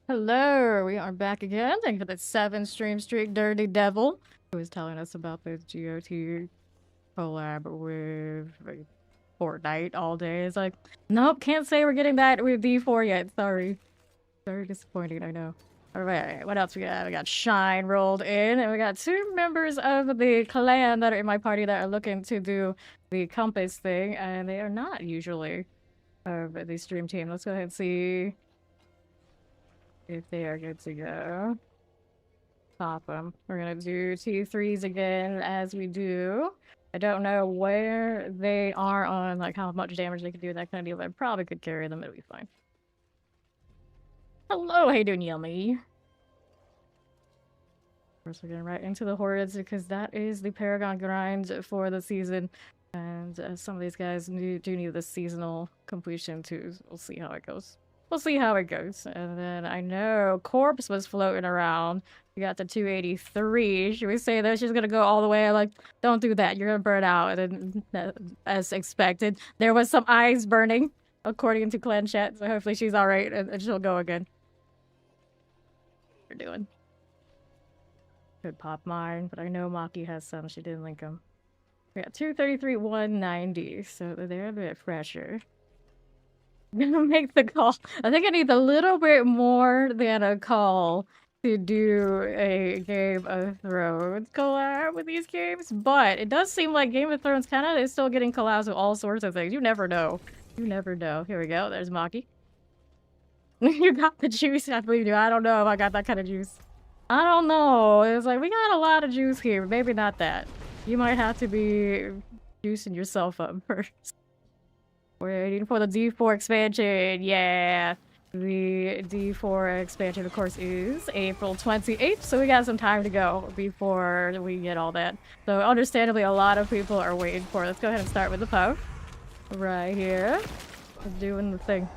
Hello, we are back again. Thank you for the 7 stream streak, Dirty Devil, who was telling us about this GOT collab with Fortnite all day. It's like, nope, can't say we're getting that with D4 yet. Sorry. Very disappointing, I know. Alright, what else we got? We got Shine rolled in, and we got 2 members of the clan that are in my party that are looking to do the compass thing, and they are not usually of the stream team. Let's go ahead and see if they are good to go. Pop them. We're gonna do T3s again as we do. I don't know where they are on, like, how much damage they can do, that kind of deal, but I probably could carry them. It'll be fine. Hello, how you doing, Yummy? Of course, we're getting right into the hordes because that is the Paragon grind for the season. And some of these guys do need the seasonal completion too. We'll see how it goes. We'll see how it goes. And then I know Corpse was floating around. We got the 283. Should we say that she's gonna go all the way? Like, don't do that. You're gonna burn out. And then, as expected, there was some eyes burning, according to clan chat. So hopefully she's all right and she'll go again. What we're doing. Could pop mine, but I know Maki has some. She didn't link them. We got 233, 190. So they're a bit fresher. Gonna make the call. I think I need a little bit more than a call to do a Game of Thrones collab with these games, but it does seem like Game of Thrones kind of is still getting collabs with all sorts of things. You never know. You never know. Here we go. There's Maki. You got the juice. I believe you. I don't know if I got that kind of juice. I don't know. It's like, we got a lot of juice here, but maybe not that. You might have to be juicing yourself up first. Waiting for the D4 expansion. Yeah. The D4 expansion, of course, is April 28th, so we got some time to go before we get all that. So understandably, a lot of people are waiting for it. Let's go ahead and start with the puff. Right here. Doing the thing.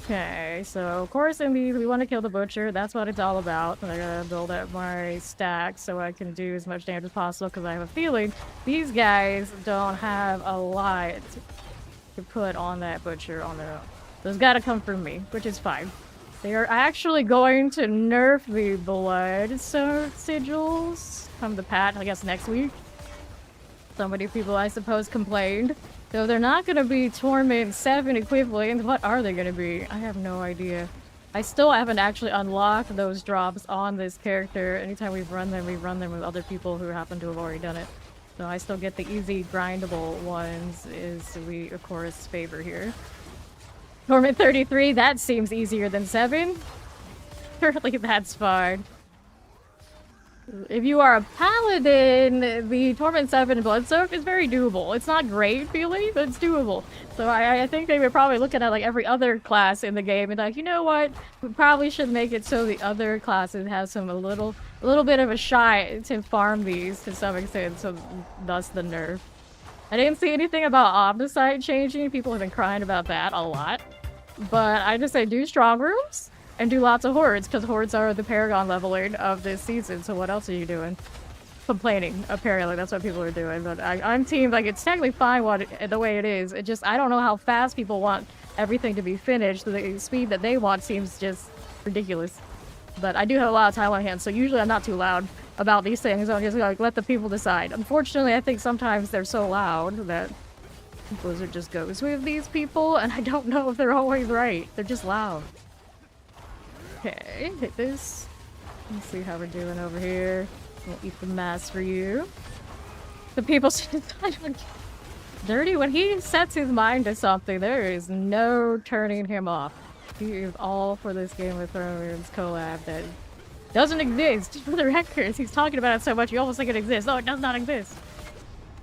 Okay, so of course in these we want to kill the butcher. That's what it's all about. I gotta build up my stack so I can do as much damage as possible because I have a feeling these guys don't have a lot to put on that butcher on their own. So it's gotta come from me, which is fine. They are actually going to nerf the blood sigils from the patch, I guess, next week. So many people, I suppose, complained. So they're not going to be Torment 7 equivalent. What are they going to be? I have no idea. I still haven't actually unlocked those drops on this character. Anytime we run them with other people who happen to have already done it. So I still get the easy grindable ones, is we, of course, favor here. Torment 33, that seems easier than 7. Surely that's fine. If you are a paladin, the Torment 7 Blood Soak is very doable. It's not great feeling, but it's doable. So I think they were probably looking at like every other class in the game and like, you know what? We probably should make it so the other classes have a little bit of a shot to farm these to some extent, so thus the nerf. I didn't see anything about Omnicite changing. People have been crying about that a lot. But I just say do strong rooms. And do lots of hordes, because hordes are the Paragon leveling of this season, so what else are you doing? Complaining, apparently, that's what people are doing, but I'm team, like, it's technically fine the way it is, it just, I don't know how fast people want everything to be finished, the speed that they want seems just ridiculous. But I do have a lot of time on hand, so usually I'm not too loud about these things, I'm just like, let the people decide. Unfortunately, I think sometimes they're so loud that Blizzard just goes with these people, and I don't know if they're always right, they're just loud. Okay, hit this. Let's see how we're doing over here. We'll eat the mass for you. The people Dirty, when he sets his mind to something, there is no turning him off. He is all for this Game of Thrones collab that doesn't exist. For the records, he's talking about it so much you almost think it exists. No, it does not exist.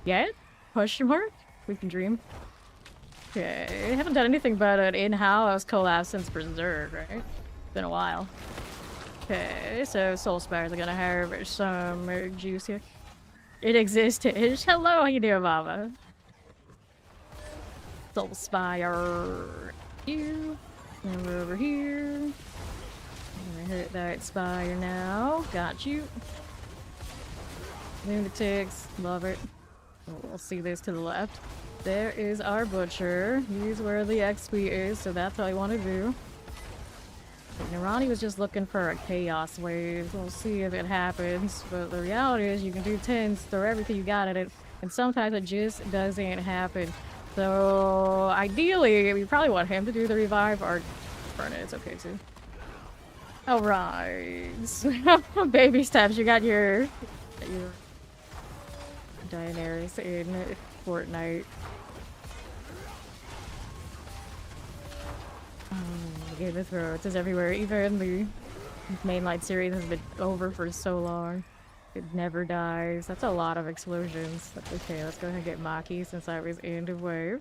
Yet? Question mark? We can dream. Okay, I haven't done anything but an in-house collab since Berserk, right? Been a while. Okay, so Soul Spires are gonna have some juice here. It existed. Hello, how you doing, Mama? Soul Spire. You. And we're over here. I'm gonna hit that Spire now. Got you. Lunatics. Love it. We'll see this to the left. There is our butcher. He's where the XP is, so that's all I want to do. Nirani was just looking for a chaos wave. We'll see if it happens. But the reality is you can do 10s, throw everything you got at it, and sometimes it just doesn't happen. So ideally, we probably want him to do the revive or burn it. It's okay too. Alright. Baby steps. You got your Daenerys in Fortnite. Game of Thrones is everywhere. Even the mainline series has been over for so long. It never dies. That's a lot of explosions. That's okay. Let's go ahead and get Maki since I was in the wave.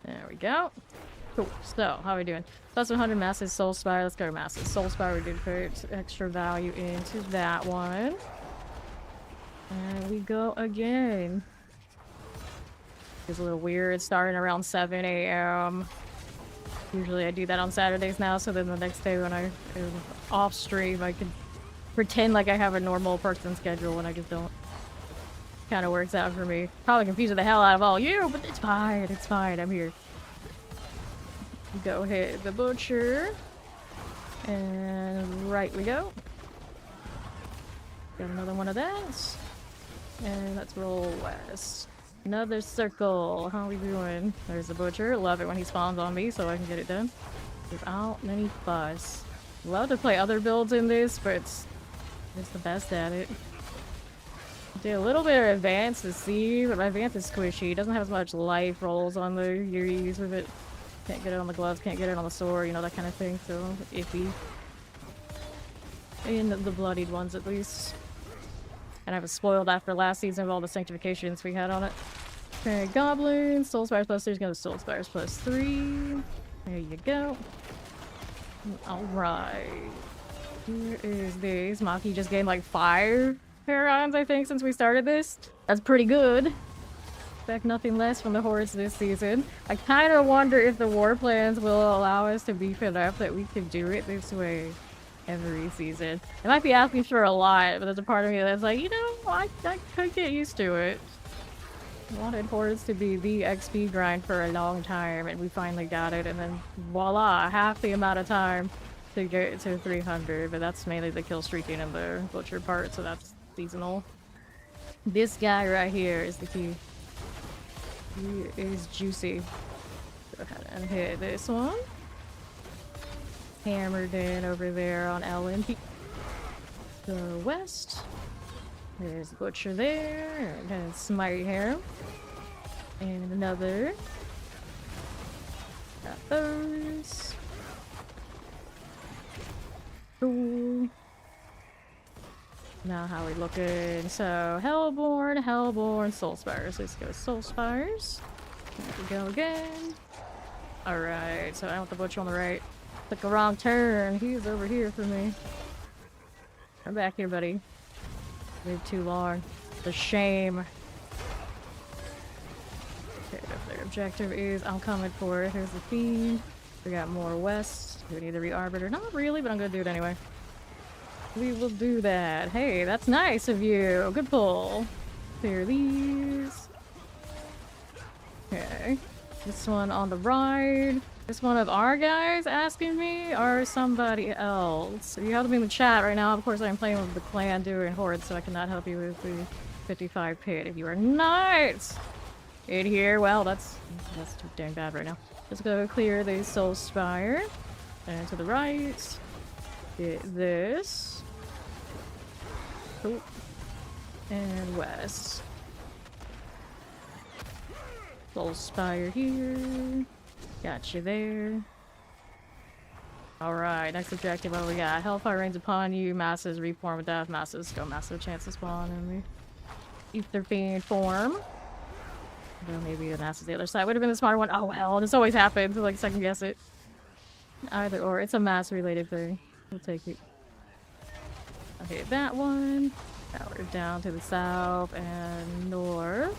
There we go. Cool. So, how are we doing? Plus 100 Massive Soul Spire. Let's go to Massive Soul Spire. We did put extra value into that one. And we go again. It's a little weird starting around 7 a.m. Usually I do that on Saturdays now, so then the next day when I am off stream, I can pretend like I have a normal person schedule when I just don't. Kind of works out for me. Probably confusing the hell out of all you, but it's fine. It's fine. I'm here. Go hit the butcher. And right we go. Got another one of that. And let's roll west. Another circle. How are we doing? There's the butcher. Love it when he spawns on me so I can get it done without any fuss. Love to play other builds in this, but it's the best at it. Did a little bit of advance to see, but my advance is squishy. It doesn't have as much life rolls on the Yuris with it. Can't get it on the gloves, can't get it on the sword, you know, that kind of thing. So iffy. In the bloodied ones at least. And I was spoiled after last season of all the sanctifications we had on it. Okay, Goblin, Soul Spires plus 3 is going to Soul Spires plus 3. There you go. Alright. Here is this. Maki just gained like 5 Paragons, I think, since we started this. That's pretty good. Expect nothing less from the Hordes this season. I kind of wonder if the war plans will allow us to beef it up that we can do it this way every season. I might be asking for a lot, but there's a part of me that's like, you know, I could get used to it. I wanted Hordes to be the XP grind for a long time, and we finally got it, and then voila, half the amount of time to get to 300, but that's mainly the kill streaking and the butcher part, so that's seasonal. This guy right here is the key. He is juicy. Go ahead and hit this one. Hammered in over there on Ellen. The west. There's the butcher there. And smite here. And another. Got those. Cool. Now how we looking? So Hellborn, Soul Spires. Let's go Soul Spires. There we go again. Alright, so I want the butcher on the right. Took a wrong turn. He's over here for me. Come back here, buddy. Lived too long. The shame. Okay, if their objective is I'm coming for it. Here's the Fiend. We got more west. Do we need the Rearbiter? Not really, but I'm gonna do it anyway. We will do that. Hey, that's nice of you. Good pull. Clear these. Okay. This one on the right. This one of our guys asking me or somebody else? You have to be in the chat right now. Of course, I'm playing with the clan doing Horde, so I cannot help you with the 55 pit. If you are not in here, well, that's too dang bad right now. Let's go clear the Soul Spire. And to the right. Get this. Cool. And west. Soul Spire here. Got you there. Alright, next objective, what we got? Hellfire rains upon you, masses reform with death, masses go massive chance to spawn in the Ether Fiend form. Well, maybe the masses the other side would have been the smarter one. Oh well, this always happens, like second guess it. Either or, it's a mass related thing. We'll take it. Okay, that one. Now we're down to the south and north.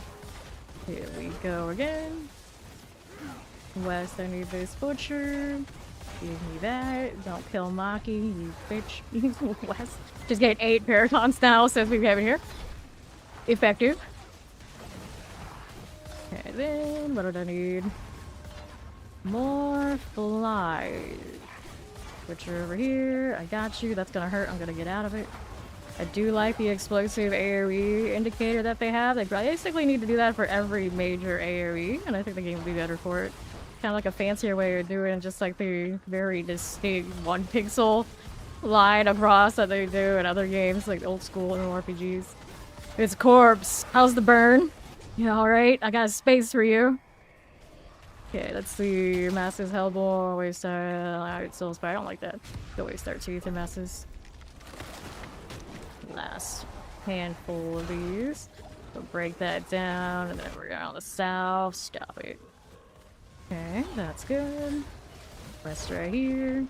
Here we go again. West, I need this butcher. Give me that. Don't kill Maki, you bitch. West. Just get 8 Paragons now since we have it here. Effective. Okay, then what did I need? More flies. Butcher over here. I got you. That's gonna hurt. I'm gonna get out of it. I do like the explosive AoE indicator that they have. They basically need to do that for every major AoE, and I think the game will be better for it. Kind of like a fancier way of doing just like the very distinct 1 pixel line across that they do in other games, like old school MMORPGs. It's corpse. How's the burn? Yeah, alright. I got space for you. Okay, let's see. Masses, Hellbore, Waystar, Soul Spire. I don't like that. The Waystar Teeth and Masses. Last handful of these. We'll break that down, and then we're going on the south. Stop it. Okay, that's good. Rest right here.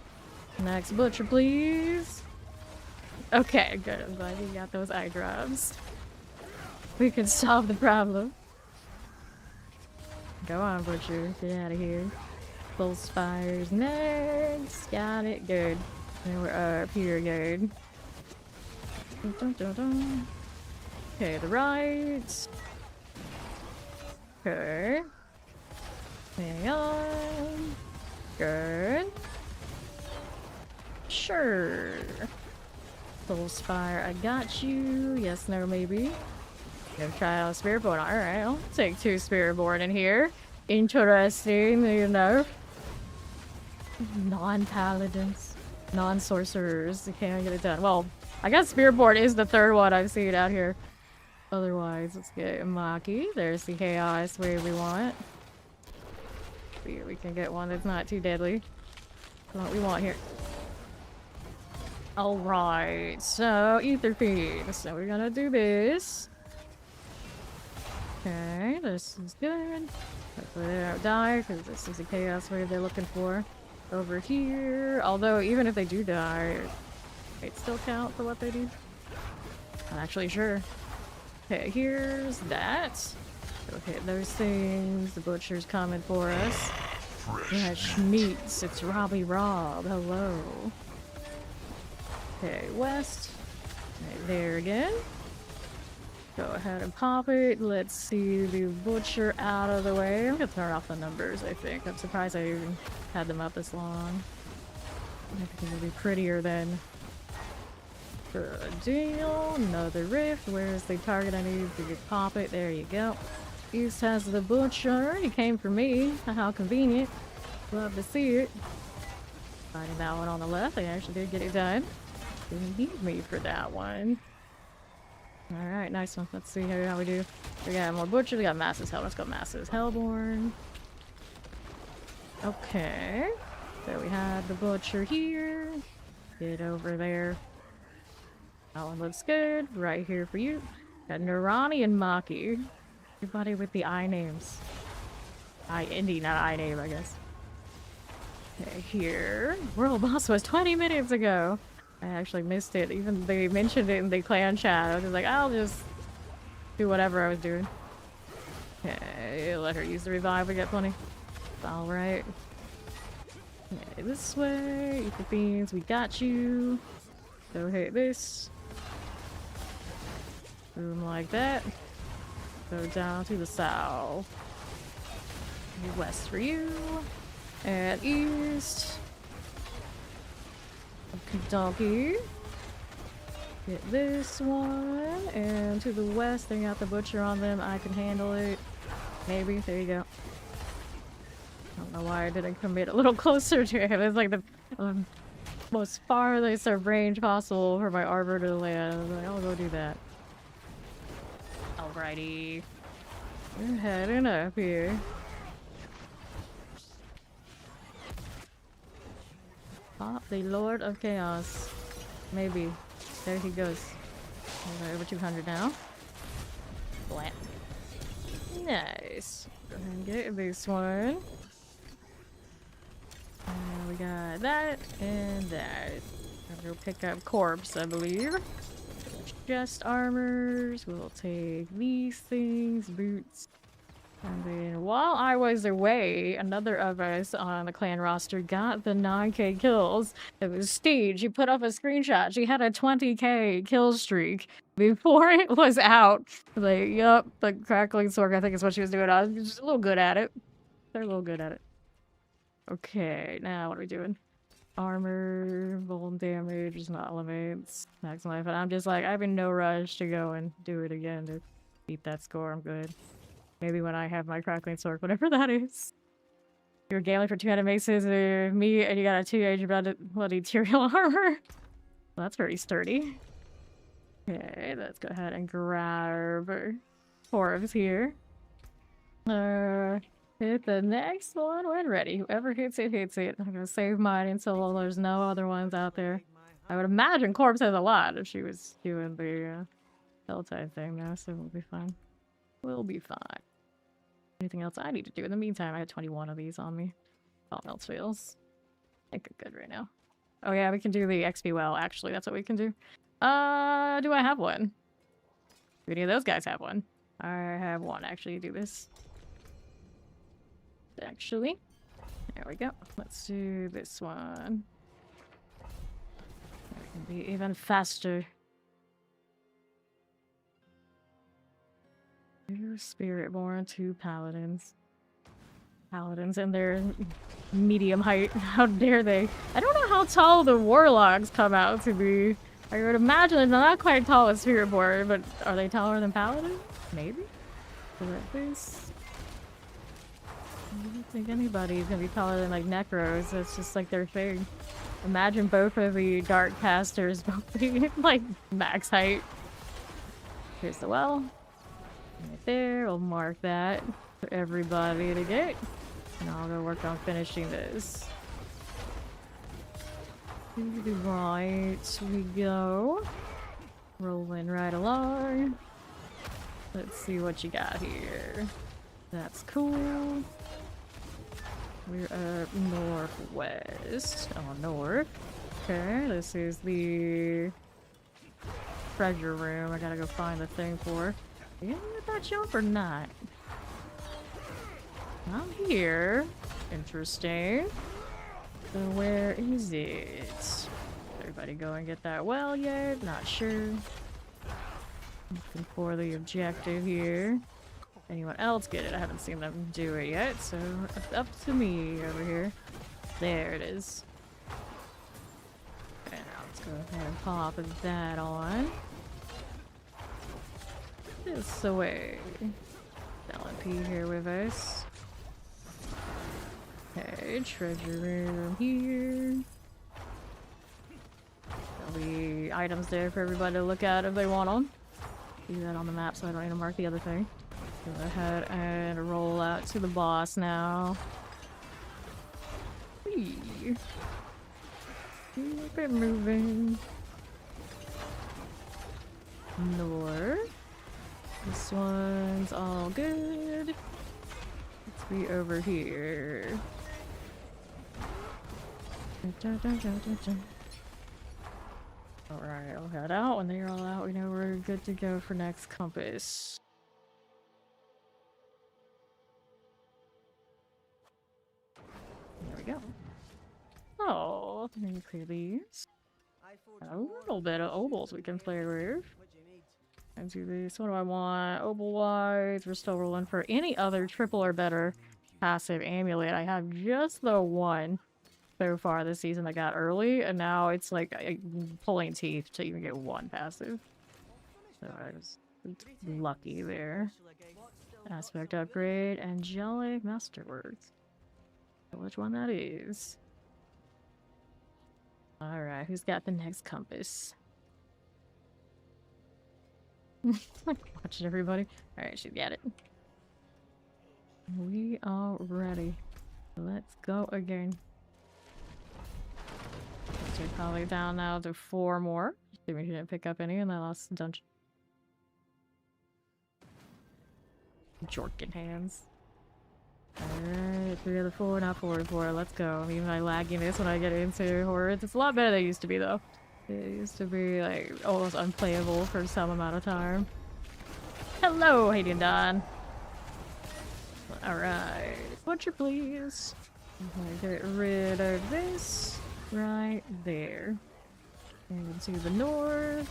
Next butcher, please. Okay, good. I'm glad we got those eye drops. We can solve the problem. Go on, butcher. Get out of here. Full spires next. Got it. Good. And we're up here. Good. Dun, dun, dun. Okay, the right. Okay. Hang on. Good. Sure. Full spire. I got you. Yes, no, maybe. Gonna try out a Spiritborn. Alright, I'll take 2 Spiritborn in here. Interesting, you know. Non-paladins. Non-sorcerers. You can't get it done. Well, I guess Spiritborn is the 3rd one I've seen out here. Otherwise, let's get Maki. There's the chaos wave we want. We can get one that's not too deadly. That's what we want here. Alright, so Ether Fiend. So we're gonna do this. Okay, this is good. Hopefully they don't die, because this is the chaos wave they're looking for. Over here, although even if they do die, it still count for what they do. Not actually sure. Okay, here's that. Go hit those things. The butcher's coming for us. Yeah, Schmeats. It's Robbie Rob. Hello. Okay, west. Right there again. Go ahead and pop it. Let's see the butcher out of the way. I'm gonna turn off the numbers, I think. I'm surprised I even had them up this long. I think it'll be prettier than. Good deal. Another rift. Where's the target I need to pop it? There you go. East has the butcher. He came for me. How convenient. Love to see it. Finding that one on the left. I actually did get it done. Didn't need me for that one. Alright, nice one. Let's see how we do. We got more butcher. We got Masses Hell. Let's go Masses Hellborn. Okay. So we had the butcher here. Get over there. That one looks good. Right here for you. Got Nirani and Maki. Everybody with the I names. Indie, not I name, I guess. Okay, here. World boss was 20 minutes ago. I actually missed it. Even they mentioned it in the clan chat. I was just like, I'll just do whatever I was doing. Okay, let her use the revive. We got plenty. Alright. Okay, this way. Eat the beans. We got you. Go hit this. Boom like that. Go down to the south. West for you. And east. Donkey. Get this one. And to the west, they got the butcher on them. I can handle it. Maybe. There you go. I don't know why I didn't commit a little closer to him. It's like the most farthest of range possible for my arbor to land. I was like, I'll go do that. Alrighty. We're heading up here. Oh, the Lord of Chaos. Maybe. There he goes. We're over 200 now. Blam. Nice. Go ahead and get this one. And we got that and that. I'm gonna pick up corpse, I believe. Chest armors. We'll take these things. Boots. And then while I was away, another of us on the clan roster got the 9k kills. It was Steve. She put up a screenshot. She had a 20k kill streak before it was out. Like, yup, the crackling sword, I think is what she was doing. I was just a little good at it. They're a little good at it. Okay, now what are we doing? Armor, bold damage, just not elements, max life. And I'm just like, I'm in no rush to go and do it again to beat that score. I'm good. Maybe when I have my crackling sword, whatever that is. You're gambling for 200 maces, me, and you got a 2 bloody material armor. Well, that's very sturdy. Okay, let's go ahead and grab Forbes here. Hit the next one when ready. Whoever hits it, hits it. I'm gonna save mine until there's no other ones out there. I would imagine Corpse has a lot if she was doing the hell type thing now, so we'll be fine. We'll be fine. Anything else I need to do? In the meantime, I had 21 of these on me. All else fails. I think I'm good right now. Oh yeah, we can do the XP well, actually. That's what we can do. Do I have one? Do any of those guys have one? I have one, actually, do this. Actually. There we go. Let's do this one. It can be even faster. Two Spiritborn, 2 Paladins. Paladins and their medium height. How dare they? I don't know how tall the Warlocks come out to be. I would imagine they're not quite tall as Spiritborn, but are they taller than Paladins? Maybe? The red face? I don't think anybody's gonna be taller than like Necros. That's just like their thing. Imagine both of the Dark Casters both being like max height. Here's the well. Right there, we'll mark that for everybody to get. And I'll go work on finishing this. Right, we go. Rolling right along. Let's see what you got here. That's cool. We're up northwest. Oh, north. Okay, this is the treasure room. I gotta go find the thing for. Are you gonna get that jump or not? Not here. Interesting. So where is it? Everybody go and get that well yet? Not sure. Looking for the objective here. Anyone else get it? I haven't seen them do it yet, so it's up to me over here. There it is. Okay, now let's go ahead and pop that on. This away. LMP here with us. Okay, treasure room here. There'll be items there for everybody to look at if they want them. Do that on the map so I don't need to mark the other thing. Go ahead and roll out to the boss now. Keep it moving. North. This one's all good. Let's be over here. Alright, I'll head out. When they're all out, we know we're good to go for next compass. There we go. Oh, let me clear these. A little bit of obols we can play with. And do this. What do I want? Obel-wise, we're still rolling for any other triple or better passive amulet. I have just the one so far this season that got early, and now it's like pulling teeth to even get one passive. So I was lucky there. Aspect upgrade, angelic masterworks. Which one that is? Alright, who's got the next compass? Watching everybody. Alright, she's got it. We are ready. Let's go again. So we're probably down now to 4 more. Assuming she didn't pick up any in that last dungeon. Jorkin hands. Alright, 3 out of 4, not 4 out of 4. Let's go. Even my lagginess when I get into horrors. It's a lot better than it used to be, though. It used to be, like, almost unplayable for some amount of time. Hello, Hayden Don. Alright. Butcher, please. I'm gonna get rid of this right there. And to the north.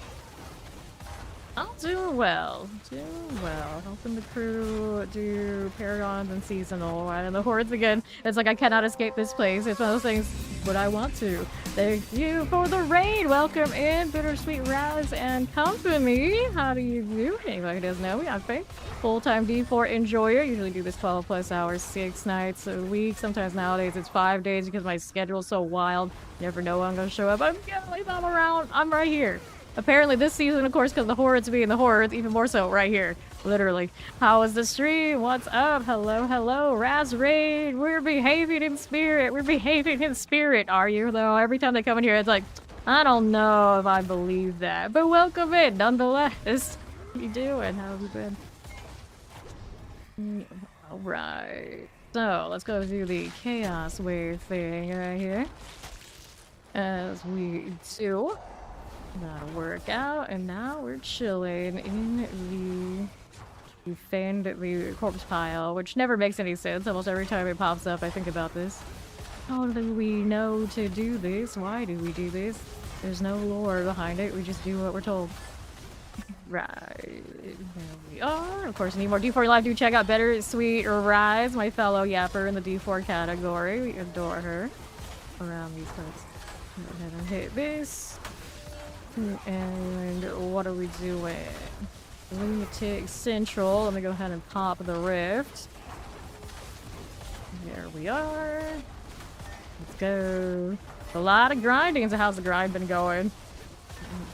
I'm doing well. Doing well. Helping the crew do Paragons and Seasonal. And the Hordes again. It's like I cannot escape this place. It's one of those things, but I want to. Thank you for the raid. Welcome in, Bittersweet Raz and company. How do you do? Anybody who doesn't know me, I'm Faye. Full-time D4 enjoyer. Usually do this 12 plus hours, 6 nights a week. Sometimes nowadays it's 5 days because my schedule's so wild. Never know when I'm gonna show up. I'm around. I'm right here. Apparently this season, of course, because the Hordes being the Hordes, even more so right here. Literally. How was the stream? What's up? Hello, hello. Raz Raid. We're behaving in spirit. We're behaving in spirit. Are you, though? Every time they come in here, it's like, I don't know if I believe that. But welcome in, nonetheless. How you doing? How have you been? Alright. So, let's go do the Chaos Wave thing right here. As we do. That'll work out, and now we're chilling in the defend the corpse pile, which never makes any sense. Almost every time it pops up, I think about this. How do we know to do this? Why do we do this? There's no lore behind it. We just do what we're told. Right. There we are. Of course, need more D4 Live. Do check out Better Sweet Rise, my fellow yapper in the D4 category. We adore her. Around these parts. Go ahead and hit this. And what are we doing? Lunatic Central. Let me go ahead and pop the rift. There we are. Let's go. A lot of grinding. So how's the grind been going?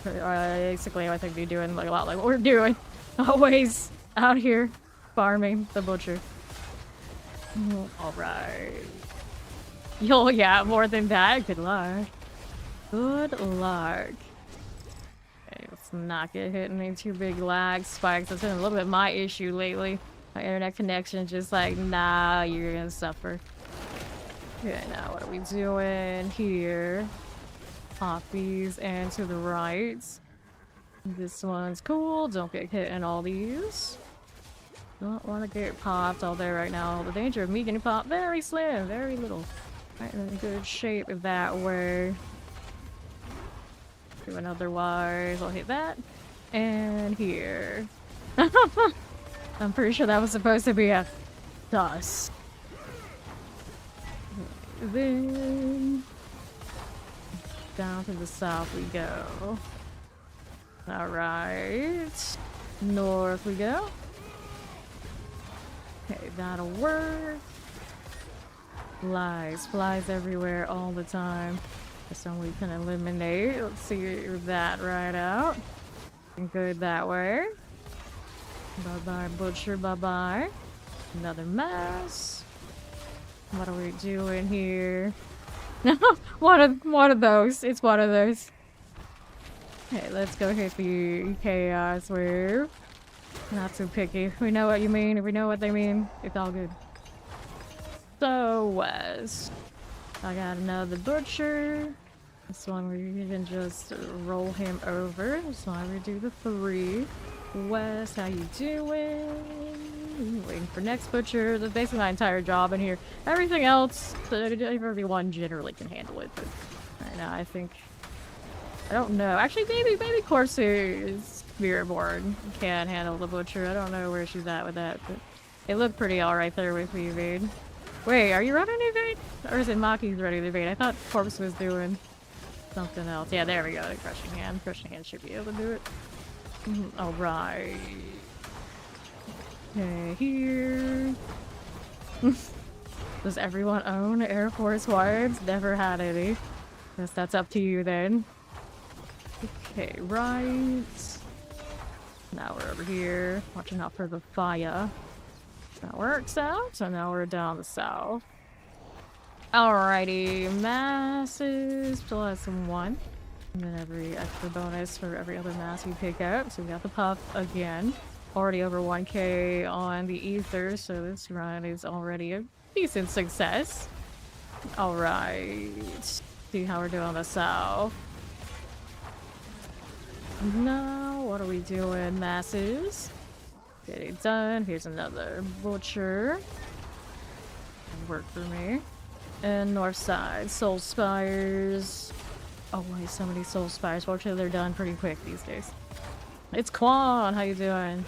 Basically, I think we're doing like a lot like what we're doing. Always out here farming the butcher. Alright. Yo, yeah, more than that. Good luck. Good luck. Let's not get hit in any too big lag spikes. That's been a little bit my issue lately. My internet connection just like, nah, you're gonna suffer. Okay, now what are we doing here? Pop these and to the right. This one's cool. Don't get hit in all these. Don't want to get popped all day right now. The danger of me getting popped, very slim, very little. Right in good shape that way. Doing otherwise, I'll hit that. And here. I'm pretty sure that was supposed to be a dust. Then down to the south we go. Alright. North we go. Okay, that'll work. Flies everywhere all the time. So we can eliminate. Let's see that right out. Good that way. Bye-bye, butcher, bye-bye. Another mass. What are we doing here? one of those. It's one of those. Okay, let's go hit the chaos wave. Not too picky. We know what you mean. If we know what they mean, it's all good. So west. I got another butcher. This one we can just roll him over. That's why we do the 3. West, how you doing? Waiting for next butcher. That's basically my entire job in here. Everything else, everyone generally can handle it. But right now, I think I don't know. Actually, maybe Corsair's Spiritborn can handle the butcher. I don't know where she's at with that, but it looked pretty alright there with the evade. Wait, are you running evade? Or is it Maki's running evade? I thought Corpse was doing something else. Yeah, there we go. The crushing hand. Crushing hand should be able to do it. Alright. Okay, here. Does everyone own Air Force Ones? Never had any. Guess that's up to you then. Okay, right. Now we're over here, watching out for the fire. That works out, so now we're down the south. Alrighty, masses plus 1. And then every extra bonus for every other mass we pick up. So we got the puff again. Already over 1k on the ether, so this run is already a decent success. Alright. See how we're doing on the south. Now, what are we doing? Masses. Get it done. Here's another butcher. work for me. And north side, soul spires. Oh, why so many soul spires? Fortunately, they're done pretty quick these days. It's Quan, how you doing?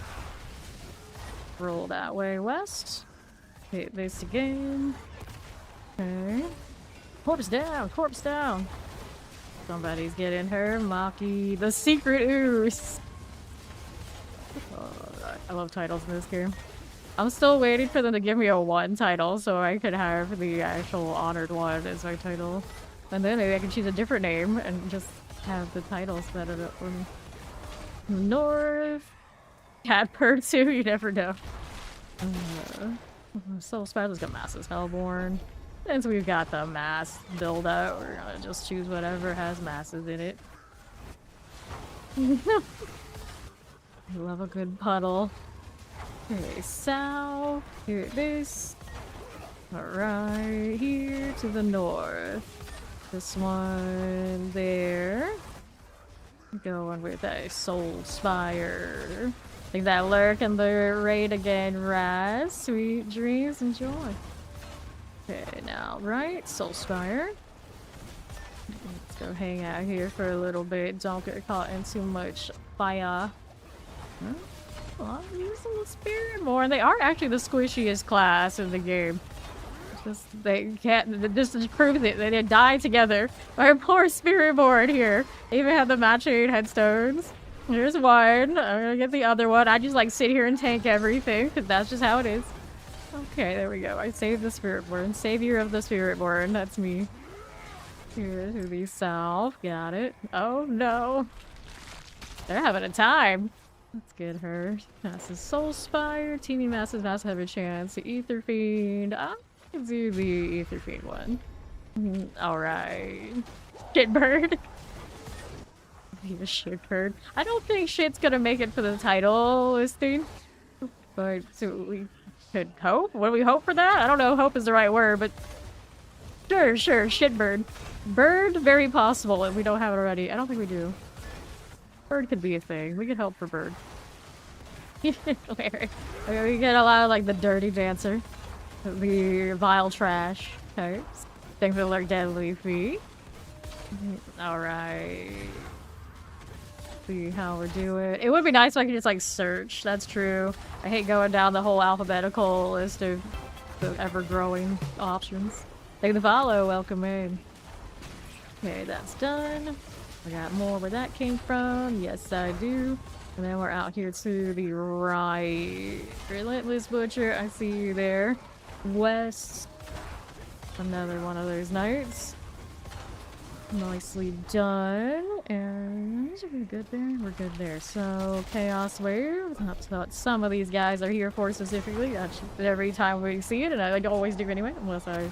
Roll that way west. Hit this again. Okay. Corpse down, corpse down. Somebody's getting her. Maki, the secret ooze. Oh, I love titles in this game. I'm still waiting for them to give me a 1 title so I could have the actual honored one as my title. And then maybe I can choose a different name and just have the titles set it up for me. North. Cat purr too, you never know. Soul Spires got Masses Hellborn. Since we've got the mass build out, we're gonna just choose whatever has masses in it. I love a good puddle. Okay, south. Here it is. Alright, here to the north. This one there. Going with a Soul Spire. Like that lurk in the raid again, Raz. Sweet dreams, enjoy. Okay, now right, Soul Spire. Let's go hang out here for a little bit. Don't get caught in too much fire. Huh? Well, I'm using the Spirit Born. They are actually the squishiest class in the game. Just they can't. This just proves it. They didn't die together. Our poor Spirit Born here. They even have the matching headstones. Here's one. I'm gonna get the other one. I just like sit here and tank everything because that's just how it is. Okay, there we go. I saved the Spiritborn. Savior of the Spiritborn. That's me. Here to the south. Got it. Oh no. They're having a time. Let's get her. Massive Soul Spire. Teeny Masses have a chance. The Ether Fiend. I can do the Ether Fiend one. Alright. Shitbird. Be a shitbird. I don't think shit's gonna make it for the title listing. But so we could hope? What do we hope for that? I don't know if hope is the right word, but sure, shitbird. Bird, very possible if we don't have it already. I don't think we do. Bird could be a thing. We could hope for bird. We get a lot of like the dirty dancer. The vile trash types. Thanks for the deadly fee. Alright. See how we're doing. It would be nice if I could just like search. That's true. I hate going down the whole alphabetical list of the ever-growing options. Thank the follow. Welcome in. Okay, that's done. I got more where that came from. Yes, I do. And then we're out here to the right. Relentless Butcher. I see you there. West. Another one of those nights. Nicely done. And we're good there. We're good there. So Chaos Wave. That's what some of these guys are here for specifically. That's every time we see it, and I always do anyway, unless I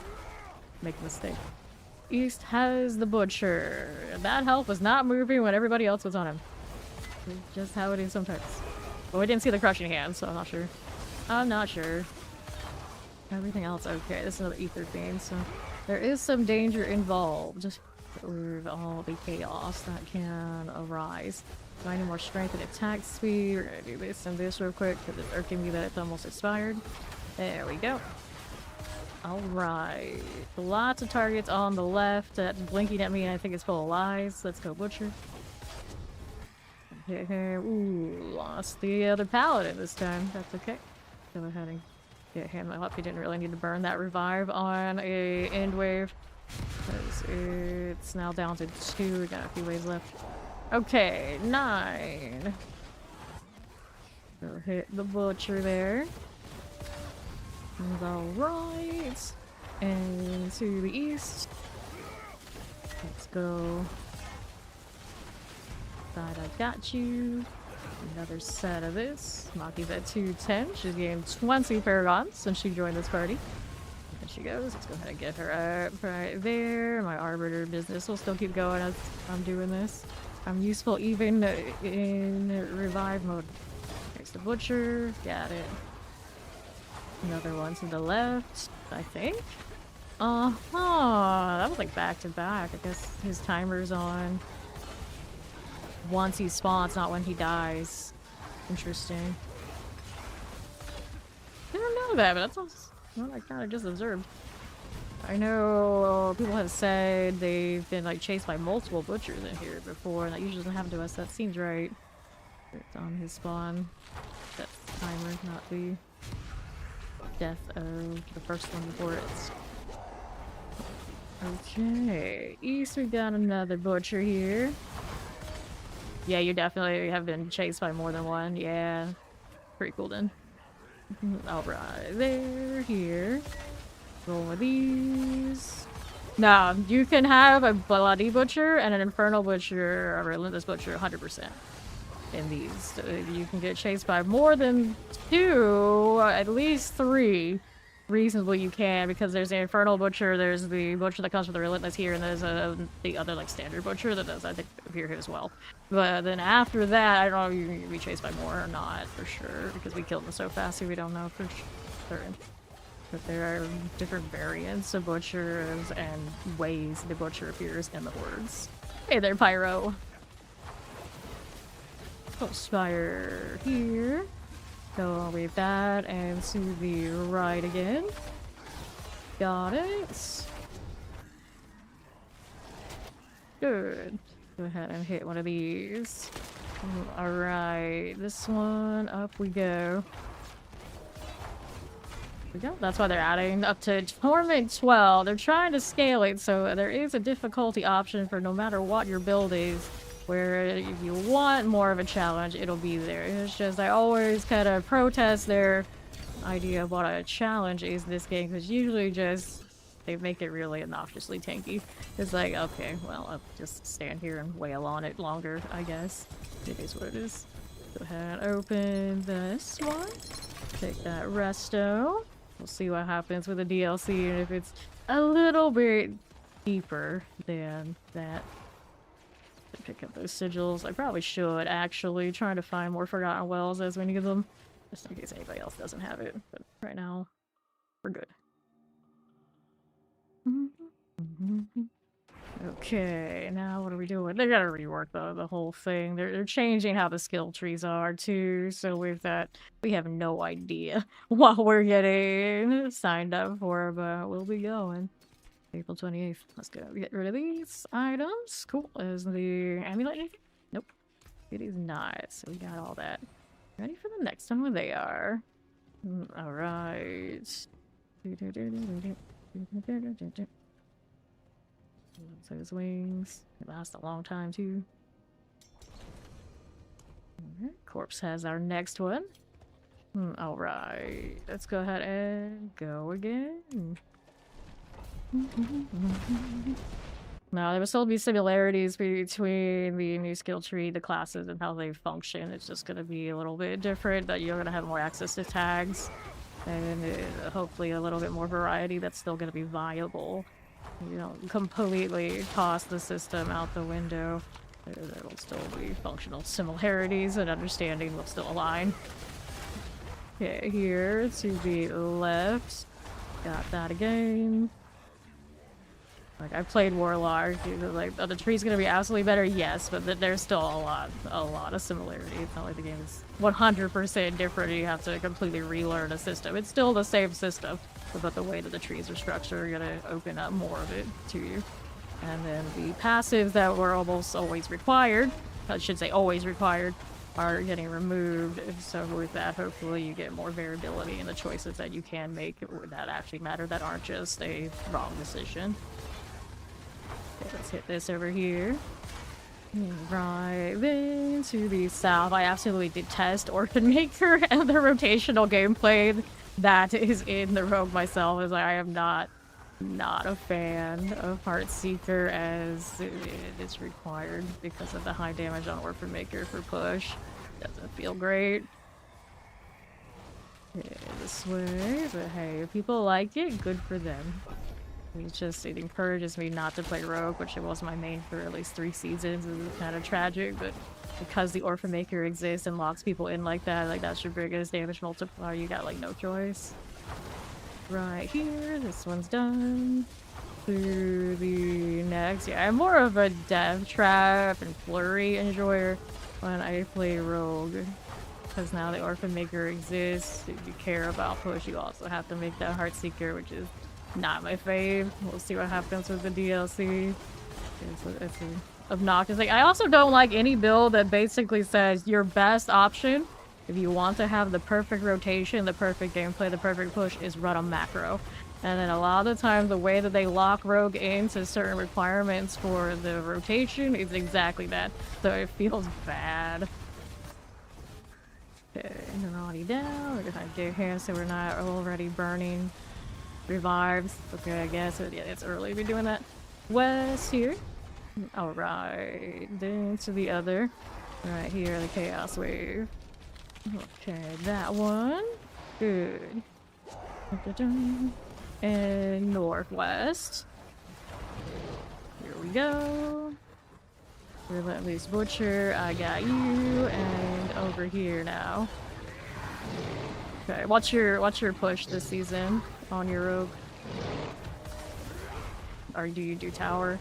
make a mistake. East has the Butcher. That health was not moving when everybody else was on him. It's just how it is sometimes. But we didn't see the crushing hand, so I'm not sure. I'm not sure. Everything else okay. This is another Ether Fiend, so there is some danger involved with all the chaos that can arise. Do I need more strength and attack speed? We're gonna do this and this real quick because it's irking me that it's almost expired. There we go. Alright. Lots of targets on the left that's blinking at me and I think it's full of lies. Let's go Butcher. Ooh, lost the other Paladin this time. That's okay. Go ahead and get him up. He didn't really need to burn that revive on a end wave. Because it's now down to 2. We got a few waves left. Okay, 9. Go hit the Butcher there. Alright. And to the east. Let's go. Thought I got you. Another set of this. Maki's at 210. She's gained 20 Paragons since she joined this party. There she goes. Let's go ahead and get her up right there. My Arbiter business will still keep going as I'm doing this. I'm useful even in revive mode. There's the Butcher. Got it. Another one to the left, I think. That was like back to back. I guess his timer's on once he spawns, not when he dies. Interesting. I don't know that, but that's what I kind of just observed. I know people have said they've been like chased by multiple butchers in here before, and that usually doesn't happen to us. That seems right. It's on his spawn. That's the timer, not the death of the first one before it. Okay, east we got another butcher here. Yeah, you definitely have been chased by more than one. Yeah, pretty cool then. Alright, there, here. Roll with these. Now, you can have a bloody butcher and an infernal butcher, a relentless butcher, 100%. In these, you can get chased by more than 2, at least 3. Reasonably you can, because there's the infernal butcher, there's the butcher that comes with the relentless here, and there's the other like standard butcher that does, I think, appear here as well. But then after that, I don't know if you can be chased by more or not for sure, because we killed them so fast, so we don't know for certain. But there are different variants of butchers and ways the butcher appears in the hordes. Hey there, Pyro. Spire here. Go with that and to the right again. Got it. Good. Go ahead and hit one of these. Alright, this one, up we go. There we go. That's why they're adding up to Torment 12. They're trying to scale it, so there is a difficulty option for no matter what your build is. Where if you want more of a challenge, it'll be there. It's just I always kind of protest their idea of what a challenge is in this game, because usually just they make it really obnoxiously tanky. It's like, okay, well, I'll just stand here and wail on it longer, I guess. It is what it is. Go ahead, open this one. Take that resto. We'll see what happens with the DLC and if it's a little bit deeper than that. Pick up those sigils. I probably should actually try to find more Forgotten Wells as we need them, just in case anybody else doesn't have it. But right now, we're good. Okay, now what are we doing? They gotta rework the whole thing. They're changing how the skill trees are too. So with that, we have no idea what we're getting signed up for, but we'll be going. April 28th. Let's go. Get rid of these items. Cool. Is the amulet? Nope. It is not. So we got all that. Ready for the next one when they are. Alright. Those wings. They last a long time too. Okay. Corpse has our next one. Alright. Let's go ahead and go again. Now, there will still be similarities between the new skill tree, the classes, and how they function. It's just going to be a little bit different, that you're going to have more access to tags, and hopefully a little bit more variety that's still going to be viable. You don't completely toss the system out the window. There will still be functional similarities, and understanding will still align. Okay, here to the left. Got that again. Like, I played Warlock, like, are the trees gonna be absolutely better? Yes, but there's still a lot of similarity. It's not like the game is 100% different and you have to completely relearn a system. It's still the same system, but the way that the trees are structured are gonna open up more of it to you. And then the passives that were almost always required, I should say always required, are getting removed. So with that, hopefully you get more variability in the choices that you can make that actually matter, that aren't just a wrong decision. Okay, let's hit this over here. Right then to the south. I absolutely detest Orphan Maker and the rotational gameplay that is in the Rogue myself. Is like, I am not a fan of Heartseeker as it is required because of the high damage on Orphan Maker for push. Doesn't feel great. Okay, this way, but hey, if people like it, good for them. It encourages me not to play Rogue, which it was my main for at least 3 seasons. It's kind of tragic, but because the Orphan Maker exists and locks people in like that, like that's your biggest damage multiplier, you got like no choice. Right here, this one's done. To the next, yeah, I'm more of a death trap and flurry enjoyer when I play Rogue. Because now the Orphan Maker exists, if you care about push, you also have to make that Heartseeker, which is Not my fave. We'll see what happens with the DLC. It's obnoxious. Like, I also don't like any build that basically says your best option if you want to have the perfect rotation, the perfect gameplay, the perfect push is run a macro. And then a lot of the time, the way that they lock Rogue into certain requirements for the rotation is exactly that. So it feels bad. Okay, naughty down. We're gonna get here so we're not already burning revives. Okay, I guess yeah, it's early to be doing that. West here. Alright, then to the other. Right here, the Chaos Wave. Okay, that one. Good. And northwest. Here we go. Relentless Butcher, I got you, and over here now. Okay, what's your push this season on your rogue? Or do you do tower?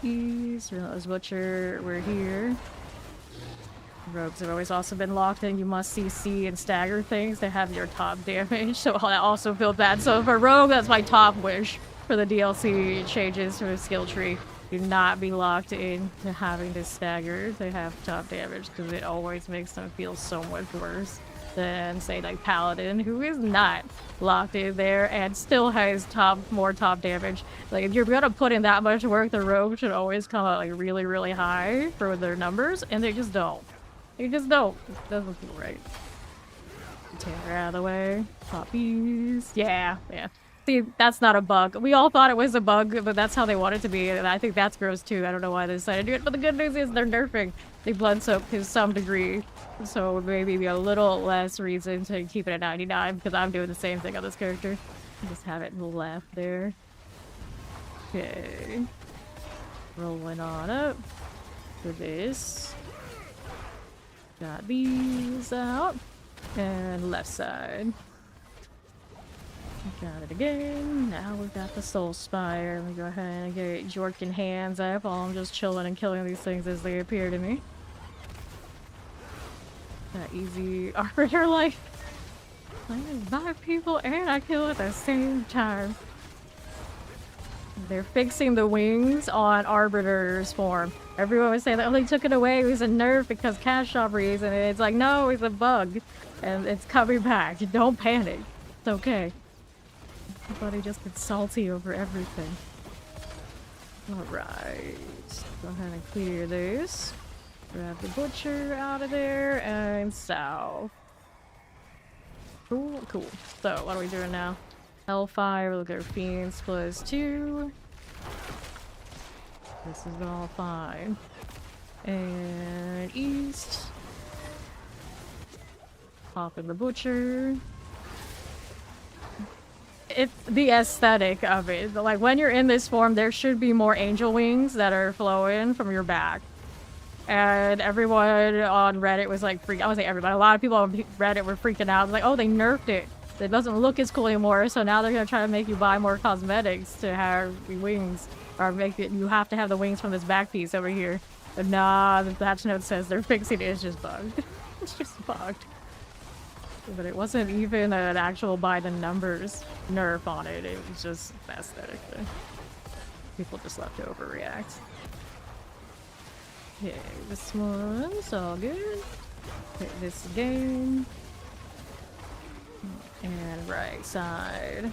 East, Relentless Butcher, we're here. Rogues have always also been locked in. You must CC and stagger things to have your top damage, so I also feel bad. So for Rogue, that's my top wish for the DLC changes to the skill tree. Do not be locked in to having to stagger to have top damage, because it always makes them feel so much worse than, say, like Paladin, who is not locked in there and still has more top damage. Like, if you're gonna put in that much work, the Rogue should always come out like really, really high for their numbers, and they just don't. They just don't. It doesn't feel right. Take her out of the way. Poppies. Yeah, yeah. See, that's not a bug. We all thought it was a bug, but that's how they want it to be, and I think that's gross too. I don't know why they decided to do it, but the good news is they're nerfing the blood soak to some degree, so maybe be a little less reason to keep it at 99, because I'm doing the same thing on this character. Just have it left there. Okay. Rolling on up for this. Got these out. And left side. Got it again. Now we've got the Soul Spire. Let me go ahead and get Jorkin hands up while I'm just chilling and killing these things as they appear to me. That easy arbiter life. I revive people and I kill at the same time. They're fixing the wings on Arbiter's form. Everyone was saying that, oh, they took it away. It was a nerf because cash shop reason. And it's like, no, it's a bug. And it's coming back. Don't panic. It's okay. Everybody just gets salty over everything. Alright. Go ahead and clear this. Grab the Butcher out of there. And south. Cool, cool. So, what are we doing now? Hellfire, look at our Fiends +2. This is all fine. And east. Pop in the Butcher. It's the aesthetic of it. Like, when you're in this form, there should be more angel wings that are flowing from your back. And everyone on Reddit was like, I would say everybody, a lot of people on Reddit were freaking out. Like, oh, they nerfed it. It doesn't look as cool anymore, so now they're gonna try to make you buy more cosmetics to have the wings, or make it you have to have the wings from this back piece over here. But nah, the patch note says they're fixing it. It's just bugged. It's just bugged. But it wasn't even an actual by the numbers nerf on it. It was just aesthetic thing. People just love to overreact. Okay, this one's all good. Okay, this game. And right side.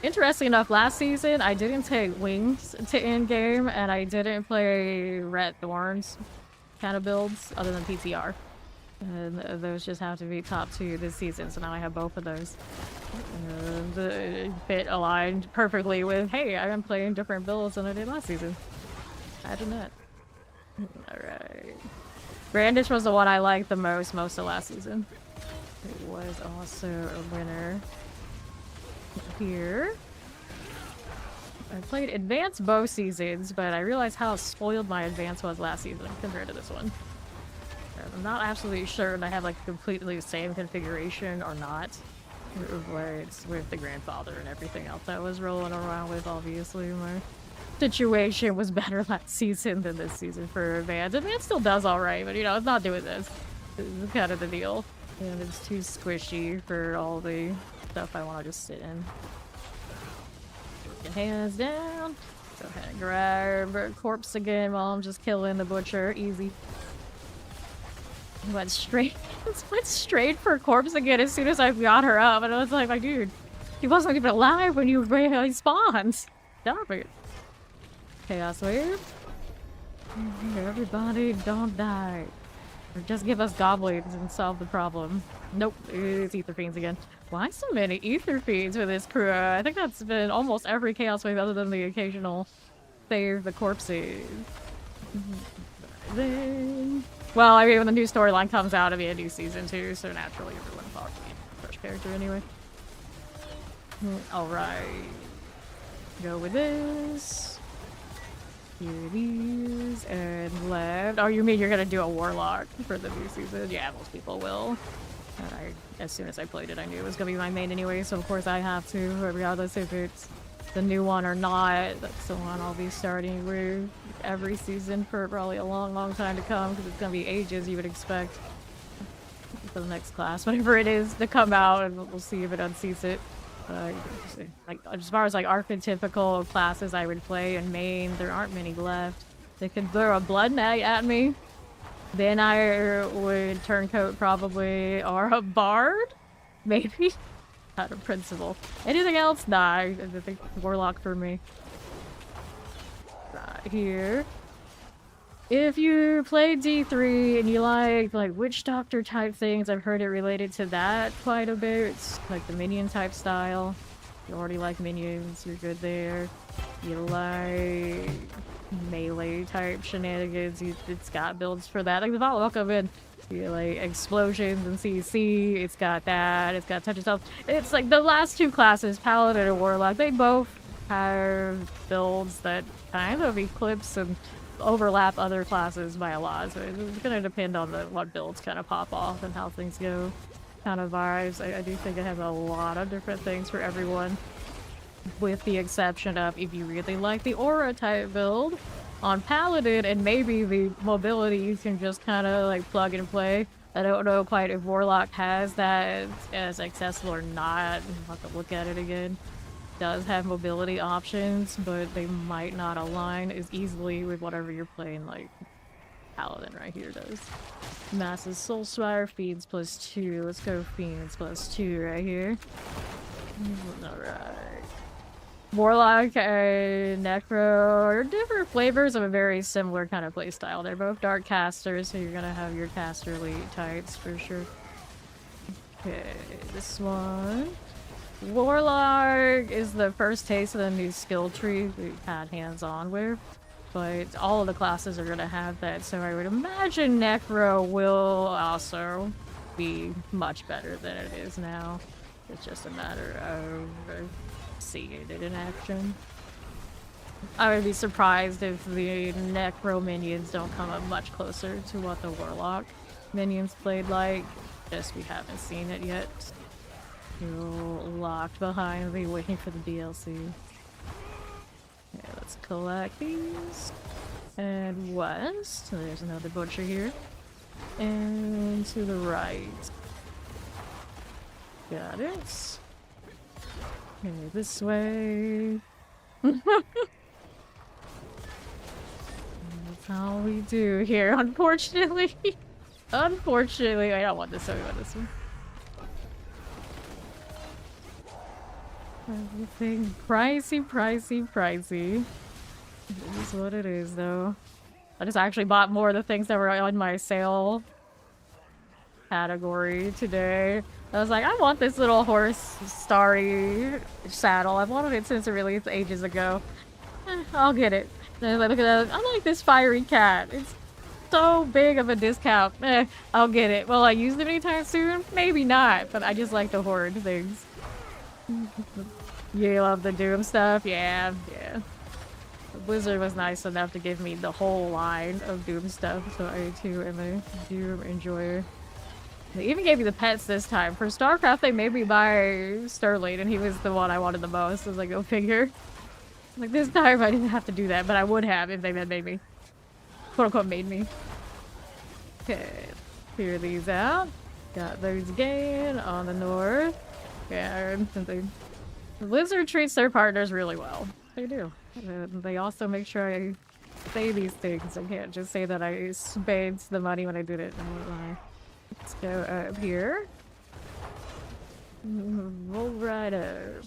Interesting enough, last season I didn't take wings to in-game, and I didn't play Red Thorns kind of builds other than PTR. And those just have to be top 2 this season, so now I have both of those. And it fit aligned perfectly with, hey, I'm playing different builds than I did last season. Imagine that. Alright. Brandish was the one I liked the most of last season. It was also a winner here. I played Advanced both seasons, but I realized how spoiled my Advanced was last season compared to this one. I'm not absolutely sure if I have like completely the same configuration or not. It's with the grandfather and everything else I was rolling around with, obviously. My situation was better last season than this season for Advanced. Advanced still does alright, but you know, it's not doing this. This is kind of the deal. And it's too squishy for all the stuff I want to just sit in. Get hands down. Go ahead and grab corpse again while I'm just killing the butcher. Easy. Went straight for corpse again as soon as I got her up, and I was like, my dude, he wasn't even alive when you respawned. Stop it. Chaos wave. Everybody don't die. Or just give us goblins and solve the problem. Nope, it's ether fiends again. Why so many ether fiends with this crew? I think that's been almost every chaos wave other than the occasional save the corpses. Then... Well, I mean, when the new storyline comes out, it'll be a new season too, so naturally everyone thought to be a fresh character anyway. Alright. Go with this. Here it is. And left. Oh, you mean you're gonna do a warlock for the new season? Yeah, most people will. As soon as I played it, I knew it was gonna be my main anyway, so of course I have to, regardless if it's the new one or not. That's the one I'll be starting with every season for probably a long time to come, because it's gonna be ages, you would expect, for the next class, whatever it is, to come out, and we'll see if it unseats it. Like, as far as like archetypical classes I would play in main, there aren't many left. They could throw a blood knight at me, then I would turncoat probably, or a bard, maybe. Out of principle. Anything else? Nah, I think warlock for me. Here. If you play D3 and you like witch doctor type things, I've heard it related to that quite a bit. It's like the minion type style. You already like minions, you're good there. You like melee type shenanigans, it's got builds for that. Like the Valhalla in. You like explosions and CC, it's got that, it's got touch itself. It's like the last two classes, Paladin and Warlock, they both have builds that kind of eclipse and overlap other classes by a lot. So it's gonna depend on what builds kind of pop off and how things go. Kind of vibes. I do think it has a lot of different things for everyone. With the exception of if you really like the aura type build on Paladin and maybe the mobility you can just kind of like plug and play. I don't know quite if Warlock has that as accessible or not. I'll have to look at it again. Does have mobility options, but they might not align as easily with whatever you're playing, like Paladin right here does. Massive Soulspire, Fiends +2. Let's go Fiends +2 right here. Alright. Warlock and Necro are different flavors of a very similar kind of playstyle. They're both dark casters, so you're gonna have your caster elite types for sure. Okay, this one. Warlock is the first taste of the new skill tree we've had hands-on with, but all of the classes are gonna have that, so I would imagine Necro will also be much better than it is now. It's just a matter of seeing it in action. I would be surprised if the Necro minions don't come up much closer to what the Warlock minions played like. Just we haven't seen it yet. You're locked behind me waiting for the DLC. Okay, let's collect these. And west. So there's another butcher here. And to the right. Got it. Okay, this way. That's how we do here, unfortunately. Unfortunately, I don't want this, so we want this one. Everything pricey, pricey, pricey. It is what it is, though. I just actually bought more of the things that were on my sale category today. I was like, I want this little horse starry saddle. I've wanted it since it released ages ago. I'll get it. And I look at that, I like this fiery cat. It's so big of a discount. I'll get it. Will I use it anytime soon? Maybe not, but I just like the horde things. You love the Doom stuff? Yeah, yeah. Blizzard was nice enough to give me the whole line of Doom stuff, so I too am a Doom enjoyer. They even gave me the pets this time. For StarCraft, they made me buy Sterling, and he was the one I wanted the most. I was like, go figure. Like, this time I didn't have to do that, but I would have if they had made me. Quote unquote, made me. Okay, clear these out. Got those again on the north. Yeah, the Blizzard treats their partners really well. They do. They also make sure I say these things. I can't just say that I spent the money when I did it. I won't lie. Let's go up here. Roll right up.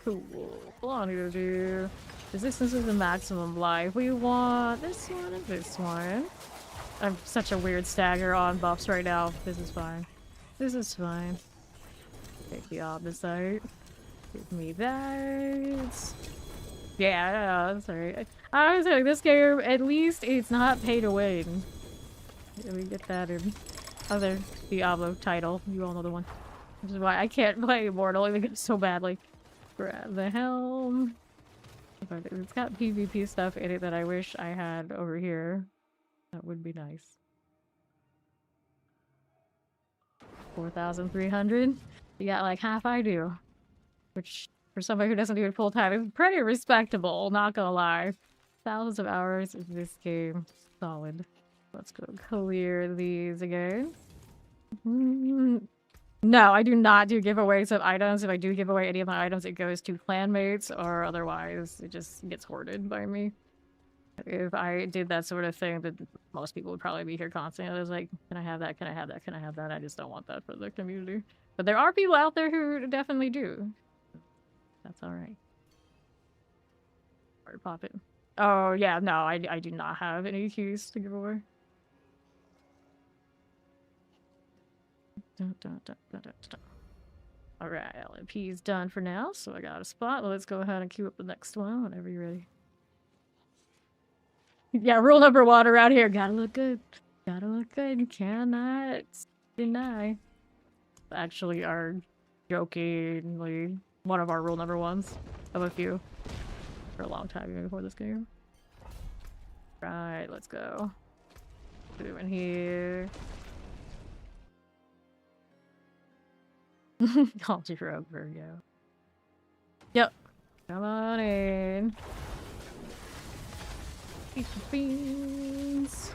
Cool. All I need to do. Resistance is the maximum life. We want this one and this one. I'm such a weird stagger on buffs right now. This is fine. This is fine. Take the opposite. Give me that. Yeah, that's alright. I was saying, this game, at least it's not pay to win. Let me get that in. Other Diablo title. You all know the one. Which is why I can't play Immortal even so badly. Grab the helm. But it's got PvP stuff in it that I wish I had over here. That would be nice. 4,300. You got like half I do. Which, for somebody who doesn't do it full time, is pretty respectable, not gonna lie. Thousands of hours in this game. Solid. Let's go clear these again. No, I do not do giveaways of items. If I do give away any of my items, it goes to clanmates, or otherwise it just gets hoarded by me. If I did that sort of thing, then most people would probably be here constantly. I was like, can I have that? Can I have that? Can I have that? I just don't want that for the community. But there are people out there who definitely do. That's alright. Or pop it. Oh, yeah, no, I do not have any keys to give away. Alright, LMP is done for now, so I got a spot. Let's go ahead and queue up the next one whenever you're ready. Yeah, rule number one around here. Gotta look good. Gotta look good. Cannot deny. Actually, are jokingly one of our rule number ones of a few for a long time even before this game. Right, let's go. Put him in here. Called you over, yeah. Yep. Come on in. Eat the beans.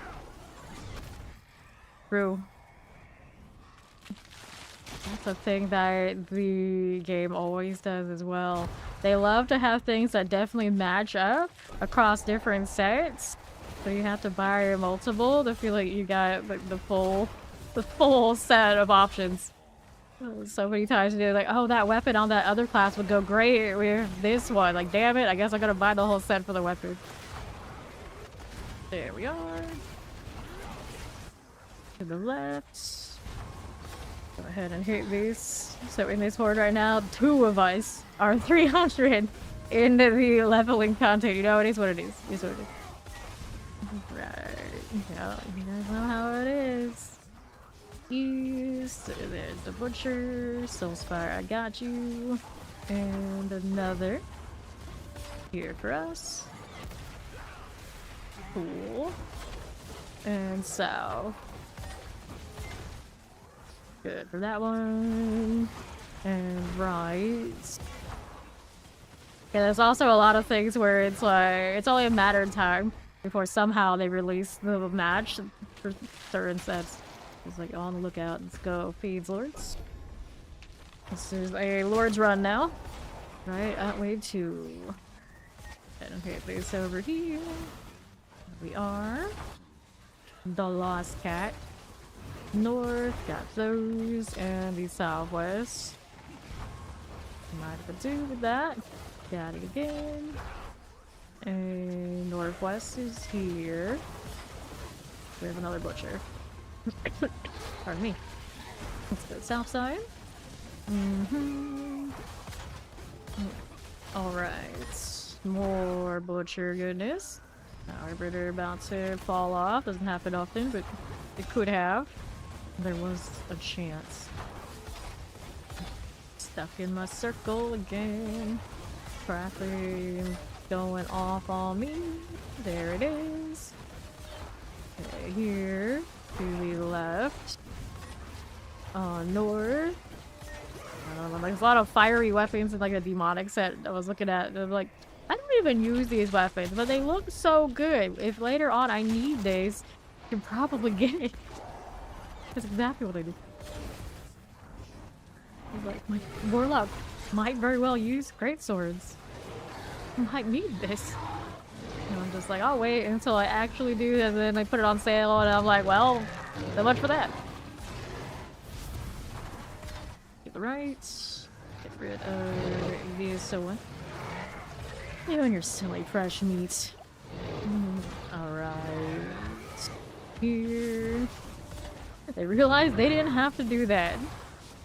True. That's a thing that the game always does as well. They love to have things that definitely match up across different sets. So you have to buy multiple to feel like you got like the full set of options. So many times they're like, oh, that weapon on that other class would go great with this one. Like, damn it, I guess I'm gonna buy the whole set for the weapon. There we are. To the left. Go ahead and hit these. So in this horde right now, 2 of us are 300 in the leveling content. You know, it is what it is. It is what it is. Right. Yeah, you guys know how it is. East. There's the butcher. Soulspire, I got you. And another. Here for us. Cool. And south. Good for that one. And right. Yeah, there's also a lot of things where it's like, it's only a matter of time before somehow they release the match for certain sets. It's like, on the lookout. Let's go. Feeds Lords. This is a Lord's run now. Right at wave 2. And hit this over here. We are. The Lost Cat. North, got those, and the southwest. Might have to do with that. Got it again. And northwest is here. We have another butcher. Pardon me. Let's go south side. Alright. More butcher goodness. Arbiter about to fall off. Doesn't happen often, but it could have. There was a chance. Stuck in my circle again. Traffic going off on me. There it is. Okay, here to the left. North. There's a lot of fiery weapons in like a demonic set I was looking at. I'm like, I don't even use these weapons, but they look so good. If later on I need these, You can probably get it. That's exactly what I do. Like, my warlock might very well use great swords. I might need this. And I'm just like, I'll wait until I actually do, and then I put it on sale, and I'm like, well, so much for that. Get the rights. Get rid of these. So what? You and your silly fresh meat. Alright. Here. They realized they didn't have to do that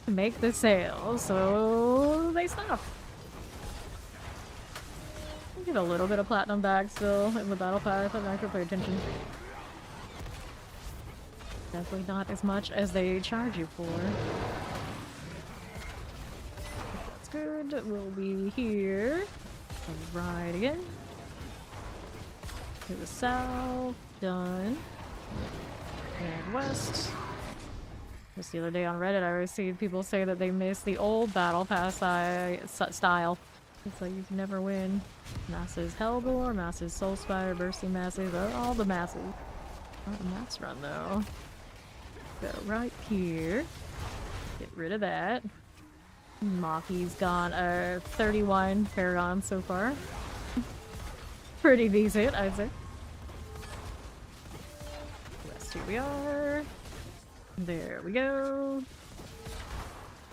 to make the sale, so they stopped. Get a little bit of platinum back still in the battle pass. I'm not gonna pay attention. Definitely not as much as they charge you for. That's good. We'll be here. Right again. To the south. Done. And west. Just the other day on Reddit, I received people say that they miss the old battle pass style. It's like you can never win. Masses Hellbore, Masses Soulspire, Bursting Masses, all the masses. Not a mass run though. Go right here. Get rid of that. Maki's gone 31 Paragon so far. Pretty decent, I'd say. West here we are. There we go.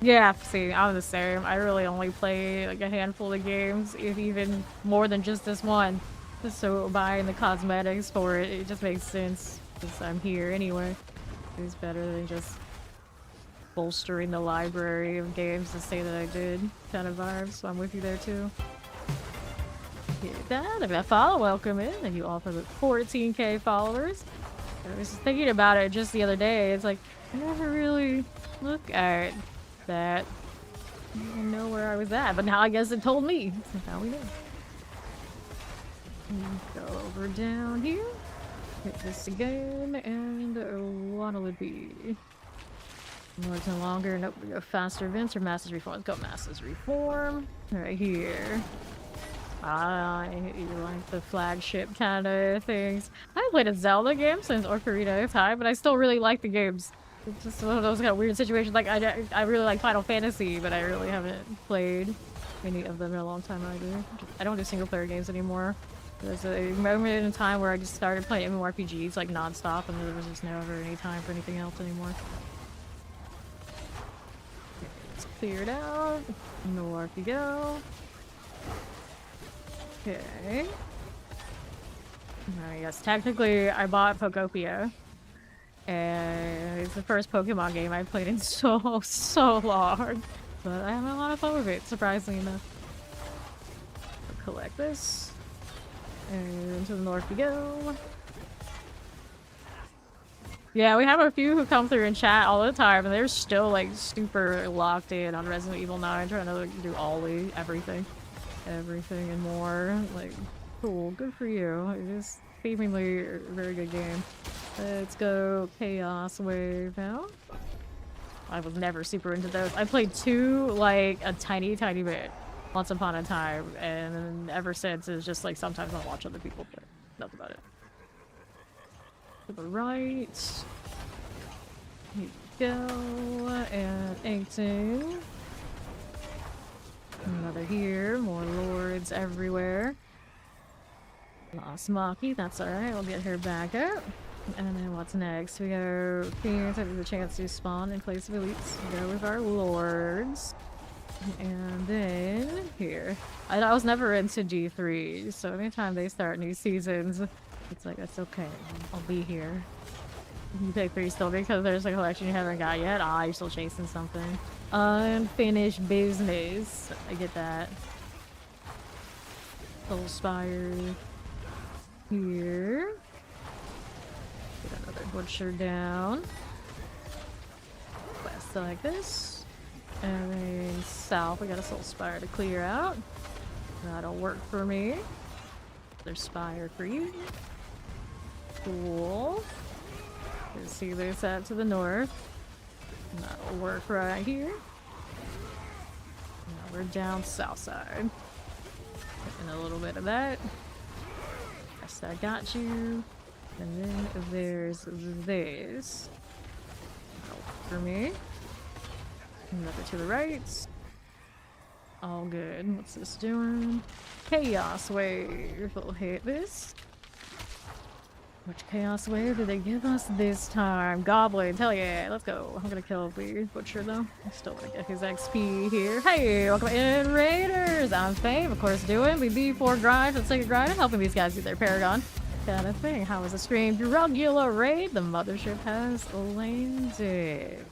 Yeah, see, I'm the same. I really only play like a handful of games, if even more than just this one. So buying the cosmetics for it, it just makes sense because I'm here anyway. It's better than just bolstering the library of games to say that I did kind of vibes, so I'm with you there too. Get that, I've got follow welcome in, and you offer the 14k followers. I was just thinking about it just the other day. It's like, I never really look at that. I didn't know where I was at, but now I guess it told me. So now we know. Go over down here. Hit this again, and what'll it be? More no longer. Nope, we go faster events or Masters Reform. Let's go Masters Reform. Right here. I like the flagship kind of things. I haven't played a Zelda game since Ocarina of Time, but I still really like the games. It's just one of those kind of weird situations. Like, I really like Final Fantasy, but I really haven't played any of them in a long time either. I don't do single player games anymore. There's a moment in time where I just started playing MMORPGs like non-stop, and there was just never any time for anything else anymore. It's cleared out. North we go. Okay. I guess technically I bought Pokopia. And it's the first Pokemon game I've played in so long. But I have a lot of fun with it, surprisingly enough. I'll collect this. And to the north we go. Yeah, we have a few who come through and chat all the time, and they're still like super locked in on Resident Evil 9, trying to like, do everything and more. Like, cool, good for you. It is seemingly a very good game. Let's go Chaos Wave now. I was never super into those. I played 2 like a tiny bit once upon a time, and ever since it's just like sometimes I'll watch other people play. That's about it. To the right. Here we go. And 18. Another here. More lords everywhere. Lost Maki, that's alright. We'll get her back up. And then what's next? We go here, so there's a chance to spawn in place of elites. We go with our lords. And then here. I was never into G3, so anytime they start new seasons, it's like, that's okay. I'll be here. You take 3 still because there's a collection you haven't got yet. Ah, you're still chasing something. Unfinished business. I get that. Soulspire. Here. Get another butcher down. West like this. And then south, we got a Soulspire to clear out. That'll work for me. Another spire for you. Cool. Let's see this out to the north. That'll work right here. Now we're down south side. Getting a little bit of that. Yes, I got you. And then there's this. For me. Another to the right. All good. What's this doing? Chaos Wave. We'll hit this. Which Chaos Wave did they give us this time? Goblins. Hell yeah. Let's go. I'm gonna kill the Butcher though. I still wanna get his XP here. Hey, welcome in, Raiders. I'm Fame, of course, doing the B4 grind for the second grind and helping these guys do their Paragon kind of thing. How was the stream? Regular raid. The mothership has landed.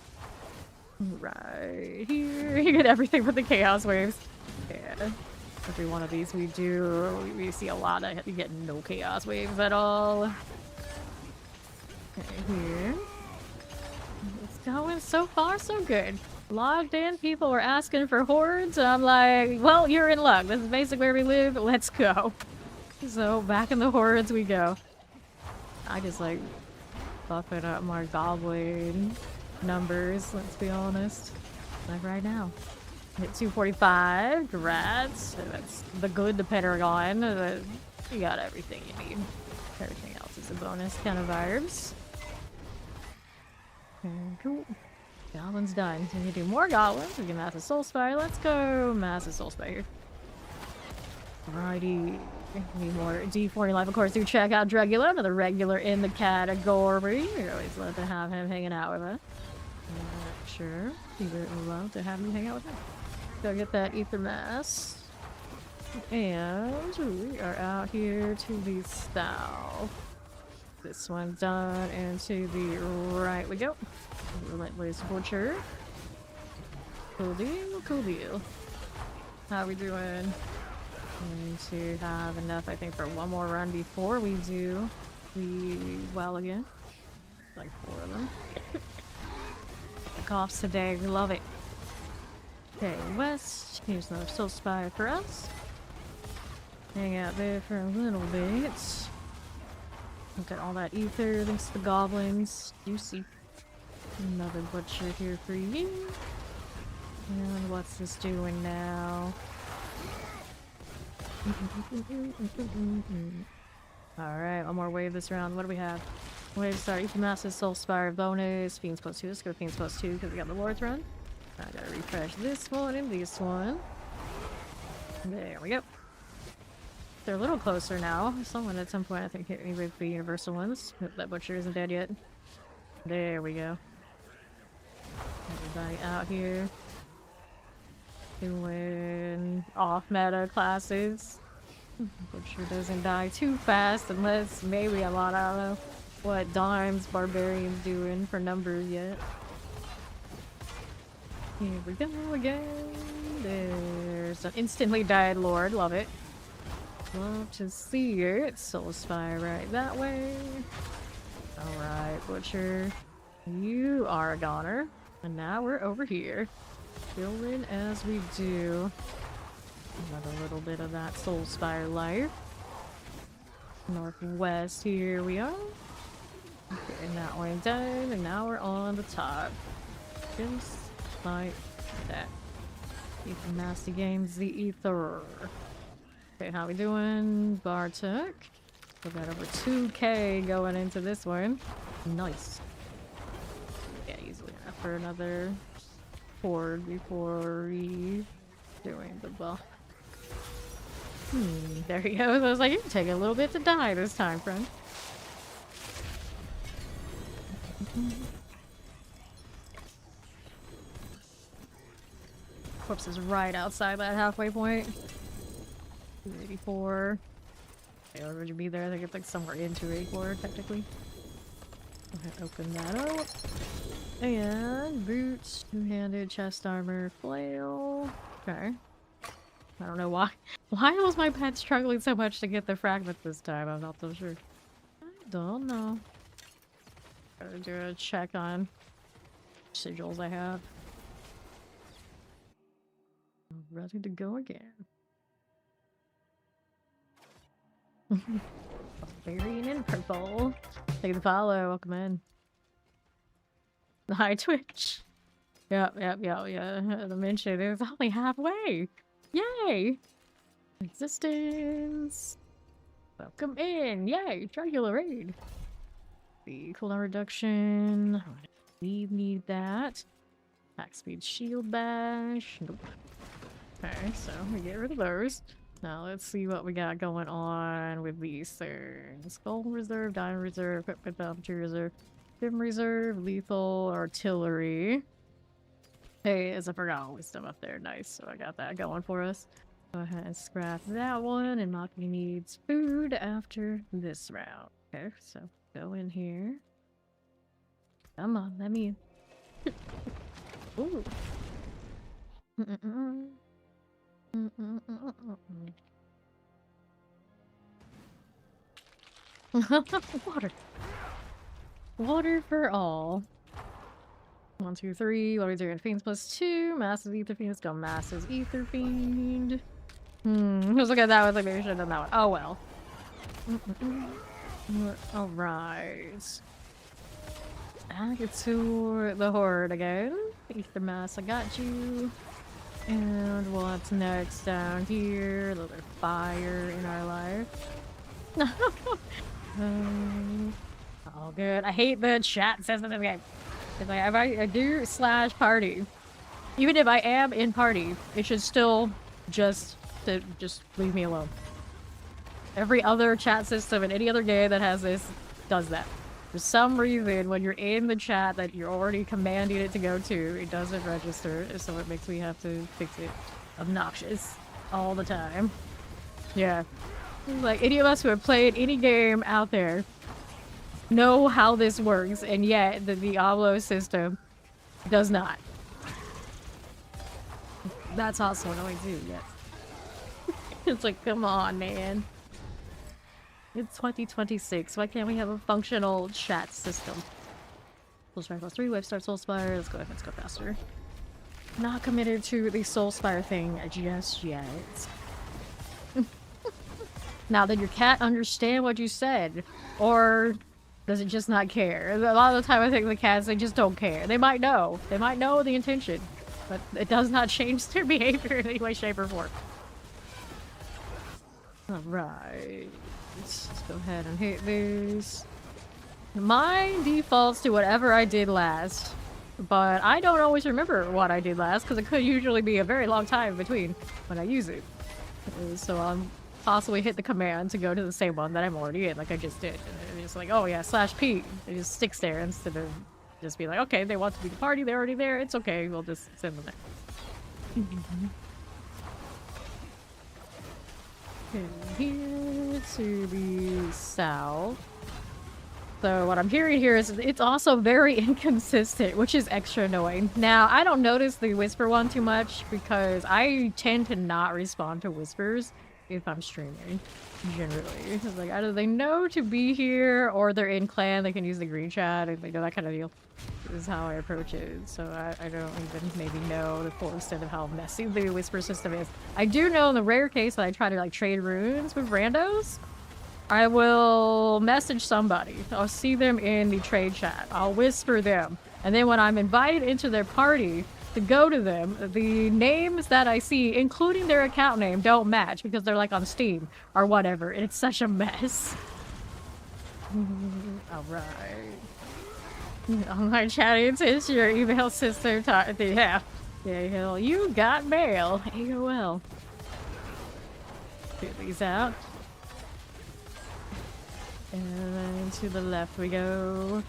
Right here. You get everything with the Chaos Waves. Yeah. Every one of these we do. We see a lot of you get no Chaos Waves at all. Okay, here. It's going so far so good. Logged in, people were asking for hordes, and I'm like, well, you're in luck. This is basically where we live. Let's go. So back in the hordes we go. I just like buffing up my goblin numbers, let's be honest. Like right now. Hit 245, congrats. That's the good, the Paragon. You got everything you need. Everything else is a bonus kind of vibes. Okay, cool. Goblins done. So we do more goblins. We can Massive Soul Spire. Let's go Massive Soul Spire. Alrighty. Need more D40 life. Of course, do check out Dragula, another regular in the category. We always love to have him hanging out with us. Sure. We would love to have him hang out with him. Go get that Ether Mass. And we are out here to the south. This one's done, and to the right we go. Relentless Butcher. Cool deal, cool deal. How we doing? Going to have enough, I think, for one more run before we do the well again. Like 4 of them. Coughs today, we love it. Okay, west. Here's another Soul Spire for us. Hang out there for a little bit. Look at all that ether, thanks to the goblins. Juicy. Another Butcher here for you. And what's this doing now? Alright, one more wave this round. What do we have? Wave start. Ether Massive Soul Spire bonus. Fiends plus 2. Let's go Fiends plus 2 because we got the Lord's Run. I gotta refresh this one and this one. There we go. They're a little closer now. Someone at some point I think hit me with the universal ones. Hope that Butcher isn't dead yet. There we go. Everybody out here. Doing off-meta classes. Butcher doesn't die too fast unless maybe a lot, I don't know what Dime's Barbarian's doing for numbers yet. Here we go again. There's an instantly died Lord. Love it. Love to see it. Soul Spire right that way. Alright, Butcher. You are a goner. And now we're over here. Building as we do. Another little bit of that Soul Spire life. Northwest, here we are. Okay, and that one done, and now we're on the top. Just like that. Ether Nasty Games, the Ether. Okay, how we doing? Bartok. We got over 2k going into this one. Nice. Yeah, easily enough for another horde before we doing the buff. There he goes. I was like, you can take a little bit to die this time, friend. Corpse is right outside that halfway point. 284. Okay, where would you be there? I think it's like somewhere in 284, technically. Okay, open that up. And boots, two-handed, chest armor, flail. Okay. I don't know why. Why was my pet struggling so much to get the fragment this time? I'm not so sure. I don't know. Gotta do a check on sigils I have. Ready to go again. Barbarian in purple. Take the follow. Welcome in. Hi, Twitch. Yep. The mention is only halfway. Yay! Existence. Welcome in. Yay! Dragula raid. the cooldown reduction. We need that. Attack speed shield bash. Nope. Okay, so we get rid of those. Now let's see what we got going on with these things. Skull reserve, diamond reserve, equipment bounty reserve, stim reserve, lethal, artillery. Hey, as I forgot wisdom up there. Nice. So I got that going for us. Go ahead and scrap that one. And Maki needs food after this round. Okay, so go in here. Come on, let me. Ooh. Water. Water for all. 1, 2, 3. What are we doing? Fiends +2. Masses Ether Fiend. Go Masses Ether Fiend. Let's look at that one. Like, maybe I should have done that one. Oh well. Alright. Back to the Horde again. Ether Mass, I got you. And what's next down here? A little bit of fire in our life. All good. I hate the chat says in the game. It's like if I do / party, even if I am in party, it should still just leave me alone. Every other chat system in any other game that has this does that. For some reason, when you're in the chat that you're already commanding it to go to, it doesn't register, so it makes me have to fix it. Obnoxious. All the time. Yeah. Like, any of us who have played any game out there know how this works, and yet the Diablo system does not. That's also annoying too, yes. It's like, come on, man. It's 2026. Why can't we have a functional chat system? Soulspire +3, Wave Start Soulspire. Let's go ahead, let's go faster. Not committed to the Soulspire thing just yet. Now, did your cat understand what you said? Or does it just not care? A lot of the time I think the cats, they just don't care. They might know. They might know the intention. But it does not change their behavior in any way, shape, or form. Alright. Let's go ahead and hit these. Mine defaults to whatever I did last. But I don't always remember what I did last, because it could usually be a very long time between when I use it. So I'll possibly hit the command to go to the same one that I'm already in, like I just did. And it's like, oh yeah, /P. It just sticks there instead of just be like, okay, they want to be the party, they're already there, it's okay, we'll just send them there. Here to the south. So what I'm hearing here is it's also very inconsistent, which is extra annoying. Now, I don't notice the whisper one too much because I tend to not respond to whispers if I'm streaming, generally. It's like, either they know to be here or they're in clan, they can use the green chat, and they know that kind of deal. This is how I approach it, so I don't even maybe know the full extent of how messy the whisper system is. I do know in the rare case that I try to like trade runes with randos, I will message somebody. I'll see them in the trade chat. I'll whisper them. And then when I'm invited into their party to go to them, the names that I see, including their account name, don't match because they're like on Steam or whatever. It's such a mess. Alright. Online chatting since your email system yeah. Yeah, hell, you got mail. AOL. Get these out. And then to the left we go.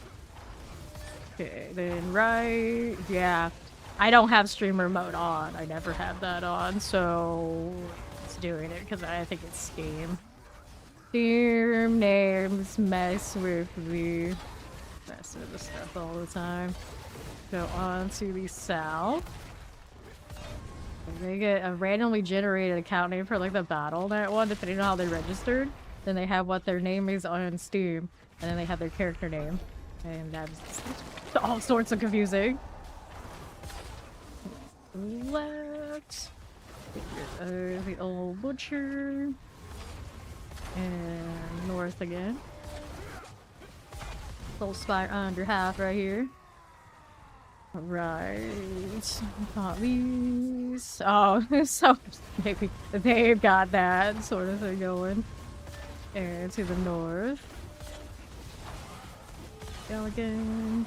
Okay, then right. Yeah. I don't have streamer mode on. I never had that on, so it's doing it because I think it's Steam. Steam names mess with the rest of the stuff all the time. Go on to the south. They get a randomly generated account name for like the battle.net one, depending on how they registered. Then they have what their name is on Steam, and then they have their character name. And that's all sorts of confusing. Left. The old butcher. And north again. Soulspire under half right here. Right. Got these. Oh, so maybe they've got that sort of thing going. And to the north. Go again.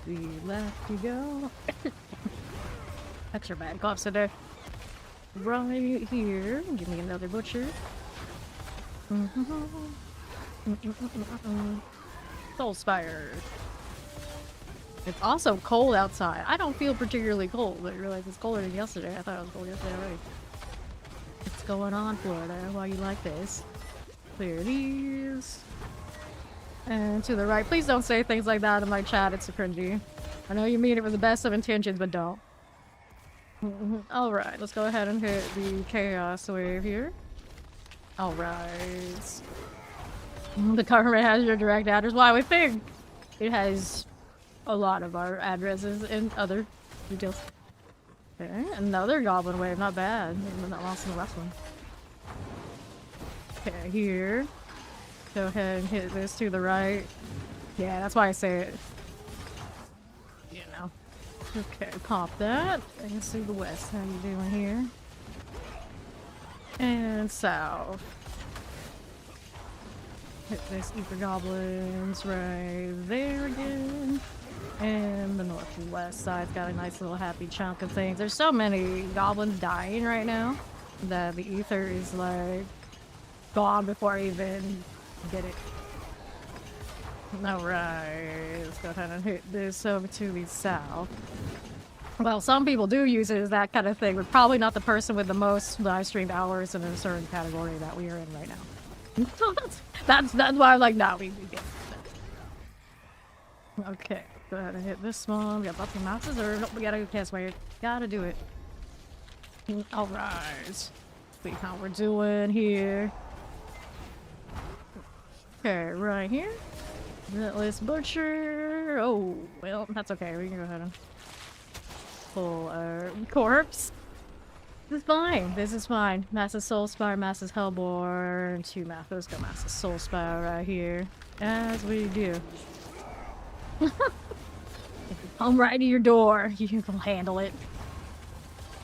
To the left you go. Extra bad cops in there. Right here. Give me another butcher. Soul Spire. It's also cold outside. I don't feel particularly cold, but I realize it's colder than yesterday. I thought it was cold yesterday already. What's going on, Florida? Why you like this? Clear these. And to the right. Please don't say things like that in my chat. It's so cringy. I know you mean it with the best of intentions, but don't. Alright, let's go ahead and hit the chaos wave here. Alright. The government has your direct address. Well, I would think it has a lot of our addresses and other details. Okay, another goblin wave. Not bad. Even not lost in the last one. Okay, here. Go ahead and hit this to the right. Yeah, that's why I say it. You know. Okay, pop that. I can see the west. How you doing here? And south. Hit this ether goblins right there again. And the northwest side's got a nice little happy chunk of things. There's so many goblins dying right now that the ether is like gone before I even get it. Alright, let's go ahead and hit this over to the south. Well, some people do use it as that kind of thing, but probably not the person with the most live streamed hours in a certain category that we are in right now. that's why I'm like, nah, we get it. Okay, go ahead and hit this one. We got buffing mouses, or nope, we gotta cast wave. Gotta do it. Alright. See how we're doing here. Okay, right here. Relentless Butcher. Oh, well, that's okay. We can go ahead and pull our corpse. This is fine. This is fine. Massive Soul Spire, Massive Hellborn, 2 math. Let's go Massive Soul Spire right here. As we do. Come right to your door. You can handle it.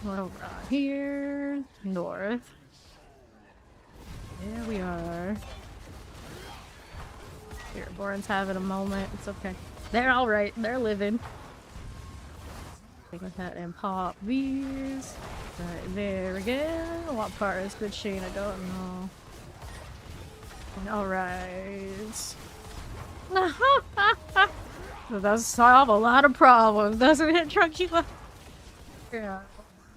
Over here. North. There we are. Here, Boren's having a moment. It's okay. They're alright. They're living. Take with that and pop these. Right there again. What part is good sheen? I don't know. Alright. So does solve a lot of problems, doesn't it, Trunky? Yeah.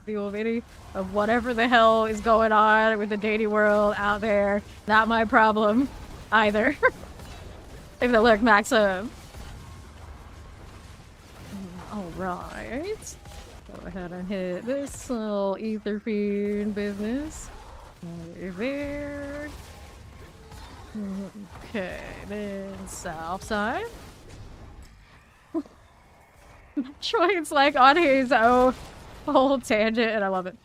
Deal with any of whatever the hell is going on with the dating world out there. Not my problem either. If they look max up. Alright. Go ahead and hit this little ether fiend business. Right there. Okay, then south side. Troy's like on his own whole tangent and I love it.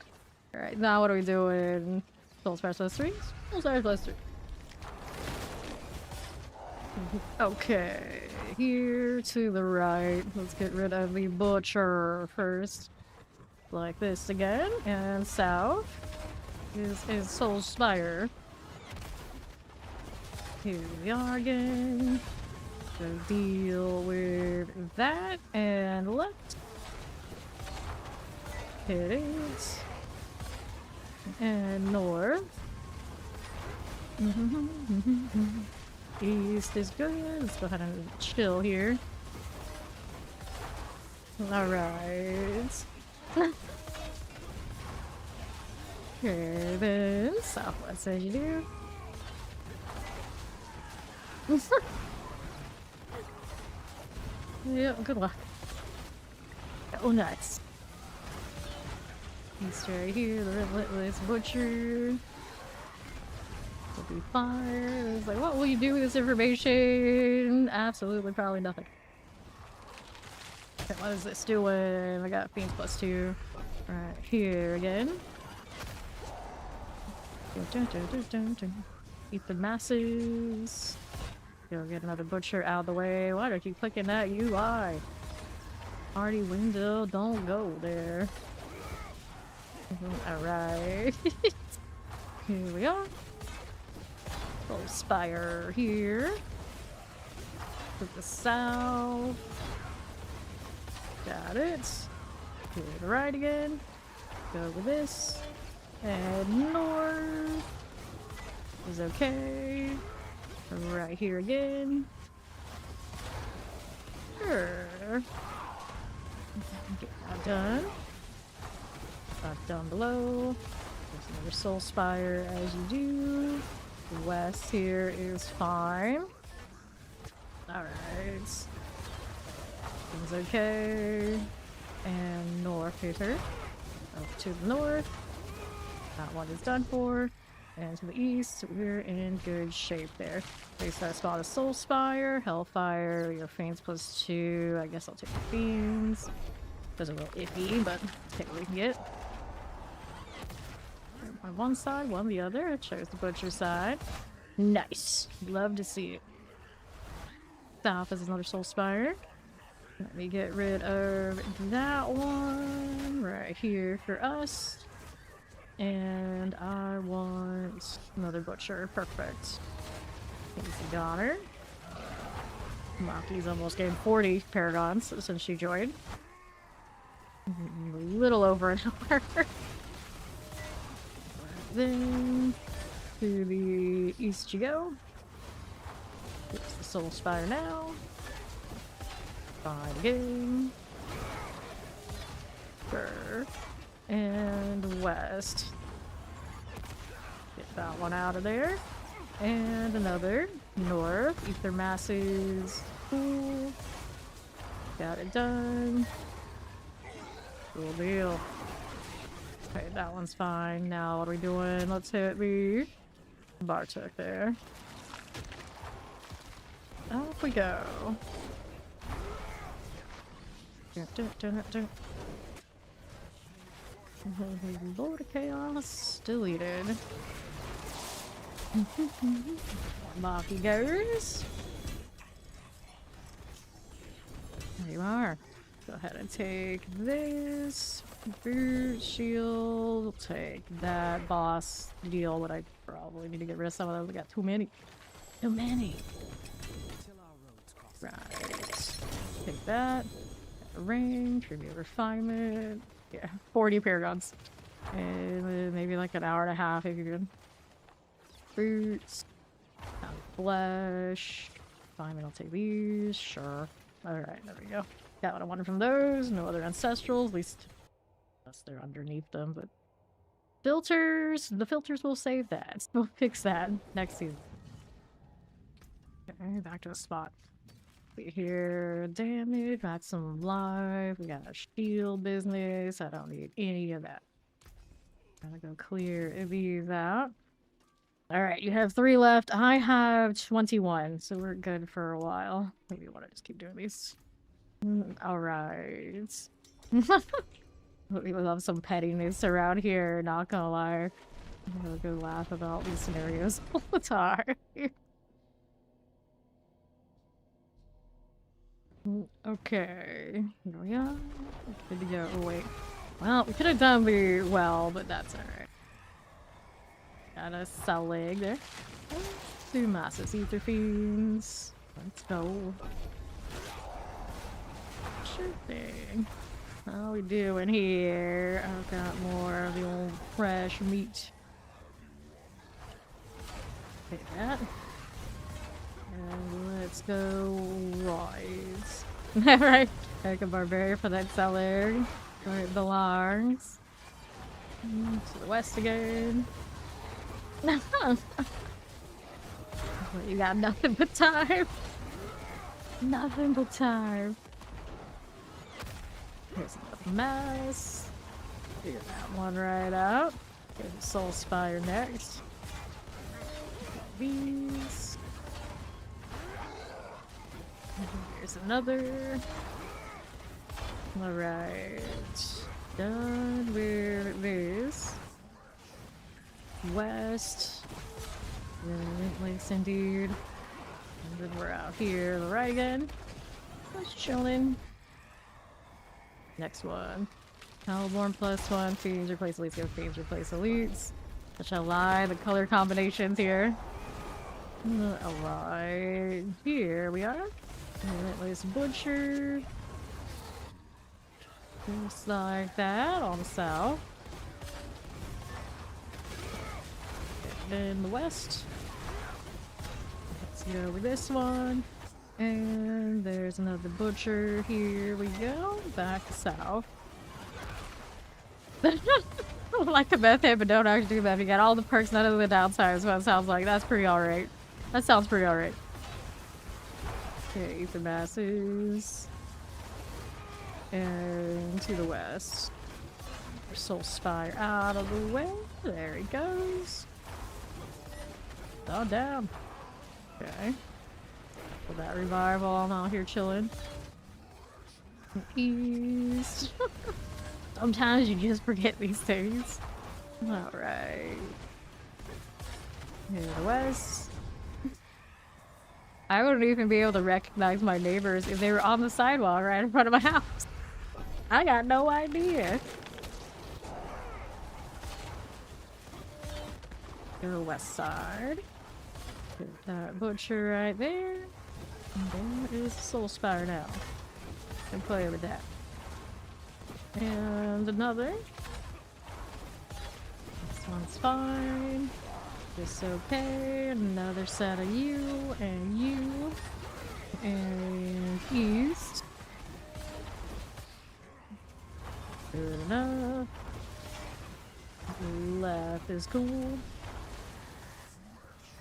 Alright, now what are we doing? Soul Spire plus 3? Soul Spire plus 3. Okay, here to the right. Let's get rid of the butcher first. Like this again. And south is Soul Spire. Here we are again. So deal with that and left. Hit it. And north. East is good. Let's go ahead and chill here. Alright. Okay, then southwest as you do. Yep, good luck. Oh, nice. East right here, the Relentless Butcher. Will be fire. It's like, what will you do with this information? Absolutely, probably nothing. Okay, what is this doing? I got Fiend plus 2. Right here again. Eat the masses. Go get another butcher out of the way. Why do I keep clicking that UI? Party window, don't go there. Alright. Here we are. Little spire here. to the south. Got it. To the right again. Go with this. And north. Is okay. Right here again. Sure. Get that done. Back down below. There's another soul spire as you do. The west here is fine. Alright. Things okay. And north here. Up to the north. That one is done for. And to the east, we're in good shape there. Place that spot a soul spire, hellfire, your fiends +2. I guess I'll take the fiends. Those are a little iffy, but let's take what we can get. On one side, one the other. I chose the butcher side. Nice. Love to see it. South is another soul spire. Let me get rid of that one right here for us. And I want another butcher. Perfect. Easy goner. Maki's almost gained 40 paragons since she joined. A little over an hour. Then to the east you go. It's the soul spire now. Fine again. Sure. And west. Get that one out of there. And another. North. Ether masses. Cool. Got it done. Cool deal. Okay, that one's fine. Now what are we doing? Let's hit the Bartok there. Off we go. Lord of Chaos deleted. Maki goes. There you are. Go ahead and take this. Boot, shield. We'll take that boss deal, but I probably need to get rid of some of those. I got too many. Too many. Right. Take that. Ring, tribute refinement. Yeah, 40 paragons. And maybe like an hour and a half if you're good. Boots. Flesh. Refinement, I'll take these. Sure. Alright, there we go. Got what I wanted from those. No other ancestrals, at least unless they're underneath them, but filters, the filters will save that. We'll fix that next season. Okay, back to a spot. We hear damage, got some life, we got a shield business. I don't need any of that. Gotta go clear these out. Alright, you have 3 left. I have 21, so we're good for a while. Maybe you want to just keep doing these. Alright. We love some pettiness around here, not gonna lie. I'm gonna go laugh about these scenarios all the time. Okay. Here we are. Good to go. Oh, wait. Well, we could have done the well, but that's alright. Got a Selig there. 2 massive ether fiends. Let's go. Sure thing. How we doing here? I've got more of the old fresh meat. Take that. And let's go rise. Alright. Take a barbarian for that Selig. Where it belongs. To the west again. You got nothing but time. Nothing but time. Here's another mess. Figure that one right out. Get the soul spire next. These. Here's another. Alright. Done with this. West. Relentless indeed. And then we're out here, the right again. Just chilling. Next one. Hellborn +1. Fiends replace elites. Go fiends replace elites. I shall lie. The color combinations here. Alright, here we are. Relentless Butcher. Just like that on the south. And in the west. Let's go with this one. And there's another butcher. Here we go. Back south. Like a method, but don't actually do that. You got all the perks, none of the downsides. What it sounds like. That's pretty alright. That sounds pretty alright. Okay, the masses. And to the west. Soul Spire out of the way. There he goes. All down. Okay. With that revival, I'm out here chilling. East. Sometimes you just forget these things. Alright. Here to the west. I wouldn't even be able to recognize my neighbors if they were on the sidewalk right in front of my house. I got no idea. Go to the west side. Put that butcher right there. And there is the Soul Spire now. Can play with that. And another. This one's fine. This okay. Another set of you and you. And east. Good enough. Left is cool.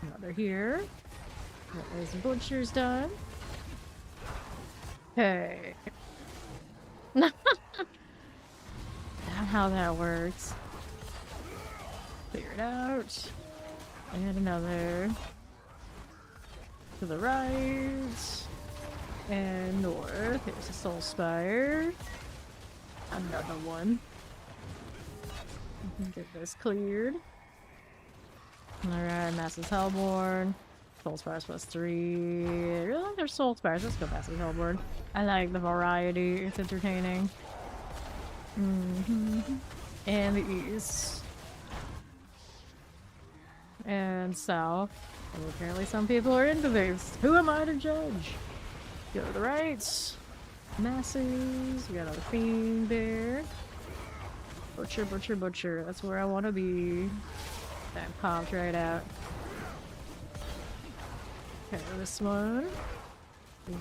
Another here. There's the butcher's done. Okay. Not how that works. Clear it out. And another. To the right. And north. Here's the Soul Spire. Another one. Get this cleared. Alright, Massive Hellborn. Soul Spires +3. I really like their Soul Spires. Let's go Massive Hellborn. I like the variety. It's entertaining. And the east. And south. Well, apparently some people are into this. Who am I to judge? Go to the right. Masses. We got another fiend there. Butcher, butcher, butcher. That's where I want to be. That popped right out. Okay, this one.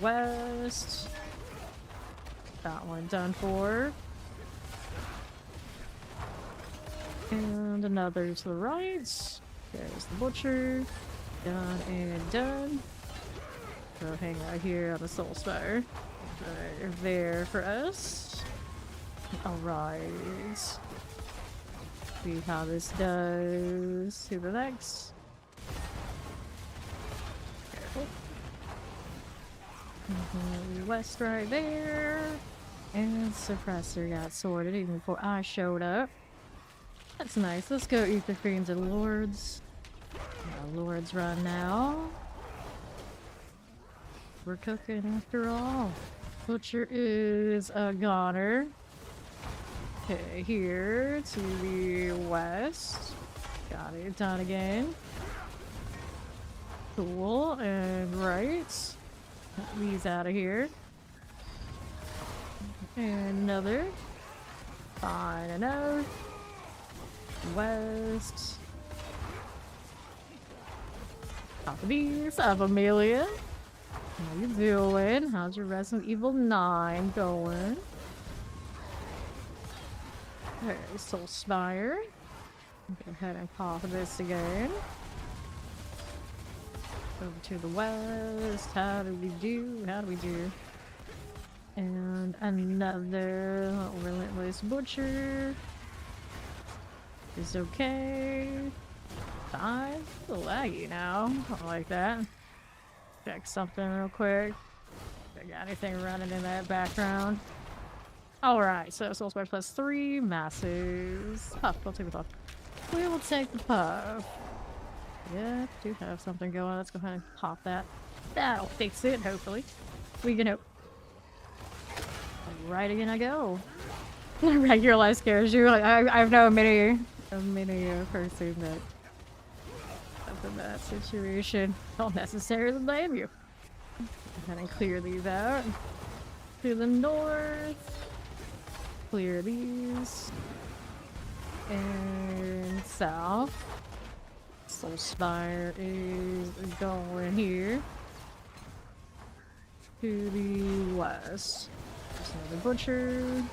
West. That one done for. And another to the right. There's the butcher. Done and done. So hang out here on the Soul Spire. Right there for us. Alright. See how this does. To the next. Careful. West right there. And suppressor got sorted even before I showed up. That's nice. Let's go eat the Fiends and Lords. Lords run now. We're cooking after all. Butcher is a goner. Okay, here to the west. Got it done again. Cool, and right. Get these out of here. And another. Fine enough. West. Top of these, of Amelia. How you doing? How's your Resident Evil 9 going? Okay, Soul Spire. Go ahead and pop this again. Over to the west. How do we do? How do we do? And another Relentless Butcher. Is okay. Fine. A little laggy now. I like that. Check something real quick. I got anything running in that background? Alright, so Soul Spire +3, masses. Puff, we'll take the puff. We will take the puff. Yeah, do have something going. Let's go ahead and pop that. That'll fix it, hopefully. We can hope. Right again I go. Regular life scares you. Like, I've known many person that in that situation. Don't necessarily blame you. I'm gonna clear these out. To the north. Clear these. And south. Soul Spire is going here. To the west. There's another butcher.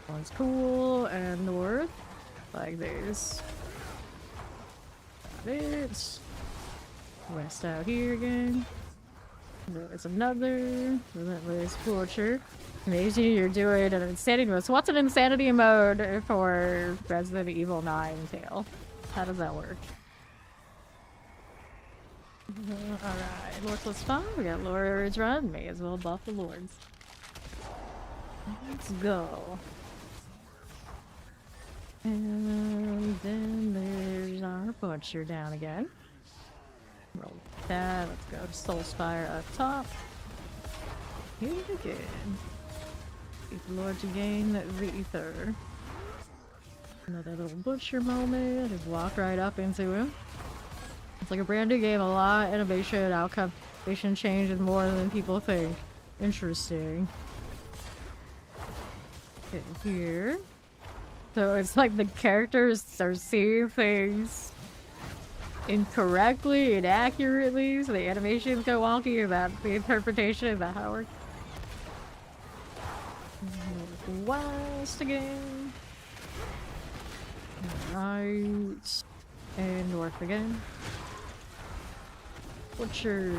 One's cool. And north. Like this. Got it. West out here again. There's another relentless butcher. Amazing, you're doing an insanity mode. So what's an insanity mode for Resident Evil 9 Tale? How does that work? Alright, Lordless Spawn. We got Lord's Run. May as well buff the Lords. Let's go. And then there's our butcher down again. Roll that. Let's go to Soul Spire up top. Here again. Keep the Lord to gain the ether. Another little butcher moment. Just walk right up into him. It's like a brand new game. A lot of innovation, outcome. Innovation changes more than people think. Interesting. Okay, here. So it's like the characters are seeing things incorrectly, inaccurately, so the animations go wonky. Is that the interpretation? Is that how it works? West again. Right. And north again. Butchers.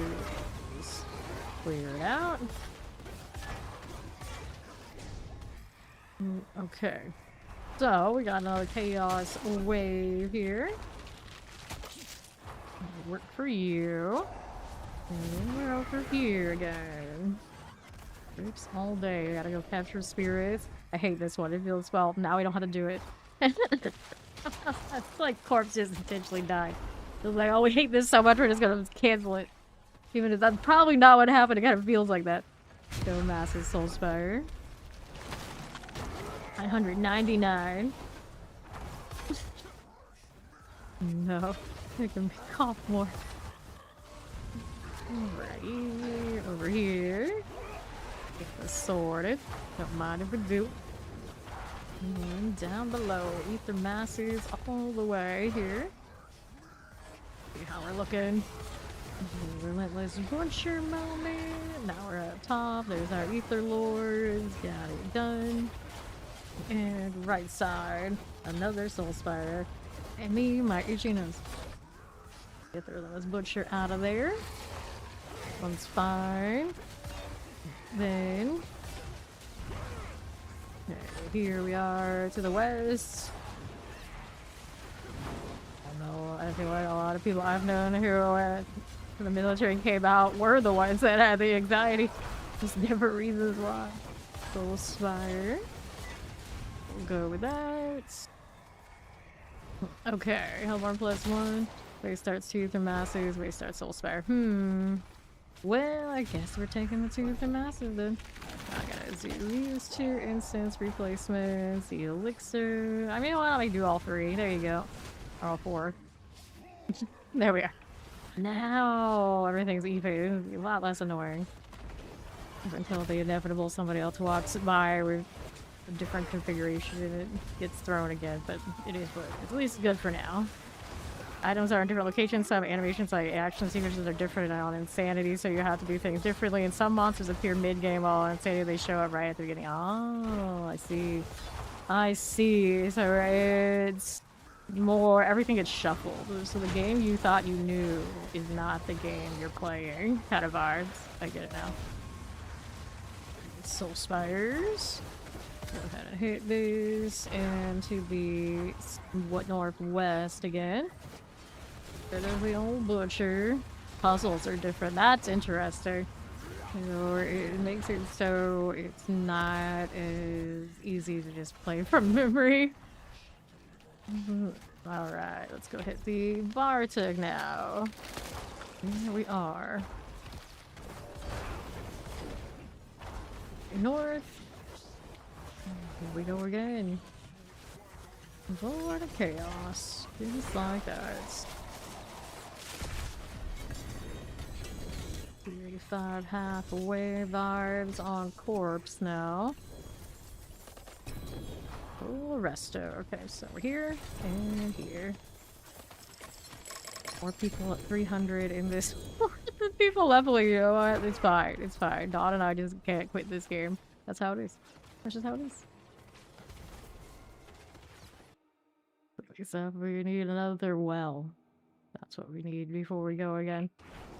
Clear it out. Okay. So, we got another chaos wave here. Work for you. And we're over here again. Oops, all day. I gotta go capture spirits. I hate this one. It feels, well, now we don't have to do it. It's like corpses intentionally died. It's like, oh, we hate this so much, we're just gonna cancel it. Even if that's probably not what happened, it kind of feels like that. Go Massive Soul Spire. 999. No, I can cough more. Alright, over here. Get this sorted. Don't mind if we do. And down below, ether masses all the way here. See how we're looking. Relentless butcher moment. Now we're up top. There's our ether lords. Got it done. And right side, another soul spire. And me, my itchy nose. Get the relentless butcher out of there. One's fine. Then here we are to the west. I know, I feel like a lot of people I've known who the military came out were the ones that had the anxiety. Just different reasons why. Soul Spire. We'll go with that. Okay, Hellborn +1. Base starts Tooth and Masses. Base starts Soul Spire. Well, I guess we're taking the Tooth and Massive then. I gotta do these 2 instance replacements, the elixir. I mean, why don't I do all 3? There you go. Or all 4. There we are. Now everything's even. It'll be a lot less annoying. Until the inevitable somebody else walks by with a different configuration and it gets thrown again, but it is what it's at least good for now. Items are in different locations. Some animations like action sequences are different on Insanity, so you have to do things differently. And some monsters appear mid-game, while on Insanity they show up right at the beginning. Oh, I see. I see. So it's more, everything gets shuffled. So the game you thought you knew is not the game you're playing. Kind of vibes. I get it now. Soul Spires. Go ahead and hit this, and to the northwest again. There's the old butcher. Puzzles are different. That's interesting. You know, it makes it so it's not as easy to just play from memory. Alright, let's go hit the Bartug now. Here we are. North. Here we go again. Lord of Chaos. Things like that. 35 halfway vibes on corpse now. Oh, resto. Okay, so we're here and here. More people at 300 in this. The people leveling, you know what? It's fine. It's fine. Dawn and I just can't quit this game. That's how it is. That's just how it is. Except we need another well. That's what we need before we go again.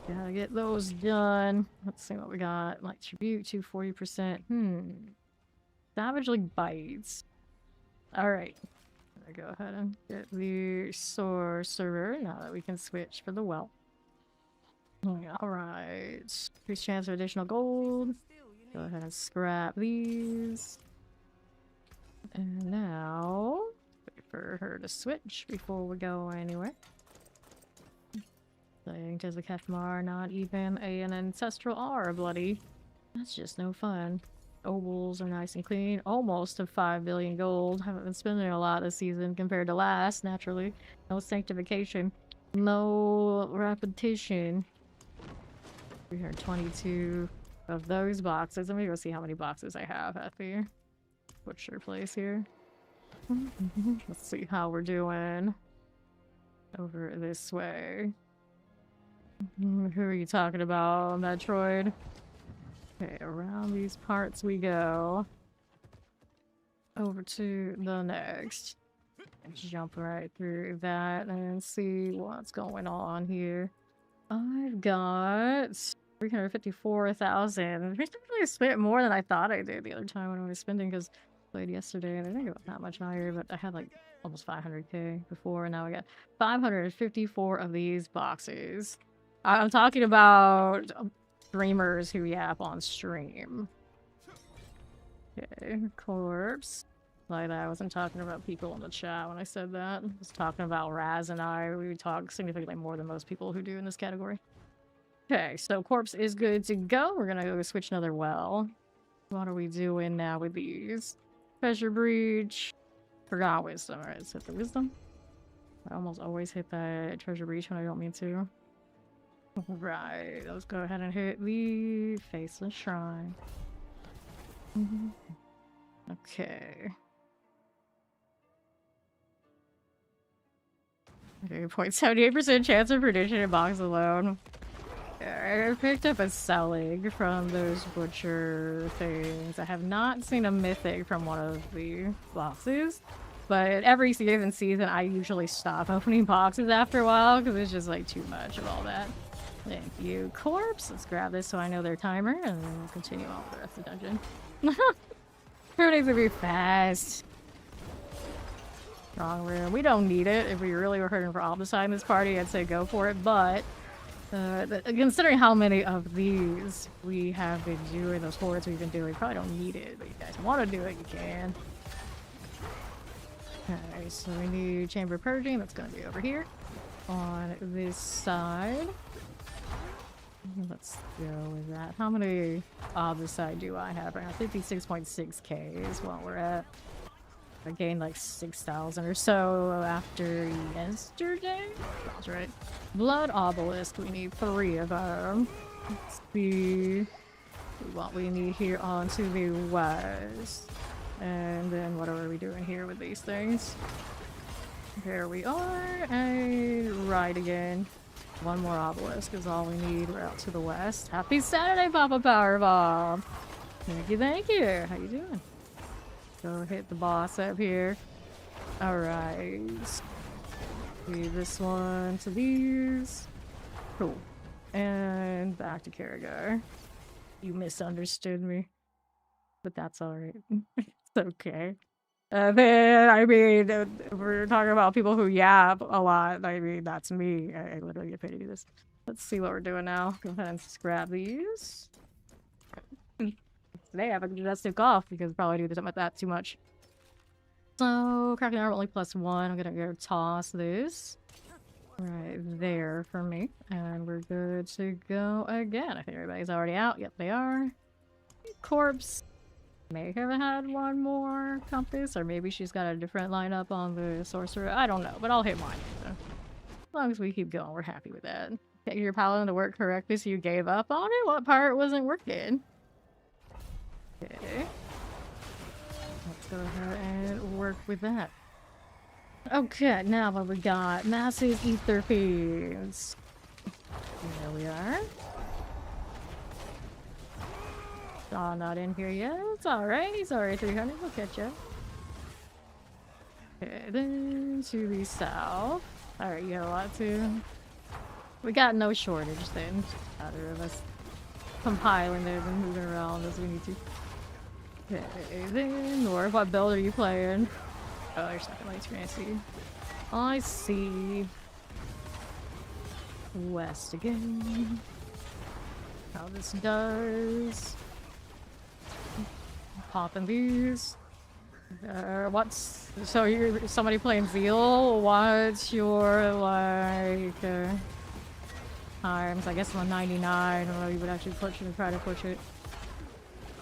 Gotta get those done. Let's see what we got. Like tribute to 40%. Savagely bites. Alright. Go ahead and get the sorcerer now that we can switch for the well. Alright. Increased chance of additional gold. Go ahead and scrap these. And now wait for her to switch before we go anywhere. Saying to the Kefmar, not even an ancestral R, bloody. That's just no fun. Obols are nice and clean. Almost to 5 billion gold. Haven't been spending a lot this season compared to last, naturally. No sanctification. No repetition. 322 of those boxes. Let me go see how many boxes I have at the butcher place here. Let's see how we're doing over this way. Who are you talking about, Metroid? Okay, around these parts we go. Over to the next. Jump right through that and see what's going on here. I've got 354,000. I really spent more than I thought I did the other time when I was spending because I played yesterday and I didn't go that much higher, but I had like almost 500k before and now I got 554 of these boxes. I'm talking about streamers who yap on stream. Okay, corpse. Like that, I wasn't talking about people in the chat when I said that. I was talking about Raz and I. We talk significantly more than most people who do in this category. Okay, so corpse is good to go. We're gonna go switch another well. What are we doing now with these? Treasure breach. Forgot wisdom. Alright, let's hit the wisdom. I almost always hit that treasure breach when I don't mean to. Right, let's go ahead and hit the faceless shrine. Okay. Okay, 0.78% chance of prediction in box alone. I picked up a selling from those butcher things. I have not seen a mythic from one of the boxes. But every season I usually stop opening boxes after a while because it's just like too much of all that. Thank you, corpse. Let's grab this so I know their timer and then we'll continue on with the rest of the dungeon. Who needs to be fast? Strong room. We don't need it. If we really were hurting for Omnicide in this party, I'd say go for it, but considering how many of these we have been doing, those hordes we've been doing, probably don't need it, but you guys want to do it, you can. Okay, so we need chamber purging. That's going to be over here on this side. Let's go with that. How many on this side do I have right now? 56.6k is what we're at. I gained like 6,000 or so after yesterday. That's right. Blood obelisk. We need 3 of them. Let's see what we need here onto the west. And then what are we doing here with these things? Here we are. And right again. One more obelisk is all we need. We're out to the west. Happy Saturday, Papa Powerbomb! Thank you, thank you. How you doing? Go hit the boss up here. Alright. Leave this one to these. Cool. And back to Karagar. You misunderstood me. But that's alright. It's okay. Then, I mean, we're talking about people who yap a lot. I mean, that's me. I literally get paid to do this. Let's see what we're doing now. Go ahead and grab these. Today I have a digestive cough because probably do something like that too much. So, cracking armor only +1. I'm gonna go toss this right there for me. And we're good to go again. I think everybody's already out. Yep, they are. Corpse. May have had one more compass, or maybe she's got a different lineup on the sorcerer. I don't know, but I'll hit mine. So. As long as we keep going, we're happy with that. get your paladin to work correctly, so you gave up on it? What part wasn't working? Okay. Let's go ahead and work with that. Okay, now what we got? Massive ether fiends. There we are. Oh, not in here yet. It's alright. He's alright, 300. We'll catch up. Okay, then to the south. Alright, you got a lot too. We got no shortage then. Either of us compiling there and moving around as we need to. Okay, then north. What build are you playing? Oh, there's nothing like fancy. I see. West again. How this does. Popping these. So you're somebody playing Zeal? What's your like times? I guess 199. I don't know. You would actually push it and try to push it.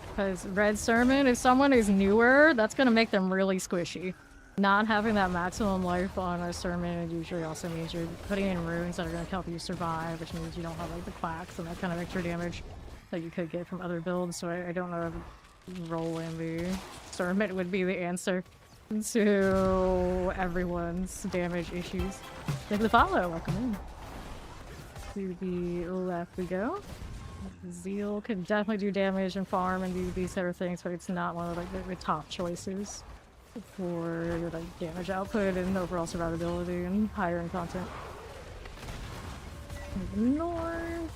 Because Red Sermon, if someone is newer, that's gonna make them really squishy. Not having that maximum life on a Sermon usually also means you're putting in runes that are gonna help you survive, which means you don't have like the quacks and that kind of extra damage that you could get from other builds. So I don't know if rolling the Sermon would be the answer to everyone's damage issues. Thank you for the follow. Welcome in. To the left we go. Zeal can definitely do damage and farm and do these sort of things, but it's not one of like the top choices for like damage output and overall survivability and higher end content. North.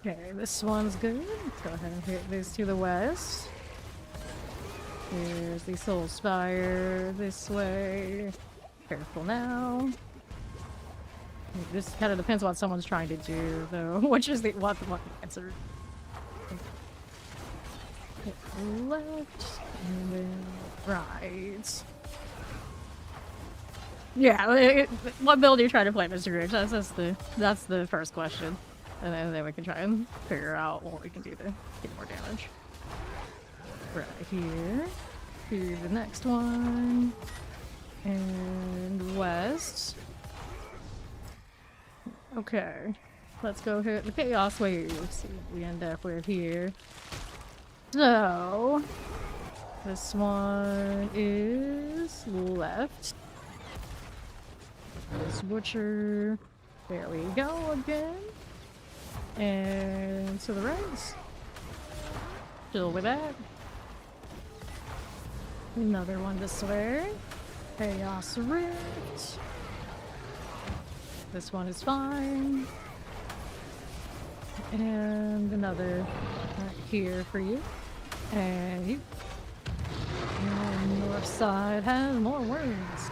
Okay, this one's good. Let's go ahead and hit this to the west. Here's the Soul Spire this way. Careful now. This kind of depends on what someone's trying to do, though. Which is the what answer? Hit left and then right. Yeah, what build are you trying to play, Mr. Rich? That's the first question, and then we can try and figure out what we can do to get more damage. Right here, to the next one, and west. Okay, let's go hit the Chaos Wave. See what we end up with here. So, this one is left. This Butcher. There we go again. And to the right. Still with that. Another one this way. Chaos Rift. This one is fine. And another right here for you. And you. And north side has more worms.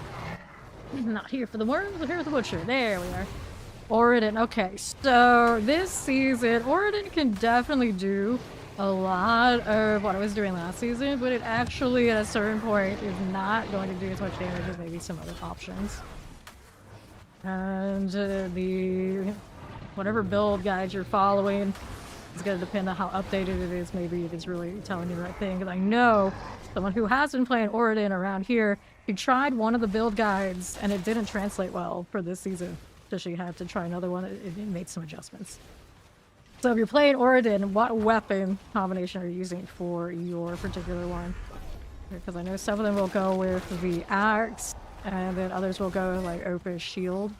Not here for the worms, but here for the butcher. There we are. Oridon. Okay, so this season, Oridon can definitely do a lot of what I was doing last season, but it actually, at a certain point, is not going to do as much damage as maybe some other options. And the whatever build guide you're following is going to depend on how updated it is. Maybe it is really telling you the right thing. Because I know someone who has been playing Oridon around here, he tried one of the build guides and it didn't translate well for this season. So she had to try another one. It made some adjustments. So if you're playing Oridon, what weapon combination are you using for your particular one? Because I know some of them will go with the axe, and then others will go like Opus Shield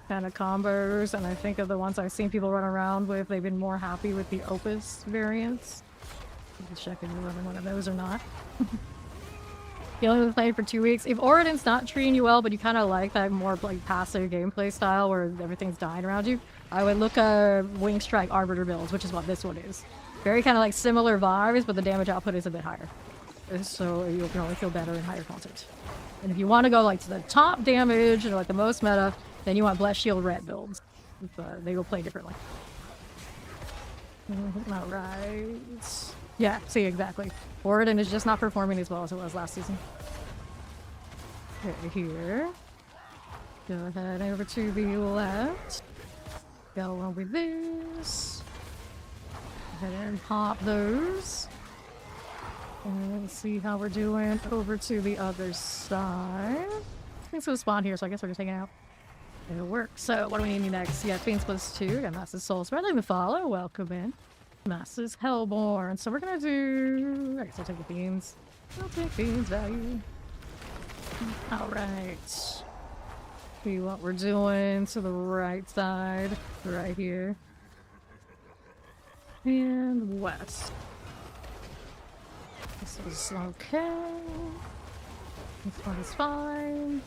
kind of combos. And I think of the ones I've seen people run around with, they've been more happy with the Opus variants. You can check if you're running one of those or not. You only been playing for 2 weeks. If Oridon's not treating you well, but you kind of like that more like passive gameplay style where everything's dying around you, I would look at Wing Strike Arbiter builds, which is what this one is. Very kind of like similar vibes, but the damage output is a bit higher. So you'll probably feel better in higher content. And if you want to go like to the top damage and like the most meta, then you want Blessed Shield Red builds. They will play differently. Alright. Yeah, see, exactly. Oridon is just not performing as well as it was last season. Okay, here. Go ahead over to the left. Go on with this. Go ahead and pop those. And see how we're doing over to the other side. I think it's gonna spawn here, so I guess we're just hanging out. It'll work. So what do we need next? Yeah, Fiends +2. Got Master's Soul Spreading the follow. Welcome in. Master's Hellborn. So we're gonna do... I guess I'll take the Fiends. I'll take Fiends value. Alright. See what we're doing to the right side. Right here. And west. This is okay. This one is fine.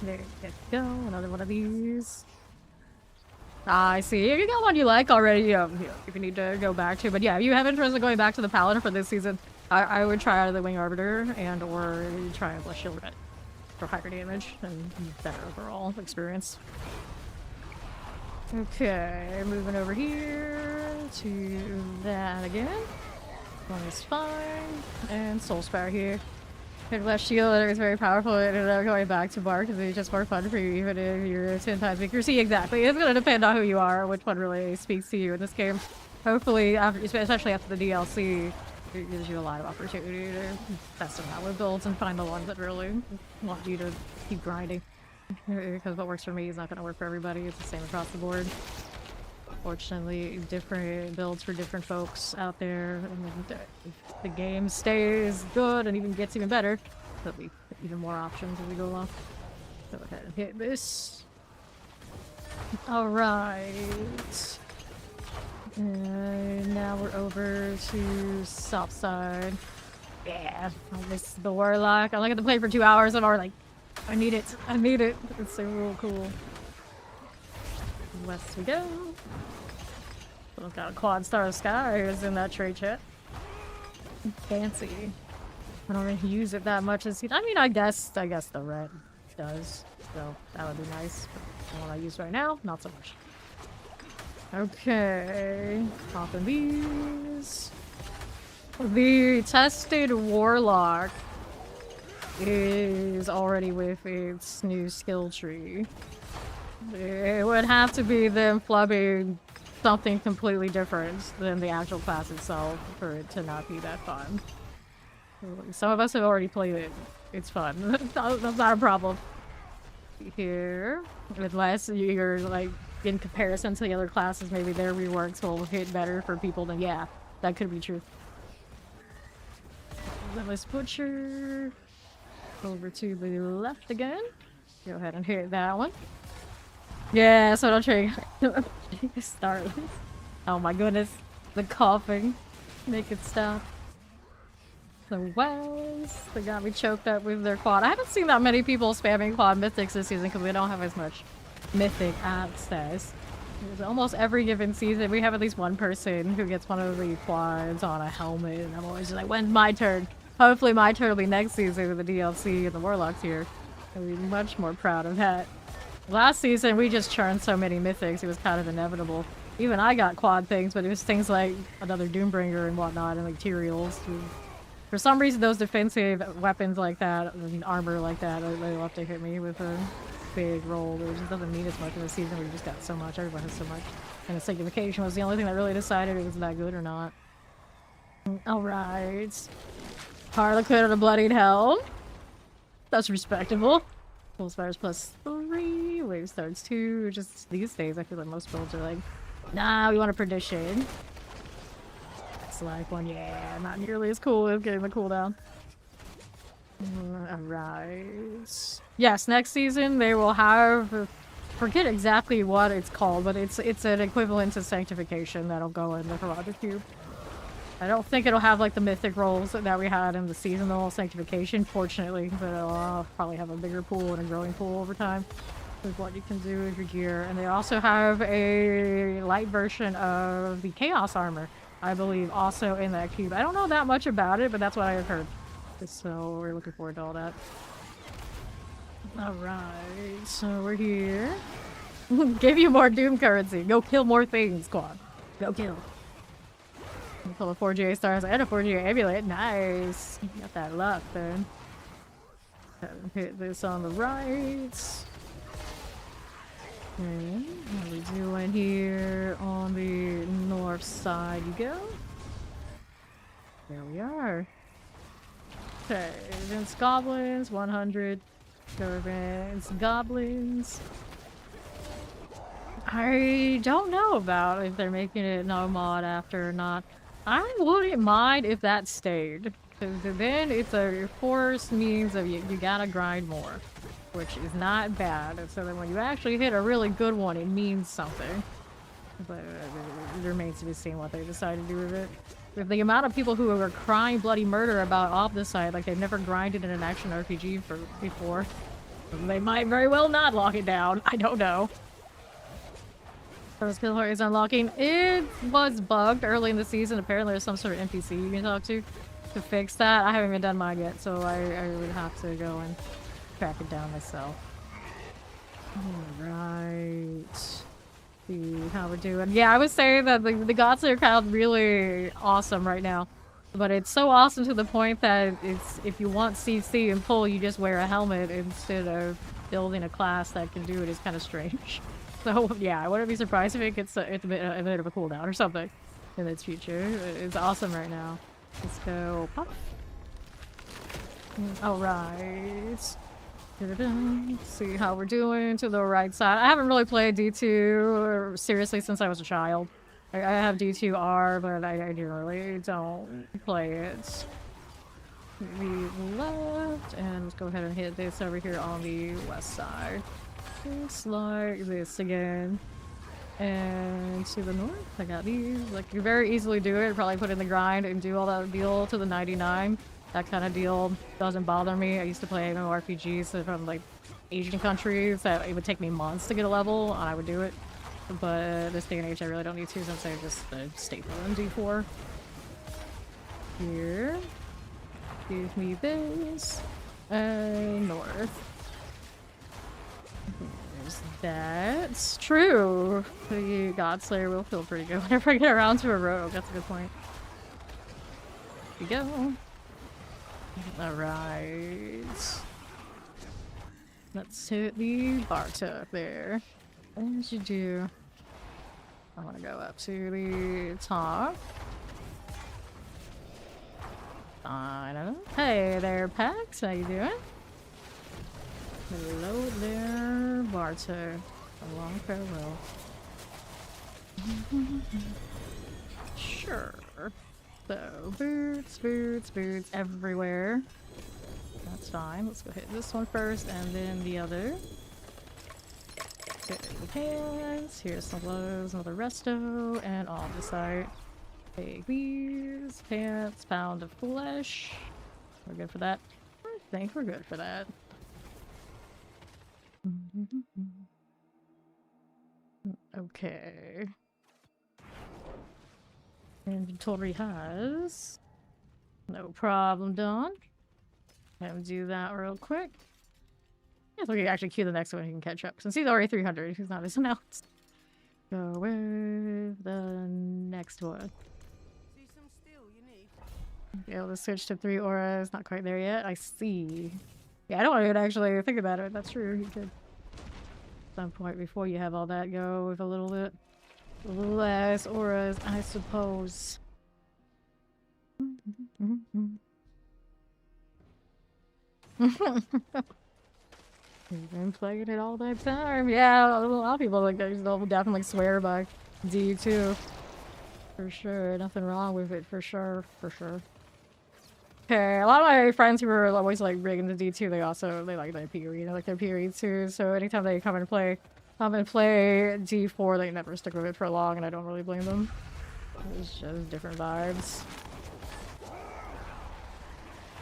There you go. Another one of these. Ah, I see. If you got one you like already, if you need to go back to. But yeah, if you have interest in going back to the Paladin for this season, I would try out the Wing Arbiter and or try a Bless Shield Red for higher damage and better overall experience. Okay, moving over here to that again. One is fine. And Soul Spire here. Left shield is very powerful, and going back to bar because it's just more fun for you even if you're 10 times weaker. See, exactly. It's going to depend on who you are, which one really speaks to you in this game. Hopefully, especially after the DLC, it gives you a lot of opportunity to test them out with builds and find the ones that really want you to keep grinding. Because what works for me is not going to work for everybody. It's the same across the board. Fortunately, different builds for different folks out there, and if the game stays good and even gets even better, there'll be even more options as we go along. Go ahead and hit this. Alright. And now we're over to south side. Yeah, I miss the Warlock. I only got to play for 2 hours. I'm already like, I need it. I need it. It's so real cool. West we go. Look out, Quad Star Sky is in that trade chat. Fancy. I don't really use it that much as I mean, I guess the red does. So that would be nice. But the one I use right now, not so much. Okay. Popping these. The tested Warlock is already with its new skill tree. It would have to be them flubbing something completely different than the actual class itself for it to not be that fun. Some of us have already played it. It's fun. That's not a problem. Here, unless you're like in comparison to the other classes, maybe their reworks will hit better for people. Then yeah, that could be true. Limbless Butcher. Over to the left again. Go ahead and hit that one. Yeah, so don't trigger. Start. Oh my goodness. The coughing. Make it stop. The Wells. They got me choked up with their quad. I haven't seen that many people spamming quad mythics this season because we don't have as much mythic access. Almost every given season, we have at least one person who gets one of the quads on a helmet, and I'm always just like, when's my turn? Hopefully my turn will be next season with the DLC and the Warlocks here. I'll be much more proud of that. Last season, we just churned so many mythics, it was kind of inevitable. Even I got quad things, but it was things like another Doombringer and whatnot, and like Tyraels. For some reason, those defensive weapons like that, and armor like that, they love to hit me with a big roll. It just doesn't need as much in the season where you just got so much. Everyone has so much. And the sanctification was the only thing that really decided it was that good or not. Alright. Harlequin of the Bloodied Hell. That's respectable. Full Spires +3. Wave starts 2. Just these days, I feel like most builds are like, nah, we want a Perdition. It's like one, yeah, not nearly as cool as getting the cooldown. Alright. Yes, next season they will have, forget exactly what it's called, but it's an equivalent to Sanctification that'll go in the Heraldric Cube. I don't think it'll have like the mythic rolls that we had in the seasonal Sanctification, fortunately, but it'll probably have a bigger pool and a growing pool over time with what you can do with your gear. And they also have a light version of the Chaos Armor, I believe, also in that cube. I don't know that much about it, but that's what I have heard. So we're looking forward to all that. Alright, so we're here. Give you more Doom currency. Go kill more things, squad. Go kill. Pull a 4GA stars and a 4GA amulet. Nice. Got that luck then. Hit this on the right. Okay, what are we doing here on the north side? You go. There we are. Okay, Vince Goblins, 100. Go against goblins. I don't know about if they're making it no mod after or not. I wouldn't mind if that stayed. Because then it's a forced means of you gotta grind more. Which is not bad. So that when you actually hit a really good one, it means something. But it remains to be seen what they decide to do with it. With the amount of people who are crying bloody murder about Opticide, like they've never grinded in an action RPG before, they might very well not lock it down. I don't know. So this kill is unlocking. It was bugged early in the season. Apparently there's some sort of NPC you can talk to fix that. I haven't even done mine yet, so I would have to go and track it down myself. Alright. See how we're doing. Yeah, I was saying that the gods are kind of really awesome right now. But it's so awesome to the point that it's if you want CC and pull, you just wear a helmet instead of building a class that can do it. Is kind of strange. So yeah, I wouldn't be surprised if it gets a bit of a cooldown or something in its future. It's awesome right now. Let's go pop. Alright. See how we're doing to the right side. I haven't really played D2 seriously since I was a child. I have D2R, but I generally don't play it. We left, and let's go ahead and hit this over here on the west side. Just like this again. And to the north, I got these. Like, you very easily do it. Probably put in the grind and do all that deal to the 99. That kind of deal doesn't bother me. I used to play MMORPGs from like Asian countries that it would take me months to get a level, and I would do it. But this day and age, I really don't need to since I just staple in D4. Here. Give me this. And north. There's that. It's true. The Godslayer will feel pretty good whenever I get around to a rogue. That's a good point. Here we go. Alright. Let's hit the bar tuck there. What did you do? I want to go up to the top. I don't know. Hey there, Pax. How you doing? Hello there, Barter. A long farewell. Sure. So, boots everywhere. That's fine. Let's go hit this one first and then the other. Get the pants. Here's some gloves, another resto, and on the side. Take these. Pants, pound of flesh. We're good for that. I think we're good for that. Okay. Inventory has. No problem, Dawn. Let me do that real quick. Yeah, so we can actually queue the next one, he can catch up. Since he's already 300, he's not as announced. Go with the next one. See some steel you need. Be able to switch to 3 auras. Not quite there yet. I see. Yeah, I don't want to actually think about it. That's true. You could at some point before you have all that go with a little bit less auras, I suppose. You've been playing it all that time. Yeah, a lot of people like they'll definitely swear by D2. For sure. Nothing wrong with it, for sure. For sure. Okay, a lot of my friends who were always like rigging the D2, they like their PoE, like their PoE too. So anytime they come and play D4, they never stick with it for long, and I don't really blame them. It's just different vibes.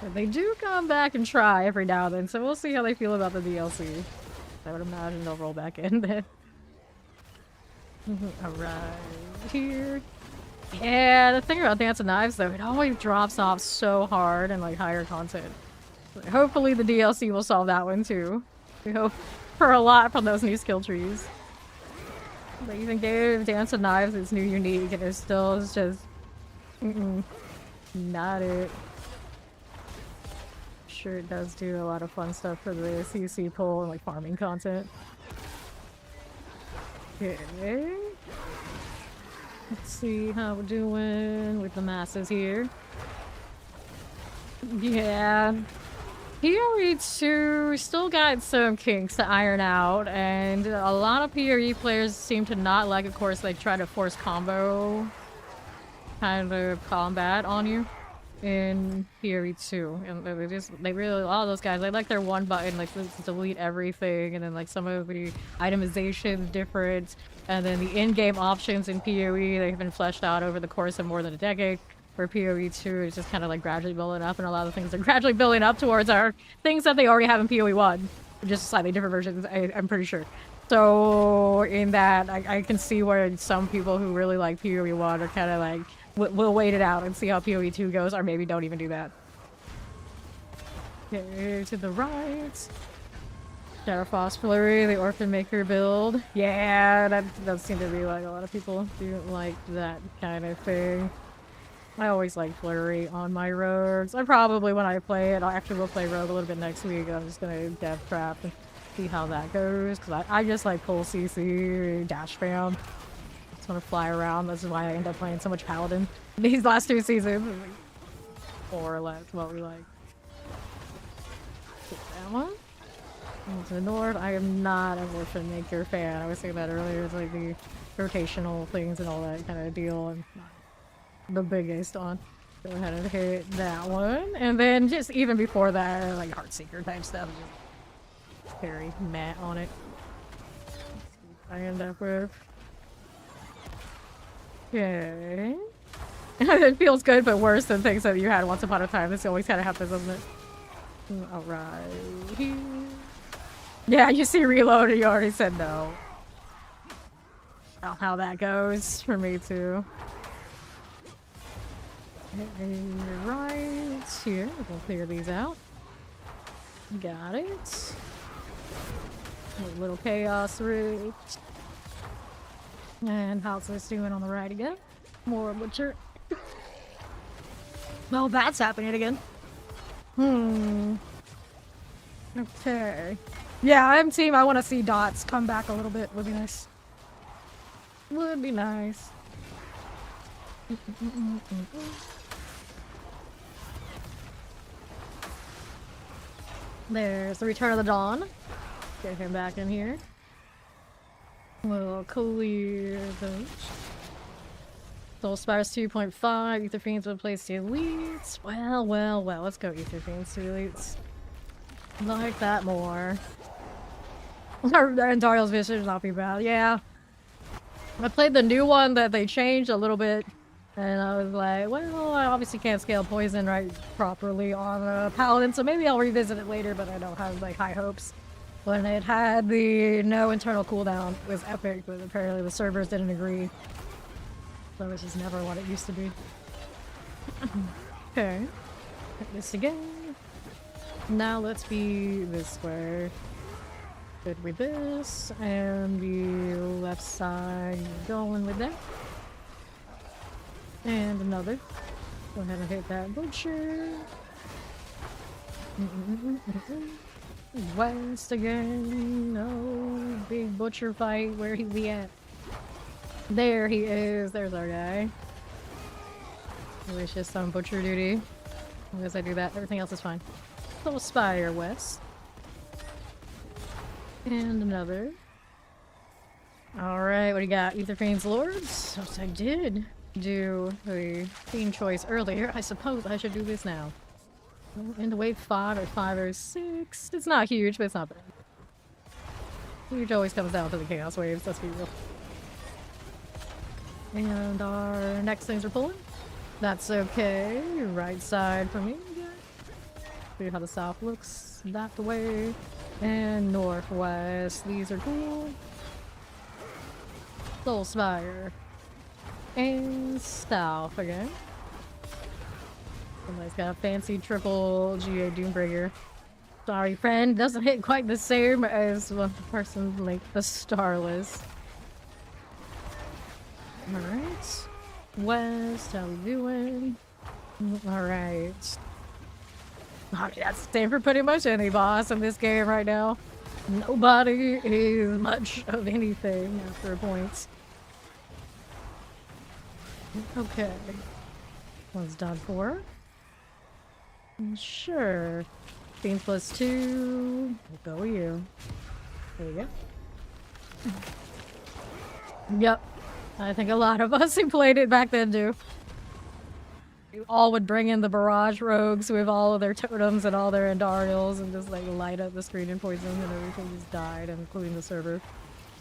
But they do come back and try every now and then, so we'll see how they feel about the DLC. I would imagine they'll roll back in then. Alright, here. Yeah, the thing about Dance of Knives though, it always drops off so hard and like higher content. But hopefully the DLC will solve that one too. We hope for a lot from those new skill trees. They even gave Dance of Knives its new unique and it's just not it. Sure it does do a lot of fun stuff for the CC pull and like farming content. Okay. Let's see how we're doing with the masses here. Yeah. PoE 2 still got some kinks to iron out, and a lot of PoE players seem to not like, of course, they try to force combo kind of combat on you in PoE 2. And they really, a lot of those guys, they like their one button, like, to delete everything, and then, like, some of the itemization different, and then the in-game options in PoE, they've been fleshed out over the course of more than a decade. For PoE 2 is just kind of like gradually building up, and a lot of the things they're gradually building up towards are things that they already have in PoE 1, just slightly different versions, I'm pretty sure. So in that, I can see where some people who really like PoE 1 are kind of like, we'll wait it out and see how PoE 2 goes, or maybe don't even do that. Okay, to the right. Shadowfrost Flurry, the Orphan Maker build. Yeah, that does seem to be like a lot of people do like that kind of thing. I always like Flurry on my rogues. I probably, when I play it, I actually will play Rogue a little bit next week. I'm just gonna dev trap and see how that goes, because I just like full CC, dash spam. Just want to fly around. This is why I end up playing so much Paladin these last 2 seasons. More or less what we like. That one. To the north, I am not a Orphan Maker fan. I was saying that earlier. It's like the rotational things and all that kind of deal. I'm not the biggest on. Go ahead and hit that one. And then just even before that, like Heartseeker type stuff. Just very matte on it. I end up with. Okay. It feels good, but worse than things that you had once upon a time. This always kind of happens, doesn't it? Alright. Yeah, you see reload and you already said no. How that goes for me too. Right here, we'll clear these out. Got it. A little chaos root. And how's this doing on the right again? More butcher. Well, that's happening again. Okay. Yeah, I'm team. I want to see dots come back a little bit. Would be nice. Would be nice. There's the Return of the Dawn. Get him back in here. We'll clear those. Soul Spires 2.5. Ether Fiends will place the elites. Well, let's go Ether Fiends to elites. Like that more. And Dariel's Vision is not be bad. Yeah. I played the new one that they changed a little bit. And I was like, well, I obviously can't scale poison right properly on Paladin, so maybe I'll revisit it later, but I don't have like high hopes. When it had the no internal cooldown, it was epic, but apparently the servers didn't agree. So this is never what it used to be. Okay. Hit this again. Now let's be this way. Good with this, and the left side going with that. And another. Go ahead and hit that butcher. West again. No big butcher fight. Where he be at? There he is. There's our guy. It's just some butcher duty. As long as I do that, everything else is fine. Little Spire West. And another. Alright, what do you got? Ether Fiends Lords? Yes, I did do the theme choice earlier. I suppose I should do this now. Into wave 5 or 5 or 6. It's not huge, but it's not bad. Huge always comes down to the chaos waves, let's be real. And our next things are pulling. That's okay. Right side for me. See how the south looks that way. And northwest. These are cool. Soul Spire. And south again. Somebody's got a fancy triple GA Doombringer. Sorry, friend. Doesn't hit quite the same as the person like the Starless. Alright. West, how we doing? Alright. I mean, that's the same for pretty much any boss in this game right now. Nobody is much of anything after a point. Okay. One's done for. Sure. Fiends +2. We'll go with you. There you go. Yep. I think a lot of us who played it back then do. You all would bring in the barrage rogues with all of their totems and all their Andariels and just like light up the screen and poison and everything just died, including the server.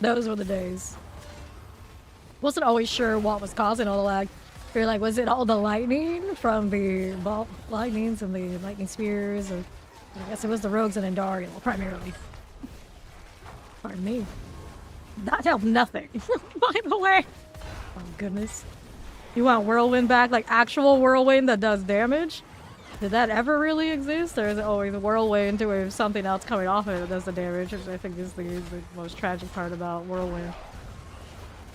Those were the days. Wasn't always sure what was causing all the lag. You're like, was it all the lightning from the ball lightnings and the lightning spears? Or I guess it was the rogues and Andariel primarily. Pardon me. That helped nothing, by the way. Oh goodness. You want Whirlwind back? Like actual Whirlwind that does damage? Did that ever really exist? Or is it always a Whirlwind with something else coming off of it that does the damage? Which I think is the most tragic part about Whirlwind.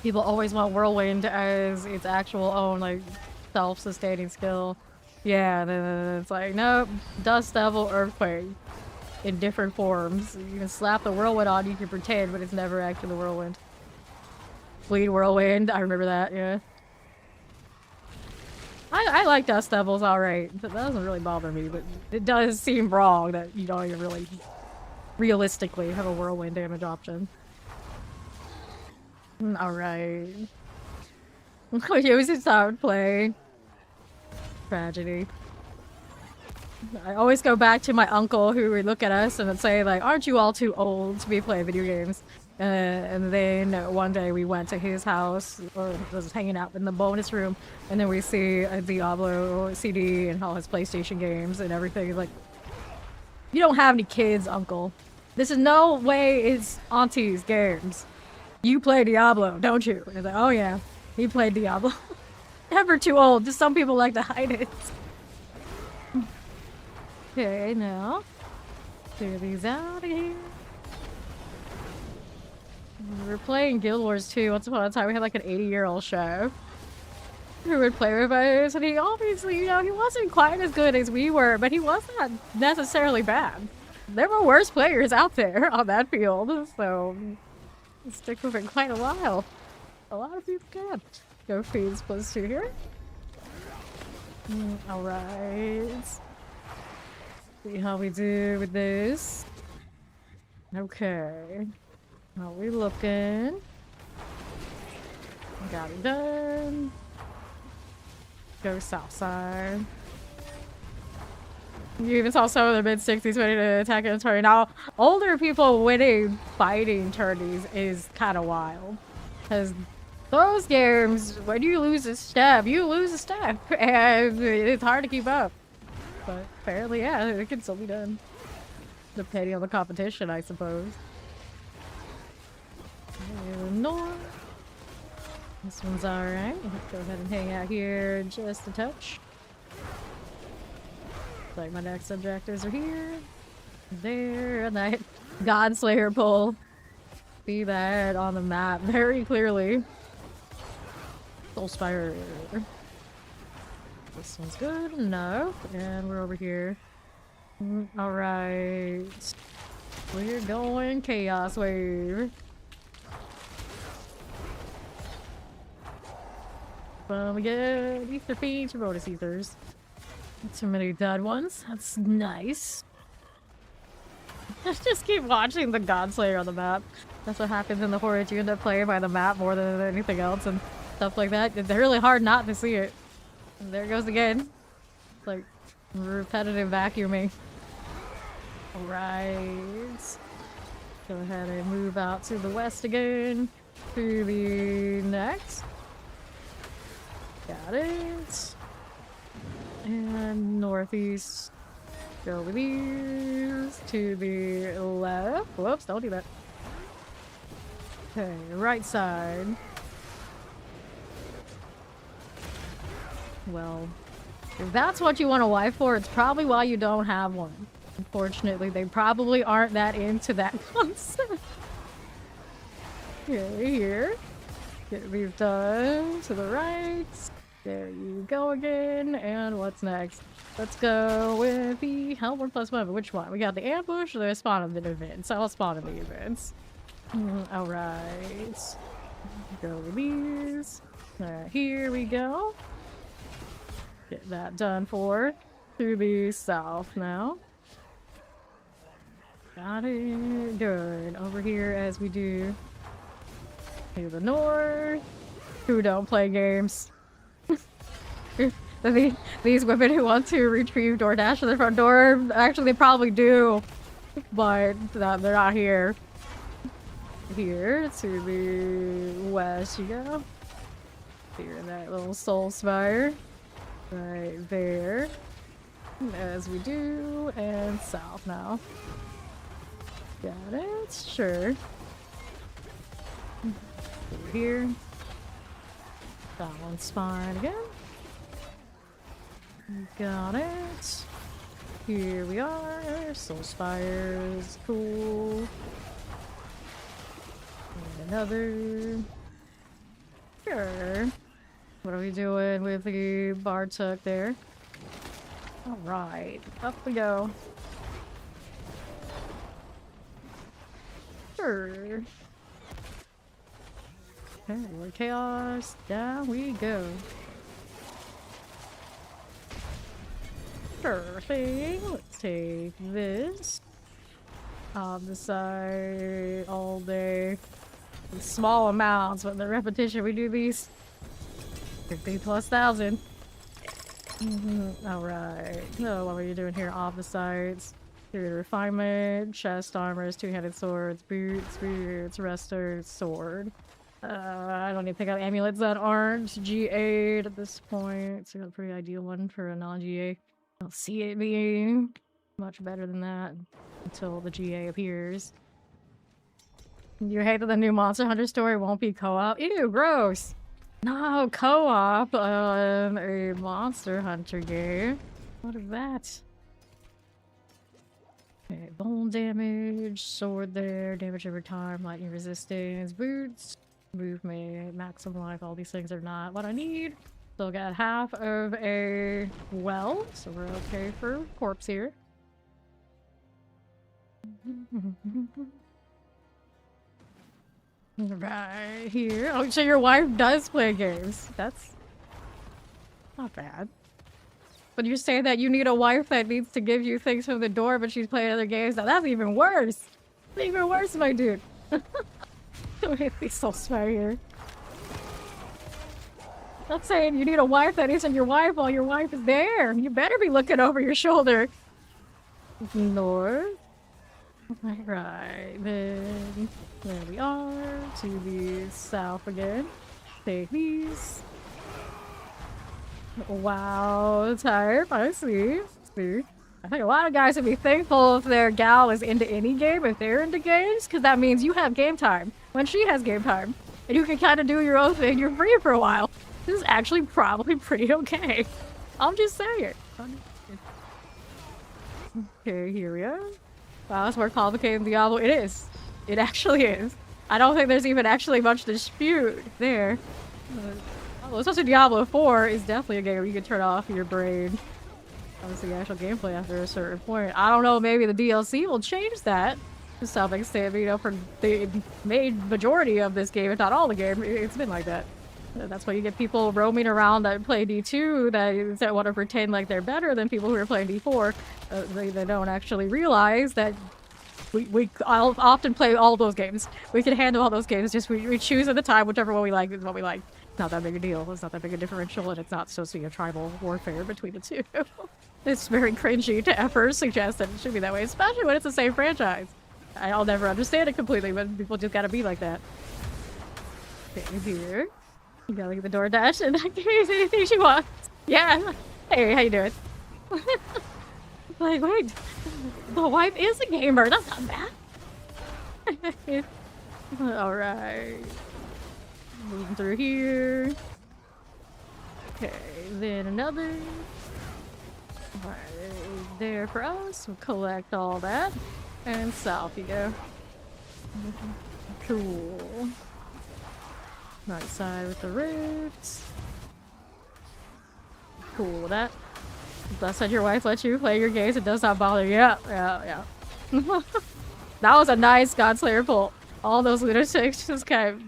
People always want Whirlwind as its actual own, like, self-sustaining skill. Yeah, then it's like, nope, Dust Devil, Earthquake. In different forms. You can slap the Whirlwind on, you can pretend, but it's never actually the Whirlwind. Bleed Whirlwind, I remember that, yeah. I like Dust Devils alright. That doesn't really bother me, but it does seem wrong that you don't even really realistically have a Whirlwind damage option. Alright. You should start play. Tragedy. I always go back to my uncle who would look at us and would say like, aren't you all too old to be playing video games? And then one day we went to his house, or was hanging out in the bonus room, and then we see a Diablo CD and all his PlayStation games and everything. Like, you don't have any kids, uncle. This is no way it's auntie's games. You play Diablo, don't you? And it's like, oh yeah, he played Diablo. Never too old, just some people like to hide it. Okay, now, clear these out of here. We were playing Guild Wars 2 once upon a time. We had like an 80-year-old chef who would play with us, and he obviously, you know, he wasn't quite as good as we were, but he wasn't necessarily bad. There were worse players out there on that field, so stick with it quite a while. A lot of people can. Go Fiends +2 here. Alright. See how we do with this. Okay. How we looking? Got it done. Go south side. You even saw some of the mid-60s ready to attack in a tourney. Now, older people winning fighting tourneys is kind of wild. Because those games, when you lose a step, you lose a step. And it's hard to keep up. But apparently, yeah, it can still be done. Depending on the competition, I suppose. North. This one's alright. Go ahead and hang out here just a touch. Like my next objectives are here. There, and that Godslayer pull. See that on the map very clearly. Soulspire. This one's good enough. And we're over here. Alright. We're going Chaos Wave. We get Ether Fiends for bonus Ethers. Not too many dead ones. That's nice. Just keep watching the Godslayer on the map. That's what happens in the Horde. You end up playing by the map more than anything else and stuff like that. It's really hard not to see it. And there it goes again. It's like repetitive vacuuming. Alright. Go ahead and move out to the west again. To the next. Got it. And northeast. Go with these. To the left. Whoops, don't do that. Okay, right side. Well, if that's what you want a wife for, it's probably why you don't have one. Unfortunately, they probably aren't that into that concept. Okay, here. Get these done to the right. There you go again. And what's next? Let's go with the Hellborn +1. Which one? We got the ambush or the spawn in the events? I'll spawn in the events. Alright. Go with these. Here we go. Get that done for. To the south now. Got it. Good. Over here as we do to the north. Who don't play games. These women who want to retrieve DoorDash to the front door, actually they probably do, but they're not here. Here to the west you go. Here in that little soul spire. Right there. As we do, and south now. Got it? Sure. Over here. That one's fine again. Got it. Here we are. Soul spires. Cool. And another. Sure. What are we doing with the bar tuck there? Alright. Up we go. Sure. Okay, Lord Chaos. Down we go. Sure thing. Let's take this. On the side all day. In small amounts, but the repetition we do these 50,000+. Alright. So what are you doing here? Off the sides. Here, refinement, chest armors, two-handed swords, boots, rester, sword. I don't need to pick out amulets that aren't GA'd at this point. So a pretty ideal one for a non-GA. I don't see it being much better than that until the GA appears. You hate that the new Monster Hunter story won't be co-op? Ew, gross! No, co-op on a Monster Hunter game. What is that? Okay, bone damage, sword there, damage over time, lightning resistance, boots, movement, maximum life, all these things are not what I need. Still got half of a well, so we're okay for corpse here. Right here. Oh, so your wife does play games. That's not bad. But you're saying that you need a wife that needs to give you things from the door, but she's playing other games. Now that's even worse. That's even worse, my dude. Don't be so smart here. I'm saying you need a wife that isn't your wife while your wife is there. You better be looking over your shoulder. North. Right, then there we are. To the south again. Take these. Wow, type. I see. I think a lot of guys would be thankful if their gal is into any game, if they're into games, because that means you have game time when she has game time. And you can kind of do your own thing. You're free for a while. This is actually probably pretty okay. I'm just saying. Okay, here we are. Wow, it's more complicated than Diablo. It is. It actually is. I don't think there's even actually much dispute there. Well, especially Diablo 4 is definitely a game where you can turn off your brain. Obviously, the actual gameplay after a certain point. I don't know, maybe the DLC will change that to some extent, but, you know, for the main majority of this game, if not all the game, it's been like that. That's why you get people roaming around that play D2 that want to pretend like they're better than people who are playing D4. They don't actually realize that I'll often play all those games. We can handle all those games, just we choose at the time whichever one we like is what we like. It's not that big a deal. It's not that big a differential, and it's not supposed to be a tribal warfare between the two. It's very cringy to ever suggest that it should be that way, especially when it's the same franchise. I'll never understand it completely, but people just gotta be like that. Okay, here. You gotta look at the DoorDash and give me anything she wants. Yeah. Hey, how you doing? Like, wait. The wife is a gamer. That's not bad. Alright. Moving through here. Okay, then another. Right there for us. We'll collect all that. And south you go. Cool. Right side with the rifts. Cool with that. That's what your wife lets you play your games. It does not bother you. Yeah. That was a nice Godslayer pull. All those lunatics just kind of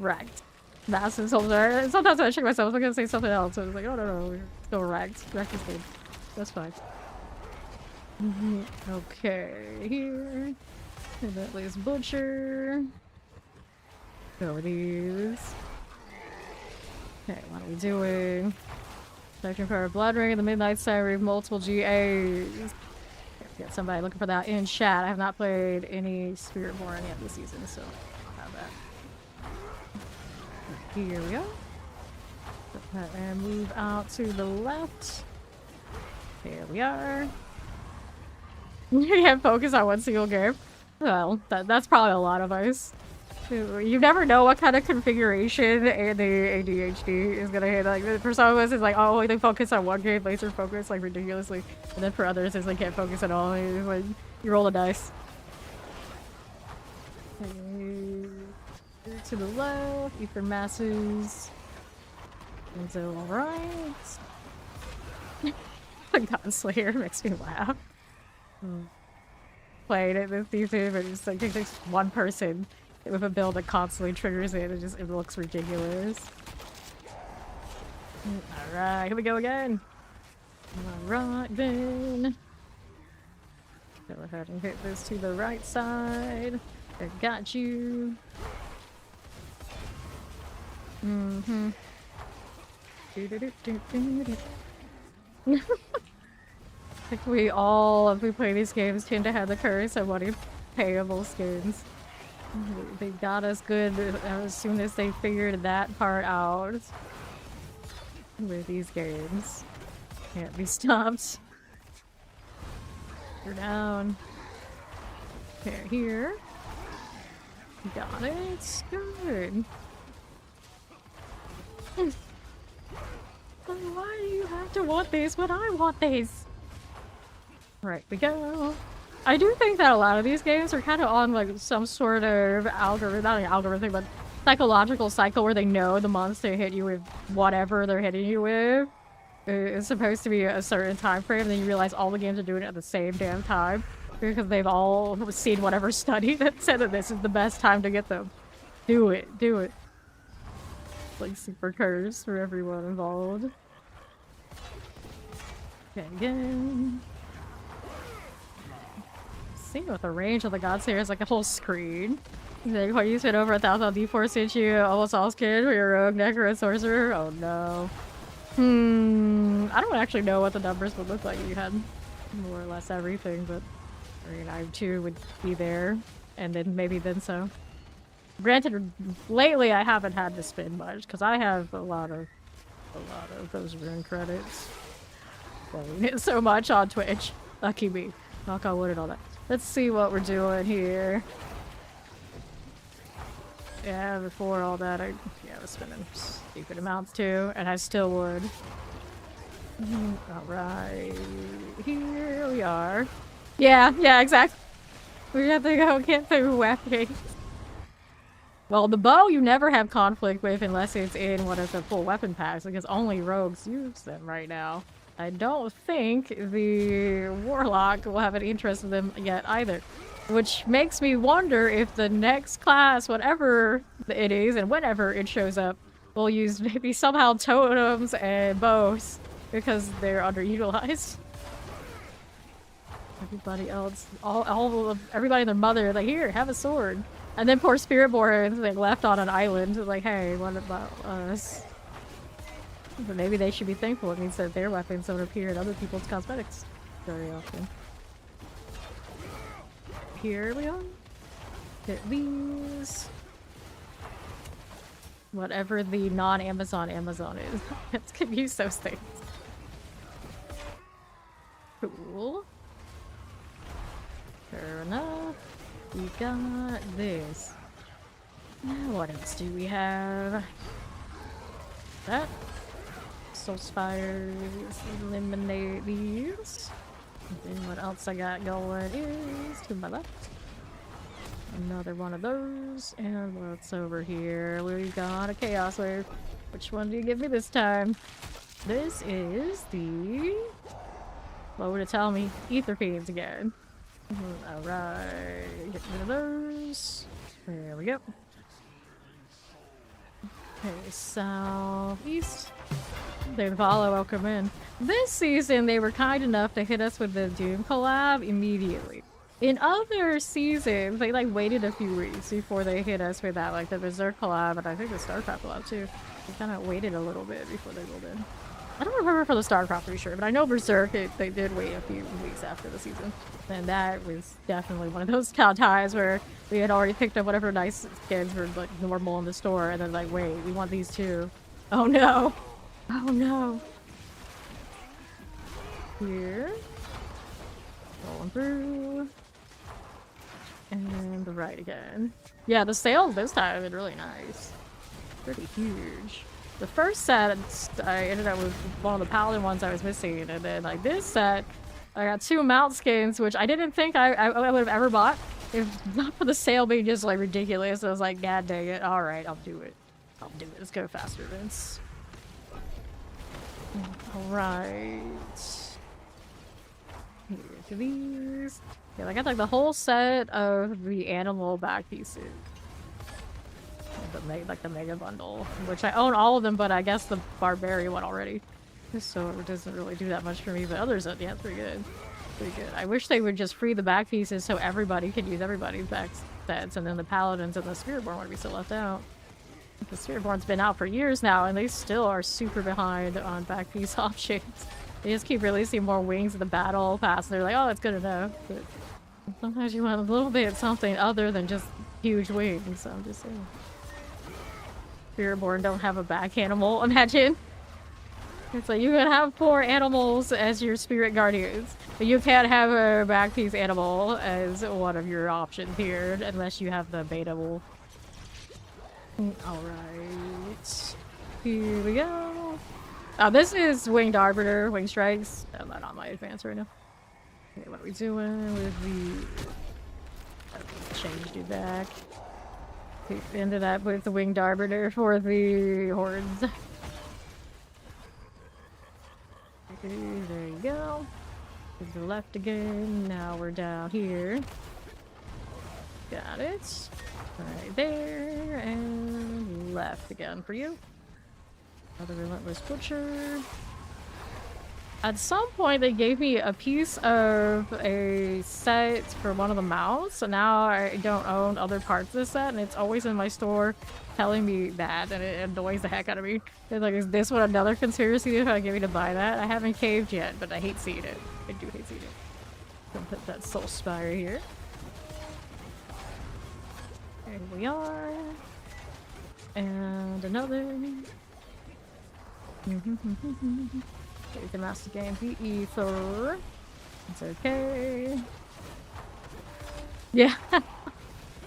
wrecked. Massive soldier. Sometimes when I check myself, I'm gonna say something else. So I was like, oh no, we're still wrecked. Wrecked this game. That's fine. Okay, here. And that leaves Butcher. Go with these. Okay, what are we doing? Searching for a Blood Ring in the Midnight Siren, multiple GAs. Get somebody looking for that in chat. I have not played any Spiritborn yet this season, so I'll have that. Here we go. And move out to the left. Here we are. You can't focus on one single game. Well, that's probably a lot of us. You never know what kind of configuration the ADHD is gonna hit. Like, for some of us, it's like, oh, they focus on one game, laser focus, like, ridiculously. And then for others, it's like, can't focus at all. It's like, you roll a dice. Okay. To the left, ether masses. Is it alright? Godslayer makes me laugh. Playing it this season, but it's like it takes one person with a build that constantly triggers it. It looks ridiculous. Alright, here we go again. Alright then. Go ahead and hit this to the right side. I got you. Mm-hmm. I think we all, if we play these games, tend to have the curse of wanting payable skins. They got us good as soon as they figured that part out. With these games. Can't be stopped. We're down. Okay, here. Got it. Good. Why do you have to want these when I want these? Right, we go. I do think that a lot of these games are kind of on like some sort of algorithm, not an algorithm, but psychological cycle where they know the monster hit you with whatever they're hitting you with. It's supposed to be a certain time frame, and then you realize all the games are doing it at the same damn time because they've all seen whatever study that said that this is the best time to get them. Do it, do it. It's like super curse for everyone involved. Okay, again. Seeing what the range of the Godslayer is like a whole screen. Like, what you spent over 1,000 D4 since you almost all skin for your rogue, necro, and sorcerer? Oh no. I don't actually know what the numbers would look like if you had more or less everything, but I mean, I too would be there, and then maybe then so. Granted, lately I haven't had to spend much because I have a lot of those rune credits. Playing it so much on Twitch. Lucky me. Knock on wood and all that. Let's see what we're doing here. Yeah, before all that, I was spending stupid amounts too, and I still would. Alright, here we are. Yeah, exactly. We have to go get the weapons. Well, the bow you never have conflict with unless it's in one of the full weapon packs, because only rogues use them right now. I don't think the warlock will have an interest in them yet either. Which makes me wonder if the next class, whatever it is and whenever it shows up, will use maybe somehow totems and bows because they're underutilized. Everybody else, everybody and their mother, like, here, have a sword. And then poor Spiritborn, like, left on an island, like, hey, what about us? But maybe they should be thankful. It means that their weapons don't appear in other people's cosmetics very often. Here we are. Get these. Whatever the non-Amazon Amazon is. It can use those things. Cool. Fair enough. We got this. Now what else do we have? That. Soul Spires. Eliminate these. And then what else I got going is to my left. Another one of those. And what's over here? We got a Chaos Wave. Which one do you give me this time? This is the... What would it tell me? Ether Fiends again. Alright. Get rid of those. There we go. Okay, southeast. They'd follow, welcome in. This season, they were kind enough to hit us with the Doom collab immediately. In other seasons, they like waited a few weeks before they hit us with that, like the Berserk collab, and I think the StarCraft collab too. They kind of waited a little bit before they rolled in. I don't remember for the StarCraft for sure, but I know Berserk, they did wait a few weeks after the season. And that was definitely one of those times where we had already picked up whatever nice skins were like normal in the store, and then like, wait, we want these too. Oh no! Oh no! Here. Rolling through. And the right again. Yeah, the sales this time have been really nice. Pretty huge. The first set, I ended up with one of the Paladin ones I was missing, and then like this set, I got 2 mount skins, which I didn't think I would have ever bought, if not for the sale being just like ridiculous. I was like, god dang it, alright, I'll do it. I'll do it. Let's go faster, Vince. Alright. Here, these. Yeah, I got like the whole set of the animal back pieces. Like the mega bundle, which I own all of them, but I guess the barbarian one already. So it doesn't really do that much for me, but others, yeah, pretty good. Pretty good. I wish they would just free the back pieces so everybody could use everybody's back sets, and then the paladins and the spiritborn would be still left out. The spiritborn's been out for years now, and they still are super behind on back piece options. They just keep releasing more wings in the battle pass, and they're like, oh, that's good enough. But sometimes you want a little bit of something other than just huge wings, so I'm just saying. Spiritborn don't have a back animal, imagine. It's like you can have 4 animals as your spirit guardians, but you can't have a back piece animal as one of your options here, unless you have the beta wolf. Alright. Here we go. Oh, this is Winged Arbiter, Wing Strikes. I'm not on my advance right now. Okay, what are we doing with the... Change you back. We ended up with the Winged Arbiter for the hordes. Okay, there you go. To the left again. Now we're down here. Got it. Right there. And left again for you. Another Relentless Butcher. At some point, they gave me a piece of a set for one of the mounts, so now I don't own other parts of the set, and it's always in my store telling me that, and it annoys the heck out of me. It's like, is this what another conspiracy if I get me to buy that? I haven't caved yet, but I hate seeing it. I do hate seeing it. Gonna put that Soul Spire here. There we are. And another. You can master game the ether. It's okay. Yeah.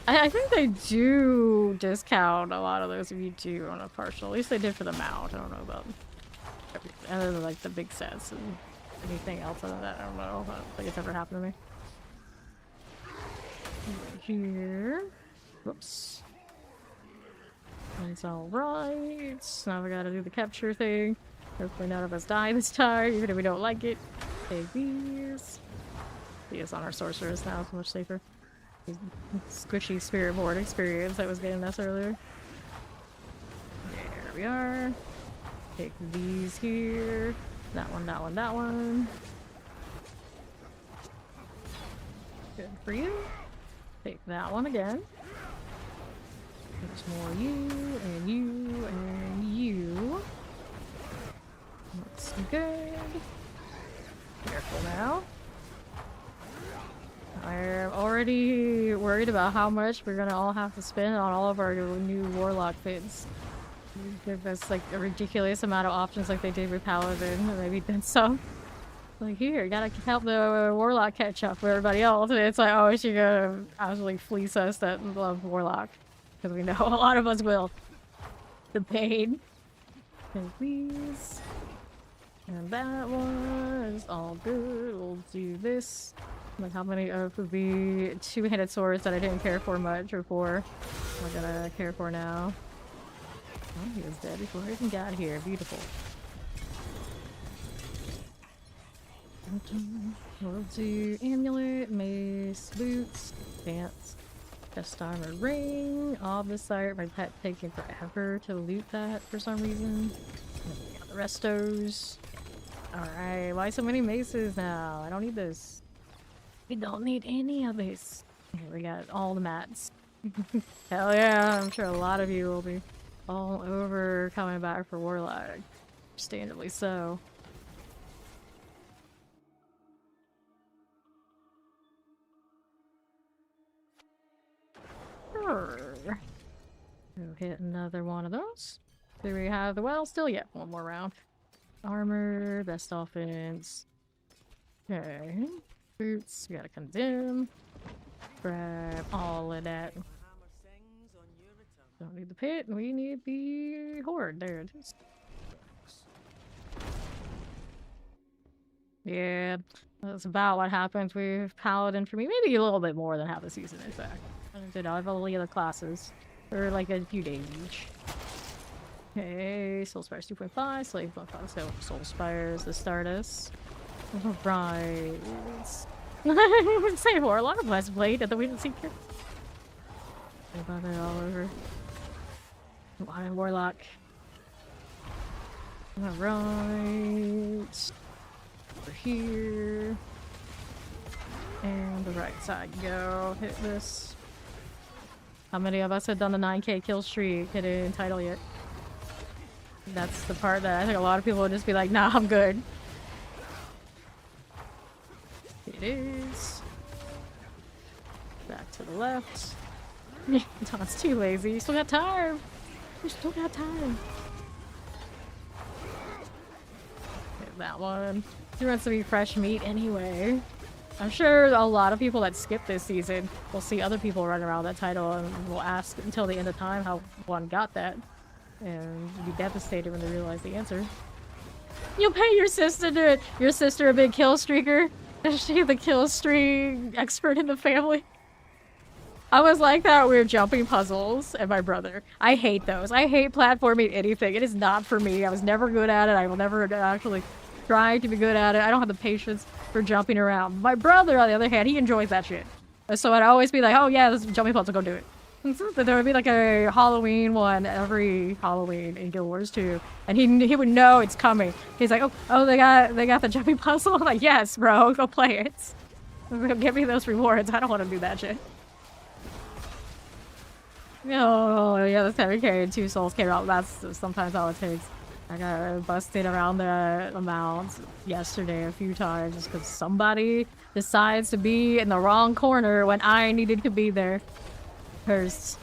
I think they do discount a lot of those if you do on a partial. At least they did for the mount. I don't know about everything. And then like the big sets and anything else other than that. I don't know. I don't think it's ever happened to me. Right here. Whoops. That's alright. Now we gotta do the capture thing. Hopefully none of us die this time, even if we don't like it. Take these. These on our sorceress now, it's much safer. Squishy spirit board experience that was getting us earlier. There we are. Take these here. That one, that one, that one. Good for you. Take that one again. There's more you, and you, and you. Looks good. Careful now. I'm already worried about how much we're gonna all have to spend on all of our new warlock fits. Give us like a ridiculous amount of options like they did with Paladin, and maybe then some. Like, here, you gotta help the warlock catch up with everybody else. And it's like, oh, is she gonna absolutely fleece us that love warlock? Because we know a lot of us will. The pain. And these. And that one is all good. We'll do this. Like, how many of the 2-handed swords that I didn't care for much before am I gonna care for now? Oh, he was dead before I even got here. Beautiful. We'll do amulet, mace, boots, pants, chest armor, ring. All this side, my pet taking forever to loot that for some reason. The Restos. Alright, why so many maces now? I don't need this. We don't need any of this. Here we got all the mats. Hell yeah, I'm sure a lot of you will be all over coming back for Warlock. Understandably so. We'll hit another one of those. Do we have the well still? Yeah, one more round. Armor, best offense. Okay. Boots, we gotta condemn. Grab all of that. Don't need the pit, we need the horde. There it is. Yeah, that's about what happens with Paladin for me. Maybe a little bit more than half the season, in fact. I don't know, I've only other classes. For like a few days each. Okay, Soul Spires 2.5, Slave 1.5, so Soul Spires, the Stardust. Right. Say Warlock, Blessed Blade at the Wind Seeker. About it all over. Why Warlock? Alright. Over here. And the right side, go. Hit this. How many of us have done the 9k kill streak? Hit it in title yet? That's the part that I think a lot of people would just be like, nah, I'm good. It is. Back to the left. Don's too lazy. You still got time. You still got time. Hit that one. He wants to be fresh meat anyway. I'm sure a lot of people that skip this season will see other people run around that title and will ask until the end of time how one got that. And be devastated when they realize the answer. You pay your sister to it. Your sister a big kill streaker? Is she the kill streak expert in the family? I was like that with jumping puzzles and my brother. I hate those. I hate platforming anything. It is not for me. I was never good at it. I will never actually try to be good at it. I don't have the patience for jumping around. My brother, on the other hand, he enjoys that shit. So I'd always be like, oh yeah, this jumping puzzle, go do it. There would be like a Halloween one every Halloween in Guild Wars 2, and he would know it's coming. He's like, oh they got the jumping puzzle. I'm like, yes, bro, go play it. Give me those rewards. I don't want to do that shit. Oh yeah, that's heavy carry 2 souls came out. That's sometimes all it takes. I got busted around the amount yesterday a few times just because somebody decides to be in the wrong corner when I needed to be there. First.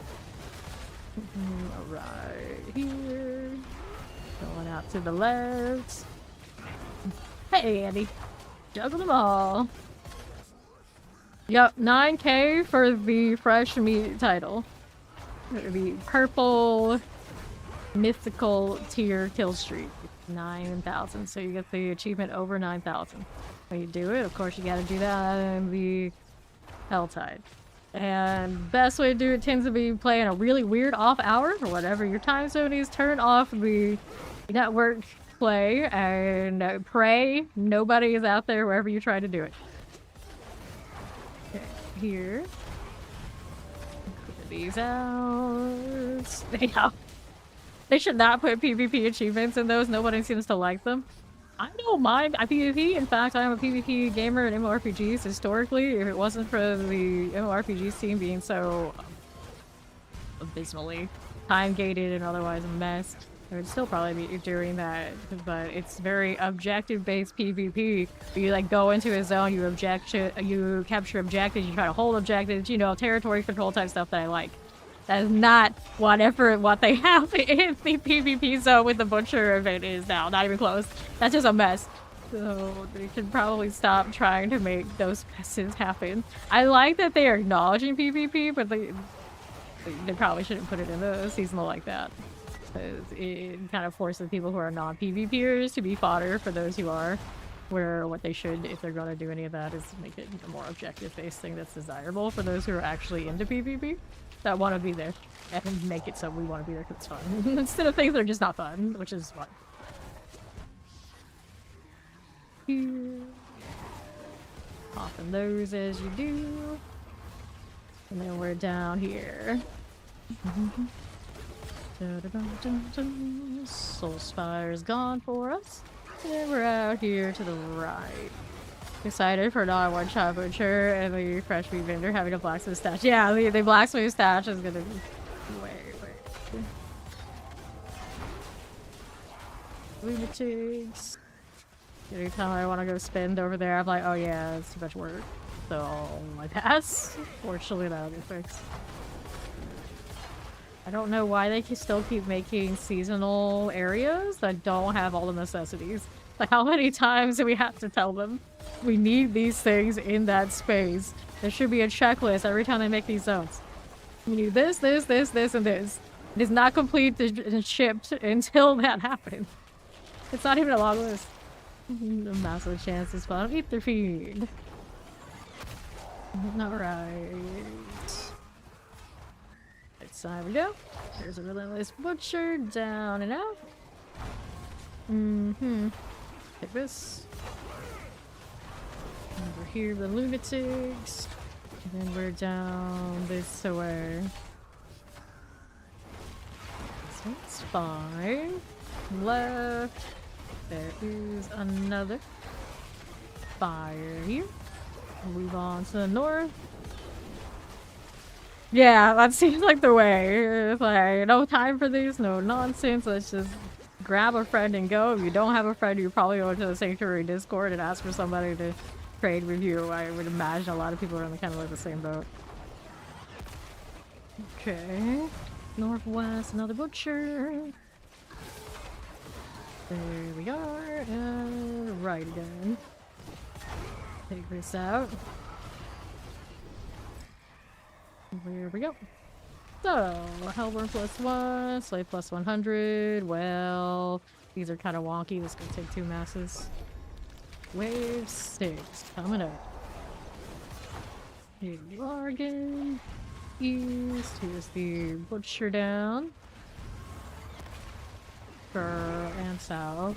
Right here. Going out to the left. Hey, Andy. Juggle them all. Yep, 9k for the fresh meat title. The purple mythical tier kill streak. 9,000. So you get the achievement over 9,000. When you do it, of course, you gotta do that in the Helltide. And best way to do it tends to be playing a really weird off hour or whatever your time zone is. Turn off the network play and pray nobody is out there wherever you try to do it. Okay, here. Put these out. They should not put PvP achievements in those. Nobody seems to like them. I don't mind PvP. In fact, I am a PvP gamer in MMORPGs historically. If it wasn't for the MMORPG scene being so abysmally time-gated and otherwise a mess, I would still probably be doing that. But it's very objective-based PvP. You like go into a zone, you capture objectives, you try to hold objectives, you know, territory control type stuff that I like. That is not what they have in the PvP zone with the Butcher event is now. Not even close. That's just a mess. So they should probably stop trying to make those messes happen. I like that they are acknowledging PvP, but they probably shouldn't put it in the seasonal like that. Because it kind of forces people who are non-PvPers to be fodder for those who are. Where what they should, if they're going to do any of that, is make it a more objective-based thing that's desirable for those who are actually into PvP. That want to be there and make it so we want to be there because it's fun instead of things that are just not fun, which is fun. Here. Popping those as you do, and then we're down here. Soul Spire's gone for us. And we're out here to the right. Excited for not one shot butcher and the fresh meat vendor having a blacksmith stash. Yeah, the blacksmith stash is gonna be way. Lunatics. Anytime I want to go spend over there, I'm like, oh yeah, it's too much work. So I pass. Fortunately, that'll be fixed. I don't know why they can still keep making seasonal areas that don't have all the necessities. Like, how many times do we have to tell them we need these things in that space? There should be a checklist every time they make these zones. We need this, and this. It is not complete and shipped until that happens. It's not even a long list. A massive chance to spawn eat their feed. Alright. Right side we go. There's a relentless butcher down and out. Take this. Over here, the lunatics. And then we're down this way. This one's fine. Left. There is another fire here. Move on to the north. Yeah, that seems like the way. It's like, no time for this, no nonsense. Let's just grab a friend and go. If you don't have a friend, you probably go to the Sanctuary Discord and ask for somebody to trade with you. I would imagine a lot of people are in the kind of like the same boat. Okay. Northwest, another butcher. There we are, and right again. Take this out. Here we go. So, Hellborn +1, Slave +100. Well, these are kind of wonky. This is gonna take 2 masses. Wave 6 coming up. Here you are again. East. Here's the butcher down. And south.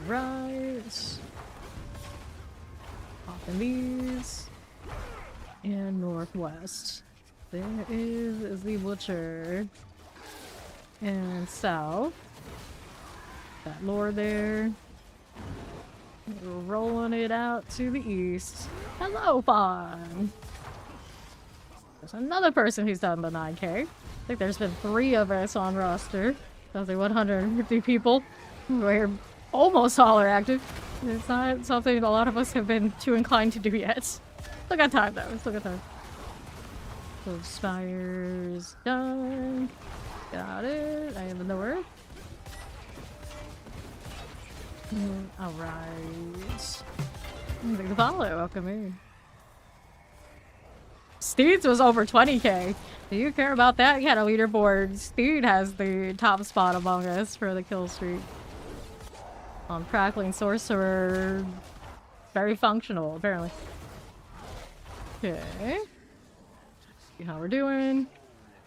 Alright. Popping these. And northwest. There is the butcher. And south. That lore there. We're rolling it out to the east. Hello, Fawn! There's another person who's done the 9K. I think there's been 3 of us on roster. That's like 150 people. We're almost all are active. It's not something a lot of us have been too inclined to do yet. Still got time though. Still got time. So Spires done. Got it. I am in the north. Alright. Big follow. Welcome in. Steeds was over 20k. Do you care about that? He had a leaderboard. Steed has the top spot among us for the kill streak. On Crackling Sorcerer. Very functional, apparently. Okay. See how we're doing.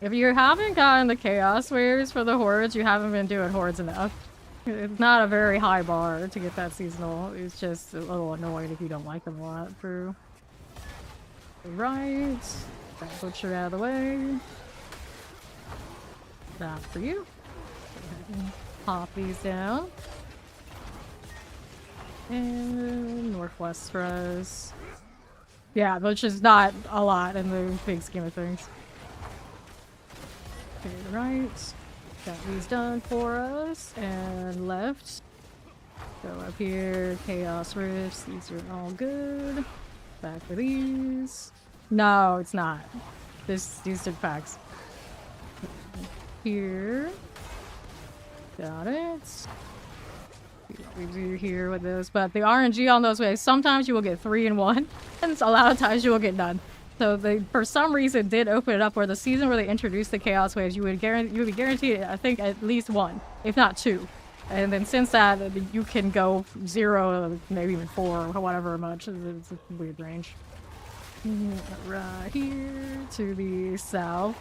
If you haven't gotten the Chaos Wares for the Hordes, you haven't been doing Hordes enough. It's not a very high bar to get that seasonal. It's just a little annoying if you don't like them a lot through. Right. That butcher out of the way. That for you. Pop these down. And northwest for us. Yeah, which is not a lot in the big scheme of things. Okay, right. Got these done for us. And left. Go up here. Chaos Rifts. These are all good. Back for these. No, it's not. These took packs. Here. Got it. We do here with this, but the RNG on those waves, sometimes you will get 3 in 1, and a lot of times you will get none. So they, for some reason, did open it up where the season where they introduced the Chaos Waves, you would be guaranteed, I think, at least 1, if not 2. And then since that, you can go 0, maybe even 4, or whatever much. It's a weird range. Right here to the south.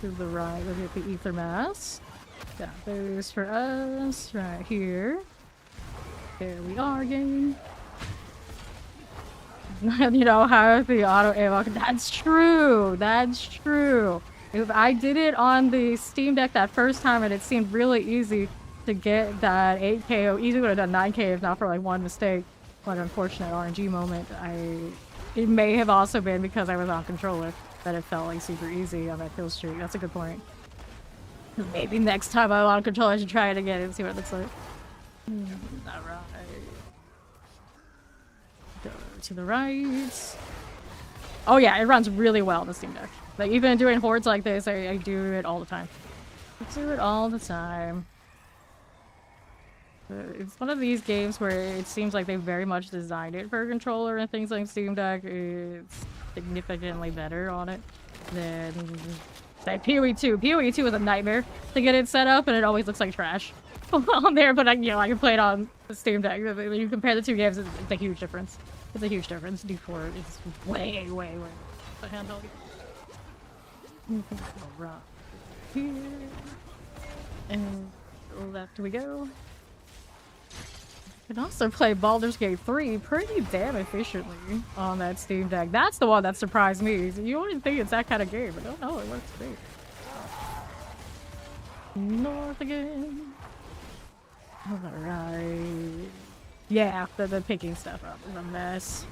To the right, we'll get the Ether Mass. Got those for us right here. There we are again. You know how the auto ammo. That's true. That's true. If I did it on the Steam Deck that first time and it seemed really easy to get that 8K, or easily would have done 9K if not for like one mistake. One unfortunate RNG moment. It may have also been because I was on controller that it felt like super easy on that kill streak. That's a good point. Maybe next time I'm on controller I should try it again and see what it looks like. Alright. Go to the right. Oh yeah, it runs really well on the Steam Deck. Like even doing hordes like this, I do it all the time. I do it all the time. It's one of these games where it seems like they very much designed it for a controller, and things like Steam Deck is significantly better on it than say PoE 2. PoE 2 is a nightmare to get it set up, and it always looks like trash on there. But I can play it on the Steam Deck. When you compare the two games, it's a huge difference. It's a huge difference. D4 is way the handle. Right here, and left we go. You can also play Baldur's Gate 3 pretty damn efficiently on that Steam Deck. That's the one that surprised me. You wouldn't think it's that kind of game, but no, it works great. North again. Alright. Yeah, the picking stuff up is a mess.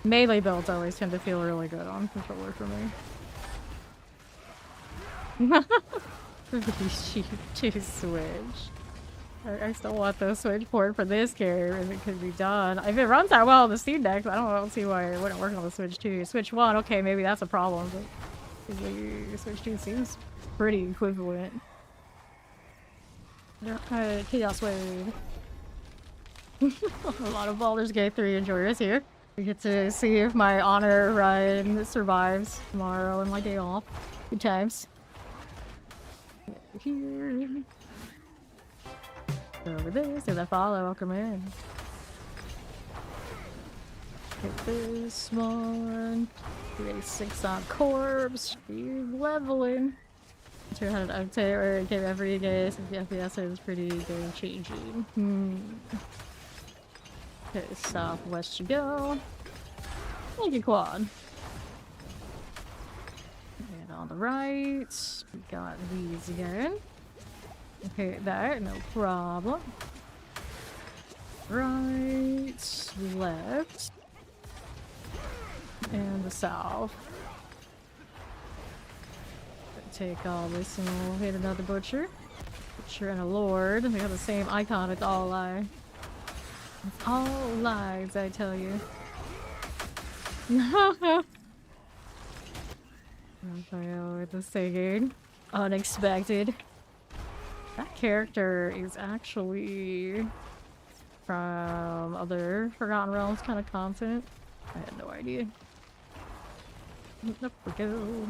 Melee builds always tend to feel really good on controller for me. Cheap to Switch. I still want the Switch port for this game if it could be done. If it runs that well on the Steam Deck, I don't see why it wouldn't work on the Switch 2. Switch 1, okay, maybe that's a problem, but the Switch 2 seems pretty equivalent. Chaos Wave. A lot of Baldur's Gate 3 enjoyers here. We get to see if my honor run survives tomorrow and my day off. Good times. Here. Over this, if I follow, I'll come in. Hit this one. 6 on corpse. She's leveling. 200 update or give every day since the FPS is pretty game changing. Okay, southwest you go. Thank you, Quad. And on the right, we got these again. Okay, there, no problem. Right, left, and the south. Take all this and we'll hit another butcher. Butcher and a lord. They have the same icon, it's all lie. It's all lies, I tell you. With the singing. Unexpected. That character is actually from other Forgotten Realms kind of content. I had no idea. Up we go.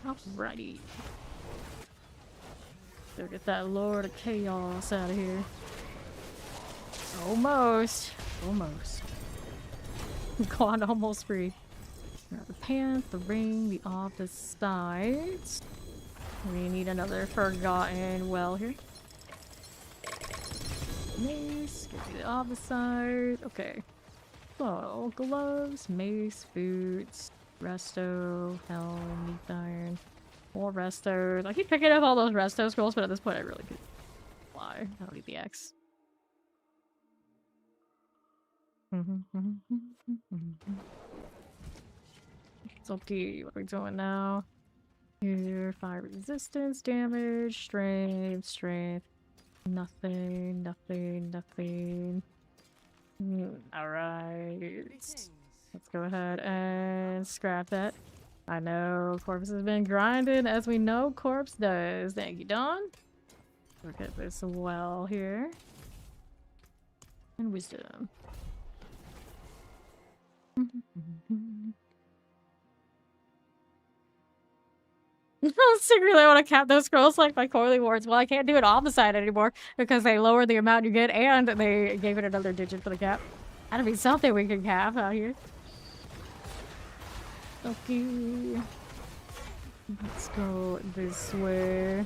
Alrighty. Go get that Lord of Chaos out of here. Almost. Almost. Gone almost free. Grab the pants, the ring, the opposite sides. We need another forgotten well here. Mace, get to the opposite side. Okay. So, gloves, mace, boots, resto, helm, meat iron, more restos. I keep picking up all those resto scrolls, but at this point I really could fly. I don't need the X. It's up to you. What are we doing now? Here, fire resistance, damage, strength. Nothing. Alright. Let's go ahead and scrap that. I know Corpse has been grinding, as we know Corpse does. Thank you, Dawn. Look at this well here. And wisdom. I secretly want to cap those scrolls like my Coily Wards. Well, I can't do it on the side anymore because they lowered the amount you get and they gave it another digit for the cap. That'd be something we can cap out here. Okay. Let's go this way.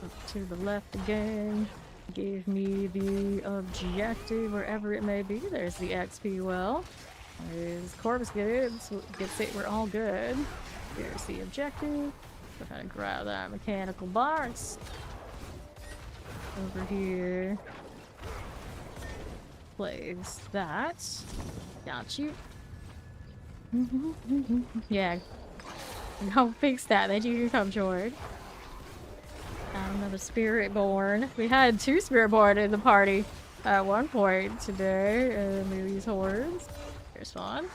Up to the left again. Gave me the objective wherever it may be. There's the XP well. Is corpse good? So gets it. We're all good. Here's the objective. We're gonna grab that mechanical box. Over here. Place that. Got you. Yeah. Go fix that. Then you can come join. Another spirit born. We had 2 spirit born in the party at one point today. And these hordes. Here's fun.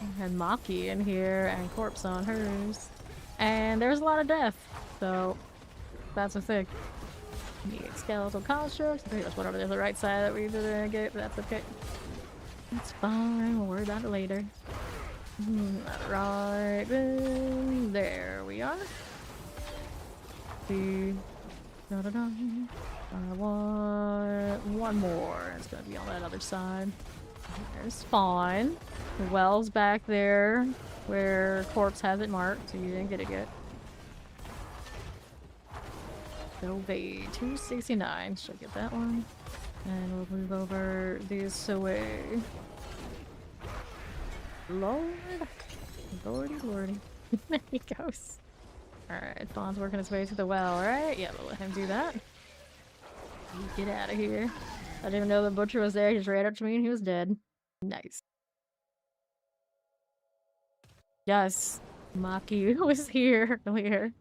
We had Maki in here and corpse on hers. And there's a lot of death. So that's a thing. Need skeletal constructs. I think that's whatever there's the right side that we didn't get, but that's okay. It's fine. We'll worry about it later. Right then. There we are. I want one more. It's gonna be on that other side. There's spawn. The well's back there where corpse has it marked, so you didn't get it yet. So bay 269. Should get that one. And we'll move over this way. Lord. Lordy, lordy. There he goes. Alright, Fawn's working his way to the well, right? Yeah, we'll let him do that. Get out of here. I didn't even know the butcher was there. He just ran up to me and he was dead. Nice. Yes. Maki was here earlier.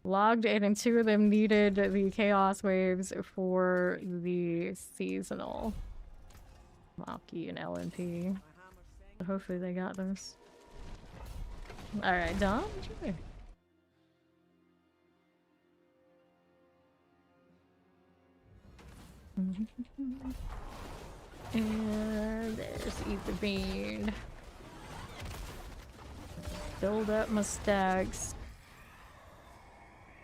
Logged in and 2 of them needed the chaos waves for the seasonal. Maki and LNP. So hopefully they got this. Alright, Dom? Sure. And there's Ether Bean. Build up my stacks.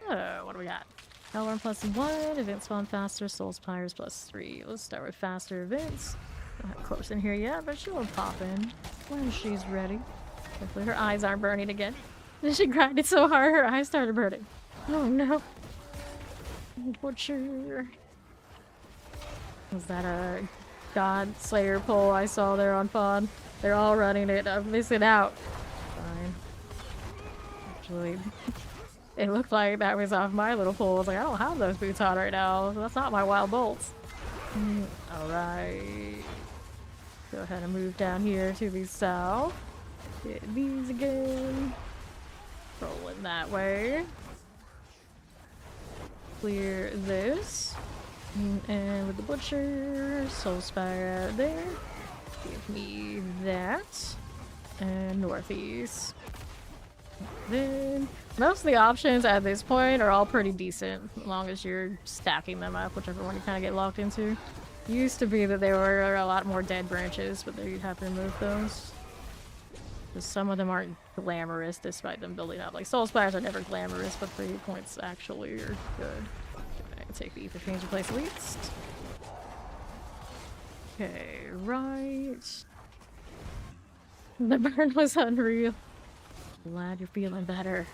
Oh, what do we got? Alarm +1, events spawn faster, soul spires +3. Let's start with faster events. Don't have close in here yet, but she'll pop in when she's ready. Hopefully her eyes aren't burning again. She grinded so hard her eyes started burning. Oh no. Butcher. Was that a God Slayer pull I saw there on Fawn? They're all running it. I'm missing out. Fine. Actually, it looked like that was off my little pull. I was like, I don't have those boots on right now. That's not my wild bolts. Alright. Go ahead and move down here to the south. Get these again. Rolling that way. Clear this. And with the butcher, soul spire out there. Give me that. And northeast. Then most of the options at this point are all pretty decent, as long as you're stacking them up, whichever one you kind of get locked into. Used to be that there were a lot more dead branches, but then you'd have to remove those. Because some of them aren't glamorous despite them building up. Like soul spires are never glamorous, but the points actually are good. Take the ether change in place at least. Okay, right. The burn was unreal. Glad you're feeling better.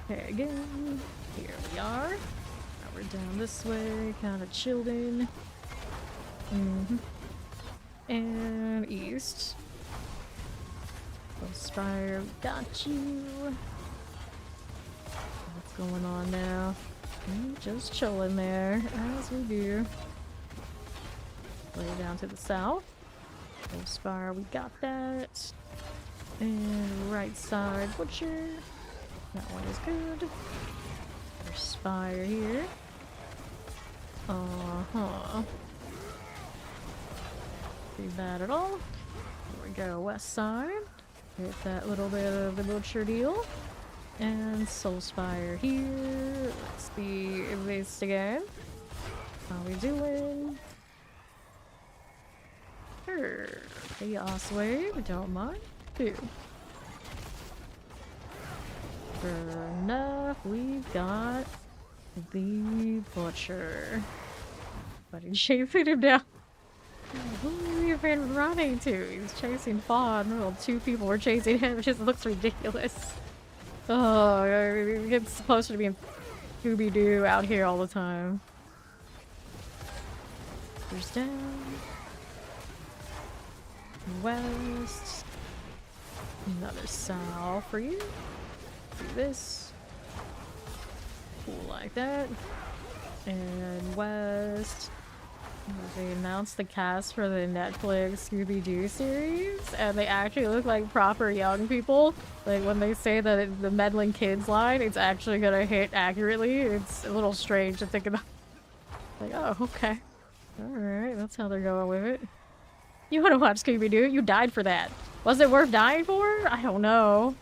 Okay, again. Here we are. Now we're down this way, kind of chilled in. And east. Spire, got you. What's going on now? Just chilling there, as we do. Way down to the south. Spire, we got that. And right side, butcher. That one is good. There's spire here. See that at all? Here we go, west side. Get that little bit of the butcher deal. And soul spire here. Let's see this again. How we doing? Sure. Chaos wave, don't mind. Two. Sure enough, we've got the butcher. But he's chasing him down. Who have you been running to? He's chasing Fawn. Well, 2 people were chasing him. It just looks ridiculous. Oh, it's supposed to be Scooby-Doo out here all the time. There's down. West. Another south for you. Do this. Cool like that. And west. They announced the cast for the Netflix Scooby-Doo series, and they actually look like proper young people. Like, when they say that the meddling kids line, it's actually gonna hit accurately. It's a little strange to think about. Like, oh, okay. Alright, that's how they're going with it. You wanna watch Scooby-Doo? You died for that. Was it worth dying for? I don't know.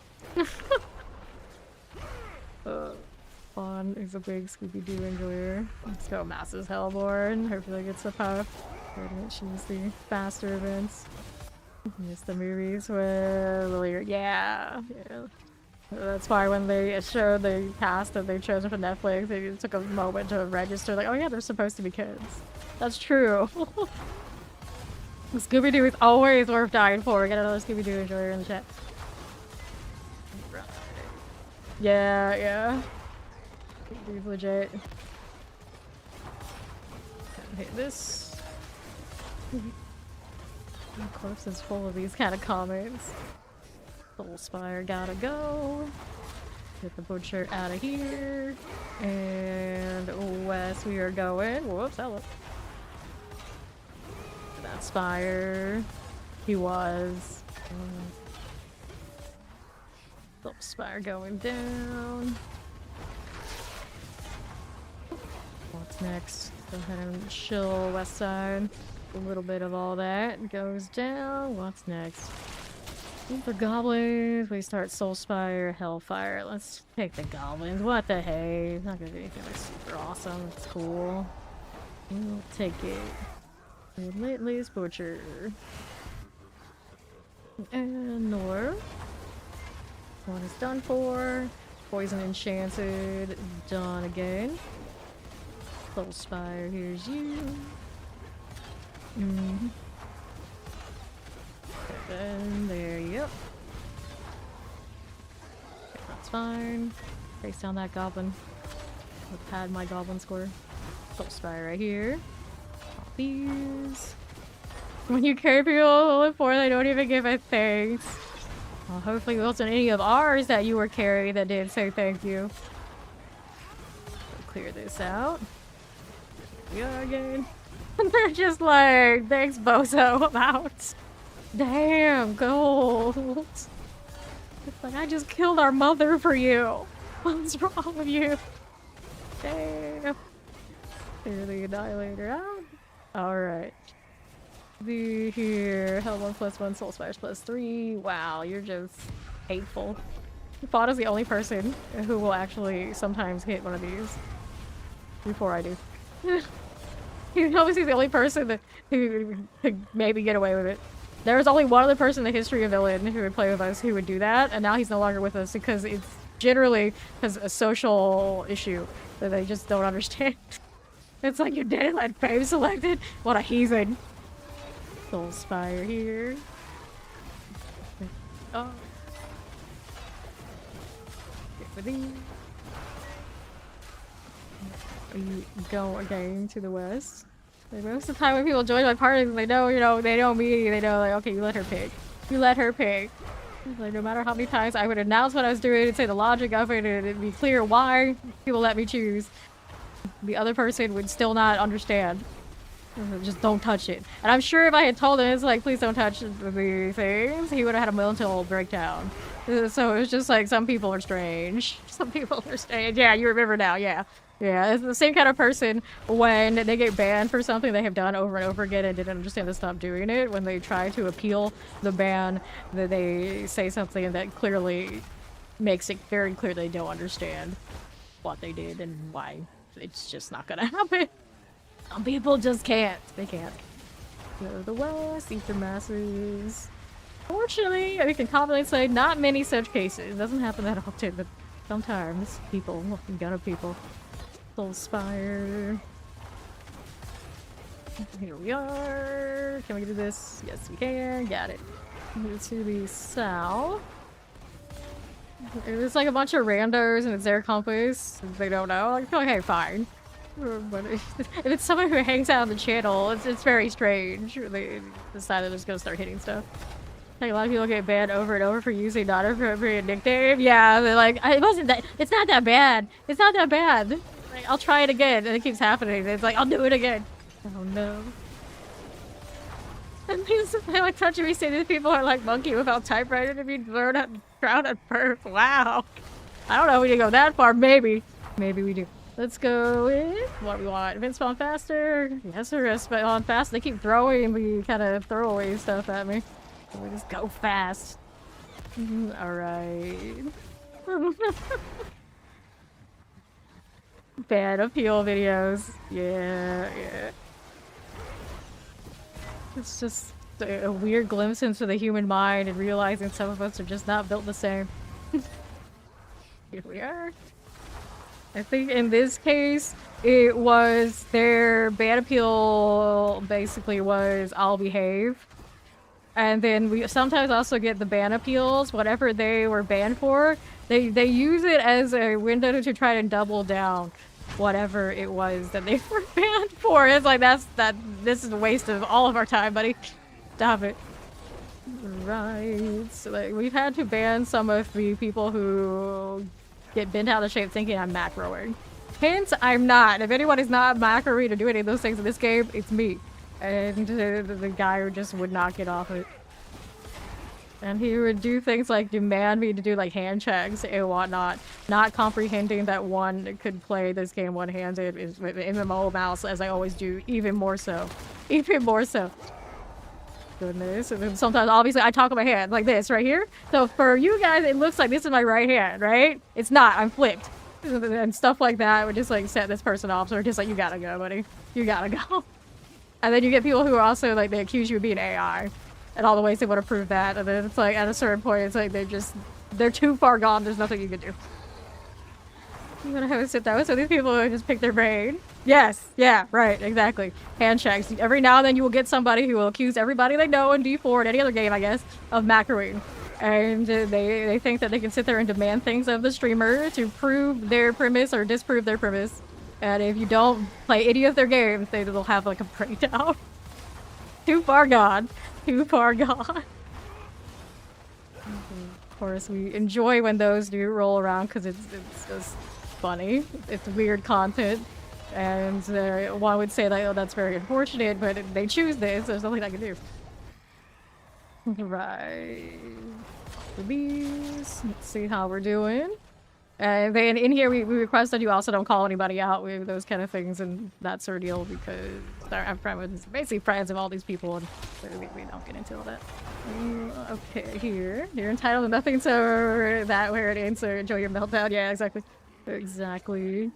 Fawn is a big Scooby-Doo enjoyer. Let's go Masses Hellborn. Hopefully it gets a puff. I didn't choose the faster events. Miss the movies with Lily. Yeah. That's why when they showed the cast that they chosen for Netflix, they took a moment to register, like, oh yeah, they're supposed to be kids. That's true. Scooby-Doo is always worth dying for. Get another Scooby-Doo enjoyer in the chat. Right. Yeah, yeah. Scooby-Doo's legit. Hit this. Of course, it's full of these kind of comments. Soul Spire gotta go. Get the butcher out of here. And west we are going. Whoops, hello. That Spire. He was. Soul Spire going down. What's next? Go ahead and chill west side. A little bit of all that goes down. What's next? For goblins, we start Soulspire, Hellfire. Let's take the goblins. What the hey? It's not gonna be anything like super awesome. It's cool. We'll take it. Relentless Butcher. And North. One is done for. Poison Enchanted. Done again. Soulspire, here's you. Then there you go. Okay, that's fine. Face down that goblin. I'll pad my goblin score. Soulspire right here. All these. When you carry people before, they don't even give a thanks. Well, hopefully it wasn't any of ours that you were carrying that did say thank you. We'll clear this out. Yeah, again. And they're just like, thanks, bozo, I'm out. Damn, gold. It's like, I just killed our mother for you. What's wrong with you? Damn. Clear the Annihilator out. Alright. Be here. Hell 1+1, Soul Spires +3. Wow, you're just hateful. Fawn is the only person who will actually sometimes hit one of these. Before I do. He's obviously the only person that who could maybe get away with it. There was only one other person in the history of Villain who would play with us who would do that, and now he's no longer with us because it's generally because a social issue that they just don't understand. It's like your dead like fame selected. What a heathen. Soulspire here. Oh. Get for these. You go again to the west. Like, most of the time when people join my party, they know, you know, they know me, they know, like, okay, you let her pick. You let her pick. Like, no matter how many times I would announce what I was doing and say the logic of it, and it'd be clear why people let me choose, the other person would still not understand. Just don't touch it. And I'm sure if I had told him, it's like, please don't touch the things, he would have had a mental breakdown. So it's just like, some people are strange. Some people are strange. Yeah, you remember now, yeah. Yeah, it's the same kind of person when they get banned for something they have done over and over again and didn't understand to stop doing it. When they try to appeal the ban, that they say something that clearly makes it very clear they don't understand what they did and why it's just not gonna happen. Some people just can't. They can't. Go to the west, ether masses. Fortunately, I can confidently say not many such cases. It doesn't happen that often, but sometimes people, gun of people. Soulspire. Here we are. Can we do this? Yes, we can. Got it. Move to the south. It's like a bunch of randos and it's their compass. They don't know. Like, okay, fine. But if it's someone who hangs out on the channel, it's very strange. They decide they're just gonna start hitting stuff. Like a lot of people get banned over and over for using not appropriate nickname. Yeah, they're like, it wasn't that. It's not that bad. It's not that bad. Like, I'll try it again, and it keeps happening. It's like I'll do it again. Oh no. And I like touching me saying these people are like monkey without typewriter to be learned at drown at birth. Wow. I don't know if we need to go that far. Maybe. Maybe we do. Let's go with what we want. Event spawn faster. Yes, or spawn fast. They keep throwing the kind of throwaway stuff at me. So we just go fast. Alright. Bad appeal videos. Yeah. It's just a weird glimpse into the human mind and realizing some of us are just not built the same. Here we are. I think in this case, it was their ban appeal basically was I'll behave. And then we sometimes also get the ban appeals, whatever they were banned for. They use it as a window to try to double down whatever it was that they were banned for. It's like this is a waste of all of our time, buddy. Stop it. Right. So like, we've had to ban some of the people who get bent out of shape thinking I'm macroing. Hence, I'm not. If anyone is not macroing to do any of those things in this game, it's me. And the guy who just would not get off it. And he would do things like demand me to do like hand checks and whatnot, not comprehending that one could play this game one-handed with MMO mouse as I always do, even more so. Even more so. Goodness. And then sometimes obviously I talk with my hand like this right here. So for you guys it looks like this is my right hand, right? It's not, I'm flipped. And stuff like that would just like set this person off. So we're just like, you gotta go, buddy. You gotta go. And then you get people who are also like, they accuse you of being AI. And all the ways they want to prove that. And then it's like, at a certain point, it's like they're too far gone. There's nothing you can do. I'm gonna have to sit down. So these people who just pick their brain. Yes. Yeah, right. Exactly. Handshakes. Every now and then you will get somebody who will accuse everybody they know in D4 and any other game, I guess, of macroing. And they think that they can sit there and demand things of the streamer to prove their premise or disprove their premise. And if you don't play any of their games, they'll have like a breakdown. Too far gone. Too far gone. Of course, we enjoy when those do roll around because it's just funny. It's weird content. And one would say that, oh, that's very unfortunate, but they choose this. There's nothing I can do. Right. These. Let's see how we're doing. And then in here, we request that you also don't call anybody out with those kind of things and that sort of deal because I'm friends with basically friends of all these people and we don't get into all that. Okay, here. You're entitled to nothing, so that where it ends, so enjoy your meltdown. Yeah, exactly. Exactly.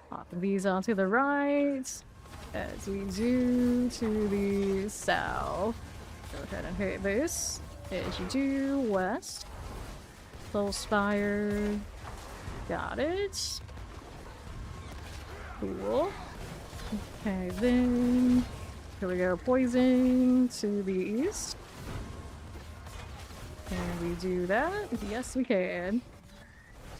Pop these onto the right as we do to the south. Go ahead and hit this as you do west. Full spire. Got it. Cool. Okay, then here we go. Poison to the east. Can we do that? Yes, we can.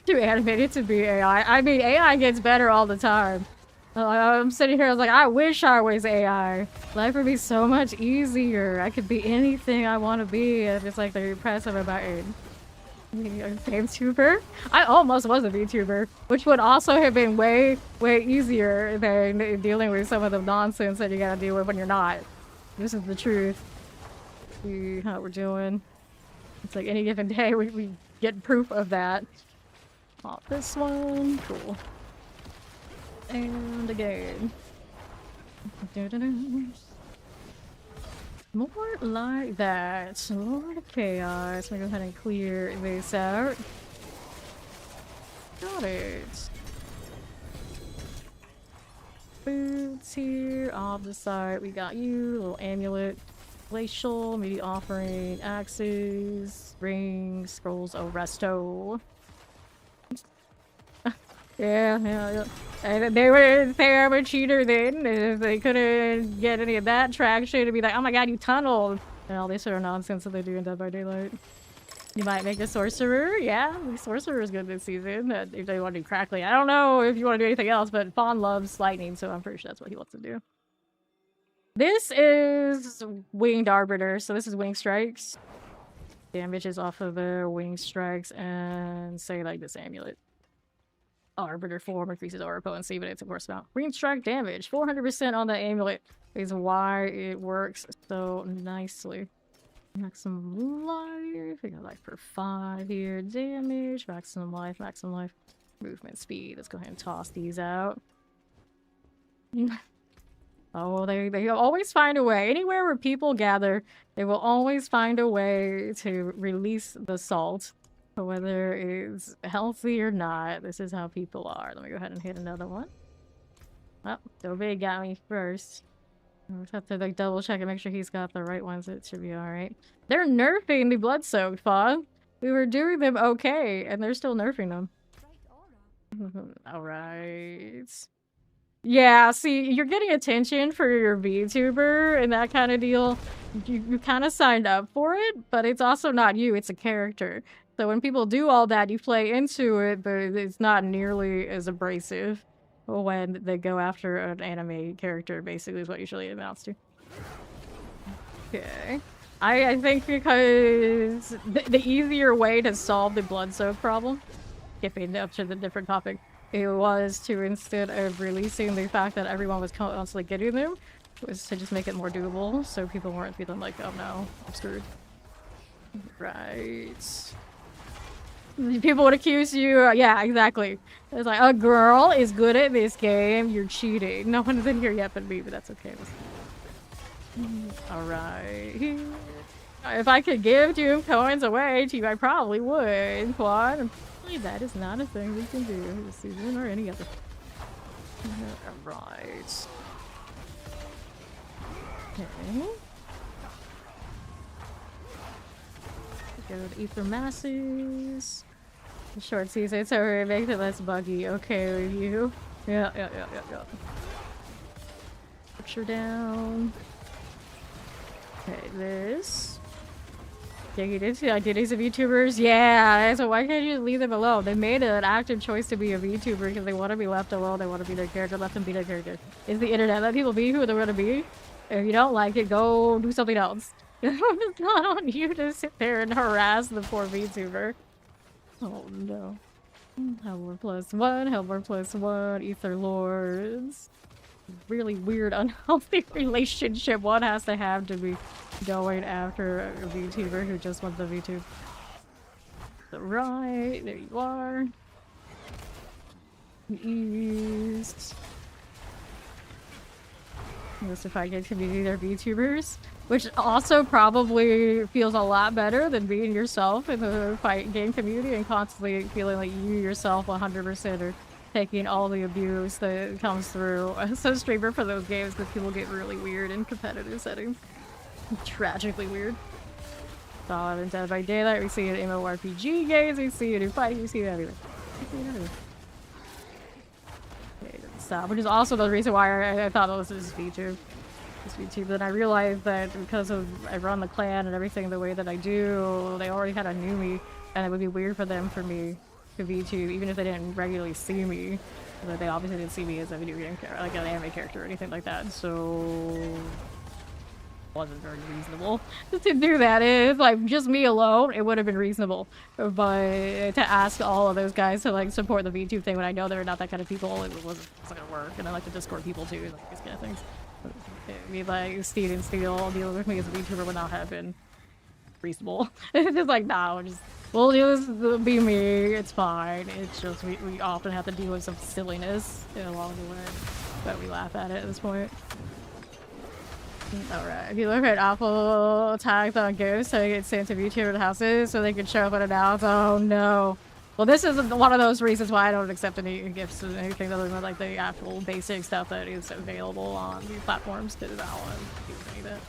Too animated to be AI. I mean, AI gets better all the time. I'm sitting here, I was like, I wish I was AI. Life would be so much easier. I could be anything I want to be. And it's like the press of a button. VTuber? I almost was a VTuber, which would also have been way easier than dealing with some of the nonsense that you gotta deal with when you're not. This is the truth. See how we're doing. It's like any given day we get proof of that. Pop this one. Cool. And again. More like that. Lord of Chaos. I'm gonna go ahead and clear this out. Got it. Boots here. On the side, we got you. Little amulet. Glacial. Media offering. Axes. Rings. Scrolls. Oh, resto. Yeah. And they were a cheater then. If they couldn't get any of that traction, it'd be like, oh my god, you tunneled. And all this sort of nonsense that they do in Dead by Daylight. You might make a sorcerer. Yeah, the sorcerer is good this season. If they want to do crackling, I don't know if you want to do anything else, but Fawn loves lightning, so I'm pretty sure that's what he wants to do. This is winged arbiter, so this is wing strikes. Damages off of the wing strikes, and say like this amulet. Arbiter form increases aura potency, but it's of course not. Green strike damage, 400% on the amulet is why it works so nicely. Maximum life, we got life per 5 here. Damage, maximum life, maximum life. Movement speed, let's go ahead and toss these out. Oh, they always find a way. Anywhere where people gather, they will always find a way to release the salt. Whether it's healthy or not, this is how people are. Let me go ahead and hit another one. Oh, Dobey got me first. I just have to like double check and make sure he's got the right ones. It should be alright. They're nerfing the blood-soaked Fawn. We were doing them okay, and they're still nerfing them. Alright. Yeah, see, you're getting attention for your VTuber and that kind of deal. You kind of signed up for it, but it's also not you, it's a character. So when people do all that, you play into it, but it's not nearly as abrasive when they go after an anime character, basically is what usually it amounts to. Okay. I think because the easier way to solve the blood soak problem, skipping up to the different topic, it was to, instead of releasing the fact that everyone was constantly getting them, was to just make it more doable, so people weren't feeling like, oh no, I'm screwed. Right. People would accuse you, yeah, exactly. It's like, a girl is good at this game, you're cheating. No one's in here yet but me, but that's okay. Alright. If I could give Doom coins away to you, I probably would, Quad. That is not a thing we can do this season or any other. Alright. Okay. Go to Ether Masses. The short season, so it makes it less buggy. Okay with you. Yeah. Picture down. Okay, this. Identities of VTubers? Yeah, so why can't you leave them alone? They made an active choice to be a VTuber because they want to be left alone, they want to be their character, let them be their character. It's the internet, let people be who they want to be. If you don't like it, go do something else. It's not on you to sit there and harass the poor VTuber. Oh no. Hellborn +1, Ether Lords. Really weird, unhealthy relationship one has to have be going after a VTuber who just wants a VTube. Right, there you are. East. Most if I get to be their VTubers, which also probably feels a lot better than being yourself in the fight game community and constantly feeling like you yourself 100% are taking all the abuse that comes through as a streamer for those games, because people get really weird in competitive settings. Tragically weird. Saw it in Dead by Daylight, we see it in MMORPG games, we see it in fighting, we see it everywhere. Okay, stop, which is also the reason why I thought this was VTube. Then I realized that because I run the clan and everything the way that I do, they already kind of knew me, and it would be weird for them for me to VTube, even if they didn't regularly see me. But they obviously didn't see me as a video game character, like an anime character or anything like that, so it wasn't very reasonable to do that. If like just me alone, it would have been reasonable, but to ask all of those guys to like support the VTube thing when I know they're not that kind of people, it wasn't gonna work. And I like the Discord people too, like these kind of things. I mean, like Steed and Steel dealing with me as a VTuber would not have been reasonable. It's just like, no, we'll just be me, it's fine. It's just we often have to deal with some silliness along the way, but we laugh at it at this point. Alright, if you look at awful tags on ghosts, so they get sent to VTuber houses so they can show up unannounced. Oh no. Well, this is one of those reasons why I don't accept any gifts or anything other than like the actual basic stuff that is available on these platforms, because I don't want to do any of that.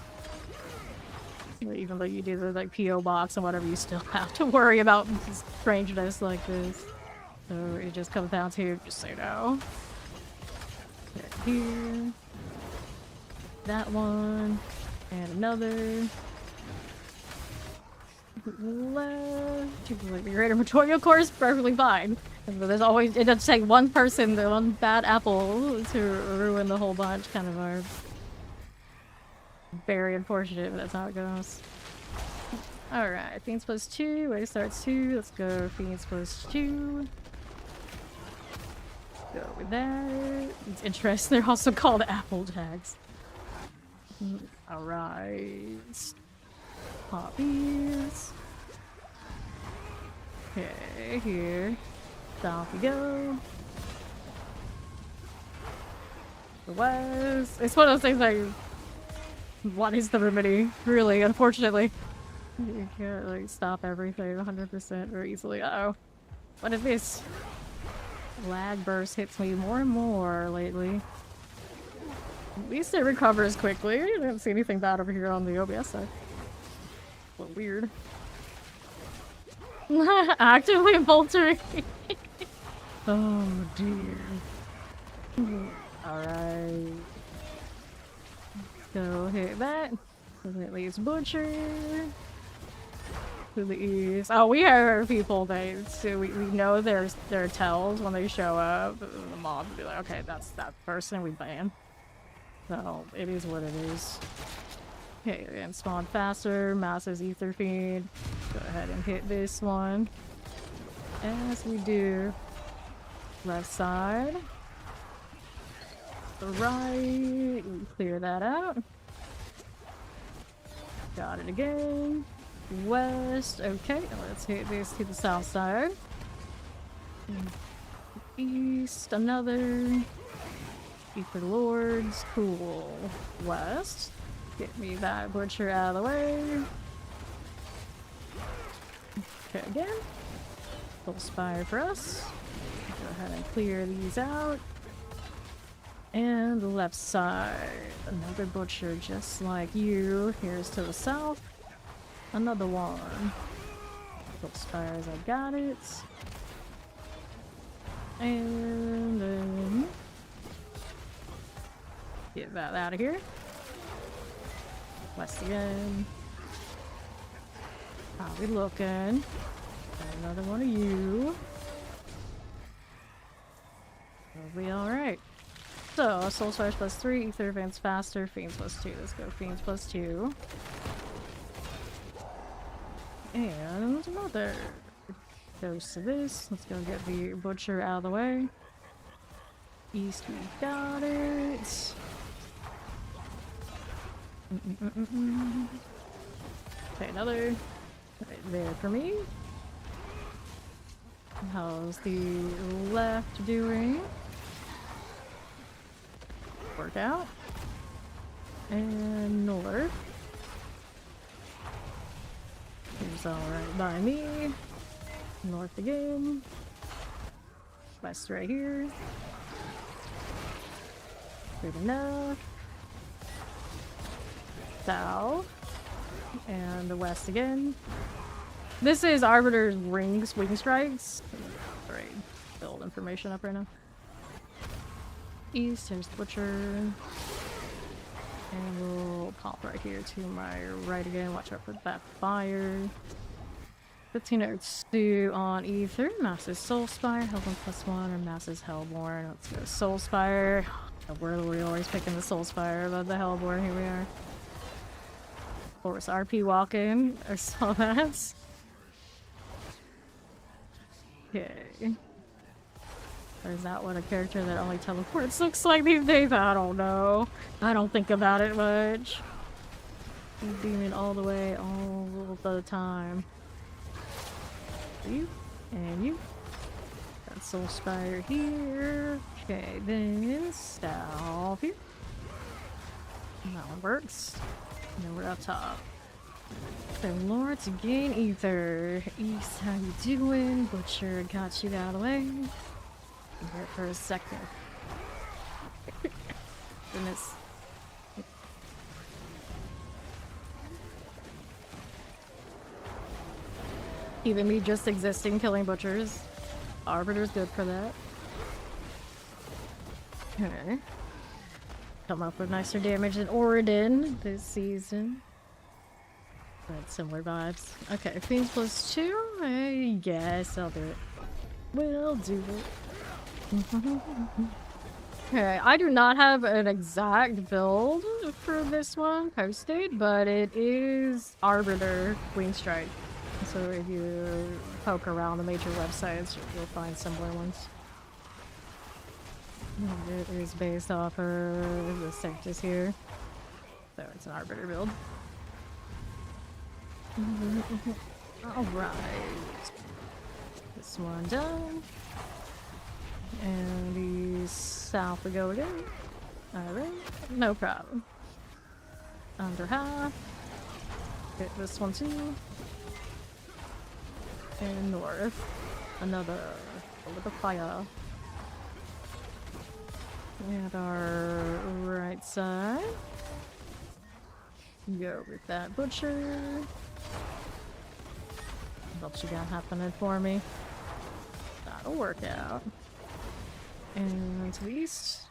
Even though you do the like PO box and whatever, you still have to worry about strangeness like this. So it just comes down to just say no. Okay, here. That one. And another. Left. The greater tutorial course, perfectly fine. But there's always, it does take one person, the one bad apple to ruin the whole bunch, kind of are very unfortunate, but that's how it goes. Alright, Fiends plus 2, way starts 2, let's go Fiends plus 2. Go with that. It's interesting, they're also called apple tags. Alright. Pop these. Okay, here. Down we go. The west. It's one of those things like, what is the remedy? Really, unfortunately. You can't like stop everything 100% very easily. Uh-oh. What is this? Lag burst hits me more and more lately. At least it recovers quickly. I didn't see anything bad over here on the OBS side. A little weird. Actively boltering. Oh dear. Alright. Go hit that. At least butcher. To the east. Oh, we have people that so we know their tells when they show up. The mob will be like, okay, that's that person we ban. So it is what it is. Okay, and spawn faster, massive ether feed. Go ahead and hit this one. As we do. Left side. The right. Clear that out. Got it again. West. Okay, let's hit this to the south side. East. Another. Ether Lords. Cool. West. Get me that butcher out of the way. Okay, again. Full spire for us. Go ahead and clear these out. And the left side. Another butcher just like you. Here's to the south. Another one. Full spires, I got it. And then get that out of here. West again. How we looking? Another one of you. Probably alright. So, Soul Spires plus 3, Ether Advance faster, Fiends plus 2. Let's go Fiends plus 2. And another dose of this. Let's go get the butcher out of the way. East, we got it. Okay, another right there for me. How's the left doing? Work out. And north. Here's alright by me. North again. West right here. Good enough. South. And the west again. This is Arbiter's wing strikes. Alright, build information up right now. East, here's the butcher. And we'll pop right here to my right again. Watch out for that fire. 1500 stew on Ether. Massive Soul Spire. Hellborn +1 or Massive Hellborn. Let's go Soul Spire. We're always picking the Soul Spire above the Hellborn. Here we are. Of course, RP walking. I saw that. Okay. Or is that what a character that only teleports looks like these days? I don't know. I don't think about it much. Demon all the way, all the time. You and you. Got Soul Spire here. Okay, then south here. That one works. And then we're up top. So Lord to gain Ether. East, how you doing? Butcher got you out of the way. Here for a second. Goodness. Even me just existing killing butchers. Arbiter's good for that. Okay. Come up with nicer damage than Oridon this season. Right, similar vibes. Okay, Fiends plus 2? Yes, I'll do it. We'll do it. Okay, I do not have an exact build for this one posted, but it is Arbiter Queen Strike. So if you poke around the major websites, you'll find similar ones. It is based off of the sectors here. So it's an Arbiter build. Alright. This one done. And the south we go again. Alright, no problem. Under half. Hit this one too. And north. Another. Over the fire. And our right side. Go with that butcher. What else you got happening for me? That'll work out. And to the east.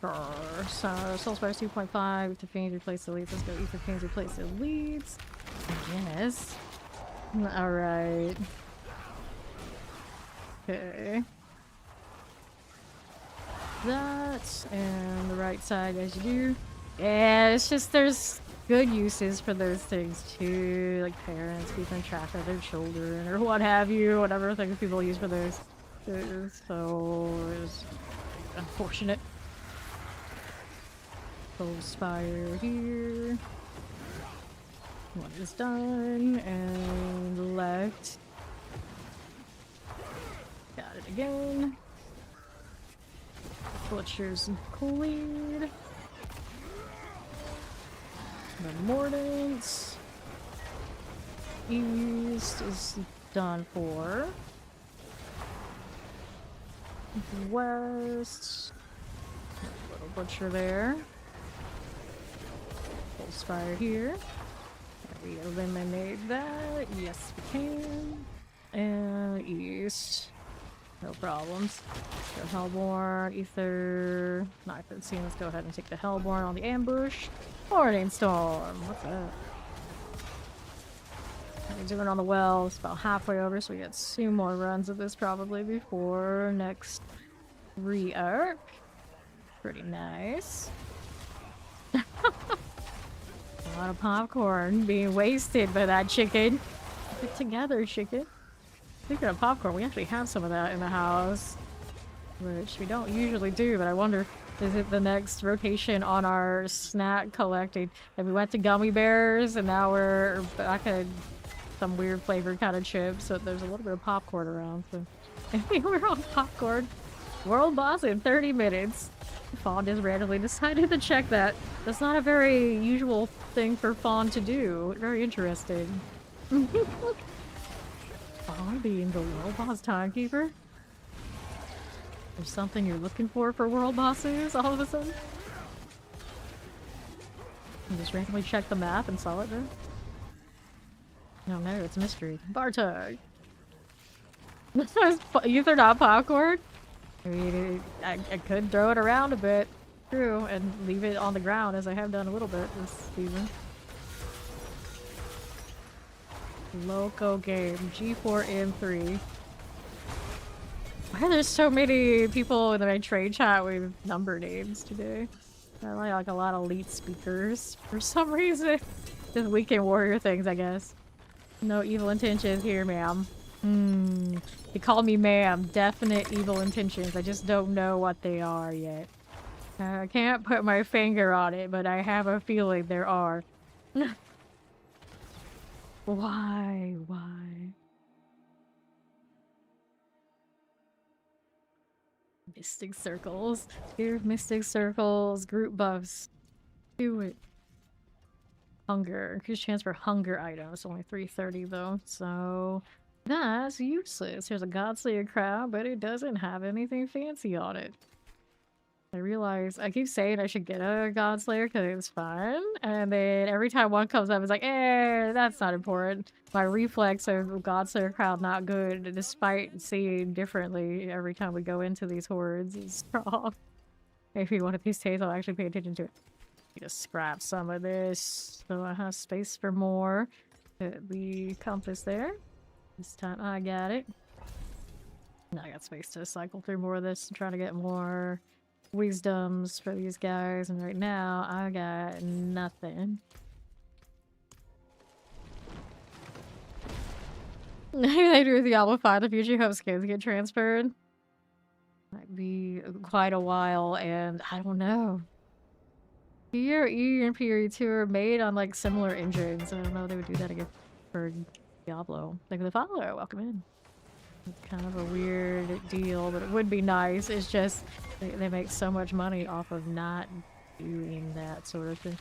So, Soul Spice 2.5. If the Fiends replace the leads, let's go. If the Fiends replace the leads. Yes. Alright. Okay. That. And the right side as you do. Yeah, it's just there's good uses for those things too. Like parents keeping track of their children or what have you. Whatever things people use for those. So it's unfortunate. Soul Spire here. One is done. And left. Got it again. Butcher's cleared. The Mordants. East is done for. West. Little butcher there. Full Spire here. We eliminate that. Yes, we can. And east. No problems. Go Hellborn, Ether. Not good scene. Let's go ahead and take the Hellborn on the ambush. Morning Storm. What's that? We're doing on the well. It's about halfway over, so we got 2 more runs of this probably before next re-arc. Pretty nice. A lot of popcorn being wasted by that chicken. Get together, chicken. Speaking of popcorn, we actually have some of that in the house, which we don't usually do, but I wonder, is it the next rotation on our snack collecting? And we went to gummy bears, and now we're back at some weird flavored kind of chips, so there's a little bit of popcorn around. So I think we're on popcorn. World boss in 30 minutes. Fawn just randomly decided to check that. That's not a very usual thing for Fawn to do. Very interesting. Fawn being the world boss timekeeper? There's something you're looking for world bosses all of a sudden? You just randomly checked the map and saw it there? No, no, it's a mystery. Bartog! You threw out popcorn? I mean, I could throw it around a bit. True, and leave it on the ground as I have done a little bit this season. Loco game. G4M3. Why are there so many people in my trade chat with number names today? I like a lot of elite speakers for some reason. Just weekend warrior things, I guess. No evil intentions here, ma'am. You call me ma'am. Definite evil intentions. I just don't know what they are yet. I can't put my finger on it, but I have a feeling there are. Why? Why? Mystic circles. Here, mystic circles. Group buffs. Do it. Hunger. Increased chance for hunger items. Only 330 though, so that's useless. Here's a Godslayer crowd, but it doesn't have anything fancy on it. I realize I keep saying I should get a Godslayer because it's fun, and then every time one comes up, it's like, that's not important. My reflex of Godslayer crowd not good, despite seeing differently every time we go into these hordes, is strong. Maybe one of these days I'll actually pay attention to it. Just scrap some of this so I have space for more. Put the compass there. This time I got it. Now I got space to cycle through more of this and try to get more wisdoms for these guys. And right now I got nothing. They do with Diablo 5, the future hopes skins get transferred. Might be quite a while, and I don't know. PRE and PRE2 are made on like similar engines. I don't know if they would do that again for Diablo. Like the follower, welcome in. It's kind of a weird deal, but it would be nice. It's just they make so much money off of not doing that sort of thing.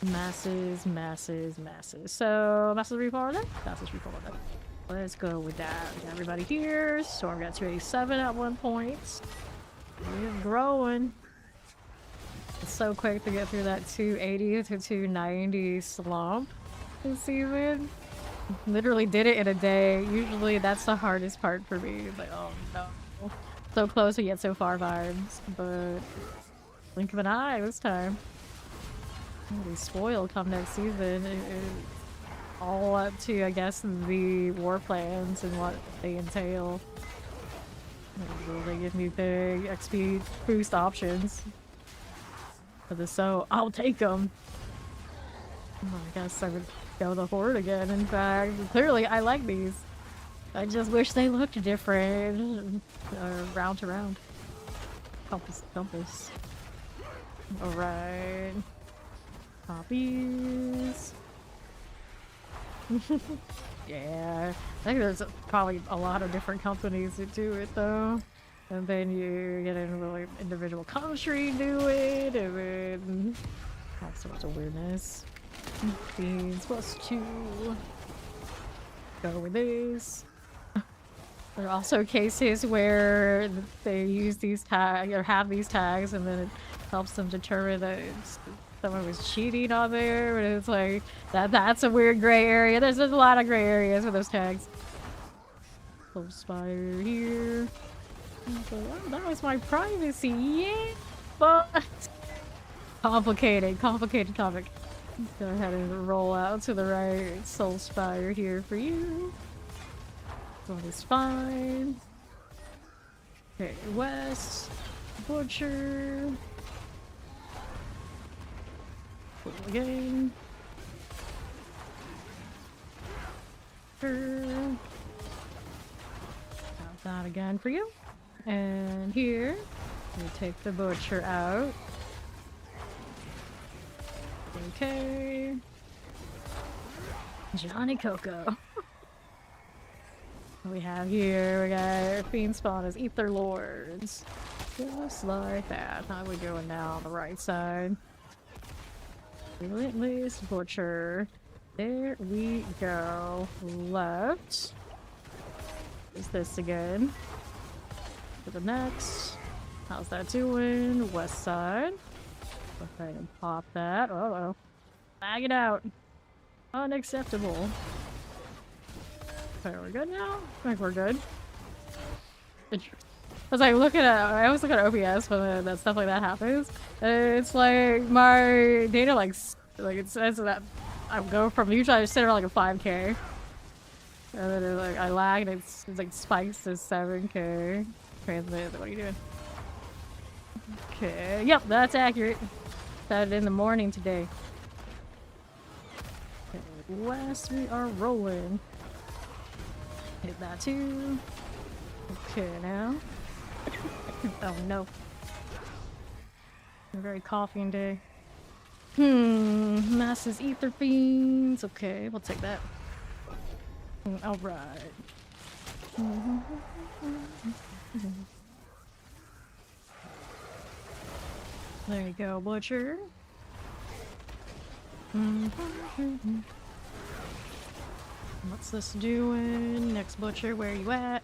Masses, masses, masses. So masses reformed. Masses reformed. Let's go with that. We got everybody here. Storm got 287 at one point. We're growing. It's so quick to get through that 280 to 290 slump this season. Literally did it in a day. Usually that's the hardest part for me. It's like, oh no. So close yet so far vibes. But blink of an eye this time. Be spoiled come next season. All up to, I guess, the war plans and what they entail. Will they give me big XP boost options? For the so, I'll take them. I guess I would go the Horde again. In fact, clearly I like these. I just wish they looked different. Round to round. Compass, compass. Alright. Copies. Yeah, I think there's probably a lot of different companies that do it though. And then you get into like individual country do it, and then all sorts of weirdness. These +2. Go with these. There are also cases where they use these tags or have these tags, and then it helps them determine that someone was cheating on there. But it's like that's a weird gray area. There's a lot of gray areas with those tags. Full spire here. So, oh, that was my privacy, yeah, but complicated topic. Go ahead and roll out to the right. Soul Spire here for you. That is fine. Okay, west. Butcher. Again. Count that again for you. And here, we take the butcher out. Okay. Johnny Coco. We have here, we got Fiend Spawn as Ether Lords. Just like that. How are we going now on the right side? Relentless Butcher. There we go. Left. Is this again? To the next. How's that doing? West side. Go ahead and pop that. Uh-oh. Bag it out. Unacceptable. Okay, we're good now? I think we're good. As I look at I always look at OBS when that stuff like that happens. It's like my data like it says that I go from usually I just sit around like a 5K. And then it, like I lag and it's like spikes to 7K. Transmit, what are you doing? Okay, yep, that's accurate. Started in the morning today. Okay, west we are rolling. Hit that too. Okay, now. Oh no. A very coughing day. Masses Ether Fiends. Okay, we'll take that. Alright. There you go, Butcher. What's this doing? Next Butcher, where you at?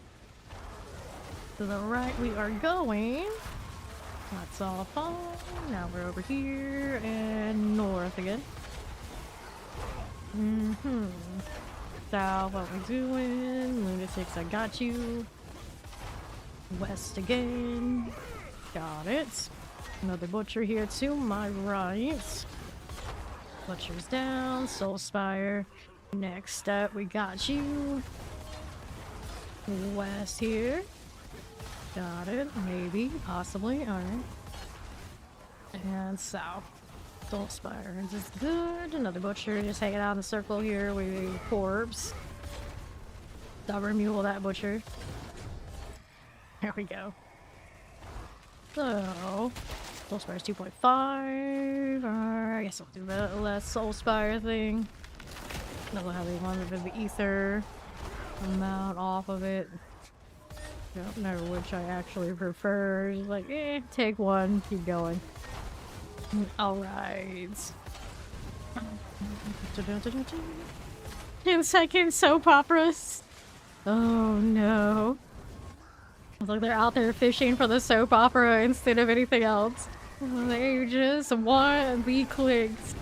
To the right we are going. That's all fine. Now we're over here and north again. South, what we doing? Lunatics, I got you. West again. Got it. Another Butcher here to my right. Butcher's down. Soul Spire. Next up, we got you. West here. Got it. Maybe. Possibly. Alright. And south. Soul Spire. This is good. Another Butcher just hanging out in the circle here with corpse. Stubborn mule that Butcher. There we go. So, Soul Spire is 2.5. I guess I'll do the less Soul Spire thing. I'll have a one of the ether amount off of it. Don't know which I actually prefer. Just like, take one, keep going. Alright. 2 second soap operas. Oh no. It's like they're out there fishing for the soap opera instead of anything else. They just want the clicks.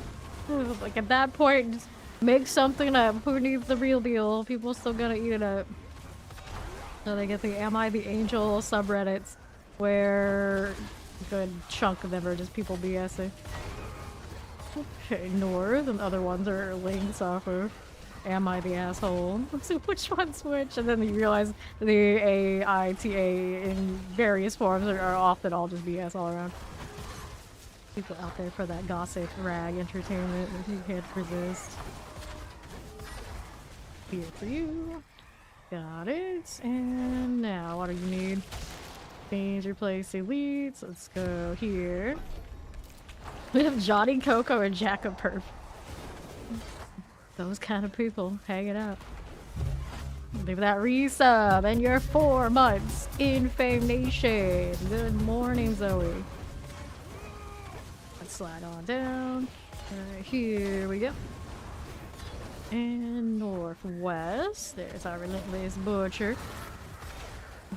Like at that point, just make something up. Who needs the real deal? People still gonna eat it up. So they get the Am I the Angel subreddits where a good chunk of them are just people BSing. Okay, North, and the other ones are links off of Am I the Asshole? So which one's which? And then you realize the AITA in various forms are often all just BS all around. People out there for that gossip rag entertainment that you can't resist. Here for you. Got it. And now, what do you need? Change, replace, elites. Let's go here. We have Johnny Coco and Jack of Perp. Those kind of people hanging out. Leave that resub and your 4 months in Fame Nation. Good morning, Zoe. Let's slide on down. Alright, here we go. And northwest. There's our relentless Butcher.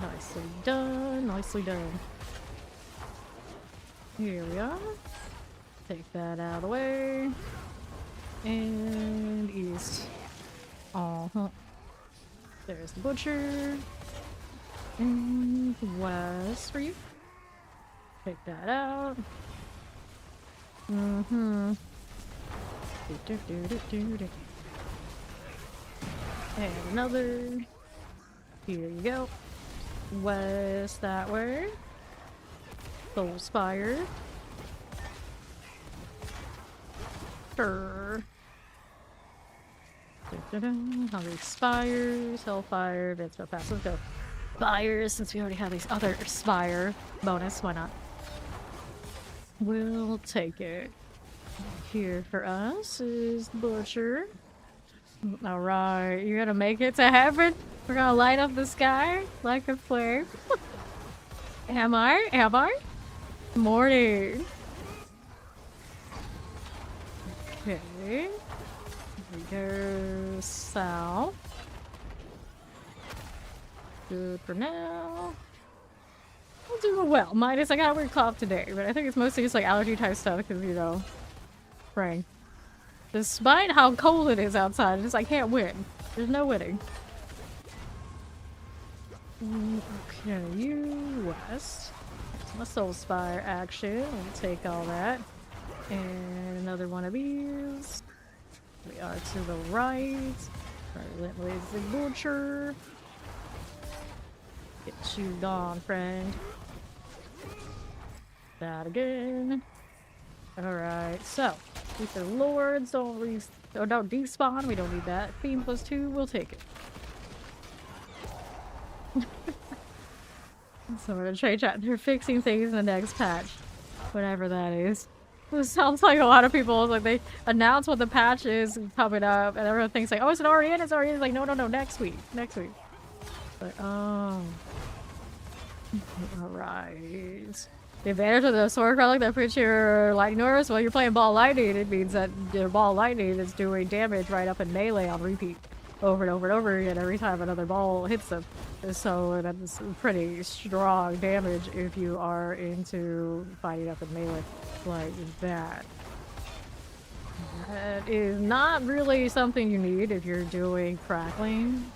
Nicely done, nicely done. Here we are. Take that out of the way. And east. There's the Butcher. And west for you. Take that out. And another. Here you go. West that way. Soul Spire. Sure. Hungry Spires, Hellfire, that's so fast. Let's go. Spires, since we already have these other Spire bonus, why not? We'll take it. Here for us is Butcher. Alright, you're gonna make it to heaven? We're gonna light up the sky like a flame. Am I? Am I? Morning. Okay. We go south. Good for now. We'll do well. Minus, I got a weird cough today, but I think it's mostly just like allergy type stuff because, you know, spring. Despite how cold it is outside, it's I can't win. There's no winning. Okay, you west. My Soul Spire action. We'll take all that. And another one of these. We are to the right. Relentless Butcher. Get you gone, friend. That again. Alright, so. Ether Lords don't don't despawn. We don't need that. Theme +2, we'll take it. So we're gonna trade chat. They're fixing things in the next patch. Whatever that is. It sounds like a lot of people, like they announce what the patch is coming up and everyone thinks like, oh, is it already in? It's already in. It's like, no, next week. Next week. But, oh. Alright. The advantage of the sword relic that puts your lightning orders, well, you're playing ball lightning, it means that your ball lightning is doing damage right up in melee on repeat. Over and over and over again every time another ball hits them. So that's pretty strong damage if you are into fighting up in melee like that. That is not really something you need if you're doing crackling.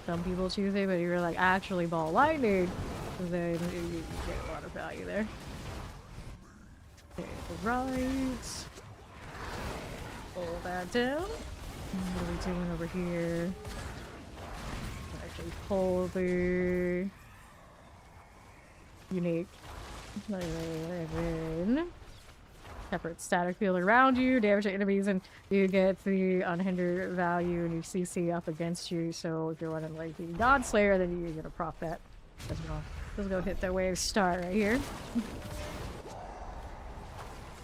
Some people choose it, but if you're like actually ball lightning, then you get a lot of value there. Okay, right. Pull that down. What are we doing over here? Actually pull the unique. Separate static field around you, damage to enemies, and you get the unhindered value and your CC up against you. So if you're running like the God Slayer, then you're gonna prop that as well. Let's go hit that wave start right here.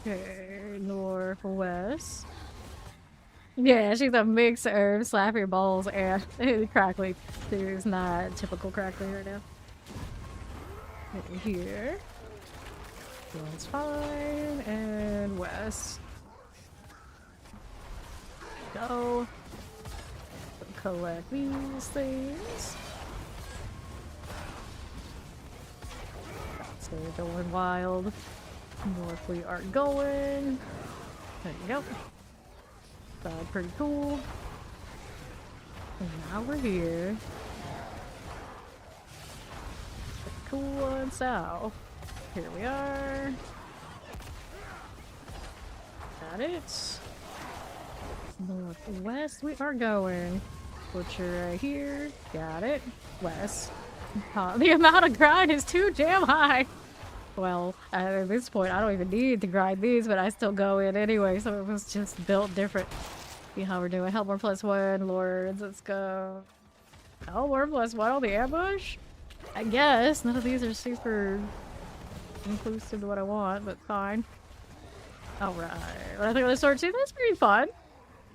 Okay, northwest. Yeah, she's a mix of slapping balls and crackling. There's not typical crackling right now. Right here. One's fine, and west. Go. Collect these things. So we're going wild. North we are going. There you go. Pretty cool. And now we're here. Pretty cool on south. Here we are. Got it. Northwest we are going. Butcher right here. Got it. West. The amount of grind is too damn high. Well, at this point, I don't even need to grind these, but I still go in anyway, so it was just built different. See how we're doing. Hellborn +1, Lords, let's go. Hellborn +1 on the ambush? I guess. None of these are super inclusive to what I want, but fine. Alright. When I think of the sword too, that's pretty fun.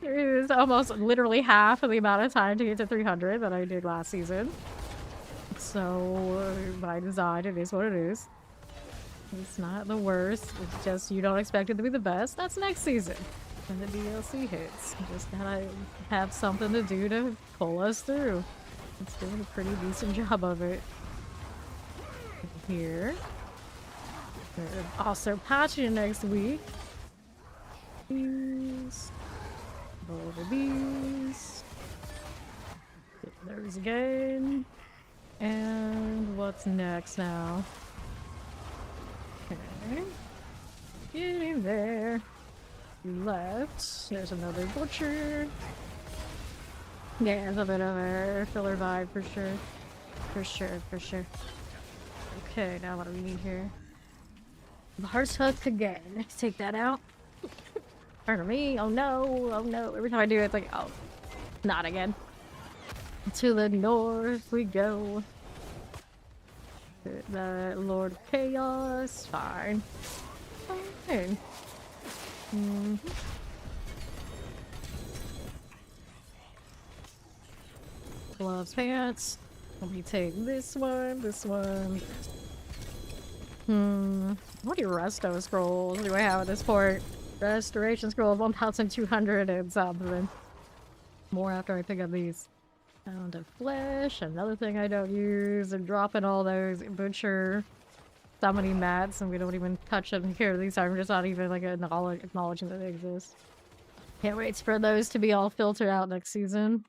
It is almost literally half of the amount of time to get to 300 that I did last season. So, by design, it is what it is. It's not the worst. It's just you don't expect it to be the best. That's next season. When the DLC hits. You just gotta have something to do to pull us through. It's doing a pretty decent job of it. Here. They're also patching next week. These. Over these. There's again. And what's next now? Okay. Getting there. Left. There's another butcher. Yeah, it's a bit of a filler vibe for sure. For sure, for sure. Okay, now what do we need here? The heart's hook again. Let's take that out. Pardon me. Oh no. Oh no. Every time I do it, it's like, oh, not again. To the north we go. The Lord of Chaos. Fine. Fine. Gloves, pants. Let me take this one, this one. What do resto scrolls do I have at this point? Restoration scroll 1,200 and something. More after I pick up these. Pound of flesh, another thing I don't use. I'm dropping all those butcher summoning mats and we don't even touch them here. These are just not even like acknowledging that they exist. Can't wait for those to be all filtered out next season.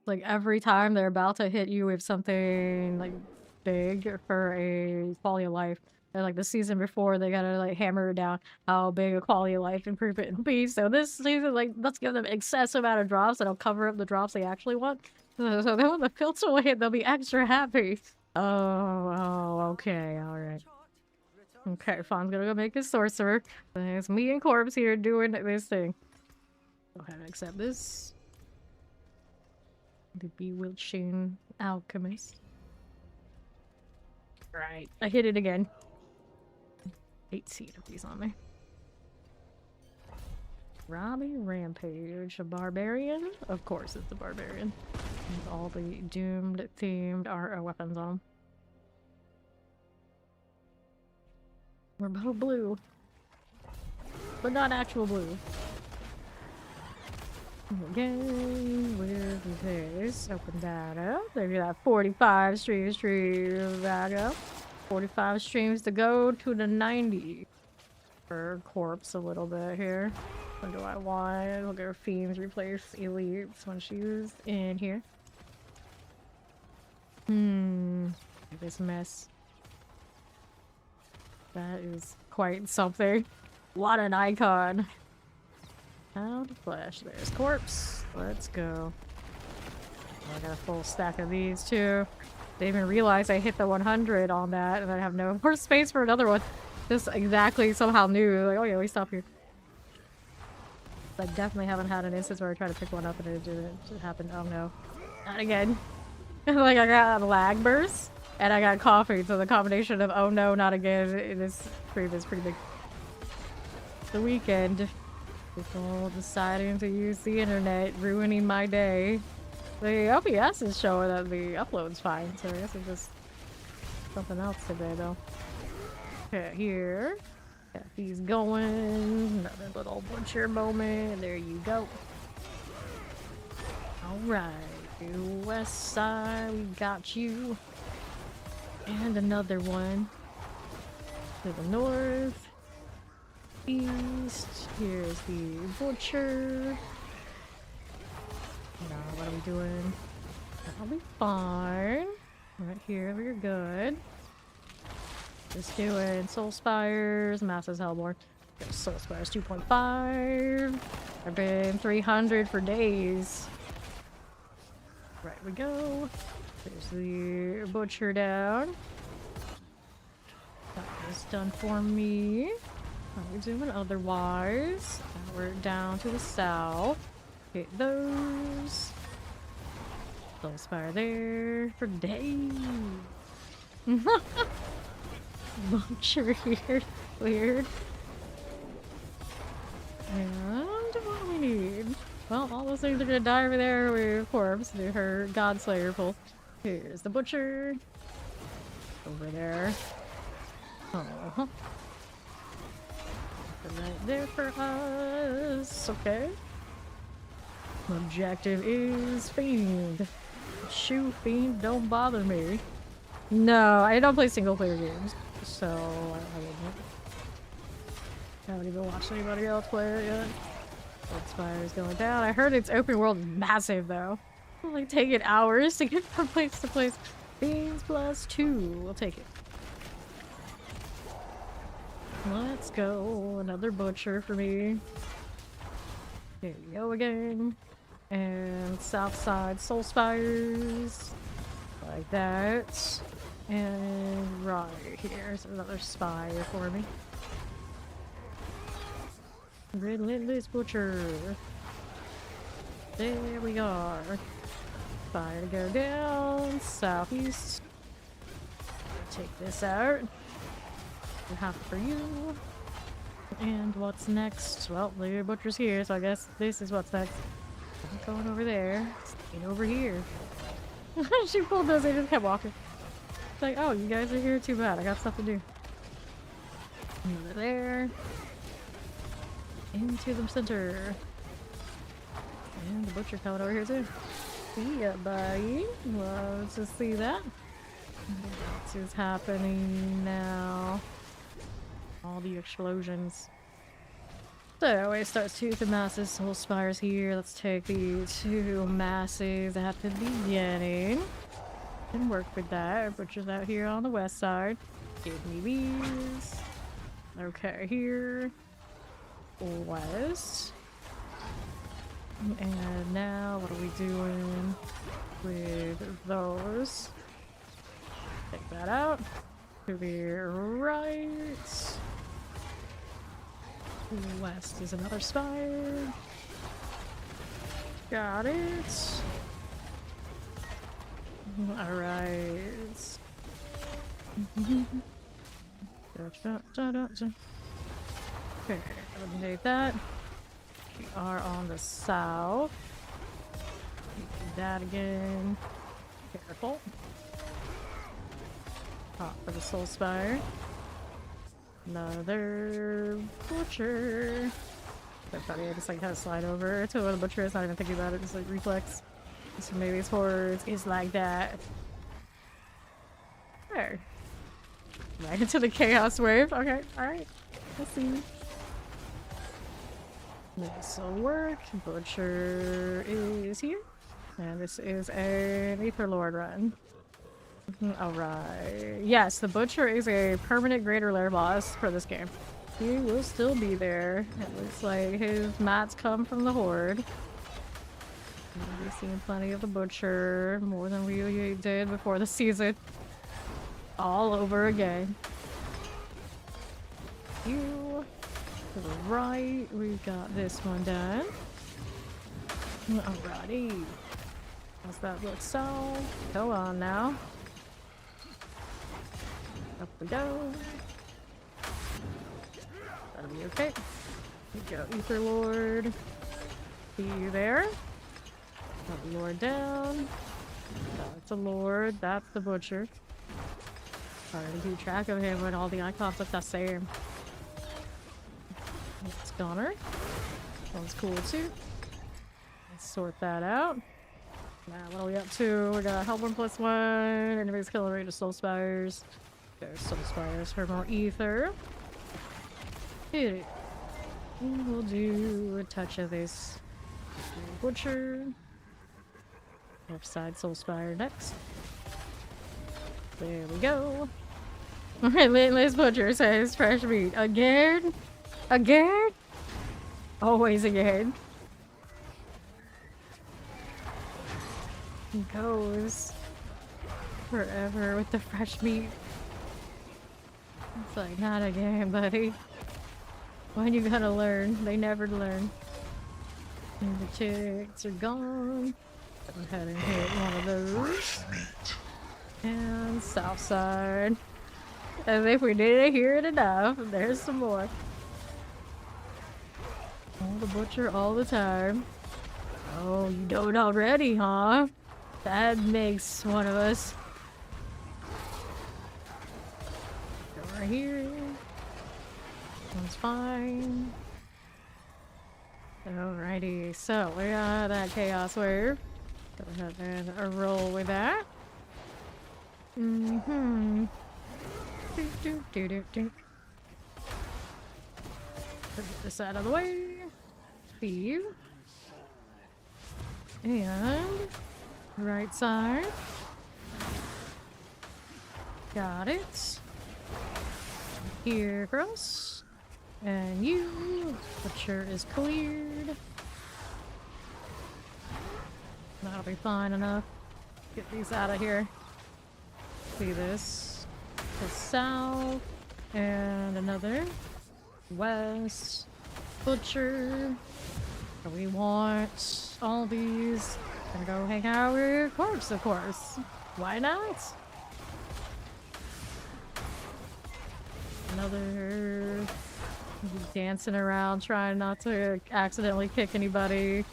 Like every time they're about to hit you with something like big for a quality of life. And like the season before, they gotta like hammer down how big a quality of life improvement will be. So this season, like, let's give them excessive amount of drops that'll cover up the drops they actually want. So then when the filter will hit, they'll be extra happy. Oh, okay, alright. Okay, Fawn's gonna go make his sorcerer. It's me and Corpse here doing this thing. Go ahead and accept this. The bewitching alchemist. Right, I hit it again. 18 of these on me. Robbie Rampage, a barbarian? Of course it's a barbarian. With all the doomed themed weapons on them. We're both blue. But not actual blue. Again, with this. Open that up. There's that 45 streams back up. 45 streams to go to the 90. For Corpse a little bit here. What do I want? We'll go Fiends replace Elites when she's in here. This mess. That is quite something. What an icon. Pound of flesh. There's corpse. Let's go. I got a full stack of these too. Didn't even realize I hit the 100 on that, and I have no more space for another one. Just exactly somehow knew. Like, oh yeah, we stop here. I definitely haven't had an instance where I tried to pick one up and it didn't happen. Oh no. Not again. Like, I got a lag burst, and I got coffee, so the combination of oh no, not again, in this stream is pretty big. The weekend. People deciding to use the internet, ruining my day. The OBS is showing that the upload's fine, so I guess it's just something else today, though. Okay, here. Yeah, he's going. Another little butcher moment. There you go. Alright. West side, we got you. And another one. To the north. East. Here's the butcher. What are we doing? That'll be fine. Right here, we're good. Just doing Soul Spires, Masses Hellborn. Soul Spires 2.5. I've been 300 for days. Right we go. There's the butcher down. That was done for me. How are we doing otherwise? Now we're down to the south. Hit those. Soul Spire there for days. Butcher here. Weird. And what we need? Well, all those things are gonna die over there with corpse. Do her Godslayer pull. Here's the butcher. Over there. Oh. Right there for us. Okay. Objective is Fiend. Shoot, Fiend, don't bother me. No, I don't play single player games, so I haven't even watched anybody else play it yet. That Spire's going down. I heard it's open world massive though. It'll like take it hours to get from place to place. Fiends +2. We'll take it. Let's go. Another butcher for me. Here we go again. And south side Soul Spires. Like that. And right here's another spire for me. Relentless Butcher. There we are. Fire to go down. Southeast. Take this out. Half for you. And what's next? Well, the butcher's here, so I guess this is what's next. I'm going over there. Staying over here. She pulled those, they just kept walking. It's like, oh, you guys are here? Too bad. I got stuff to do. Over there. Into the center. And the butcher coming over here too. See ya, buddy. Well, let's just see that. What's is happening now? All the explosions. So it starts two of the masses, Soul Spires here. Let's take the two masses at the beginning. Can work with that. Butcher's out here on the west side. Give me these. Okay, here. West. And now what are we doing with those? Take that out. To the right. West is another spire. Got it. Alright. Okay, eliminate that. We are on the south. Do that again. Careful. Pop for the Soul Spire. Another butcher. That's funny, I just like had to slide over to where the butcher is, not even thinking about it, just like reflex. So maybe it's horrors is like that. There. Right into the chaos wave. Okay, alright. Let's see. This will work. Butcher is here. And this is an Aether Lord run. Alright. Yes, the Butcher is a permanent Greater Lair boss for this game. He will still be there. It looks like his mats come from the horde. We've seen plenty of the butcher, more than we did before the season. All over again. You to the right, we've got this one done. Alrighty. How's that look? So, go on now. Up we go. That'll be okay. We go, Ether Lord. See you there. Got the Lord down. That's a Lord. That's the Butcher. Hard to keep track of him when all the icons look the same. It's Goner. One's cool too. Let's sort that out. Now, what are we up to? We got Help 1 + 1. Enemies killing rate of Soul Spires. There's Soul Spires for more Ether. Hit it. We'll do a touch of this Butcher. Left side Soul Spire next. There we go. Relentless Butcher says fresh meat. Again? Again? Always again. He goes forever with the fresh meat. It's like, not again, buddy. When you gonna learn? They never learn. And the chicks are gone. Go ahead and hit one of those. And south side. As if we didn't hear it enough. There's some more. All the butcher all the time. Oh, you don't already, huh? That makes one of us. Go right here. One's fine. Alrighty, so we got that Chaos Wave. Go ahead and roll with that. Put this out of the way. Speed. And right side. Got it. Here across. And you. Butcher is cleared. That'll be fine enough. Get these out of here. See this. The south. And another. West. Butcher. We want all these. Gonna go hang out with Corpse, of course. Why not? Another dancing around, trying not to accidentally kick anybody.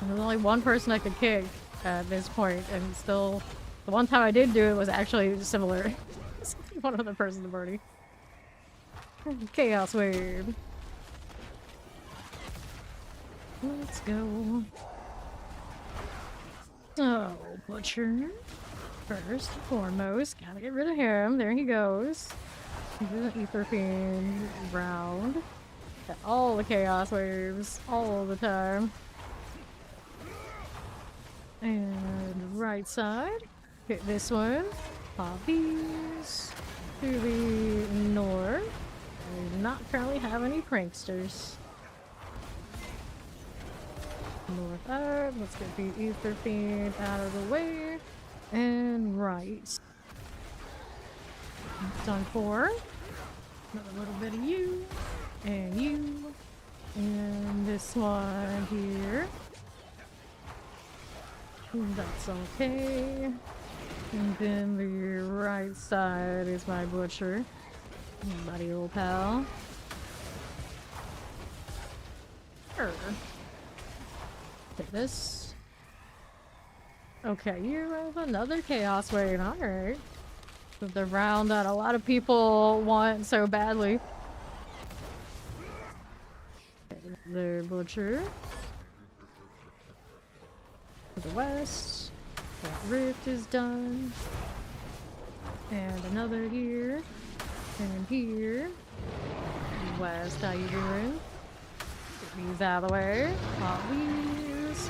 And there's only one person I could kick at this point, and still, the one time I did do it was actually similar. One other person in the party. Chaos Wave. Let's go. So, Butcher. First and foremost, gotta get rid of him. There he goes. Do the Ether Fiend round. Got all the Chaos Waves all the time. And right side. Hit this one. Pop these. To the north. I do not currently have any pranksters. North up. Let's get the Ether Fiend out of the way. And right. Done for. Another little bit of you. And you. And this one here. That's okay. And then the right side is my Butcher. Buddy old pal. Sure. Take this. Okay, you have another Chaos Wave. Alright. The round that a lot of people want so badly. The Butcher. To the west. That rift is done. And another here. And here. West, how you doing? Get these out of the way. Pop these.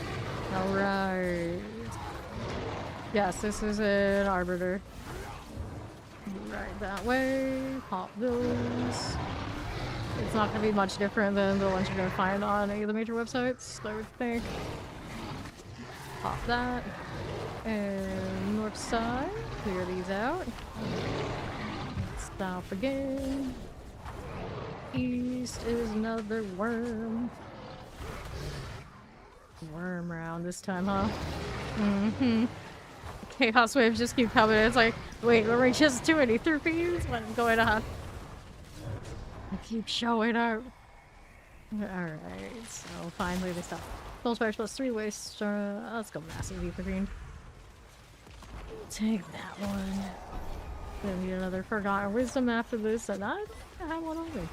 Alright. Yes, this is an Arbiter. Right that way. Pop those. It's not gonna be much different than the ones you're gonna find on any of the major websites, I would think. Pop that. And north side, clear these out. Stop again. East is another worm. Worm round this time, huh? Mm-hmm. Chaos waves just keep coming. It's like, wait, were we just too many throughs? What's going on? They keep showing up. Alright, so finally they stop. Soul Spires plus 3 waste. Let's go massive Ether Green. Take that one. Then need another Forgotten Wisdom after this, and I have one on me.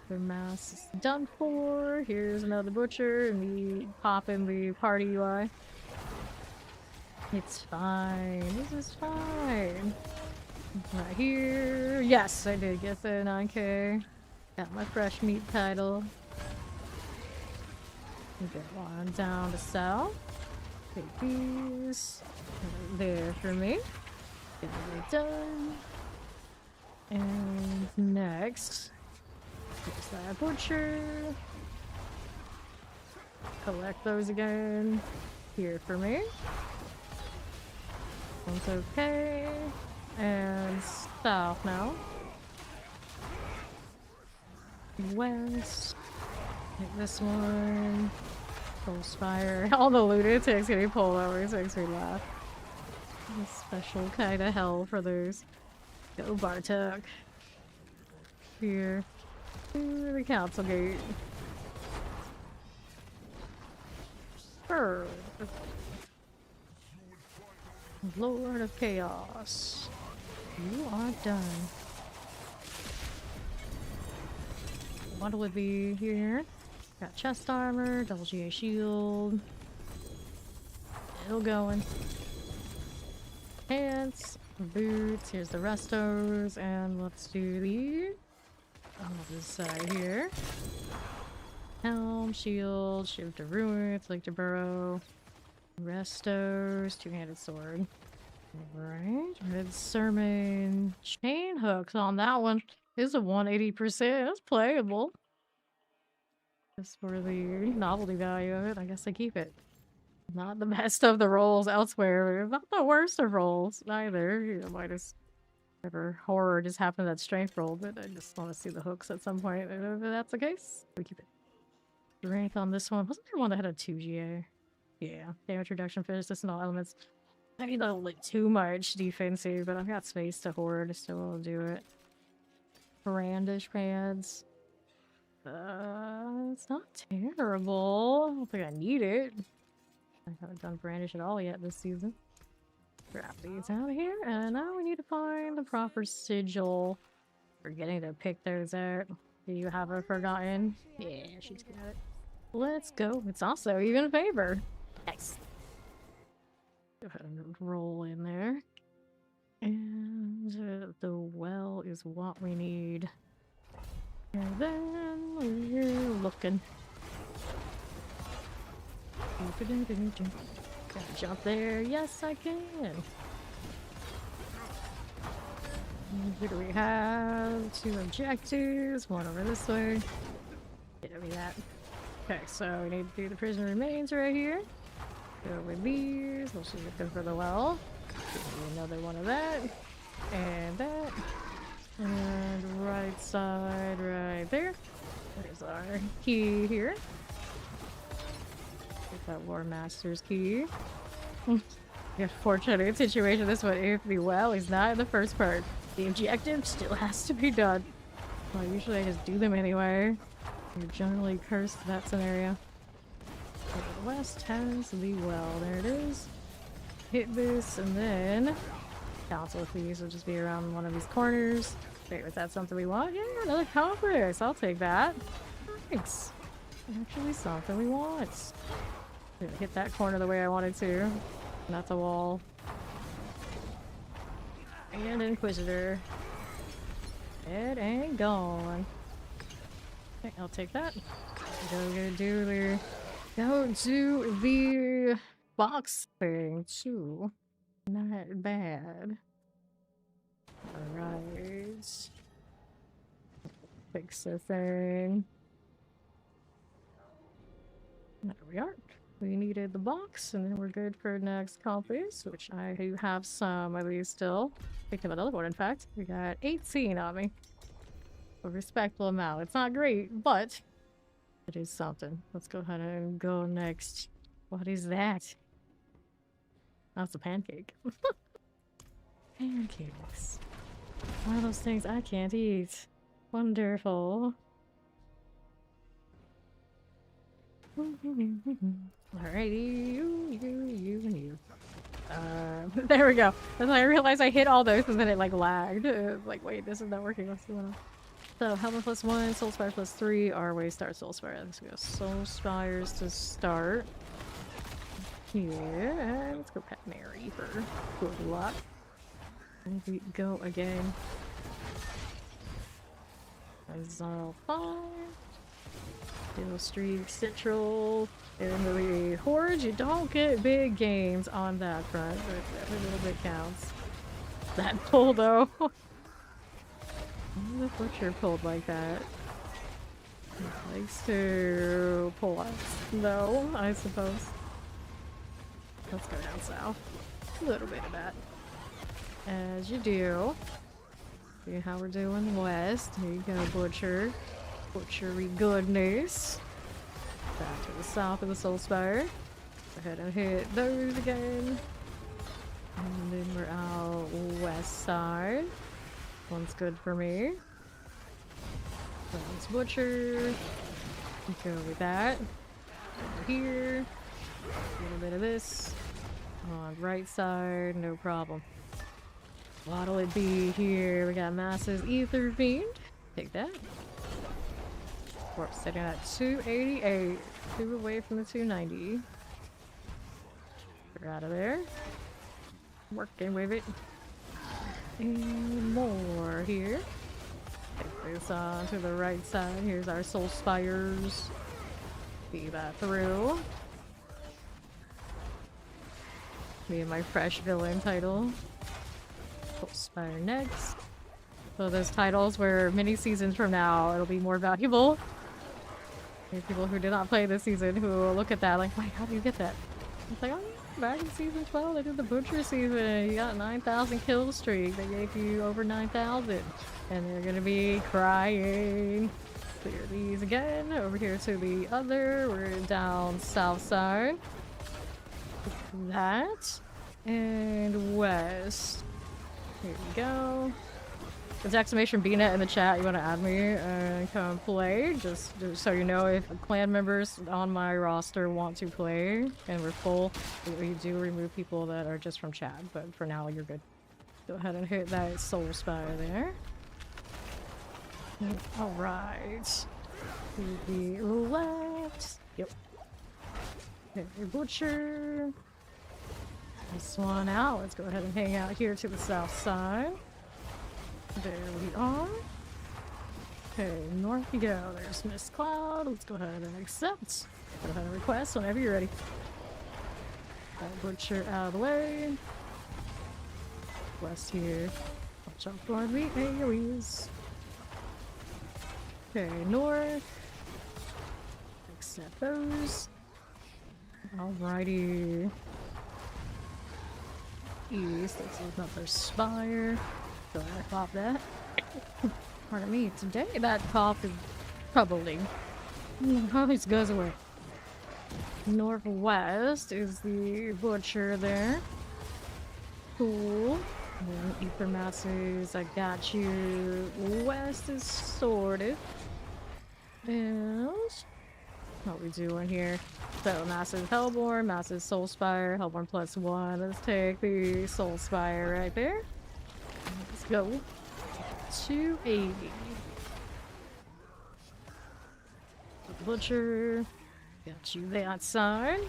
The mass is done for. Here's another butcher, and we pop in the party UI. It's fine. This is fine. Right here. Yes, I did get the 9K. Got my fresh meat title. We get one down to south. Take these. Right there for me. Get it done. And next. Here's that butcher. Collect those again. Here for me. One's okay. And south now. West. Take this one. Soul Spire. All the lunatics getting pulled over. It makes me laugh. A special kind of hell for those. Go Bartok. Here. To the council gate. Bird. Lord of Chaos. You are done. What would be here? Got chest armor, double GA shield. Still going. Pants, boots, here's the restos, and let's do the on this side here. Helm, shield, shield to ruin, flick to burrow. Restos, two-handed sword. Alright, red sermon. Chain hooks on that one is a 180%. That's playable. Just for the novelty value of it, I guess I keep it. Not the best of the rolls elsewhere, but not the worst of rolls either. You know, minus whatever horror just happened to that strength roll, but I just want to see the hooks at some point. If that's the case, we keep it. Strength on this one. Wasn't there one that had a 2GA? Yeah, damage reduction for resistant all elements. I mean, not like too much defensive, but I've got space to hoard, so I'll do it. Brandish pads. It's not terrible. I don't think I need it. I haven't done brandish at all yet this season. Grab these out of here, and now we need to find the proper sigil. Forgetting to pick those out. Do you have her forgotten? Yeah, she's got it. Let's go. It's also even favor. Nice. Go ahead and roll in there. And the well is what we need. And then we're looking. Can I jump there? Yes, I can. Who do we have? 2 objectives. One over this way. Give me that. Okay, so we need to do the prison remains right here. Go with these. We'll see looking for the well. Give me another one of that. And that. And right side right there. There's our key here. Get that War Master's key. Yeah, fortunate situation this one. If the well is not in the first part, the objective still has to be done. Well, usually I just do them anyway. You're generally cursed in that scenario. So the west has the well. There it is. Hit this, and then council of these will just be around one of these corners. Wait, was that something we want? Yeah, another compass. I'll take that. Thanks. Actually, something we want. Didn't hit that corner the way I wanted to. And that's a wall. And Inquisitor. Dead and gone. Okay, I'll take that. Go to the box thing too. Not bad. Alright. Fix the thing. There we are. We needed the box, and then we're good for next compass, which I do have some of these still. Picked up another one, in fact. We got 18 on me. A respectful amount. It's not great, but it is something. Let's go ahead and go next. What is that? That's a pancake. Pancakes. One of those things I can't eat. Wonderful. Alrighty, you, and you. There we go. That's when I realized I hit all those and then it like lagged. Like, wait, this is not working. What's going on? So, Helmet +1, Soul Spire +3, our way start Soul Spire. Let's go Soul Spires to start. Here, let's go Pet Mary for good luck. And we go again. Resolve 5. Steel Streak Central. In the Horde, you don't get big gains on that front, but every little bit counts. That pull though. The butcher pulled like that. He likes to pull us, though, I suppose. Let's go down south. A little bit of that. As you do. See how we're doing west. Here you go, butcher. Butchery goodness. Back to the south of the Soul Spire. Go ahead and hit those again. And then we're out west side. One's good for me. One's butcher. Go with that. Over here. A little bit of this. On right side, no problem. What'll it be here? We got Mass's Ether Fiend. Take that. We're sitting at 288. 2 away from the 290. We're out of there. Working with it. And more here. Take this on to the right side. Here's our Soul Spires. See that through. Me and my fresh villain title. Soul Spire next. So those titles where many seasons from now it'll be more valuable. There are people who did not play this season who will look at that like, wait, how do you get that? It's like, oh yeah, back in season 12 they did the butcher season. You got 9,000 kill streak. They gave you over 9,000. And they're gonna be crying. Clear these again. Over here to the other. We're down south side. That. And west. Here we go. There's exclamation BNet in the chat. You want to add me and come play? Just so you know, if clan members on my roster want to play and we're full, we do remove people that are just from chat. But for now, you're good. Go ahead and hit that Soul Spire there. All right. To the left. Yep. Okay, butcher. This one out. Let's go ahead and hang out here to the south side. There we are. Okay, north you go. There's Miss Cloud. Let's go ahead and accept. Go ahead and request whenever you're ready. That butcher out of the way. West here. Watch out for the AoEs. Okay, north. Accept those. Alrighty. East. Let's look up their spire. Go ahead and pop that. Pardon me, today that cough is troubling. Always goes away. Northwest is the butcher there. Cool. And then Ether Masters, I got you. West is sorted. And what we doing here? So Massive Hellborn, Massive Soul Spire, Hellborn +1. Let's take the Soul Spire right there. Let's go. 280. Butcher. Got you that side.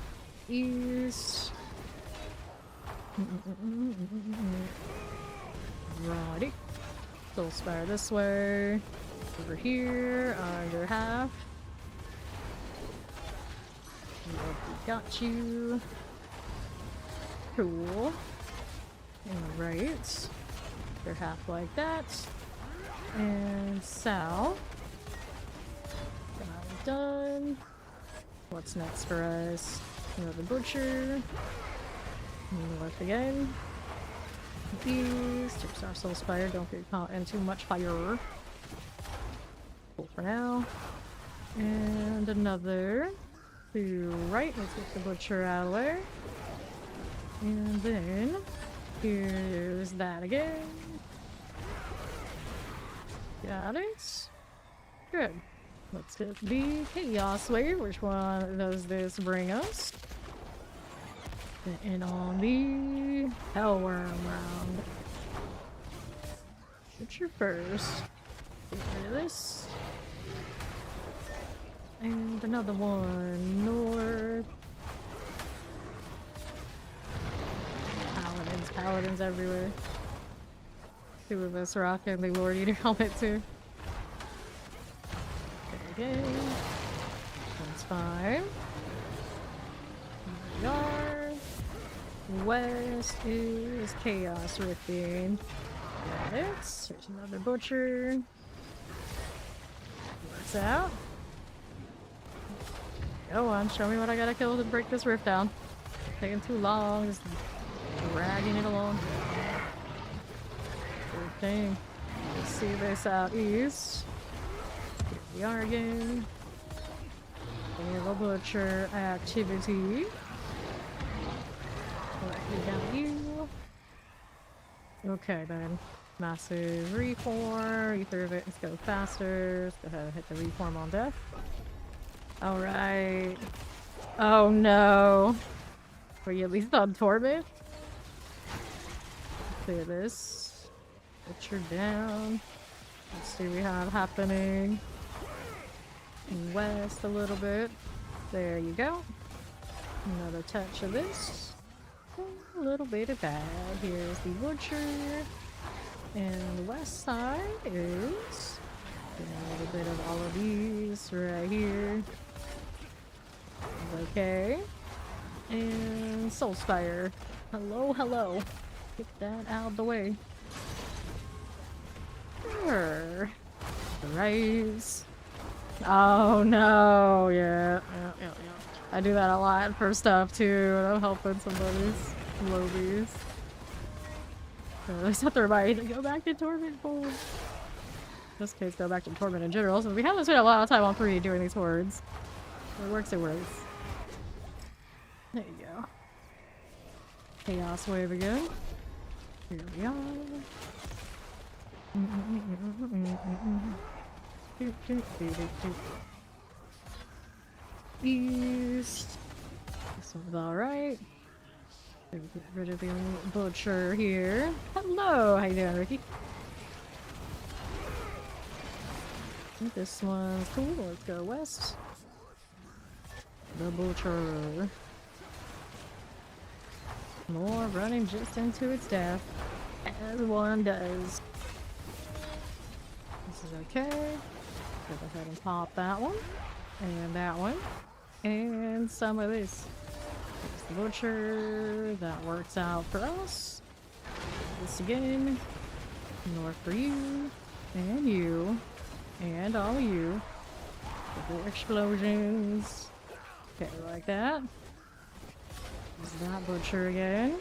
East. Righty. Soul Spire this way. Over here, under half. Got you. Cool. Alright. They're half like that. And south. done. What's next for us? Another butcher. North again. These. 2-star soul spire. Don't get caught in too much fire. Cool for now. And another. To right. Let's get the butcher out of there. And then here's that again. Got it. Good. Let's get the Chaos Wave. Which one does this bring us? And on the Hellworm round. Butcher first. Get rid of this. And another one north. Paladins everywhere. 2 of us rocking the Lord Eater helmet too. Okay. That's fine. Here we are. West is Chaos Rifting. Got it. There's another butcher. Works out. Go on, show me what I gotta kill to break this rift down. Taking too long, just dragging it along. Good thing. Let's see this out east. Here we are again. We have a butcher activity. We got you. Okay then. Massive reform. Ether of it. Let's go faster. Let's go ahead and hit the reform on death. Alright. Oh no. Were you at least on torment? Clear this. Butcher down. Let's see what we have happening. West a little bit. There you go. Another touch of this. A little bit of that. Here's the butcher. And the west side is a little bit of all of these right here. Okay. And Soulspire. Hello, hello. Get that out of the way. Sure. Rise. Oh no, yeah. I do that a lot for stuff too, and I'm helping somebody's lobies. I just have to remind you to go back to Torment Pool. In this case, go back to Torment in general, so we haven't spent a lot of time on 3 doing these hordes. It works, it works. There you go. Chaos Wave again. Here we are. East. This one's alright. Get rid of the butcher here. Hello! How you doing, Ricky? This one's cool. Let's go west. The butcher. More running just into its death. As one does. This is okay. Go ahead and pop that one. And that one. And some of this. There's the butcher. That works out for us. This again. North for you. And you. And all of you. Double explosions. Okay, like that. There's that butcher again.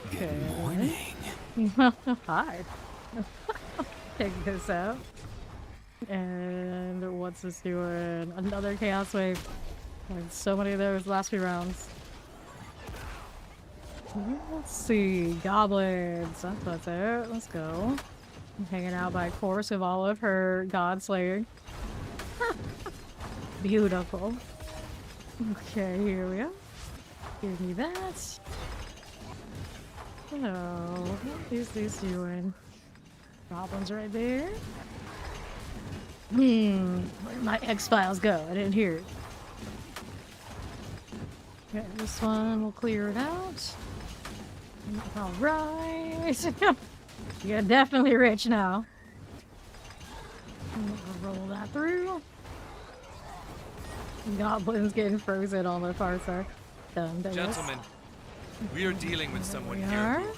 Okay. Good morning. Hi. Take this out. And what's this doing? Another Chaos Wave. Like so many of those last few rounds. Let's see. Goblins. That's what's it. Let's go. I'm hanging out by course of all of her god slaying. Beautiful. Okay, here we are. Give me that. Hello. What is this doing? Goblins right there. Where'd my X-Files go? I didn't hear it. Okay, this one will clear it out. Alright. You're definitely rich now. I'll roll that through. Goblins getting frozen on the far side. Done. Gentlemen, we are dealing with someone here who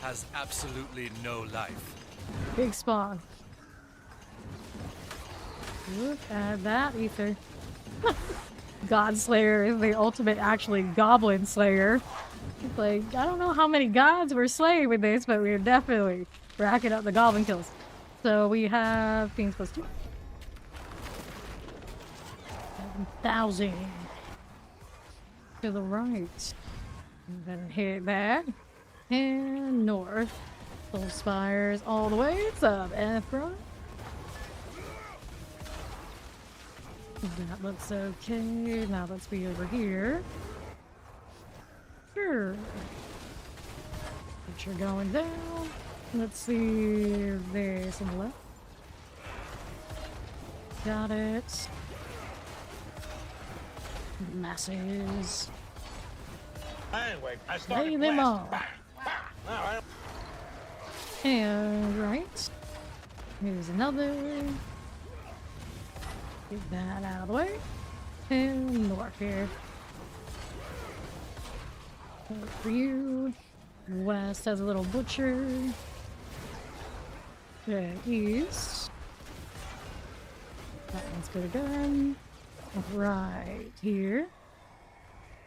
has absolutely no life. Big spawn. Look at that ether. God Slayer is the ultimate, actually, Goblin Slayer. It's like, I don't know how many gods we're slaying with this, but we're definitely racking up the goblin kills. So we have Fiends plus 2. 7,000. To the right. And then hit that. And north. Soul Spires all the way. It's up, Ephron. That looks okay. Now let's be over here. Sure. But you're going down. Let's see. There's on the left. Got it. Masses. Anyway, I Lay started them blasting. all. And right. Here's another. Get that out of the way. And north here. For you. West has a little butcher. Then east. That one's good again. Right here.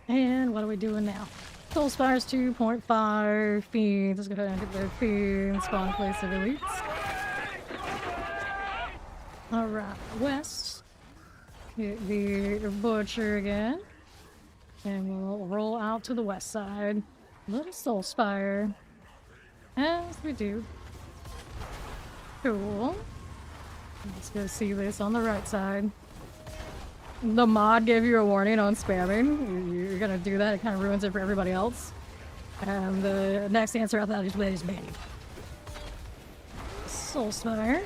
And what are we doing now? Soul Spires 2.5. Fiends. Let's go ahead and get the Fiends spawn place of elites. Alright, west. Hit the butcher again. And we'll roll out to the west side. Little Soul Spire. As we do. Cool. Let's go see this on the right side. The mod gave you a warning on spamming. You're gonna do that, it kind of ruins it for everybody else. And the next answer after that is banning. Soul Spire.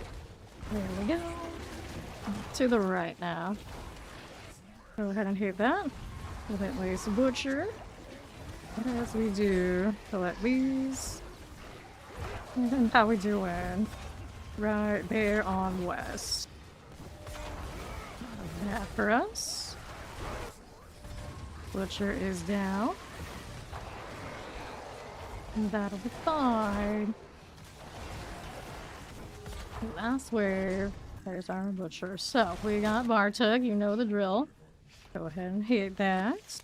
There we go. To the right now. Go ahead and hit that. We'll hit Lace Butcher. As we do, select these. And how we doing? Right there on west. That for us. Butcher is down. And that'll be fine. Last wave. There's our butcher. So we got Bartug, you know the drill. Go ahead and hit that.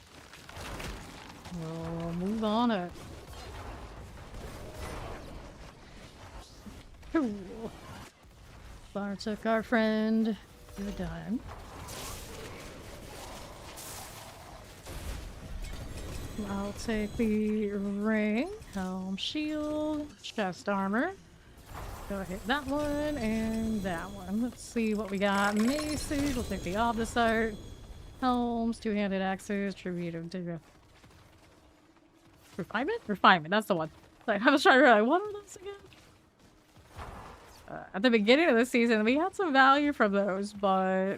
We'll move on up. Cool. Bartug, our friend. You're done. I'll take the ring, helm, shield, chest armor. Go hit that one and that one. Let's see what we got. Maces, we'll take the Obelisk art. Helms, two-handed axes, tribute of Digga. Refinement? Refinement, that's the one. Like, I was trying to realize, what are those again? At the beginning of the season, we had some value from those, but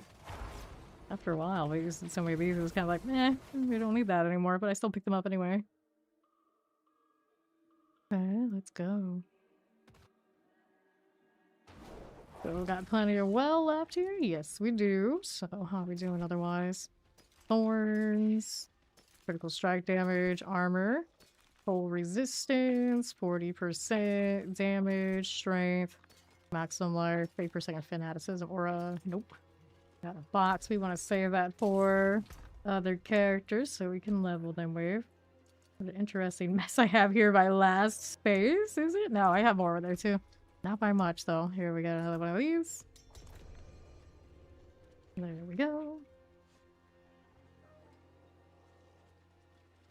after a while, we used so many of these, it was kind of like, eh, we don't need that anymore, but I still picked them up anyway. Okay, let's go. So we've got plenty of well left here. Yes, we do. So how are we doing otherwise? Thorns, critical strike damage, armor, full resistance, 40% damage, strength, maximum life, 8% fanaticism, aura. Nope. Got a box we want to save that for other characters so we can level them with. What an interesting mess I have here by last space, is it? No, I have more over there too. Not by much though. Here we got another one of these. There we go.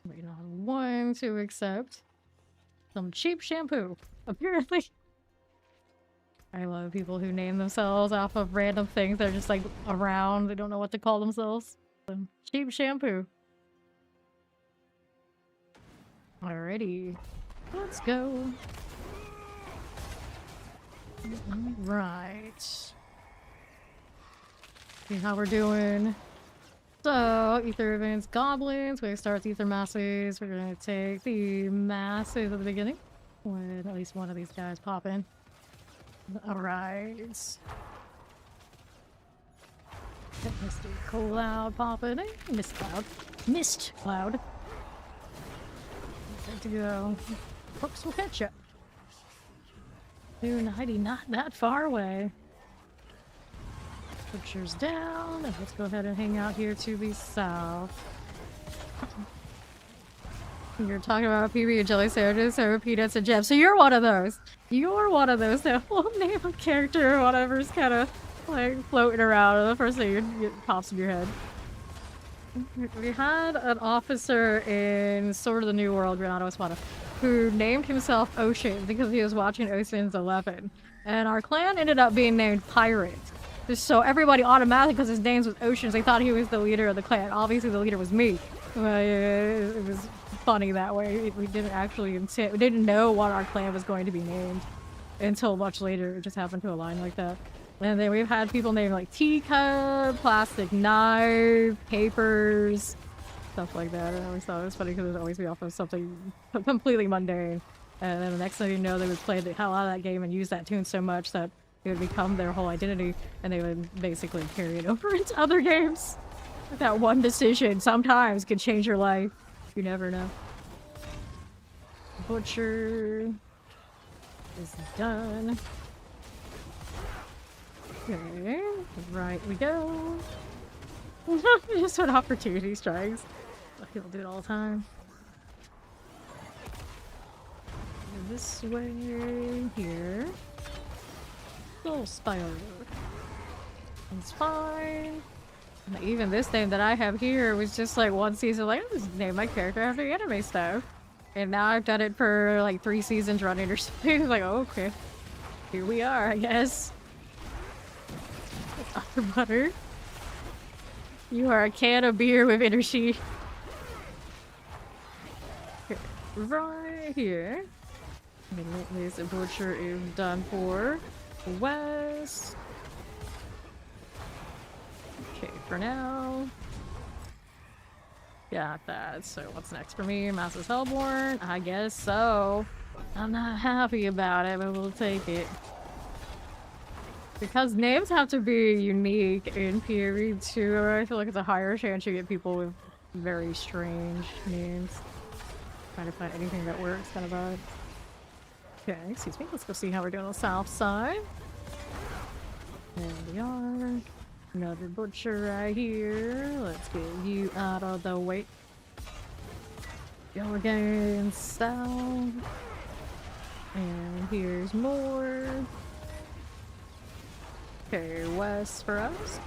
Waiting on one to accept. Some cheap shampoo, apparently. I love people who name themselves off of random things that are just like around. They don't know what to call themselves. Some cheap shampoo. Alrighty. Let's go. Right. See how we're doing. So, Ether Events Goblins. We start Ether Masses. We're gonna take the Masses at the beginning. With at least one of these guys pop in. Alright. Get Misty Cloud popping in. Mist Cloud. Mist Cloud. Good to go. Crooks will catch ya. 290, not that far away. Butcher's down, and let's go ahead and hang out here to the south. You're talking about PB and jelly sandwiches or peanuts and jam. So you're one of those. You're one of those that will name a character or whatever's kind of like floating around, and the first thing it pops in your head. We had an officer in Sword of the New World, Granada Espada, who named himself Ocean because he was watching Ocean's 11. And our clan ended up being named Pirate. So everybody automatically, because his name was Oceans, they thought he was the leader of the clan. Obviously the leader was me. It was funny that way. We didn't actually intend, we didn't know what our clan was going to be named until much later. It just happened to align like that. And then we've had people named like teacup, plastic knife, papers, stuff like that. I always thought it was funny because it would always be off of something completely mundane. And then the next thing you know, they would play the hell out of that game and use that tune so much that it would become their whole identity, and they would basically carry it over into other games. That one decision sometimes could change your life. You never know. Butcher is done. Okay, right we go. Just when opportunity strikes. People do it all the time. This way here. Little spiral. It's fine. And even this thing that I have here was just like one season, like, I'll just name my character after anime stuff. And now I've done it for like 3 seasons running or something. Like, oh, okay. Here we are, I guess. Upper butter. You are a can of beer with energy. Okay. Right here. This butcher is done for. West. Okay, for now. Got that. So what's next for me? Master's Hellborn? I guess so. I'm not happy about it, but we'll take it. Because names have to be unique in period 2, I feel like it's a higher chance you get people with very strange names. Trying to find anything that works, kind of vibe. Okay, excuse me. Let's go see how we're doing on the south side. There we are. Another butcher right here. Let's get you out of the way. Go again south. And here's more. Okay, west for us.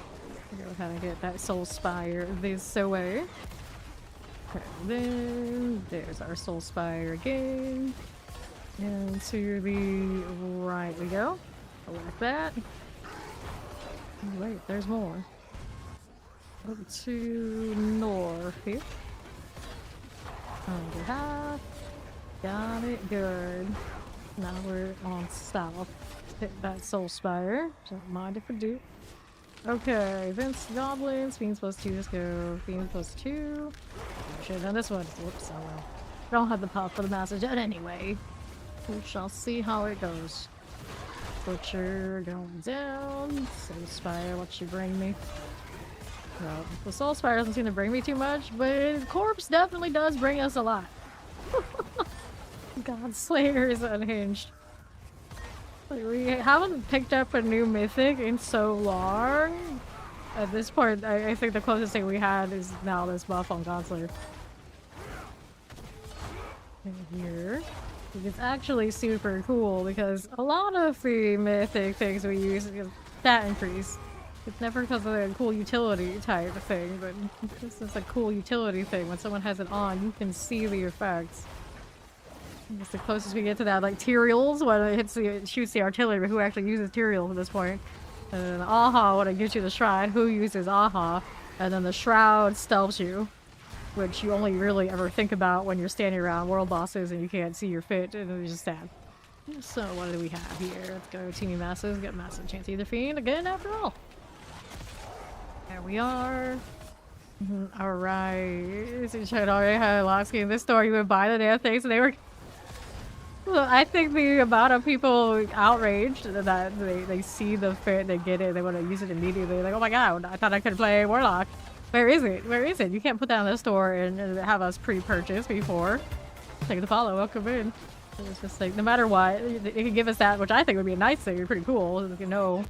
Go ahead and get that soul spire this way. Okay, then there's our soul spire again. And to the right we go. Like that. Oh, wait, there's more. Over to north here. Under half. Got it, good. Now we're on south. Hit that soul spire. Don't mind if we do. Okay, Vince Goblins, Fiends +2, let's go. Fiends +2. Should have done this one. Whoops, oh well. Don't have the pop for the message yet anyway. We shall see how it goes. Butcher going down. Soul Spire, what you bring me? Well, the Soul Spire doesn't seem to bring me too much, but Corpse definitely does bring us a lot. God Slayer is unhinged. Like, we haven't picked up a new mythic in so long. At this point, I think the closest thing we had is now this buff on God Slayer. And here. It's actually super cool because a lot of the mythic things we use is stat increase. It's never because of a cool utility type of thing, but this is a cool utility thing. When someone has it on, you can see the effects. It's the closest we get to that, like Tyrael's when it shoots the artillery, but who actually uses Tyrael at this point? And then Aha when it gives you the shrine, who uses Aha? And then the shroud stealths you, which you only really ever think about when you're standing around world bosses and you can't see your fit, and it's just sad. So what do we have here? Let's go Teeny Masses, get Massive Chance Either Fiend again after all. There we are. Alright. So I already had a lock screen in this store, you would buy the damn things and they were... Well, I think the amount of people outraged that they see the fit, they get it, they want to use it immediately. Like, oh my god, I thought I could play Warlock. Where is it? Where is it? You can't put that in the store and have us pre-purchase before. Take the follow, welcome in. It's just like, no matter what, it can give us that, which I think would be a nice thing, pretty cool. You know,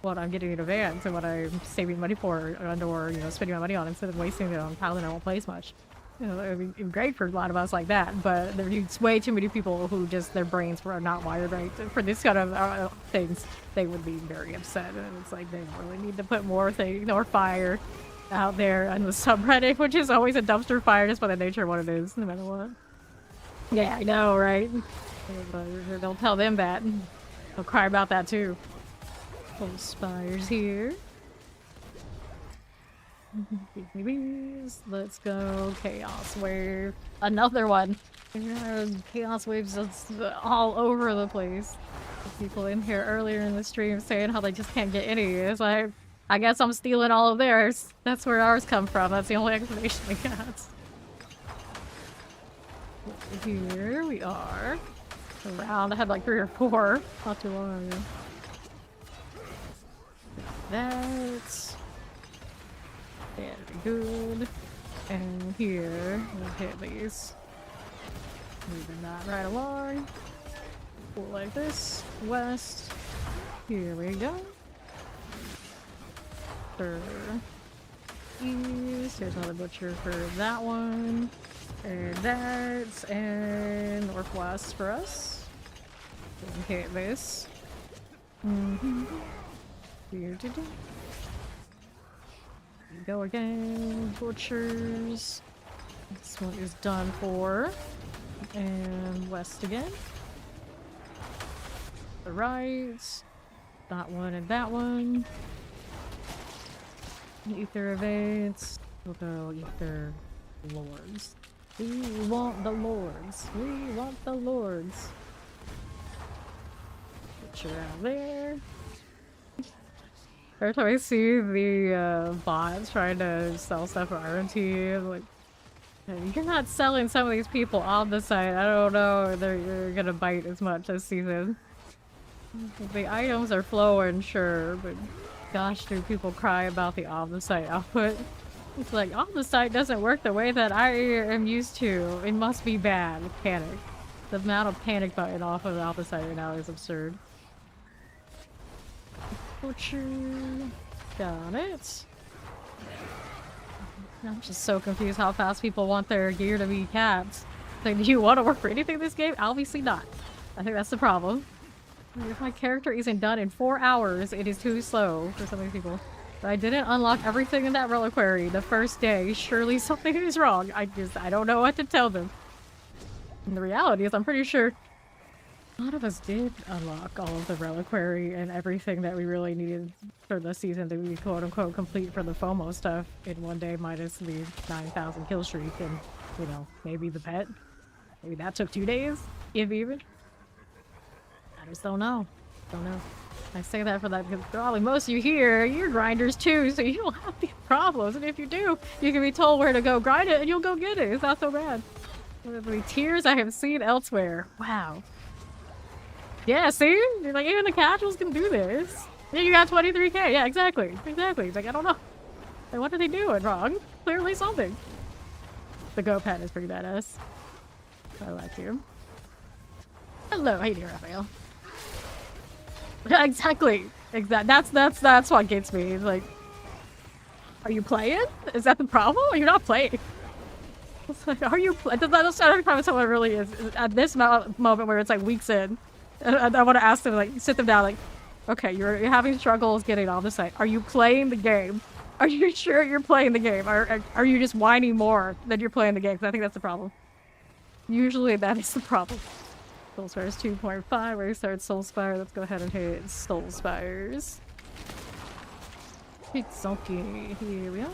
what I'm getting in advance and what I'm saving money for, or, you know, spending my money on instead of wasting it on Paladin I won't play as much. You know, it would be great for a lot of us like that, but there's way too many people who just, their brains were not wired right for this kind of things. They would be very upset, and it's like they really need to put more fire out there on the subreddit, which is always a dumpster fire just by the nature of what it is, no matter what. Yeah, I know, right? Don't tell them that. They'll cry about that too. Little spires here. Let's go Chaos Wave. Another one. Chaos Waves just all over the place. People in here earlier in the stream saying how they just can't get any. It's like, I guess I'm stealing all of theirs. That's where ours come from. That's the only explanation we got. Here we are. Around. I had like 3 or 4 not too long ago. That's very good. And here, we'll hit these. Moving that right along. Pull like this. West. Here we go. For east. Here's another butcher for that one. And that's and northwest for us. Okay, this. Here to do. Go again. Butchers. This one is done for. And west again. The right. That one and that one. Ether evades. We'll go Ether Lords. We want the Lords. We want the Lords. Put you out there. Every time I see the bots trying to sell stuff for RMT, I'm like, you're not selling some of these people on the site. I don't know if they're gonna bite as much this season. The items are flowing, sure, but gosh, do people cry about the on-the-site output? It's like, on-the-site doesn't work the way that I am used to. It must be bad. Panic. The amount of panic button off of on-the-site right now is absurd. Butcher. Got it. I'm just so confused how fast people want their gear to be capped. Like, do you want to work for anything in this game? Obviously not. I think that's the problem. If my character isn't done in 4 hours, it is too slow for some of these people. But I didn't unlock everything in that reliquary the first day. Surely something is wrong. I don't know what to tell them. And the reality is, I'm pretty sure a lot of us did unlock all of the reliquary and everything that we really needed for the season to be quote-unquote complete for the FOMO stuff in one day, minus the 9,000 kill streak and, you know, maybe the pet. Maybe that took 2 days, if even. I just don't know. Don't know. I say that for that because probably most of you here, you're grinders too, so you don't have these problems. And if you do, you can be told where to go grind it and you'll go get it. It's not so bad. The tears I have seen elsewhere. Wow. Yeah, see? Like, even the casuals can do this. Yeah, you got 23k. Yeah, exactly. Exactly. It's like, I don't know. Like, what are they doing wrong? Clearly something. The Go Pet is pretty badass. I like you. Hello, how you doing, Raphael? Exactly. That's what gets me. It's like, are you playing? Is that the problem? Or you're not playing? It's like, are you playing? That's not the problem someone really is at this moment where it's like weeks in. And I want to ask them, like, sit them down, like, okay, you're having struggles getting on the site. Are you playing the game? Are you sure you're playing the game? Are you just whining more than you're playing the game? Because I think that's the problem. Usually that is the problem. Soulspire is 2.5. Where you start Soulspire. Let's go ahead and hit Soulspires. Pitsuki. Here we are.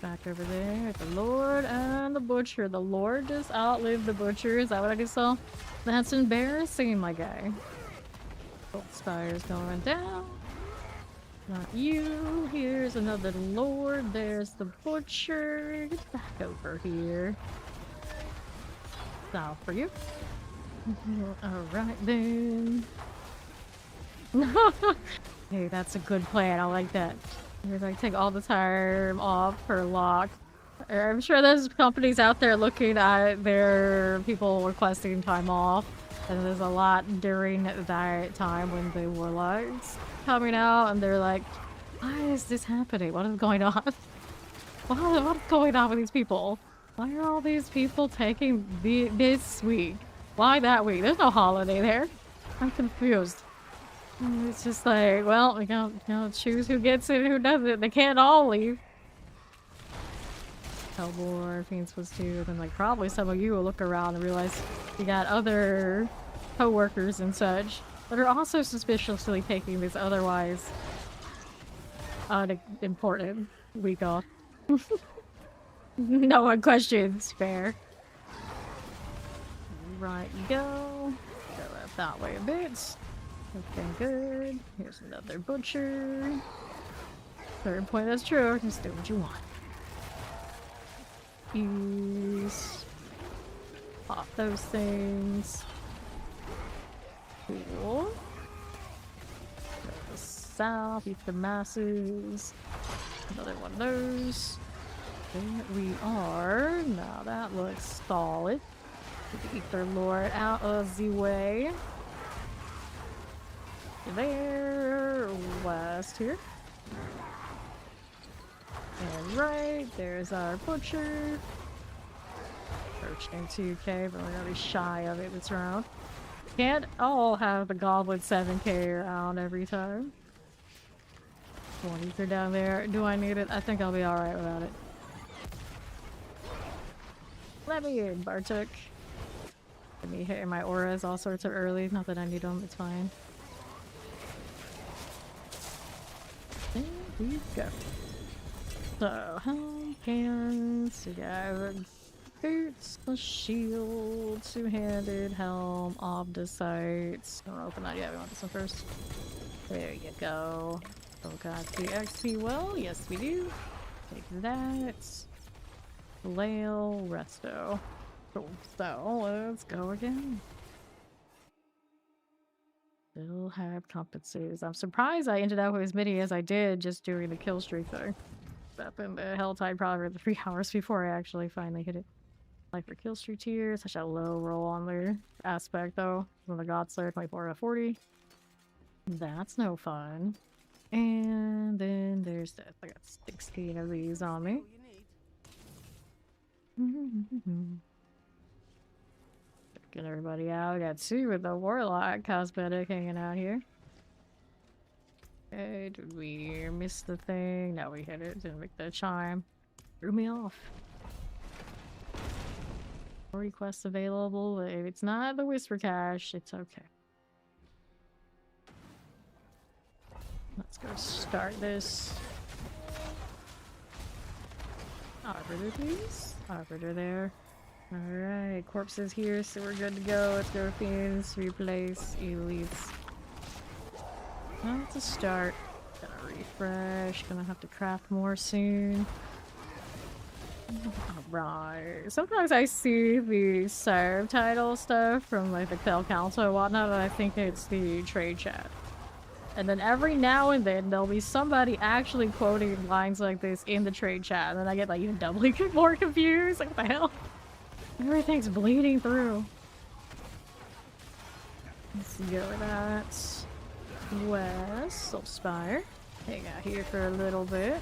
Back over there at the Lord and the Butcher. The Lord just outlived the Butcher. Is that what I just saw? That's embarrassing, my guy. Soulspire's going down. Not you. Here's another Lord. There's the Butcher. Get back over here. South for you. Alright then. Hey, that's a good plan. I like that. You're like, take all the time off for lock. I'm sure there's companies out there looking at their people requesting time off And there's a lot during that time when the warlocks coming out and they're like, why is this happening? What is going on? What's going on with these people? Why are all these people taking this week? Why that week? There's no holiday there. I'm confused. It's just like, well, we gotta choose who gets it and who doesn't. They can't all leave. Hellbore, Fiends was 2, then like probably some of you will look around and realize you got other co-workers and such that are also suspiciously taking this otherwise unimportant week off. No one questions, fair. Right, you go. Go up that way a bit. Okay, good. Here's another butcher. Third point, that's true. Just do what you want. Use. Pop those things. Cool. Go to the south, eat the masses. Another one of those. There we are. Now that looks solid. Keep their lord out of the way. There, west here. And right, there's our butcher. Approaching 2k, but we're gonna be shy of it this round. Can't all have the goblin 7k around every time. 20s are down there. Do I need it? I think I'll be alright without it. Let me in, Bartok. Let me hit my auras all sorts of early. Not that I need them, it's fine. There we go. So, helm, hands, we got boots, a shield, two-handed helm, obdicites. Don't open that yet, we want this one first. There you go. Oh god, the XP well? Yes we do. Take that. Flail, resto. Cool. So, let's go again. Still have compensates. I'm surprised I ended up with as many as I did just doing the kill streak though. Up in the Helltide probably the 3 hours before I actually finally hit it. Like for kill streak tier, such a low roll on their aspect though. From the Godslayer 24 out of 40. That's no fun. And then there's this. I got 16 of these on me. Get everybody out. I got 2 with the Warlock cosmetic hanging out here. Okay, did we miss the thing? No, we hit it. Didn't make the chime. Threw me off. 40 quests available. If it's not the Whisper Cache, it's okay. Let's go start this. Arbiter, please. Arbiter there. Alright, corpses here, so we're good to go. Let's go Fiends, replace, elites. That's a start. Gonna refresh, gonna have to craft more soon. Alright. Sometimes I see the subtitle stuff from like the Fell Council and whatnot, and I think it's the trade chat. And then every now and then there'll be somebody actually quoting lines like this in the trade chat, and then I get like even doubly more confused. Like, what the hell? Everything's bleeding through. Let's go with that. West, Soul Spire. Hang out here for a little bit.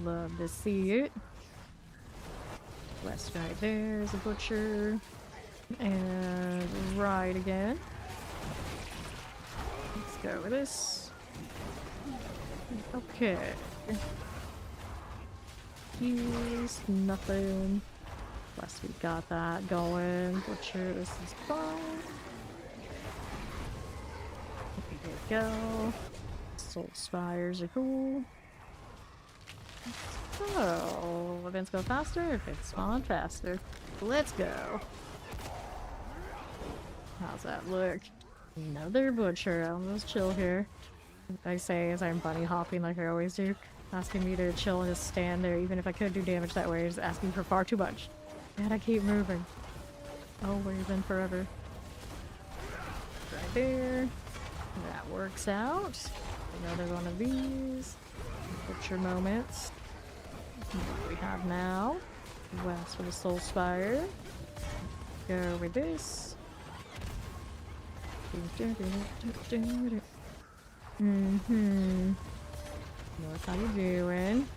Love to see it. West right there's a butcher. And right again. Let's go with this. Okay. Use nothing. Plus we got that going. Butcher, this is fine. There we go. Soul Spires are cool. So, events go faster, events spawn faster. Let's go. How's that look? Another butcher. I'll just chill here. I say as I'm bunny hopping like I always do. Asking me to chill and just stand there, even if I could do damage that way, just asking for far too much. And I keep moving. Oh, where you been forever? Right there. That works out. Another one of these. Butcher moments. What do we have now? West for the Soul Spire. Go with this. North, how you doing?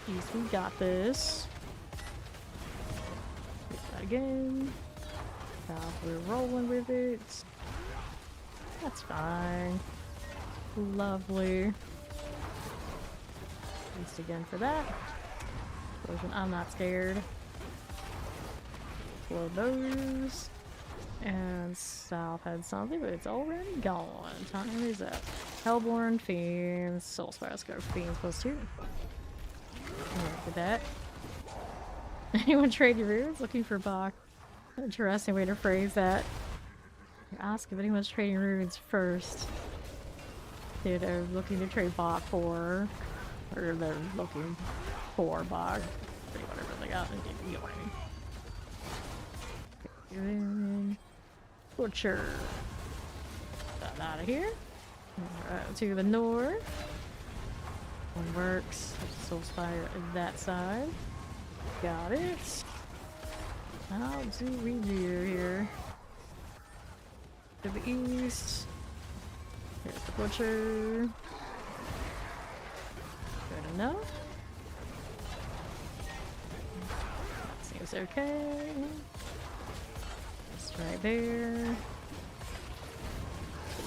East, we got this. Hit that again. South, we're rolling with it. That's fine. Lovely. East again for that. Explosion, I'm not scared. Blow those. And South had something, but it's already gone. Time is up. Hellborn, Fiends, Soulspire. Let's go Fiends plus 2. Look at that. Anyone trade your runes? Looking for Bach. Interesting way to phrase that. Ask if anyone's trading runes first. They're looking to trade Bach for, or they're looking for Bach. Whatever they got. You know what I mean. Butcher. That out of here. To the north. One works. Soulspire that side. Got it. How do we do here? To the east. Here's the butcher. Good enough. That seems okay. Just right there.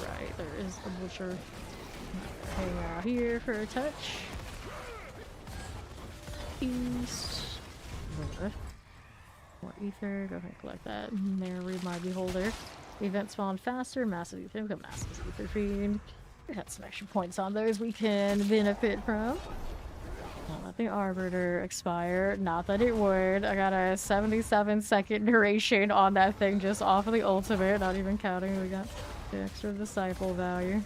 Right, there is the butcher. Hang out here for a touch. East. More ether. Go ahead and collect that. There, read my beholder. Event spawn faster. Massive ether. We've got massive ether feed. We got some extra points on those we can benefit from. Not let the arbiter expire. Not that it would. I got a 77-second duration on that thing just off of the ultimate. Not even counting. We got the extra disciple value.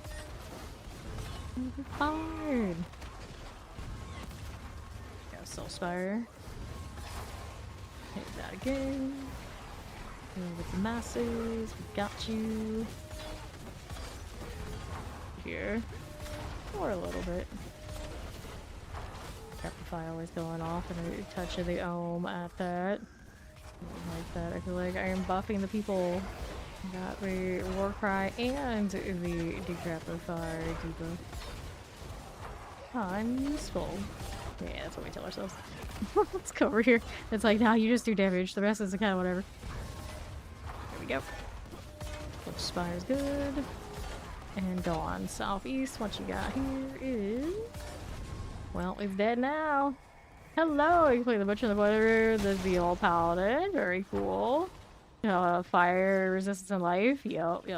We'll be fine. Got Soulspire. Hit that again. With the masses, we got you. Here. Or a little bit. Captify always going off and a touch of the ohm at that. Like that. I feel like I am buffing the people. Got the Warcry and the Decapify debuff. I'm useful. Yeah, that's what we tell ourselves. Let's go over here. It's like, now you just do damage. The rest is kind of whatever. There we go. Which Spire's good. And go on southeast. What you got here is... Well, it's dead now. Hello! You can play the Butcher and the Boiler, the old Paladin. Very cool. Fire resistance in life. Yep. These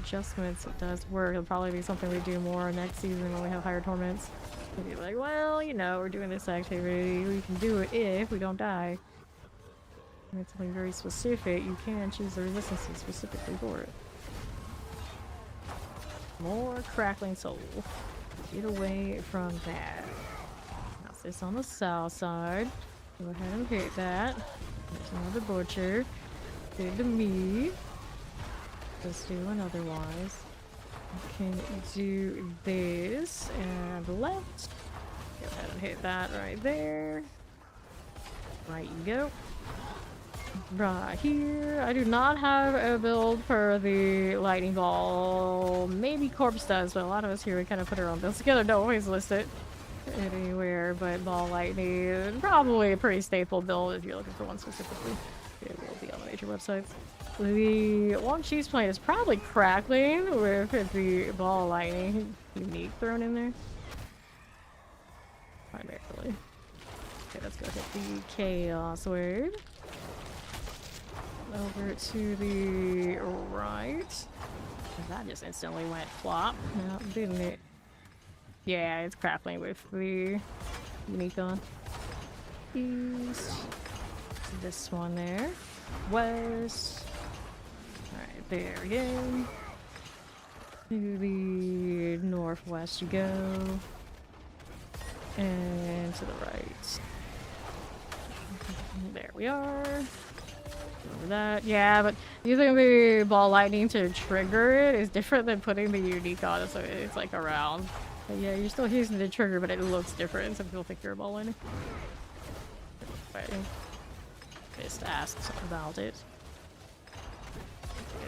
adjustments, it does work. It'll probably be something we do more next season when we have higher torments. We'll be like, well, you know, we're doing this activity. We can do it if we don't die. And it's something very specific. You can choose the resistances specifically for it. More crackling soul. Get away from that. That's this on the south side. Go ahead and hit that. There's another butcher. Good to me. Let's do another wise. We can do this and left. Go ahead and hit that right there. Right you go. Right here. I do not have a build for the lightning ball. Maybe Corpse does, but a lot of us here we kind of put our own builds together. Don't always list it anywhere, but ball lightning is probably a pretty staple build if you're looking for one specifically. It will be on the major websites. The one she's playing is probably crackling with the ball lightning unique thrown in there. Primarily. Okay, let's go hit the chaos wave. Over to the right. That just instantly went flop, now didn't it? Yeah, it's crackling with the unique on. East. This one there. West. Alright, there again. To the northwest you go. And to the right. There we are. Over that. Yeah, but using the ball lightning to trigger it is different than putting the unique on it, so it's like around. But yeah, you're still using the trigger, but it looks different. Some people think you're a ball lightning. Just asked about it.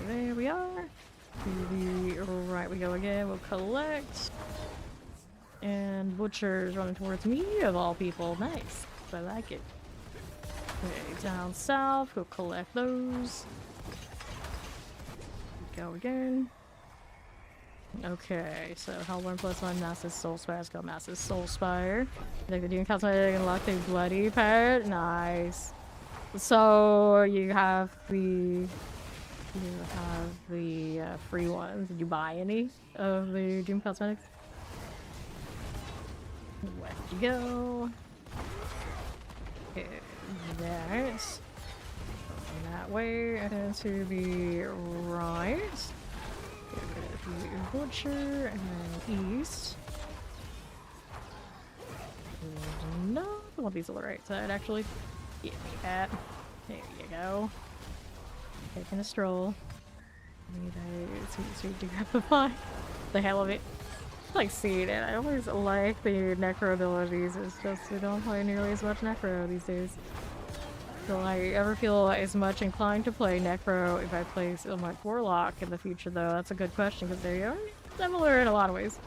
There we are. To the right we go again. We'll collect. And Butcher's running towards me, of all people. Nice. I like it. Okay, down south. We'll collect those. Go again. Okay, so how 1 + 1 Massive Soul Spire. Let's go Massive Soul Spire. Like the Doom Cosmetic and lock the bloody part. Nice. So you have the free ones. Did you buy any of the Doom Cosmetics? Where'd you go? Okay, that. That way and to the right. The Butcher and then east. No, I want these on the right side actually. Give me that. There you go. Taking a stroll. Need a sweet to grab the pie. The hell of it. I like seeing it. I always like the necro abilities. It's just we don't play nearly as much necro these days. Will I ever feel as much inclined to play necro if I play so much warlock in the future though? That's a good question because they are similar in a lot of ways.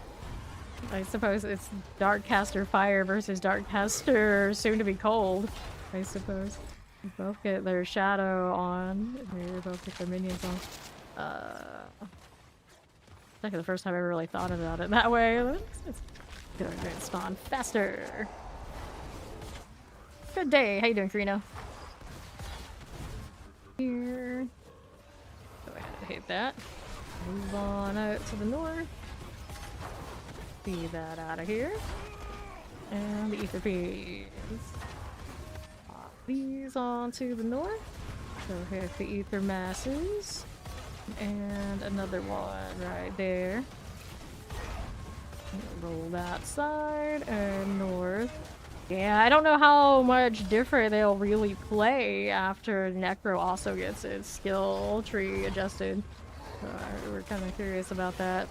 I suppose it's Darkcaster Fire versus Darkcaster soon to be Cold, I suppose. They both get their shadow on. They both get their minions on. It's like the first time I ever really thought about it that way. It's gonna spawn faster. Good day. How you doing, Karina? Here. Go ahead and hit that. Move on out to the north. See that out of here. And the ether beads. Pop these on to the north. So hit the ether masses. And another one right there. Roll that side and north. Yeah, I don't know how much different they'll really play after Necro also gets its skill tree adjusted. We're kind of curious about that.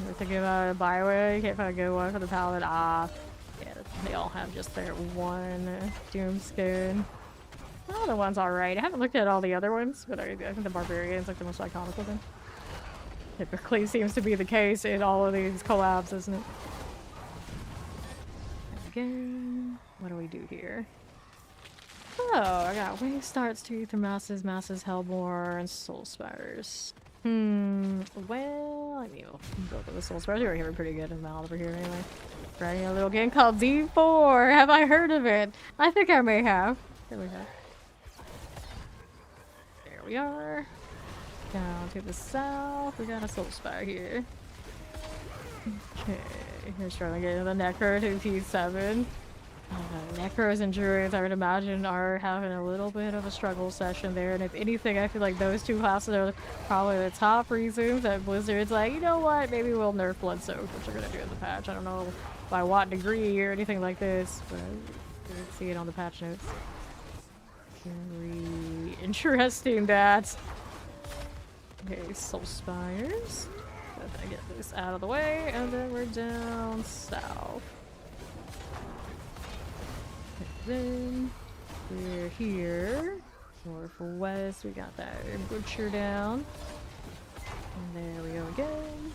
We're thinking about a byway. Can't find a good one for the Paladin. Ah, yeah, they all have just their one Doom skin. The other one's alright. I haven't looked at all the other ones, but I think the Barbarian's like the most iconic one. Typically seems to be the case in all of these collabs, isn't it? Again, what do we do here? Oh, I got Wave Starts, Two Ether Masses, Hellborn, and Soul Spires. Well, I mean, both of the Soul Spires are pretty good amount over here anyway. Writing a little game called D4. Have I heard of it? I think I may have. There we go. There we are. Down to the south, we got a Soul Spire here. Okay, here's trying to get into the Necro to P7. Necros and Druids, I would imagine, are having a little bit of a struggle session there. And if anything, I feel like those two classes are probably the top reasons that Blizzard's like, you know what, maybe we'll nerf Bloodsoaked, which they're going to do in the patch. I don't know by what degree or anything like this, but you can see it on the patch notes. Very interesting, that. Okay, Soul Spires. I get this out of the way, and then we're down south. And then we're here. Northwest, we got that Butcher down. And there we go again.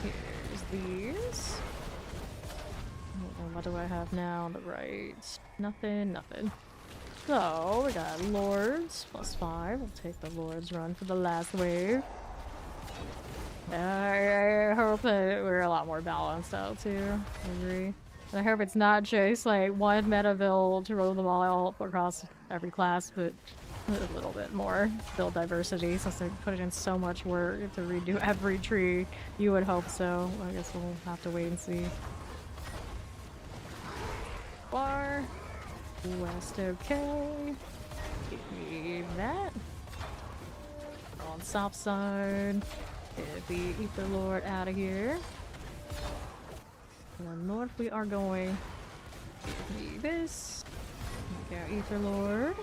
Here's these. And what do I have now on the right? Nothing. So, we got Lords, +5. We'll take the Lords run for the last wave. I hope that we're a lot more balanced out too. I agree. And I hope it's not just like one meta build to roll them all across every class, but a little bit more build diversity since they put in so much work to redo every tree. You would hope so. I guess we'll have to wait and see. Far west, okay. Give me that. On south side. Get the Ether Lord out of here. And north we are going. Give me this. Get our Ether Lord.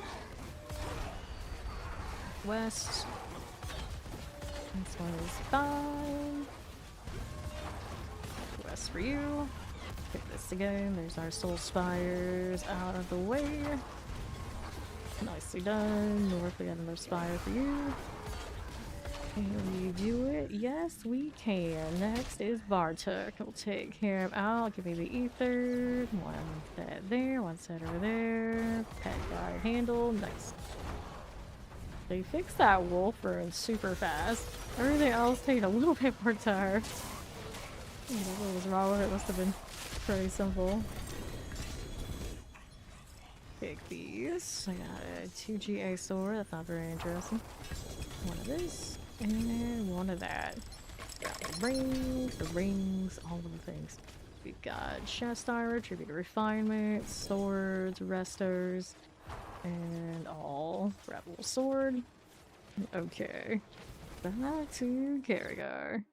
West. This one is fine. West for you. Get this again. There's our Soul Spires out of the way. Nicely done. North, we got another Spire for you. Can we do it? Yes, we can. Next is Bartuk. We'll take him out. Give me the ether. One set there, one set over there. Pet guard handle. Nice. They fixed that wolf rune super fast. Everything else taking a little bit more time. I don't know what was wrong with it. Must have been pretty simple. Take these. I got a 2GA sword. That's not very interesting. One of this. And one of that. Got the rings, all of the things. We've got chest armor, tribute to refinement, swords, restors, and all rebel sword. Okay. Back to Karigar.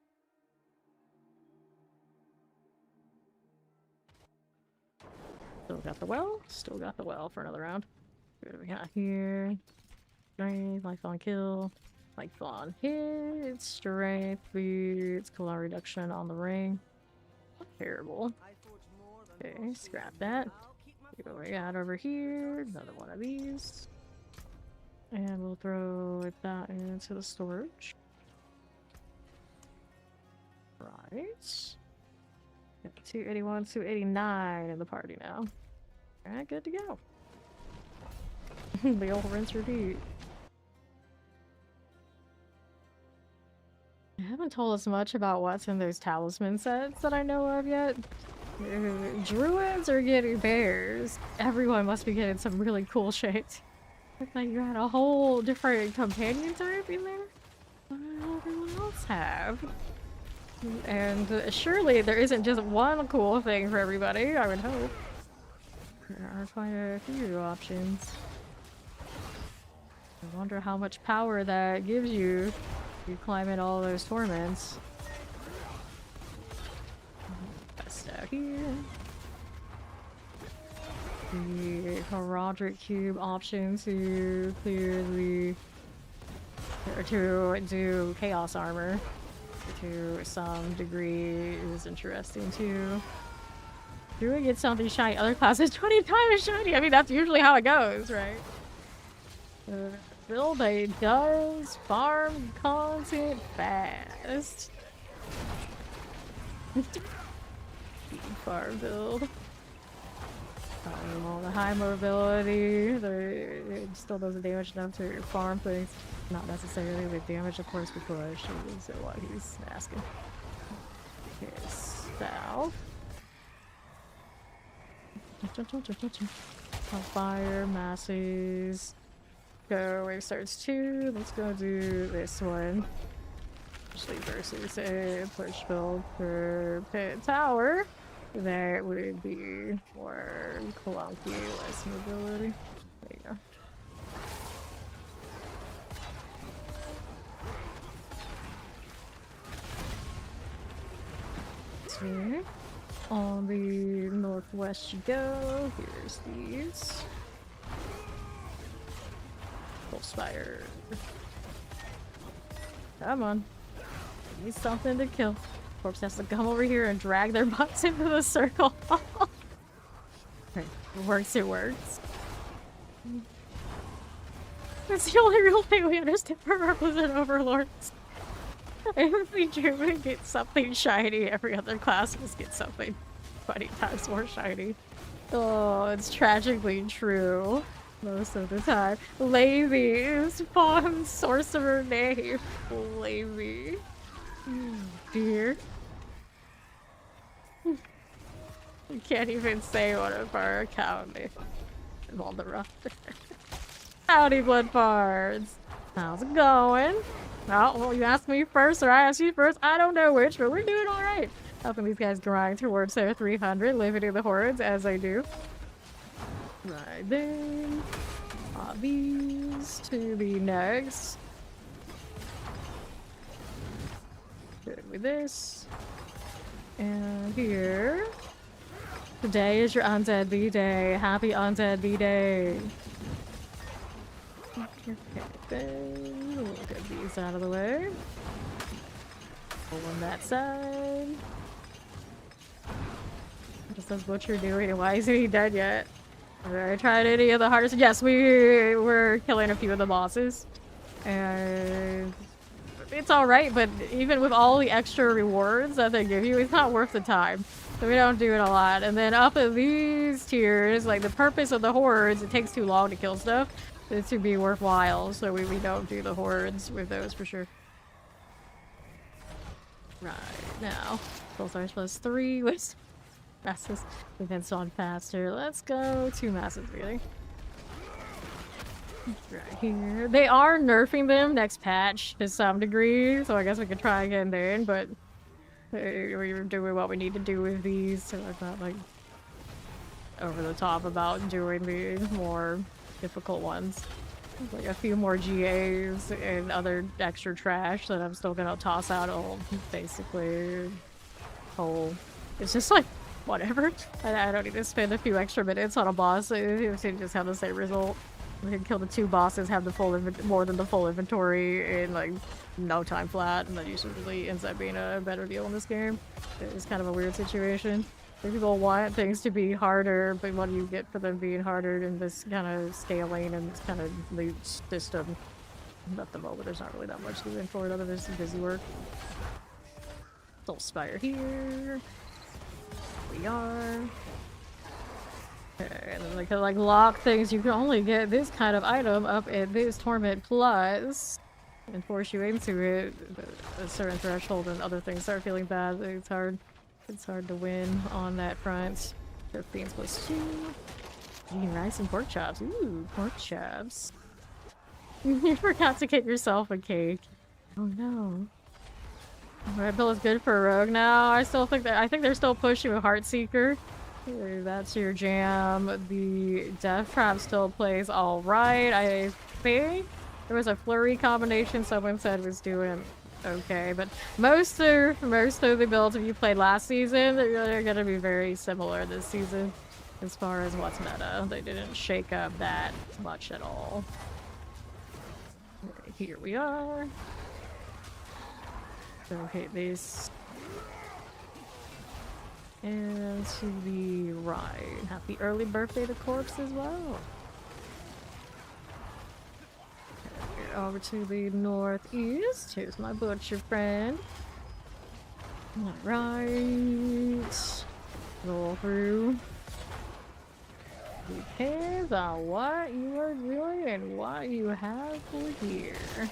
Still got the well. Still got the well for another round. What do we got here? Strength, life on kill. Life on hit, strength, boots, cooldown reduction on the ring. Not terrible. Okay, scrap that. See what we got over here. Another one of these. And we'll throw that into the storage. Right. Got 281, 289 in the party now. Alright, good to go. The old rinse repeat. I haven't told us much about what's in those talisman sets that I know of yet. Druids are getting bears. Everyone must be getting some really cool shit. I thought you had a whole different companion type in there. What did everyone else have? And surely there isn't just one cool thing for everybody, I would hope. There are quite a few options. I wonder how much power that gives you. You climb in all those torments. Best out here. The Herodric Cube option to clear the... or to do Chaos Armor to some degree is interesting too. Doing it something shiny, other classes 20 times shiny! I mean, that's usually how it goes, right? Build a does farm content fast. Farm build. The high mobility, it still doesn't damage enough to farm things. Not necessarily with damage, of course, we push is what he's asking. Okay, south. Fire, masses. Go wave starts 2. Let's go do this one. Especially versus a push build for Pit Tower. That would be more clunky, less mobility. There you go. Here. On the northwest you go. Here's these. Full spire. Come on. Need something to kill. Corpse has to come over here and drag their butts into the circle. Okay, it works, it works. That's the only real thing we understand from Represent Overlords. Every druid gets something shiny, every other class must get something 20 times more shiny. Oh, it's tragically true. Most of the time. Lazy spawn sorcerer name. Lazy. Dear. You can't even say one of our account names. I'm on the roster. Howdy, Blood Bards. How's it going? Oh, well, you asked me first, or I asked you first. I don't know which, but we're doing alright. Helping these guys grind towards their 300, living in the hordes as I do. Right then. These to the next. Good with this. And here. Today is your Undead B-Day. Happy Undead B-Day. Okay, then we'll get these out of the way. Pull on that side. What does Butcher doing? Why isn't he dead yet? Have I tried any of the hardest? Yes, we were killing a few of the bosses. And it's alright, but even with all the extra rewards that they give you, it's not worth the time. So we don't do it a lot. And then up in these tiers, like the purpose of the hordes, it takes too long to kill stuff. It's to be worthwhile, so we don't do the hordes with those for sure. Right, now. Full stars +3 was fastest. Events on faster. Let's go 2 masses really. Right here. They are nerfing them next patch to some degree, so I guess we could try again then, but we're doing what we need to do with these, so I'm not like over the top about doing the more difficult ones. Like a few more GAs and other extra trash that I'm still gonna toss out all basically whole. It's just like whatever. I don't need to spend a few extra minutes on a boss to just have the same result. We can kill the 2 bosses, have the full more than the full inventory in like no time flat, and that usually ends up being a better deal in this game. It's kind of a weird situation. People want things to be harder, but what do you get for them being harder in this kind of scaling and this kind of loot system? At the moment, there's not really that much to do for it other than some busy work. Soul Spire here. We are. Okay, and then like lock things, you can only get this kind of item up at this Torment Plus and force you into it a certain threshold, and other things start feeling bad. It's hard to win on that front. 15 +2. Eating rice and pork chops. Ooh, pork chops. You forgot to get yourself a cake. Oh no. Red Pill is good for a rogue now. I think they're still pushing a Heartseeker. That's your jam. The Death Trap still plays alright. I think there was a flurry combination someone said was doing okay, but most of the builds if you played last season, they're gonna be very similar this season as far as what's meta. They didn't shake up that much at all. Here we are. Okay, this. And to the right. Happy early birthday to Corpse as well. Okay, over to the northeast. Here's my butcher friend. Alright. Roll through. Depends on what you are doing and what you have for here.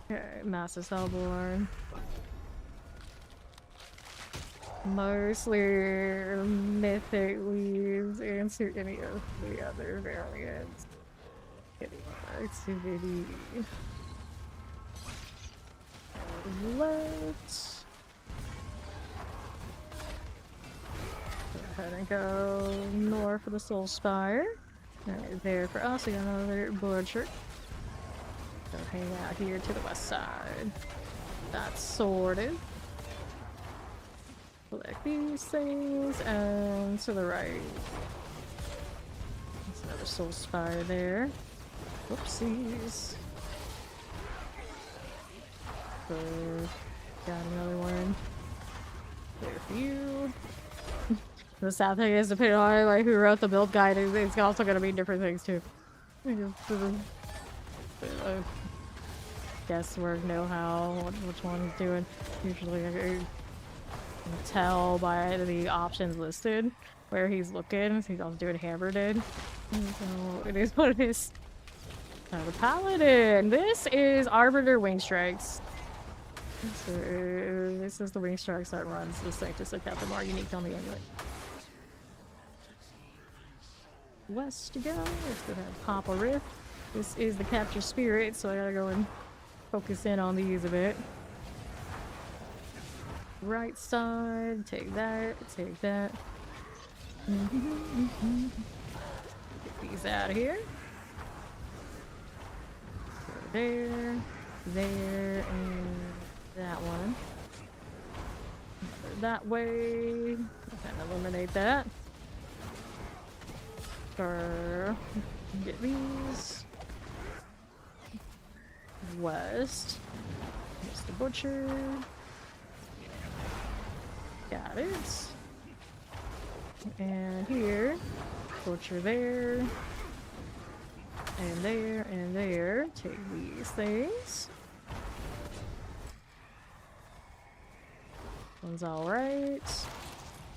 Okay, Massive Hellborn. Mostly mythic leaves into any of the other variants. Activity. Let's go ahead and go north for the Soul Spire. Right there for us, we got another butcher. So hang out here to the west side. That's sorted. Collect these things, and to the right. There's another Soul Spire there. Whoopsies. Got another one. There for you. The sad thing is, depending on like who wrote the build guide, it's also going to be different things too. Guesswork, know-how, which one he's doing. Usually I can tell by the options listed where he's looking. He's also doing Hammer did. So it is what it is. The Paladin. This is Arbiter Wing Strikes. So, this is the Wing Strikes that runs the Sanctus of Captain Mar unique on the amulet. West to go. Let's go ahead and pop a rift. This is the Capture Spirit, so I gotta go and focus in on these a bit. Right side, take that, take that. Get these out of here. Go there, there, and that one. That way. And eliminate that. Get these. West. Mr. Butcher. Got it. And here. Butcher there. And there, and there. Take these things. One's alright.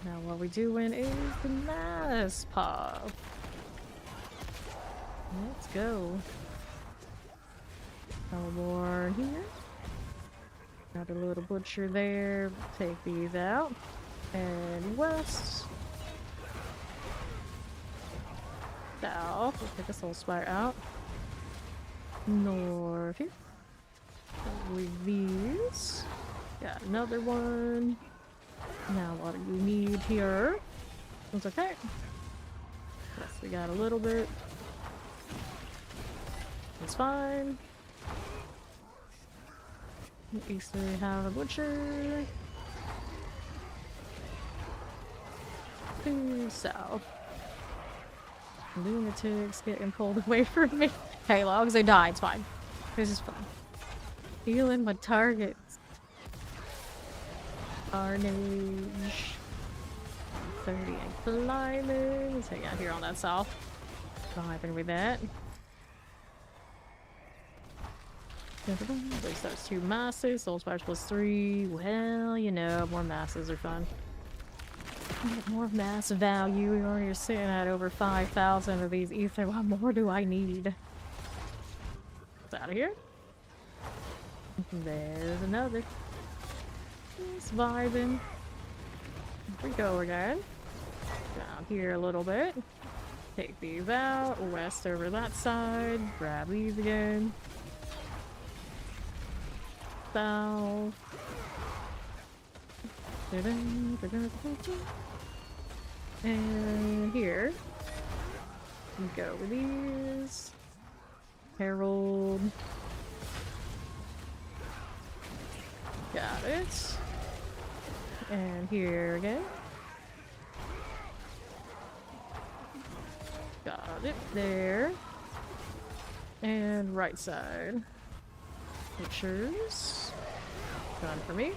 Now what we doing is the mass pop. Let's go. No more here. Got a little butcher there. Take these out. And west. South. We'll take the soul spire out. North here. Leave these. Got another one. Now what do we need here? It's okay. Yes, we got a little bit. It's fine. East we have a butcher. To south. Lunatics getting pulled away from me. Hey, as long as they die, it's fine. This is fun. Healing my targets. Carnage. 30 and climbing. Let's hang out here on that south. Vibing with that. There's those 2 masses. Soul Spires +3. Well, you know, more masses are fun. Get more mass value. We already are sitting at over 5,000 of these ether. What more do I need? It's out of here. There's another. Just vibing. Here we go again. Down here a little bit. Take these out. West over that side. Grab these again. South. And here. We go with these. Herald. Got it. And here again. Got it there. And right side. Pictures. Done for me.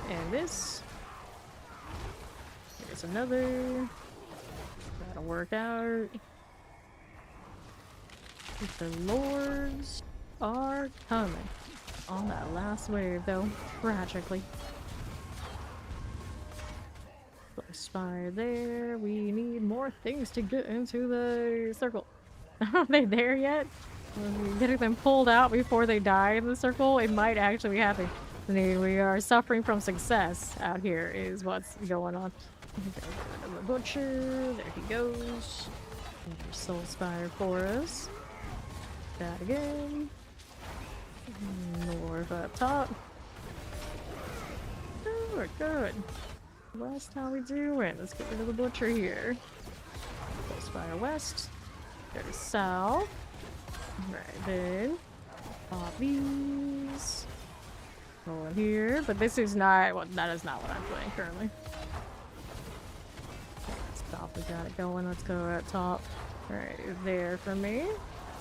And this. There's another. That'll work out. The lords are coming. On that last wave, though, tragically. Spire there. We need more things to get into the circle. Are they there yet? Getting them pulled out before they die in the circle, it might actually be happening. I mean, we are suffering from success out here, is what's going on. The butcher, there he goes. There's soul spire for us. That again. North up top. Oh, we're good. West, how we doing? Let's get rid of the butcher here. Soul spire west. Go to south. Right then. Pop these. Go in here, but this is not what that is not what I'm playing currently. Stop, we got it going. Let's go at top. Right there for me.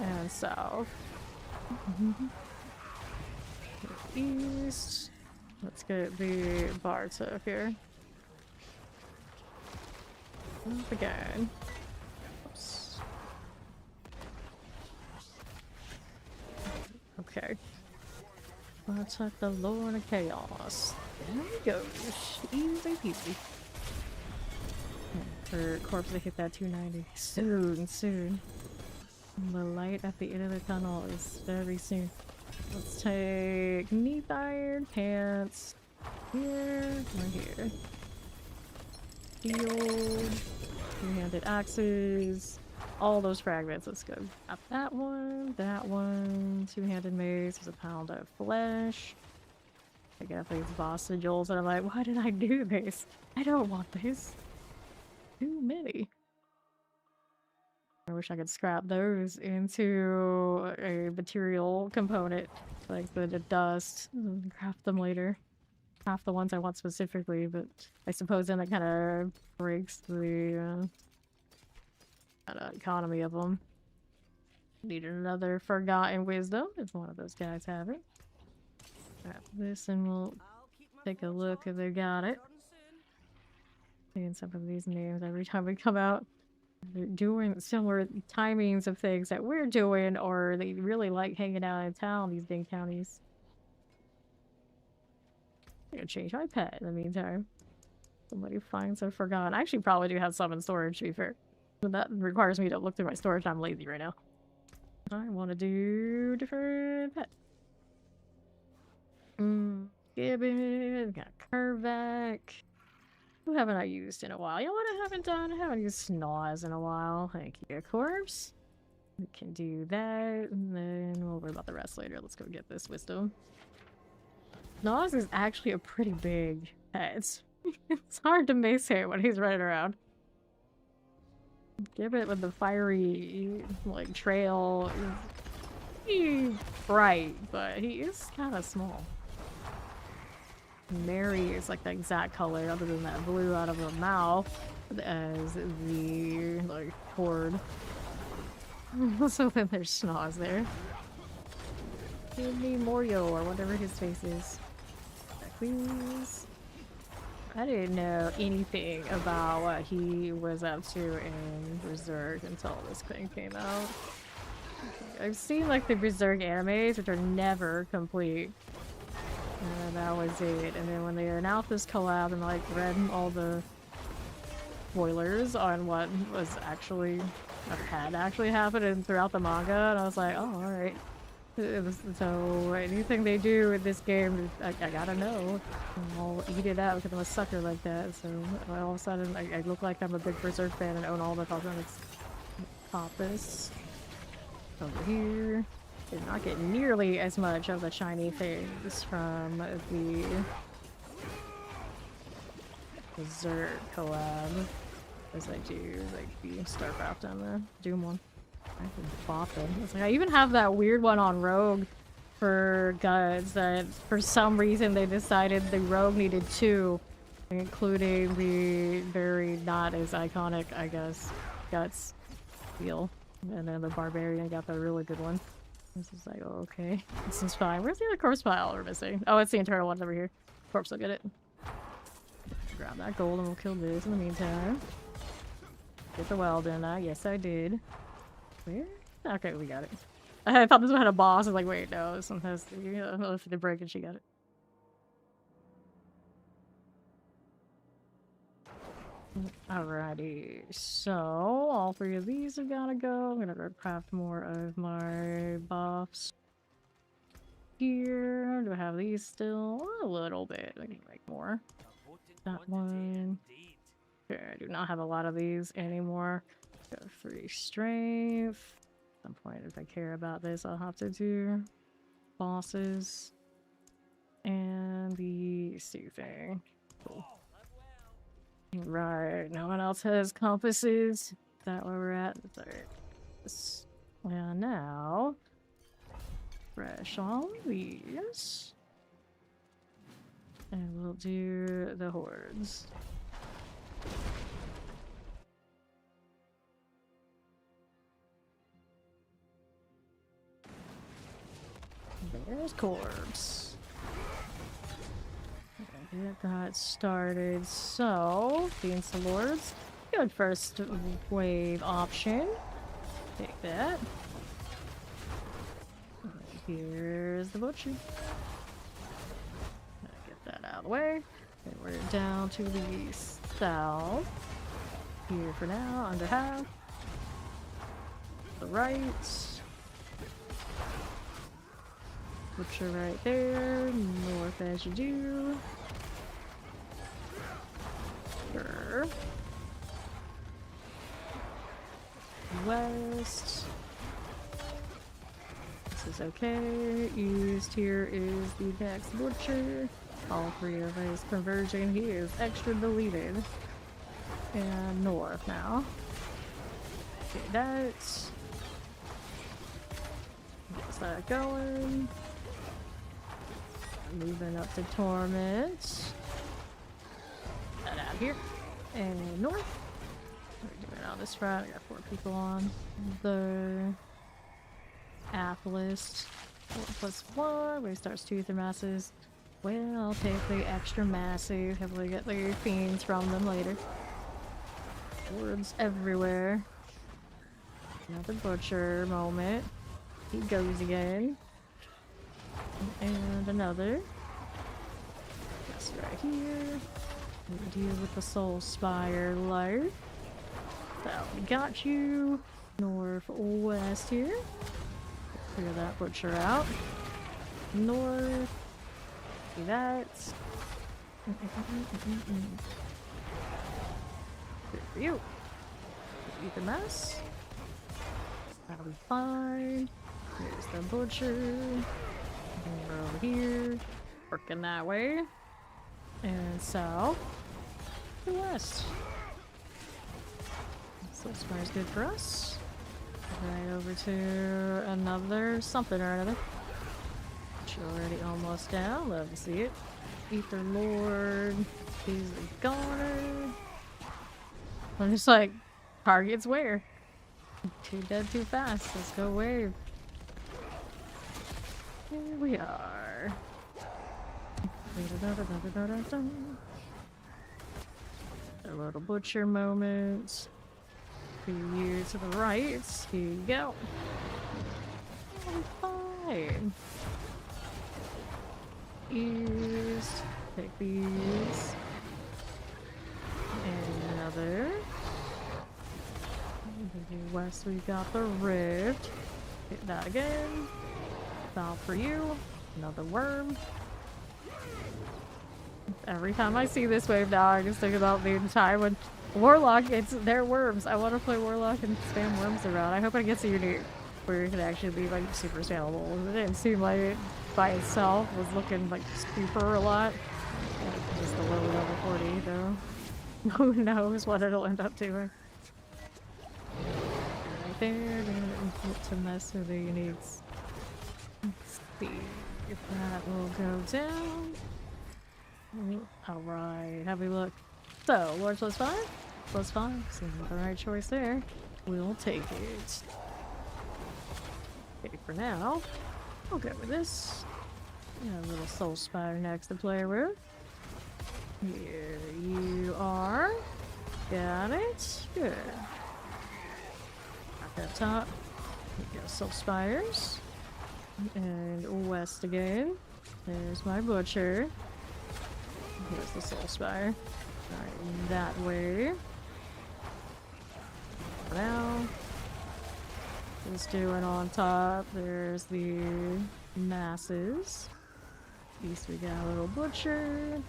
And south. East. Let's get the bar took here. Up again. Oops. Okay. Let's let the Lord of Chaos. There we go. Easy peasy. For corpse to hit that 290. Soon. The light at the end of the tunnel is very soon. Let's take knee iron, pants. Here, right here. Shield, two-handed axes, all those fragments. Let's go. Got that one, two-handed mace. There's a pound of flesh. I got these boss sigils, and I'm like, why did I do this? I don't want this. Too many. I wish I could scrap those into a material component, like the dust, and craft them later. Half the ones I want specifically, but I suppose then it kind of breaks the economy of them. Need another Forgotten Wisdom, if one of those guys have it. Grab this and we'll take a look if they got it. Seeing some of these names every time we come out. they're doing similar timings of things that we're doing, or they really like hanging out in town, these big counties. I'm gonna change my pet in the meantime. Somebody finds a forgotten. I actually probably do have some in storage, to be fair. But that requires me to look through my storage. I'm lazy right now. I want to do different pet. Gibbon, got Curvac. Who haven't I used in a while? You know what I haven't done? I haven't used Snoz in a while. Thank you, Corpse. We can do that, and then we'll worry about the rest later. Let's go get this wisdom. Snoz is actually a pretty big pet. It's hard to miss him when he's running around. Gibbon with the fiery, like, trail. He's bright, but he is kind of small. Mary is like the exact color, other than that blue out of her mouth, as the like cord. So then there's Snoz there. Give me Morio or whatever his face is. Please. I didn't know anything about what he was up to in Berserk until this thing came out. I've seen like the Berserk animes, which are never complete. And that was it. And then when they announced this collab and like read all the spoilers on what was actually, or had actually happened throughout the manga, and I was like, oh, alright. So anything they do in this game, I gotta know. I'll eat it out because I'm a sucker like that. So all of a sudden, I look like I'm a big Berserk fan and own all the cosmetics. Pop this. Over here. Did not get nearly as much of the shiny things from the Berserk collab as I do like the Starcraft and the Doom one. I've been bopping. It's like I even have that weird one on Rogue for Guts that for some reason they decided the Rogue needed two, including the very not as iconic, I guess, Guts deal. And then the Barbarian got the really good one. This is like, oh, okay. This is fine. Where's the other corpse pile we're missing? Oh, it's the internal one over here. Corpse will get it. Grab that gold and we'll kill this in the meantime. Get the well, didn't I? Yes, I did. Where? Okay, we got it. I thought this one had a boss. I was like, wait, no, this one has the, if they break it, she got it. Alrighty, so all three of these have gotta go. I'm gonna go craft more of my buffs here. Do I have these still? A little bit. I can make more. That one. Okay, I do not have a lot of these anymore. Go 3 strength. At some point, if I care about this, I'll have to do bosses and the soothing. Cool. Right, no one else has compasses. Is that where we're at? It's alright. Well, now, fresh all these. And we'll do the hordes. There's corpse. Get that started. So, Beans the Lords. Good first wave option. Take that. Here's the butcher. Get that out of the way. And we're down to the south. Here for now, under half. The right. Butcher right there. North as you do. Sure. West. This is okay. East here is the next butcher. All three of us converging. He is extra deleted. And north now. Okay, that's. Gets that going. Moving up to Torment. That out here. And north. We're doing it on this front. We got 4 people on the Atlas. 4+1. We starts 2 ether masses. Well, I'll take the extra massive. Hopefully get the fiends from them later. Words everywhere. Another butcher moment. He goes again. And another. Just right here. We deal with the Soul Spire life. So we got you. Northwest here. Clear that butcher out. North. See that. Good for you. Eat the mess. That'll be fine. Here's the butcher. And we're over here. Working that way. And south to west. So Spire's good for us. Right over to another something or another. Which already almost down. Love to see it. Ether Lord. He's the goner. I'm just like, targets where? Too dead too fast. Let's go wave. Here we are. A little butcher moment. For you to the right. Here you go. I'm fine. East. Take these. And another. West, we got the rift. Hit that again. Foul for you. Another worm. Every time I see this wave now, I just think about the time when Warlock, they're worms. I want to play Warlock and spam worms around. I hope I get to unique where it can actually be like super spammable. It didn't seem like it by itself was looking like super a lot. Yeah, just the low level 40 though. Who knows what it'll end up doing. Right there, input to mess with the uniques. Let's see if that will go down. Alright, have we look? So, Lord +5? +5. Seems like the right choice there. We'll take it. Okay, for now, we'll go with this. A little Soul Spire next to play with. Here you are. Got it. Good. Back up top. We go Soul Spires. And west again. There's my butcher. Here's the Soul Spire. Alright, that way. Now, just doing on top. There's the masses. East we got a little butcher.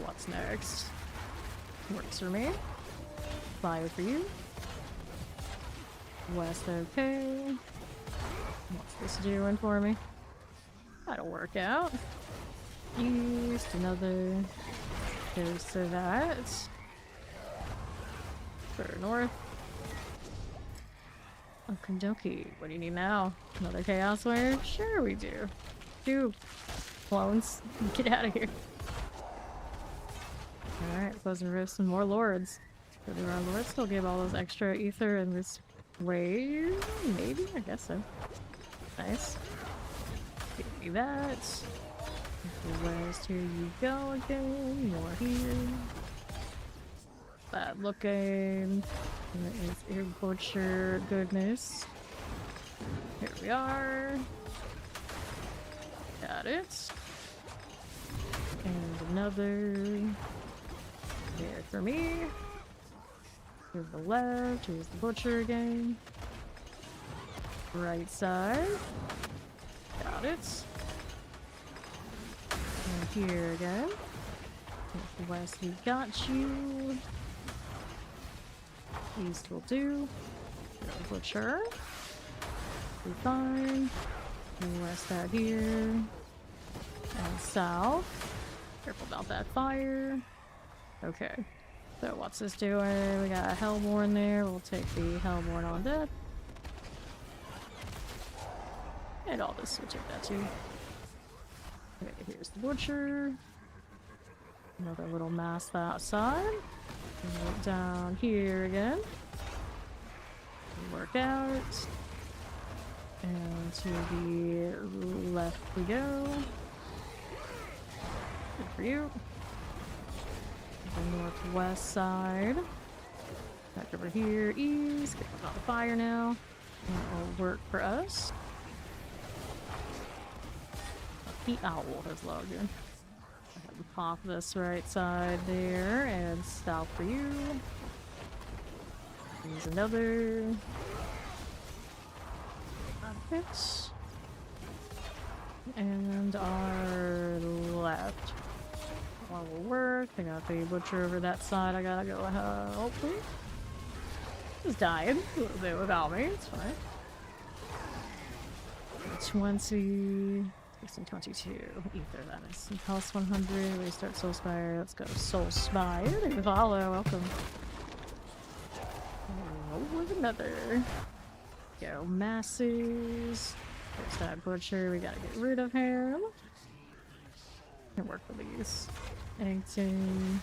What's next? Works for me. Fire for you. West okay. What's this doing for me? That'll work out. East, another. Goes to that. For north. Okie dokie. What do you need now? Another Chaos Wave? Sure we do. Two clones. Get out of here. Alright, closing rifts and more lords. So do our lords still give all those extra ether in this wave? Maybe? I guess so. Nice. Give me that. West, here you go again. More here. Bad looking. There is Ear Butcher goodness. Here we are. Got it. And another. There for me. To the left. Here's the butcher again. Right side. Got it. And here again. With the west, we got you. East will do. The butcher. Be fine. And west out here. And south. Careful about that fire. Okay. So what's this doing? We got a Hellborn there. We'll take the Hellborn on death. And all this, we'll take that too. Okay, here's the butcher. Another little mass outside. And look down here again. Work out. And to the left we go. Good for you. The northwest side. Back over here, east. Get on the fire now. That will work for us. The owl has logged in. Pop this right side there and stop for you. Here's another. Perfect. And our left. One will work. I got the butcher over that side. I gotta go help. Just dying a little bit without me. It's fine. 20. 22. Ether, that is. Pulse 100. We start Soul Spire. Let's go Soul Spire. Follow. Welcome. Oh, with another. Go masses. There's that butcher. We gotta get rid of him. Can work with these. 18.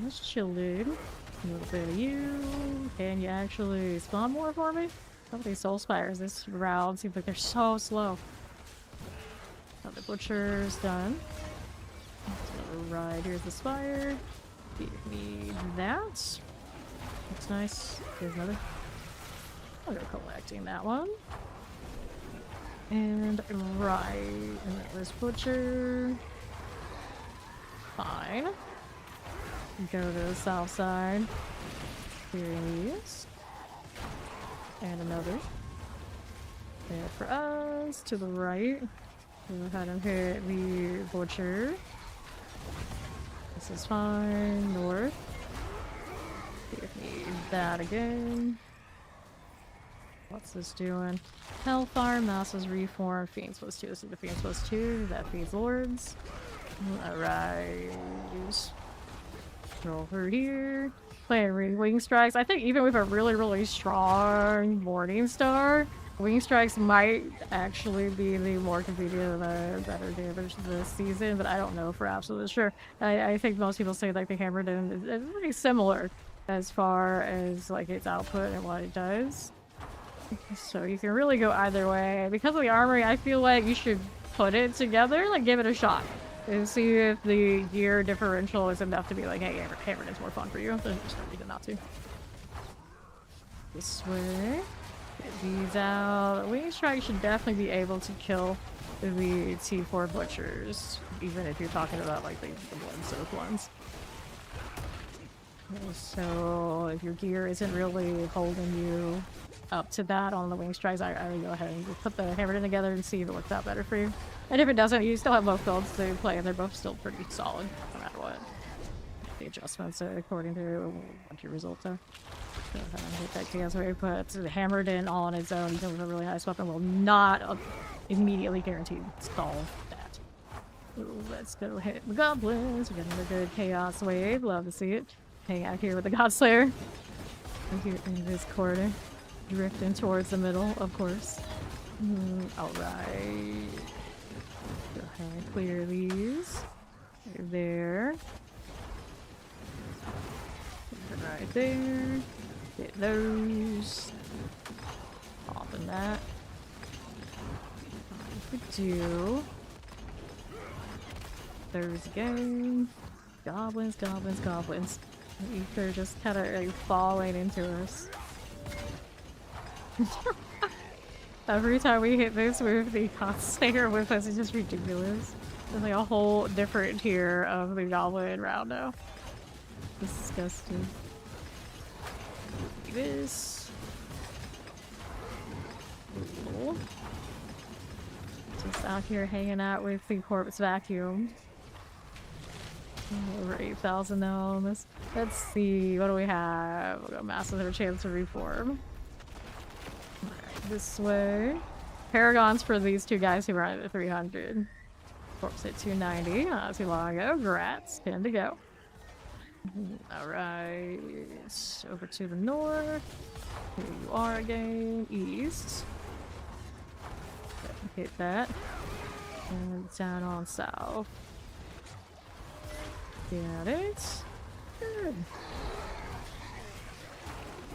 Let's chill, dude. A little bit of you. Can you actually spawn more for me? Some of these Soul Spires this round seems like they're so slow. Oh, the butcher's done. Right, here's the spire. Give me that. Looks nice. Here's another. I'll go collecting that one. And right, and that was butcher. Fine. Go to the south side. Clearing these. And another. There for us. To the right. Go ahead and hit the butcher. This is fine. North. Give me that again. What's this doing? Hellfire, Masses, Reform, Fiends plus 2. So the Fiends plus 2. That feeds Lords. Alright. Roll through here. Playing Wing Strikes. I think even with a really, really strong Morning Star, Wing Strikes might actually be the more convenient and better damage this season, but I don't know for absolutely sure. I think most people say like the Hammered In is pretty similar as far as like its output and what it does. So you can really go either way. Because of the armory, I feel like you should put it together, like give it a shot. And see if the gear differential is enough to be like, hey, Hammered is more fun for you. There's no reason not to. This way. Get these out. Wing Strike should definitely be able to kill the T4 butchers, even if you're talking about like the blood-soaked ones. So if your gear isn't really holding you up to that on the Wing Strikes, I would go ahead and put the Hammered In together and see if it works out better for you. And if it doesn't, you still have both builds to play, and they're both still pretty solid, no matter what. The adjustments according to what your results are. Go ahead and hit that chaos wave, but Hammered In all on its own, even with a really high weapon, will not immediately guarantee solve that. Ooh, let's go hit the goblins. We got another good chaos wave. Love to see it. Hang out here with the Godslayer. Here in this corner. Drifting towards the middle, of course. Alright. Go ahead and clear these. There. Right there. Get those. Popping that. We could do. Those again. Goblins, goblins, goblins. They're just kind of like falling into us. Every time we hit this with the Godslayer with us, it's just ridiculous. There's like a whole different tier of the goblin round now. Disgusting. This. Cool. Just out here hanging out with the corpse vacuum. Over 8,000 now on this. Let's see, what do we have? We've got massive chance to reform. Alright, this way. Paragons for these two guys who are at 300. Corpse at 290, not too long ago. Grats, 10 to go. Alright, over to the north. Here you are again, east. Hit that. And down on south. Got it. Good.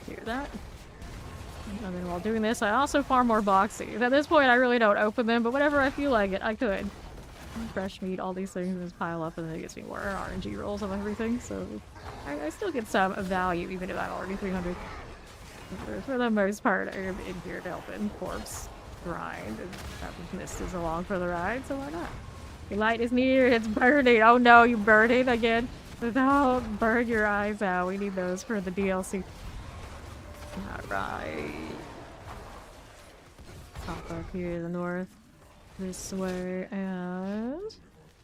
Hear that? And then while doing this, I also farm more boxies. At this point, I really don't open them, but whenever I feel like it, I could. fresh meat, all these things just pile up, and then it gets me more RNG rolls of everything. So I still get some value, even if I'm already 300. For the most part, I'm in here to help in corpse grind, and that mist is along for the ride, so why not? Your light is near, it's burning. Oh no, you burning again? Don't burn your eyes out. We need those for the DLC. Alright. Pop up here to the north. This way, and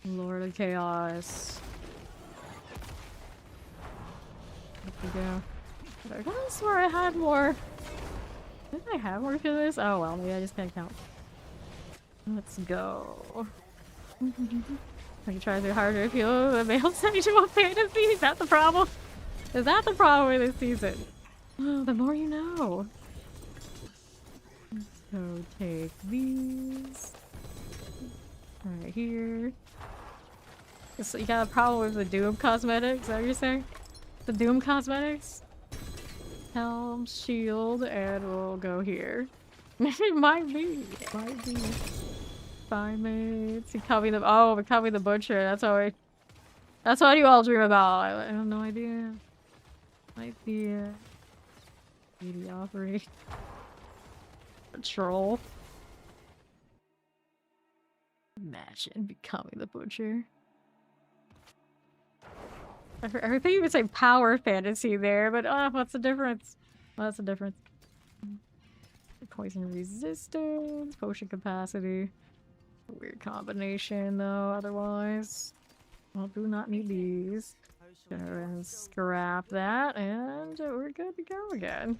Lord of Chaos. Up we go. I could have swore I had more. Didn't I have more for this? Oh well, maybe I just can't count. Let's go. I can try to harder if you the male sexual fantasy. Is that the problem? Is that the problem with this season? Oh, the more you know. So take these. Right here. So you got a problem with the Doom cosmetics? Is that what you're saying? The Doom cosmetics? Helm, shield, and we'll go here. It might be. It might be. 5 minutes. Becoming the becoming the butcher. That's what you all dream about. I have no idea. Idea. Beauty operate. Troll. Imagine becoming the butcher. I think you would say power fantasy there, but what's the difference? What's the difference? Poison resistance, potion capacity. Weird combination though, otherwise. Well, do not need these. Go and scrap that, and we're good to go again.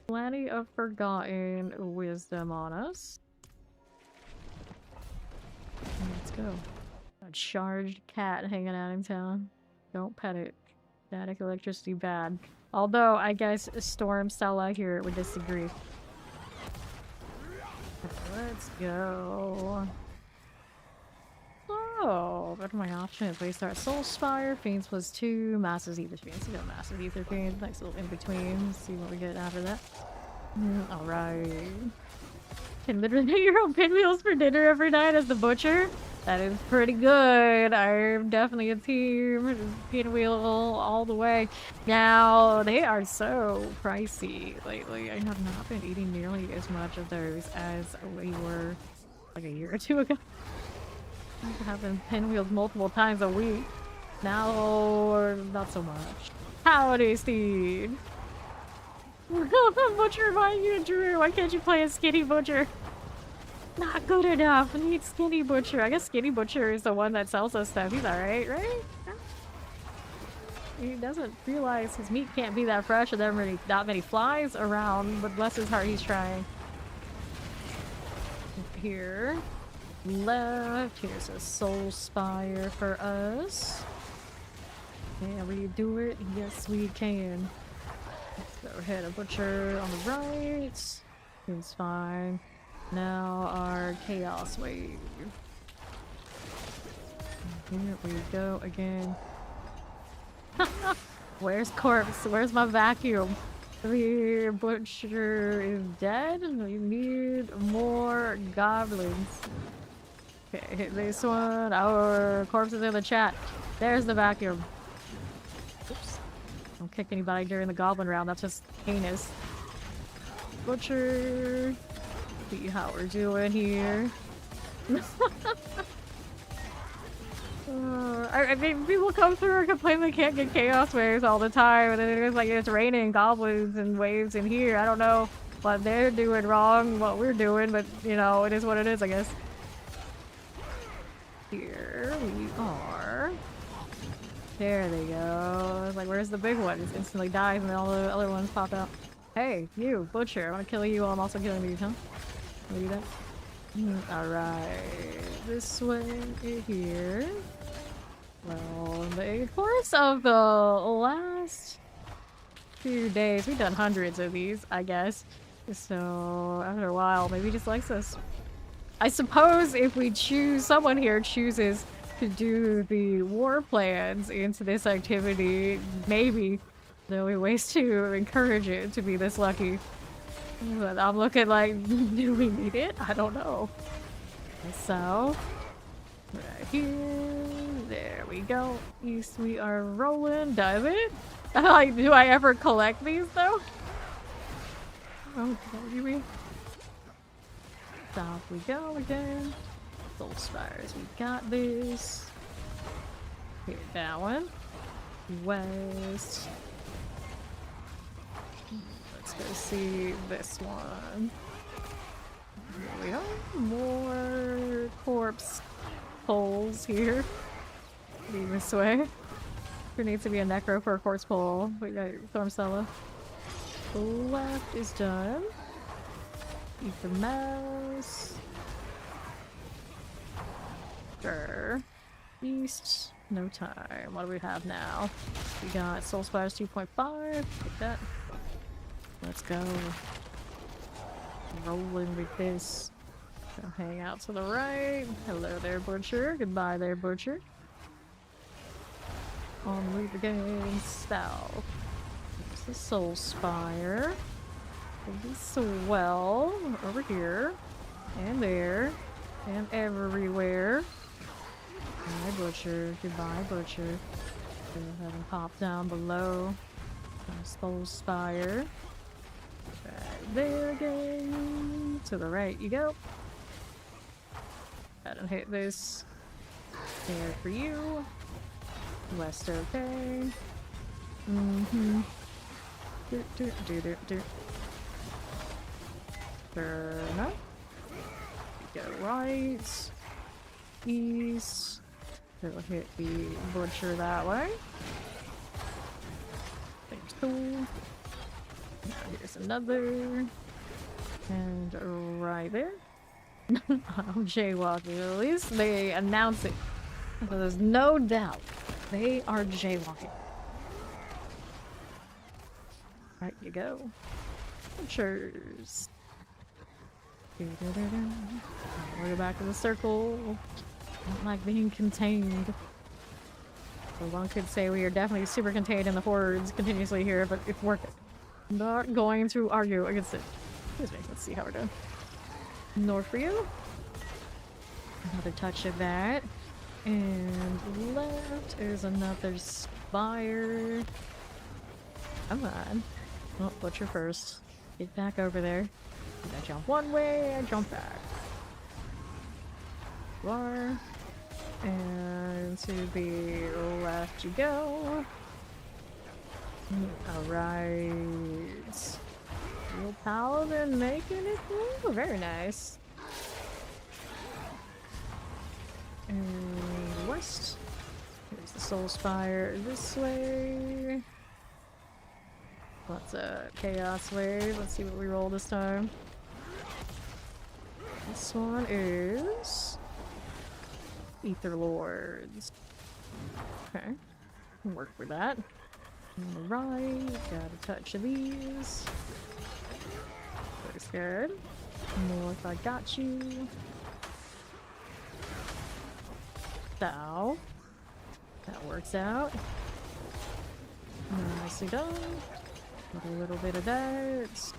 Plenty of forgotten wisdom on us. Let's go. A charged cat hanging out in town. Don't pet it. Static electricity bad. Although, I guess Storm Stella here would disagree. Let's go. Oh, what are my options? We start Soul Spire, Fiends +2, Massive Ether Fiends. We got Massive Ether Fiends, nice little in between. Let's see what we get after that. Alright. Can literally make your own pinwheels for dinner every night as the butcher? That is pretty good. I'm definitely a team pinwheel all the way. Now, they are so pricey lately. I have not been eating nearly as much of those as we were like a year or two ago. I have been pinwheeled multiple times a week. Now, not so much. Howdy, Steve. Butcher reminds you of Drew. Why can't you play a skinny butcher? Not good enough. We need Skinny Butcher. I guess Skinny Butcher is the one that sells us stuff. He's alright, right? He doesn't realize his meat can't be that fresh, and there are not many flies around, but bless his heart, he's trying. Here. Left. Here's a Soul Spire for us. Can we do it? Yes, we can. Let's go ahead and Butcher on the right. Seems fine. Now our Chaos Wave. Here we go again. Where's Corpse? Where's my vacuum? The Butcher is dead. We need more goblins. Okay, hit this one. Our Corpse is in the chat. There's the vacuum. Oops. Don't kick anybody during the goblin round. That's just heinous. Butcher. See how we're doing here. I mean, people come through and complain they can't get chaos waves all the time, and then it's like it's raining goblins and waves in here. I don't know what they're doing wrong, what we're doing, but you know, it is what it is, I guess. Here we are. There they go. It's like, where's the big one? It instantly dies and then all the other ones pop out. Hey, you, Butcher, I'm gonna kill you while I'm also killing these, huh? Do that. Alright, this way here. Well, in the course of the last few days, we've done hundreds of these, I guess. So after a while, maybe he just likes us. I suppose if we choose, someone here chooses to do the war plans into this activity, maybe there'll be ways to encourage it to be this lucky. But I'm looking like, do we need it? I don't know. So, Right here. There we go. East we are rolling. Does it? Like, do I ever collect these though? Oh, what do you mean? South we go again. Soul Spires, we got this. Here, that one. West. Let's go see this one. Here we go. More corpse poles here. Lead this way. There needs to be a necro for a corpse pole. We got Thormcella. The left is done. Ether Mouse. Sure. East. No time. What do we have now? We got Soul Spires 2.5. Take that. Let's go. Rolling with this. Go hang out to the right. Hello there, Butcher. Goodbye there, Butcher. On route again south. There's the Soul Spire. Maybe swell over here. And there. And everywhere. Goodbye, Butcher. Goodbye, Butcher. Go ahead and pop down below. Soul Spire. Right there again. To the right you go. Go ahead and hit this. There for you. West okay. Mm-hmm. Do. Turn up. Go right. East. It'll hit the Butcher that way. There's cool. Now here's another. And right there. I'm jaywalking. At least they announce it. So there's no doubt they are jaywalking. Right you go. Butchers. We'll go back to the circle. Don't like being contained. So one could say we are definitely super contained in the hordes continuously here, but it's worth it. Not going to argue against it. Excuse me, let's see how we're doing. North for you. Another touch of that. And left is another spire. Come on. Oh, Butcher first. Get back over there. I jump one way, I jump back. Bar. And to the left you go. Alright. Real Paladin making it through. Very nice. And west. Here's the Soul Spire this way. Lots of Chaos Wave. Let's see what we roll this time. This one is Ether Lords. Okay. Can work with that. On the right, got a touch of these. Looks good. North, I got you. So, that works out. Nicely done. With a little bit of that.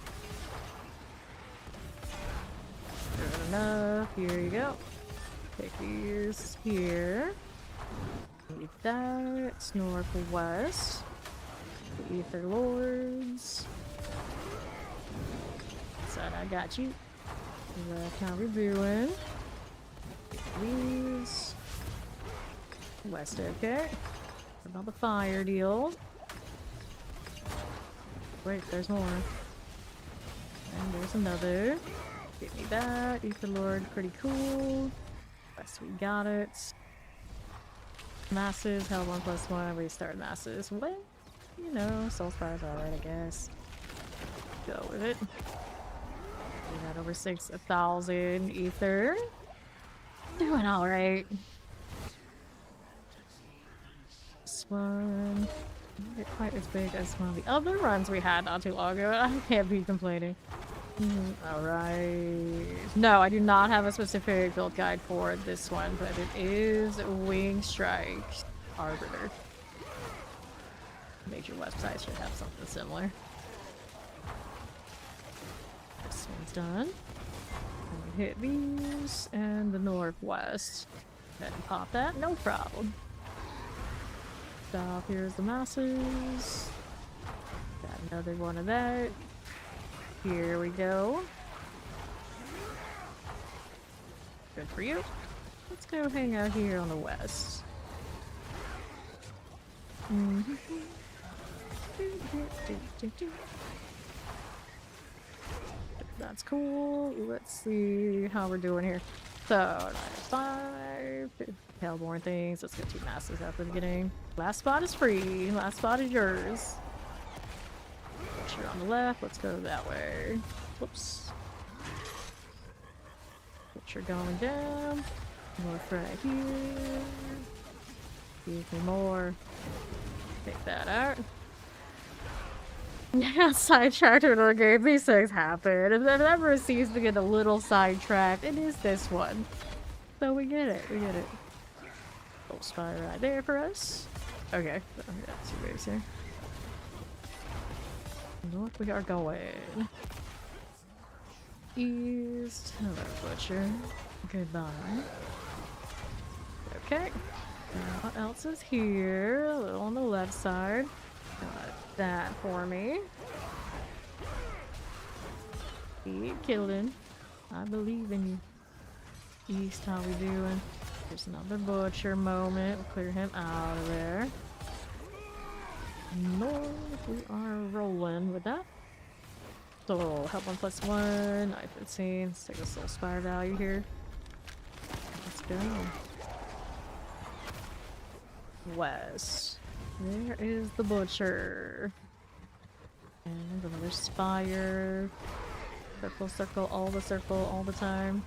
Good enough. Here you go. Take these here. Need that. Northwest. The Ether Lords. Side, I got you. Left, how we doing? These. West, okay. What about the fire deal? Wait, there's more. And there's another. Give me that. Ether Lord, pretty cool. West, we got it. Masses, hell 1+1. Restart masses. Well, you know, Soul Spire's alright, I guess. Go with it. We got over 6,000 ether. Doing alright. This one. Not quite as big as one of the other runs we had not too long ago. I can't be complaining. Alright. No, I do not have a specific build guide for this one, but it is Wing Strike Arbiter. Major websites should have something similar. This one's done. And we hit these and the northwest. Go ahead and pop that, no problem. Stop, here's the masses. Got another one of that. Here we go. Good for you. Let's go hang out here on the west. That's cool. Let's see how we're doing here. So, 5. Hellborn things. Let's get 2 masses at the beginning. Last spot is free. Last spot is yours. You're on the left. Let's go that way. Whoops. You're going down. More right here. Give me more. Take that out. Yeah, sidetracked in our game. These things happen. If it ever seems to get a little sidetracked, it is this one. So we get it. We get it. Little spy right there for us. Okay. Got 2 waves here. North we are going. East. Hello, butcher. Goodbye. Okay. What else is here? A little on the left side. Got that for me. Keep killing. I believe in you. East, how we doing? There's another butcher moment. We'll clear him out of there. North, we are rolling with that. So, help 1+1, knife 15. Let's take this little spire value here. Let's go. West. There is the butcher. And another spire. Circle, circle, all the time.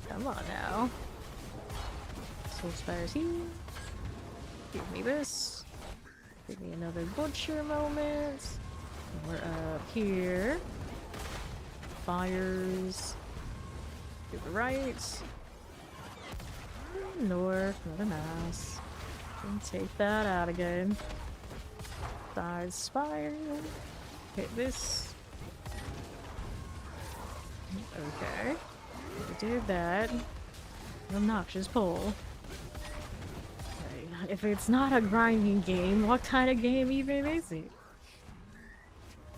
Come on now. So spires here. Give me this. Give me another butcher moment. We're up here. Fires. To the right. North, another mass. And take that out again. Side spire. Hit this. Okay. We did that. Obnoxious pull. Okay. If it's not a grinding game, what kind of game even is it?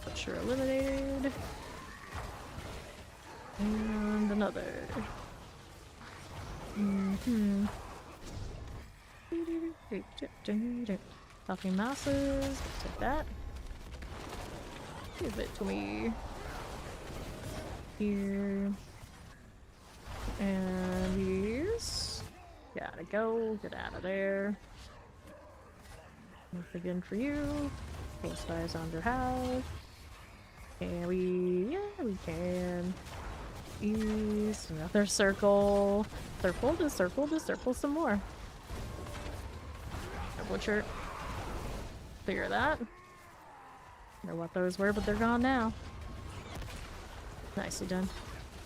Butcher eliminated. And another. Talking masses. Take that. Give it to me. Here. And these. Gotta go. Get out of there. Once again for you. Full size under house. And we can. East. Another circle. Circle, just circle, just circle some more. Butcher. Figure that. I don't know what those were, but they're gone now. Nicely done.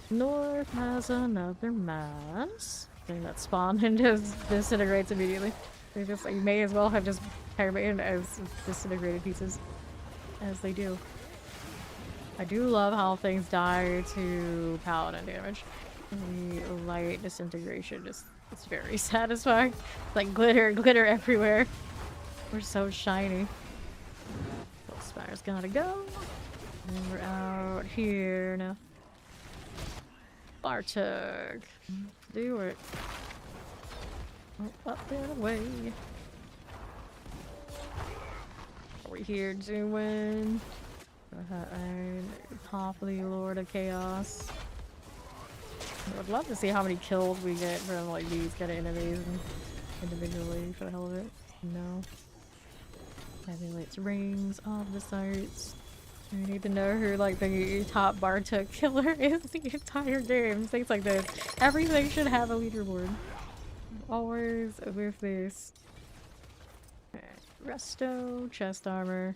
North has another mass. Thing that spawned and just disintegrates immediately. They just, you may as well have just pyramid as disintegrated pieces. As they do. I do love how things die to paladin damage. The light disintegration just, it's very satisfying. Like glitter everywhere. We're so shiny. Well, spire's gotta go. And we're out here now. Bartug. Do it. Oh, up and away. What are we here doing? Hopley, Lord of Chaos. I would love to see how many kills we get from like these kind of enemies and individually for the hell of it. No. Tabulates rings of the sites. I need to know who like the top Bartug killer is the entire game. Things like this. Everything should have a leaderboard. Always with this. Resto, chest armor.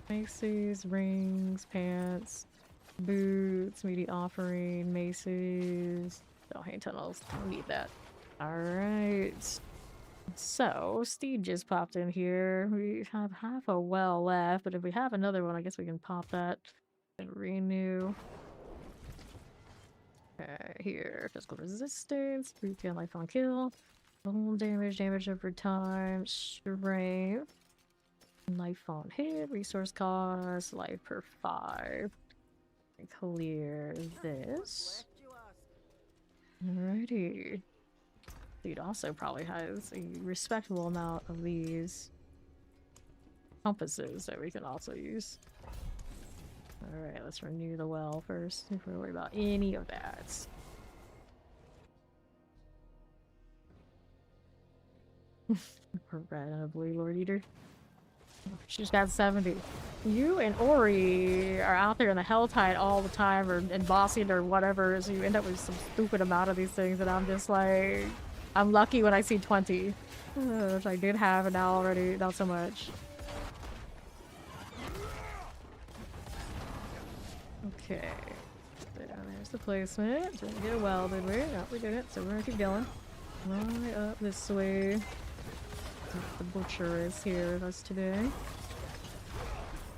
Maces, rings, pants, boots, meaty offering, maces. Oh, hand tunnels. Don't need that. Alright. So, Steed just popped in here. We have half a well left, but if we have another one, I guess we can pop that and renew. Here, physical resistance, 3 life on kill, full damage over time, strength, life on hit, resource cost, life per 5. Clear this. Alrighty. Dude also probably has a respectable amount of these compasses that we can also use. Alright, let's renew the well first before we worry about any of that. Red and a blue Lord Eater. She's got 70. You and Ori are out there in the Helltide all the time, or in bossing or whatever, so you end up with some stupid amount of these things, and I'm just like... I'm lucky when I see 20. Which I did have, and now already not so much. Okay. There's the placement. Didn't get a well, did we? No, we didn't, so we're gonna keep going. Right up this way. The butcher is here with us today.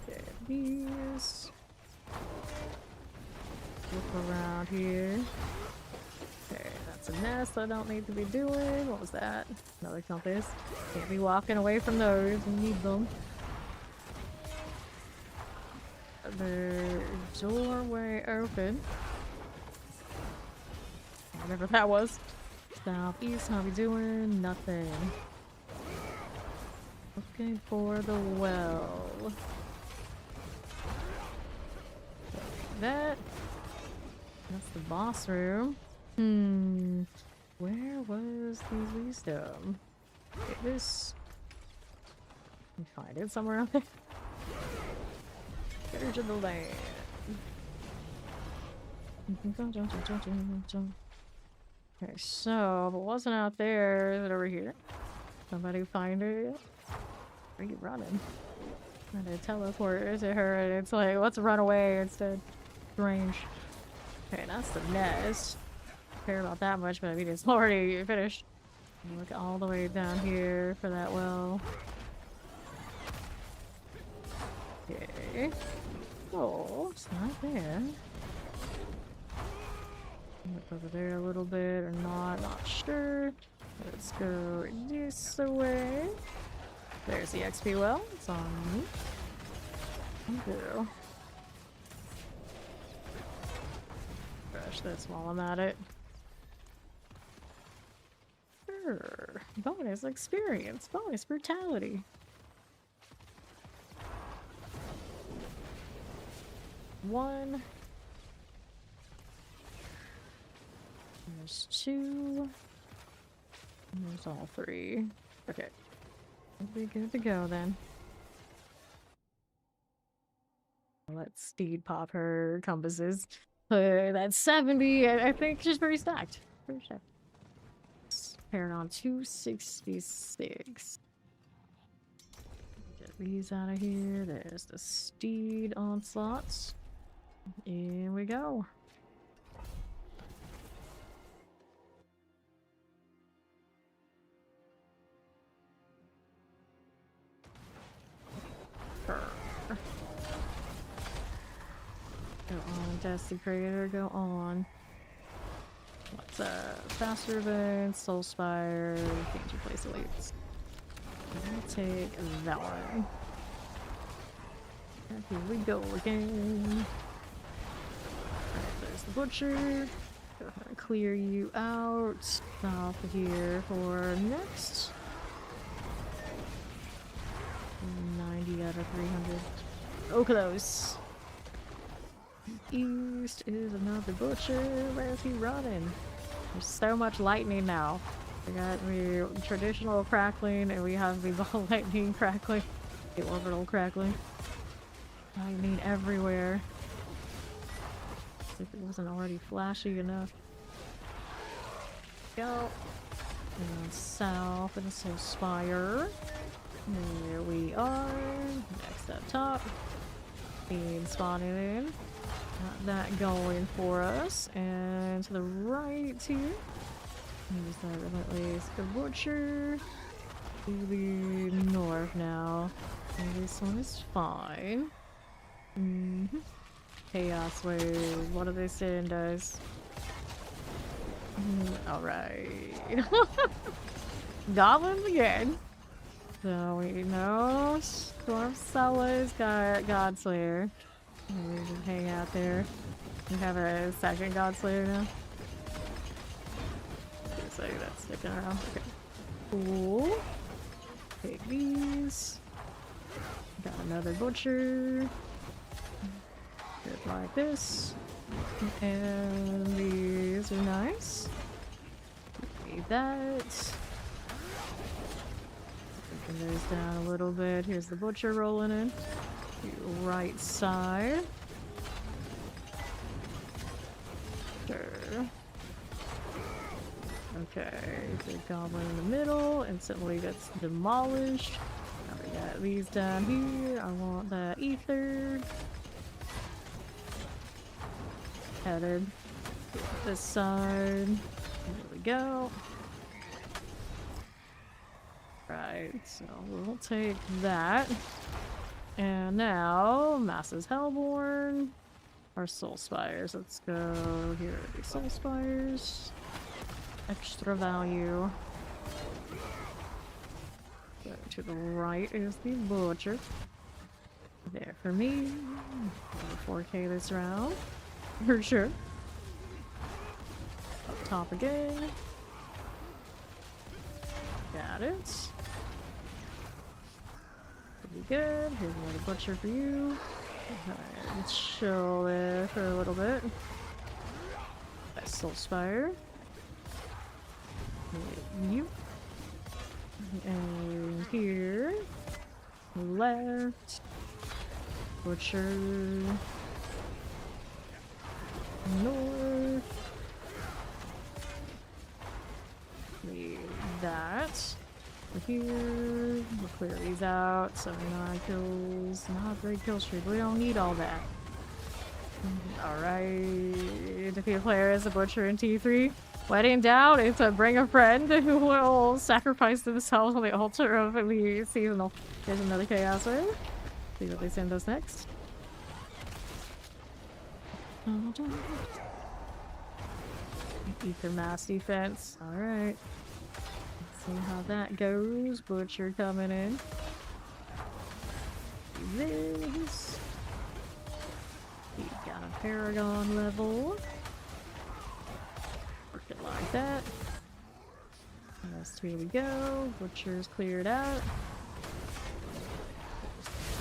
Okay, these. Look around here. Okay, that's a nest I don't need to be doing. What was that? Another compass. Can't be walking away from those. We need them. The doorway open. Whatever that was. Southeast, how we doing? Nothing. Looking for the well. That's the boss room. Where was the wisdom? Get this. Can you find it somewhere out there? Scourge of the land. Okay, so if it wasn't out there, is it over here? Somebody find it yet? Where are you running? I'm gonna teleport to her and it's like, let's run away instead. Strange. Okay, that's the nest. Don't care about that much, but I mean it's already finished. Look all the way down here for that well. Okay. Oh, it's not there. Look over there a little bit or not sure. Let's go this way. There's the XP well. It's on me. Brush this while I'm at it. Sure. Bonus experience. Bonus brutality. One. There's 2. And there's all 3. Okay. We'll be good to go then. Let's speed pop her compasses. That's 70. I think she's pretty stacked. Pretty stacked. Paired on 266. Get these out of here. There's the steed onslaughts. In we go. Go on, Desecrator, go on. What's faster event, Soulspire, change your place elites. I'll take that one. And here we go again. Alright, there's the butcher. Go ahead and clear you out. Off here for next. 90 out of 300. Oh, close. East is another butcher. Where's he running? There's so much lightning now. We got the traditional crackling and we have the ball lightning crackling. The orbital crackling. Lightning everywhere. As if it wasn't already flashy enough. Go. And south and so Spire. There we are. Next up top. Being spawning in. Got that going for us. And to the right here. Use that relentless butcher. To the north now. And this one is fine. Chaos wave. What are they saying, guys? Alright. Goblins again. So we know Corpsella's got Godslayer. We just hang out there. We have a second Godslayer now. So that's sticking around. Okay. Cool. Take these. Got another butcher. Good like this. And these are nice. Need that. Taking those down a little bit. Here's the butcher rolling in. The right side. Sure. Okay, the goblin in the middle instantly gets demolished. Now we got these down here. I want that ether. Headed this side. There we go. Right, so we'll take that. And now, Masses Hellborn. Our Soul Spires. Let's go. Here are the Soul Spires. Extra value. So to the right is the Butcher. There for me. 4K this round. For sure. Up top again. Got it. Pretty good. Here's another Butcher for you. Alright, let's chill there for a little bit. Nice Soul Spire. You. And here. Left. Butcher. North. Need that. Here. We'll clear these out. 79 kills. Not great kill streak. We don't need all that. Alright. Defeat a player as a butcher in T3. When in doubt, it's a bring a friend who will sacrifice themselves on the altar of the seasonal. There's another chaos wave. See what they send us next. Ether mass defense. Alright. Let's see how that goes. Butcher coming in. This. We got a Paragon level. Work it like that. Here we go. Butcher's cleared out.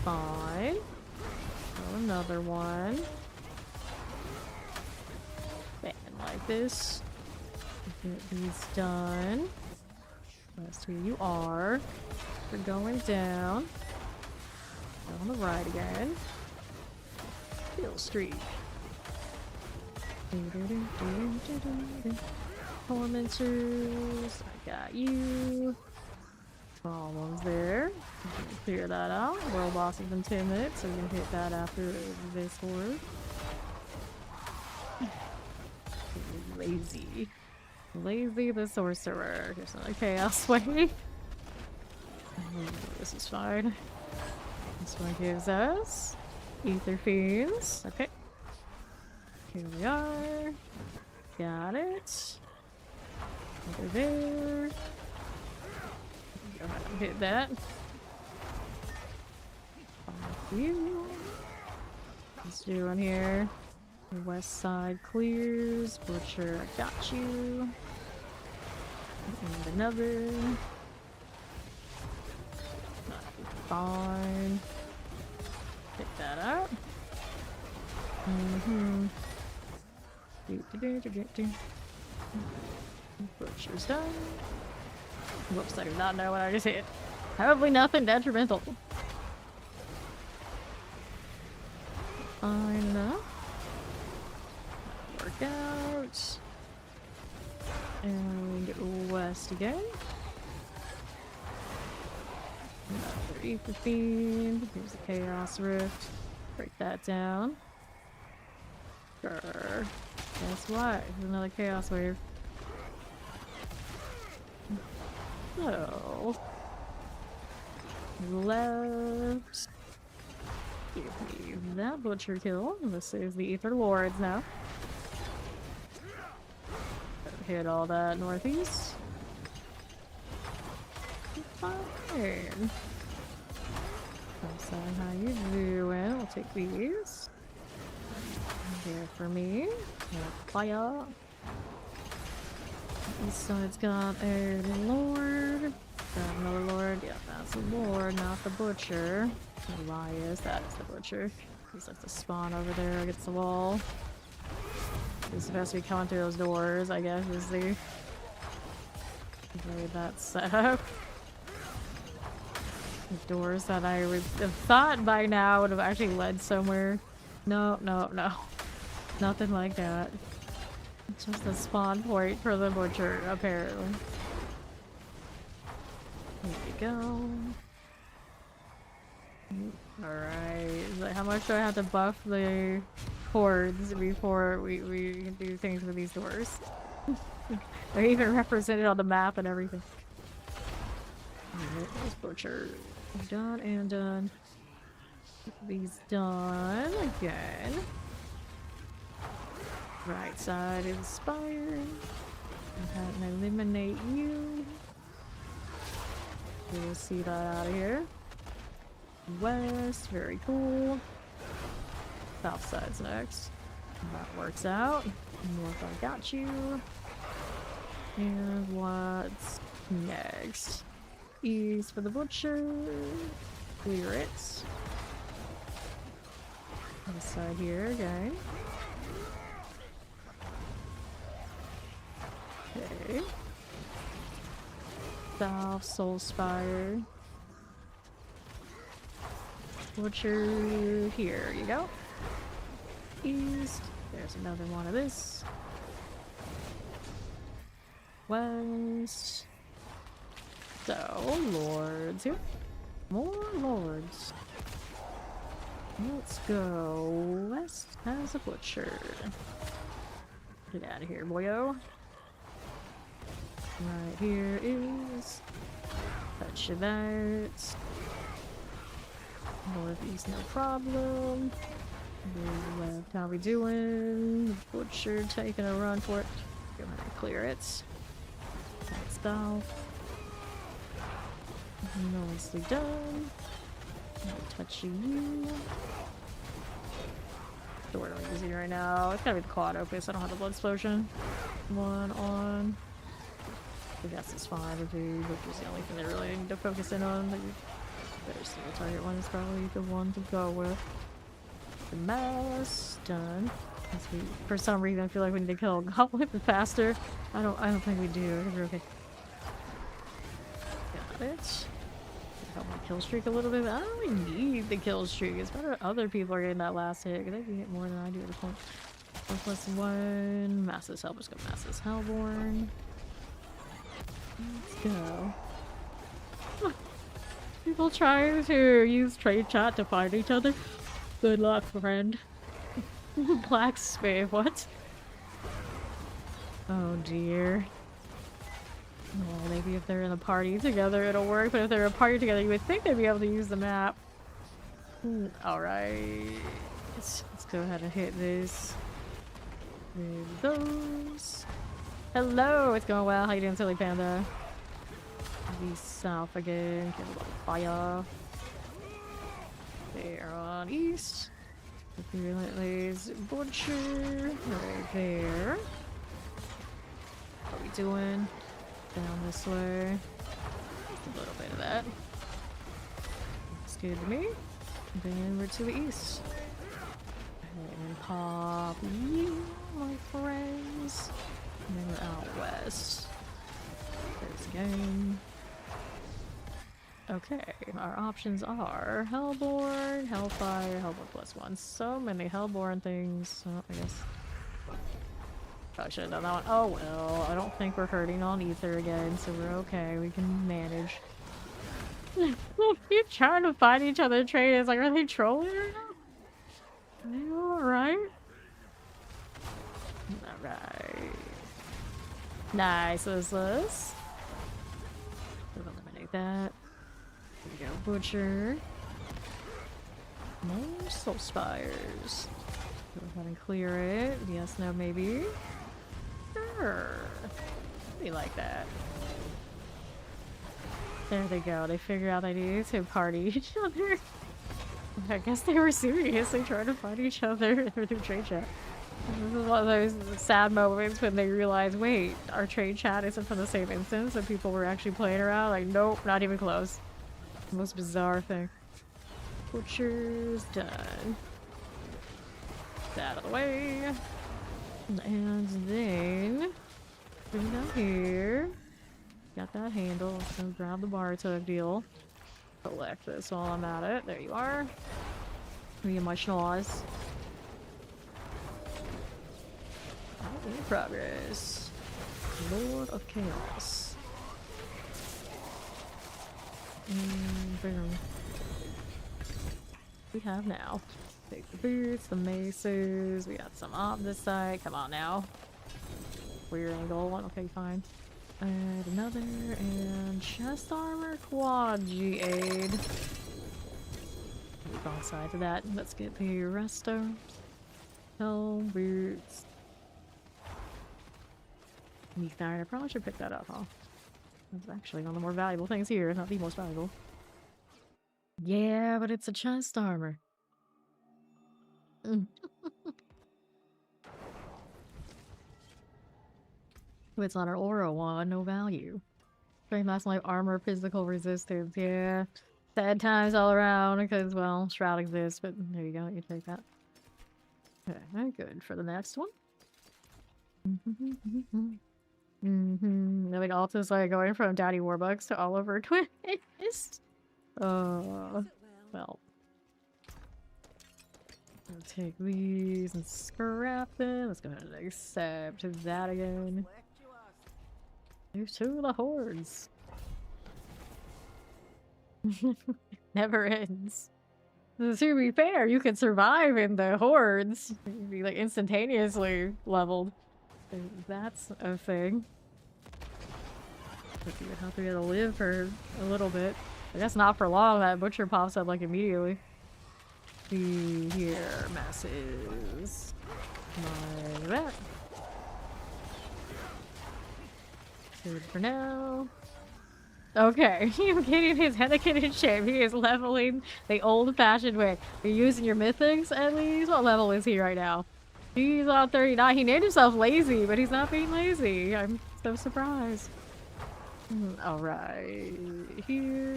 Fine. Oh, another one. And like this. Get these done. That's where you are. We're going down. On the right again. Kill streak. Tormentors. I got you. Small ones there. Clear that out. World boss is in 10 minutes, so we can hit that after this horde. Lazy. Lazy the sorcerer. Here's another chaos wave. This is fine. This one gives us Ether Fiends. Okay. Here we are. Got it. Over there. Go ahead and hit that. You. What's doing here? The west side clears. Butcher, I got you. And another. Fine. Pick that up. Butcher's done. Whoops, I do not know what I just hit. Probably nothing detrimental. Fine enough. Work out. And west again. Another Ether Fiend. Here's the Chaos Rift. Break that down. Sure. Guess what? There's another Chaos Wave. So. Left. Give me that Butcher kill. This is the Ether Lords now. hit all that northeast. Fine. Outside, how you doing? We'll take these. Here for me. Fire. This side's got a lord. Got another lord. Yeah, that's the lord, not the butcher. Elias, that is the butcher. He's like the spawn over there against the wall. He's supposed to be coming through those doors, I guess, is the way that's set up. The doors that I would have thought by now would have actually led somewhere. No, no, no. Nothing like that. It's just a spawn point for the butcher, apparently. There we go. Alright. Like, how much do I have to buff the hordes before we can do things with these doors? They're even represented on the map and everything. Alright, this butcher. Done and done. These done again. Right side inspired. And eliminate you. We'll see that out of here. West, very cool. South side's next. That works out. North, I got you. And what's next? East for the butcher. Clear it. This side here again. Okay. South, Soul Spire. Butcher, here you go. East, there's another one of this. West. So, lords here. More lords. Let's go west as a butcher. Get out of here, boyo. Right here is touch of that. Northeast, no problem. Left, how we doing? Butcher taking a run for it. Go ahead and clear it. That's south. Nicely done. No touching you. Door really easy right now. It's gotta be the quad opus. I don't have the blood explosion. One on. I guess it's fine with you, which is the only thing they really need to focus in on. Better single target one is probably the one to go with. The mass done. For some reason I feel like we need to kill a goblin faster. I don't think we do. I think we're okay. Got it. Help my kill streak a little bit, but I don't really need the kill streak. It's better other people are getting that last hit, because they can hit more than I do at this point. 1+1. Masses help. Let's go Masses Hellborn. Let's go. People trying to use trade chat to find each other. Good luck, friend. Blacksmith, what? Oh dear. Well, maybe if they're in a party together it'll work, but if they're in a party together you would think they'd be able to use the map. Alright. Let's go ahead and hit this. With those. Hello, it's going well. How you doing, Silly Panda? East, south again. Get a little fire. There on east. Relentless butcher. Right there. What are we doing? Down this way. Just a little bit of that. Looks good to me. Then we're to the east. And pop you, my friends. And then we're out west. There's a game. Okay, our options are Hellborn, Hellfire, Hellborn +1. So many Hellborn things. Oh, I guess. Probably should have done that one. Oh well, I don't think we're hurting on Ether again, so we're okay. We can manage. You're trying to find each other traders. Like, are they trolling right now? Are they alright? Alright. Nice, this. Eliminate that. There we go, Butcher. More Soul Spires. Go ahead and clear it. Yes, no, maybe. Sure. Be like that. There they go. They figure out they need to party each other. I guess they were seriously trying to fight each other through trade chat. This is one of those sad moments when they realize, wait, our trade chat isn't from the same instance and people were actually playing around. Like, nope, not even close. The most bizarre thing. Butcher's done. That out of the way. And then bring it down here. Got that handle. Let's go grab the bar tug deal. Collect this while I'm at it. There you are. Me and my schnoz. In progress. Lord of Chaos. Boom. We have now. Take the boots, the maces. We got some on this side. Come on now. Weird angle one. Okay, fine. And another. And chest armor quad G-aid. Wrong side of that. Let's get the resto. Hell boots. Neath iron. I probably should pick that up, huh? That's actually one of the more valuable things here, not the most valuable. Yeah, but it's a chest armor. It's not an aura one, no value. Strength, mass life, armor, physical resistance, yeah. Sad times all around because, well, Shroud exists, but there you go, you take that. Okay, good for the next one. Like Alta's like going from Daddy Warbucks to Oliver Twist. Well. I'll take these and scrap them. Let's go ahead and accept that again. Move to the hordes. Never ends. To be fair, you can survive in the hordes. You'd be like instantaneously leveled. That's a thing. But you would have to be able to live for a little bit. I guess not for long. That butcher pops up like immediately. See here, masses. Like that. Good for now. Okay, you're getting his Anakin in shape. He is leveling the old-fashioned way. You're using your mythics at least? What level is he right now? He's on 39. He named himself Lazy, but he's not being lazy. I'm so surprised. Alright. Here.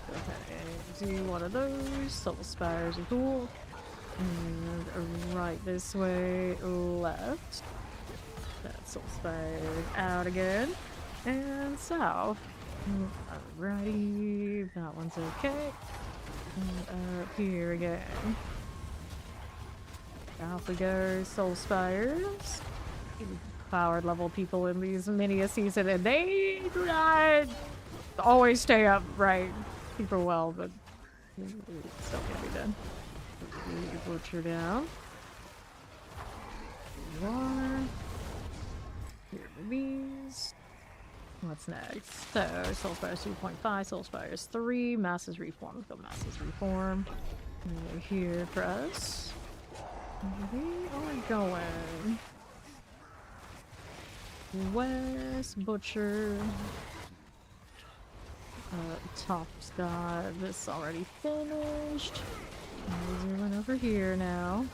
Okay. Do one of those. Soul Spires are cool. And right this way. Left. That's Soul Spire out again. And south. Alrighty. That one's okay. And up here again. Out we go, Soul Spires. Powered level people in these mini a season, and they do not always stay up right super well, but it's still gonna be done. Butcher down. One. Here are these. What's next? So, Soul Spires 2.5, Soul Spires 3, Masses Reform. Let's go Masses Reform. And here for us. We are going West Butcher. Top's got this already finished. Zooming over here now.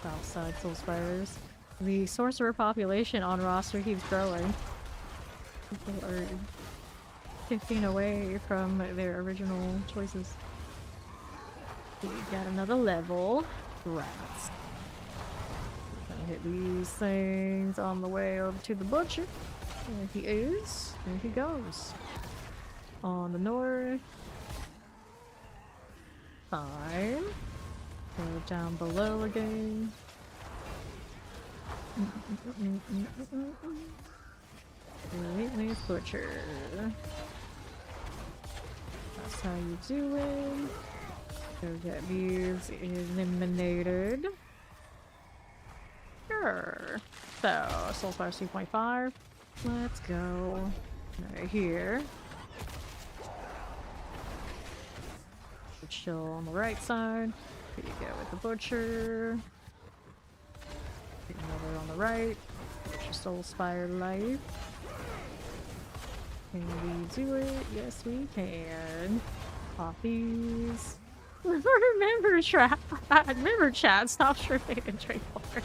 South side Soul Spires. The sorcerer population on roster keeps growing. People are shifting away from their original choices. We got another level. Rats. Gonna hit these things on the way over to the butcher. There he is. There he goes. On the north. Fine. Go down below again. Relentless butcher. That's how you do it. So get these eliminated. Sure. So, Soul Spire 2.5. Let's go. Right here. Chill on the right side. Here you go with the butcher. Another on the right. Get your soul spire life. Can we do it? Yes, we can. Pop these. Remember, chat. Stop stripping and drink water.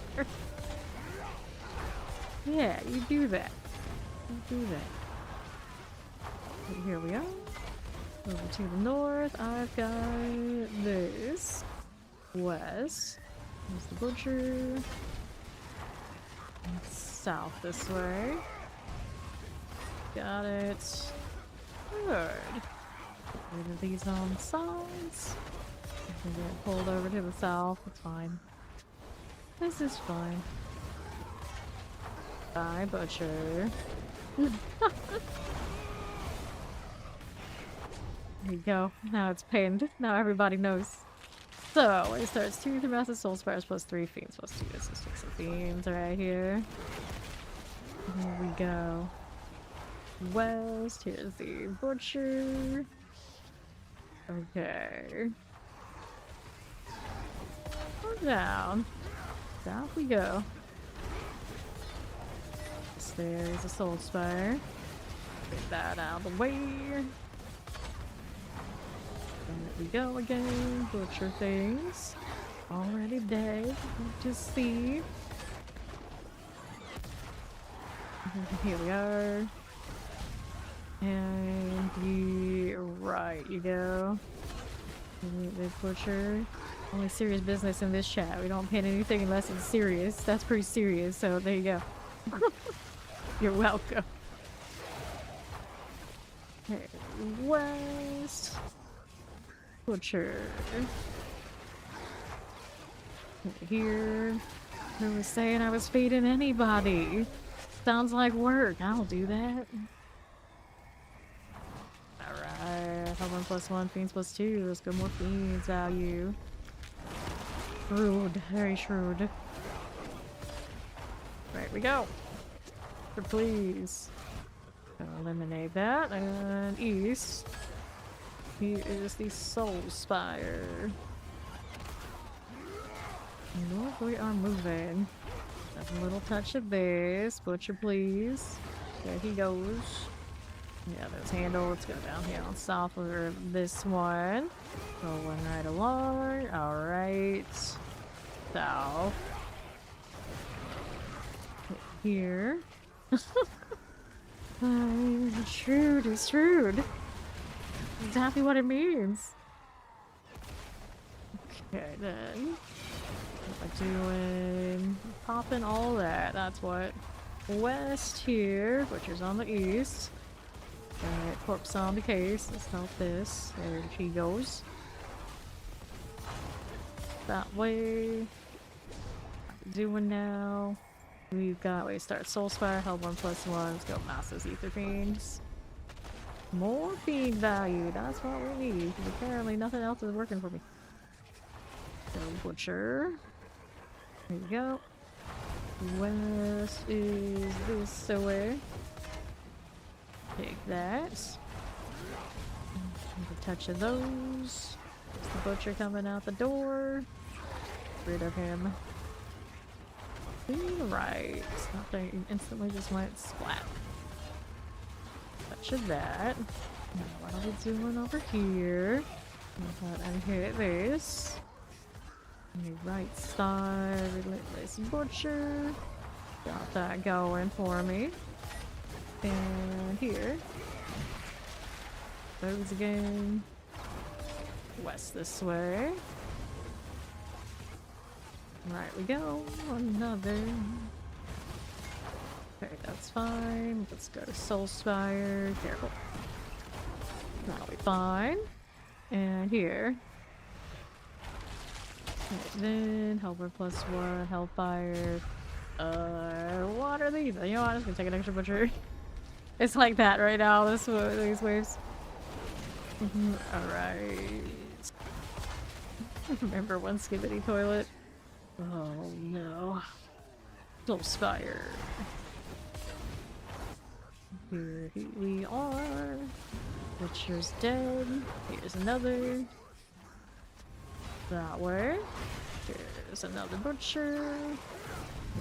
Yeah, you do that. You do that. Okay, here we are. Over to the north, I've got this. West. There's the butcher. South this way. Got it. Good. Get rid of these on the sides. I can get pulled over to the south. It's fine. This is fine. Bye, butcher. There you go. Now it's pinned. Now everybody knows. So, it starts 2 3 massive soul spires plus 3 fiends plus 2. This is just some fiends right here. Here we go. West. Here's the butcher. Okay. Go down. South we go. There's a soul spire. Get that out of the way. There we go again. Butcher things. Already dead. Good to see. Here we are. And right you go. The butcher. Only serious business in this chat. We don't pin anything unless it's serious. That's pretty serious, so there you go. You're welcome. Okay, west. Butcher. Here. Who was saying I was feeding anybody? Sounds like work. I'll do that. Alright. 1+1, fiends +2. Let's go more fiends value. Shrewd. Very shrewd. Right we go. Please. Eliminate that. And east. Here is the soul spire. North we are moving. Have a little touch of this. Butcher, please. There he goes. Yeah, there's handle. Let's go down here on south of this one. Going right along. Alright. South. Here. Shrewd is shrewd. Exactly what it means. Okay, then. What am I doing? Popping all that. That's what. West here. Butcher's on the east. Alright, corpse on the case. Let's help this. There she goes. That way. What are we doing now? We've got, wait, start Soul Spire, Hell 1+1, let's go Master's Ether Fiends. More fiend value, that's what we need, because apparently nothing else is working for me. So, Butcher. There you go. West is this way. Take that. A touch of those. There's the Butcher coming out the door. Get rid of him. Right, something instantly just went splat. Touch of that. Now what are we doing over here? I thought I hit this. On the right side, Relentless Butcher. Got that going for me. And here. Those again. West this way. Right we go, another. Okay, that's fine. Let's go Soul Spire. Careful. That'll be fine. And here. And then Helper +1, Hellfire. What are these? You know what? I'm just gonna take an extra butcher. It's like that right now, these waves. Alright. Remember one skibbity toilet? Oh no. Soul Spire. Here we are. Butcher's dead. Here's another. That way. Here's another butcher.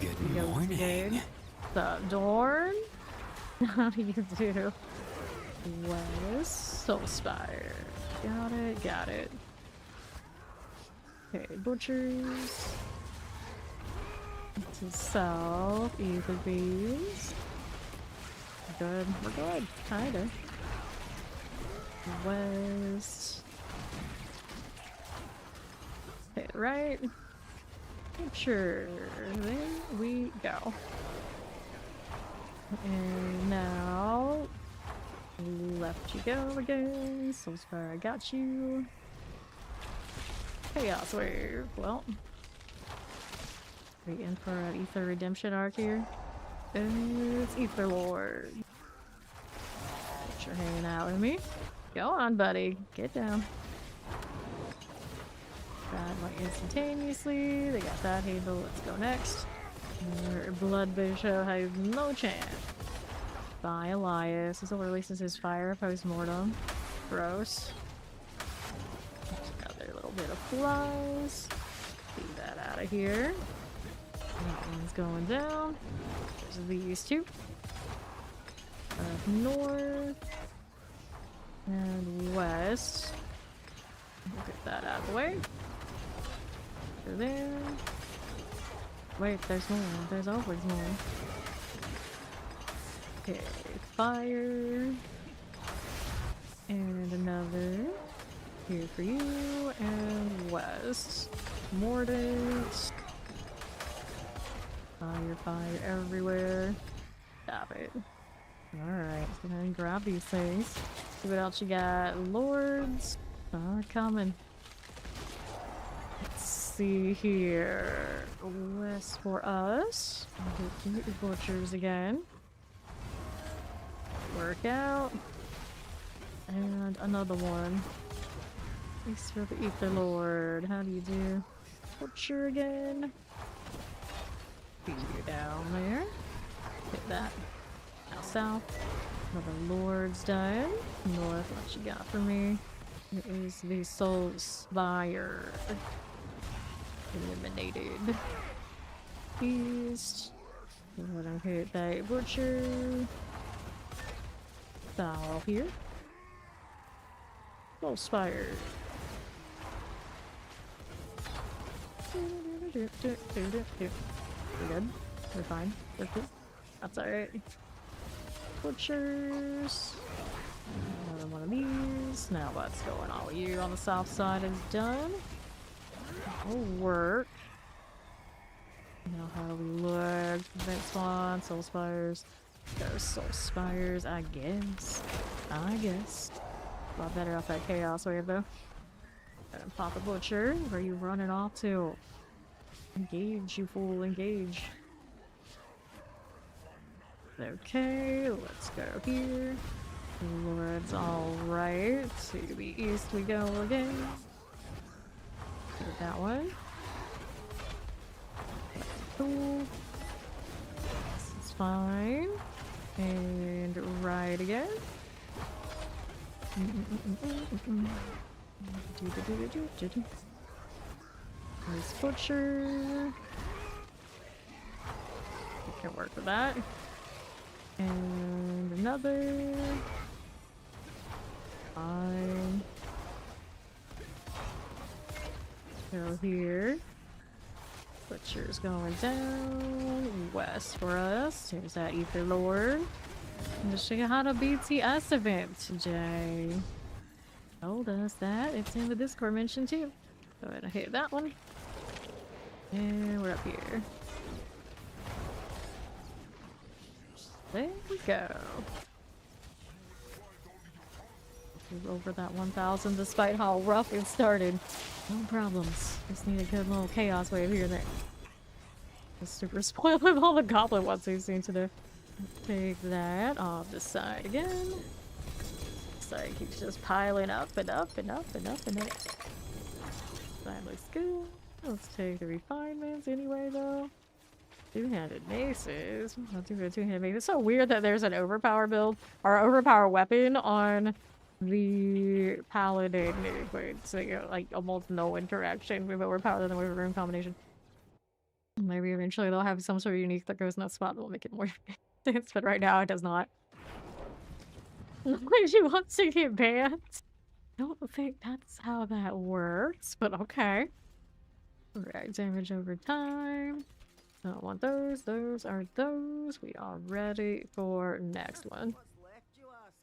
Good Goes morning. good. The Dorn? How do you do? West Soulspire. Got it, got it. Okay, butchers. To south, ether bees. Good, we're good, kinda. West. Okay, right. Sure, there we go. And now, left you go again. Soulspire, I got you. Chaos Wave. Well, we in for an Ether Redemption arc here. It's Ether Lord. You're hanging out with me. Go on, buddy. Get down. That went instantaneously. They got that handle. Let's go next. Your Blood Bishop has no chance. By Elias. This releases his fire post-mortem. Gross. Another little bit of flies. Keep that out of here. That one's going down. There's these two. Up north. And west. We'll get that out of the way. Go there. Wait, there's more. There's always more. Okay, fire. And another. Here for you. And west. Mordant. Fire, fire everywhere. Stop it. Alright, let's go ahead and grab these things. See what else you got. Lords are coming. Let's see here. West for us. Get the butchers again. Work out. And another one. Thanks for the Ether Lord. How do you do? Butcher again. Feed you down there. Hit that. Now south. Another Lord's dying. North, what you got for me? It is the Soul Spire. Eliminated. East. I'm gonna hit that butcher. South here. Soul Spire. We're good. We're fine. We're good. That's alright. Butchers. Another one of these. Now what's going on with you on the south side is done. That'll work. Now how do we look? Next one. Soul Spires. There's Soul Spires, I guess. I guess. A lot better off that Chaos Wave though. And pop a butcher. Where are you running off to? Engage, you fool, engage. Okay, let's go here. Lord's alright. To the east we go again. Get that one. Cool. This is fine. And right again. Nice butcher. We can work with that. And another. Fine. Go here. Butcher's going down. West for us. Here's that Ether Lord. I'm just showing you how to BTS event. Jay told us that. It's in the Discord mention too. Go ahead and hit that one. And we're up here. There we go. We're over that 1,000 despite how rough it started. No problems. Just need a good little chaos wave here and there. Just super spoiled with all the goblin ones we've seen today. Take that off the side again. Side keeps just piling up and up and up and up and up. That looks good. Let's take the refinements anyway though. Two-handed maces. I'll do a two-handed mace. It's so weird that there's an overpower build or overpower weapon on the Paladin. Wait, so you know, like almost no interaction with overpower than the with room combination. Maybe eventually they'll have some sort of unique that goes in that spot that will make it more sense, but right now it does not. She wants to get banned. I don't think that's how that works, but okay. Alright, damage over time. I don't want those. Those are those. We are ready for next one.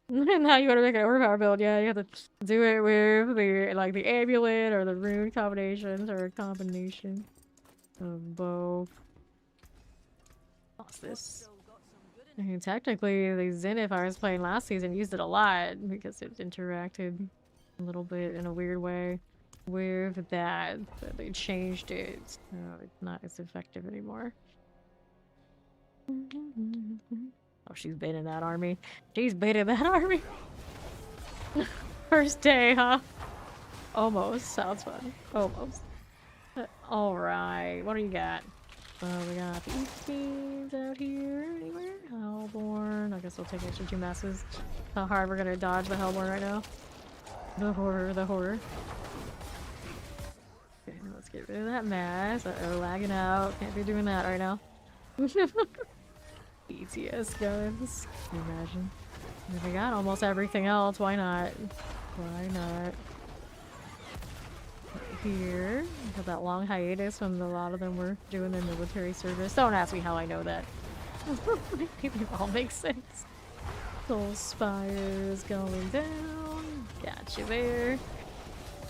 Now you want to make an overpower build. Yeah, you have to do it with the the amulet or the rune combinations or a combination of both. What's this? I mean, technically, the Zenith I was playing last season used it a lot because it interacted a little bit in a weird way with that, but they changed it, so it's not as effective anymore. Oh, she's been in that army. She's been in that army. First day, huh? Almost. Sounds fun. Almost. Alright, what do you got? We got the East teams out here anywhere. Hellborn. I guess we'll take extra 2 masses. How hard we're gonna dodge the Hellborn right now. The horror, the horror. Okay, let's get rid of that mass. Uh-oh, lagging out. Can't be doing that right now. BTS guns. Can you imagine? We got almost everything else. Why not? Why not? Here. We had that long hiatus when a lot of them were doing their military service. Don't ask me how I know that. Maybe it all makes sense. Soul Spires going down. Got you there.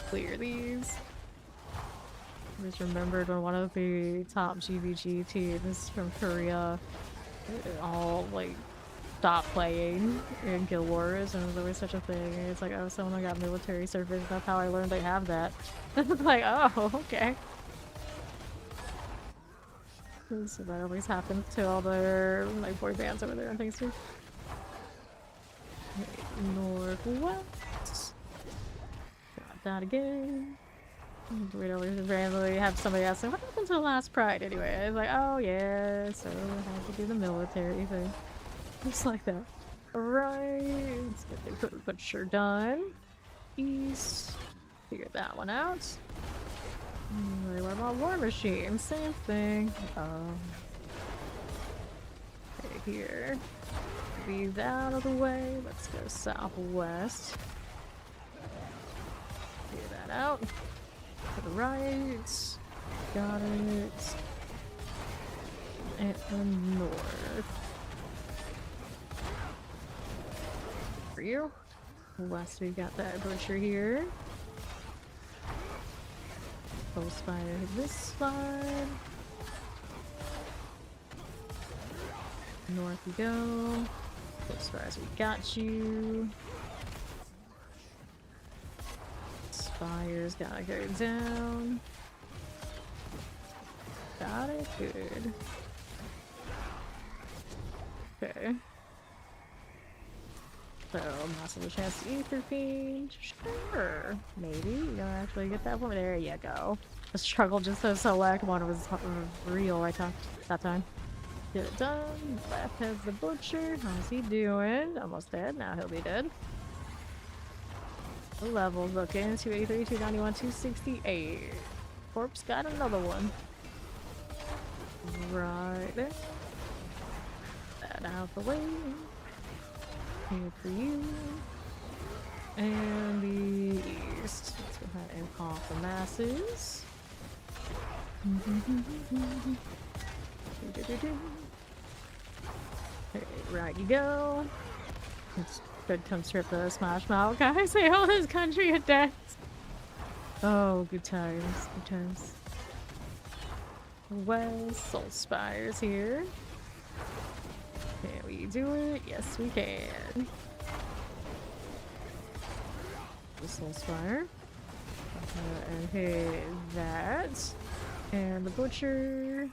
Clear these. Just remembered when one of the top GVG teams from Korea all stopped playing in Guild Wars, and it was always such a thing. And it's like, oh, someone got military service. That's how I learned they have that. It's like, oh, okay. So that always happens to all their boy bands over there and things too. Northwest. Got that again. We'd always randomly have somebody ask, what happened to the last Pride anyway? I was like, oh yeah, so I had to do the military thing. Just like that. Alright, let's get the butcher done. East. Figure that one out. What about War Machine? Same thing. Okay, here. These out of the way. Let's go southwest. Figure that out. To the right. Got it. And the north. For you. West, we got that butcher here. Full spider this side. North we go. As far as we got you. Spires gotta go down. Got it, good. Okay. So, massive chance to Ether Fiend. Sure. Maybe. You'll actually get that one. There you go. The struggle just to select one was real right that time. Get it done. Left has the butcher. How's he doing? Almost dead. Now he'll be dead. The levels looking 283, 291, 268. Corpse got another one. Right there. That out the way. Here for you. And the east. Let's go ahead and call the masses. Okay, right you go. It's good come strip the Smash Mouth guys. They hold his country at death. Oh, good times. Good times. West Soul Spires here. Can we do it? Yes, we can. The Soul Spire. And hit that. And the butcher.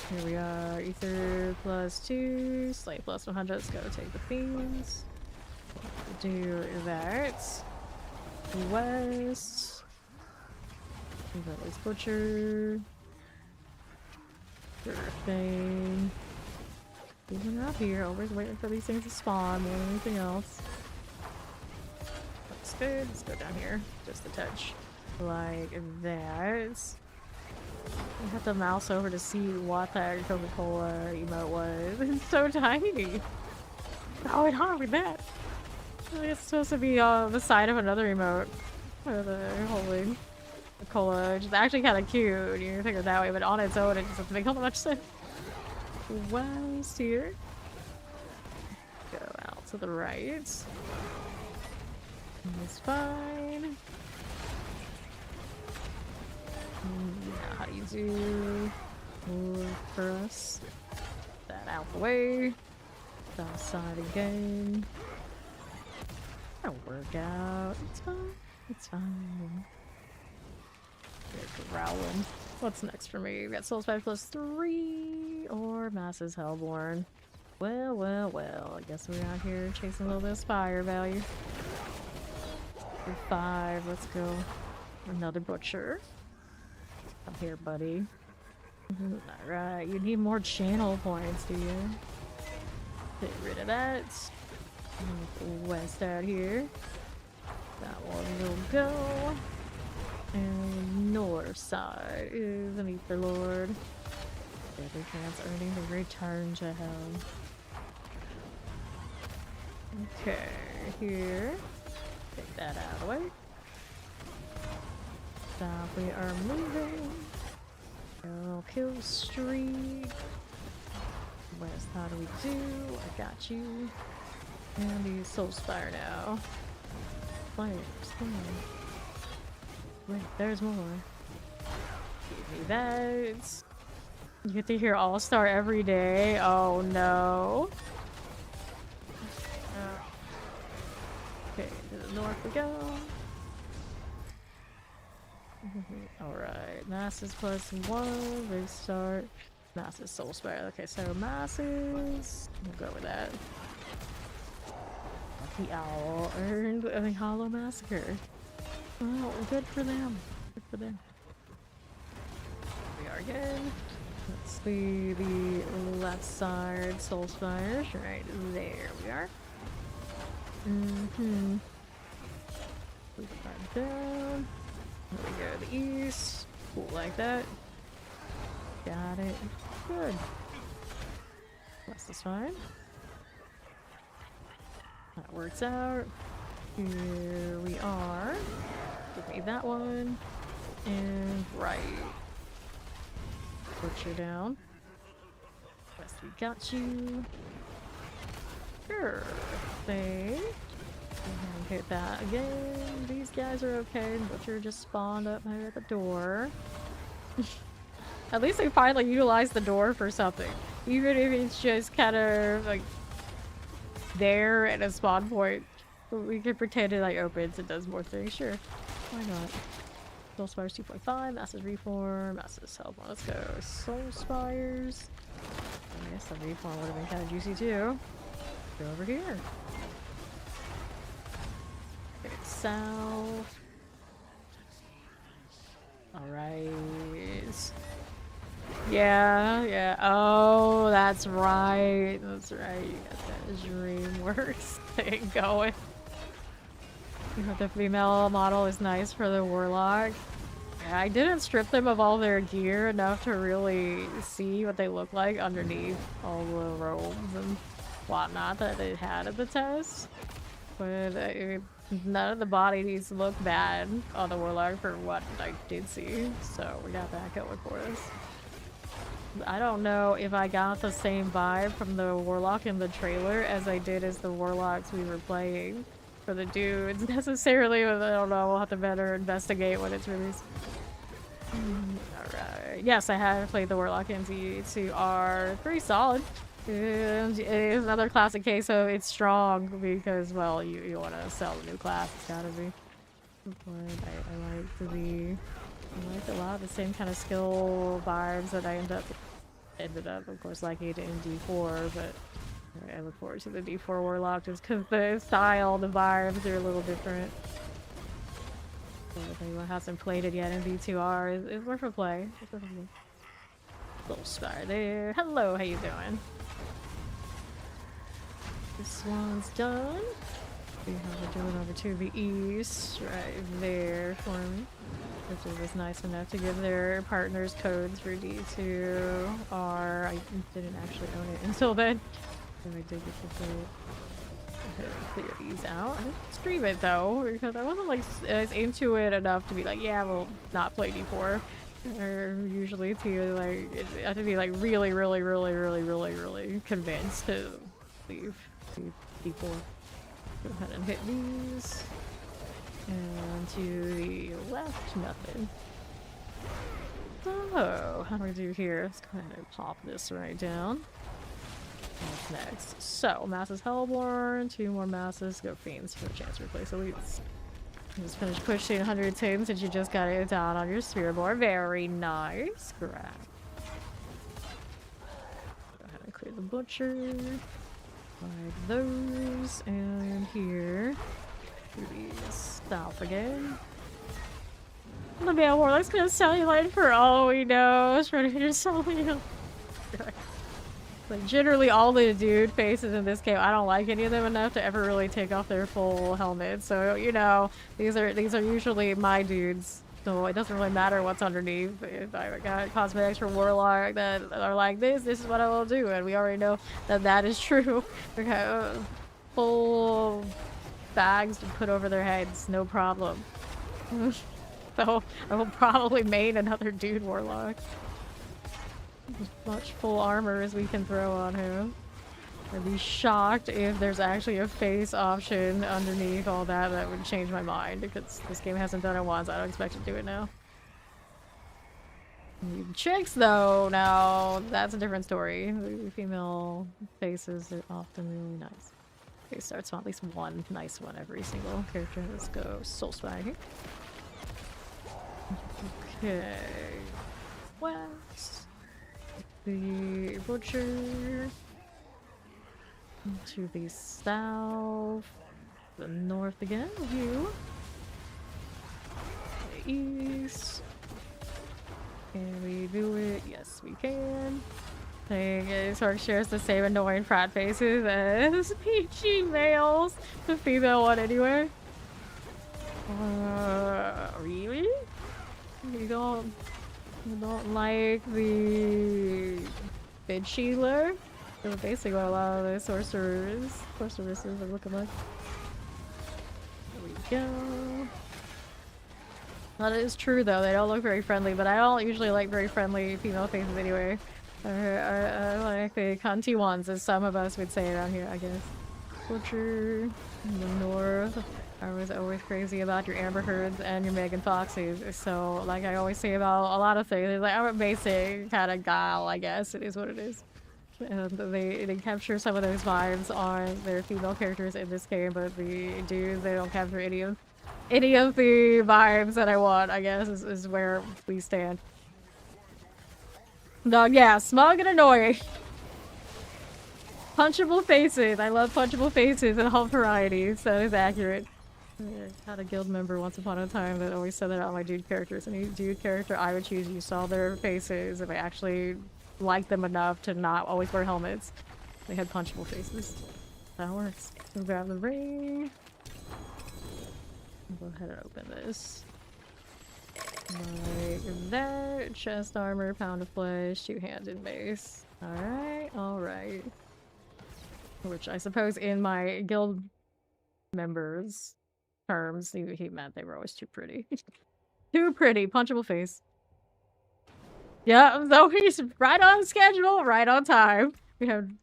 Here we are. Ether +2. Slay +100. Let's go take the fiends. Do that. West. That is butcher. Thing. Moving up here, always waiting for these things to spawn more than anything else. Looks good. Let's go down here. Just a touch. like that. I have to mouse over to see what that Coca-Cola emote was. It's so tiny. Oh, it hard with that. It's supposed to be on the side of another emote. Or the holding the cola, which is actually kind of cute. You think of it that way, but on its own, it just doesn't make a lot much sense. West here. Go out to the right. It's fine. How do you do for us? That out the way. That side again. That'll work out. It's fine. It's fine. Good growling. What's next for me? We got Soul Spire +3 or Masses Hellborn. Well, well, well. I guess we're out here chasing a little bit of Spire value. For 5, let's go. Another Butcher. Come here, buddy. Alright, you need more channel points, do you? Get rid of that. West out here. That one will go. And north side is an Ether Lord. Every chance earning the return to hell. Okay, here. Take that out of the way. Stop, we are moving. Go kill streak. West, how do we do? I got you. And the Soul Spire now. Flames, flames. Wait, there's more. Give me that. You get to hear All-Star every day. Oh no. Okay, to the north we go. Alright, Masses +1, restart. Masses Soul Spire. Okay, so Masses. We'll go with that. Lucky Owl earned a Hollow Massacre. Well, good for them. Good for them. We are again. Let's see the left side Soul Spires. Right there we are. Mm-hmm. Move that down. There we go to the east. Cool like that. Got it. Good. West is fine. That works out. Here we are. Give me that one. And right. Butcher down. West, we got you. Sure thing. And hit that again. These guys are okay. Butcher just spawned up here at the door. At least they finally utilized the door for something. Even if it's just kind of like there at a spawn point. We can pretend it like opens and does more things. Sure. Why not? Soul Spires 2.5, Masses Reform, Masses Hellborn. Let's go. Soul Spires. I guess the Reform would have been kind of juicy too. Go over here. Okay, south. Alright. Yeah, yeah. Oh, that's right. That's right. You got that DreamWorks thing going. You know, the female model is nice for the Warlock. Yeah, I didn't strip them of all their gear enough to really see what they look like underneath all the robes and whatnot that they had at the test. But none of the body needs to look bad on the Warlock for what I did see. So we got that going for us. I don't know if I got the same vibe from the Warlock in the trailer as I did as the Warlocks we were playing for the dudes necessarily, but I don't know, we'll have to better investigate when it's released. Alright. Yes, I have played the Warlock MZ2 are pretty solid. And it is another classic case of it's strong because, well, you want to sell the new class, it's gotta be. But I like a lot of the same kind of skill vibes that I ended up, of course, liking it in D4, but I look forward to the D4 Warlock just because the style, the vibes are a little different. So if anyone hasn't played it yet in D2R, it's worth a play. It's worth a play. Little Spire there. Hello, how you doing? This one's done. See how we're doing over to the east, right there for me. Which was nice enough to give their partners codes for D2R. I didn't actually own it until then. So I did get to clear these out. I didn't stream it though, because I wasn't like as into it enough to be like, yeah, we'll not play D4. Or usually to like, I have to be like really convinced to leave D4. Go ahead and hit these. And to the left, nothing. So, how do we do here? Let's go ahead and pop this right down. What's next? So, Masses Hellborn, 2 more Masses, go Fiends for a chance to replace Elites. Just finished pushing 110 since you just got it down on your sphere board. Very nice. Grab. Go ahead and clear the Butcher. Like those. And here. Do these south again. The Male Warlock's gonna cellulite for all we know. It's trying to hit your cellulite. Like, generally all the dude faces in this game, I don't like any of them enough to ever really take off their full helmet. So, you know, these are usually my dudes. So it doesn't really matter what's underneath. If I got cosmetics for Warlock that are like this is what I will do. And we already know that that is true. Okay, full bags to put over their heads, no problem. So I will probably main another dude Warlock. As much full armor as we can throw on him. I'd be shocked if there's actually a face option underneath all that that would change my mind, because this game hasn't done it once. I don't expect it to do it now. Chicks though, now that's a different story. The female faces are often really nice. Okay, starts on at least one nice one every single character. Let's go Soul Spy. Okay. West. The Butcher. To the south. The north again. You. The east. Can we do it? Yes, we can. Sorg shares the same annoying frat faces as PG males. The female one anyway. Really? You don't like the bid Sheeler? That's basically what a lot of the sorceresses are looking like. There we go. That is true though, they don't look very friendly, but I don't usually like very friendly female faces anyway. I like the cunty ones, as some of us would say around here, I guess. Butcher in the north. I was always crazy about your Amber Heards and your Megan Foxes. So, like I always say about a lot of things, like, I'm a basic kind of gal, I guess. It is what it is. And they capture some of those vibes on their female characters in this game, but the dudes, they don't capture any of the vibes that I want, I guess, is where we stand. No, yeah, smug and annoying. Punchable faces. I love punchable faces in all varieties. That is accurate. I had a guild member once upon a time that always said that about my dude characters. Any dude character I would choose, you saw their faces if I actually liked them enough to not always wear helmets. They had punchable faces. That works. So grab the ring. Go ahead and open this. Like that. Chest armor, pound of flesh, two-handed mace. Alright, alright. Which I suppose in my guild members' terms, he meant they were always too pretty. Too pretty, punchable face. Yeah, so he's right on schedule, right on time. We had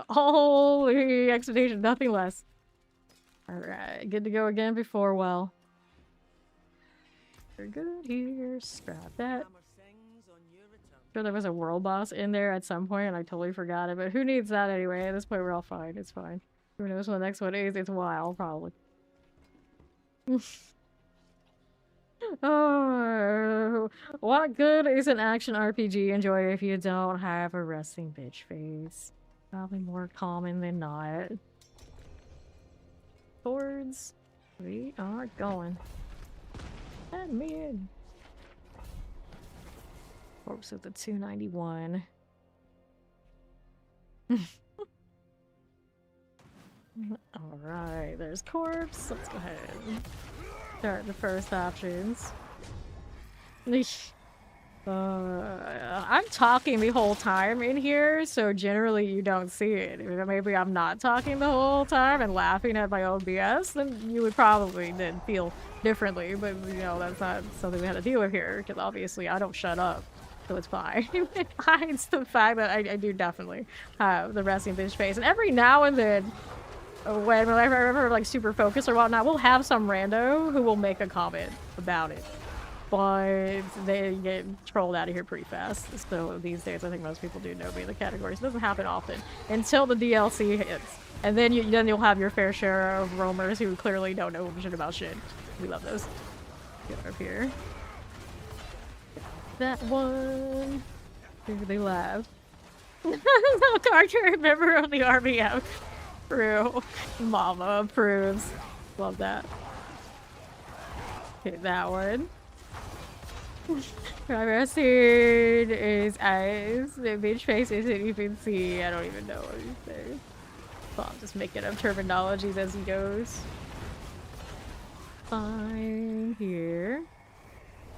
all the expectation, nothing less. Alright, good to go again before, well. We're good here. Scrap that. Sure there was a world boss in there at some point and I totally forgot it, but who needs that anyway? At this point we're all fine, it's fine. Who knows when the next one is? It's a while, probably. Oh, what good is an action RPG enjoy if you don't have a resting bitch face? Probably more common than not. Swords. We are going. And mid. Corpse of the 291. Alright, there's corpse. Let's go ahead. Start the first options. I'm talking the whole time in here, so generally you don't see it. If maybe I'm not talking the whole time and laughing at my own BS, then you would probably then feel differently, but you know, that's not something we had to deal with here, because obviously I don't shut up, so it's fine. It hides the fact that I do definitely have the resting bitch face, and every now and then, whenever I'm like super focused or whatnot, we'll have some rando who will make a comment about it. But they get trolled out of here pretty fast. So these days, I think most people do know me in the categories. It doesn't happen often until the DLC hits, and then you'll have your fair share of roamers who clearly don't know shit about shit. We love those. Get up here. That one. They laugh. No, Carter, member of the RBF. True. Mama approves. Love that. Okay, that one. My resting is eyes. The bitch face isn't even see. I don't even know what he's saying. Well, I'm just making up terminologies as he goes. Fine here.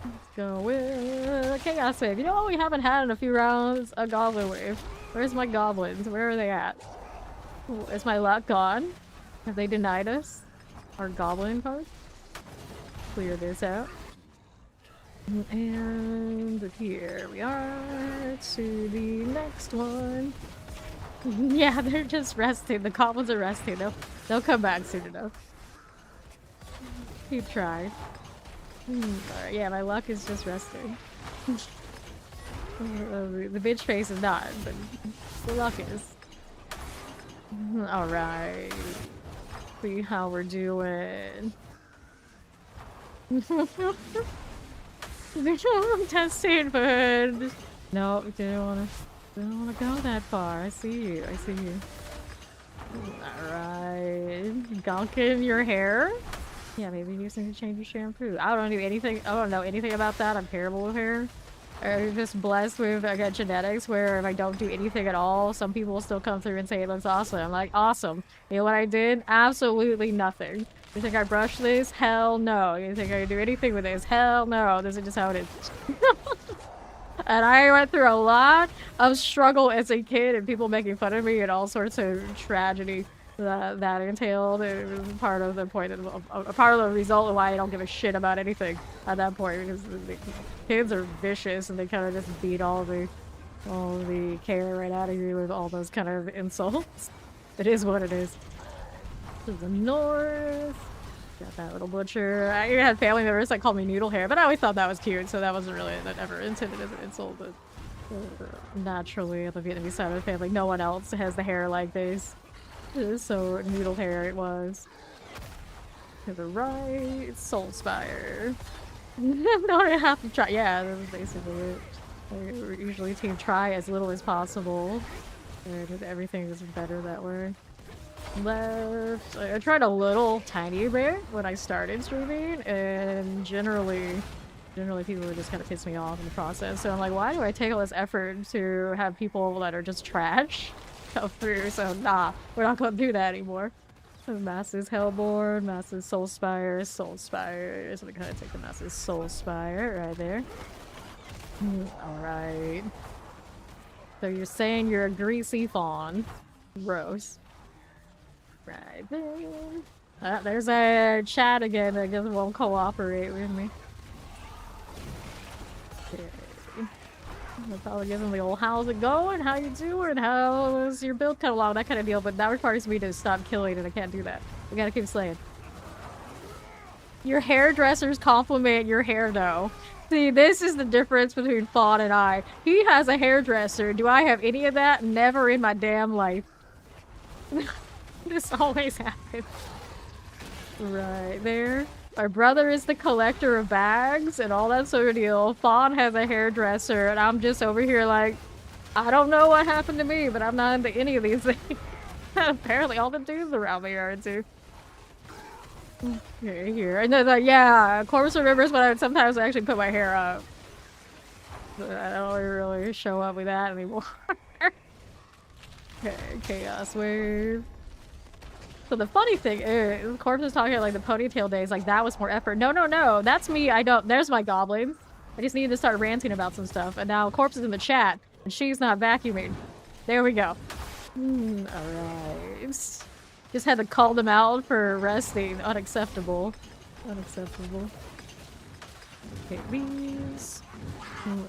Let's go with Chaos Wave. You know what we haven't had in a few rounds? A Goblin Wave. Where's my goblins? Where are they at? Ooh, is my luck gone? Have they denied us our goblin card? Clear this out. And here we are to the next one. Yeah, they're just resting. The goblins are resting. They'll come back soon enough. Keep trying. Alright, yeah, my luck is just resting. The bitch face is not, but the luck is. Alright. See how we're doing. Testing, but no, don't wanna go that far. I see you. I see you. Alright. Gonkin your hair? Yeah, maybe you need to change your shampoo. I don't do anything. I don't know anything about that. I'm terrible with hair. I'm just blessed with genetics where if I don't do anything at all, some people will still come through and say it looks awesome. I'm like, awesome. You know what I did? Absolutely nothing. You think I brushed this? Hell no. You think I do anything with this? Hell no. This is just how it is. And I went through a lot of struggle as a kid and people making fun of me and all sorts of tragedy that entailed. It was part of the point, a part of the result of why I don't give a shit about anything at that point, because the kids are vicious and they kind of just beat all the care right out of you with all those kind of insults. It is what it is. To the north. Got that little butcher. I had family members that called me noodle hair, but I always thought that was cute, so that wasn't really ever intended as an insult. But naturally, on the Vietnamese side of the family, no one else has the hair like this. So noodle hair it was. To the right, Soul Spire. Don't have to try. Yeah, that's basically it. I usually team try as little as possible. And everything is better that way. Left. I tried a little tiny bit when I started streaming, and generally people would just kind of piss me off in the process. So I'm like, why do I take all this effort to have people that are just trash go through? So nah, we're not gonna do that anymore. So Masses Hellborn, Masses Soul Spire. So we kind of take the Masses Soul Spire right there. Alright. So you're saying you're a greasy fawn. Gross. Right there. There's a chat again that just won't cooperate with me. Okay. I'll probably give them the old how's it going, how you doing, how's your build coming along, that kind of deal, but that requires me to stop killing and I can't do that. We gotta keep slaying. Your hairdressers compliment your hair though. See, this is the difference between Fawn and I. He has a hairdresser. Do I have any of that? Never in my damn life. This always happens. Right there. My brother is the collector of bags and all that sort of deal. Fawn has a hairdresser and I'm just over here like, I don't know what happened to me, but I'm not into any of these things. Apparently all the dudes around me are into. Okay, here. And then like, yeah, Corvus remembers when I would sometimes actually put my hair up. But I don't really show up with that anymore. Okay, Chaos Wave. So the funny thing is, Corpse is talking like the ponytail days, like that was more effort. No, no, no, that's me. I don't. There's my goblins. I just needed to start ranting about some stuff, and now Corpse is in the chat, and she's not vacuuming. There we go. Alright. Just had to call them out for resting. Unacceptable. Unacceptable. Okay, these.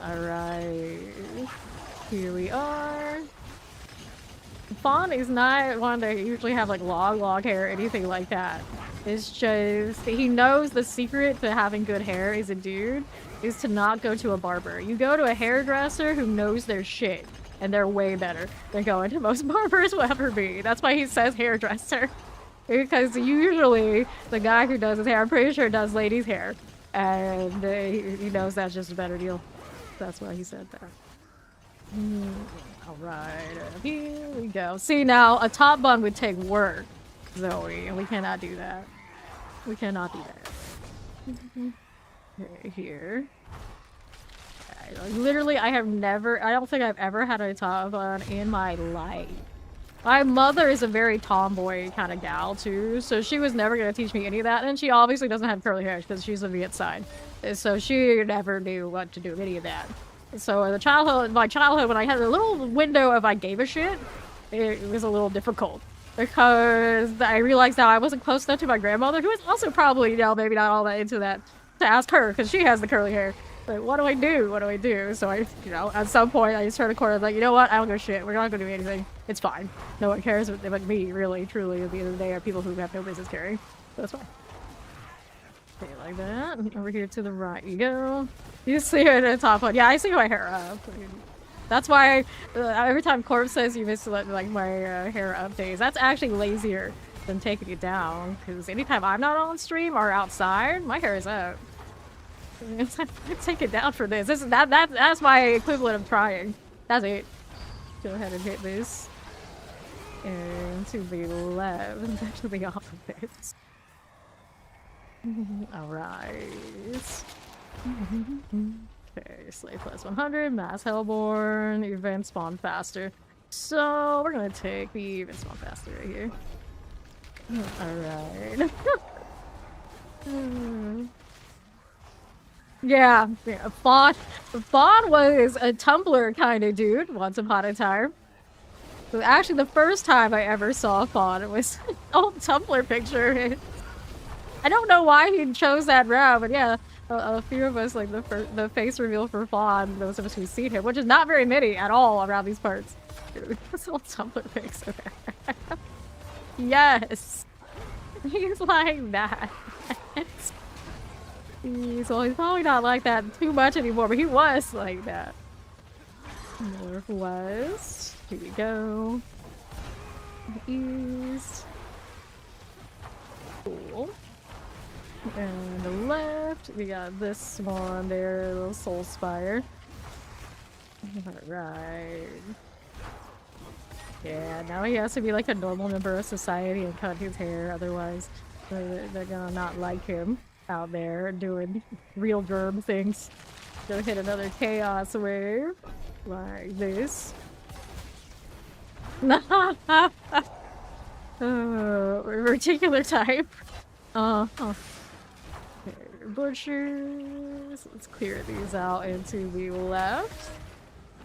Alright. Here we are. Fawn is not one to usually have like long hair or anything like that. It's just, he knows the secret to having good hair as a dude is to not go to a barber. You go to a hairdresser who knows their shit, and they're way better than going to most barbers will ever be. That's why he says hairdresser. Because usually the guy who does his hair, I'm pretty sure does ladies' hair. And he knows that's just a better deal. That's why he said that. Alright, here we go. See now, a top bun would take work, Zoe, and we cannot do that. We cannot do that. Okay, here. Literally, I don't think I've ever had a top bun in my life. My mother is a very tomboy kind of gal too, so she was never going to teach me any of that, and she obviously doesn't have curly hair because she's on the inside. So she never knew what to do with any of that. So in my childhood, when I had a little window of I gave a shit, it was a little difficult. Because I realized now I wasn't close enough to my grandmother, who is also probably, you know, maybe not all that into that, to ask her, because she has the curly hair. Like, what do I do? What do I do? So I, you know, at some point I just turned a corner, like, you know what? I don't give a shit. We're not going to do anything. It's fine. No one cares but me, really, truly. At the end of the day, are people who have no business caring. So that's fine. Okay, like that. And over here to the right you go. You see it in the top one. Yeah, I see my hair up. That's why every time Corpse says you miss like my hair up days, that's actually lazier than taking it down. Because anytime I'm not on stream or outside, my hair is up. Take it down for this. That's my equivalent of trying. That's it. Go ahead and hit this. And to the left, to the opposite. Alright. Okay, Slay plus 100, Mass Hellborn, Event Spawn Faster. So, we're gonna take the Event Spawn Faster right here. Alright. Yeah, Fawn was a Tumblr kind of dude once upon a time. So actually, the first time I ever saw Fawn, it was an old Tumblr picture. I don't know why he chose that route, but yeah, a few of us, like the face reveal for Fawn, those of us who've seen him, which is not very many at all around these parts. Dude, this old Tumblr pics. Yes, he's like that. He's probably not like that too much anymore, but he was like that. Northwest. Here we go. East. Cool. And the left, we got this one there, little Soul Spire. Alright. Yeah, now he has to be like a normal member of society and cut his hair, otherwise they're gonna not like him out there doing real germ things. Go hit another chaos wave like this. Particular type. Okay, butchers. Let's clear these out into the left.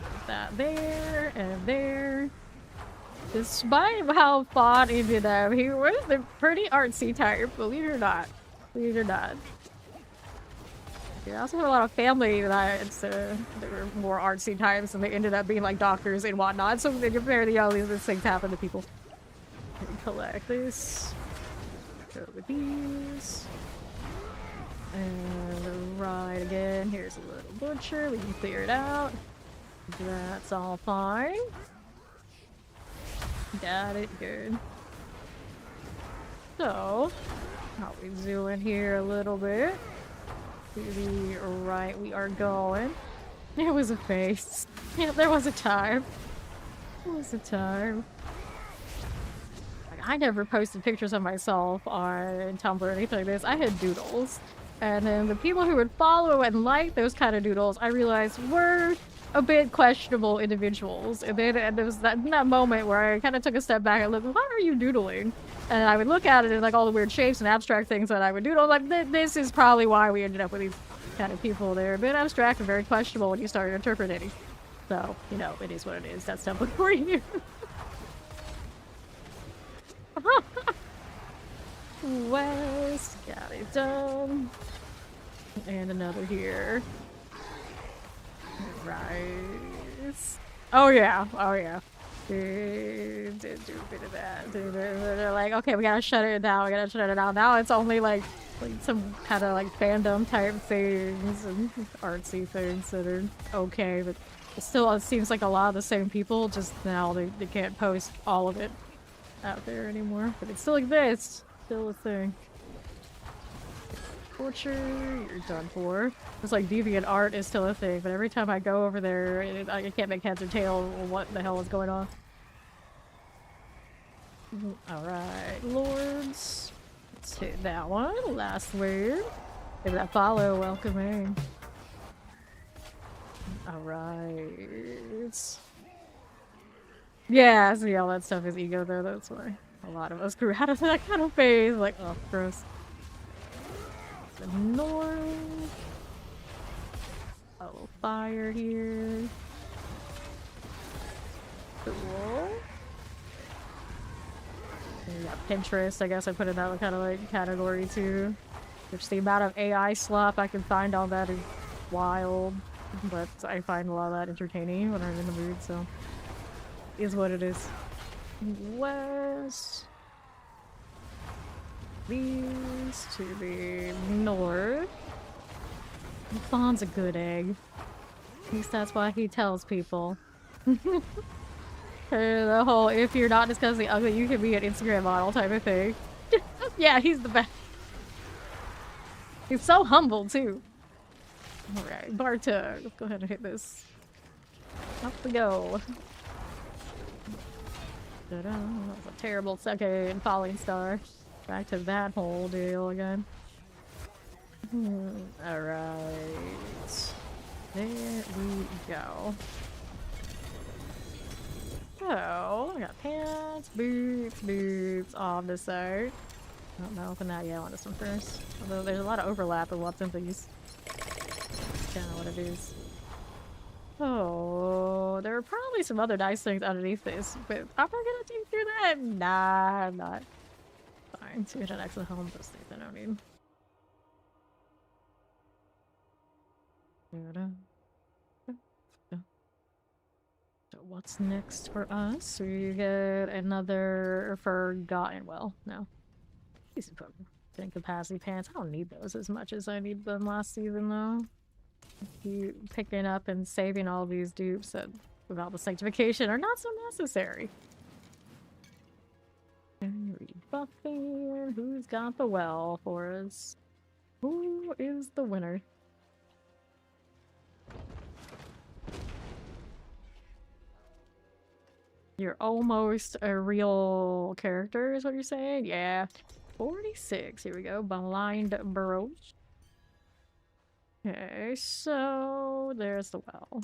Put that there and there. Despite how Fawn ended up, he was a pretty artsy type, believe it or not. Believe it or not. Yeah, I also have a lot of family that were more artsy types, and they ended up being like doctors and whatnot. So they compare the all these things happen to people. Collect this. Go with these. And right again. Here's a little butcher. We can clear it out. That's all fine. Got it. Good. So, how we zoom here a little bit. To the right we are going. There was a face. Yeah, there was a time. There was a time. Like, I never posted pictures of myself on Tumblr or anything like this. I had doodles. And then the people who would follow and like those kind of doodles, I realized were a bit questionable individuals. And then and there was that moment where I kind of took a step back and looked, what are you doodling? And I would look at it and like all the weird shapes and abstract things that I would doodle. Like, this is probably why we ended up with these kind of people. They're a bit abstract and very questionable when you start interpreting. So, you know, it is what it is. That's template for you. West, got it done. And another here. Right. Oh yeah, oh yeah. Did do a bit of that. They're like, okay, we gotta shut it down. We gotta shut it down. Now it's only like some kind of like fandom type things and artsy things that are okay, but it seems like a lot of the same people. Just now they can't post all of it out there anymore, but it still exists. Still a thing. Torture, you're done for. It's like deviant art is still a thing, but every time I go over there, I can't make heads or tail of what the hell is going on. Alright, lords. Let's hit that one. Last word. Give that follow, welcoming. Alright. Yeah, see, all that stuff is ego though, that's why a lot of us grew out of that kind of phase. Like, oh, gross. The north. Oh, fire here. Cool. And you got Pinterest, I guess I put in that kind of like category too. Which the amount of AI slop I can find on that is wild. But I find a lot of that entertaining when I'm in the mood, so is what it is. West. These to the north. Fawn's a good egg. At least that's why he tells people. The whole if you're not discussing ugly, you can be an Instagram model type of thing. Yeah, he's the best. He's so humble too. Alright, Bartok, let's go ahead and hit this. Up we go. That was a terrible second falling star. Back to that whole deal again. Alright. There we go. So, I got pants, boots on this side. I don't know, open that. Yeah, I want this one first. Although there's a lot of overlap in what's in these. That's kind of what it is. Oh, there are probably some other nice things underneath this, but am I gonna dig through that? Nah, I'm not. Fine, 200x of home, those things I don't need. So what's next for us? We get another Forgotten. Well, no. Think capacity pants. I don't need those as much as I need them last season, though. Keep picking up and saving all these dupes that, without the sanctification, are not so necessary. And rebuffing. Who's got the well for us? Who is the winner? You're almost a real character, is what you're saying? Yeah. 46. Here we go. Blind Burrows. Okay, so there's the well.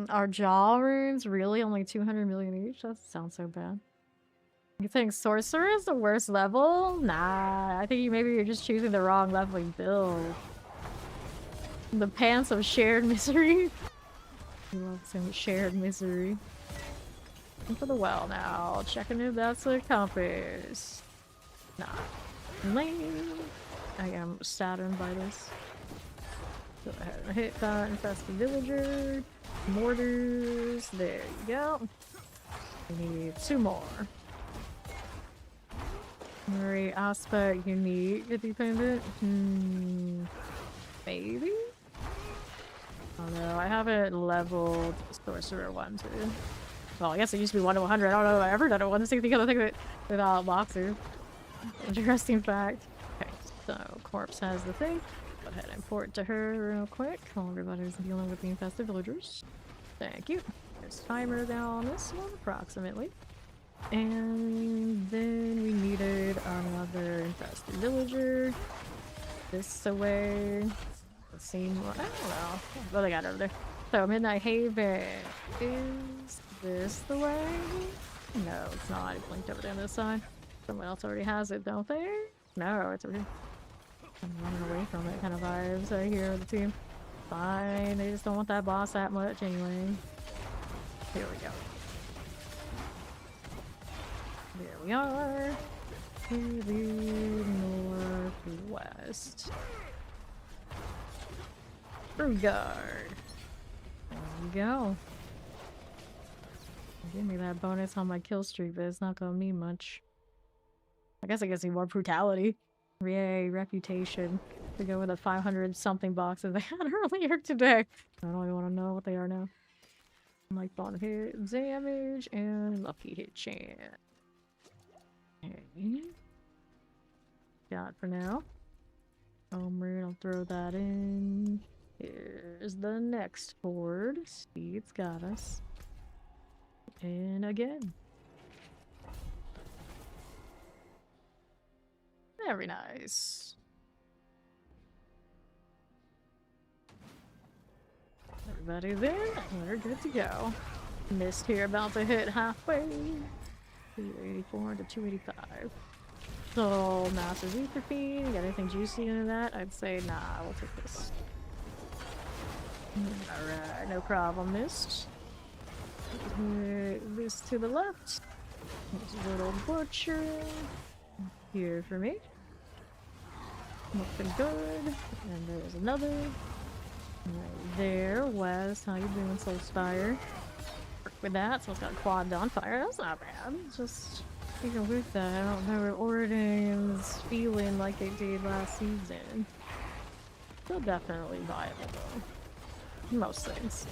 Our jaw runes really only 200 million each? That sounds so bad. You think sorcerer is the worst level? Nah, I think maybe you're just choosing the wrong leveling build. The pants of shared misery. Love some shared misery. And for the well now, checking if that's a compass. Nah. Lame. I am saddened by this. Go ahead and hit that infested villager. Mortars. There you go. We need 2 more. Very aspect unique dependent. Maybe? Oh no, I haven't leveled sorcerer 1 too. Well, I guess it used to be 1 to 100. I don't know if I've ever done it 1 to 60. I think without boxer. Interesting fact. Okay, so corpse has the thing. Go ahead and import to her real quick while everybody's dealing with the infested villagers. Thank you. There's timer down on this one, approximately. And then we needed another infested villager. This away. Doesn't seem. I don't know. What they got over there? So Midnight Haven is this the way? No, it's not. It blinked over there on this side. Someone else already has it, don't they? No, it's over here. I'm running away from it kind of vibes right here with the team. Fine, they just don't want that boss that much anyway. Here we go. There we are. To the northwest. Guard. There we go. Give me that bonus on my kill streak, but it's not gonna mean much. I guess need more brutality. Yay, reputation. To go with the 500 something boxes they had earlier today. I don't even want to know what they are now. Like bond hit damage and lucky hit chance. Okay. Got for now. I'll throw that in. Here's the next horde. Speed's got us. And again. Very nice. Everybody's in. We're good to go. Mist here about to hit halfway. 284 to 285. So, Master's Ether Fiend. Got anything juicy into that? I'd say nah, we'll take this. Alright, no problem, Mist. This to the left. There's a little butcher. Here for me. Looking good. And there's another. Right there. Wes, how you doing, Soulspire? Work with that, so it's got quad on fire. That's not bad. It's just even with that, I don't know if Origins feeling like they did last season. Still definitely viable though. Most things.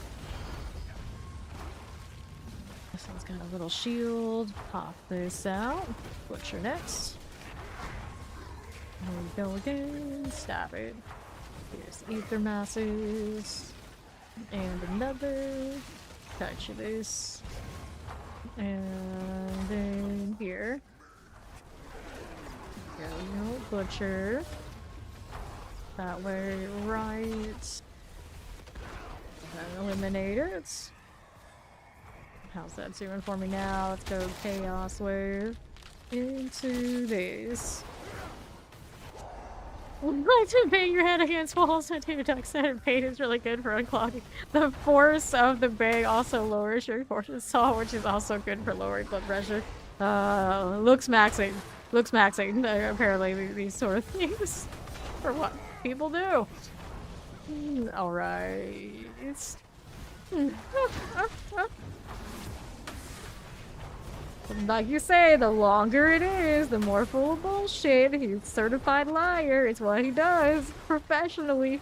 This one's got a little shield. Pop this out. Butcher next. There we go again. Stab it. Here's ether masses. And another. Touch of this. And then here. There we go. Butcher. That way, right. Eliminate it. How's that doing for me now? Let's go Chaos Wave into this. Like to bang your head against walls and your duck center pain is really good for unclogging. The force of the bang also lowers your cortisol, which is also good for lowering blood pressure. Looks maxing. Looks maxing. Apparently these sort of things. For what people do. Alright. Like you say, the longer it is, the more full of bullshit. He's a certified liar. It's what he does professionally.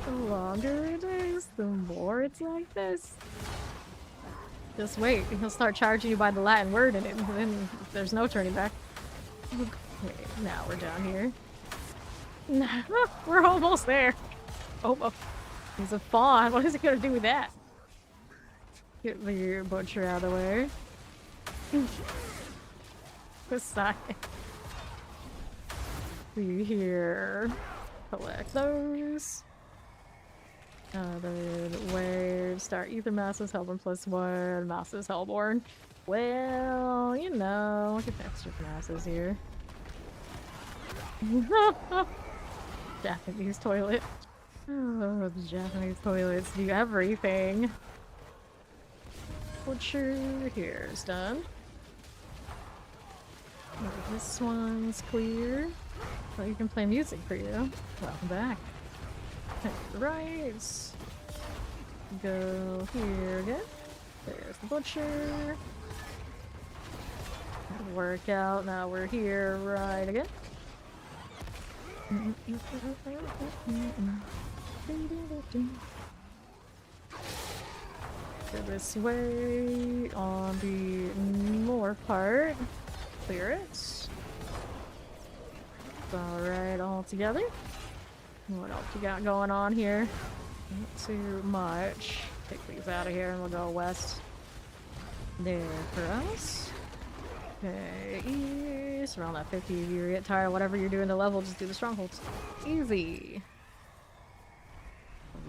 The longer it is, the more it's like this. Just wait. He'll start charging you by the Latin word in it, and then there's no turning back. Okay, now we're down here. We're almost there. Oh, he's a fawn. What is he gonna do with that? Get the butcher out of the way. This side. See here. Collect those. Then wave. Start ether masses. Hellborn +1. Masses Hellborn. Well, you know, get extra masses here. Japanese toilet. Oh, the Japanese toilets do everything. Butcher here is done. This one's clear. Well, you can play music for you. Welcome back. Right. Go here again. There's the butcher. Work out. Now we're here. Right again. Go this way on the north part. Clear it. Alright, all together. What else you got going on here? Not too much. Take these out of here and we'll go west. There for us. Okay, east. Around that 50. If you get tired, whatever you're doing the level, just do the strongholds. Easy.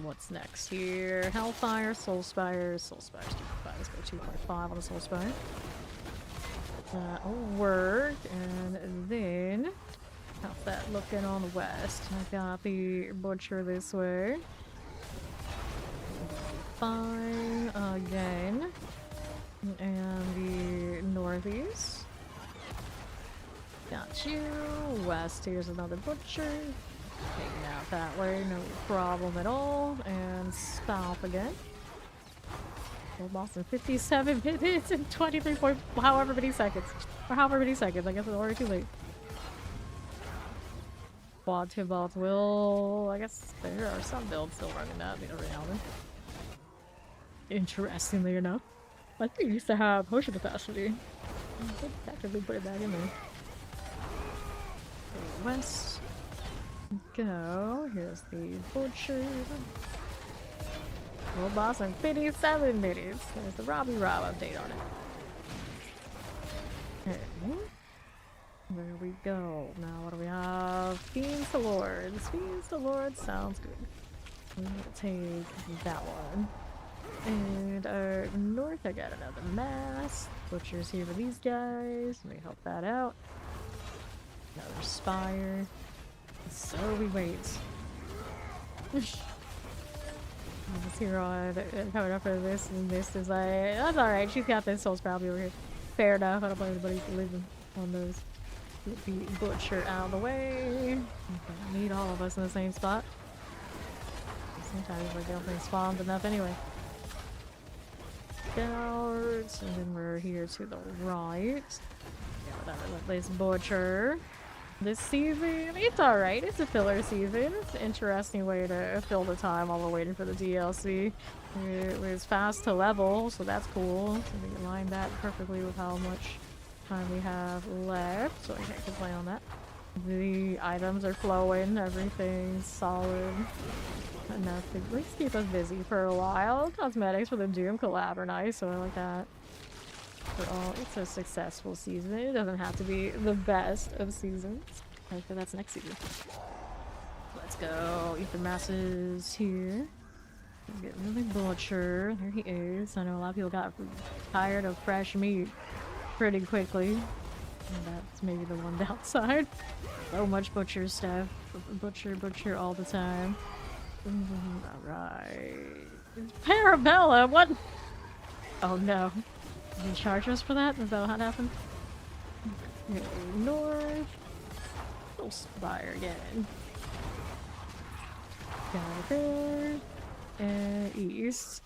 what's next here? Hellfire, Soulspire, Soulspire, 2.5. Let's go 2.5 on the Soulspire. That'll work. And then, how's that looking on the west? I got the Butcher this way. Fine again. And the northeast. Got you. West, here's another Butcher. Taking out that way, no problem at all. And stop again. Full boss in 57 minutes and 23 point however many seconds. Or however many seconds, I guess it's already too late. Quad 2 bots will... I guess there are some builds still running that, every now and then. Interestingly enough. I think it used to have potion capacity. I could technically put it back in there. Go west. Go. Here's the Butcher. Full boss in 57 minutes. There's the Robbie Rob update on it. Okay. There we go. Now what do we have? Fiends to Lords. Fiends to Lords sounds good. I'm gonna take that one. And north I got another mass. Butcher's here for these guys. Let me help that out. Another spire. So we wait. This hero coming up for this, and this is like, that's alright, she's got this soul's probably over here. Fair enough, I don't blame anybody for living on those. Get the Butcher out of the way. Okay, need all of us in the same spot. Sometimes like everything spawns enough anyway. Cowards, and then we're here to the right. Yeah, this Butcher. This season, it's alright. It's a filler season. It's an interesting way to fill the time while we're waiting for the DLC. It was fast to level, so that's cool. So we align that perfectly with how much time we have left, so I can't complain on that. The items are flowing, everything's solid. Enough to at least keep us busy for a while. Cosmetics for the Doom collab are nice, so I like that. Overall, it's a successful season. It doesn't have to be the best of seasons. Hopefully that's next season. Let's go. Ether Masses here. Get really Butcher. There he is. I know a lot of people got tired of fresh meat pretty quickly. And that's maybe the one downside. So much Butcher stuff. Butcher all the time. Alright. Parabella! What? Oh no. Did he charge us for that? Is that what happened? Okay, north. Little spire again. Got it there. And east.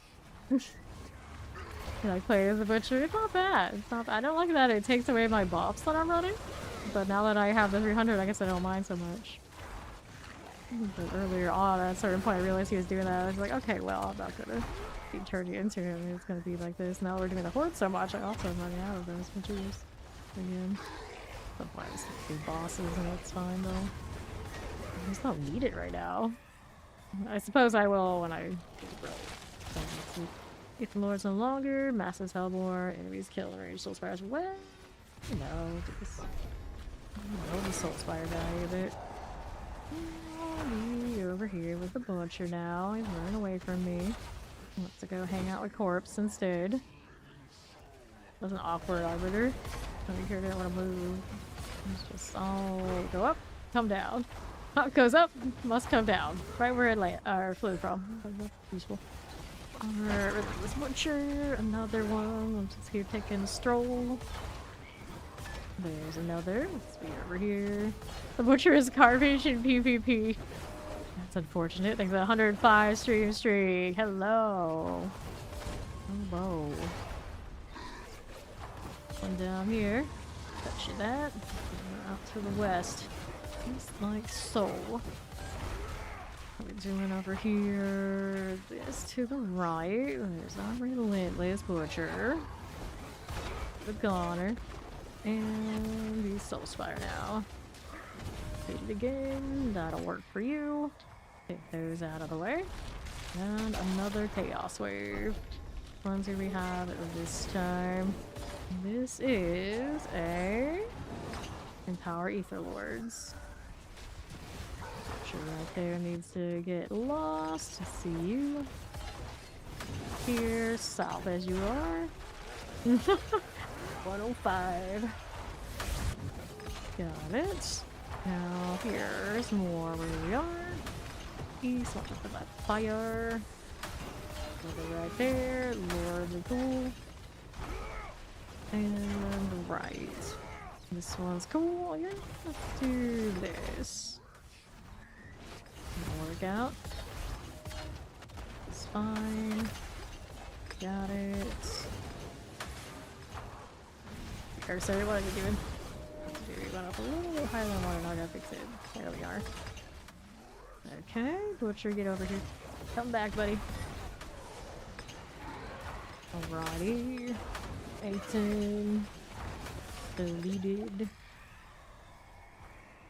I play as a Butcher. It's not bad. It's not bad. I don't like that it takes away my buffs that I'm running. But now that I have the 300, I guess I don't mind so much. But earlier on, at a certain point, I realized he was doing that. I was like, okay, well, I'm not gonna be turning into him. It's gonna be like this. Now we're doing the Horde so much, I also am running out of those Butchers again. Sometimes do bosses, and that's fine, though. I just don't need it right now. I suppose I will when I do the if the Lord's no longer, Masses Hellbore, enemies kill range, Soul Spires. Well, you know, just the Soul Spire value of it. Me over here with the Butcher now. He's running away from me. Wants to go hang out with Corpse instead. Was an awkward arbiter. Over here didn't want to move. It's just all go up, come down. Up goes up, must come down. Right where it flew from. That's useful. Alright, this Butcher, another one. I'm just here taking a stroll. There's another. Let's be over here. The Butcher is garbage in PvP. That's unfortunate. Thanks for 105 stream streak. Hello. Hello. One down here. Touch you that. Out to the west. Just like so. What are we doing over here? This to the right. There's our relentless Butcher. The Goner. And the Soul Spire now. Hit it again. That'll work for you. Take those out of the way. And another Chaos Wave. Ones here we have this time. This is a Empower Ether Lords. Butcher right there needs to get lost. I see you. Here, south as you are. 105. Got it. Now here's more where we are. East, watch out for that fire. Another right there. Lordly cool. And right. This one's cool. Yeah, let's do this. It'll work out. It's fine. Got it. Or sorry, what are you doing? We went up a little higher than I wanted. I gotta fix it. There we are. Okay, Butcher, get over here. Come back, buddy. Alrighty. 18. Deleted.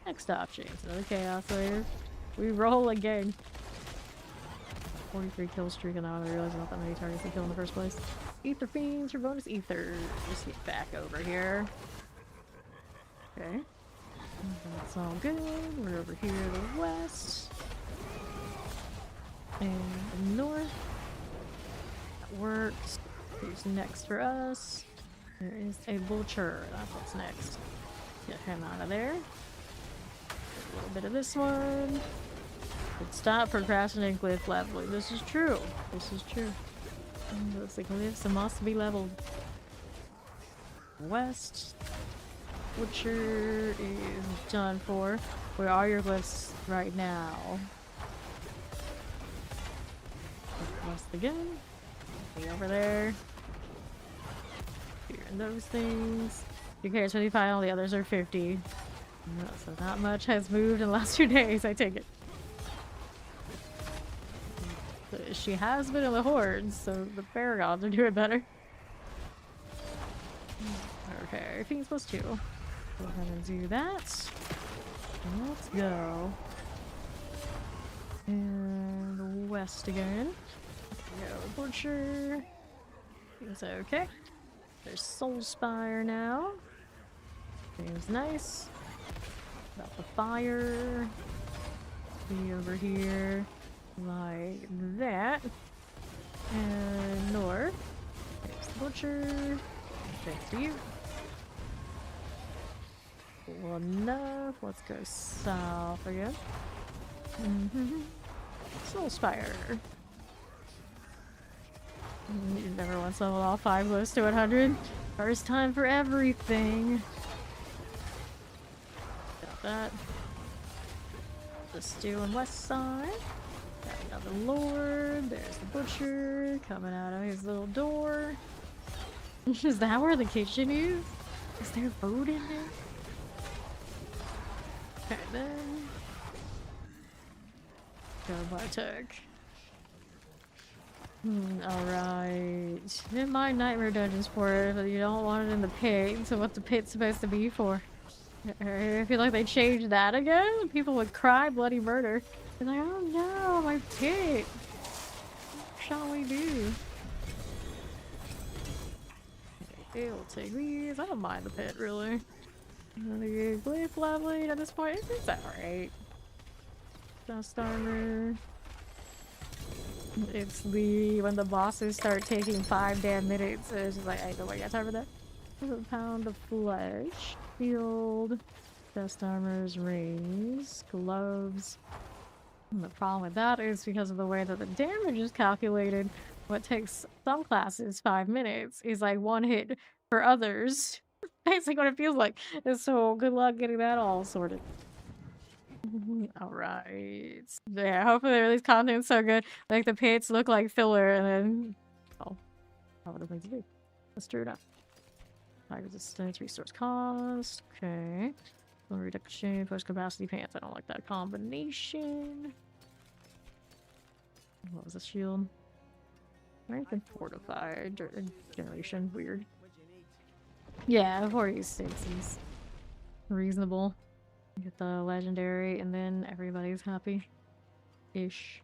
Next option. Another Chaos Layer. We roll again. 43 kill streak, and I don't realize not that many targets to kill in the first place. Ether Fiends for bonus ether. Just get back over here. Okay. That's all good. We're over here to the west. And the north. That works. Who's next for us? There is a Butcher. That's what's next. Get him out of there. A little bit of this one. But stop procrastinating glyph leveling. This is true. This is true. Looks like glyphs must be leveled. West. Butcher is done for. Where are your glyphs right now? West again. Be over there. Here in those things. Okay, it's 25, all the others are 50. No, so not much has moved in the last 2 days, I take it. But she has been in the hordes, so the Paragons are doing better. Okay, Fiends plus 2. Go ahead and do that. Let's go. And west again. Go Butcher. Seems okay. There's Soul Spire now. Seems nice. Got the fire. Be over here like that. And north. There's the Butcher. Thanks to you. Cool enough. Let's go south again. Soul Spire. You never once level all 5 glyphs to 100. First time for everything. Got that. Just doing west side. Got another Lord. There's the Butcher coming out of his little door. Is that where the kitchen is? Is there food in there? Okay, then. Go Bartek. Alright. Didn't mind Nightmare Dungeons for it, but you don't want it in the pit, so what's the pit supposed to be for? I feel like they changed that again? People would cry bloody murder. They're like, oh no, my pit! What shall we do? Okay, we'll take these. I don't mind the pit, really. The glyph leveling at this point, it's alright. Dust armor. It's the when the bosses start taking 5 damn minutes, it's just like I don't got time for that. A pound of flesh, shield, dust armors, rings, gloves. And the problem with that is because of the way that the damage is calculated. What takes some classes 5 minutes is like 1 hit for others. Basically, what it feels like. And so good luck getting that all sorted. Alright. Yeah, hopefully they release content so good. Like the pits look like filler and then oh. Not what it means to be. Let's screw it up. High resistance, resource cost. Okay. Low reduction, post capacity pants. I don't like that combination. What was the shield? Strength and fortified generation. Weird. Yeah, 46 is reasonable. Get the legendary, and then everybody's happy. Ish.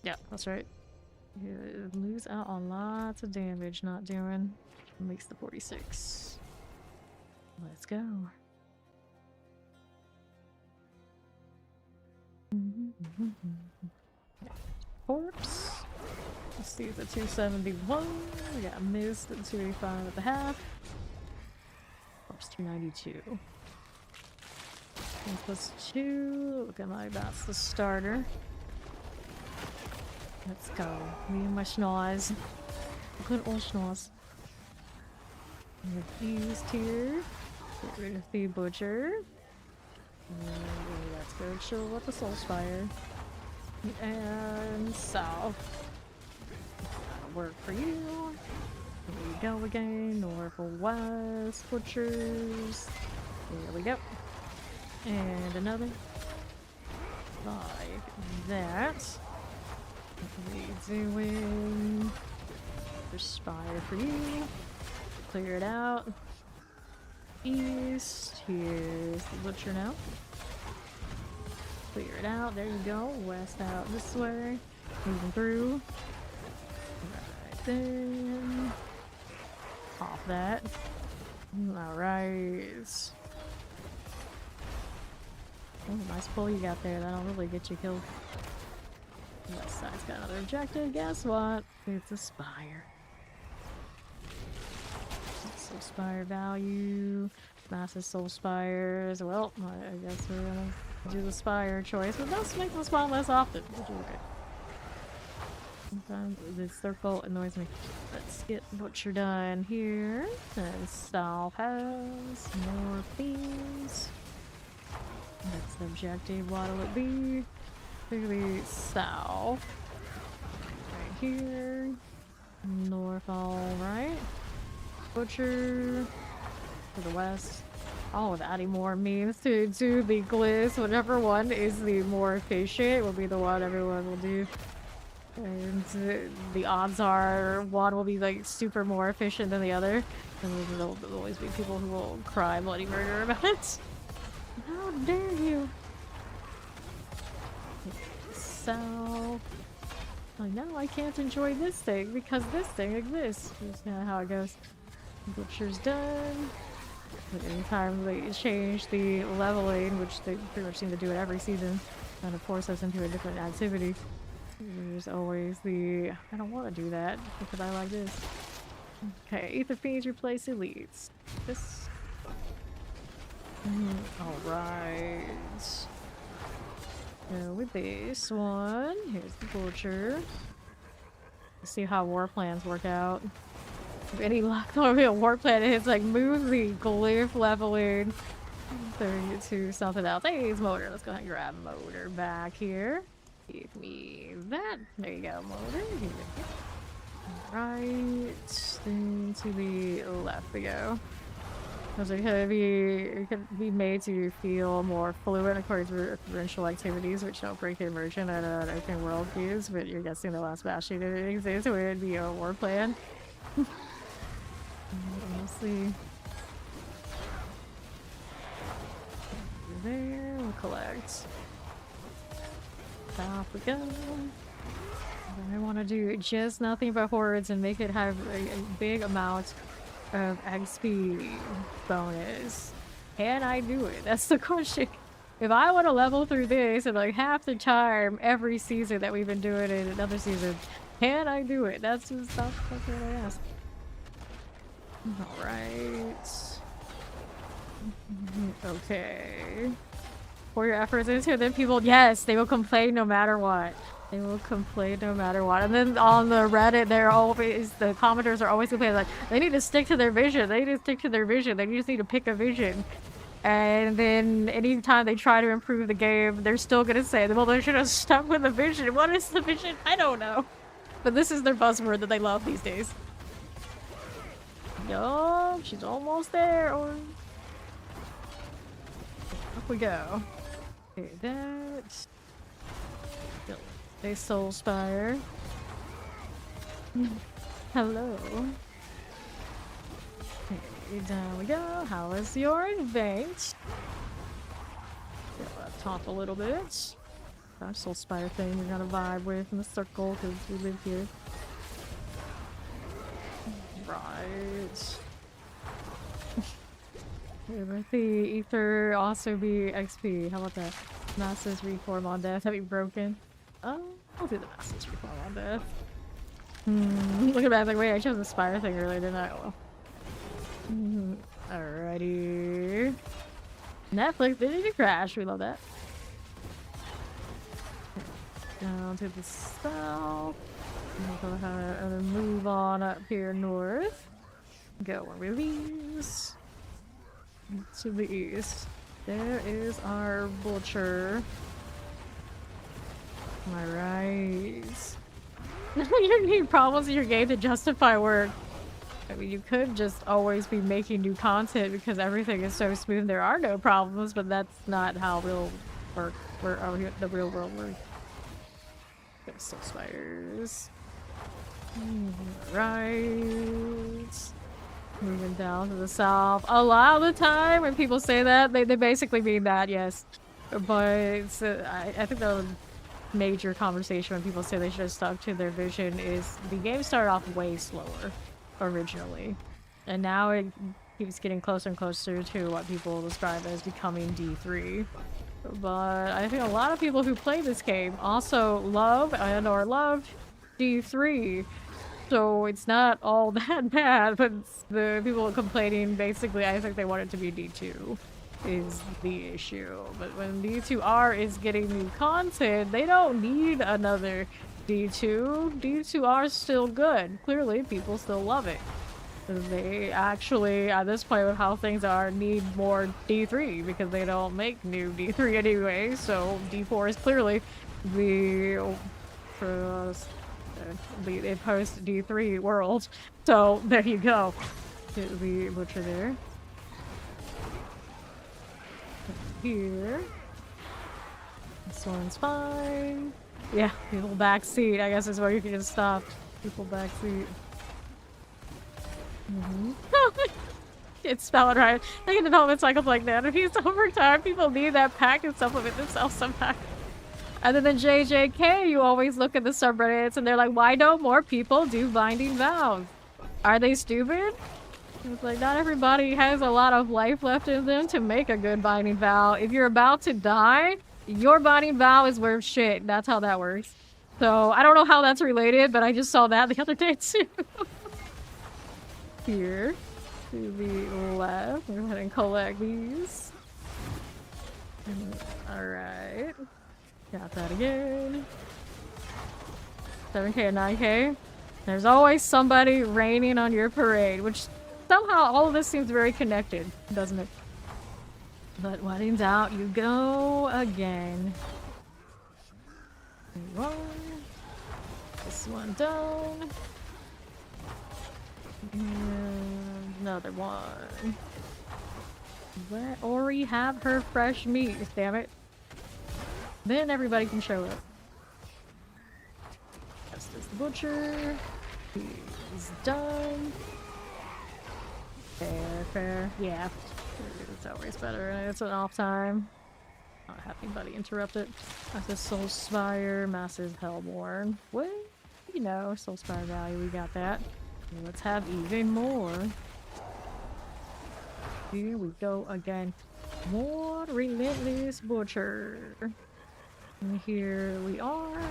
Yeah, that's right. You lose out on lots of damage not doing. Makes the 46. Let's go. Corpse. Let's see the 271. We got missed at 285 at the half. Corpse 292. 1 plus 2. Looking like that's the starter. Let's go. Me and my schnoz. Good old schnoz. These here. Get rid of the butcher. And let's go chill with the soul spire. And south. That'll work for you. Here we go again. North or west. Butchers. There we go. And another. Like that. What are we doing? There's spire for you. Clear it out. East. Here's the butcher now. Clear it out. There you go. West out this way. Moving through. Right then. Off that. Alright. Oh, nice pull you got there. That'll really get you killed. West side's got another objective. Guess what? It's a spire. Soul spire value. Massive soul spires. Well, I guess we're gonna do the spire choice, but let's make them spawn less often. We'll do okay. Sometimes the circle annoys me. Let's get butcher done here. And South has more things. That's the objective. What'll it be? Clearly south. Right here. North, alright. Butcher to the west. Oh, with adding more means to do the glyphs. Whatever one is the more efficient will be the one everyone will do. And the odds are one will be like super more efficient than the other. And there'll always be people who will cry bloody murder about it. How dare you! So now I can't enjoy this thing because this thing exists. That's not how it goes. Butcher's done. But anytime they change the leveling, which they pretty much seem to do it every season, kind of force us into a different activity. There's always the I don't want to do that because I like this. Okay, Ether Fiends replace elites. This. Alright. So with this one, here's the butcher. Let's see how war plans work out. If any luck, there'll be a war plan and it's like move the glyph leveling 30 to something else. Hey, it's motor. Let's go ahead and grab motor back here. Give me that. There you go, motor. Right. Then to the left we go. Because it could be made to feel more fluid according to referential activities, which don't break the immersion at an open world views, but you're guessing the last bastion didn't exist, so it would be a war plan. We'll see. There, we'll collect. Off we go. I want to do just nothing but hordes and make it have a big amount of XP bonus. Can I do it? That's the question. If I want to level through this in like half the time every season that we've been doing it in another season, can I do it? That's what I ask. Alright. Okay. Pour your efforts into it, then people, yes, they will complain no matter what. They will complain no matter what. And then on the Reddit, the commenters are always complaining like, they need to stick to their vision. They need to stick to their vision. They just need to pick a vision. And then anytime they try to improve the game, they're still gonna say, well, they should have stuck with the vision. What is the vision? I don't know. But this is their buzzword that they love these days. Yup, she's almost there. Or up we go. Okay, that's a soul spire. Hello. Okay, down we go. How is your advance? Go up top a little bit. That soul spire thing we're gonna vibe with in the circle because we live here. Right. Let the ether also be XP. How about that? Master's reform on death. Have you broken? Oh, I'll do the Master's reform on death. Look at that. Like, wait, I chose the Spire thing earlier, didn't I? Oh, well. Alrighty. Netflix didn't crash. We love that. Down to the south. We'll go ahead and move on up here north. Go where we leaves. To the east. There is our butcher. Alright. You need problems in your game to justify work. I mean, you could just always be making new content because everything is so smooth. There are no problems, but that's not how real work. The real world works. There's still spiders. Right. Moving down to the south. A lot of the time when people say that, they basically mean that, yes. But I think the major conversation when people say they should have stuck to their vision is the game started off way slower originally. And now it keeps getting closer and closer to what people describe as becoming D3. But I think a lot of people who play this game also love and or loved D3. So it's not all that bad, but the people complaining basically, I think they want it to be D2 is the issue. But when D2R is getting new content, they don't need another D2. D2R is still good. Clearly, people still love it. They actually, at this point with how things are, need more D3 because they don't make new D3 anyway. So D4 is clearly the post D3 world. So there you go. The butcher there. Here. This one's fine. Yeah, people back seat. I guess is where you can just stop. People back seat. It's spelled right. I get development cycles like that. If he's over time, people need that pack and supplement themselves somehow. Other than JJK, you always look at the subreddits and they're like, why don't more people do binding vows? Are they stupid? It's like, not everybody has a lot of life left in them to make a good binding vow. If you're about to die, your binding vow is worth shit. That's how that works. So, I don't know how that's related, but I just saw that the other day too. Here, to the left, we're going to collect these. Alright. Got that again. 7K and 9K. There's always somebody raining on your parade, which somehow all of this seems very connected, doesn't it? But when in doubt, you go again. One. This one down. And another one. Let Ori have her fresh meat, damn it. Then everybody can show up. This is the butcher. He's done. Fair. Yeah. It's always better. It's an off time. Not have anybody interrupt it. That's a Soul Spire, Massive Hellborn. What? You know, Soul Spire value, we got that. Let's have even more. Here we go again. More relentless butcher. And here we are.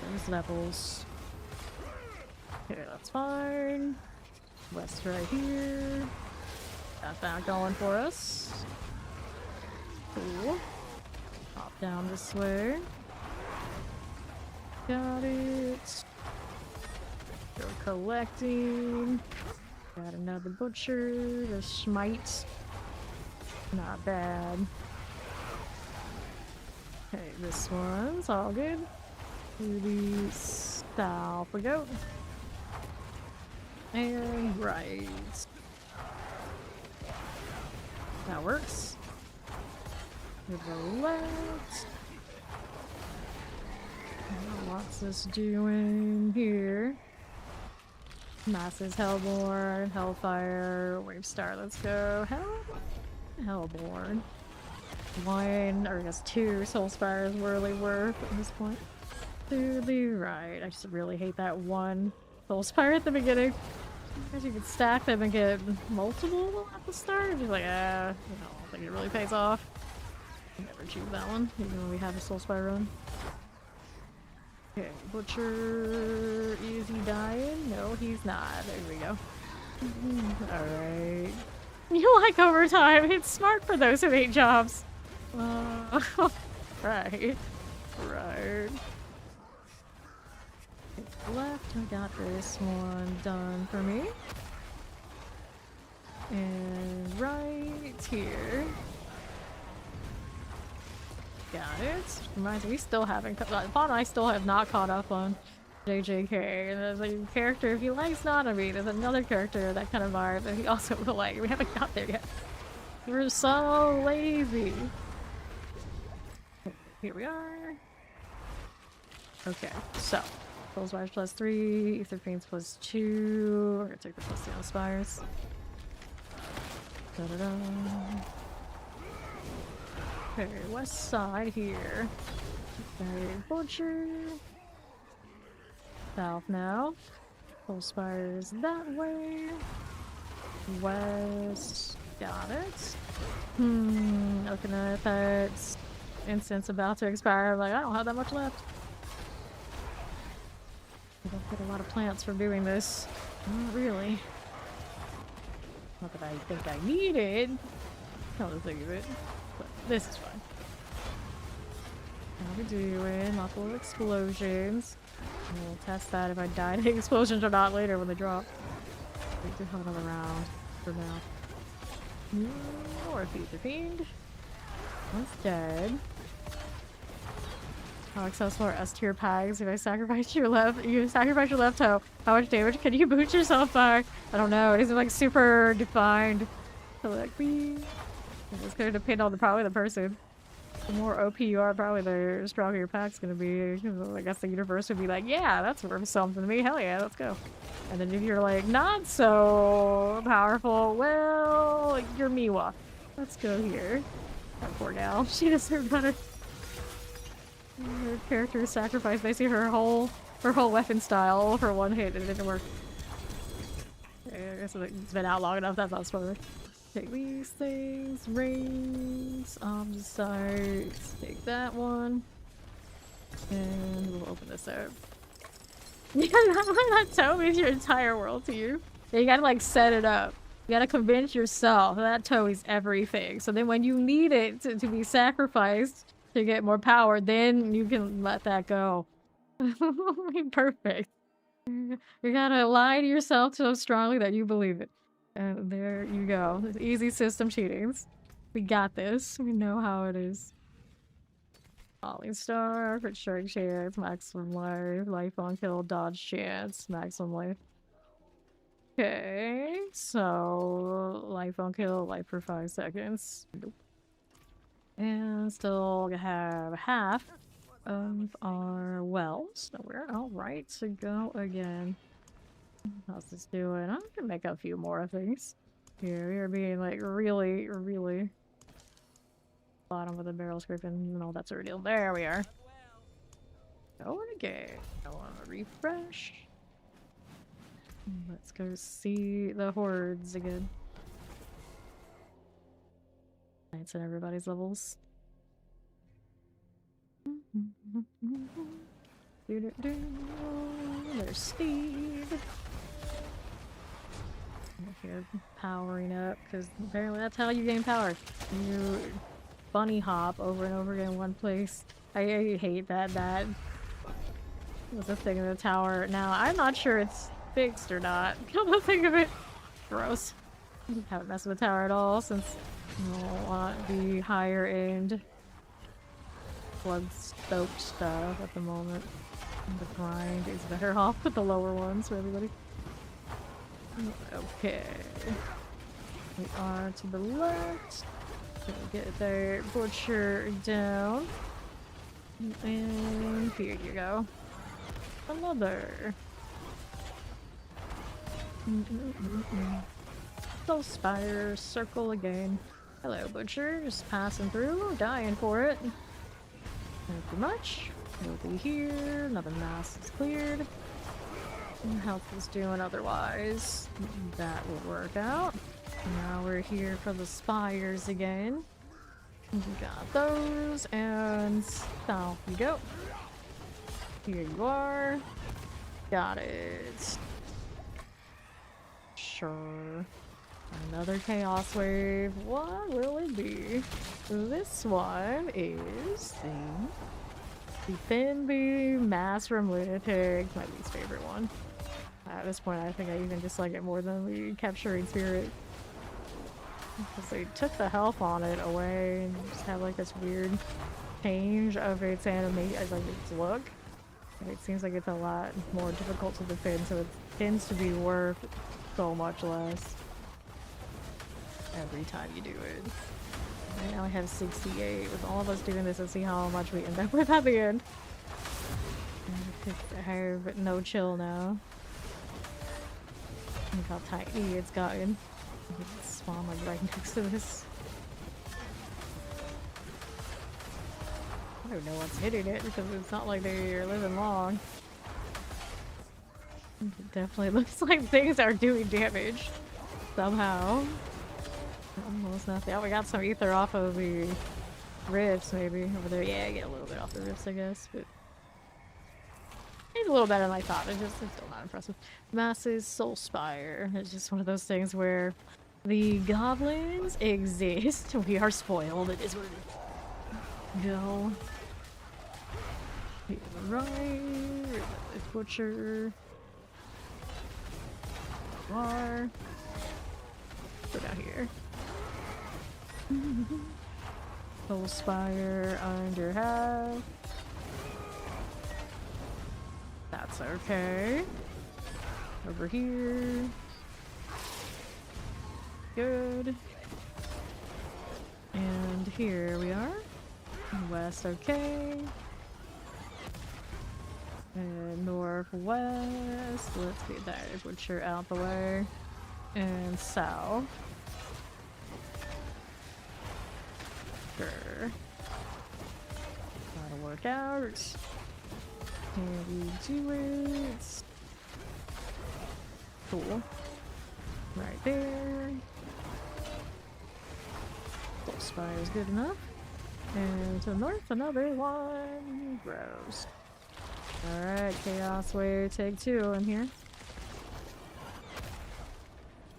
There's levels. Okay, that's fine. West right here. Got that going for us. Cool. Hop down this way. Got it. Go collecting. Got another butcher. The smite. Not bad. Okay, this one's all good. To the south we go. And right. That works. To the left. What's this doing here? Massive Hellborn, Hellfire, Wave Star, let's go. Hellborn. One, or I guess two Soul Spires really worth at this point. To the right. I just really hate that one Soul Spire at the beginning. guess you could stack them and get multiple at the start. Just like, I don't think it really pays off. Never choose that one, even when we have a Soul Spire run. Okay, Butcher, is he dying? No, he's not. There we go. Alright. You like overtime. It's smart for those who hate jobs. Right. Right. Left, I got this one done for me. And right here. Got it. Reminds me, we still haven't Pawn and I still have not caught up on JJK. And there's a character, if he likes Nanami, there's another character that kind of vibe that he also will like. We haven't got there yet. We're so lazy. Here we are. Okay, so Soul Spires +3, Ether Fiends +2. We're gonna take the +2 on Spires. Da-da-da. Okay, west side here. Okay, Butcher. South now. Soul Spires that way. West. Got it. Looking at that incense about to expire. I'm like, I don't have that much left. I don't get a lot of plants from doing this. Not really. Not that I think I need it. Come to think of it. But this is fine. How we doing? Lots of explosions. And we'll test that if I die to explosions or not later when they drop. We do have another round for now. North Ether Fiend. One's dead. How accessible are S tier pags? If I sacrifice your left, toe. How much damage can you boot yourself by? I don't know. It isn't like super defined. So like, it's gonna depend on probably the person. The more OP you are, probably the stronger your pack's gonna be. I guess the universe would be like, yeah, that's worth something to me. Hell yeah, let's go. And then if you're like not so powerful, well, you're Miwa. Let's go here. That poor gal. She deserved better. Her character sacrificed basically her whole weapon style for one hit and it didn't work. I guess it's been out long enough, that's not spoiler. Take these things, rings, sights, take that one. And we'll open this up. Yeah, that toe means your entire world to you. Yeah, you gotta like set it up. You gotta convince yourself that toe is everything. So then when you need it to be sacrificed to get more power, then you can let that go. Perfect. You gotta lie to yourself so strongly that you believe it. And there you go. Easy system cheatings. We got this. We know how it is. Falling Star, crit strike chance, maximum life, life on kill, dodge chance, maximum life. Okay, so life on kill, life for 5 seconds. Nope. And still have half of our wells, so we're alright to go again. How's this doing? I'm gonna make a few more things. Here, we are being like really, really bottom of the barrel scraping and all that sort of deal. There we are. Going again. I want to refresh. Let's go see the hordes again. It's in everybody's levels. There's Steve. Here, powering up, because apparently that's how you gain power. You bunny hop over and over again in one place. I hate that. That was a thing in the tower. Now, I'm not sure it's fixed or not. Come to think of it. Gross. Haven't messed with the tower at all since I want the higher end blood-stoked stuff at the moment. The grind is better off with the lower ones for everybody. Okay. We are to the left. Gonna get their butcher down. And here you go. Another. Soul Spire, circle again. Hello, butcher. Just passing through, dying for it. Not too much. We'll be here. Another mass is cleared. health is doing otherwise. That will work out. Now we're here for the spires again. We got those, and off you go. Here you are. Got it. Sure. Another chaos wave. What will it be? This one is the Thin Beam Mass from Lunatic. My least favorite one. At this point, I think I even dislike it more than the Capturing Spirit. Because they took the health on it away and just have like this weird change of its animation, like its look. And it seems like it's a lot more difficult to defend, so it tends to be worth so much less every time you do it. Right now I have 68. With all of us doing this, let's see how much we end up with at the end. I have no chill now. Look how tiny it's gotten. It's spawn like right next to this. I don't know what's hitting it because it's not like they're living long. It definitely looks like things are doing damage somehow. Almost nothing. Oh, we got some ether off of the rifts, maybe over there. Yeah, I get a little bit off the rifts, I guess, but it's a little better than I thought. It's still not impressive. Mass's Soul Spire. It's just one of those things where the goblins exist. We are spoiled. It is what it is. Go. Here to the right. This butcher. Bar. Go down here. Soul Spire under half. That's okay. Over here. Good. And here we are. West, okay. And northwest. Let's get that butcher out the way. And south. Sure. That'll work out. And we do it. Cool. Right there. Soul Spire is good enough. And to the north, another one grows. Alright, Chaos Wave, take 2 in here.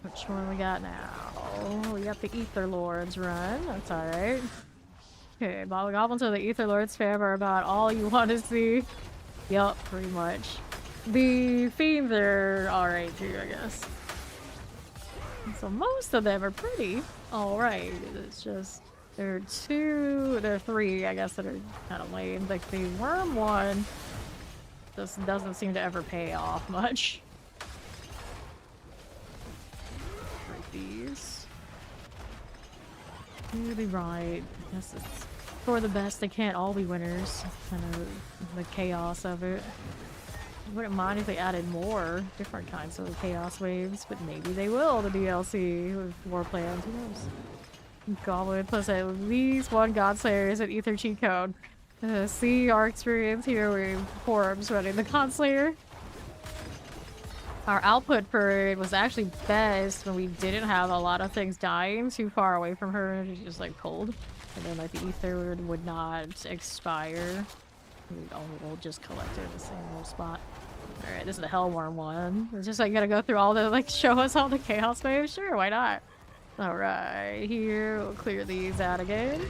Which one we got now? We got the Ether Lords run. That's alright. Okay, Bottle Goblins or the Ether Lords fam are about all you want to see. Yup, pretty much. The Fiends are alright too, I guess. So most of them are pretty alright. It's just there are 3, I guess, that are kind of lame. Like the Worm one just doesn't seem to ever pay off much. These. Really right. I guess it's for the best. They can't all be winners. Kind of the chaos of it. I wouldn't mind if they added more different kinds of chaos waves, but maybe they will. The DLC with war plans. Who knows? Goblin plus at least one Godslayer is an Ether cheat code. See our experience here with Forums running the Godslayer. Our output for it was actually best when we didn't have a lot of things dying too far away from her and she's just like cold. And then like the ether would not expire. We'll just collect it in the same little spot. Alright, this is the Hellworm one. It's just like you gotta go through all the like show us all the chaos waves? Sure, why not? Alright, here we'll clear these out again.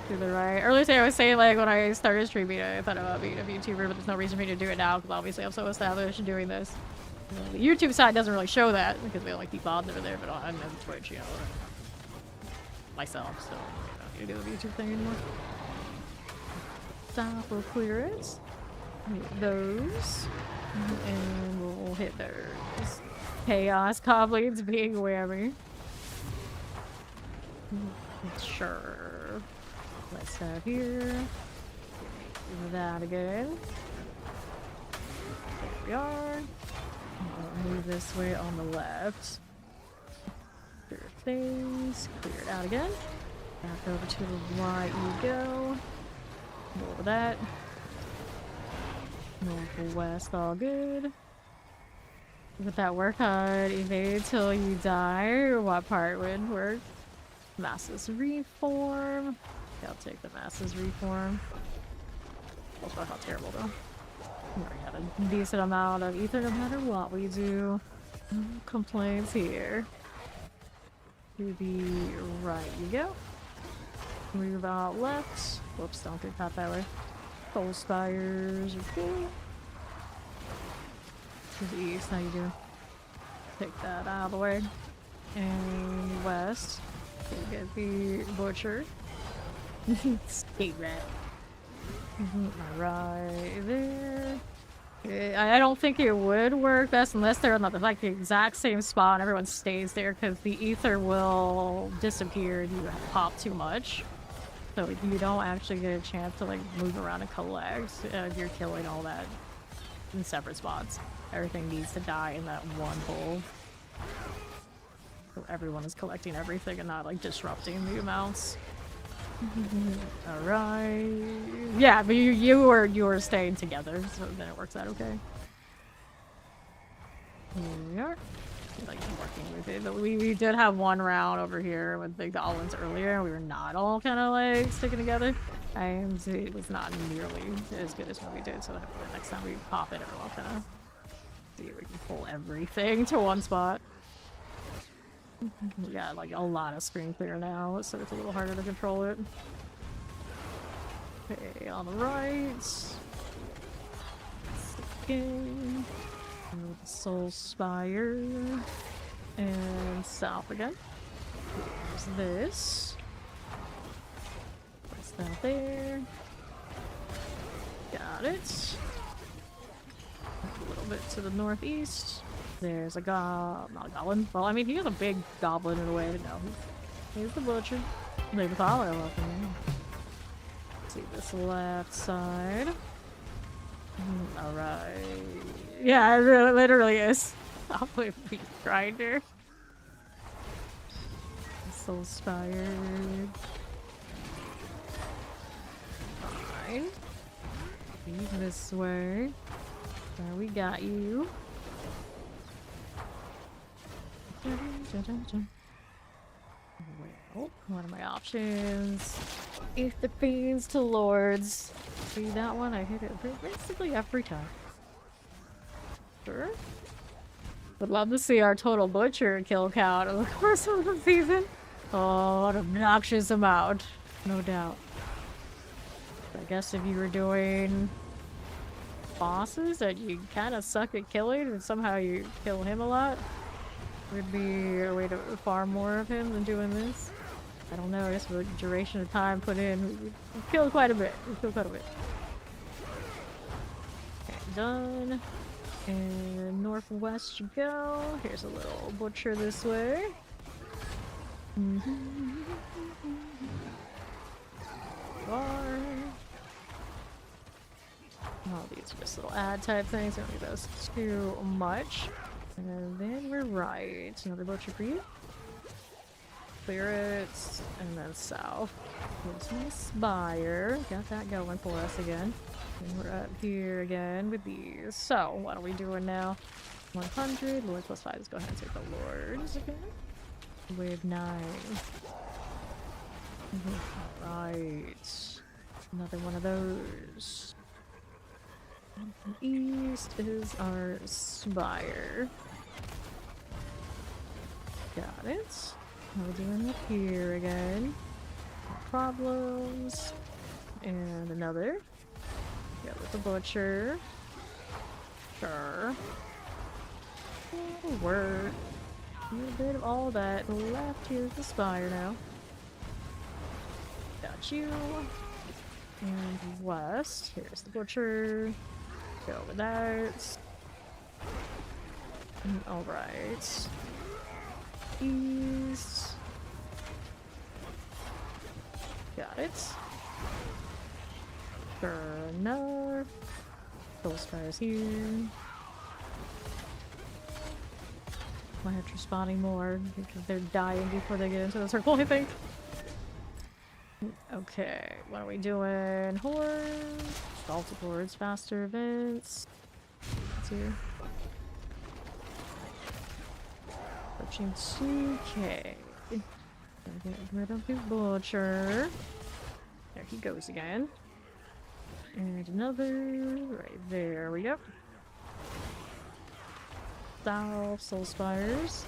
To the right. Earlier today I was saying like when I started streaming I thought about being a VTuber, but there's no reason for me to do it now because obviously I'm so established in doing this. The YouTube side doesn't really show that because they only keep mods over there, but I'm on Twitch, you know, myself, so I don't need to do the YouTube thing anymore. Stop, we'll clear it. Hit those. And we'll hit those. Chaos Goblins being whammy. Sure. Let's have here. Do that again. There we are. I'll move this way on the left. Clear things. Clear it out again. Back over to the right you go. Over that. North or west, all good. Would that work on evade till you die? Or what part would work? Masses reform. Yeah, I'll take the masses reform. Also, not terrible though. We already had a decent amount of ether no matter what we do. No complaints here. To the right you go. Move out left. Whoops, don't get caught that way. Soul spires are cool. To the east, how you doing? Take that out of the way. And west. We'll get the butcher. Skate rat. Right there. I don't think it would work best unless they're on the, like the exact same spot and everyone stays there, because the ether will disappear if you pop too much. So you don't actually get a chance to like move around and collect if you're killing all that in separate spots. Everything needs to die in that one hole. So everyone is collecting everything and not like disrupting the amounts. Alright. Yeah, but you were staying together, so then it works out okay. Here we are. Like working with it. But we did have one round over here with the goblins earlier, and we were not all kind of like sticking together. And it was not nearly as good as what we did, so hopefully next time we pop it, everyone kind of see if we can pull everything to one spot. We got like a lot of screen clear now, so it's a little harder to control it. Okay, on the right. Okay. Soul Spire. And south again. There's this. What's that there? Got it. A little bit to the northeast. There's a not a goblin. Well, I mean, he is a big goblin in a way to go. Here's the butcher. Leave with all up in. See this left side. Alright. Yeah, it literally is. I'll play Beast Grinder. Soul Spire. Fine. Move this way. There, we got you. Well, what are my options? If the fiends to lords. See that one? I hit it basically every time. Sure. Would love to see our total butcher kill count over the course of the season. Oh, an obnoxious amount. No doubt. I guess if you were doing bosses that you kind of suck at killing and somehow you kill him a lot, would be a way to farm more of him than doing this. I don't know, I guess the duration of time put in, we killed quite a bit. We killed quite a bit. Okay, done. And northwest you go. Here's a little butcher this way. Oh, these are just little ad type things. Don't need those too much. And then we're right. Another butcher for you. Clear it. And then south. Here's my spire. Got that going for us again. And we're up here again with these. So, what are we doing now? 100. Lords plus 5. Let's go ahead and take the lords again. Wave 9. Alright. Another one of those. East is our spire. Got it. What are we doing up here again? Problems. And another. Go with the butcher. Sure. That'll work. A little bit of all that left. Here's the spire now. Got you. And west. Here's the butcher. Go with that. Alright. East. Got it. Sure enough. Those fires here. Might have to spawning more because they're dying before they get into the circle, I think. Okay, what are we doing? Hordes, multiple hordes, faster events. Let's see. Approaching 2K. Get rid of the butcher. There he goes again. And another right there. We go. Soul Spires.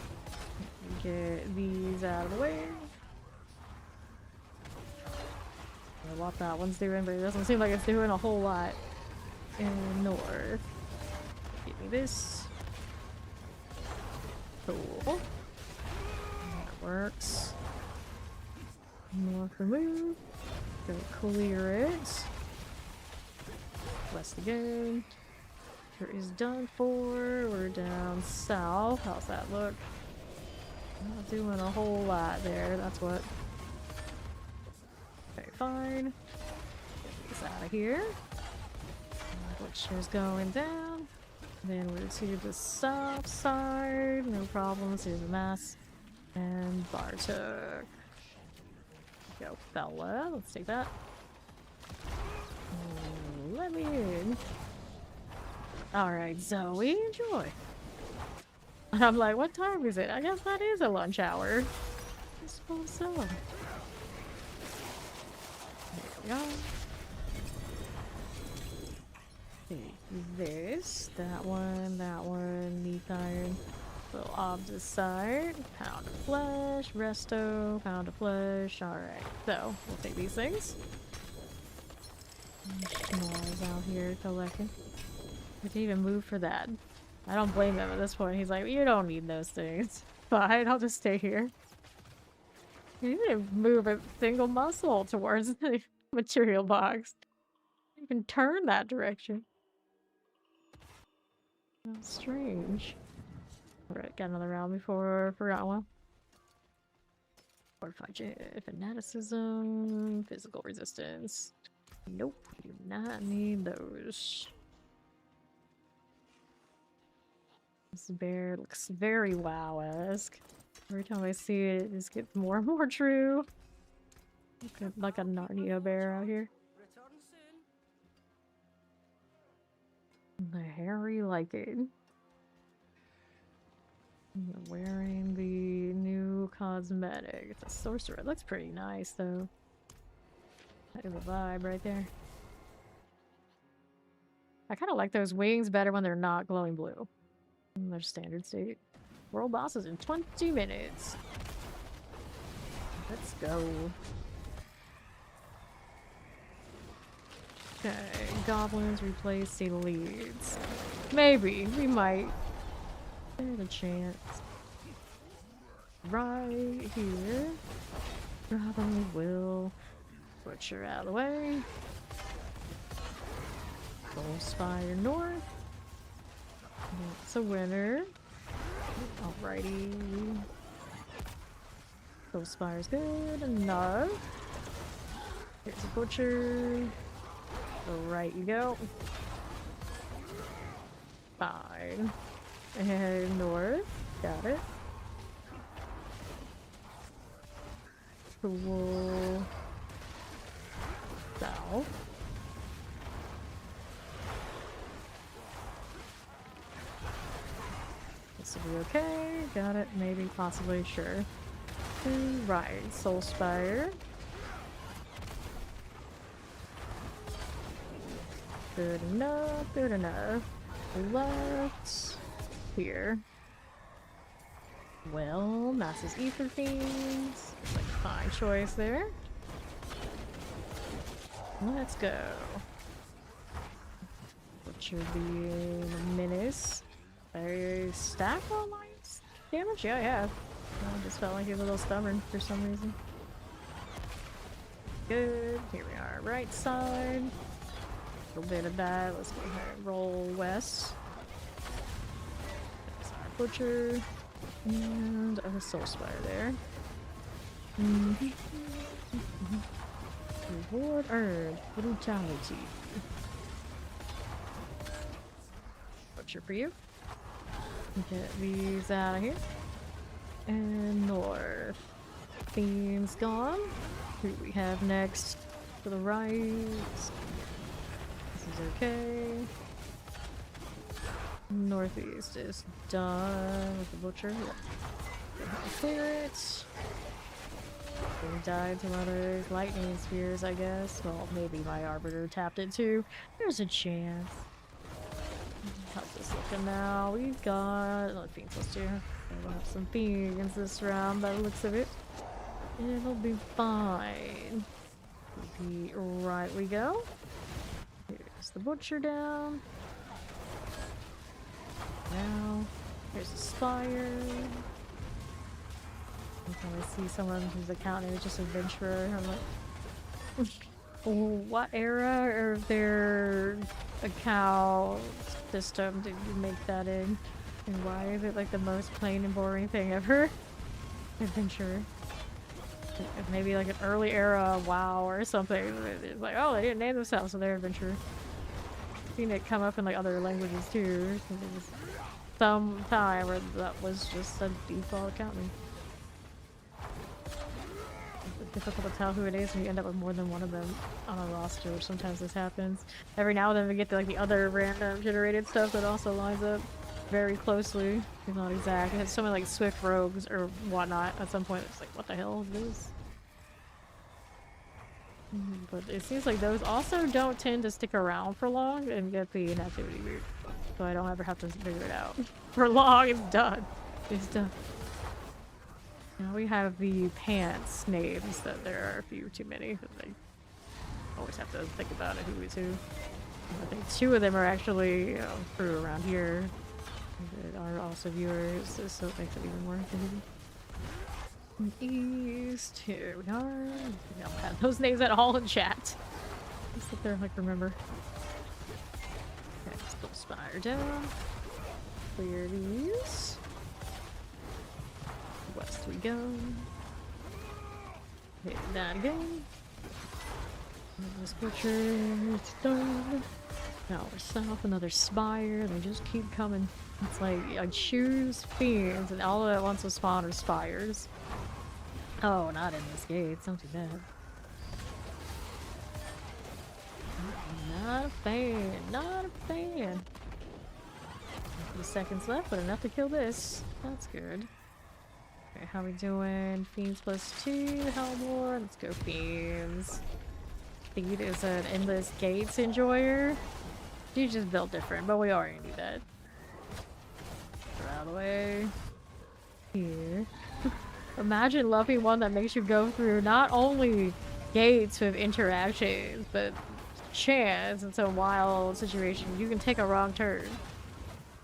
Get these out of the way. I don't know what that one's doing, but it doesn't seem like it's doing a whole lot in north. Give me this. Cool. That works. North remove. Go clear it. West again. Here is done for. We're down south. How's that look? Not doing a whole lot there. That's what. Okay, fine. Get these out of here. Butcher's going down. Then we're to the south side. No problems. Here's a mess. And Bartok. Go, fella. Let's take that. Let me in. Alright, Zoe, enjoy. And I'm like, what time is it? I guess that is a lunch hour. I suppose so. There we go. Take this, that one, neat iron. Little opposite side. Pound of flesh, resto, pound of flesh. Alright, so we'll take these things. Schnorr's out here collecting. We didn't even move for that. I don't blame him at this point. He's like, you don't need those things. Fine, I'll just stay here. He didn't move a single muscle towards the material box. You can turn that direction. That's strange. Alright, got another round before I forgot one. Fortified fanaticism, physical resistance. Nope, do not need those. This bear looks very WoW-esque. Every time I see it, it just gets more and more true. Like a Narnia bear out here. Return soon. The hairy liking. Wearing the new cosmetic. It's a sorcerer. It looks pretty nice though. That is a vibe right there. I kind of like those wings better when they're not glowing blue. Their standard state. World bosses in 20 minutes. Let's go. Okay, goblins replace the leads. Maybe we might. There's a chance. Right here. Probably will. Butcher out of the way. Soul Spire north. It's a winner. Alrighty. Soul Spire's good enough. Here's a butcher. Right you go. Fine. And north. Got it. Cool. South. This will be okay. Got it. Maybe. Possibly. Sure. Right. Soul Spire. Good enough. Good enough. Left. Here. Well, Mass's Ether Fiends. It's like a fine choice there. Let's go. Butcher being a menace. A stack alliance damage? Yeah, I have. I just felt like he was a little stubborn for some reason. Good. Here we are, right side. A little bit of that. Let's go ahead and roll west. There's our butcher. And a soul spire there. Reward earned. Brutality. Butcher for you. Get these out of here. And north. Fiend's gone. Who do we have next? To the right. This is okay. Northeast is done with the butcher. Clear it. We died to other lightning spheres, I guess. Well, maybe my arbiter tapped it too. There's a chance. How's this looking now? We've got fiends plus 2. We'll have some fiends this round by the looks of it. It'll be fine. Be right we go. Here's the butcher down. Now, here's the spire. Every time I see someone whose account name is just adventurer, I'm like, what era of their account system did you make that in? And why is it like the most plain and boring thing ever? Adventurer. Maybe like an early era WoW or something. It's like, oh, they didn't name themselves, so they're adventurer. I've seen it come up in like other languages too. There was some time where that was just a default account name. It's difficult to tell who it is when you end up with more than one of them on a roster. Sometimes this happens. Every now and then we get to like the other random generated stuff that also lines up very closely. It's not exact. It has so many like Swift rogues or whatnot. At some point it's like, what the hell is this? But it seems like those also don't tend to stick around for long and get the inactivity route. So I don't ever have to figure it out. For long, it's done. It's done. Now we have the pants names that there are a few too many. But I always have to think about it, who is who. I think 2 of them are actually crew around here. That are also viewers, so it makes it even more confusing. East, here we are. We don't have those names at all in chat. Just sit there and like remember. Okay, let's put the spire down. Clear these. West we go. Hit that again. This butcher is done. Now we're south, another spire. They just keep coming. It's like I choose fiends, and all at once will spawn are spires. Oh, not in this gate. It's not too bad. Not a fan. Not a fan. A few seconds left, but enough to kill this. That's good. Okay, how we doing? Fiends plus 2. How more? Let's go fiends. Speed is an endless gates enjoyer. You just built different, but we already knew that. Get out of the way. Here. Imagine loving one that makes you go through not only gates with interactions, but chance in some wild situation. You can take a wrong turn.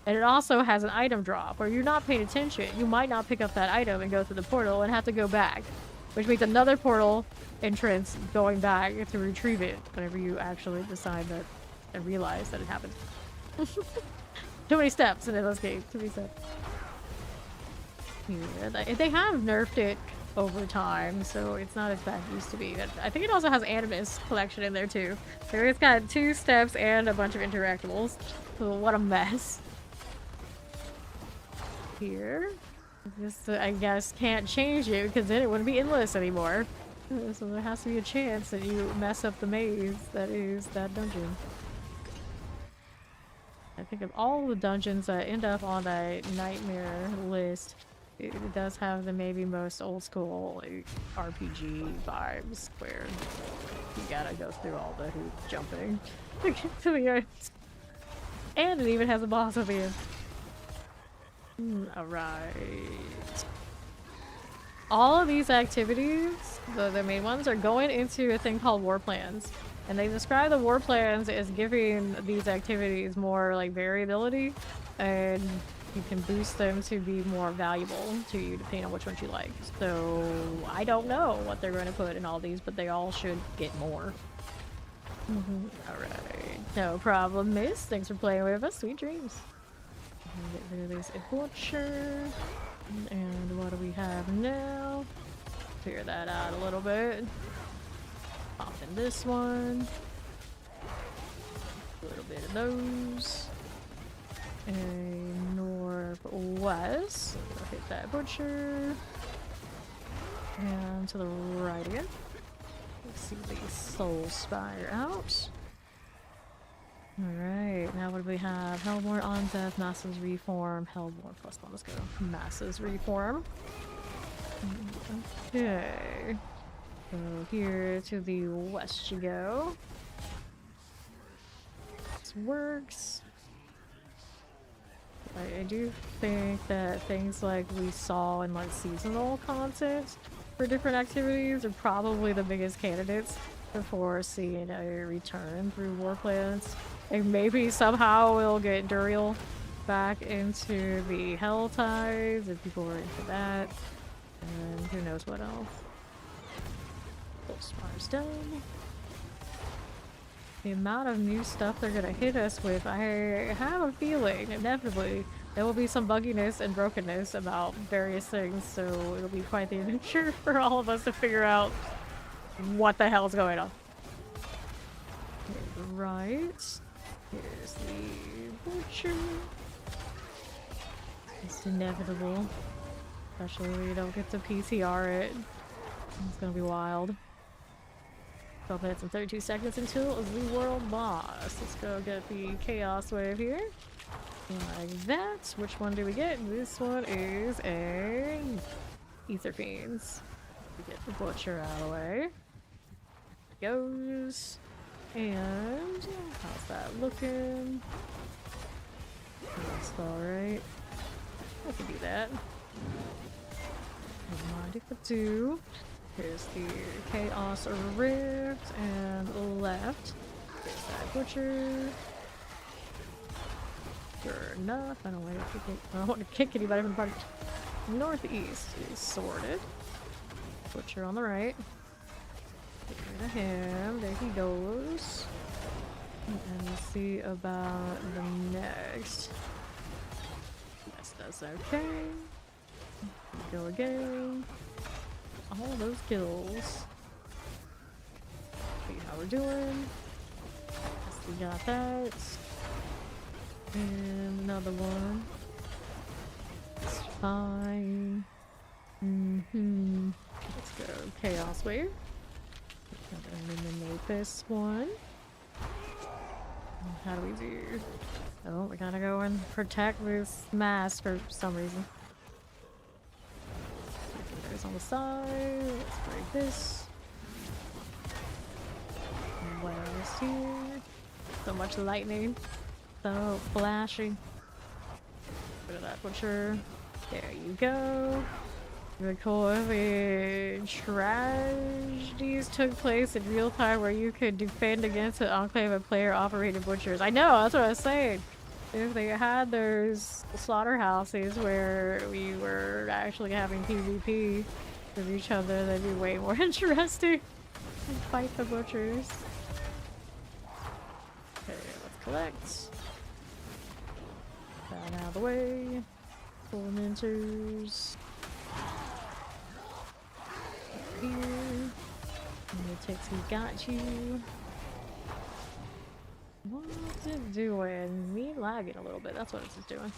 And it also has an item drop where you're not paying attention. You might not pick up that item and go through the portal and have to go back. Which means another portal entrance going back to retrieve it whenever you actually decide that and realize that it happened. Too many steps in this game. Too many steps. Yeah, they have nerfed it over time, so it's not as bad as it used to be. I think it also has Animus collection in there too. So it's got 2 steps and a bunch of interactables. So what a mess. Here. This, I guess, can't change it because then it wouldn't be endless anymore. So there has to be a chance that you mess up the maze that is that dungeon. I think of all the dungeons that end up on that nightmare list, it does have the maybe most old school like, RPG vibes where you gotta go through all the hoop jumping to get to the end. And it even has a boss at the end. Alright. All of these activities, the main ones, are going into a thing called war plans. And they describe the war plans as giving these activities more like variability, and you can boost them to be more valuable to you depending on which ones you like. So I don't know what they're going to put in all these, but they all should get more. Alright, no problem, miss. Thanks for playing with us. Sweet dreams. Get rid of this butcher. And what do we have now? Figure that out a little bit. Pop in this one. A little bit of those. And northwest. I'll hit that butcher. And to the right again. Let's see the soul spire out. Alright, now what do we have? Hellborn on death, Masses Reform, Hellborn plus one. Let's go. Masses Reform. Okay. So here to the west you go. This works. I do think that things like we saw in like seasonal content for different activities are probably the biggest candidates before seeing a return through Warplans. And maybe somehow we'll get Duriel back into the Hell Tides if people are into that. And who knows what else. Pulsar's done. The amount of new stuff they're gonna hit us with, I have a feeling, inevitably, there will be some bugginess and brokenness about various things, so it'll be quite the adventure for all of us to figure out what the hell's going on. Right. Here's the butcher. It's inevitable. Especially when you don't get to PTR it. It's gonna be wild. 12 minutes and 32 seconds until the world boss. Let's go get the Chaos Wave here. Like that. Which one do we get? This one is a Ether Fiends. We get the Butcher out of the way. Goes. And how's that looking? That's alright. I can do that. Never mind if I do. Here's the Chaos Rift and left. There's that Butcher. Sure enough, I don't want to kick anybody from the party. Northeast is sorted. Butcher on the right. Get rid of him. There he goes. And we'll see about the next. Yes, that's okay. Go again. All those kills. See how we're doing. Yes, we got that. And another one. It's fine. Let's go Chaos Wave. Gotta eliminate this one. How do we do? Oh, we gotta go and protect this mask for some reason. On the side, let's break this. What else here? So much lightning, so flashy. Bit of that Butcher. There you go. Really cool if the tragedies took place in real time where you could defend against an enclave of player-operated butchers. I know, that's what I was saying. If they had those slaughterhouses where we were actually having PvP with each other, that'd be way more interesting. And fight the butchers. Okay, let's collect. That out of the way. Tormentors. Here. Lunatics, we got you. What's it doing? Me lagging a little bit, that's what it's doing.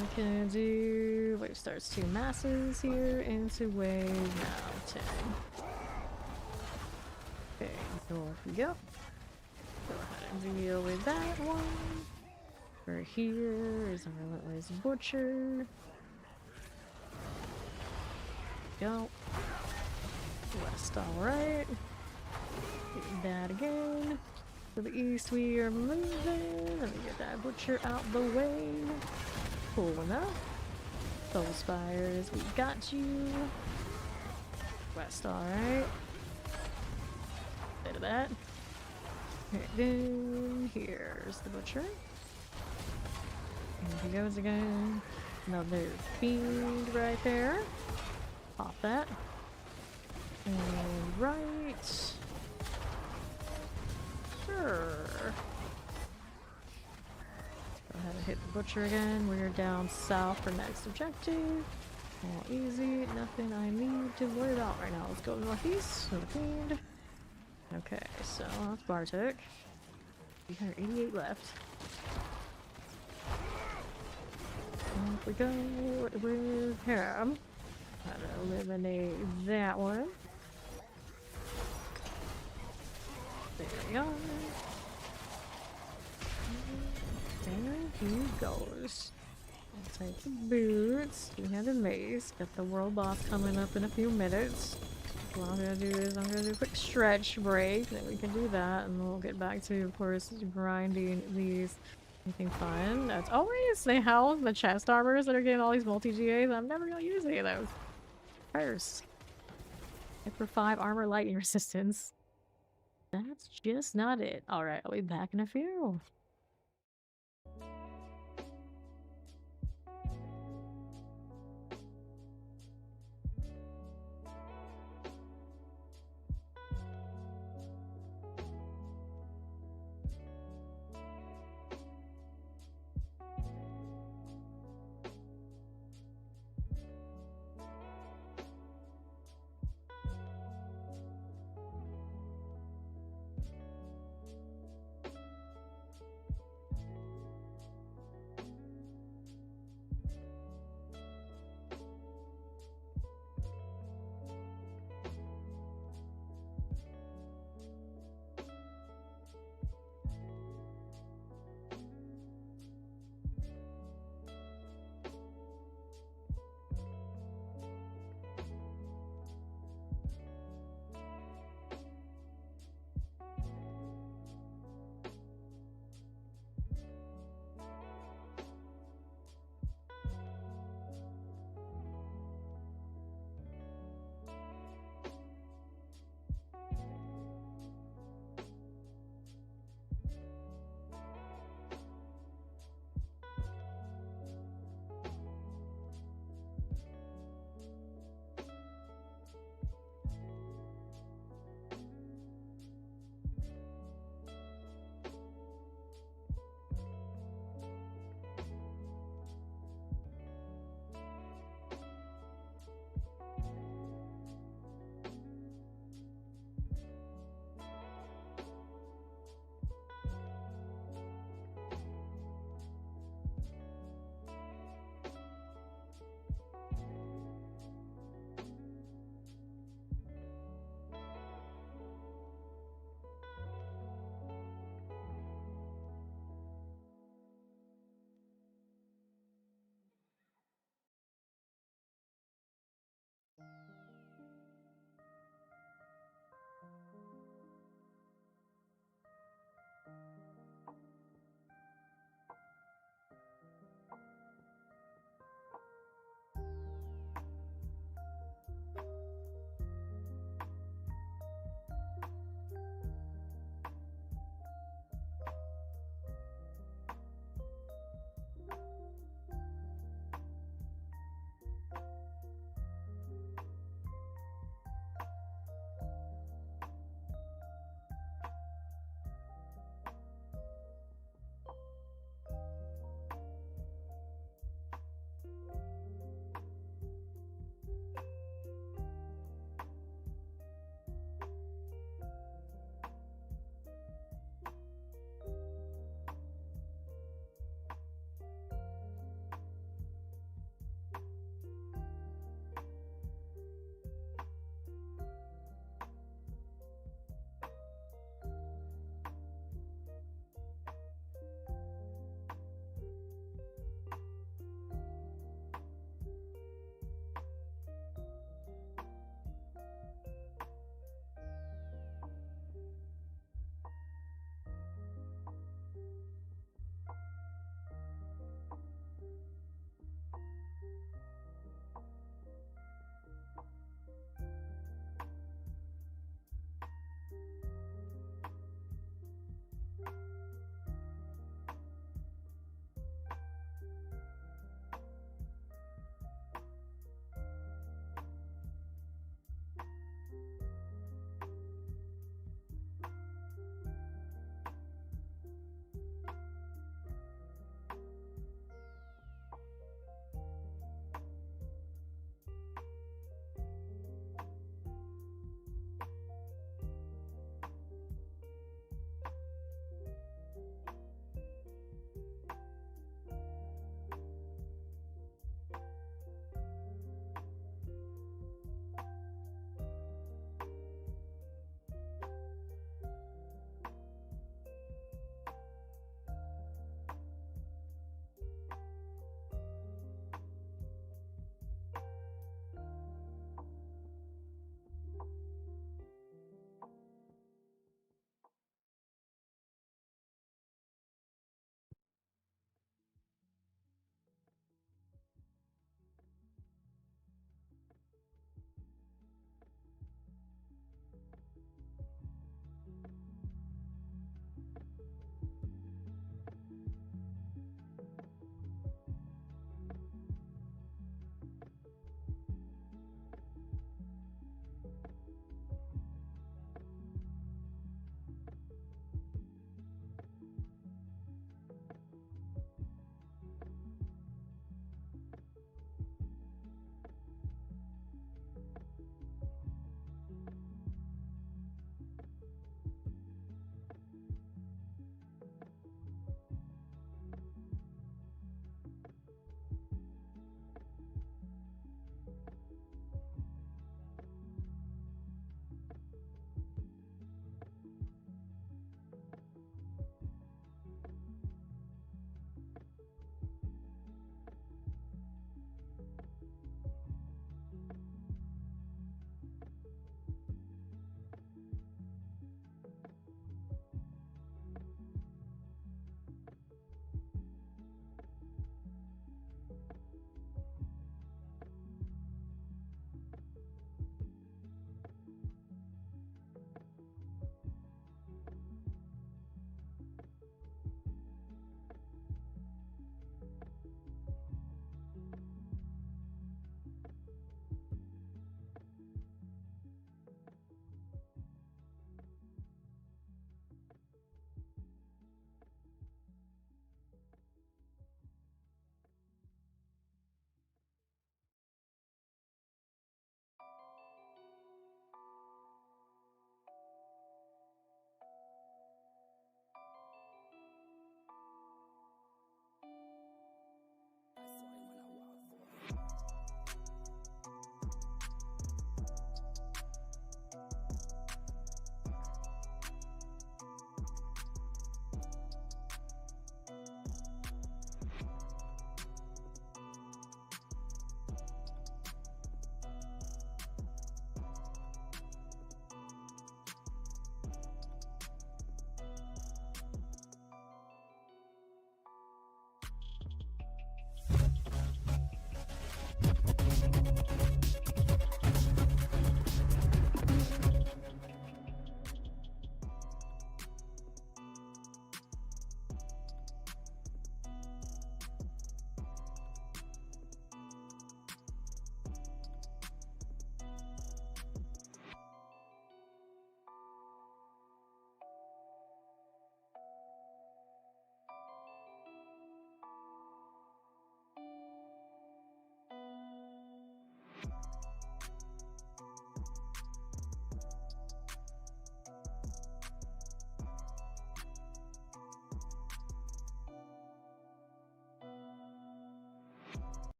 We can do wave starts 2 masses here into wave now 10. Okay, north we go. Go ahead and deal with that one. Right here is a relentless butcher. Go. West, alright. That again. To the east we are moving. Let me get that butcher out the way. Cool enough. Soul Spires, we got you. West, alright. Bit of that. Right, then here's the butcher. And he goes again. Another fiend right there. Pop that. And right. Sure. Go ahead and hit the butcher again. We're down south for next objective. All easy. Nothing I need to worry about right now. Let's go northeast for the fiend. Okay, so that's Bartek. 388 left. Off we go with him. Gotta eliminate that one. There we are. he goes. I'll take the boots, two-handed mace, got the world boss coming up in a few minutes. What I'm gonna do is I'm gonna do a quick stretch break, then we can do that, and we'll get back to, of course, grinding these. Anything fun? That's always the hell, the chest armors that are getting all these multi-GAs. I'm never gonna use any of those. First. Hyper 5 armor lightning resistance. That's just not it. Alright, I'll be back in a few.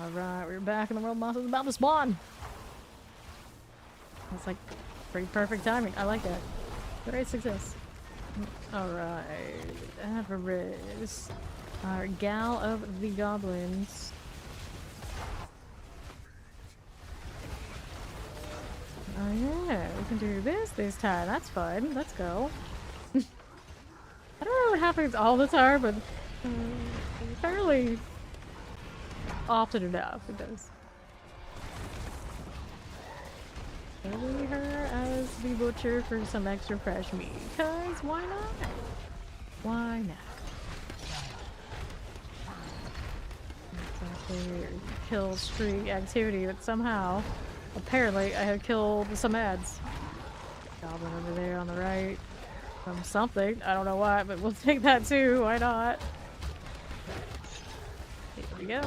Alright, we're back and the world boss is about to spawn. That's like pretty perfect timing. I like that. Great success. Alright. Avarice. Our gal of the goblins. Oh yeah, we can do this time. That's fun. Let's go. I don't know what happens all the time, but fairly often enough it does. Maybe her as the butcher for some extra fresh meat, cause why not? Why not? Exactly, kill streak activity, but somehow, apparently, I have killed some ads. Goblin over there on the right. From something, I don't know why, but we'll take that too. Why not? Here we go.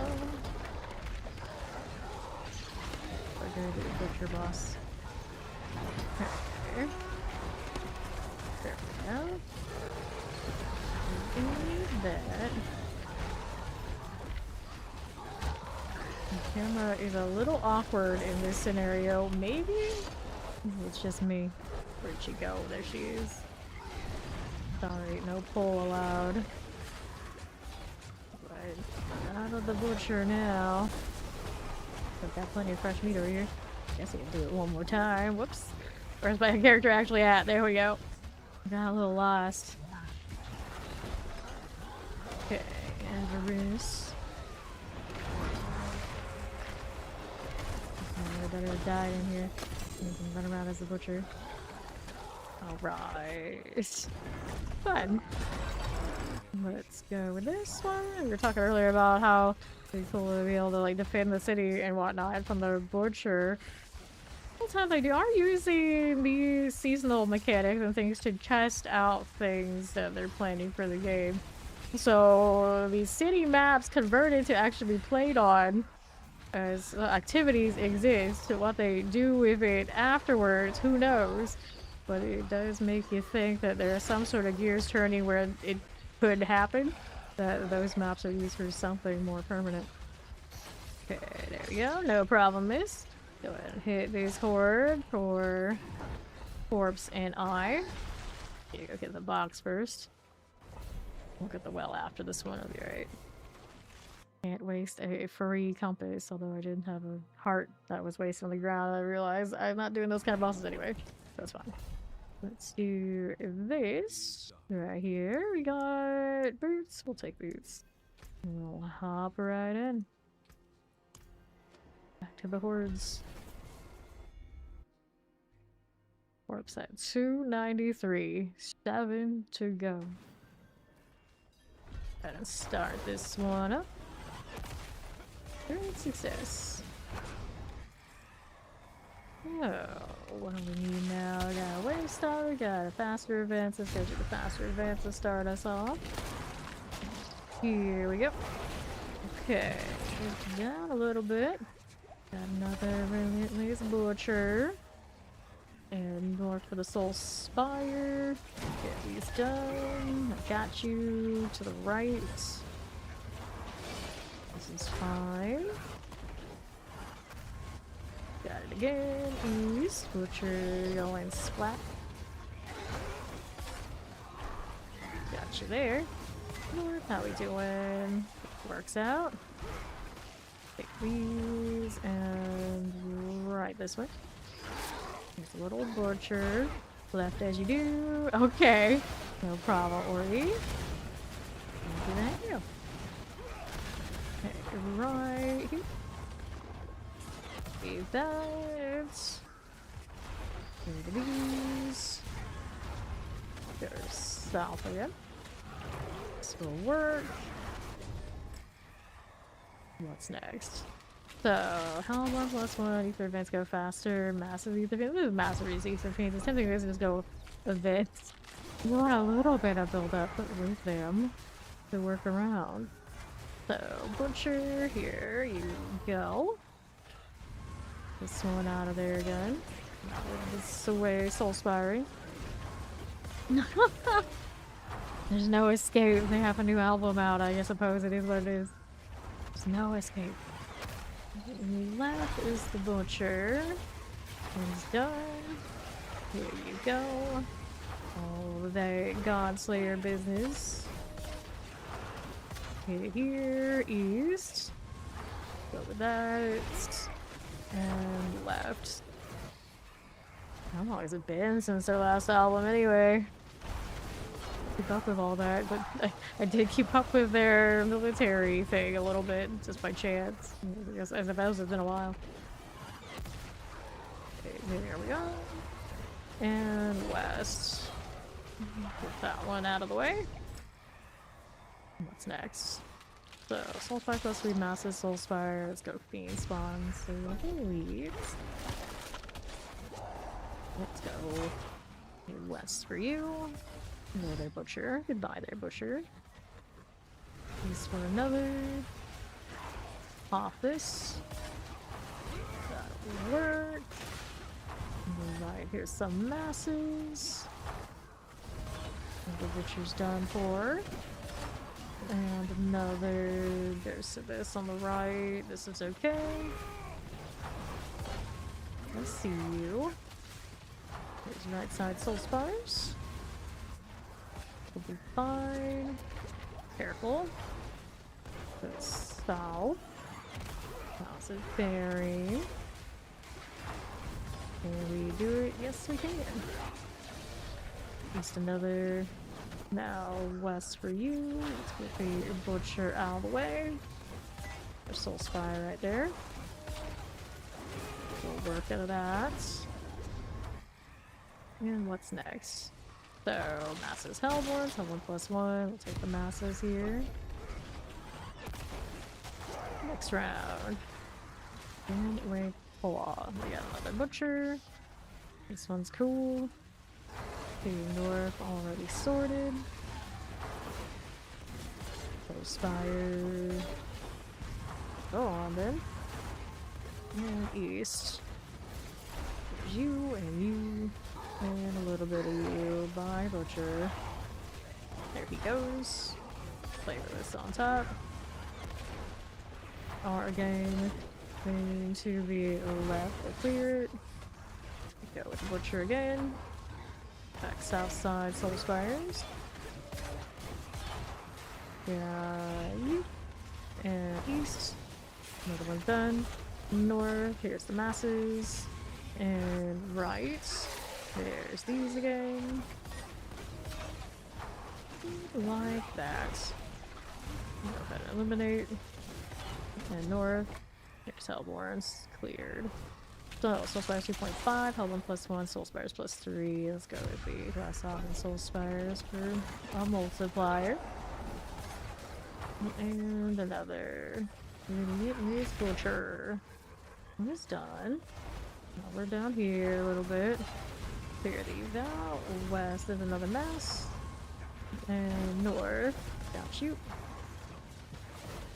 We're gonna do the butcher boss. There we go. Do that. The camera is a little awkward in this scenario. Maybe it's just me. Where'd she go? There she is. Sorry, no pull allowed. Right, out of the butcher now. I've got plenty of fresh meat over here. Guess we can do it one more time. Whoops. Where's my character actually at? There we go. Got a little lost. Okay, Avarice. I better have died in here. You can run around as a butcher. Alright. Fun. Let's go with this one. We were talking earlier about how it's cool to be able to like defend the city and whatnot from the butcher. Sometimes they are using these seasonal mechanics and things to test out things that they're planning for the game. So these city maps converted to actually be played on as activities exist. What they do with it afterwards, who knows? But it does make you think that there are some sort of gears turning where it could happen. That those maps are used for something more permanent. Okay, there we go. No problem, miss. Go ahead and hit this horde for corpse and eye. Okay, go get the box first. We'll get the well after this one. It'll be alright. Can't waste a free compass, although I did have a heart that was wasted on the ground. I realized I'm not doing those kind of bosses anyway. That's fine. Let's do this right here. We got boots. We'll take boots. We'll hop right in. Back to the hordes. Corpse at 293. 7 to go. Gotta start this one up. Great success. Oh, what do we need now? We got a wave star, we got a faster advance. Let's go to the faster advance to start us off. Here we go. Okay, down a little bit. Got another relentless butcher. And more for the soul spire. Get these done. I got you to the right. This is fine. Got it again. East. Butcher going splat. Got you there. North, how we doing? Works out. Take these and right this way. There's a little butcher. Left as you do. Okay. No problem, Ori. Do that here. Okay, right here. Leave that. Into these. Go south again. This will work. What's next? So, how long plus one? Ether events go faster. Massive ether events. This is massive ether events. It's tempting to just go events. You want a little bit of build up with them to work around. So, butcher, here you go. This one out of there again. This away, soul spiring. There's no escape. They have a new album out. I suppose it is what it is. There's no escape. Left is the butcher. He's done. Here you go. All of that Godslayer business. Here, east. Go with that. And left. How long has it been since their last album anyway? Keep up with all that, but I did keep up with their military thing a little bit, just by chance. I guess I suppose it's been a while. Okay, there we go. And west. Get that one out of the way. What's next? So, Soulspire plus 3 massive Soulspire. Let's go Fiend Spawn. So, leads. Let's go west for you. No, there, Butcher. Goodbye there, Butcher. East for another. Office. That'll work. Right, here's some masses. The Butcher's done for. And another. There's this on the right. This is okay. I see you. There's right side Soul Spires. We'll be fine. Careful. That's south. How's it bearing? Can we do it? Yes, we can. Just another. Now west for you. Let's get the Butcher out of the way. There's Soul Spire right there. We'll work out of that. And what's next? So, Masses Hellborns, Hellborn +1. We'll take the Masses here. Next round. And rank 4. We got another Butcher. This one's cool. Okay, North already sorted. Soul Spire. Go on then. And East. There's you and you. And a little bit of you by Butcher. There he goes. Flavorless on top. R again. Going to the left to clear it. Go with Butcher again. Back south side Soul Spires. Yeah, you. And east. Another one's done. North. Here's the masses. And right. There's these again. Like that. Go ahead and eliminate. And north. There's Hellborns. Cleared. So, Soul Spires 2.5, Hellborn +1, Soul Spires +3. Let's go with the Glass Off and Soul Spires for a multiplier. And another. This Butcher. It's done. Now we're down here a little bit. Clear these out. West is another mass. And north. Down shoot.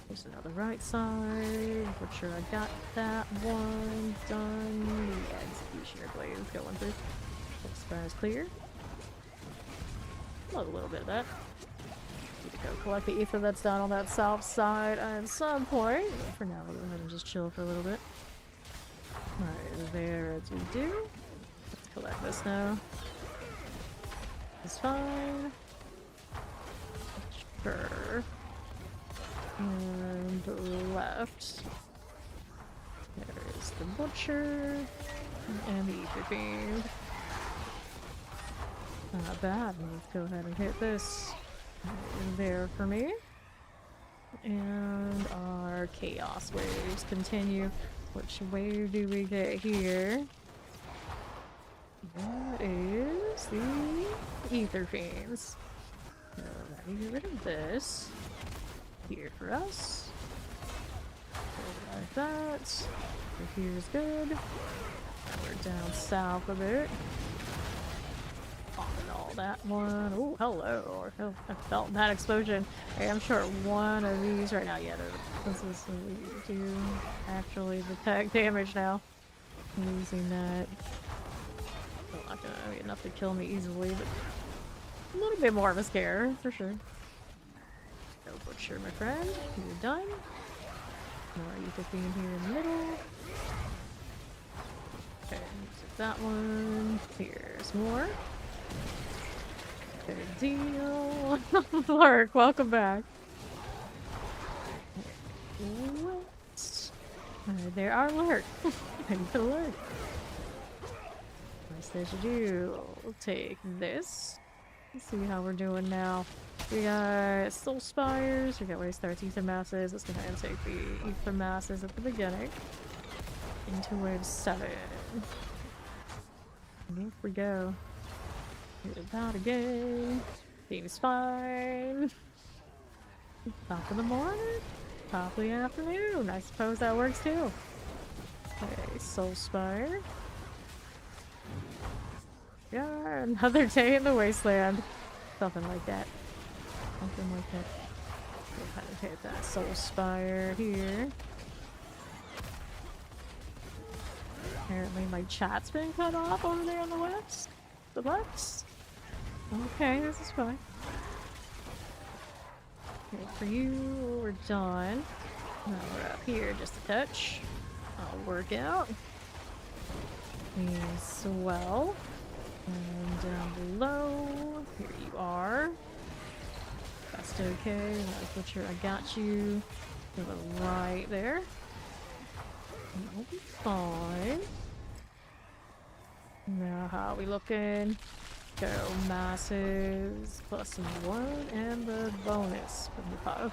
There's another right side. Butcher, I got that one done. The Executioner Blade is going through. Spires clear. Love a little bit of that. Need to go collect the ether that's down on that south side at some point. But for now, we'll go ahead and just chill for a little bit. Alright, there as we do. Let's collect this now. It's fine. Sure. And left. There's the Butcher. And the Ether Fiend. Not bad. Let's go ahead and hit this. There for me. And our Chaos Waves continue. Which wave do we get here? That is the Ether Fiends. So let me get rid of this. Here for us. Like that. So here's good. Now we're down south a bit. Popping all that one. Oh, hello. I felt that explosion. Hey, I'm short one of these right now. Yeah, this is we do actually detect damage now. I'm using that. Still not gonna be enough to kill me easily, but a little bit more of a scare for sure. Go Butcher, my friend. You're done. More Ethiopian here in the middle. Okay, take that one. Here's more. Good deal. Lurk, welcome back. What? There are Lurk. Ready for the Lurk. What's this to do? We'll take this. Let's see how we're doing now. We got Soul Spires, we got Waste Starts, Ether Masses. Let's go ahead and take the Ether Masses at the beginning. Into wave 7. And here we go. Here's about again. Seems fine. Top of the morning, top of the afternoon. I suppose that works too. Okay, Soul Spire. Yeah, another day in the wasteland. Something like that. Something like that. Go ahead and hit that Soul Spire here. Apparently my chat's been cut off over there on the west. The left. Okay, this is fine. Okay, for you, we're done. Now we're up here just a touch. I'll work out. We swell. And down below, here you are. That's okay. Butcher, I got you. To the right there. That'll be fine. Now, how are we looking? Go masses +1 and the bonus from the pot.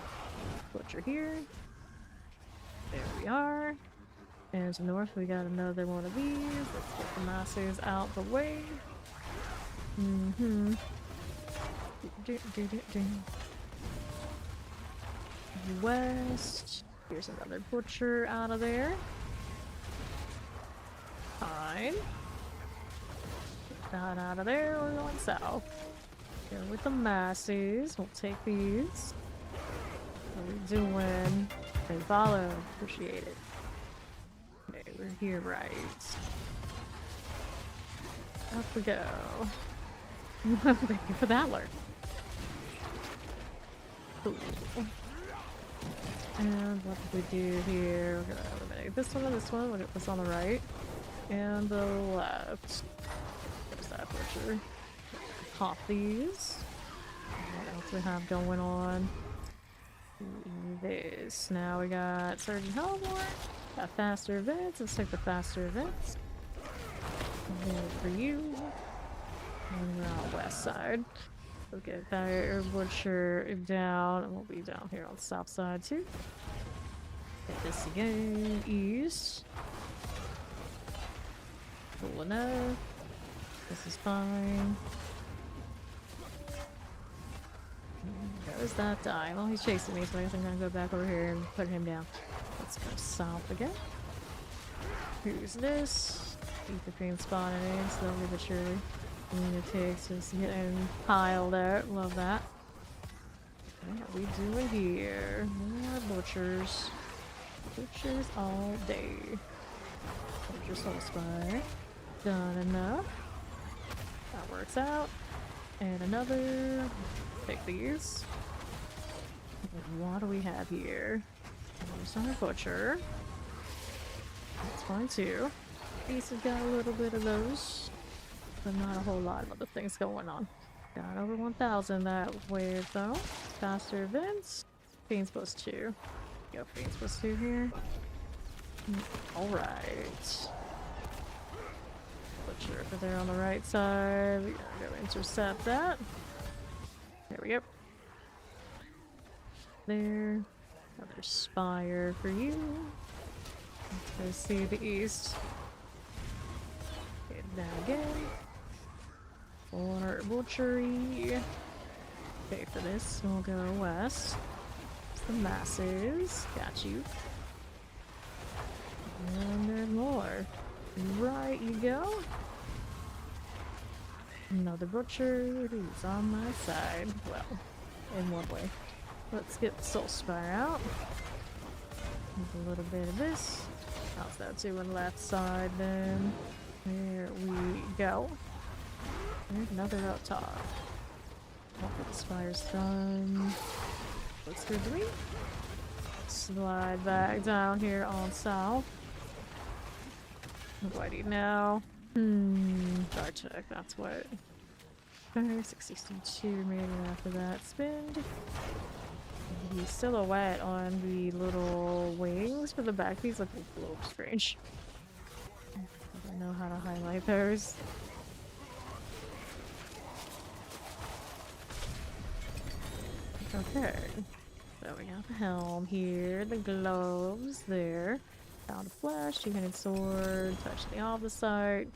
Butcher here. There we are. And to the north, we got another one of these. Let's get the masses out the way. West. Here's another butcher out of there. Fine. Get that out of there. We're going south. Go with the masses. We'll take these. How are we doing? They follow. Appreciate it. Okay, we're here right. Up we go. Thank you for that alert. Cool. And what did we do here? We're gonna eliminate this one and this one. Look at this on the right. And the left. There's that butcher. Pop these. What else we have going on? This. Now we got Surgeon Hellborn. Got faster events. Let's take the faster events. And then for you. And we're on the west side. We'll get Fire Butcher down, and we'll be down here on the south side too. Get this again, east. Cool enough. This is fine. There's that die. Well, he's chasing me, so I guess I'm gonna go back over here and put him down. Let's go south again. Who's this? Keep the green spot in, slowly but surely. Lunatics just getting piled out. Love that. What are we doing here? More butchers. Butchers all day. Butcher Soul Spire. Done enough. That works out. And another. Take these. And what do we have here? There's another butcher. That's fine too. Beast has got a little bit of those. But not a whole lot of other things going on. Got over 1,000 that way though. Faster events. Fiends +2. Go Fiends +2 here. Alright. Butcher over there on the right side. We gotta go intercept that. There we go. There. Another spire for you. Let's go see the east. Get down again. For butchery. Okay, for this, we'll go west. It's the masses. Got you. And there's more. Right you go. Another butcher who's on my side. Well, in one way. Let's get the Soul Spire out. With a little bit of this. How's that doing left side then? There we go. There's another up top. I'll put the spires done. Looks good to me. slide back down here on south. What do I need now? Dartek, that's what. 662 remaining after that spend. The silhouette on the little wings for the back piece look a little strange. I don't know how to highlight those. Okay. So we got the helm here, the gloves there. Found a flash, two-handed sword, touch the opposite,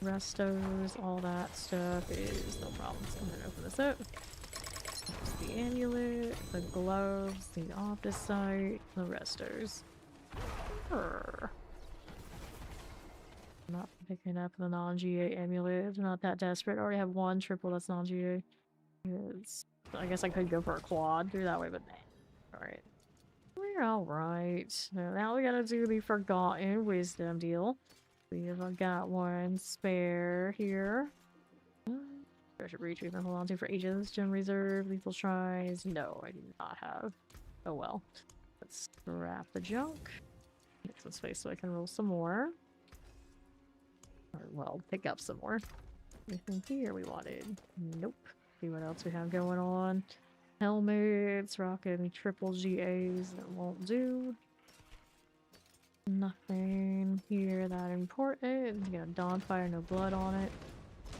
restos, all that stuff is no problem. So I'm gonna open this up. There's the amulet, the gloves, the opposite, the restos. I'm not picking up the non-GA amulet. I'm not that desperate. I already have one triple that's non-GA. I guess I could go for a quad through that way, but nah. Alright. We're alright. So now we gotta do the Forgotten Wisdom deal. We have got one spare here. Treasure breach we've been holding on to for ages. Gem reserve, lethal tries. No, I do not have. Oh well. Let's scrap the junk. Get some space so I can roll some more. Or, well, pick up some more. Anything here we wanted? Nope. See what else we have going on. Helmets, rocking triple GAs that won't do. Nothing here that important. You got Dawnfire, no blood on it.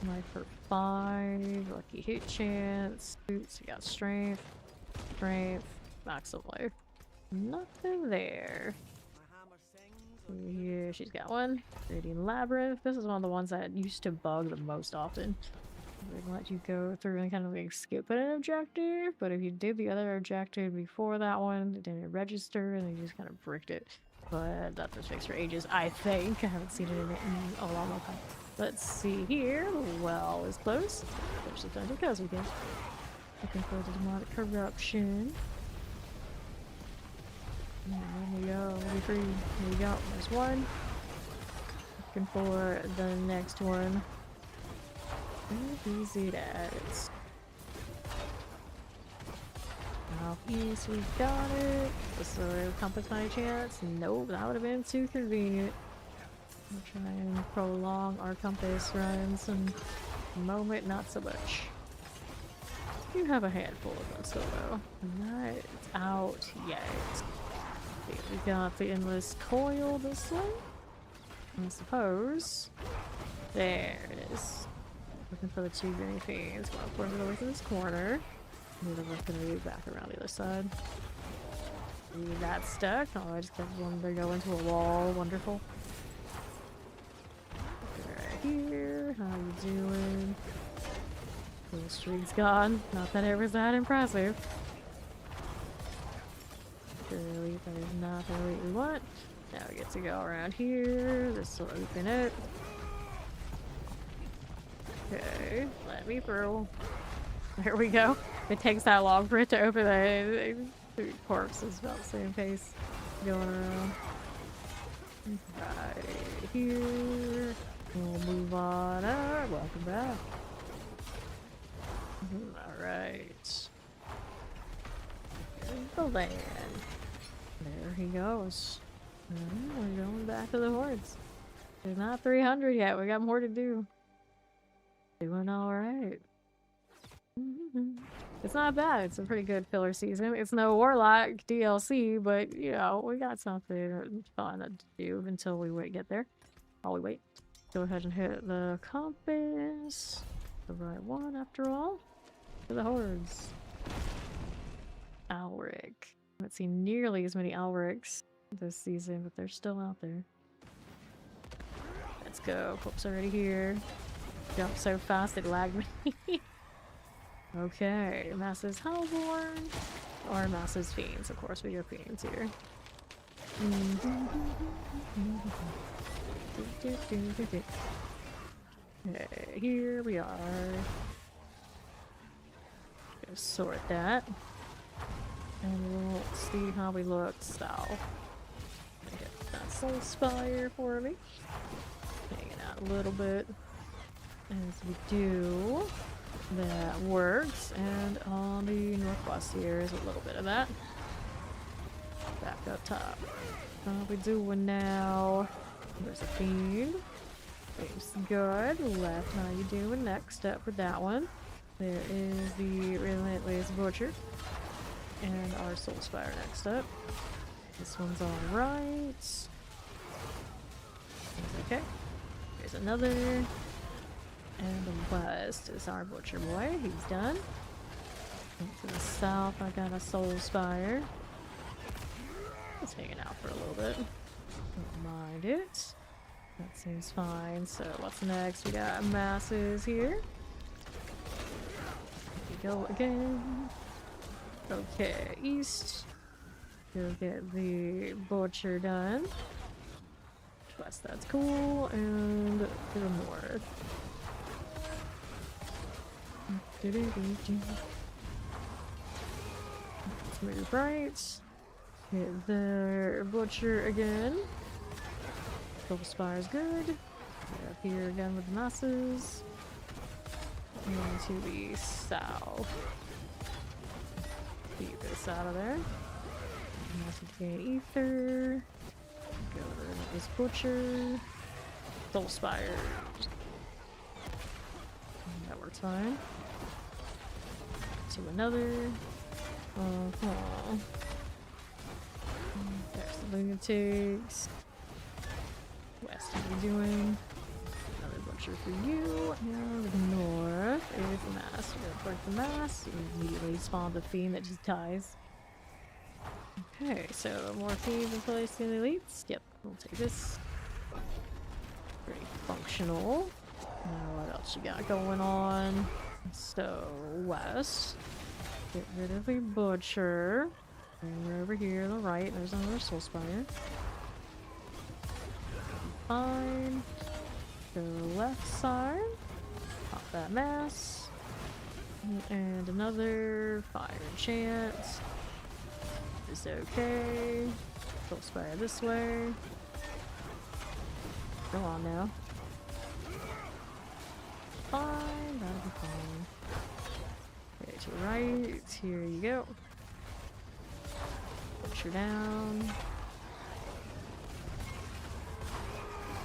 Life for 5, lucky hit chance. Boots, you got strength, max of life. Nothing there. Here, she's got one. Radiant Labyrinth. This is one of the ones that used to bug the most often. They let you go through and kind of like skip an objective, but if you did the other objective before that one, it didn't register and they just kind of bricked it. But that's been fixed for ages, I think. I haven't seen it in a long time. Let's see here. The well is closed. Finish the dungeon because we can. Looking for the demonic corruption. There we go. We'll be free. There we go. There's one. Looking for the next one. How easy that is. Southeast, we got it. This is compass by chance. Nope, that would have been too convenient. We'll try and prolong our compass runs and moment not so much. You have a handful of them still though. Not out yet. Okay, we got the endless coil this way. I suppose. There it is. Looking for the two green fiends. Well, of course, it over to this corner. Need to look gonna be back around the other side. Leave that stuck. Oh, I just kept wanting to go into a wall. Wonderful. Right here. How you doing? The streak's gone. Not that it was that impressive. Surely that is not the way we want. Now we get to go around here. This will open it. Okay, let me through. There we go. It takes that long for it to open the corpse is about the same pace going around. Right here. We'll move on up. Welcome back. Alright. There's the land. There he goes. We're going back to the hordes. There's not 300 yet. We got more to do. Doing alright. It's not bad. It's a pretty good filler season. It's no Warlock DLC, but you know, we got something fun to do until we get there. While we wait. Go ahead and hit the compass. The right one after all. To the hordes. Alric. I haven't seen nearly as many Alrics this season, but they're still out there. Let's go. Corpse already here. Jump so fast it lagged me. Okay, Masses Hellborn or Masses Fiends. Of course, we are Fiends here. Okay, here we are. Gonna sort that. And we'll see how we look south. Get that Soul Spire for me. Hanging out a little bit as we do. That works, and on the northwest here is a little bit of that. Back up top. How we doing now? There's a fiend. Seems good. Left, how you doing? Next up with that one. There is the Relentless Butcher. And our Soul Spire next up. This one's alright. Okay. Here's another. And the west is our Butcher Boy. He's done. To the south, I got a Soul Spire. It's hanging out for a little bit. Don't mind it. That seems fine. So what's next? We got masses here. Here we go again. Okay, east. Go get the butcher done. West, that's cool. And to the north. Let's move right. Hit the butcher again. Soul Spire's good. Get up here again with the masses. And to the south. Keep this out of there. Massive ether. Go to this butcher. Soul Spire. That works fine. To another. There's the lunatics. West, how you doing? Another butcher for you. And north is the mass. We're gonna break the mass. Immediately spawn the fiend that just dies. Okay, so more fiends in place in the elites. Yep, we'll take this. Pretty functional. Now what else you got going on? So west. Get rid of the butcher. And we're over here on the right. There's another Soul Spire. Fine. Go left side. Pop that mass. And another fire enchant. Is okay. Soul Spire this way. Go on now. Fine, that'll be fine. Okay, to the right. Here you go. Butcher down.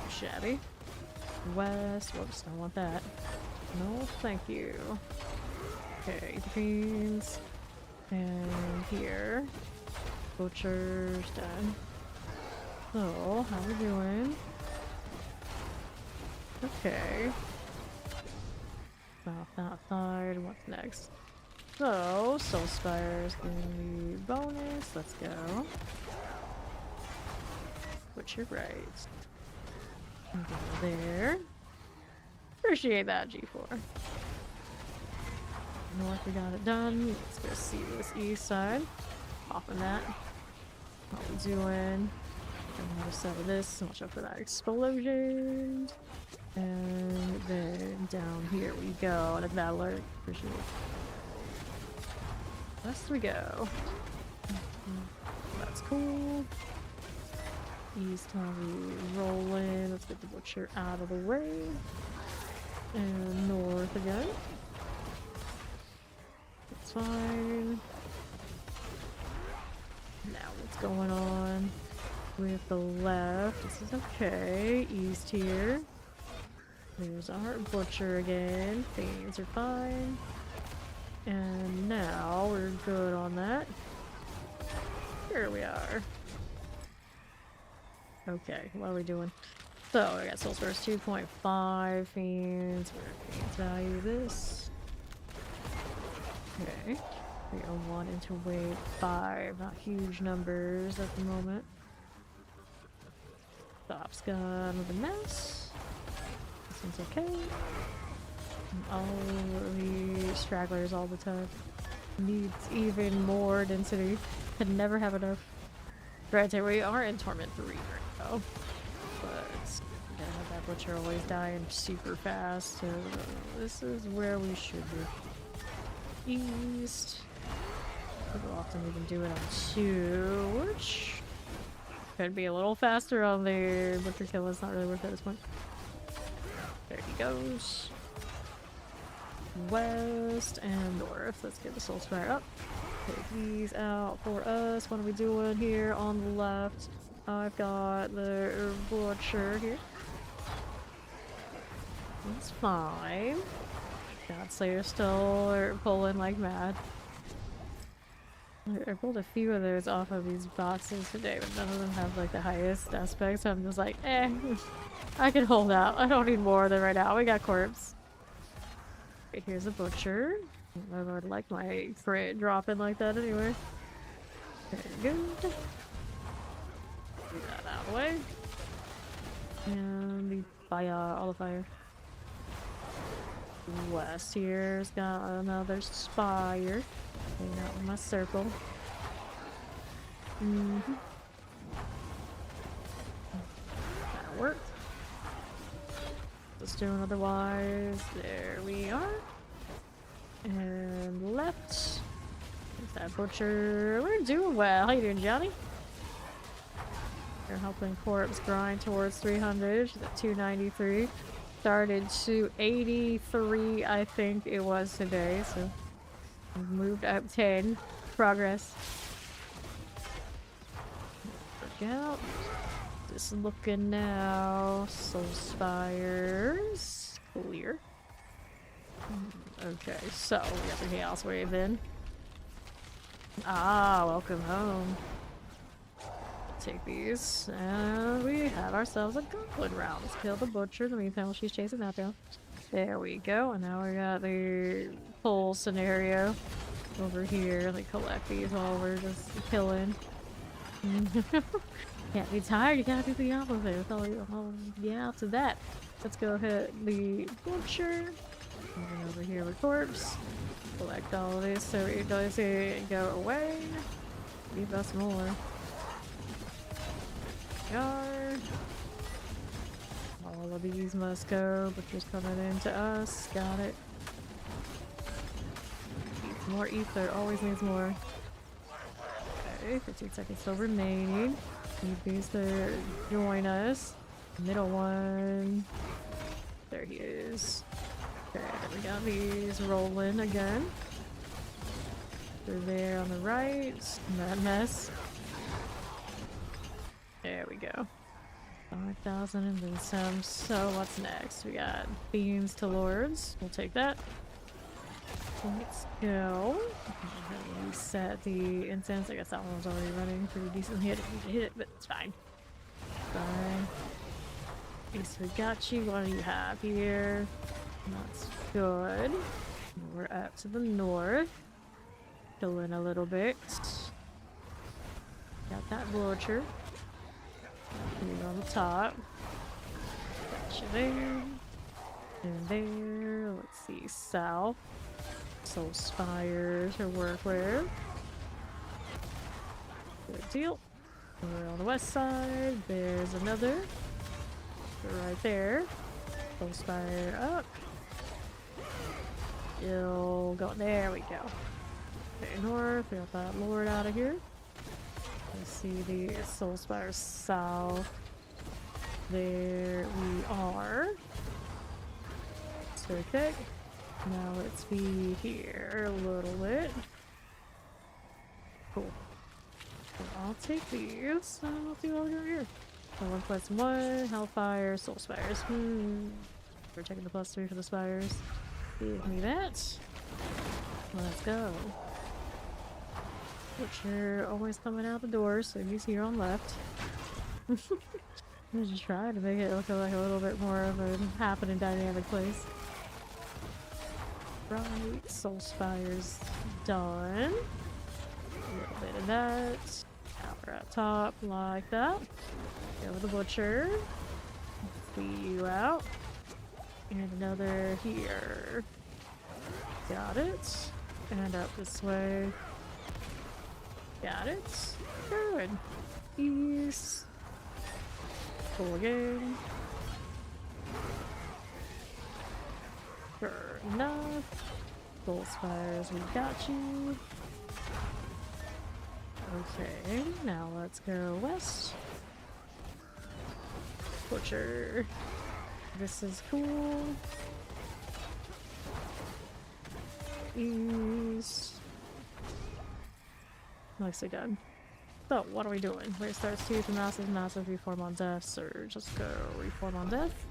Shabby. West. Whoops, don't want that. No, thank you. Okay, the fiends. And here. Butcher's done. So, how we doing? Okay. South outside. What's next? So, Soul Spire's giving me bonus. Let's go. Butcher right. And go there. Appreciate that, G4. North, we got it done. Let's go see this east side. Popping that. What we doing? Another set of this. Watch out for that explosion. And then down here we go. And a bad alert. Appreciate it. West we go. That's cool. East, how we roll in. Let's get the butcher out of the way. And north again. That's fine. Now what's going on with the left? This is okay. East here. There's our butcher again. Things are fine. And now we're good on that. Here we are. Okay, what are we doing? So, I got Soul Spire's 2.5 fiends. Where fiends value this? Okay. We are 1 into wave 5. Not huge numbers at the moment. Stop's gun with a mess. This one's okay. All the stragglers all the time. Needs even more density. Could never have enough. Granted, we are in Torment 3 right now. But yeah, that butcher always dying super fast. So this is where we should be. East. People often even do it on 2, which could be a little faster on the butcher kill. It's not really worth it at this point. There he goes. West and north. Let's get the Soul Spire up. Take these out for us. What are we doing here on the left? I've got the butcher here. It's fine. God Slayer still pulling like mad. I pulled a few of those off of these boxes today, but none of them have like the highest aspect, so I'm just like, eh, I can hold out. I don't need more than right now. We got corpse. Okay, here's a butcher. I would like my crit dropping like that anyway. Very good. Get that out of the way. And the fire, all the fire. West here's got another spire. Hang out in my circle. That'll work. Let's do otherwise. There we are. And left. There's that butcher. We're doing well. How you doing, Johnny? You're helping corpse grind towards 300. She's at 293. Started to 83, I think it was today, so we've moved up 10. Progress. Look out. Just looking now. Soul Spires. Clear. Okay, so we got the Chaos Wave in. Ah, welcome home. Take these, and we have ourselves a goblin round. Let's kill the butcher in the meantime while she's chasing that down. There we go, and now we got the pull scenario over here. Let me collect these while we're just killing. Can't be tired, you gotta do the opposite. Yeah, to that. Let's go hit the butcher. Moving over here with corpse. Collect all of this so it doesn't go away. Leave us more. Yard. All of these must go, but just coming into us. Got it. Needs more ether, always needs more. Okay, 15 seconds still remaining. Need these to join us. Middle one. There he is. Okay, we got these rolling again. They're there on the right. That mess. There we go. 5,000 and then some. So what's next? We got beans to lords. We'll take that. Let's go. Reset the incense. I guess that one was already running pretty decently. I didn't need to hit it, but it's fine. Fine. Okay, so we got you. What do you have here? That's good. We're up to the north. Killing a little bit. Got that butcher. Here on the top. Got you there. And there. Let's see. South. Soul Spires to work with. Good deal. We're on the west side. There's another. Right there. Soul Spire up. Still going. There we go. Okay, north. We got that lord out of here. Let's see the Soul Spire south. There we are. Okay. Now let's be here a little bit. Cool. So I'll take these. I'll see what we got here. So 1+1, Hellfire, Soul Spires. We're taking the +3 for the Spires. Give me that. Let's go. Butcher always coming out the door, so he's here on left. I'm just trying to make it look like a little bit more of a happening dynamic place. Right, Soul Spire's done. A little bit of that. Now we're at top like that. Go with the butcher. See you out. And another here. Got it. And up this way. Got it. Good. East. Pull again. Sure enough. Soul Spires, we got you. Okay, now let's go west. Butcher. This is cool. East. Nicely done. So, what are we doing? Where starts tooth, massive, massive, reform on death, surge. Let's go. Reform on death.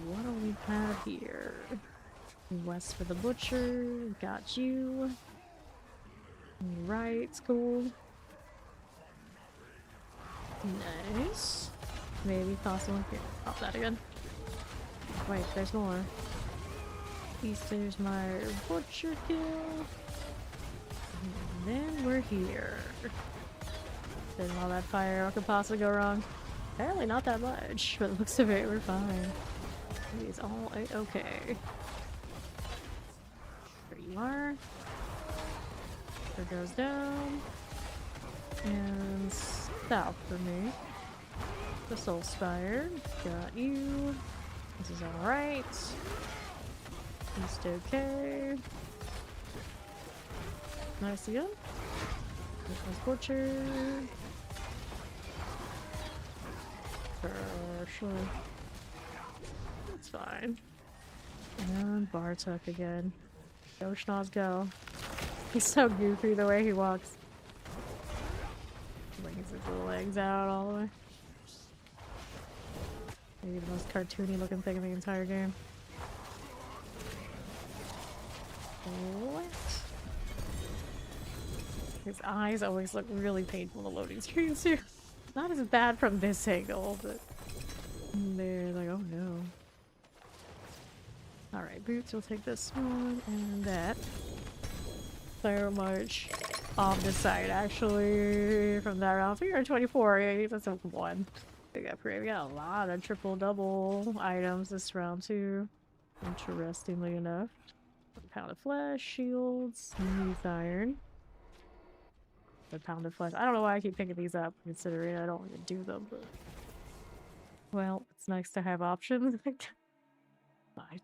What do we have here? West for the butcher. Got you. Right, cool. Nice. Maybe possible. Here, pop that again. Wait, there's more. There's my butcher kill. And then we're here. Didn't all that fire could possibly go wrong. Apparently not that much, but it looks of it, we're fine. It's all okay. There you are. There goes down. And south for me. The Soul Spire. Got you. This is alright. East okay. Nice again. This was butchered. Sure. That's fine. And Bartok again. Go Schnoz, go. He's so goofy the way he walks. Brings his little legs out all the way. Maybe the most cartoony looking thing in the entire game. What? His eyes always look really painful in the loading screens too. Not as bad from this angle, but they're like, oh no. Alright, boots, we'll take this one and that. So much off the side actually from that round. 324, that's a one. We got a lot of triple double items this round too. Interestingly enough. A pound of flesh, shields, youth iron. A pound of flesh. I don't know why I keep picking these up, considering I don't even do them, but well, it's nice to have options. Fine.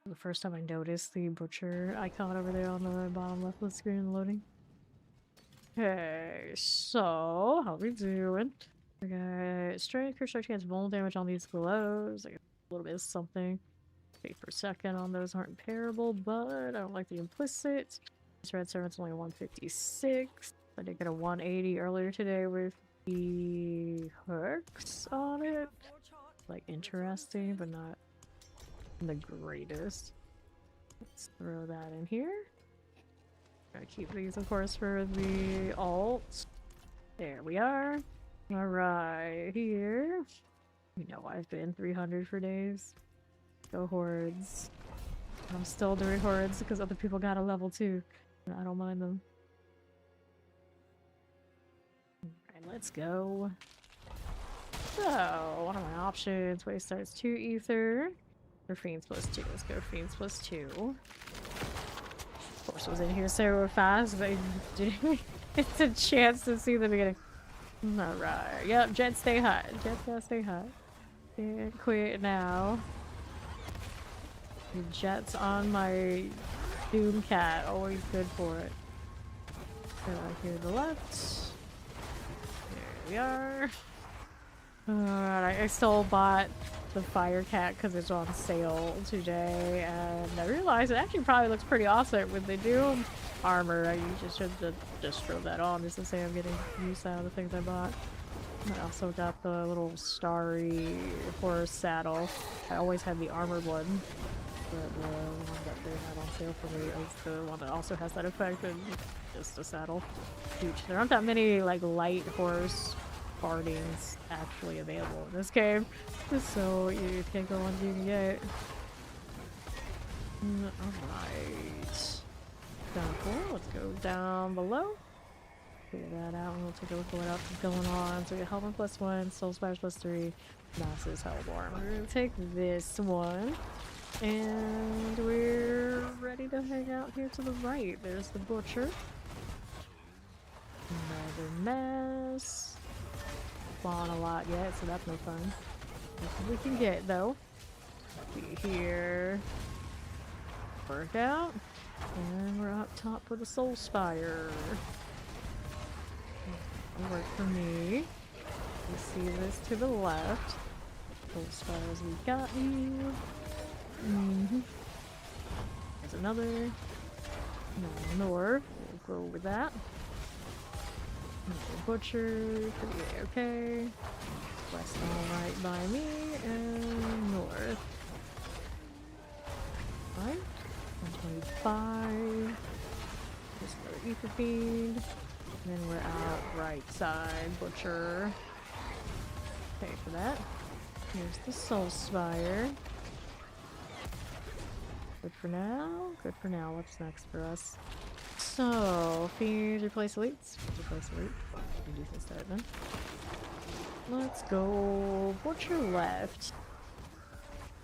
The first time I noticed the butcher icon over there on the bottom left of the screen loading. Okay, so how are we doing? We got strength, crit strike chance, vulnerable damage on these gloves. I got a little bit of something. Wait per second on those aren't parable, but I don't like the implicit. This red servant's only 156. I did get a 180 earlier today with the hooks on it. Like interesting, but not the greatest. Let's throw that in here. Gotta keep these, of course, for the alt. There we are. Alright, here. You know I've been 300 for days. Go hordes. I'm still doing hordes because other people got a level 2. And I don't mind them. Alright, let's go. So, what are my options? Waste starts 2 ether. Or Fiends plus 2. Let's go Fiends plus 2. Of course, it was in here so fast, but I didn't get a chance to see the beginning. Alright. Yep, Jet stay hot. Jet's gotta stay hot. Can't quit now. The Jet's on my Doom Cat. Always good for it. Here to the left. There we are. Alright, I still bought the Fire Cat because it's on sale today, and I realized it actually probably looks pretty awesome with the Doom armor. I just should have just throw that on just to say I'm getting use out of the things I bought. I also got the little starry horse saddle. I always had the armored one, but the one that they had on sale for me is the one that also has that effect, and just a saddle. Huge. There aren't that many like light horse fartings actually available in this game, so you can't go on you can get. Alright. Down cool. Let's go down below. Figure that out and we'll take a look at what else is going on. So we got Hellborn plus 1, Soul Spires plus 3, Mass's Hellborn. We're gonna take this one. And we're ready to hang out here to the right. There's the Butcher. Another Mass. Spawn a lot yet, so that's no fun. Nothing we can get though. See here. Workout. And we're up top for the Soul Spire. That'll work for me. You see this to the left. Soul Spires, we got you. another. No, north. We'll go with that. Another butcher. Could be okay. West all right by me. And north. Right? 125. Just another ether fiend. And then we're out right side. Butcher. Pay for that. Here's the soul spire. Good for now. Good for now. What's next for us? So, fiends replace elites. Replace elite. Reduce instead then. Let's go. Butcher left.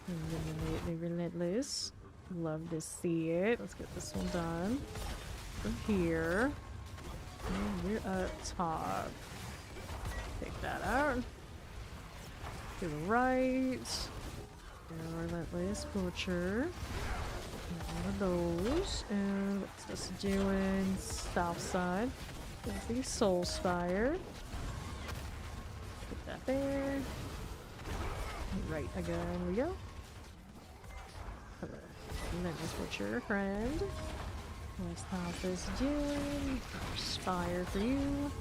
Eliminate the relentless. Love to see it. Let's get this one done. From here. And we're up top. Take that out. To the right. Relentless butcher. One of those. And what's this doing? South side. There's the soul spire. Put that there. Right again we go. Hello. Relentless butcher friend. What's how this doing? Spire for you.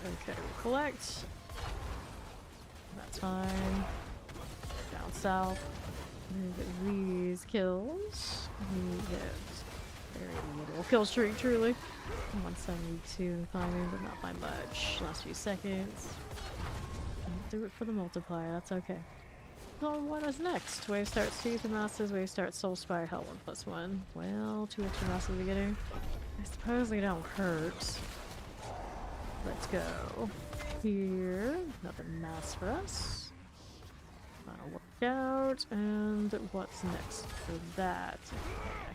Okay, collect. That's fine. Down south. These kills. We get very little kill streak, truly. 172 climbing, but not by much. Last few seconds. Do it for the multiplier, that's okay. So what is next? Wave starts 2 ether masses, wave starts soul spire, hell 1+1. Well, 2 extra masses beginning. I suppose they don't hurt. Let's go. Here, another mass for us. That'll work out. And what's next for that?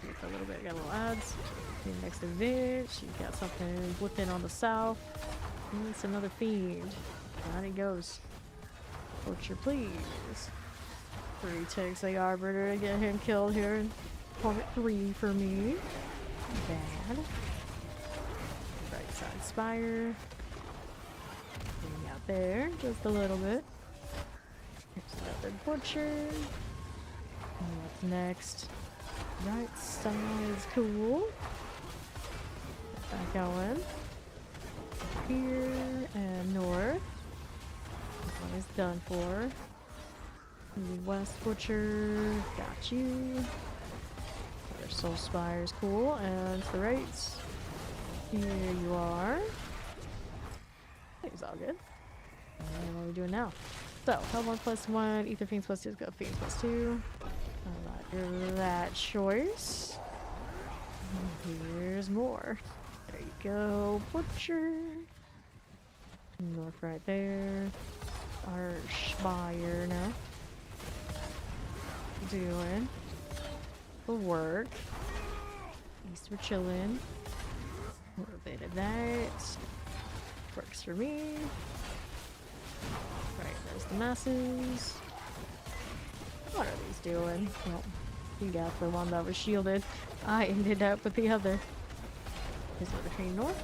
Okay, I hit a little bit, got a little ads. Okay, next event, you got something flipping on the south. And it's another fiend. Down he goes. Butcher, please. 3 takes the arbiter to get him killed here. Point 3 for me. Bad. Right side spire. Getting out there just a little bit. Here's another butcher. And what's next? Right side is cool. Get that going. Here and north. This one is done for. West butcher, got you. Another soul spire is cool, and to the right. Here you are. It's all good. And what are we doing now? So, hell 1+1, ether fiends +2, go fiends +2. I like that choice. And here's more. There you go, butcher. North right there. Our spire now. Doing the work. East we're chilling. A little bit of that. Works for me. Right, there's the masses. What are these doing? Well, you got the one that was shielded. I ended up with the other. Is it between north?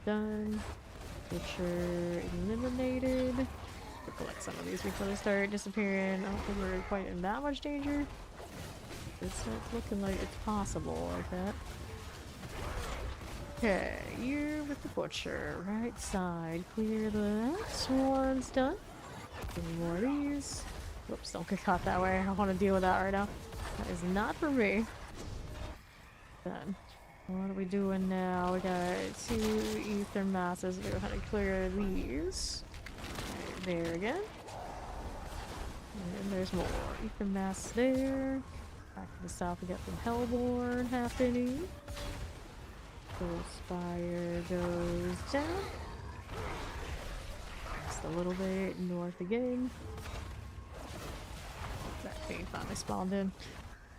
Done. Butcher eliminated. We'll collect some of these before they start disappearing. I don't think we're quite in that much danger. It starts looking like it's possible like that. Okay, you with the butcher. Right side. Clear that. One's done. Any more of these? Whoops, don't get caught that way. I don't want to deal with that right now. That is not for me. Done. What are we doing now? We got 2 ether masses. We're going to clear these. Right there again. And there's more. Ether mass there. Back to the south, we got some Hellborn happening. Soul Spire goes down. Just a little bit north again. That thing finally spawned in.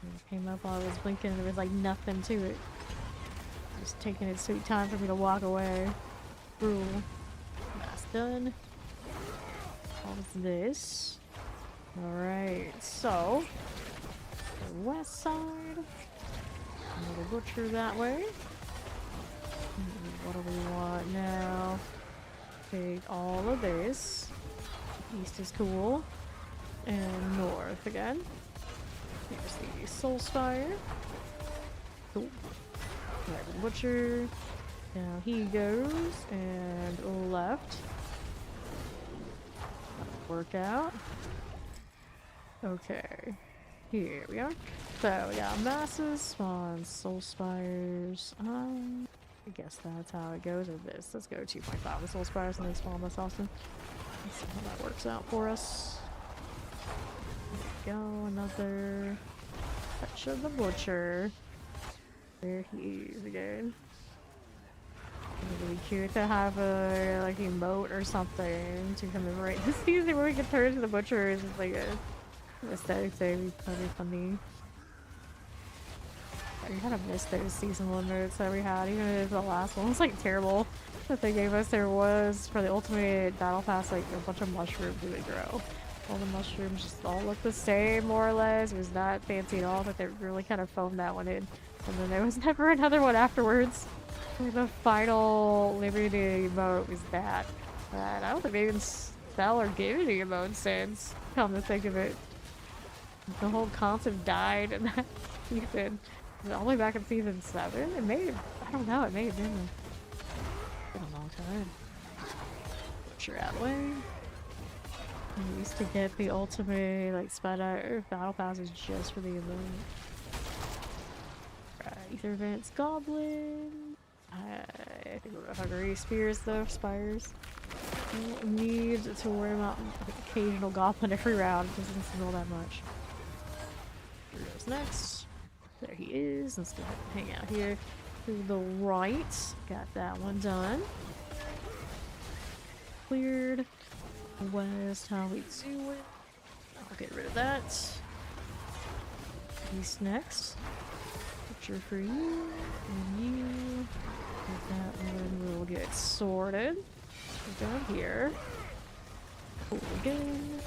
It came up while I was blinking and there was like nothing to it. Just taking its sweet time for me to walk away. Rule. That's done. What's this? Alright, so the west side. Another butcher that way. What do we want now? Take all of this. East is cool. And north again. Here's the Soul Spire. Cool. There's the Butcher. Now he goes and left. Work out. Okay. Here we are. So we got masses, spawns, soul spires. I guess that's how it goes with this. Let's go 2.5 with soul spires and then spawn less often. Let's see how that works out for us. There we go. Another touch of the Butcher. There he is again. It'd be cute to have a like emote or something to commemorate the season where we can turn into the Butcher. It's just like a aesthetic thing. That'd be funny. I kind of miss those season 1 modes that we had, even if the last one was like terrible that they gave us. There was for the ultimate battle pass like a bunch of mushrooms that would grow. All the mushrooms just all look the same more or less. It was not fancy at all, but they really kind of foamed that one in. And then there was never another one afterwards. The final Liberty emote was that. And I don't think they even sell or give any emotes since, come to think of it. The whole concept died in that season. All the way back in season 7? It may have, I don't know, it may have been a long time. Butcher out of the way. We used to get the ultimate, like, battle passes just for the event. Ether Events Goblin. I think we're gonna Hungry Spears though, Spires. Don't need to worry about occasional Goblin every round, it doesn't seem all that much. Here goes next. There he is. Let's go ahead and hang out here. To the right. Got that one done. Cleared. West, how we do it. I'll get rid of that. East next. Butcher for you. And you. That one will get sorted. Down here. Cool again.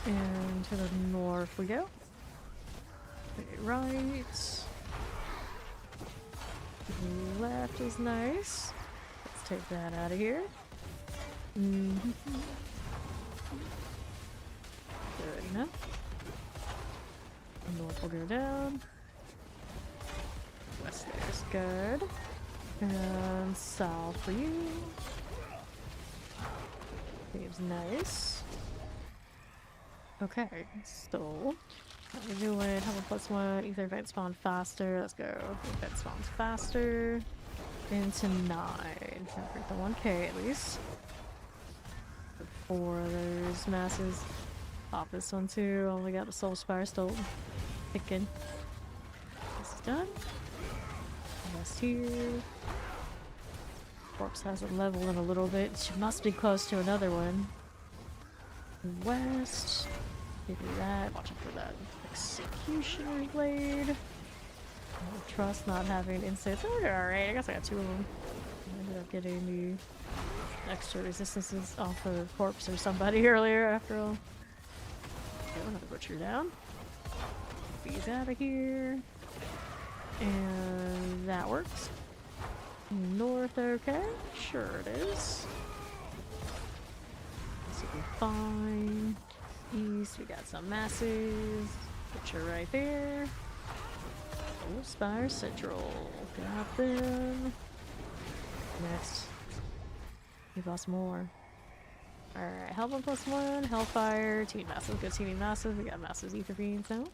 And to the north we go. Right. Left is nice. Let's take that out of here. Good enough. North will go down. West there's good. And south for you. Seems nice. Okay, so how we doing? Have a +1. Ether event spawn faster. Let's go. Event spawns faster. Into 9. Gotta break the 1k at least. 4 others. Masses. Pop this one too. Only got the soul spire still picking. This is done. Rest here. Corpse hasn't leveled in a little bit. She must be close to another one. West. Give me that. Watching for that Executioner's Blade. I trust not having insights. Alright, I guess I got 2 of them. I ended up getting the extra resistances off of Corpse or somebody earlier after all. Okay, another Butcher down. He's out of here. And that works. North, okay? Sure it is. This will be fine. East, we got some masses. Butcher right there. Oh, Spire Central. Got them. Next. Give us more. Alright, Hellbound +1, Hellfire, Team Massive, good Team Massive. We got Massive's Ether Beams now.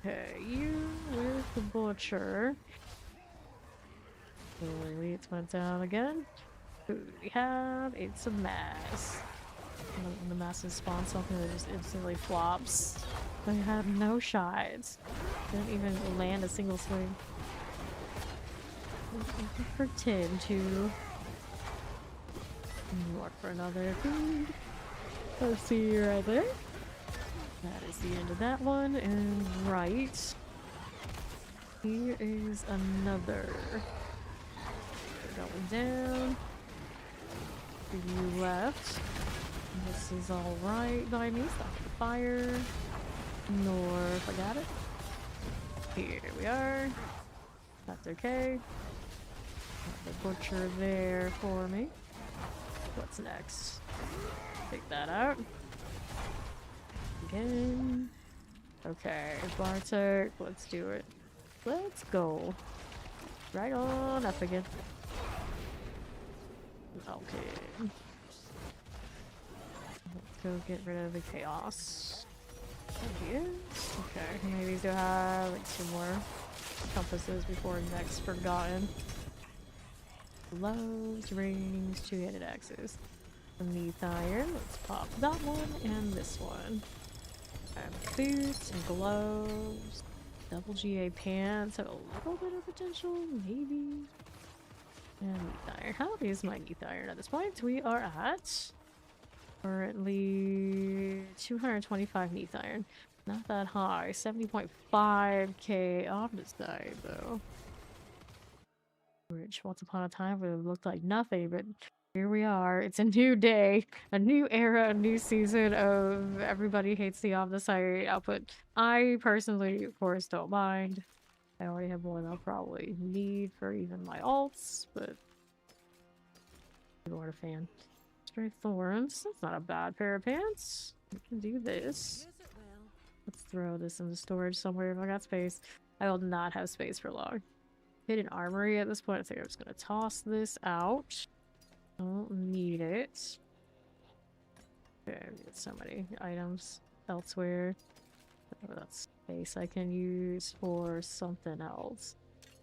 Okay, you with the Butcher. The elites went down again. Who do we have? It's a mass. When the masses spawn something that just instantly flops. They have no shots. Didn't even land a single swing. Pretend to. Look for another food. Let's see you right there. That is the end of that one. And right. Here is another. We're going down. You left. This is all right by me. Stop the fire. North. I got it. Here we are. That's okay. Got the Butcher there for me. What's next? Take that out. Again. Okay, Bartek, let's do it. Let's go. Right on up again. Okay. Let's go get rid of the chaos. There he is. Okay, maybe these do have like 2 more compasses before next forgotten. Gloves, rings, 2-handed axes. Neath iron. Let's pop that one and this one. Boots and gloves. Double GA pants have a little bit of potential, maybe. And neath iron. How is my neath iron at this point? We are at currently 225 neath iron. Not that high. 70.5k off this side though. Which once upon a time would have looked like nothing, but here we are. It's a new day, a new era, a new season of everybody hates the off-the-site output. I personally, of course, don't mind. I already have more than I'll probably need for even my alts, but I'm not a fan. Stray Thorns. That's not a bad pair of pants. We can do this. Let's throw this into storage somewhere if I got space. I will not have space for long. Hidden armory at this point. I think I'm just gonna toss this out. Don't need it. Okay, I've got so many items elsewhere. Oh, that's space I can use for something else.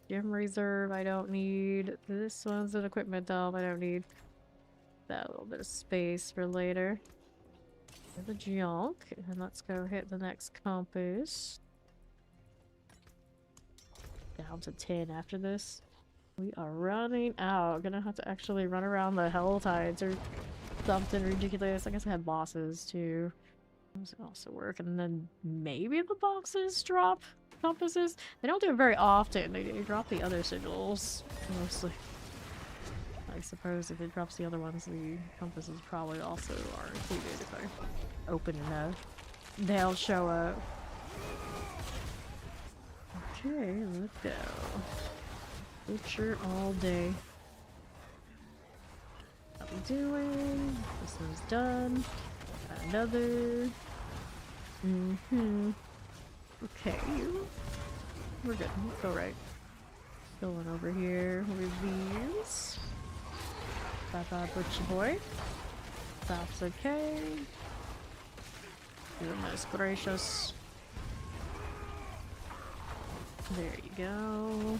Gym reserve I don't need. This one's an equipment dump I don't need. That little bit of space for later. The junk. And let's go hit the next compass. Down to 10 after this. We are running out. Gonna have to actually run around the hell tides or something ridiculous. I guess I have bosses too. Those also work. And then maybe the boxes drop compasses. They don't do it very often. They drop the other sigils mostly. I suppose if it drops the other ones, the compasses probably also are included if I open enough. They'll show up. Okay, let's go. Butcher all day. How we doing? This one's done. Another. Okay. We're good. Let's go right. Going over here with these. Bye-bye, butcher boy. That's okay. Goodness gracious. There you go.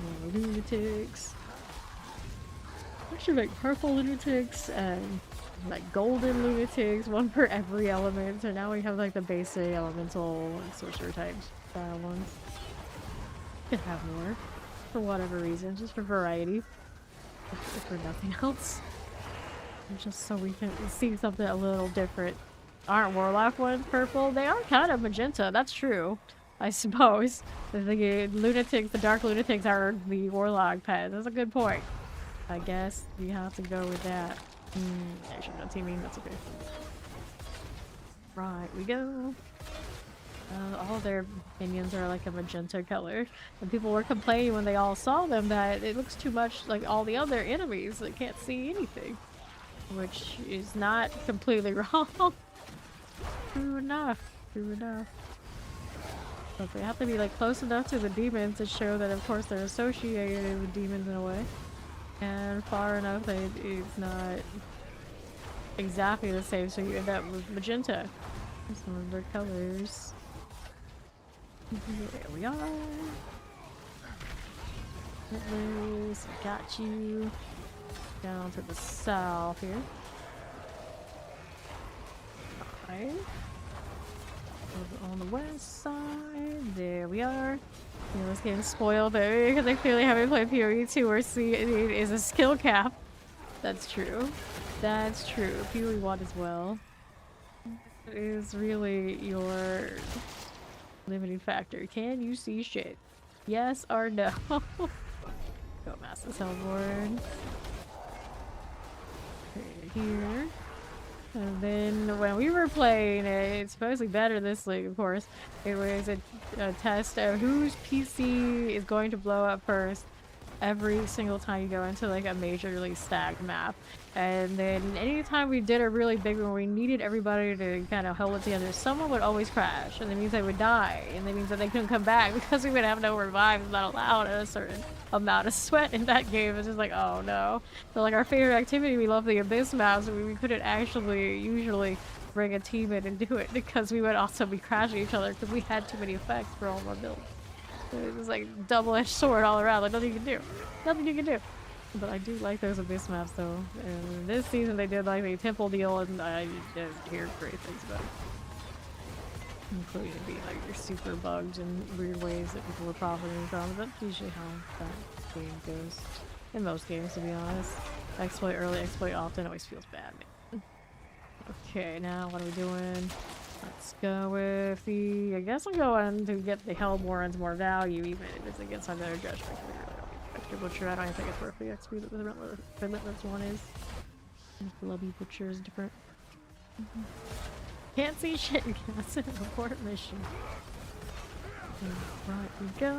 More lunatics. I should make purple lunatics and like golden lunatics, one for every element. So now we have like the basic elemental and sorcerer type style ones. Could have more for whatever reason, just for variety, if for nothing else. Just so we can see something a little different. Aren't warlock ones purple? They are kind of magenta. That's true. I suppose. The lunatics, the dark lunatics are the warlock pets. That's a good point. I guess we have to go with that. Actually, no teaming. That's okay. Right, we go. All their minions are like a magenta color. And people were complaining when they all saw them that it looks too much like all the other enemies that can't see anything. Which is not completely wrong. True enough. True enough. But they have to be like close enough to the demons to show that of course they're associated with demons in a way. And far enough that it's not exactly the same, so you end up with magenta. Some of their colors. There we are. Atlas, got you. Down to the south here. Alright. Over on the west side. There we are. You know, this game's spoiled because I clearly haven't played PoE 2 or C. It is a skill cap. That's true. That's true. PoE 1 as well. It is really your limiting factor. Can you see shit? Yes or no? Go Master Hellborn. Here. And then when we were playing it's supposedly better this league, of course. It was a test of whose PC is going to blow up first. every single time you go into like a majorly stacked map. And then anytime we did a really big one, we needed everybody to kind of hold it together, someone would always crash, and that means they would die, and that means that they couldn't come back because we would have no revives, not allowed at a certain amount of sweat in that game. It's just like, oh no. So like our favorite activity, we love the Abyss maps, and we couldn't actually usually bring a team in and do it because we would also be crashing each other because we had too many effects for all of our builds. It was like double-edged sword all around, like nothing you can do. Nothing you can do. But I do like those Abyss maps though. And this season they did like a temple deal, and I did hear great things about it. Including it being like you're super bugged in weird ways that people are profiting from. That's usually how that game goes. In most games, to be honest. Exploit early, exploit often always feels bad, man. Okay, now what are we doing? Let's go with the... I guess I'm going to get the Hellborns more value, even if it's against my better judgment. I really don't need extra Butcher. I don't even think it's worth the XP that the Relentless one is. The Blubby Butcher is different. Can't see shit, you can't see the port mission. Right we go.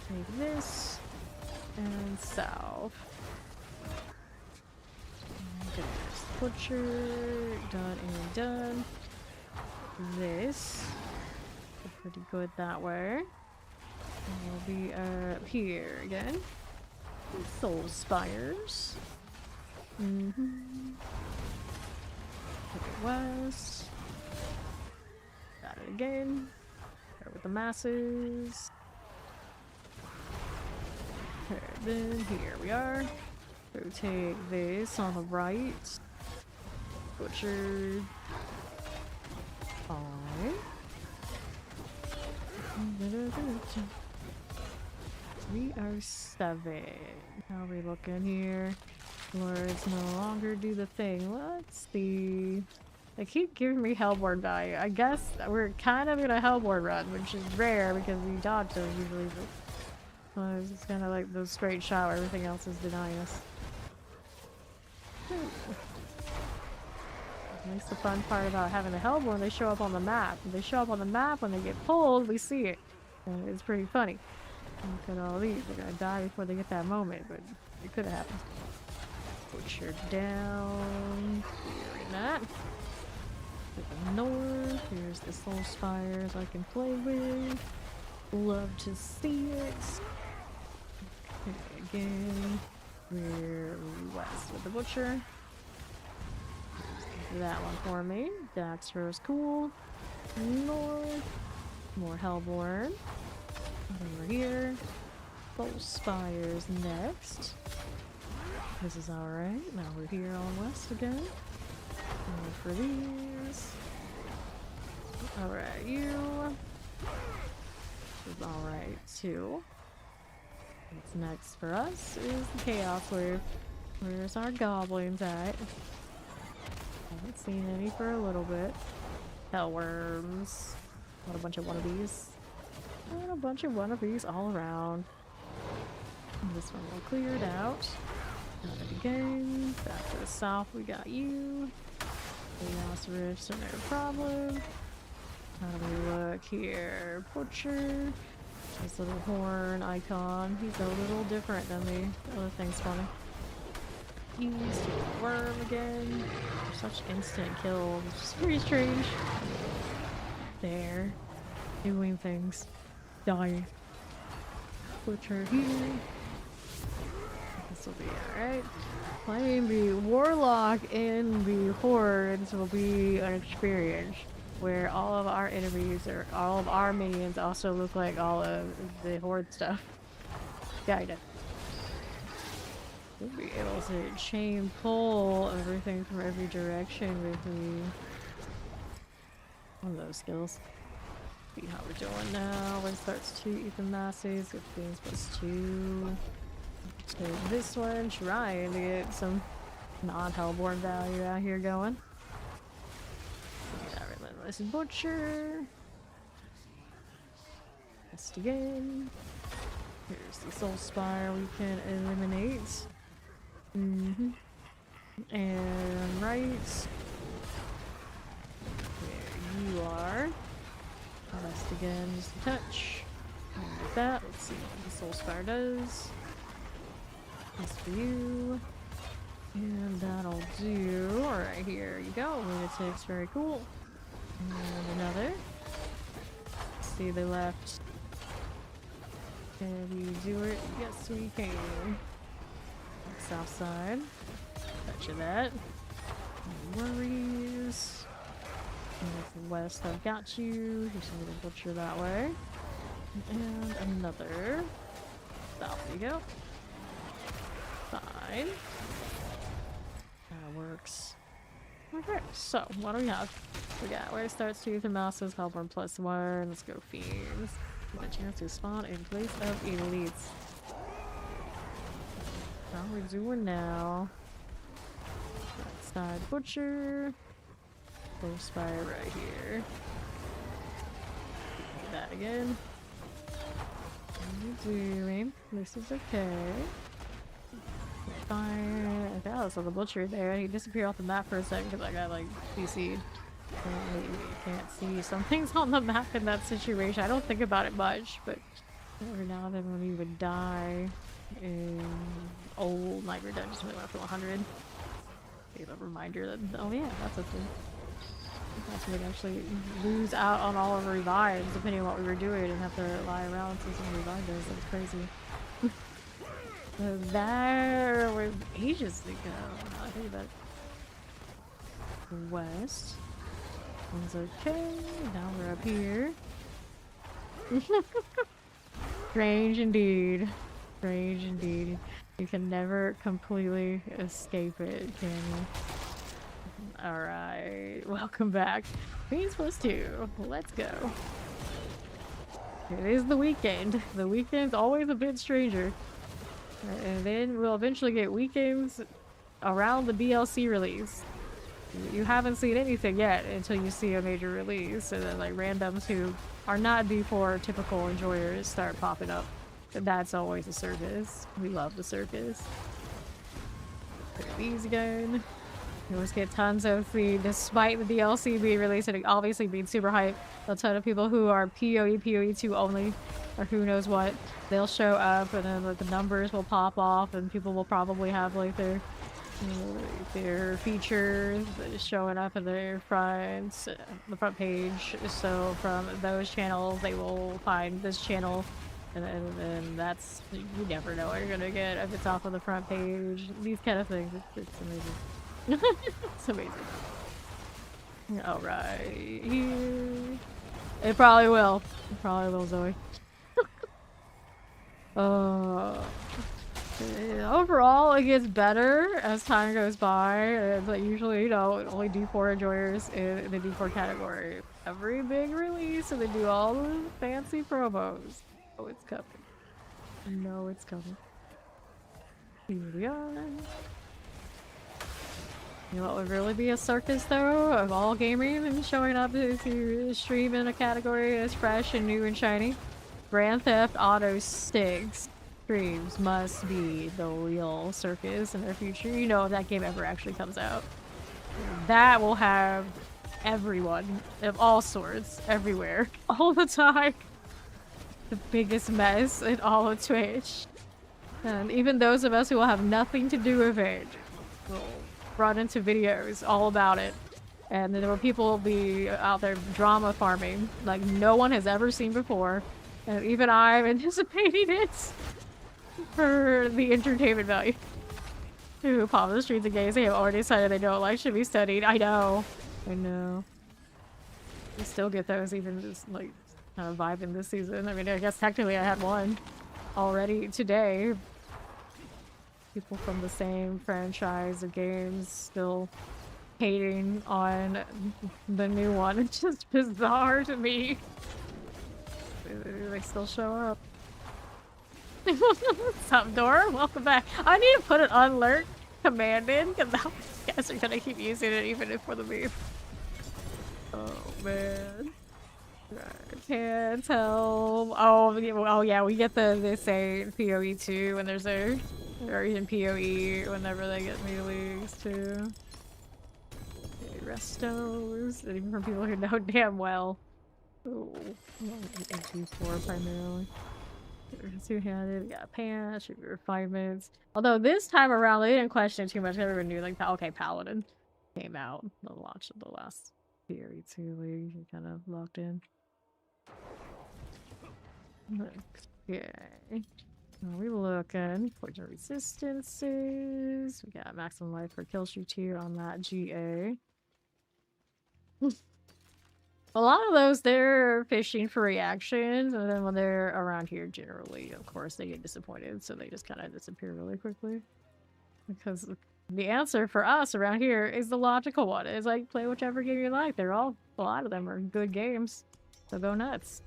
Take this. And south. There's Butcher. Done and done. This. Pretty good that way. And we'll be up here again. Soul Spires. Take it west. Got it again. There with the masses. Okay, then here we are. Rotate this on the right. Butcher. Fine. We are 7. How are we looking here? Lords no longer do the thing. Let's see. They keep giving me Hellborn value. I guess we're kind of in a Hellborn run, which is rare because we dodge those usually. But it's kind of like those straight shot where everything else is denying us. At least the fun part about having a Hellborn, they show up on the map. If they show up on the map when they get pulled, we see it. And it's pretty funny. Look at all these. They're gonna die before they get that moment, but it could have happened. Butcher down. Clearing that. To the north. Here's the Soul Spires I can play with. Love to see it. Okay, again. We're west with the Butcher. That one for me. Daxter's cool. North. More Hellborn. Over here. Soul Spires next. This is alright. Now we're here on west again. And for these. Alright, you. This is alright too. What's next for us is the Chaos Wave. Where's our goblins at? Haven't seen any for a little bit. Hellworms. What a bunch of wannabes. What a bunch of wannabes all around. And this one will clear it out. Not again. Back to the south, we got you. Chaos Rifts are no problem. How do we look here? Butcher. This little horn icon. He's a little different than the other thing's funny. Use the worm again. Such instant kills. It's pretty strange. There. Doing things. Dying. Butcher here. This will be alright. Playing the Warlock in the Hordes will be an experience where all of our enemies or all of our minions also look like all of the Horde stuff. Kinda. We'll be able to chain pull everything from every direction with the one of those skills. See how we're doing now. When it starts to eat the masses, good things +2. Take this one, trying to get some non-Hellborn value out here going. Got Relentless Butcher. Test again. Here's the Soul Spire we can eliminate. And right. There you are. Test again, just a touch. Like that. Let's see what this Soul Spire does. This for you. And that'll do. Alright, here you go. Lunatics, very cool. And another. See, they left. Can you do it? Yes, we can. South side. Bet you that. No worries. And west, I've got you. Just need to butcher that way. And another. South you go. Fine. That works. Okay, so what do we have? We got where starts Tooth and Mouses, Hellborn +1. Let's go Fiends. Get a chance to spawn in place of elites. How we're doing now. Right side Butcher. Full Spire right here. Do that again. What are you doing? This is okay. Fine. I thought I saw the Butcher there. He disappeared off the map for a second because I got like PC'd. You can't see some things on the map in that situation. I don't think about it much, but every now and then when you would die in old Nightmare Dungeons when we went from 100, give a reminder that, oh yeah, that's a thing. We would actually lose out on all of our revives depending on what we were doing and have to lie around until someone revived us. That's crazy. That was ages ago. Now I think about it. West. One's okay. Now we're up here. Strange indeed. Strange indeed. You can never completely escape it, can you? Alright, welcome back. Queens +2. Let's go. It is the weekend. The weekend's always a bit stranger. And then we'll eventually get weekends around the DLC release. You haven't seen anything yet until you see a major release, and then like randoms who are not D4 typical enjoyers start popping up. And that's always a circus. We love the circus. Look at these again. You always get tons of the, despite the DLC being released and obviously being super hype, a ton of people who are PoE 2 only, or who knows what, they'll show up and then like, the numbers will pop off and people will probably have like their features showing up in their front, the front page. So from those channels, they will find this channel, and that's, you never know what you're gonna get if it's off of the front page. These kind of things, it's amazing. It's amazing. Alright, here. It probably will. It probably will, Zoe. Overall, it gets better as time goes by. But usually, you know, only D4 enjoyers in the D4 category. Every big release, and they do all the fancy promos. Oh, it's coming. No, it's coming. Here we are. You know what would really be a circus, though, of all gaming and showing up to stream in a category as fresh and new and shiny? Grand Theft Auto 6 streams must be the real circus in their future. You know, if that game ever actually comes out. That will have everyone of all sorts, everywhere, all the time. The biggest mess in all of Twitch. And even those of us who will have nothing to do with it will run into videos all about it, and there will people be out there drama farming like no one has ever seen before, and even I'm anticipating it for the entertainment value. Ooh, pop the streets of gays they have already decided they don't like should be studied. I know. You still get those even just like kind of vibing this season. I mean, I guess technically I had one already today. People from the same franchise of games still hating on the new one. It's just bizarre to me. They still show up. What's up, Dora? Welcome back. I need to put an alert command in because now you guys are gonna keep using it even if for the meme. Oh man. Can't tell. Oh yeah, we get they say PoE 2 when there's a, or even PoE whenever they get new leagues too. Okay, restos, and even from people who know damn well. Ooh, 4 primarily. Two-handed, we got pants, refinements. Although this time around, they didn't question it too much. Everyone knew, like, okay, Paladin came out. The launch of the last Fury 2 League. You kind of locked in. Okay. Are we looking? Poison resistances. We got maximum life for kill shoot here on that GA. A lot of those, they're fishing for reactions, and then when they're around here, generally, of course, they get disappointed, so they just kind of disappear really quickly. Because the answer for us around here is the logical one. It's like, play whichever game you like. They're all, a lot of them are good games, so go nuts.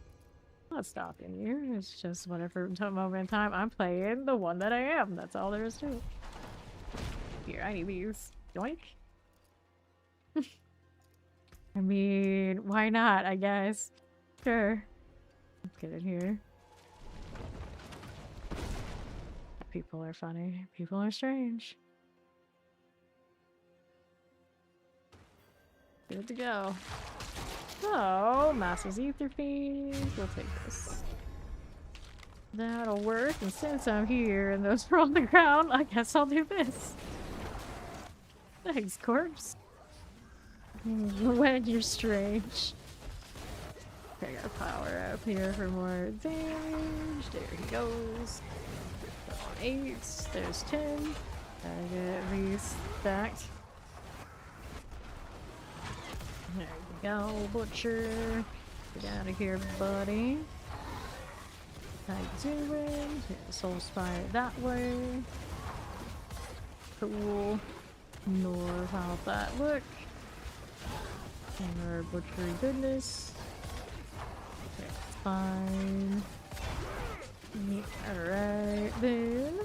I'm not stopping you. It's just whatever moment in time I'm playing the one that I am. That's all there is to it. Here, I need these. Yoink. I mean, why not, I guess. Sure. Let's get in here. People are funny. People are strange. Good to go. So, Master's Ether Fiend. We'll take this. That'll work. And since I'm here and those are on the ground, I guess I'll do this. Thanks, corpse. When you're strange. Okay, I gotta power up here for more damage. There he goes. 8. There's 10. Gotta get these stacked. There you go, Butcher. Get out of here, buddy. How you doing? Soul Spire that way. Cool. North, how's that look? More butchery goodness. Okay, fine. Alright, then.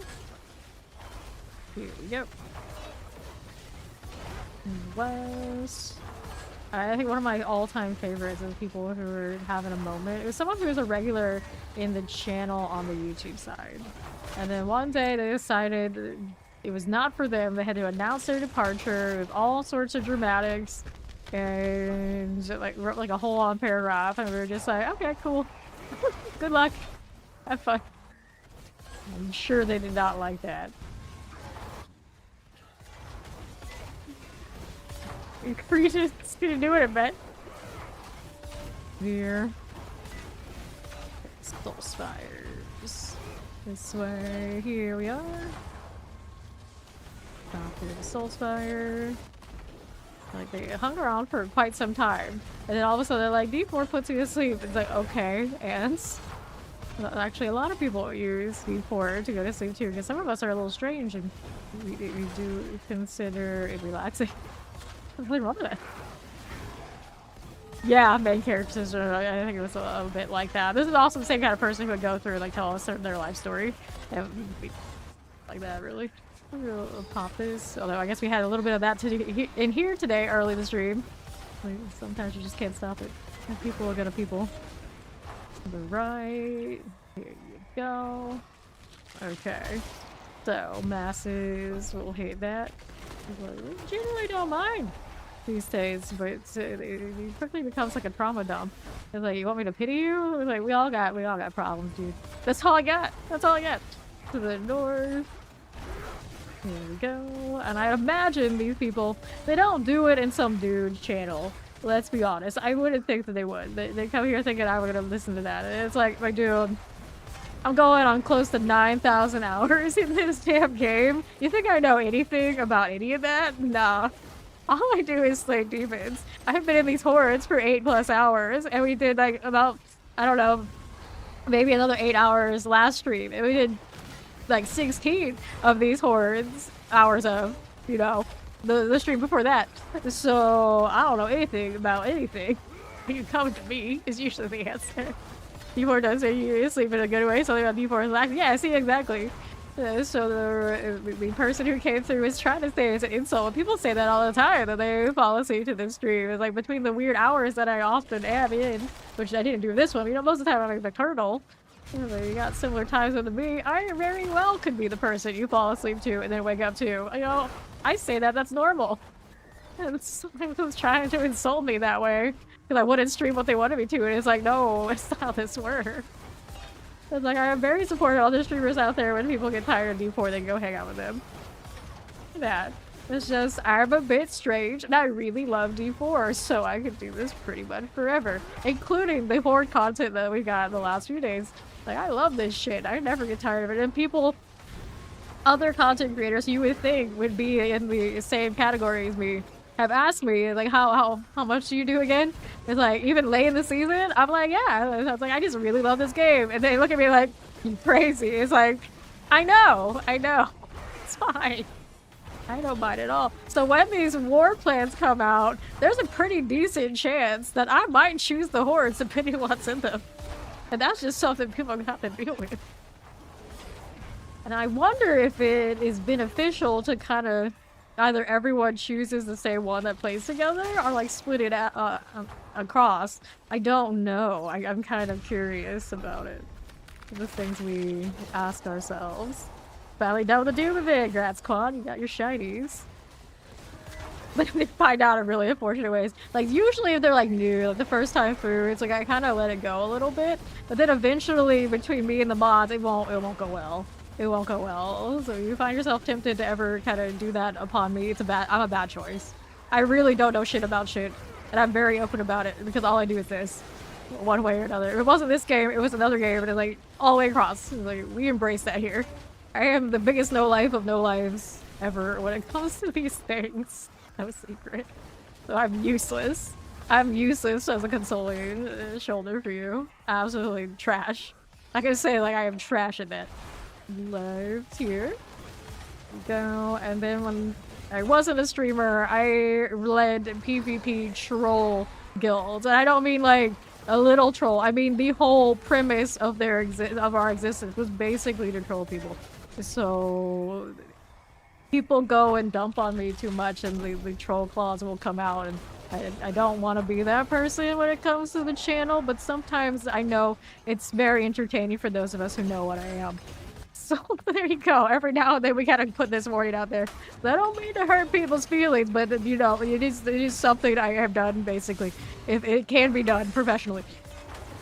Here we go. West. I think one of my all-time favorites is people who are having a moment. It was someone who was a regular in the channel on the YouTube side. And then one day they decided it was not for them. They had to announce their departure with all sorts of dramatics. And like wrote like a whole long paragraph, and we were just like, okay, cool. Good luck. Have fun. I'm sure they did not like that. Cretans gonna do it, I bet. Here. Soul Spires. This way. Here we are. Top of the Soul Spire. Like, they hung around for quite some time. And then all of a sudden they're like, D4 puts you to sleep. It's like, okay, and actually a lot of people use D4 to go to sleep too, because some of us are a little strange and we do consider it relaxing. What's really wrong with that? Yeah, main characters are, I think it was a bit like that. This is also the same kind of person who would go through and like tell us their life story. And be like that, really. We'll pop this. Although I guess we had a little bit of that in here today, early in the stream. Like, sometimes you just can't stop it. And people are gonna people. To the right. Here you go. Okay. So, masses will hate that. We generally don't mind these days, but it quickly becomes like a trauma dump. It's like, you want me to pity you? It's like, we all got problems, dude. That's all I got. That's all I got. To the north. Here we go. And I imagine these people, they don't do it in some dude's channel. Let's be honest. I wouldn't think that they would. They come here thinking I would gonna listen to that. And it's like, my dude, I'm going on close to 9,000 hours in this damn game. You think I know anything about any of that? Nah. All I do is slay demons. I've been in these hordes for 8+ hours, and we did like about, I don't know, maybe another 8 hours last stream. And we did like 16 of these hordes hours of, you know, the stream before that. So I don't know anything about anything. You come to me is usually the answer. D4 does say you sleep in a good way, something about D4 is like, yeah, see, exactly. So the person who came through was trying to say it's an insult. People say that all the time, that they fall asleep to this stream. It's like between the weird hours that I often am in, which I didn't do this one. You know, most of the time I'm like the Colonel. You got similar times with me. I very well could be the person you fall asleep to and then wake up to. You know, I say that, that's normal. And someone was trying to insult me that way. Because I wouldn't stream what they wanted me to, and it's like, no, it's not how this works. It's like I am very supportive of other streamers out there. When people get tired of D4, they can go hang out with them. That. It's just, I'm a bit strange, and I really love D4, so I could do this pretty much forever. Including the horde content that we got in the last few days. Like, I love this shit. I never get tired of it. And people, other content creators you would think would be in the same category as me, have asked me, like, how much do you do again? It's like, even late in the season, I'm like, yeah. I was like, I just really love this game. And they look at me like, you crazy. It's like, I know. It's fine. I don't mind at all. So when these war plans come out, there's a pretty decent chance that I might choose the hordes depending on what's in them. And that's just something people have to deal with. And I wonder if it is beneficial to kind of either everyone chooses the same one that plays together or like split it across. I don't know. I'm kind of curious about it. The things we ask ourselves. Finally done with the doom of it. Congrats, Quan. You got your shinies. But they find out in really unfortunate ways. Like, usually if they're like new, like the first time through, it's like I kind of let it go a little bit. But then eventually, between me and the mods, it won't go well. It won't go well. So you find yourself tempted to ever kind of do that upon me. I'm a bad choice. I really don't know shit about shit. And I'm very open about it because all I do is this. One way or another. If it wasn't this game, it was another game. And it's like all the way across. It's like, we embrace that here. I am the biggest no life of no lives ever when it comes to these things. No secret. So I'm useless. I'm useless as a consoling shoulder for you. Absolutely trash. I can say like I am trash at that. Live here. Go. And then when I wasn't a streamer, I led PvP troll guilds. And I don't mean like a little troll. I mean the whole premise of our existence was basically to troll people. So people go and dump on me too much and the troll claws will come out, and I don't want to be that person when it comes to the channel, but sometimes I know it's very entertaining for those of us who know what I am. So there you go. Every now and then we gotta put this warning out there. I don't mean to hurt people's feelings, but you know, it is something I have done basically. If it can be done professionally.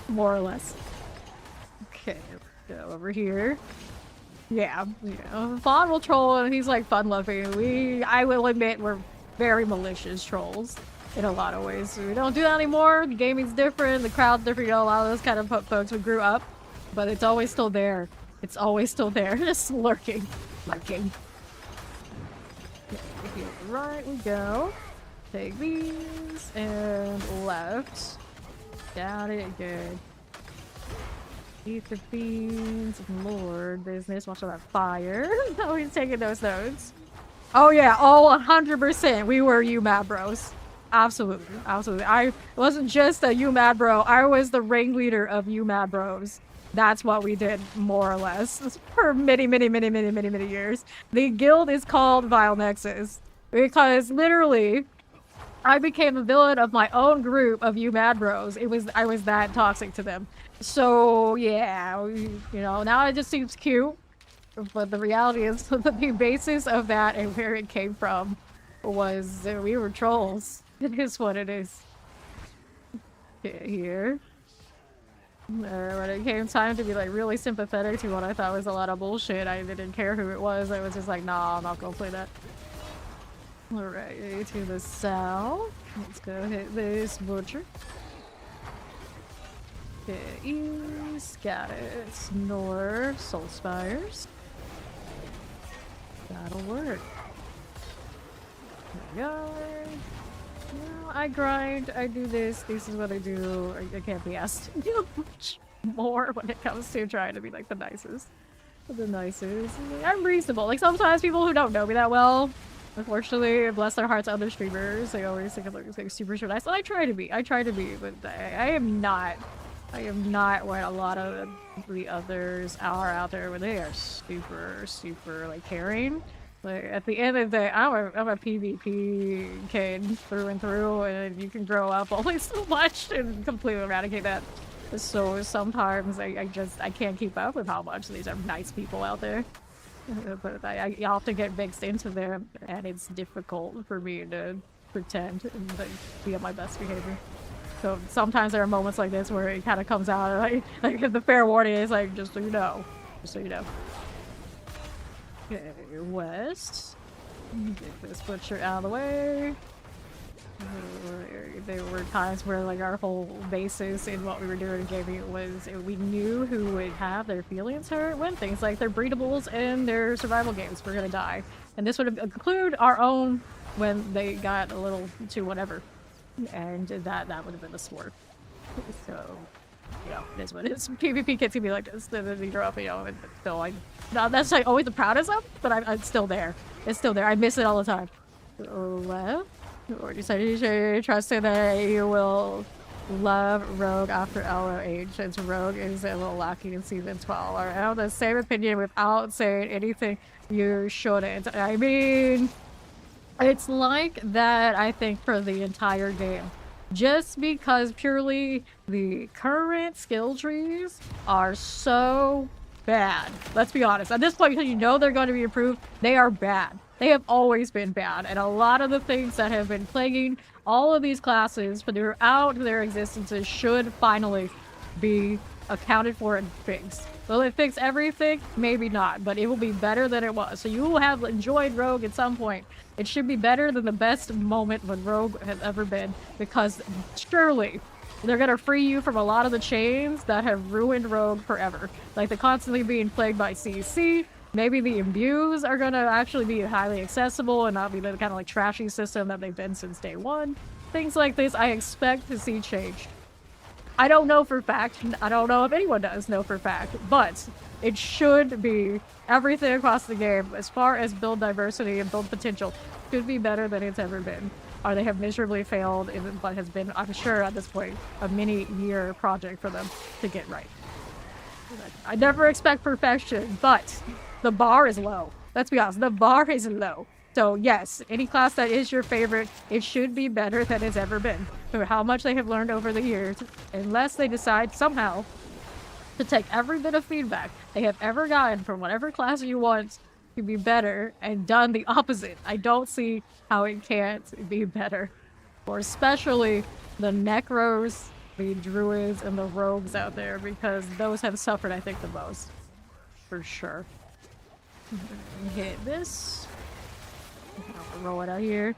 More or less. Okay, go over here. Yeah, Fawn will troll and he's like fun-loving. I will admit we're very malicious trolls in a lot of ways. We don't do that anymore. The gaming's different, the crowd's different, you know, a lot of those kind of folks we grew up. But it's always still there. It's always still there, just lurking. Lurking. Okay, right we go. Take these and left. Got it, good. Eat the beans, Lord business. Watch out that fire. No, he's taking those notes. Oh yeah, oh 100%. We were you mad bros. Absolutely, absolutely. I wasn't just a you mad bro. I was the ringleader of you mad bros. That's what we did, more or less, for many years. The guild is called Vile Nexus because literally, I became a villain of my own group of you mad bros. I was that toxic to them. So yeah, you know, now it just seems cute, but the reality is the basis of that and where it came from was we were trolls. It is what it is. Okay, here. When it came time to be like really sympathetic to what I thought was a lot of bullshit, I didn't care who it was. I was just like, nah, I'm not gonna play that. Alright, to the south. Let's go hit this butcher. Okay, east, got it. North, Soul Spires. That'll work. There we go. No, I grind, I do this, this is what I do. I can't be asked to do much more when it comes to trying to be like the nicest. The nicest. I'm reasonable. Like sometimes people who don't know me that well, unfortunately, bless their hearts, other streamers, they always think I'm like super nice. And I try to be, but I am not. I am not what a lot of the others are out there where they are super like caring. Like at the end of the day, I'm a PvP kid through and through, and you can grow up only so much and completely eradicate that. So sometimes I can't keep up with how much these are nice people out there. But I often get mixed into them, and it's difficult for me to pretend and like, be on my best behavior. So sometimes there are moments like this where it kind of comes out, and like the fair warning is like, just so you know. Just so you know. Okay, west. Get this butcher out of the way. There were times where like our whole basis in what we were doing in gaming was we knew who would have their feelings hurt when things like their breedables and their survival games were gonna die. And this would include our own when they got a little too whatever. And that would have been the sport. So, you know, it is what it is. PvP kids can be like this, then you grow up, you know, and still like, not necessarily always the proudest of, but I'm still there. It's still there. I miss it all the time. Left. Or decided trusting that you will love Rogue after LOH, since Rogue is a little lacking in season 12. I have the same opinion without saying anything you shouldn't. I mean, it's like that, I think, for the entire game. Just because purely the current skill trees are so bad. Let's be honest. At this point, because you know they're going to be improved, they are bad. They have always been bad, and a lot of the things that have been plaguing all of these classes throughout their existences should finally be accounted for and fixed. Will it fix everything? Maybe not, but it will be better than it was. So you will have enjoyed Rogue at some point. It should be better than the best moment when Rogue has ever been, because surely they're gonna free you from a lot of the chains that have ruined Rogue forever. Like the constantly being plagued by CC. Maybe the imbues are gonna actually be highly accessible and not be the kind of like trashy system that they've been since day one. Things like this I expect to see change. I don't know for fact. I don't know if anyone does know for fact, but it should be everything across the game as far as build diversity and build potential should be better than it's ever been. Or they have miserably failed in what has been, I'm sure at this point, a many-year project for them to get right. I never expect perfection, but the bar is low. Let's be honest, the bar is low. So yes, any class that is your favorite, it should be better than it's ever been. For how much they have learned over the years, unless they decide somehow to take every bit of feedback they have ever gotten from whatever class you want to be better and done the opposite. I don't see how it can't be better. Or especially the Necros, the Druids, and the Rogues out there, because those have suffered, I think, the most. For sure. Hit this. I'll roll it out here.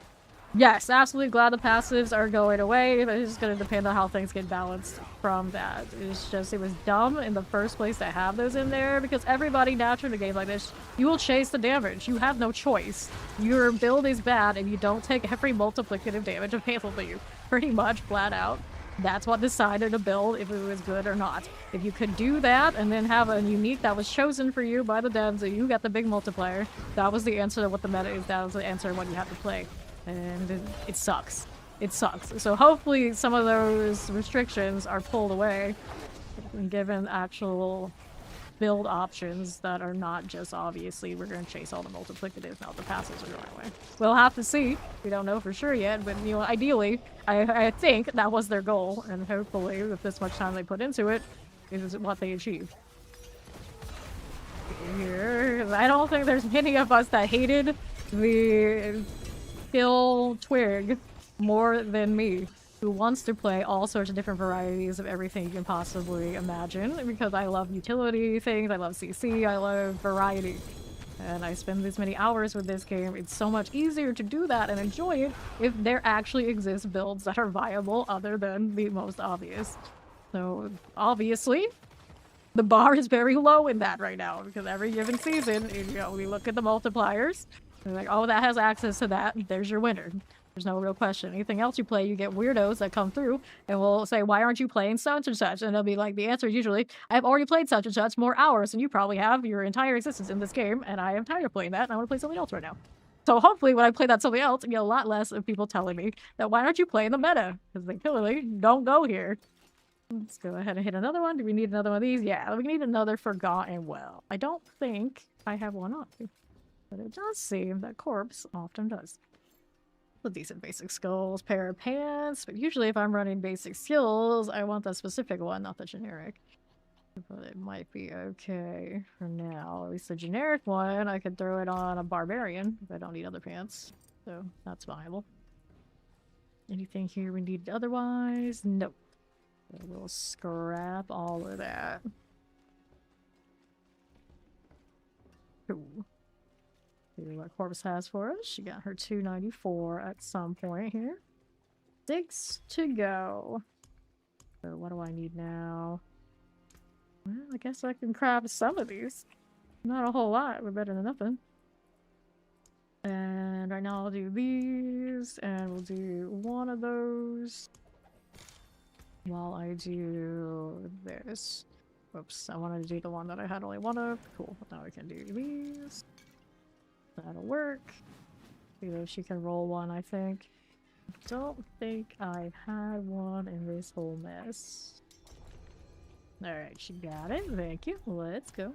Yes, absolutely glad the passives are going away, but it's just going to depend on how things get balanced from that. It's just, it was dumb in the first place to have those in there, because everybody naturally in a game like this, you will chase the damage. You have no choice. Your build is bad, and you don't take every multiplicative damage available to you. Pretty much, flat out. That's what decided to build if it was good or not. If you could do that and then have a unique that was chosen for you by the devs and you got the big multiplier, that was the answer to what the meta is. That was the answer to what you have to play. And it sucks. It sucks. So hopefully some of those restrictions are pulled away and given actual build options that are not just obviously we're going to chase all the multiplicatives now the passes are going away. We'll have to see. We don't know for sure yet, but you know, ideally I think that was their goal, and hopefully with this much time they put into it is what they achieved. Here, I don't think there's many of us that hated the skill twig more than me, who wants to play all sorts of different varieties of everything you can possibly imagine, because I love utility things, I love CC, I love variety. And I spend this many hours with this game. It's so much easier to do that and enjoy it if there actually exist builds that are viable other than the most obvious. So, obviously, the bar is very low in that right now, because every given season, you know, we look at the multipliers, and like, oh, that has access to that, there's your winner. There's no real question. Anything else you play, you get weirdos that come through and will say, why aren't you playing such and such? And they'll be like, the answer is usually, I've already played such and such more hours than you probably have your entire existence in this game, and I am tired of playing that, and I want to play something else right now. So hopefully when I play that something else, I get a lot less of people telling me that why aren't you playing the meta? Because they clearly don't go here. Let's go ahead and hit another one. Do we need another one of these? Yeah, we need another Forgotten Well. I don't think I have one on, but it does seem that Corpse often does. Decent basic skills, pair of pants, but usually if I'm running basic skills, I want the specific one, not the generic. But it might be okay for now. At least the generic one, I could throw it on a barbarian if I don't need other pants. So that's viable. Anything here we need otherwise? Nope. So we'll scrap all of that. Cool. See what Corpse has for us. She got her 294 at some point here. 6 to go. So what do I need now? Well, I guess I can craft some of these. Not a whole lot, but better than nothing. And right now I'll do these, and we'll do one of those while I do this. Whoops, I wanted to do the one that I had only one of. Cool, now I can do these. That'll work. Either she can roll one, I think. Don't think I had one in this whole mess. Alright, she got it. Thank you. Let's go.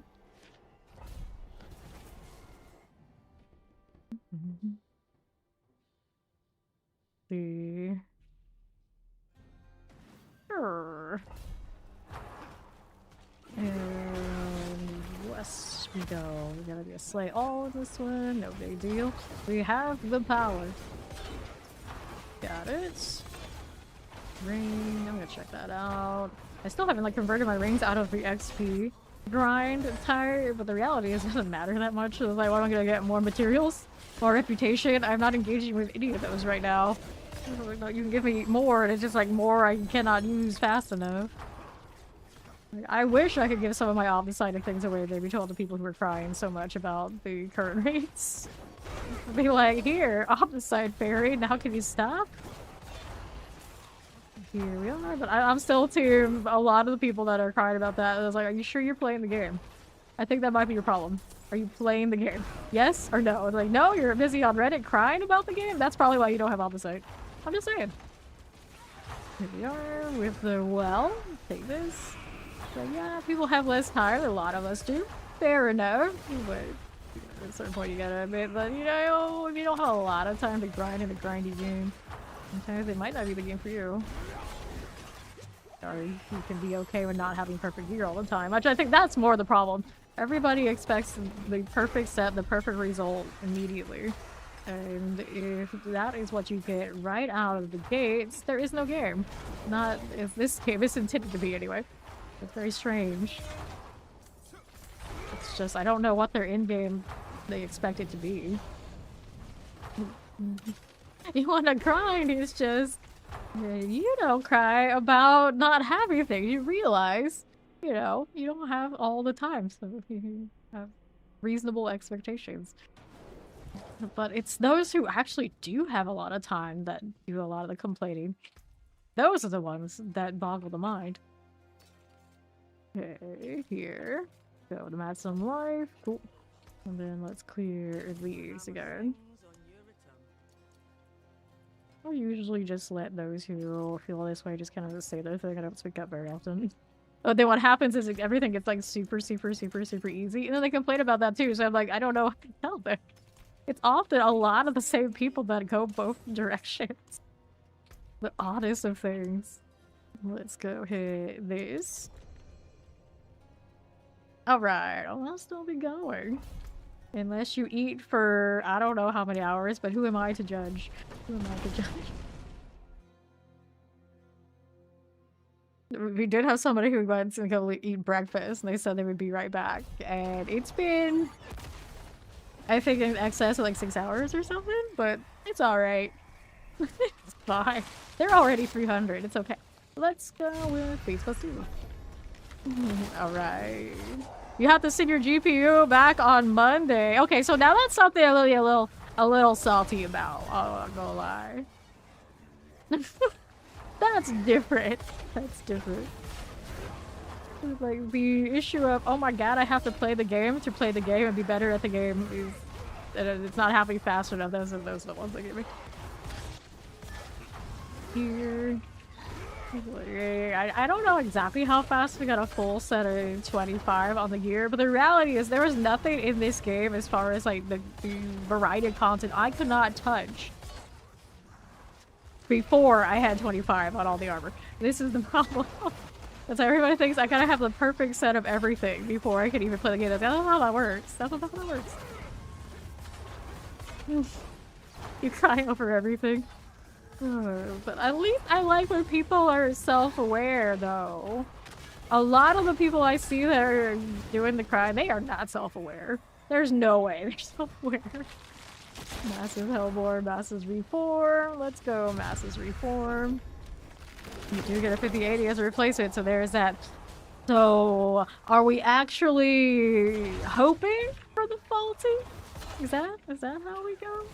See. Sure. And west we go. We gotta do a slay all of this one. No big deal. We have the power. Got it. Ring. I'm gonna check that out. I still haven't like converted my rings out of the XP grind type, but the reality is it doesn't matter that much. It's like, what am I gonna get? More materials? More reputation? I'm not engaging with any of those right now. Like, you can give me more, and it's just like more I cannot use fast enough. Like, I wish I could give some of my opposite things away, maybe to all the people who are crying so much about the current rates. Be like, here, opposite fairy, now can you stop? Here we are, but I'm still to a lot of the people that are crying about that. I was like, are you sure you're playing the game? I think that might be your problem. Are you playing the game? Yes or no? Like, no, you're busy on Reddit crying about the game? That's probably why you don't have opposite. I'm just saying. Here we are with the well. Take this. So yeah, people have less time. A lot of us do. Fair enough. But at a certain point you gotta admit that, you know, if you don't have a lot of time to grind in a grindy game, sometimes it might not be the game for you. Or you can be okay with not having perfect gear all the time, which I think that's more the problem. Everybody expects the perfect set, the perfect result immediately. And if that is what you get right out of the gates, there is no game. Not if this game is intended to be anyway. It's very strange. It's just, I don't know what their in-game they expect it to be. You want to grind, it's just, you don't cry about not having things. You realize, you know, you don't have all the time, so you have reasonable expectations. But it's those who actually do have a lot of time that do a lot of the complaining. Those are the ones that boggle the mind. Okay, here. Go to add some life. Cool. And then let's clear these again. I usually just let those who feel this way just kind of say their thing. I don't speak up very often. Oh, then what happens is everything gets like super easy. And then they complain about that too. So I'm like, I don't know what to tell them. It's often a lot of the same people that go both directions. The oddest of things. Let's go hit this. Alright, I'll still be going. Unless you eat for I don't know how many hours, but who am I to judge? Who am I to judge? We did have somebody who went to go eat breakfast, and they said they would be right back. And it's been, I think, in excess of like 6 hours or something, but it's alright. It's fine. They're already 300, it's okay. Let's go with base plus 2. Alright. You have to send your GPU back on Monday. Okay, so now that's something I'm really a little salty about. Oh, I'm not gonna lie. That's different. That's different. Like the issue of, oh my god, I have to play the game and be better at the game is it's not happening fast enough. Those are the ones that get me. Here. I don't know exactly how fast we got a full set of 25 on the gear, but the reality is there was nothing in this game as far as like the variety of content I could not touch before I had 25 on all the armor. This is the problem. That's why everybody thinks I gotta have the perfect set of everything before I can even play the game. That's not how that works. That's not how that works. You cry over everything. But at least I like when people are self-aware, though. A lot of the people I see that are doing the crime, they are not self-aware. There's no way they're self-aware. Massive Hellbore, Masses Reform. Let's go, Masses Reform. You do get a 5080 as a replacement, so there's that. So, are we actually hoping for the faulty? Is that how we go?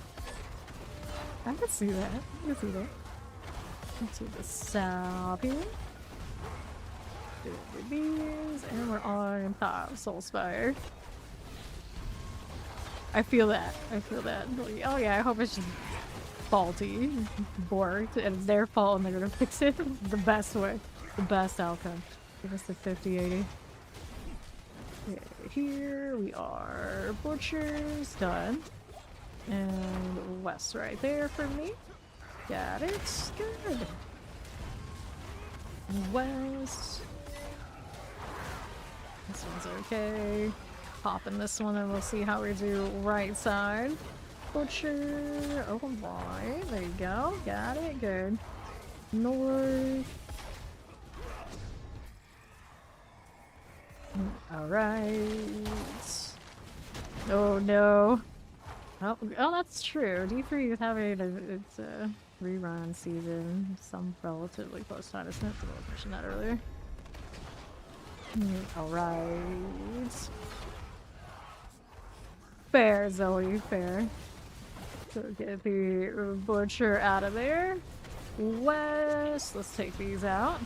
I can see that. I can see that. Let's do the south here. Do these, and we're on top. Soulspire. I feel that. I feel that. Oh yeah, I hope it's just faulty, borked, and it's their fault and they're gonna fix it the best way. The best outcome. Give us the 5080. Okay, here we are. Butchers, done. And West right there for me. Got it. Good. West. This one's okay. Popping this one and we'll see how we do right side. Butcher. Oh boy. There you go. Got it. Good. North. Alright. Oh no. Oh, that's true. D3 is having its rerun season. Some relatively close time. I was mentioning that earlier. Alright. Fair, Zoe, fair. So get the butcher out of there. West. Let's take these out.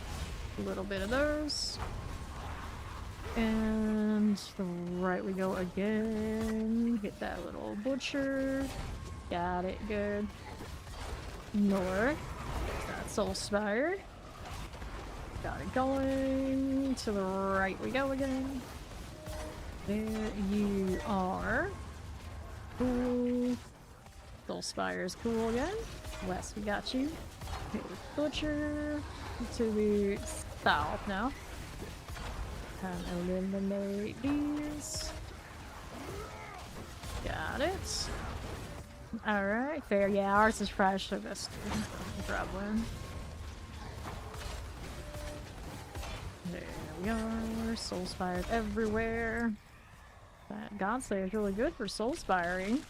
A little bit of those. And to the right we go again. Hit that little butcher. Got it, good. North. That Soulspire. Got it going. To the right we go again. There you are. Cool. Soulspire's cool again. West, we got you. Okay, butcher. To the south now. And eliminate these. Got it. Alright, fair. Yeah, ours is fresh, so that's grab one. There we are. Soulspires everywhere. That Godslayer is really good for soulspiring.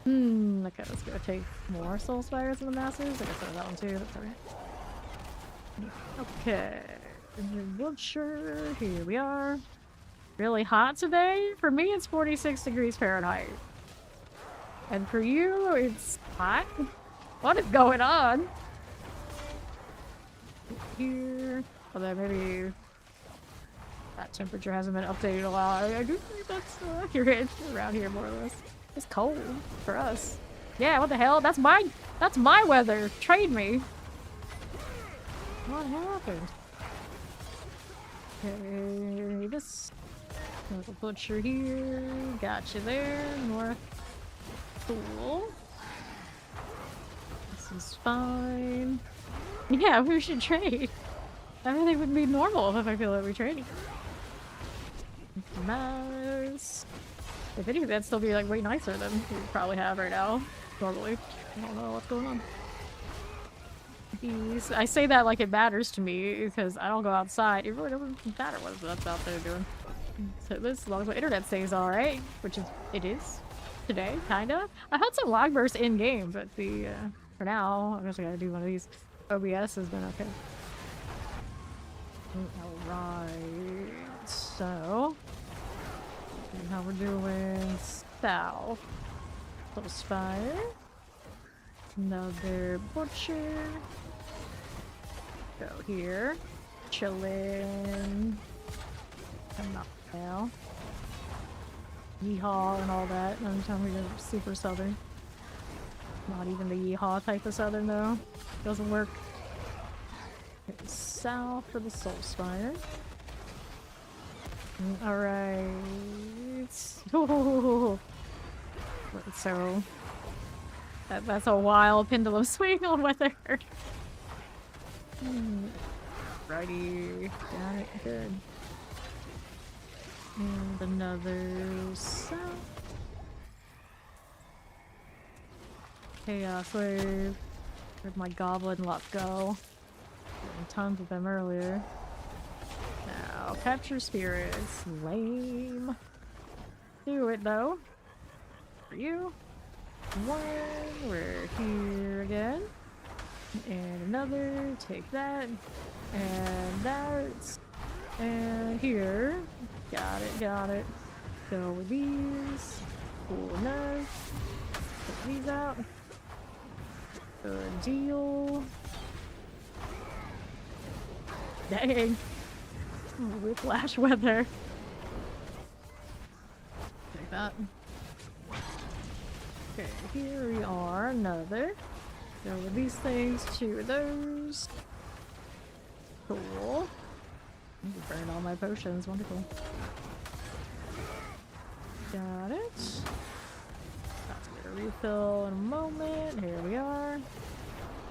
Okay, let's go take more Soulspires in the masses. I guess I that one too, that's alright. Okay. Butcher, here we are. Really hot today? For me, it's 46 degrees Fahrenheit. And for you, it's hot? What is going on? Here. Although maybe that temperature hasn't been updated a lot. I do think that's accurate around here, more or less. It's cold for us. Yeah, what the hell? That's my weather. Trade me. What happened? Okay, this little butcher here. Got you there. North. Cool. This is fine. Yeah, we should trade. Everything would be normal if I feel like we trade. Nice. If anything, that'd still be like way nicer than we probably have right now. Normally. I don't know what's going on. I say that like it matters to me because I don't go outside. It really doesn't matter what that's out there doing. So this, as long as my internet stays alright, which it is today, kinda. I had some lag bursts in game, but for now, I guess I gotta do one of these. OBS has been okay. Alright, so how we're doing south. Little spire. Another butcher. Go here. Chillin'. Come up now. Yeehaw and all that. Every time we go super southern. Not even the yeehaw type of southern though. Doesn't work. Okay, south for the Soulspire. Alright. So that's a wild pendulum swing on weather. Righty. Got it. Good. And another south. Chaos wave. Where'd my goblin luck go? Getting tons of them earlier. Now, capture spirits. Lame. Do it though. For you. One. We're here again. And another. Take that. And that. And here. Got it, got it. Go with these. Cool enough. Put these out. Good deal. Dang. Whiplash weather. Take that. Okay, here we are. Another. Go with these things. 2 of those. Cool. Burned all my potions. Wonderful. Got it. That's gonna refill in a moment. Here we are.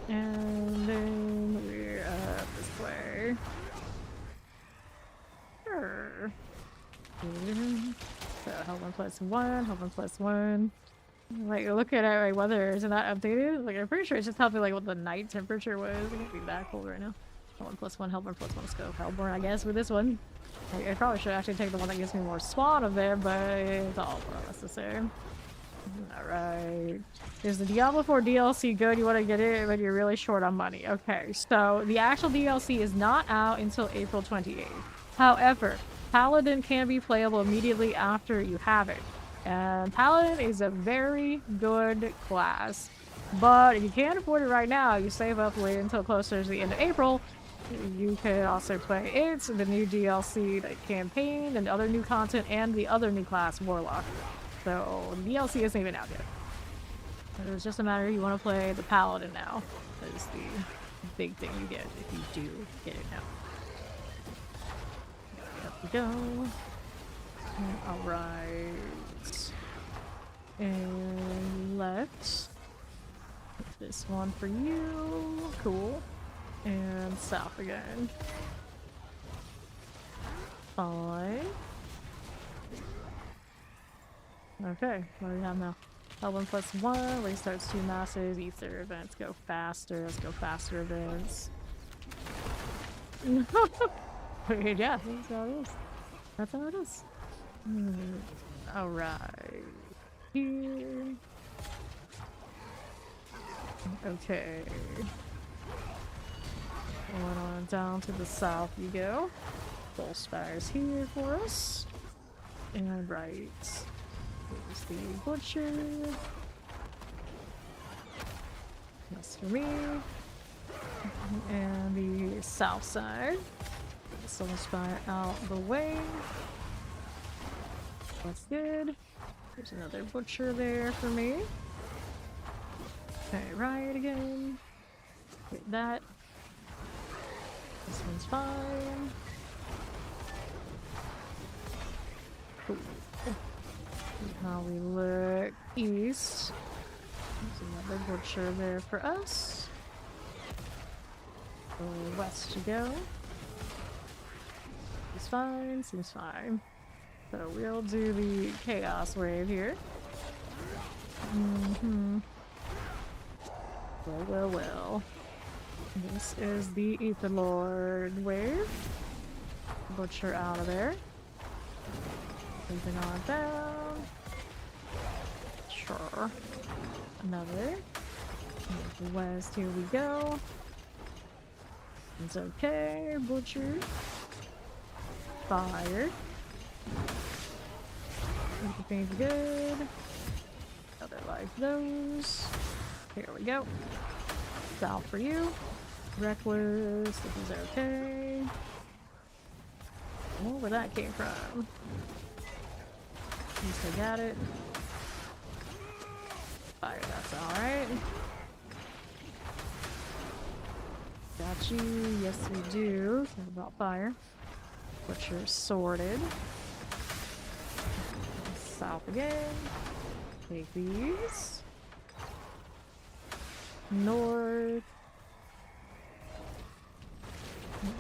And then we're up this way. Sure. So, health 1+1, health 1+1. Like, look at my weather. Isn't that updated? Like, I'm pretty sure it's just telling me like what the night temperature was. It can't be that cold right now. Health 1+1, health 1+1. Let's go Hellborn, I guess, with this one. I probably should actually take the one that gives me more spawn of there, but it's all more or less the same. Alright. Is the Diablo 4 DLC good? You want to get it, but you're really short on money. Okay, so the actual DLC is not out until April 28th. However, Paladin can be playable immediately after you have it. And Paladin is a very good class. But if you can't afford it right now, you save up, wait until closer to the end of April. You can also play it, the new DLC, the campaign, and other new content, and the other new class, Warlock. So, the DLC isn't even out yet. It's just a matter of you want to play the Paladin now. That is the big thing you get if you do get it now. Up we go. Alright. And left. This one for you. Cool. And south again. Fine. Okay, what do we have now? L1+1 restarts 2 masses, ether events go faster. Let's go faster events. Okay, yeah, that's how it is. That's how it is. Alright. Here. Okay. Going on down to the south you go. Full spires here for us. And right. Here's the butcher. That's for me. And the south side. Soul spire out the way. That's good. There's another butcher there for me. Okay, right again. Get that. This one's fine. Cool. Now we look east. There's another butcher there for us. Go west you go. Seems fine, seems fine. So we'll do the chaos wave here. Well. This is the Ether Lord wave. Butcher out of there. Moving on down. Sure. Another. West, here we go. It's okay. Butcher. Fire. Everything's good. Other like those. Here we go. South for you. Reckless. This is okay. Oh, where that came from. At least I got it. Fire, that's alright. Got you. Yes, we do. What about fire? Butcher sorted. South again. Take these. North.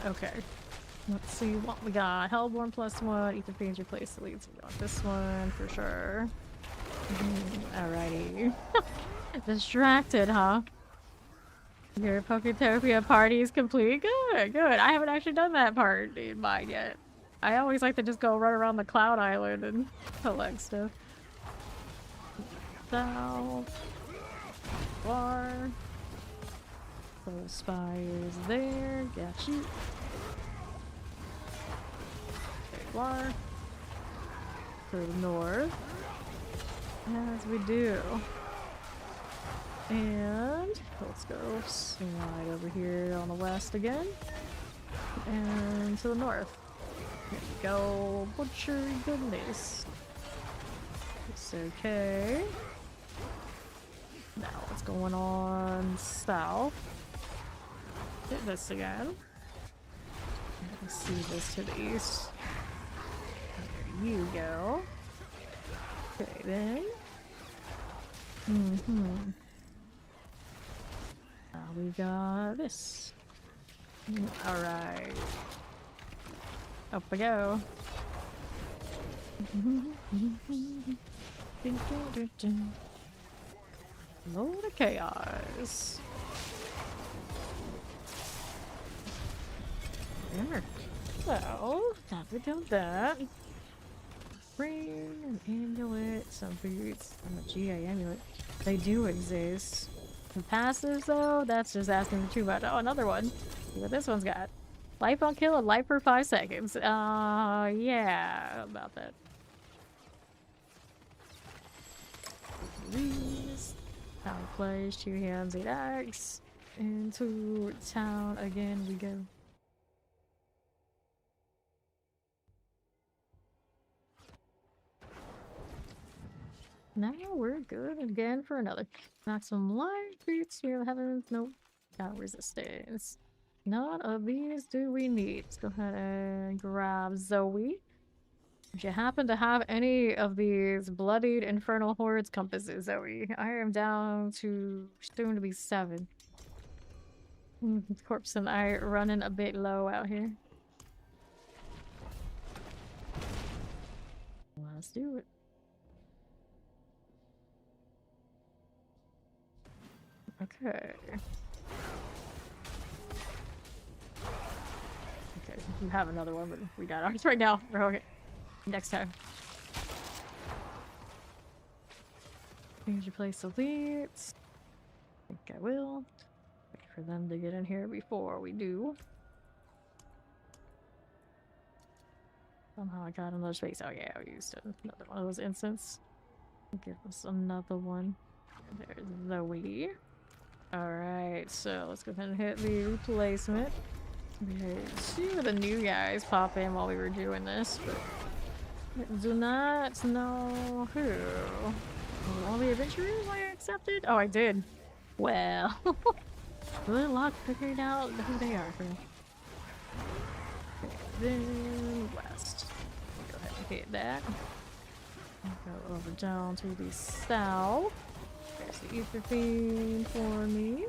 Okay. Let's see what we got. Hellborn +1. Ether Fiends replace the leads. We got this one for sure. Alrighty. Distracted, huh? Your Poketopia party is complete. Good, good. I haven't actually done that part in mine yet. I always like to just go run around the Cloud Island and collect stuff. South. Bar. Those spires there. Got you. Bar. To the north. As we do. And let's go slide over here on the west again. And to the north. Here we go. Butchery goodness. It's okay. Now what's going on south? Hit this again. Let's see this to the east. There you go. Okay then. Now we got this. Alright. Up we go. Load of chaos. There. So, now we done that. Bring an amulet, some boots, and a GA amulet. They do exist. The passives though, that's just asking for too much. Oh, another one. See what this one's got. Life on kill and life for 5 seconds. Yeah, about that. These. Power plays, 2 hands, 8 axe. Into town again we go. Now we're good again for another. Maximum life, beats, Spirit Heavens, nope. Got resistance. None of these do we need. Let's go ahead and grab Zoe. If you happen to have any of these bloodied infernal hordes compasses, Zoe, I am down to soon to be 7. Corpse and I running a bit low out here. Let's do it. Okay. Okay, we have another one, but we got ours right now. Okay. Next time. Change your place of leads. I think I will. Wait for them to get in here before we do. Somehow I got another space. Oh yeah, I used another one of those instants. Give us another one. There's Zoe. Alright, so let's go ahead and hit the replacement. Okay, 2 of the new guys pop in while we were doing this, but do not know who. All the adventurers I accepted? Oh, I did. Well, good luck figuring out who they are for me. Okay, then west. Go ahead and hit that. Go over down to the south. There's the Ether Fiend for me.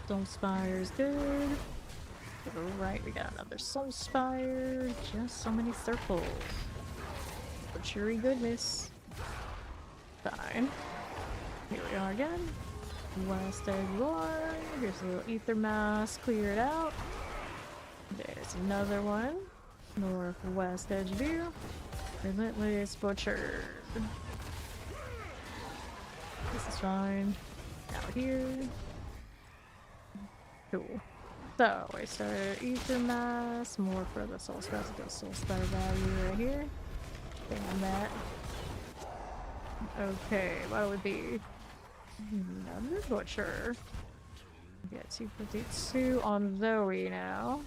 Soul Spire's good. Alright, we got another Soul Spire. Just so many circles. Butchery goodness. Fine. Here we are again. West Edge War. Here's a little Ether Mass cleared out. There's another one. Northwest Edge View. Relentless Butcher. This is fine. Out here. Cool. So, I started Ether Mass. More for the Soul Spire. The Soul Spire value right here. Bam that. Okay, what would be? Another Butcher. Get 252 on Zoe now.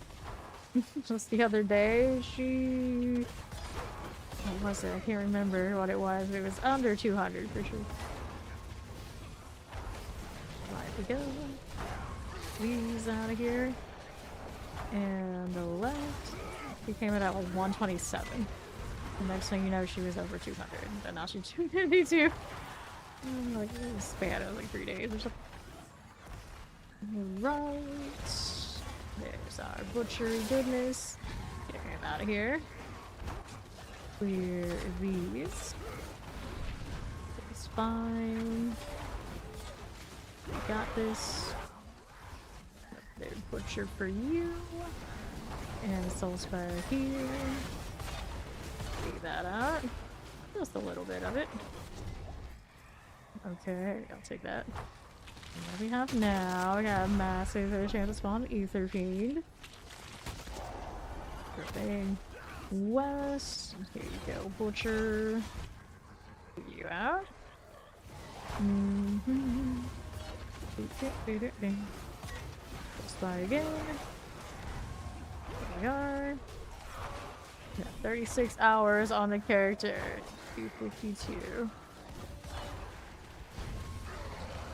Just the other day, she... What was it? I can't remember what it was. It was under 200 for sure. Right we go. These out of here. And the left. She came in at like 127. The next thing you know, she was over 200. And now she's 252. Like a span of like 3 days or something. Right. There's our butchery goodness. Get him out of here. Clear these. fine. We got this. There's Butcher for you. And Soulspire here. Take that out. Just a little bit of it. Okay, I'll take that. And what do we have now? We got a massive chance to spawn Ether Fiend. Perfect. West. Here you go, Butcher. Get you out. Spy again. There we are. Yeah, 36 hours on the character. 252.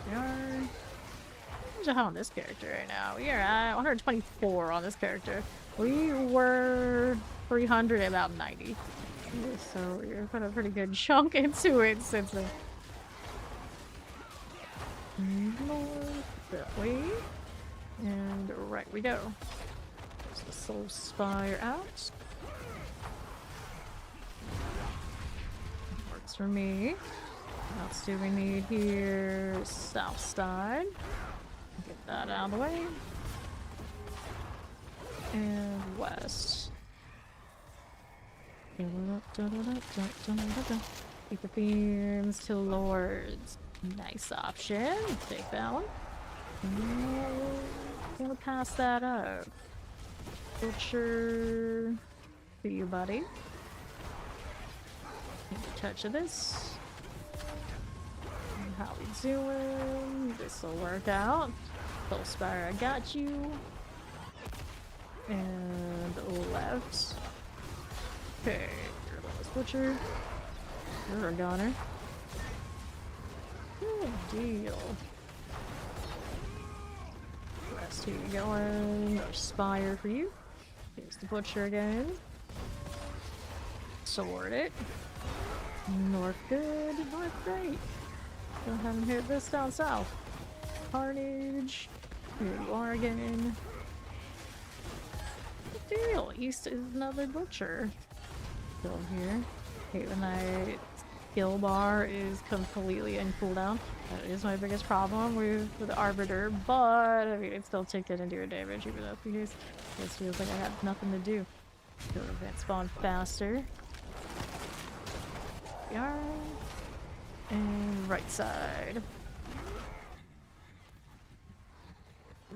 We are. How much on this character right now? We are at 124 on this character. We were 300 at about 90. So we're put a pretty good chunk into it since then. North that way. And right we go. There's the Soul Spire out. Works for me. What else do we need here? South side. Get that out of the way. And west. Keep the beams to lords. Nice option. Take that one. Gonna pass that up. Butcher for you, buddy. Need a touch of this. How we doing? This'll work out. Soulspire, I got you. And left. Okay, you're the last Butcher. You're a goner. Good deal. Rest here you going. Or Spire for you. Here's the Butcher again. Sword it. North good. North great. Go ahead and hit this down south. Carnage. Here you are again. Good deal. East is another Butcher. Still here. Hate when my skill bar is completely in cooldown. That is my biggest problem with the Arbiter, but I mean, it still ticked it and do a damage even though it just feels like I have nothing to do. Go event spawn faster. Yeah. And right side.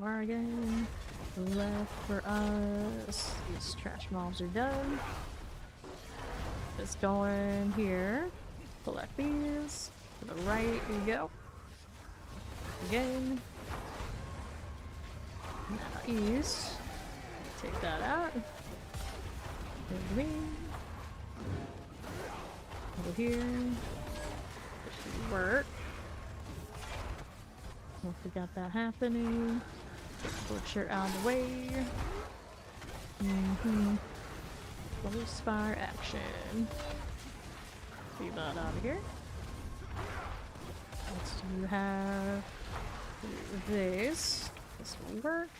Again. Left for us. These trash mobs are done. Just going here. Collect these. To the right we go. Again. Now east. Take that out. There's me. Over here. This should work. Hope we got that happening. Butcher out of the way. Full Spire action. See that out of here. Let's do have this. This will work.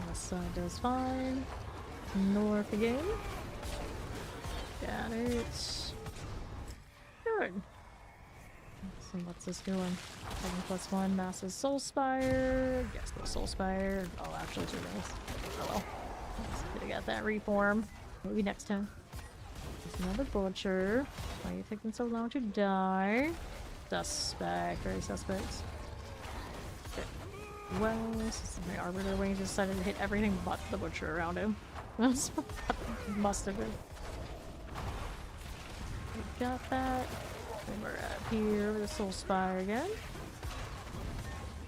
This side does fine. North again. Got it. Good. So what's this doing? 7+1 massive Soul Spire. Yes, no Soul Spire. Oh, actually 2 days. Oh well. Could have got that reform. Maybe next time. There's another Butcher. Why are you taking so long to die? Suspect. Very suspect. Okay. Well, this is my Arbiter wing. Just decided to hit everything but the Butcher around him. Must have been. We got that. And we're up here with the Soul Spire again.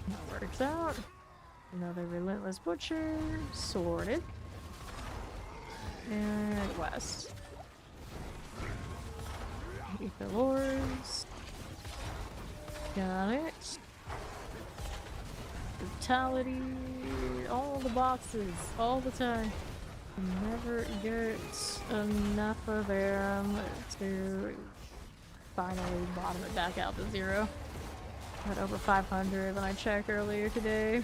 That works out. Another Relentless Butcher. Sorted. And west. Eat the Lords. Got it. Brutality. All the boxes. All the time. Never get enough of them to finally bottom it back out to 0. Got over 500 when I checked earlier today.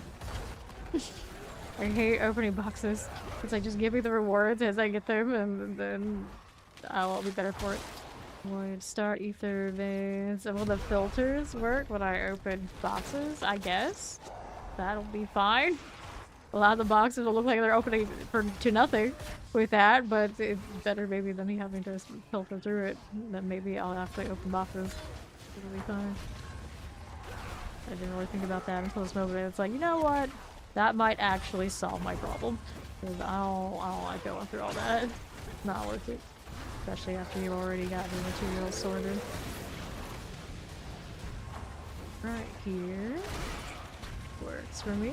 I hate opening boxes. It's like just give me the rewards as I get them and then I'll be better for it. Void start ether veins. Will the filters work when I open boxes? I guess that'll be fine. A lot of the boxes will look like they're opening to nothing with that, but it's better maybe than me having to filter through it. Then maybe I'll actually open boxes. It'll be fine. I didn't really think about that until this moment. It's like, you know what? That might actually solve my problem. Because I don't like going through all that. Not worth it. Especially after you've already got the materials sorted. Right here. Works for me.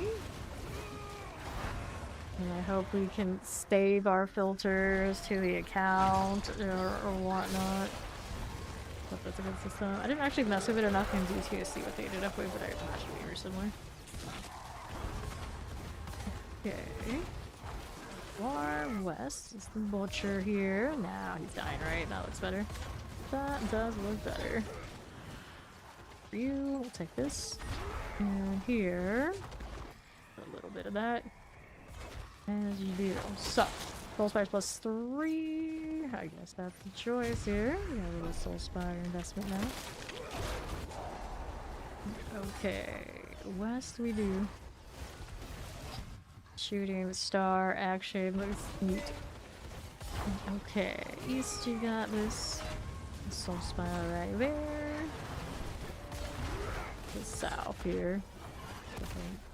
And I hope we can stave our filters to the account or whatnot. Hope that's a good system. I didn't actually mess with it enough in DT to see what they ended up with, but I imagine it'd be very similar. Okay. Far west is the butcher here. Now he's dying, right? That looks better. That does look better. For you, we'll take this. And here, a little bit of that. As you do. So, Soul Spire plus 3. I guess that's the choice here. We got a little Soul Spire investment now. Okay, west we do. Shooting star action looks neat. Okay, east you got this Soul Spire right there. The south here.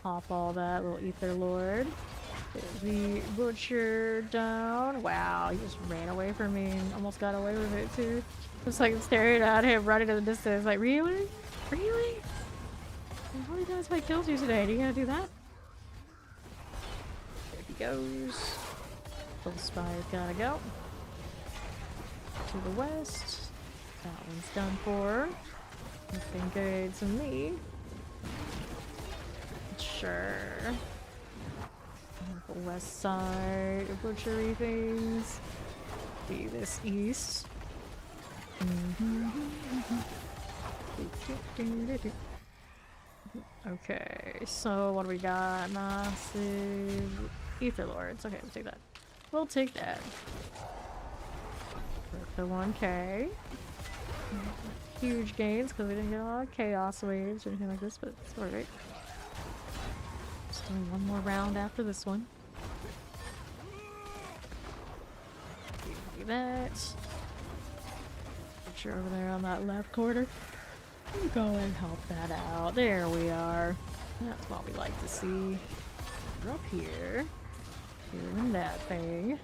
Pop all that little Ether Lord. Get the butcher down. Wow, he just ran away from me and almost got away with it too. Just like staring at him running to the distance. Like, really? Really? How many times have I killed you today? Do you gotta do that? There he goes. Soul Spire's gotta go. To the west. That one's done for. Looking good to me. Sure. The west side butchery things. Be this east. Okay, so what do we got? Massive Ether Lords. Okay, we'll take that. We'll take that. For the 1k. Huge gains because we didn't get a lot of chaos waves or anything like this, but it's alright. Just doing one more round after this one. Do that. Put you over there on that left corner. Go and help that out. There we are. That's what we like to see. We're up here. Doing that thing.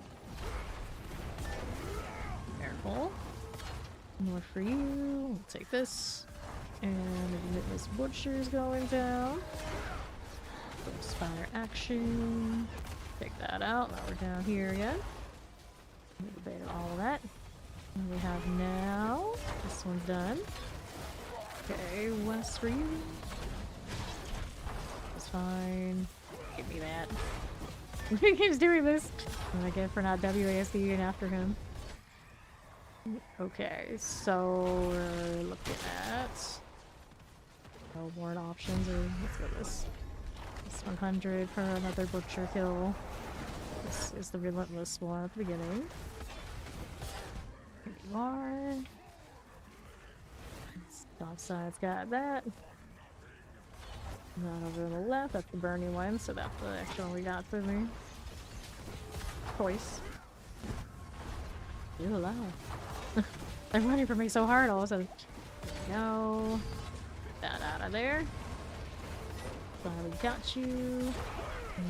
Careful. More for you. We'll take this. And this butcher's going down. Spire action. Take that out. Now we're down here again. Debate all of that. And we have now. This one's done. Okay, west for you. That's fine. Give me that. He keeps doing this. What I get for not WASDing after him. Okay, so we're looking at no more options, or let's go this. This 100 for another butcher kill. This is the relentless one at the beginning. Here you are. Dog side's got that. Not over on the left, that's the burning one, so that's the extra one we got for me. Choice. You're alive. They're running for me so hard all of a sudden. There we go. Get that out of there. Finally got you.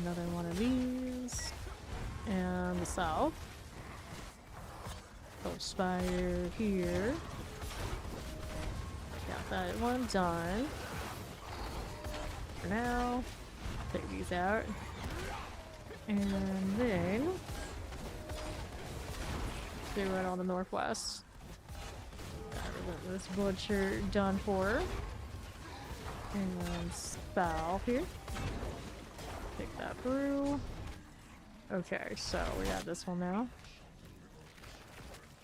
Another one of these. And the south. Soul Spire here. Got that one done. For now. Take these out. And then do it on the northwest. Got this butcher done for. And then south here. Take that through. Okay, so we got this one now.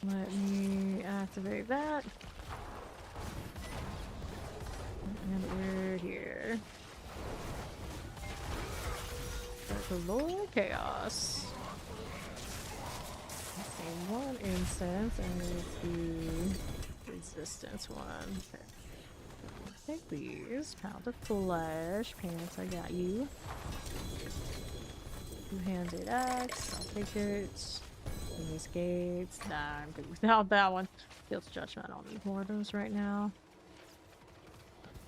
Let me activate that. And we're here. There's the Lord Chaos. Okay, one incense, and let's see. resistance one. Okay. Take these. Pound of flesh. Pants, I got you. Two-handed axe. I'll take it. These gates. Nah, I'm good without that one. Field's Judgment. I don't need more of those right now.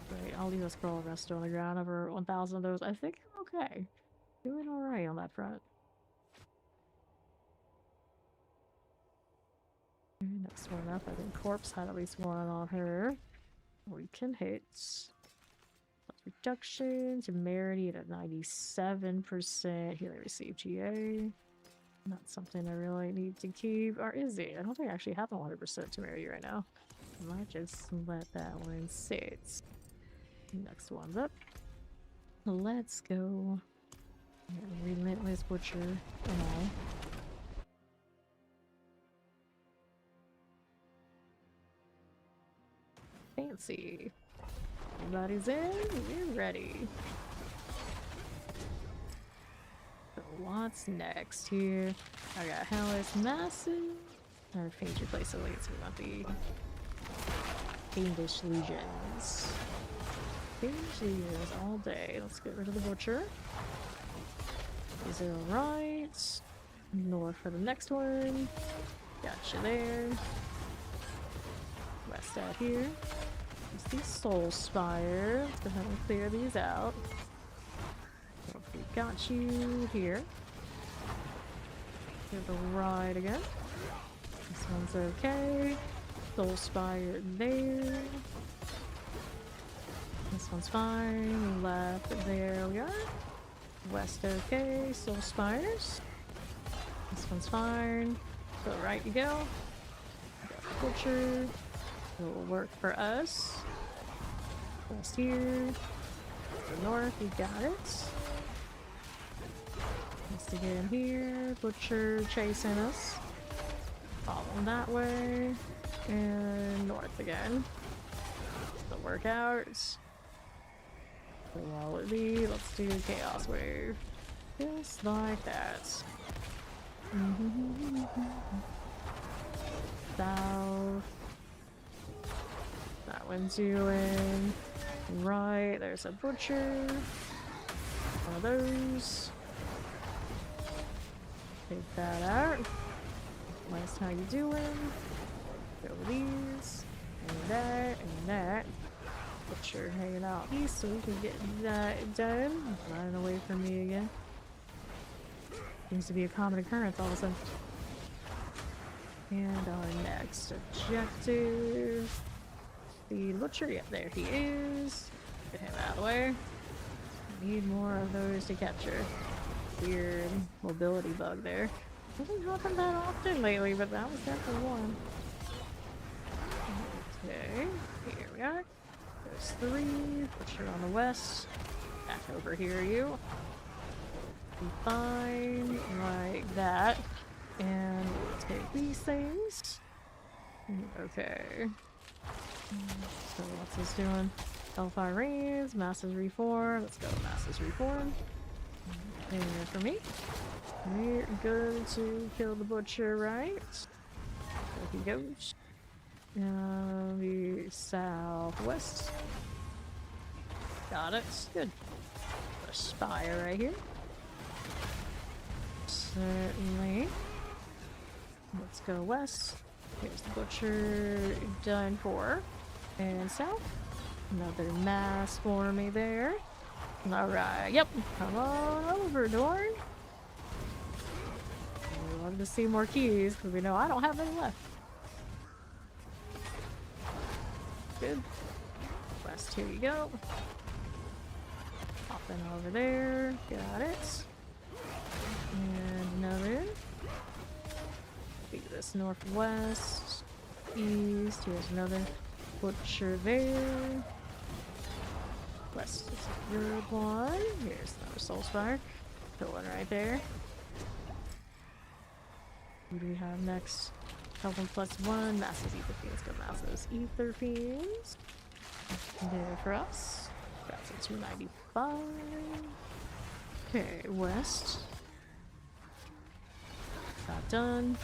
Great. I'll leave a scroll of rest on the ground. Over 1,000 of those. I think I'm okay. Doing alright on that front. Next one up. I think Corpse had at least one on her. We can hit. Reduction. Temerity at 97%. Healing received GA. Not something I really need to keep. Or is it? I don't think I actually have 100% temerity right now. I might just let that one sit. Next one's up. Let's go. Relentless Butcher and all. Fancy. Everybody's in. We're ready. So what's next here? I got Hellish Massive. Our feature place at least. We want the Fiendish Legions. Fiendish Legions all day. Let's get rid of the Butcher. Is it alright? North for the next one. Gotcha there. West out here. Let's see Soul Spire. Let's go ahead and clear these out. So we got you here. To the right again. This one's okay. Soul Spire there. This one's fine. Left there we are. West okay. Soul Spires. This one's fine. So right you go. Butcher. Will work for us. West here. The north, we got it. Let's get in here. Butcher chasing us. Follow that way. And north again. The workouts. While it be, let's do Chaos Wave. Just like that. South. That one's doing right. There's a Butcher. One of those. Take that out. West, how you doing? Go with these. And that. Butcher hanging out east so we can get that done. Running away from me again. Seems to be a common occurrence all of a sudden. And our next objective. The Butcher, yep, there he is. Get him out of the way. Need more of those to capture. Weird mobility bug there. Doesn't happen that often lately, but that was definitely one. Okay, here we are. There's 3. Butcher on the west. Back over here, you. Be fine, like that. And we'll take these things. Okay. So what's this doing? Hellfire Rains, Masses Reform. Let's go Masses Reform. And for me, we're going to kill the Butcher, right? There he goes. The southwest. Got it. Good. A spire right here. Certainly. Let's go west. Here's the Butcher done for. And south. Another mass for me there. Alright, yep. Come on over, Dorn. We love to see more keys because we know I don't have any left. Good. West, here you go. Popping over there. Got it. And another. Do this northwest. East. Here's another Butcher there. West is a good one. Here's another Soul Spire. Put one right there. Who do we have next? Health 1+1. Masses Ether Fiends. Go Masses Ether Fiends. There for us. That's a 295. Okay, west. Got done.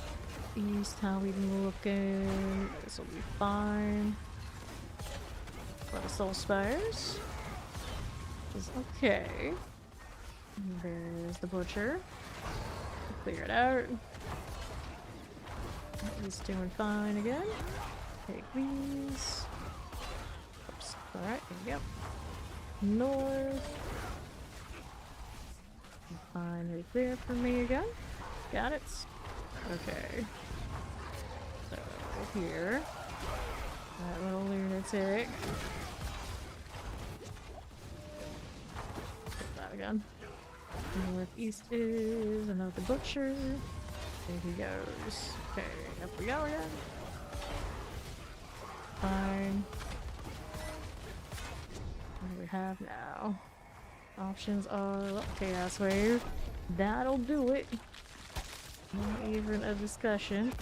East, how we looking? This will be fine. For the soul spires. Which is okay. And there's the butcher. Clear it out. He's doing fine again. Take these. Oops. Alright, here we go. North. Finally clear for me again. Got it. Okay. So here. That little lunatic. Get that again. Northeast is another butcher. There he goes. Okay, up we go again. Fine. What do we have now? Options are Chaos Wave. That'll do it. Not even a discussion.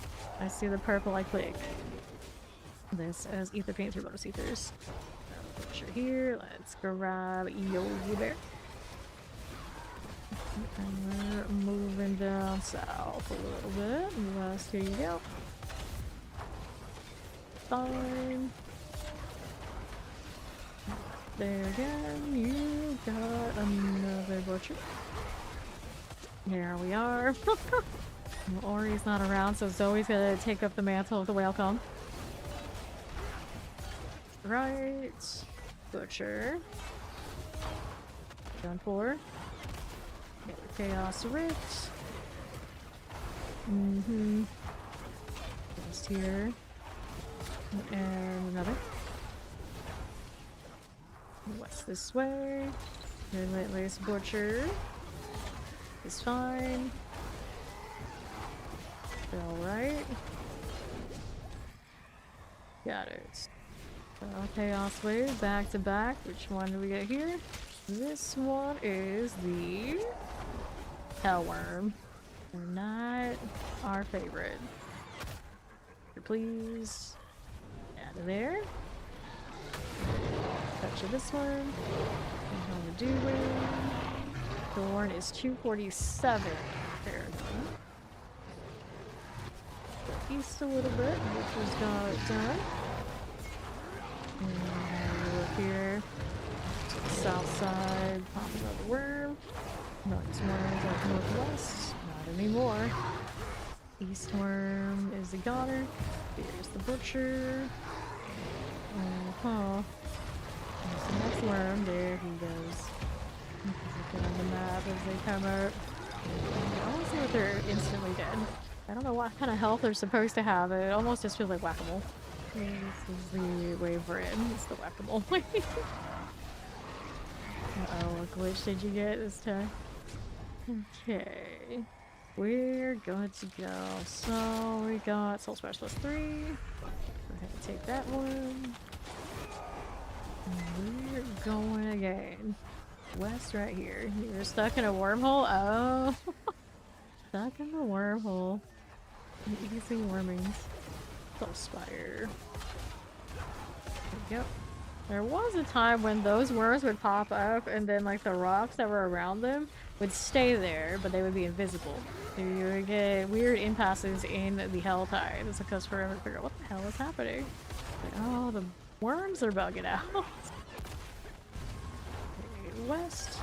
I see the purple, I click. This as Ether Paint through bonus ethers. Butcher here. Let's grab Yo there. And we're moving down south a little bit. West, here you go. Fine. There again, you got another butcher. Here we are. Ori's not around, so Zoe's gonna take up the mantle of the Welcome. Right. Butcher. Done for. Chaos Rift. Just here. And another. West this way. Relentless Butcher. Is fine. Alright. Got it. Chaos Wave, back to back. Which one do we get here? This one is the Hellworm. They're not our favorite. Please. Out of there. Touch of this one. How we doing? Thorn is 247. Fair enough. East a little bit, which was got it done. And look here to the south side, pop another worm. North worm up northwest. Not anymore. East worm is the goner. Here's the butcher. There's the next worm. There he goes. Look on the map as they come out. I want to see what they're instantly dead. I don't know what kind of health they're supposed to have. It almost just feels like whack-a-mole. This is the wave we're in. It's the whack-a-mole. Uh-oh, what glitch did you get this time? Okay. We're good to go. So we got Soul Splash +3. Go ahead and take that one. And we're going again. West right here. You're stuck in a wormhole? Oh. Stuck in the wormhole. Easy wormings. Soul Spire. There we go. There was a time when those worms would pop up and then like the rocks that were around them would stay there, but they would be invisible. So you would get weird impasses in the Hell Tide. It's because forever to figure out what the hell is happening. Like, oh, the worms are bugging out. Okay, west.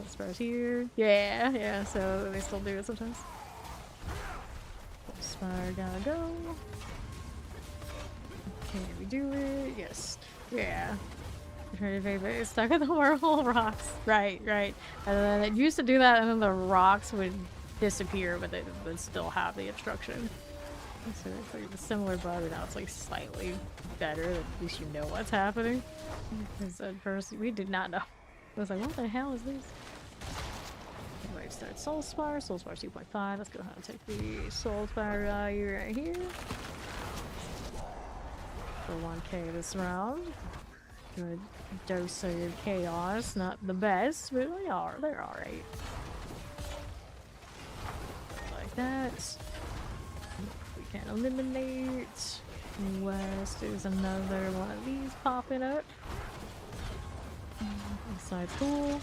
As far as here. Yeah, so they still do it sometimes. Spire gotta go. Can we do it? Yes. Yeah. It's stuck in the wormhole rocks. Right. And then it used to do that and then the rocks would disappear, but they would still have the obstruction. So it's like a similar bug, now it's like slightly better. At least you know what's happening. Because at first we did not know. I was like, what the hell is this? Anyway, start Soul Spire 2.5. Let's go ahead and take the Soul Spire value right here. For 1k this round. Good dose of chaos. Not the best, but they're alright. Like that. We can eliminate. West, there's another one of these popping up. Inside cool.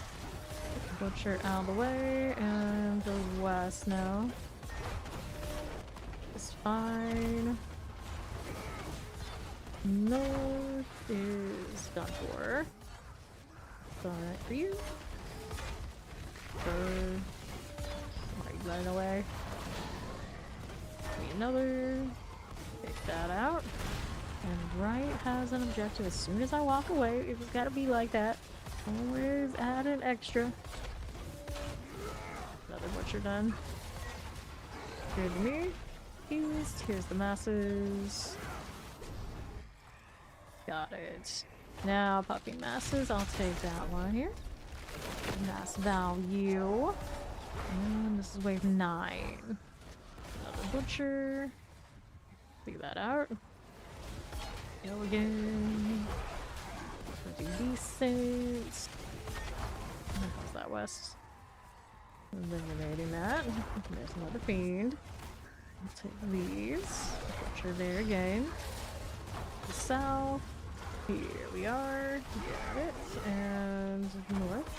Butcher out of the way, and the west now. It's Fine. North is done for. Alright for you. Bird. Why are you running away? Need another. Take that out. And right has an objective. As soon as I walk away, it's gotta be like that. Always add an extra. Another butcher done. Here's me. Here's the masses. Got it. Now, popping masses. I'll take that one here. Mass value. And this is wave 9. Another butcher. Figure that out. Go again. Pretty decent. How's that west? Eliminating that. There's another fiend. I'll take these. Butcher there again. The south. Here we are. Got it. And north.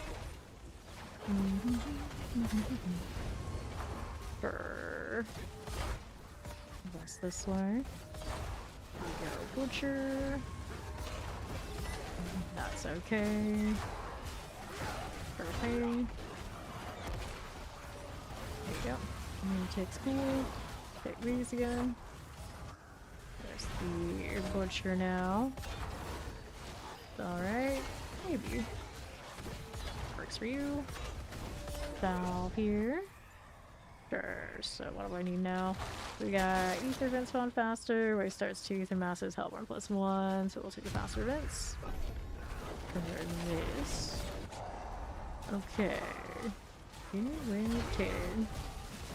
Brr. West this way. We go butcher. That's okay. Perfect. There you go. I'm gonna take school. Take these again. There's the butcher now. Alright. Maybe. Works for you. Valve here. Sure. So what do I need now? We got ether vents spawn faster, where it starts 2 ether masses, Hellborn +1, so we'll take the faster vents. For this. Okay. Limited.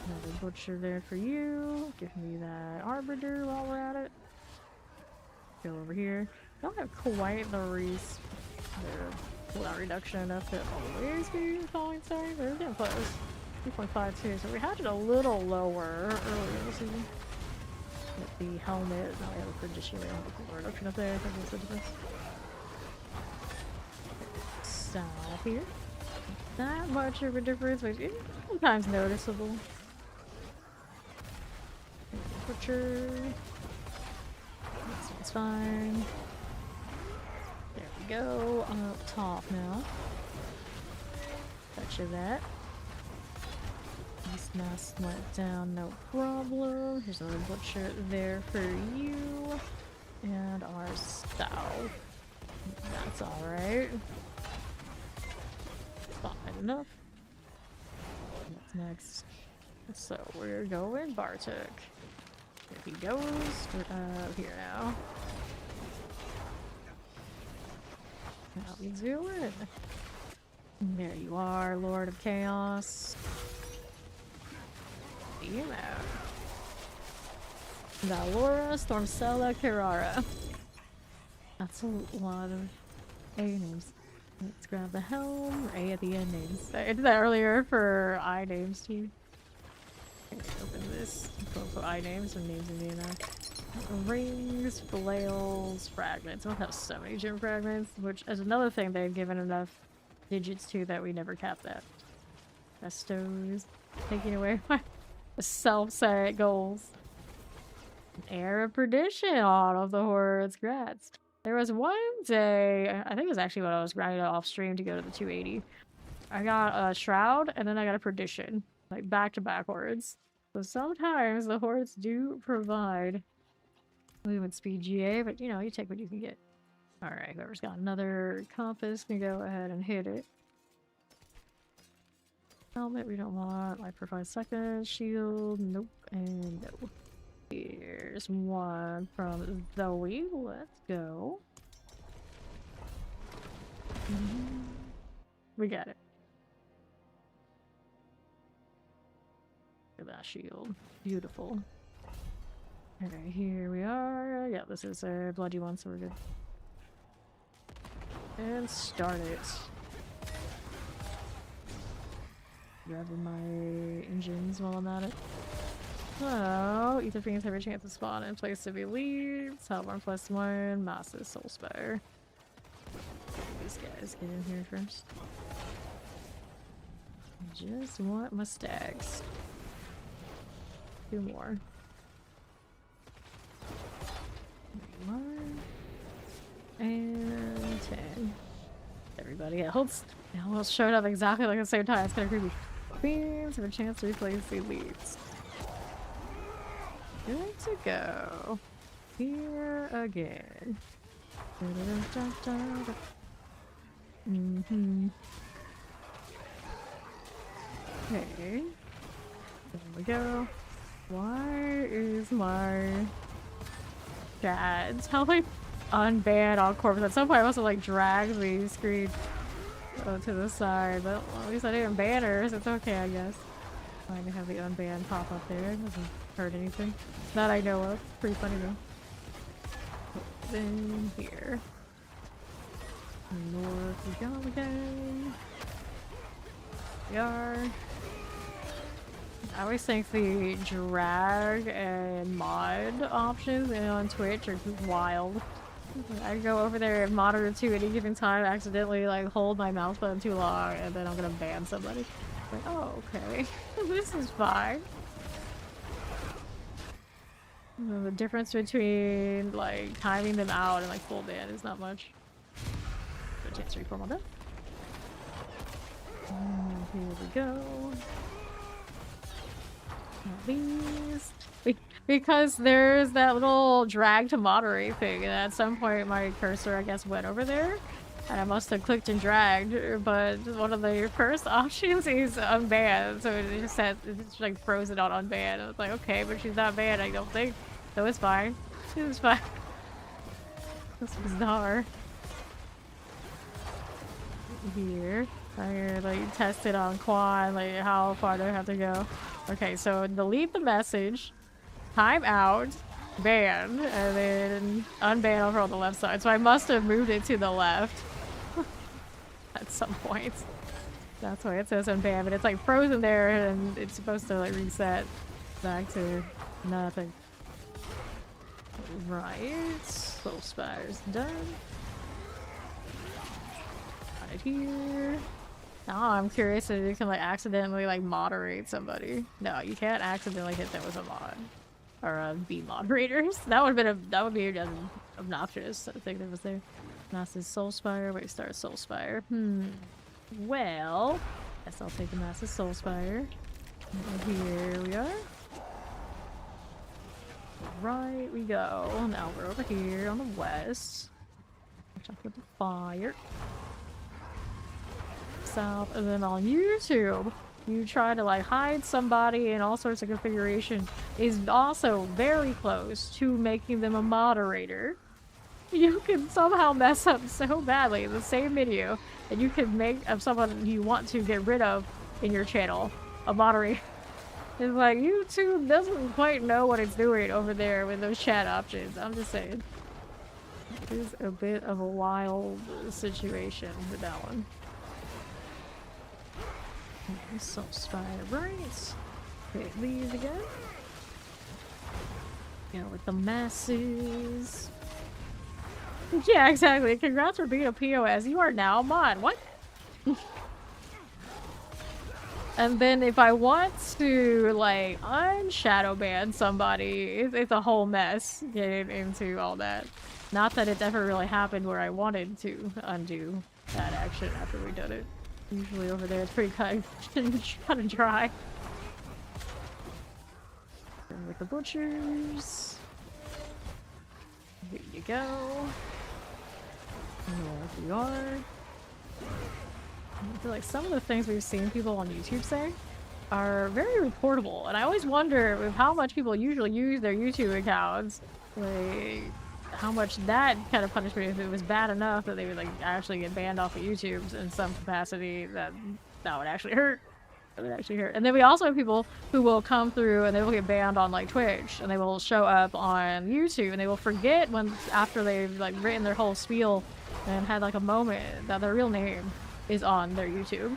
Another butcher there for you. Give me that arbiter while we're at it. Go over here. Don't have quite the cooldown reduction enough to always be falling star. We're getting close. 2.52, so we had it a little lower earlier this season. With the helmet, now we have a prediction reduction up there. I think that's the difference. South here. Not much of a difference, but it's sometimes noticeable. Butcher. This one's fine. There we go. Up top now. Touch of that. This mass went down, no problem. Here's another butcher there for you. And our south. That's alright. Fine enough. What's next? So we're going Bartok. There he goes. We're here now. How we doing? There you are, Lord of Chaos. You know. Valora, Stormcella, Kirara. That's a lot of A names. Let's grab the helm. A at the end names. I did that earlier for I names too. Open this. Put I names and names in the rings, flails, fragments. I don't have so many gem fragments, which is another thing they've given enough digits to that we never capped that. Festos. Taking away my self-set goals. Air of Perdition on of the hordes. Grats. There was one day, I think it was actually when I was grinding off stream to go to the 280. I got a Shroud and then I got a Perdition. Like back-to-back hordes. So sometimes the hordes do provide movement speed GA, but you know, you take what you can get. Alright, whoever's got another compass can go ahead and hit it. Helmet we don't want. Life for 5 seconds. Shield. Nope. And no. Here's one from Zoe. Let's go. We got it. Look at that shield. Beautiful. Alright, here we are. Yeah, this is a bloody one, so we're good. And start it. Grabbing my engines while I'm at it. Oh, Ether Fiends have a chance to spawn in place to be leads. Hellborn +1, Massive Soulspire. These guys get in here first. I just want my stags. 2 more. 1 and 10. Everybody else. They almost showed up exactly like at the same time. It's kind of creepy. Queens have a chance to replace the elites. Good to go. Here again. Okay. There we go. Why is my chat telling unban on corpse? At some point I must have like dragged the screen to the side, but at least I didn't ban her, so it's okay, I guess. I can have the unban pop up there. It doesn't hurt anything. That I know of. Pretty funny though. Then here. North we go again. We are. I always think the drag and mod options on Twitch are just wild. I go over there and monitor to at any given time, accidentally like hold my mouse button too long, and then I'm gonna ban somebody. Like, oh, okay. This is fine. The difference between like timing them out and like full ban is not much. So chance to reform on that. Here we go. These. Because there's that little drag to moderate thing, and at some point my cursor, I guess, went over there, and I must have clicked and dragged, but one of the first options is unbanned, so it just said, it's like frozen on unbanned. I was like, okay, but she's not banned, I don't think. So it's fine. It's fine. That's bizarre. Here. I like test it on quad, like how far do I have to go? Okay, so delete the message. Time out, ban, and then unban over on the left side. So I must have moved it to the left at some point. That's why it says unban, but it's like frozen there and it's supposed to like reset back to nothing. Right, Soul Spire's done. Right here. Now I'm curious if you can like accidentally like moderate somebody. No, you can't accidentally hit them with a mod. Or be moderators. That would be obnoxious. I think that was there. Massive Soul Spire. Wait, start Soul Spire. Well, guess I'll take the Massive Soul Spire. Here we are. Right we go. Now we're over here on the west. Watch out for the fire. South, and then on YouTube. You try to like hide somebody in all sorts of configuration is also very close to making them a moderator. You can somehow mess up so badly in the same video that you can make of someone you want to get rid of in your channel a moderator. It's like YouTube doesn't quite know what it's doing over there with those chat options. I'm just saying. It is a bit of a wild situation with that one. Soul Spire right. Okay, these again. Go with the masses. Yeah, exactly. Congrats for being a POS. You are now a mod. What? And then if I want to like unshadow ban somebody, it's a whole mess getting into all that. Not that it's ever really happened where I wanted to undo that action after we did it. Usually over there it's pretty cut and dry. And with the butchers. Here you go. North we are. I feel like some of the things we've seen people on YouTube say are very reportable, and I always wonder with how much people usually use their YouTube accounts, like how much that kind of punishment, if it was bad enough that they would like actually get banned off of YouTube in some capacity, that would actually hurt. It would actually hurt. And then we also have people who will come through and they will get banned on like Twitch, and they will show up on YouTube and they will forget when after they've like written their whole spiel and had like a moment that their real name is on their YouTube.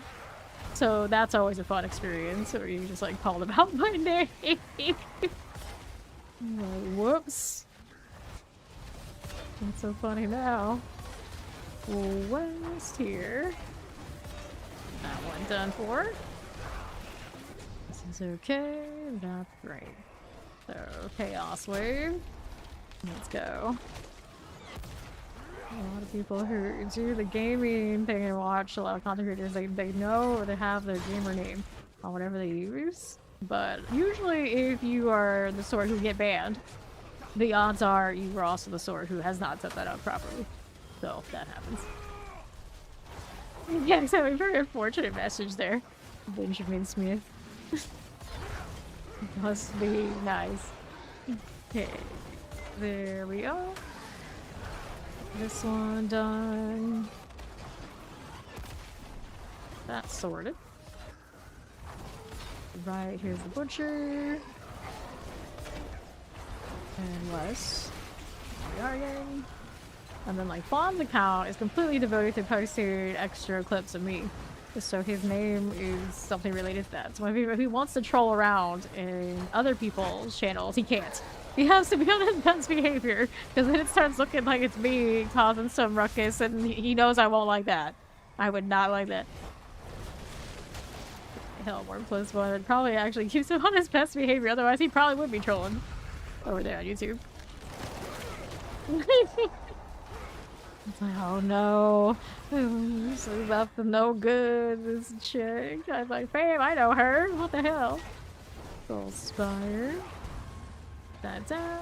So that's always a fun experience where you just like call them out by name. Whoops. It's so funny now. West here. That one done for. This is okay, not great. So, Chaos Wave. Let's go. A lot of people who do the gaming thing and watch a lot of content creators, they know or they have their gamer name on whatever they use. But usually if you are the sort who get banned, the odds are you were also the sort who has not set that up properly. So that happens. Yeah, so a very unfortunate message there. Benjamin Smith. Must be nice. Okay. There we go. This one done. That's sorted. Right, here's the butcher. And Wes. We are again. And then like Fawn's account is completely devoted to posting extra clips of me. So his name is something related to that. So if he wants to troll around in other people's channels, he can't. He has to be on his best behavior, because then it starts looking like it's me causing some ruckus, and he knows I won't like that. I would not like that. Hell, more plus one. It probably actually keeps him on his best behavior, otherwise he probably would be trolling over there on YouTube. It's like, oh no, this is up to no good, this chick. I was like, fam, I know her. What the hell? Soul Spire. That's down.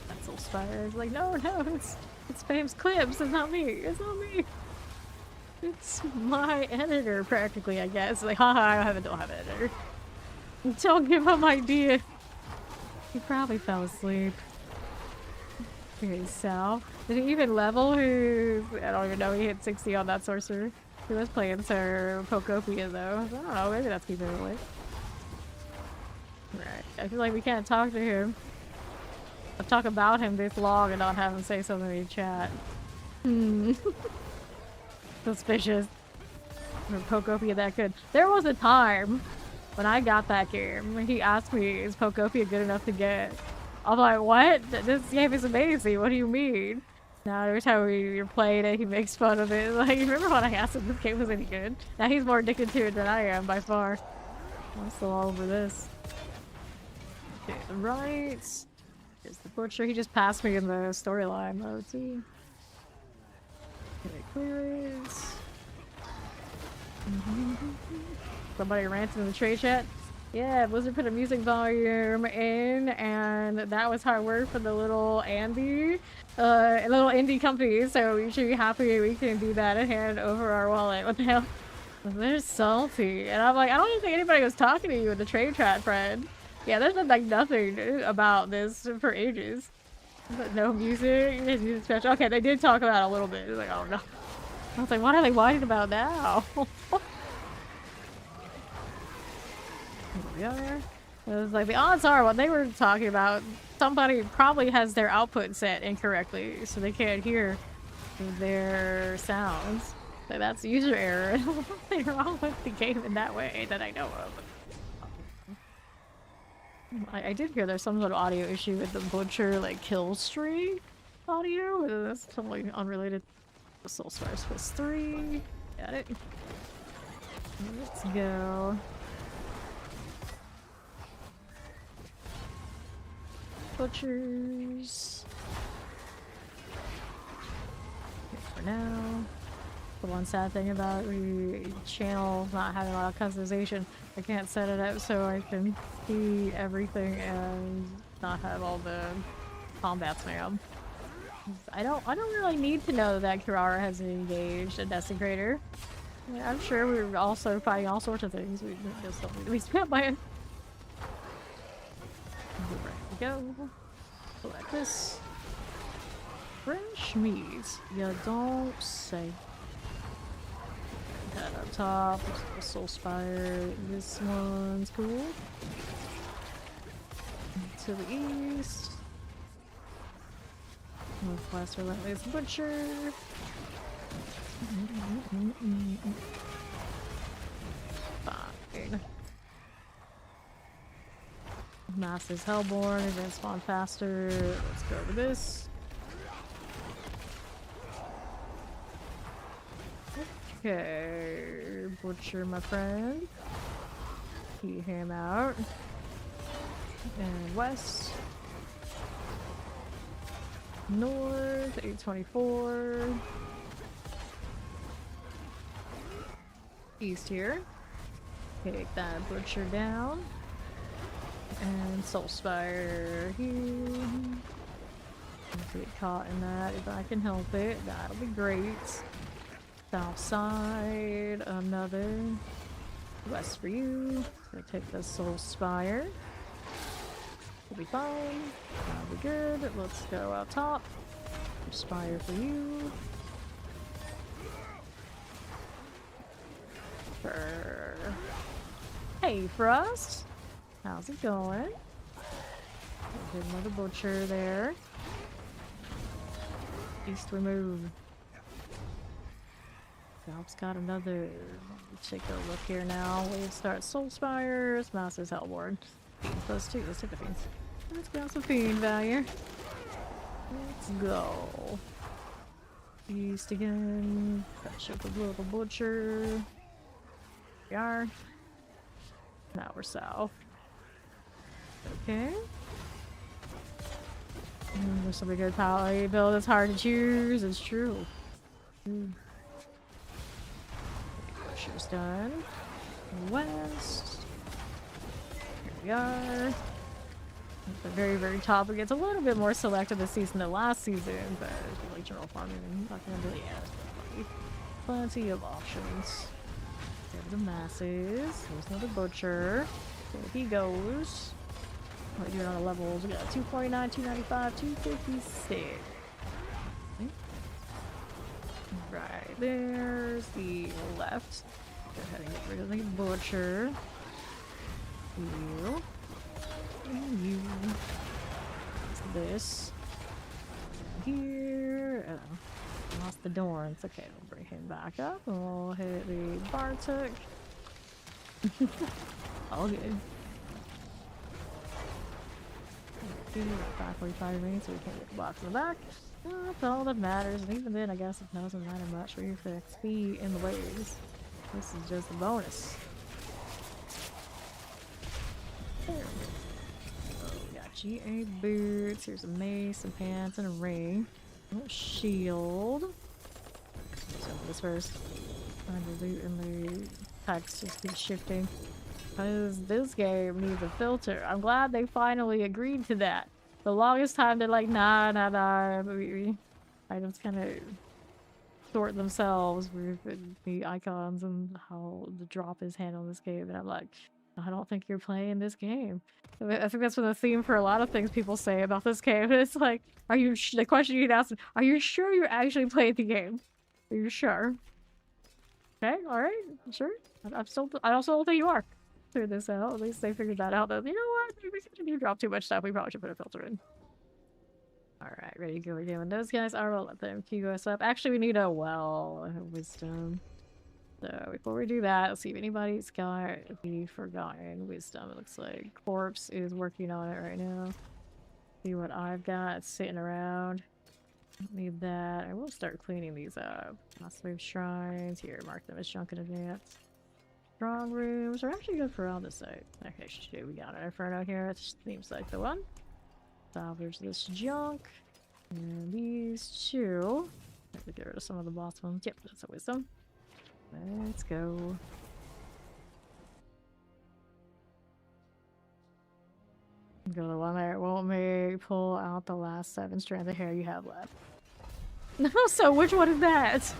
That's Soul Spire. It's like, no, it's fam's clips. It's not me. It's not me. It's my editor, practically, I guess. Like, haha, I don't have an editor. Don't give up my idea. He probably fell asleep. Okay, Sal. Did he even level his... I don't even know, he hit 60 on that sorcerer. He was playing Sir Pocopia though. I don't know, maybe that's keeping it away. Right, I feel like we can't talk to him. I'll talk about him this long and not have him say something in chat. Suspicious. Pocopia that good. There was a time when I got that game, he asked me, is Pocopia good enough to get? I'm like, what? This game is amazing. What do you mean? Now every time we're playing it, he makes fun of it. Like, remember when I asked him if this game was any good? Now he's more addicted to it than I am, by far. I'm still all over this. Okay, the right. Here's the butcher. He just passed me in the storyline mode, see? Okay, clearance. Somebody ranted in the trade chat. Yeah, Blizzard put a music volume in, and that was hard work for the little indie company, so we should be happy we can do that and hand over our wallet. What the hell? They're salty. And I'm like, I don't even think anybody was talking to you in the trade chat, friend. Yeah, there's been like nothing about this for ages. But no music, music special. Okay, they did talk about it a little bit. It's like, oh no. I was like, what are they whining about now? Here we are. It was like the odds are what they were talking about, somebody probably has their output set incorrectly, so they can't hear their sounds. So that's user error. Nothing wrong with the game in that way that I know of. I did hear there's some sort of audio issue with the butcher like kill streak audio. That's totally unrelated. Soul Stars +3. Got it. Let's go. Butchers. Okay, for now. The one sad thing about the channel not having a lot of customization, I can't set it up so I can see everything and not have all the combats now. I don't really need to know that Kirara has engaged a Desecrator. Yeah, I'm sure we're also fighting all sorts of things. We just don't need to be spent by it. Ready to go. Select this. Fresh meat. You don't say. That up top. The Soul Spire. This one's cool. To the east. Northwest Relentless Butcher. Fine. Master's Hellborn, advanced spawn faster. Let's go over this. Okay, Butcher, my friend. Key him out. And west. North, 824. East here. Take that butcher down. And Soulspire here. Don't get caught in that if I can help it. That'll be great. South side, another. West for you. Gonna take the Soulspire. We'll be fine. That'll be good. Let's go out top. Spire for you. Hey, Frost. How's it going? Get another butcher there. East we move. South's got another. Take a look here now. We start Soulspires. Master's Hellborn. Plus 2. Let's take the fiends. Let's go some fiend value. Let's go. East again. Catch up with little butcher. Here we are. Now we're south. Okay. There's some good Paladin build. It's hard to choose. It's true. Butcher's done. West. Here we are. At the very, very top, it gets a little bit more selective this season than last season, but it's really general farming and not gonna really add plenty of options. There the masses. There's another butcher. There he goes. What are we doing on the levels? We got 249, 295, 256. Okay. Right, there's the left. Go ahead and get rid of the butcher. You. And you. What's this? Here. Oh, lost the door. It's okay. We'll bring him back up and we'll hit the Bartok. All good. 545 remains, so we can't get the box in the back. That's all that matters, and even then, I guess it doesn't matter much for you for XP in the waves. This is just a bonus. There we go. So we got GA boots, here's a mace, some pants, and a ring. Oh, shield. Let's open this first. Find the loot and the text just keeps shifting. Because this game needs a filter. I'm glad they finally agreed to that. The longest time they're like, nah. Items kind of sort themselves with the icons and how the drop is handled in this game. And I'm like, I don't think you're playing this game. I think that's been the theme for a lot of things people say about this game. It's like, are you the question you'd ask, are you sure you're actually playing the game? Are you sure? Okay, alright, sure. I also don't think you are. Figure this out. At least they figured that out. That, you know what? Maybe if you drop too much stuff, we probably should put a filter in. Alright, ready to go again. When those guys are, we'll let them queue us up. Actually, we need a well of wisdom. So before we do that, let's see if anybody's got the forgotten wisdom. It looks like Corpse is working on it right now. See what I've got sitting around. Don't need that. I will start cleaning these up. Lost wave shrines. Here, mark them as junk in advance. Strong rooms are actually good for all the site. Okay, shit, we got an Inferno here. It seems like the one. Salvage this junk. And these two. Have to get rid of some of the boss ones. Yep, that's a wisdom. Let's go. Go to the one that won't make pull out the last 7 strands of hair you have left. No, so which one is that?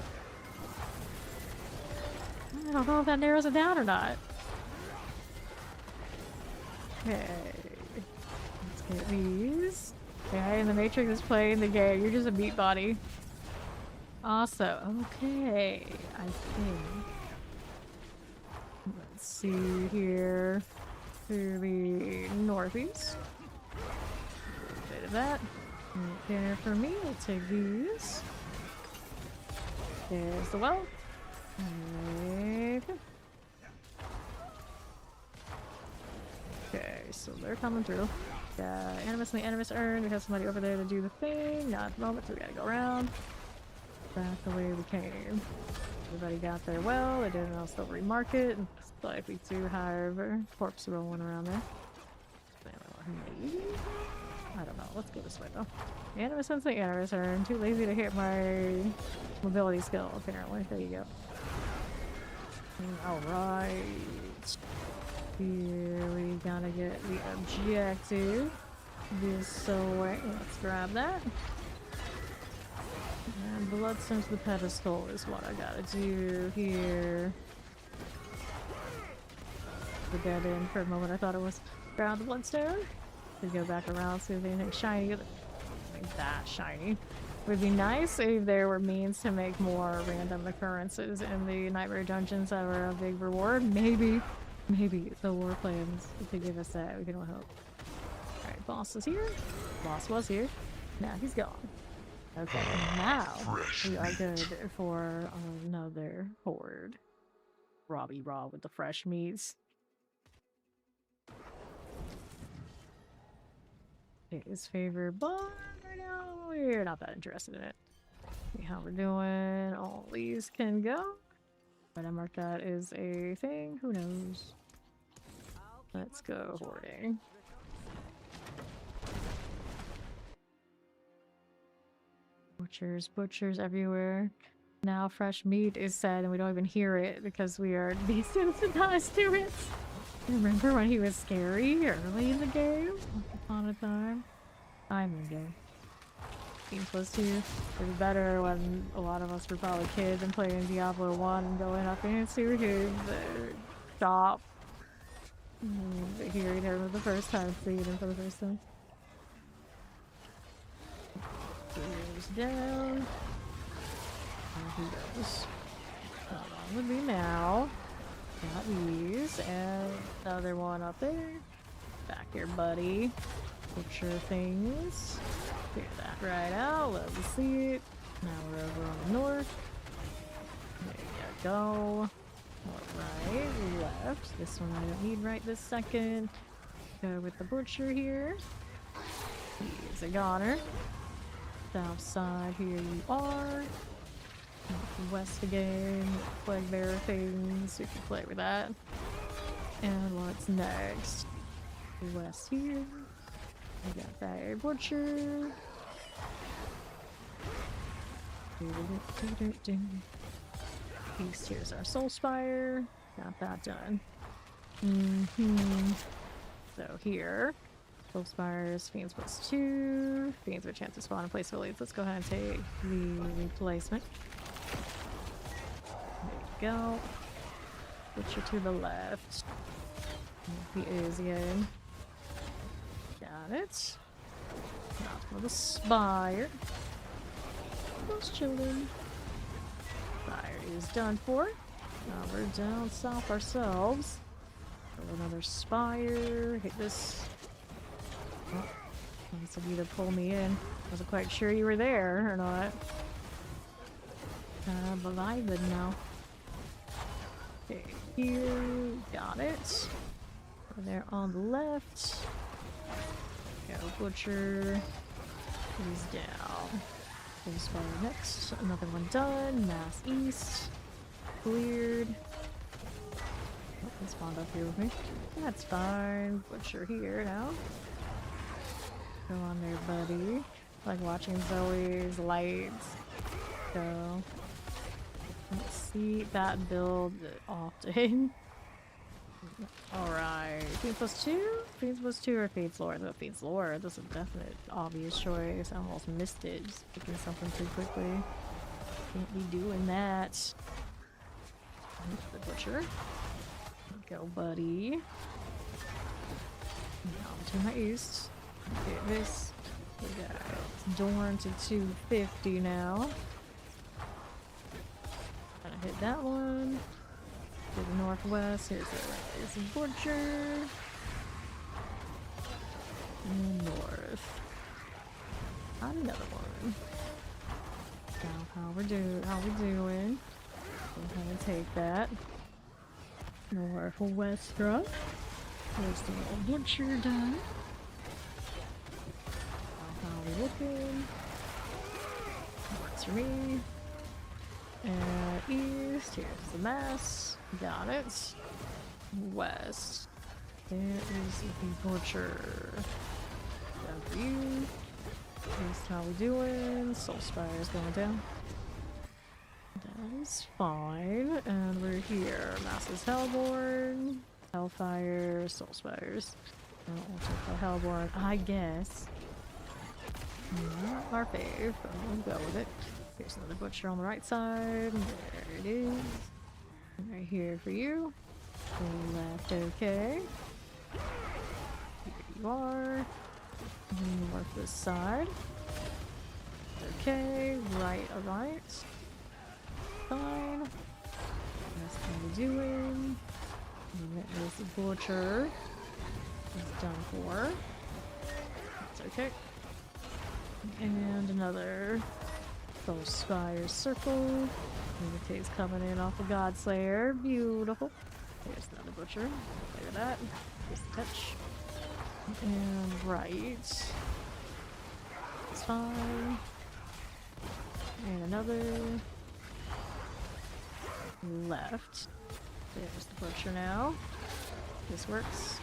I don't know if that narrows it down or not. Okay. Let's get these. Okay, and the Matrix is playing the game. You're just a meat body. Awesome. Okay. I think. Let's see here. To the northeast. A bit of that. Right there for me. We'll take these. There's the well. Okay, so they're coming through. Got Animus and the Animus urn. We have somebody over there to do the thing. Not at the moment, so we gotta go around. Back the way we came. Everybody got their well. They didn't all still remark it. It's likely to, however. Corpse rolling around there. I don't know. Let's go this way though. Animus sensing, animus turn. Too lazy to hit my mobility skill, apparently. There you go. Alright. Here we gotta get the objective. This way. Let's grab that. And bloodstone to the pedestal is what I gotta do here. The dead end for a moment. I thought it was grab the bloodstone. To go back around, see if anything shiny. Like that shiny. Would be nice if there were means to make more random occurrences in the nightmare dungeons that were a big reward. Maybe the war plans could give us that. We can all help. Alright, boss is here. Boss was here. Now he's gone. Okay, now we are good for another horde. Robbie Raw with the fresh meats. His favorite, but right now we're not that interested in it. See how we're doing. All these can go. But I mark that as a thing. Who knows? Let's go hoarding. Butchers everywhere. Now fresh meat is said and we don't even hear it because we are desensitized to it. Remember when he was scary early in the game? Once upon a time. I'm in the game. Team plus 2. It was better when a lot of us were probably kids and playing Diablo 1 and going up into his shop. Hearing him for the first time, seeing him for the first time. Goes down. There he goes. Hold on with me now. Got these, and another one up there. Back here, buddy. Butcher things. Clear that right out. Let me see it. Now we're over on the north. There you go. Right, left. This one I don't need right this second. Go with the butcher here. He's a goner. South side, here you are. West again, plague bearer things, you can play with that. And what's next? West here. We got that butcher. East here's our soul spire. Got that done. So here, soul spires, fiends plus 2. Fiends with chance to spawn in place of leads. Let's go ahead and take the replacement. There you go. Butcher to the left. He is again. Got it. Not for the spire. Those children. Spire is done for. Now we're down south ourselves. Another spire. Hit this. Oh, nice of you to pull me in. Wasn't quite sure you were there or not. But I would know. Okay, here. Got it. Over there on the left. Go butcher. He's down. Full spire next. Another one done. Mass east. Cleared. Oh, he spawned up here with me. That's fine. Butcher here now. Go on there, buddy. Like watching Zoe's lights go. Let's see that build often. Alright. Fiends plus 2? Fiends plus 2 or Fiends Lord? No, Fiends Lord. That's a definite obvious choice. I almost missed it. Just picking something too quickly. Can't be doing that. The butcher. Go, buddy. Now to my east. Okay, this. We got Dorn to 250 now. Gotta hit that one. To the northwest. Here's a butcher. And north. Got another one. Now how we doing? Go ahead and take that. North west front. There's the little butcher done. Now how we looking? Works for me. And east, here's the mass. Got it. West. There is the butcher. Got you. Here's how we doing. Soul Spire's going down. That is fine. And we're here. Master's Hellborn, Hellfire, Soul Spires. I don't want to talk about Hellborn, I guess. Not our fave, but we'll go with it. Here's another butcher on the right side. There it is. Right here for you. Left, okay. Here you are. Work this side. Okay, right, alright. Fine. That's what we're doing. And that is the butcher. It's done for. That's okay. And another Soul Spire circle. Indicates coming in off of Godslayer. Beautiful. Here's another butcher. Look at that. Just a touch. And right. It's fine. And another. Left. There's the butcher now. This works.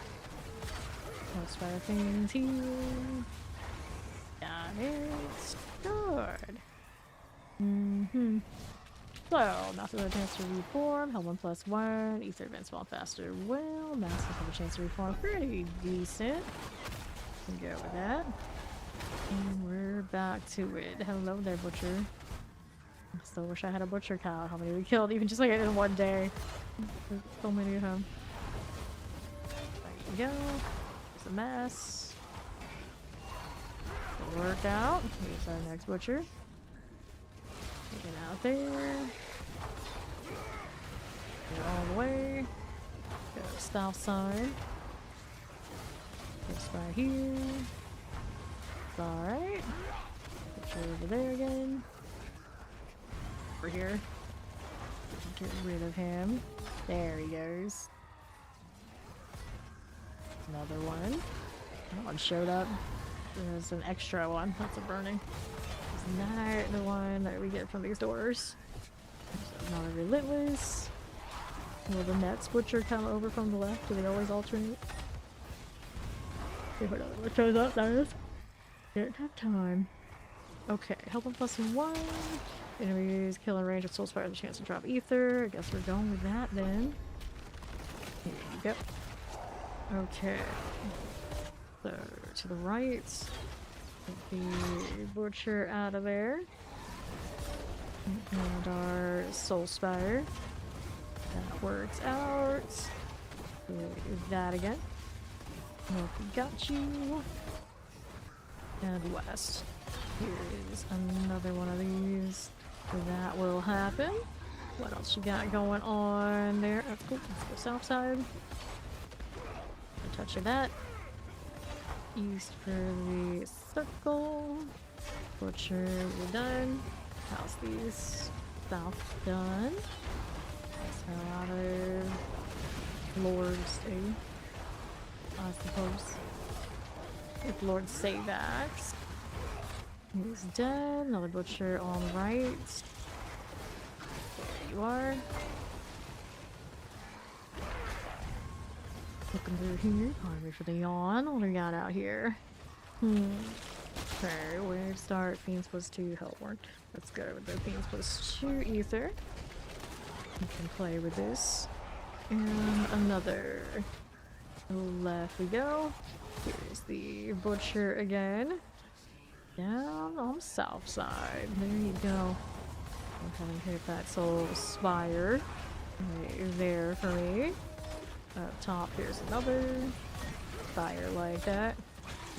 Most fire things here. Got it. Good. So, Master has a chance to reform, Hell 1+1, Ether advance while faster. Well, Master have a chance to reform, pretty decent. Can go with that. And we're back to it. Hello there, Butcher. I still wish I had a Butcher count. How many we killed, even just like in one day. There's so many of them. There you go. There's a mess. Good workout. Here's our next Butcher. Get out there. Get all the way. Go south side. This right here. It's alright. Put you over there again. Over here. Get rid of him. There he goes. Another one. That one showed up. There's an extra one. That's a burning. Not the one that we get from these doors. So not a relentless. Will the next butcher come over from the left? Do they always alternate? See what shows up, that is. Didn't have time. Okay, help him +1. Enemies killer range of Soul Spire have a chance to drop ether. I guess we're going with that then. Here you go. Okay. So to the right. Get the butcher out of there. And our Soul Spire. That works out. Do that again. Nope, got you. And west. Here is another one of these. That will happen. What else you got going on there? That's cool. Let's go south side. A touch of that. East for the circle. Butcher, we're done. House these. South done. That's how other lords do, I suppose. If lords say that. He's dead. Another butcher on the right. There you are. Looking through here. Army for the yawn. What do we got out here? Okay, where to start? Fiends +2 Hellborn. Let's go with the Fiends +2 Ether. We can play with this. And another. Left we go. Here's the butcher again. Down on the south side. There you go. I'm having to hit that Soul Spire. Right there for me. Up top, here's another. Fire like that.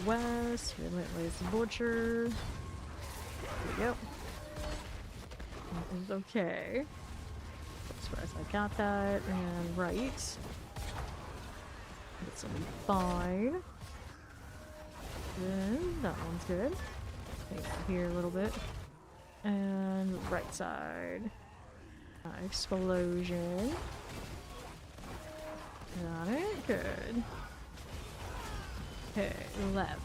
West, Relentless Butcher. There we go. That is okay. As far as I got that. And right. It's gonna be fine. Then that one's good. Take it here a little bit. And right side. Explosion. Got it. Good. Okay, left.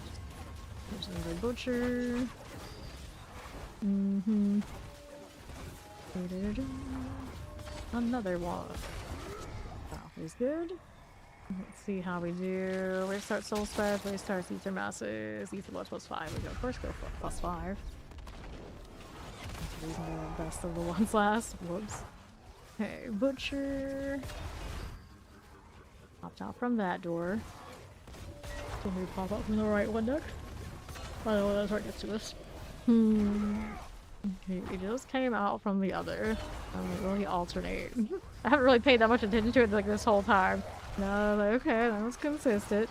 There's another butcher. Another one. South is good. Let's see how we do. Restart soul spread, restart ether masses. Ether was +5. We go first, go for +5. These are the best of the ones last. Whoops. Okay, butcher. Popped out from that door. So we pop up from the right one next. I don't know that's right next to us. Okay, we just came out from the other. Really alternate. I haven't really paid that much attention to it like this whole time. No, like, okay, that was consistent.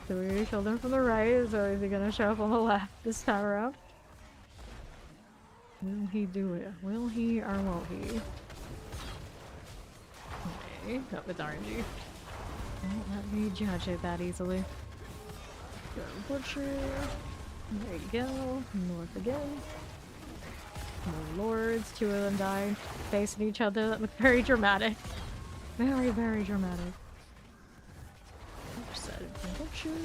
So we killed him from the right, so is he gonna show up on the left this time around? Will he do it? Will he or won't he? Okay, not with RNG. Don't let me judge it that easily. Go butcher. There you go. North again. More lords, 2 of them died, facing each other. That looked very dramatic. Very, very dramatic. Set of butcher.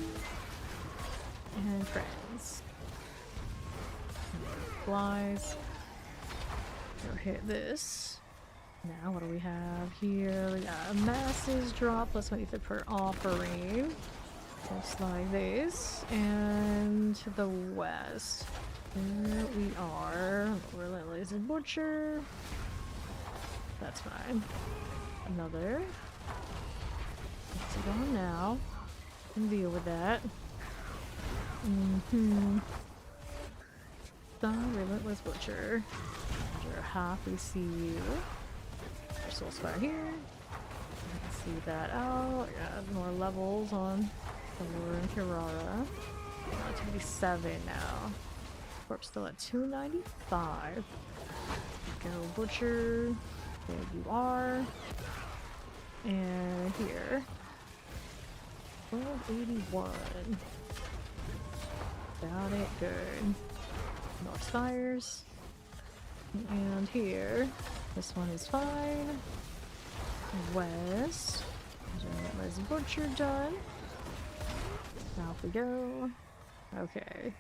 And friends. Flies. Go hit this. Now what do we have here? We got a masses drop plus 1 ether per offering. Just like this. And to the west. Here we are. Relentless butcher. That's fine. Another. Let's go on now. And deal with that. The relentless butcher. You're happy to see you. Your soul spire here. Let's see that out. Got more levels on Thor and Kirara. 287 now. Corpse still at 295. Go butcher. There you are. And here. 1281. Got it, good. More spires. And here. This one is fine. West. There's butcher done. Off we go. Okay.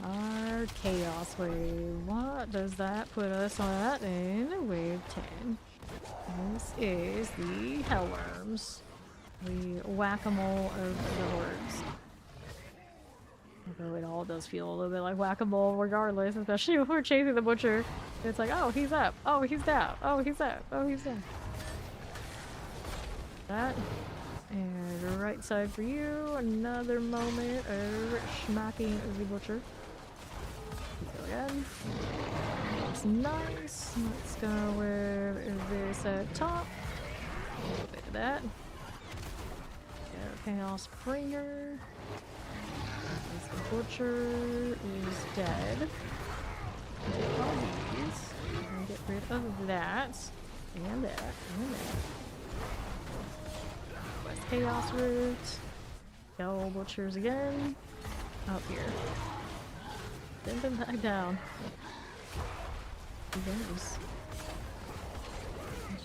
Our chaos wave. What does that put us at in wave 10? This is the hellworms. The whack-a-mole of the hordes. Although it all does feel a little bit like whack-a-mole regardless, especially if we're chasing the butcher. It's like, oh, he's up. Oh, he's down. Oh, he's up. Oh, he's down. That. And right side for you. Another moment of smacking the butcher. Go again. That's nice. Let's go with this at top. A little bit of that. Chaos Bringer. The butcher is dead. Take all these. And get rid of that. And that. And that. West Chaos Root. Go butchers again. Up here. Send them back down. He goes.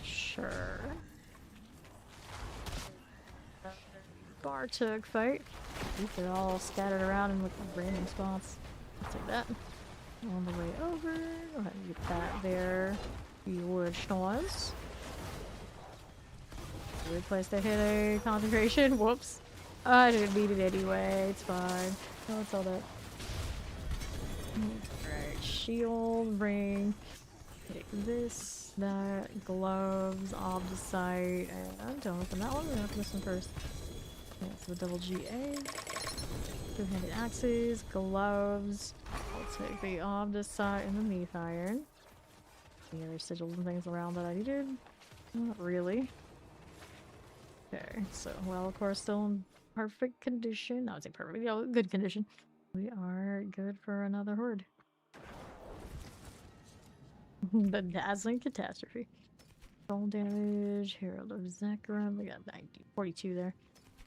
Sure. Bartuk fight. They're all scattered around in like random spots. Let's take that. On the way over. Go ahead and get that there. You wood schnoz. Weird place to hit a concentration. Whoops. I didn't need it anyway. It's fine. Oh, it's all that. Alright, shield, ring. Take this, that, gloves, obdicite, and don't open that one. We're gonna open this one first. That's the double GA. Two-handed axes, gloves. I'll take the obdicite and the meat iron. Any other sigils and things around that I needed? Not really. Okay, so, well, of course, still in perfect condition. I would say perfect, you know, good condition. We are good for another horde. The dazzling catastrophe. Soul damage, Herald of Zechariah. We got 42 there.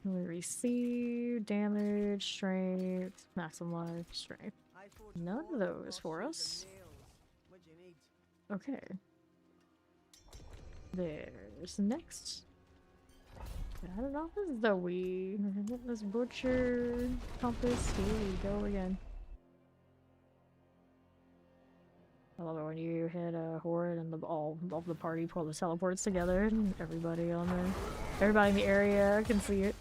We receive damage, strength, maximum life, strength. None of those for us. Okay. There's next. I don't know if this is the we. This butcher compass. Here we go again. I love it when you hit a horde and all of the party pull the teleports together and everybody in the area can see it.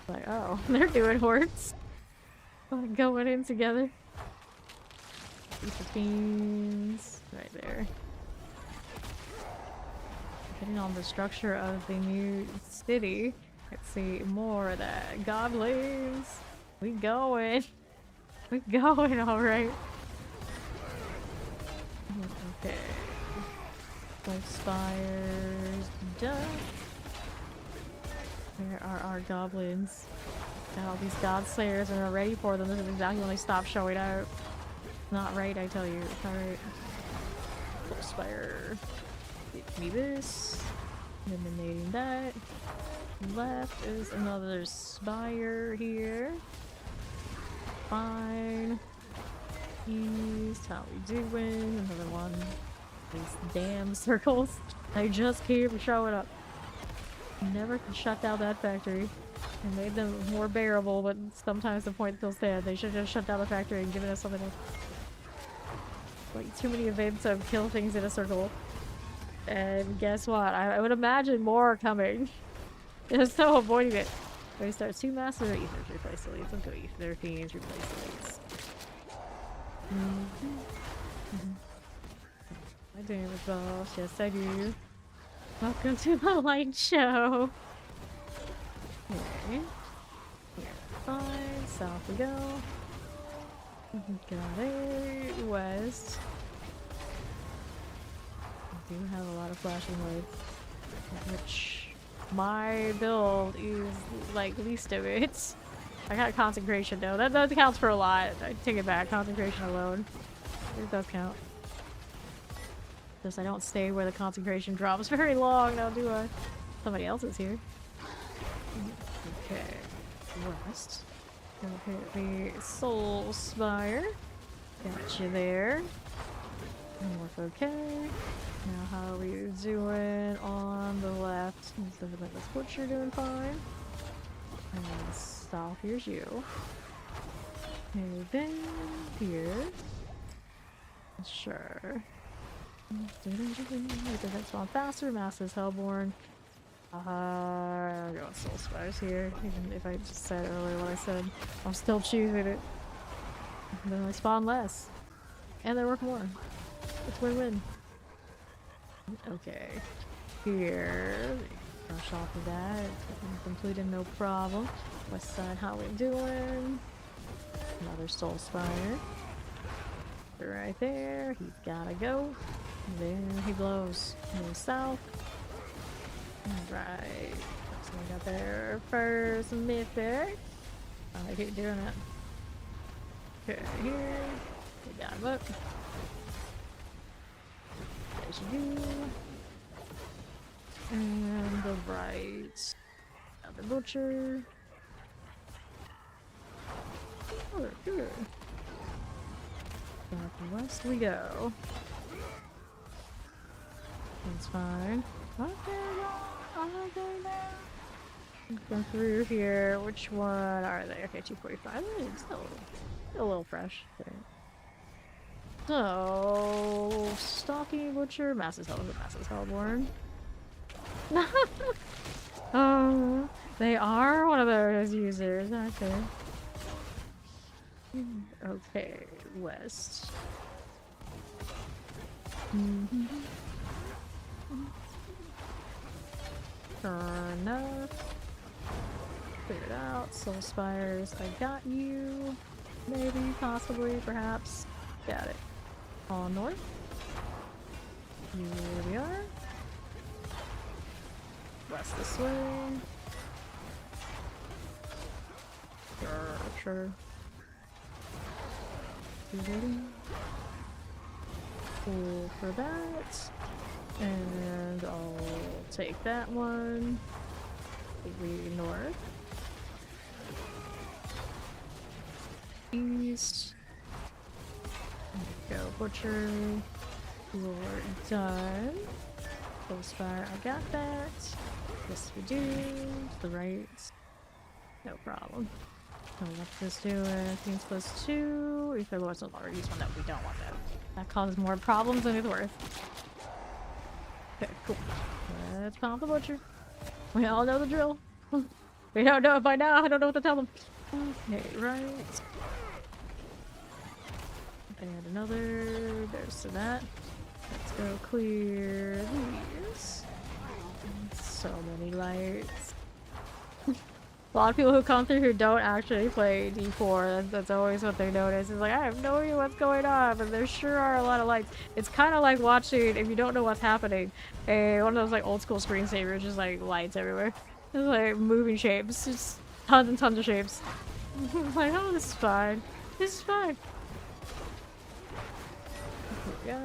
Like, oh, they're doing hordes. Like going in together. Piece of beans right there. Getting on the structure of the new city. Let's see more of that. Goblins. We going. We going alright. Okay. Gold spires done. Where are our goblins? Got all these god slayers and are ready for them. This is exactly when they stop showing out. Not right, I tell you. Alright. Gold spire. Give me this. Eliminating that. Left is another spire here. Fine. East, how we doing? Another one. These damn circles. They just keep showing up. Never could shut down that factory. And made them more bearable, but sometimes the point still stands. They should just shut down the factory and given us something else. Like, too many events of kill things in a circle. And guess what? I would imagine more are coming. Just so avoiding it. We start 2 master ethers, replace the leads. Let's go ether fiends, replace the leads. I do with boss. Yes, I do. Welcome to the light show. Okay. Fine. South we go. Got it. West. I do have a lot of flashing lights, which my build is like least of it. I got consecration though. That counts for a lot. I take it back. Consecration alone. It does count. Just I don't stay where the consecration drops very long now, do I? Somebody else is here. Okay. West. Okay, the Soul Spire. Got you there. North okay. Now how are we doing on the left? This butcher doing fine. And then south, here's you. And then here. Sure. Make the next one faster. Master's Hellborn. I'm going Soul Spires here. Even if I just said earlier what I said, I'm still choosing it. And then I spawn less. And they work more. It's win-win. Okay. Here. Brush off of that. Completed, no problem. West side, how we doing? Another Soul Spire. Right there. He's gotta go. There he blows. Move south. Alright. So we got their first mythic. I keep doing it. Okay, here. We got him up. There's you. And the right. Got the butcher. Oh, good. Southwest we go. That's fine. Okay, go through here. Which one are they? Okay, 245. Still a little fresh. Okay. So, Stalking Butcher, Master's Hellborn. Oh, they are one of those users, aren't they? Okay, west. Turn up. Clear it out. Soul Spires, I got you. Maybe, possibly, perhaps. Got it. All north. Here we are. West this way. Sure. You ready? Cool for that. And I'll take that one. We north. East. Go butcher. You're done. Close fire, I got that. Yes we do. To the right. No problem. So what's this doing? Teams plus 2. If there was no longer use one, that we don't want that. That causes more problems than it's worth. Okay, cool. Let's pump the butcher. We all know the drill. We don't know it by now. I don't know what to tell them. Okay, right. And another. There's to that. Let's go clear these. So many lights. A lot of people who come through who don't actually play D4, that's always what they notice. It's like, I have no idea what's going on, but there sure are a lot of lights. It's kind of like watching, if you don't know what's happening, one of those like old school screensavers, just like lights everywhere. It's like moving shapes, just tons and tons of shapes. I'm like, oh, this is fine. This is fine. Here we go.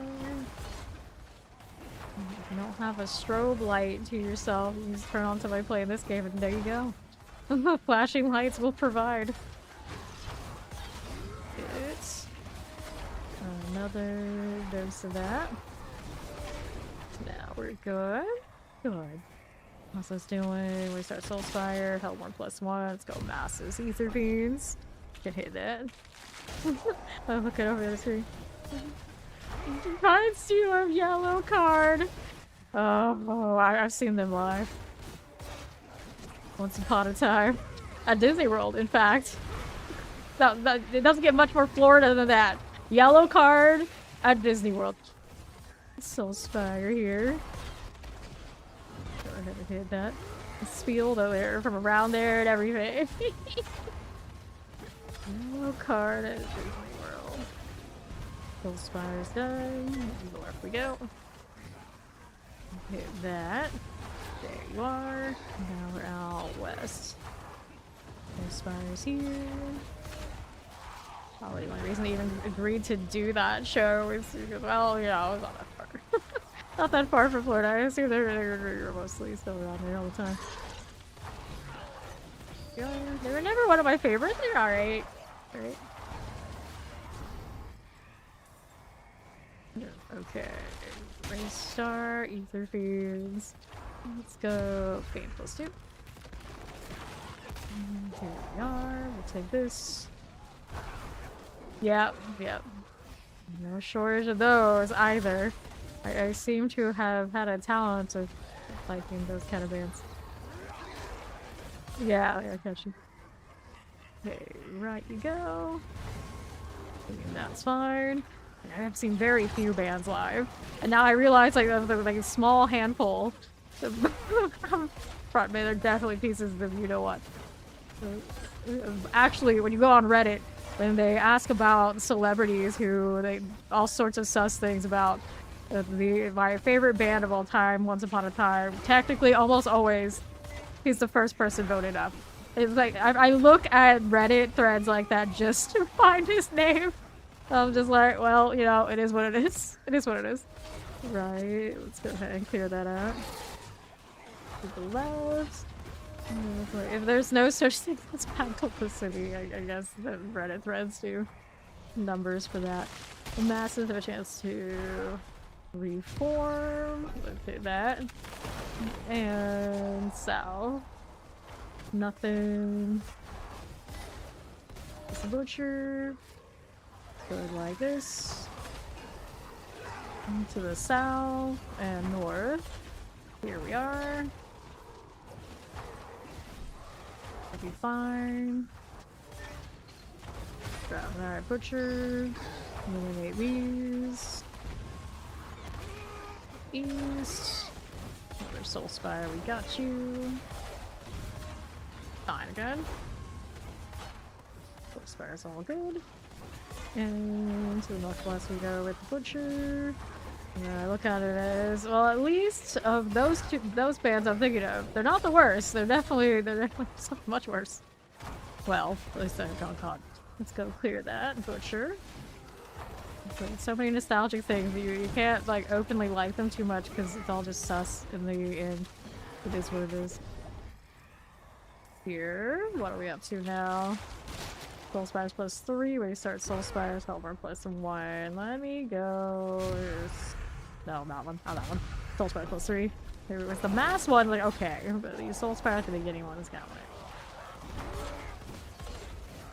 If you don't have a strobe light to yourself, you just turn on somebody playing this game and there you go. The flashing lights will provide. It's another dose of that. Now we're good. Good. What's this doing? We start Soulspire, Hellborn +1. Let's go masses. Ether Fiends. Can hit that. I'm looking over the screen. Cards you have yellow card. Oh, I've seen them live. Once upon a time. At Disney World, in fact. It doesn't get much more Florida than that. Yellow card at Disney World. Soulspire here. Go ahead and hit that. Spiel though there from around there and everything. Yellow card at Disney World. Soulspire's done. Off we go. Hit that. There you are. Now we're out west. There's spires here. Probably the only reason I even agreed to do that show is because, well, you know, it's not that far. Not that far from Florida. I assume they're mostly still around there all the time. Yeah, they were never one of my favorites. They're alright. Right? Okay. Race Star, Ether Fiends. Let's go Fame +2. And here we are. We'll take this. Yep. No shortage of those either. I seem to have had a talent of liking those kind of bands. Yeah, I catch you. Okay, right you go. That's fine. I've seen very few bands live, and now I realize like a small handful. Frontman, they're definitely pieces of you know what. Actually, when you go on Reddit, when they ask about celebrities who they all sorts of sus things about my favorite band of all time, Once Upon a Time, technically almost always he's the first person voted up. It's like I look at Reddit threads like that just to find his name. I'm just like, well, you know, it is what it is. It is what it is. Right, let's go ahead and clear that out. To the left. If there's no such thing as bad publicity, I guess the Reddit threads do numbers for that. The masses have a chance to reform. Let's do that. And south. Nothing. It's a butcher. Good like this. To the south and north. Here we are. Be fine. Grab another butcher. Eliminate these. East. Another Soulspire, we got you. Fine again. Soulspire's all good. And to the northwest we go with the butcher. Yeah, I look at it as, well, at least of those bands I'm thinking of, they're not the worst. They're definitely so much worse. Well, at least I haven't caught. Let's go clear that butcher. So many nostalgic things. You can't like openly like them too much because it's all just sus in the end. It is what it is. Here, what are we up to now? Soulspires +3. We start Soulspires, Hellborn +1. Let me go. No, that one. Not that one. Soulspire +3. There was the mass one. Like, okay, but the Soulspire at the beginning one is counting.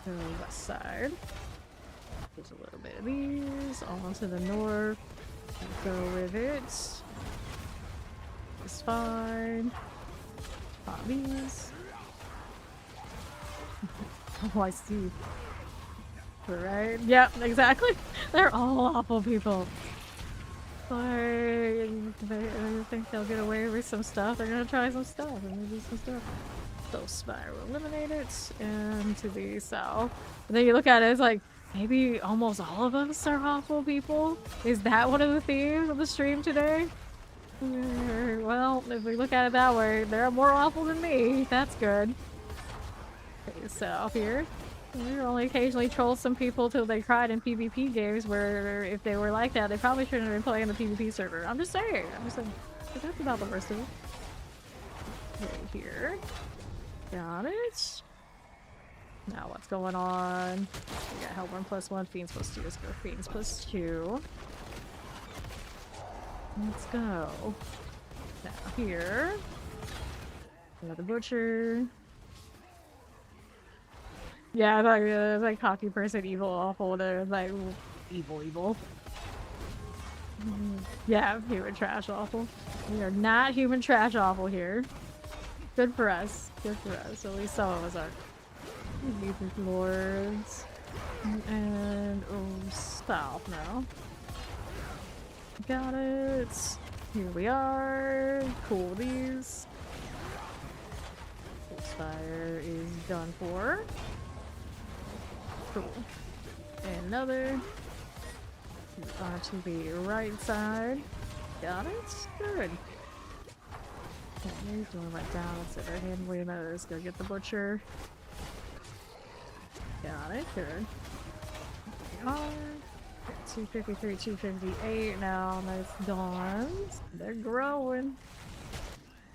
Go west side. There's a little bit of these. On to the north. Go with it. It's fine. Pop these. Oh, I see. Right? Yep, exactly. They're all awful people. Like, they think they'll get away with some stuff. They're gonna try some stuff and maybe some stuff. So spiral, eliminate it, and to the south. And then you look at it, it's like, maybe almost all of us are awful people? Is that one of the themes of the stream today? Well, if we look at it that way, they're more awful than me. That's good. Okay, south here. We only occasionally troll some people till they cried in PvP games where if they were like that, they probably shouldn't have been playing the PvP server. I'm just saying. But that's about the worst of it. Okay, here. Got it. Now what's going on? We got Hellborn +1, Fiends +2. Let's go Fiends +2. Let's go. Now here. Another Butcher. Yeah, like cocky person, evil, awful. They're like evil. Yeah, human trash, awful. We are not human trash, awful here. Good for us. Good for us. At least some of us are. These lords. And south now. Got it. Here we are. Cool these. This fire is done for. Cool. And another. To the right side. Got it. Good. Okay, going right down. Let's sit right here and wait a minute. Let's go get the butcher. Got it. Good. We are. 253, 258 now. Nice dawns. They're growing.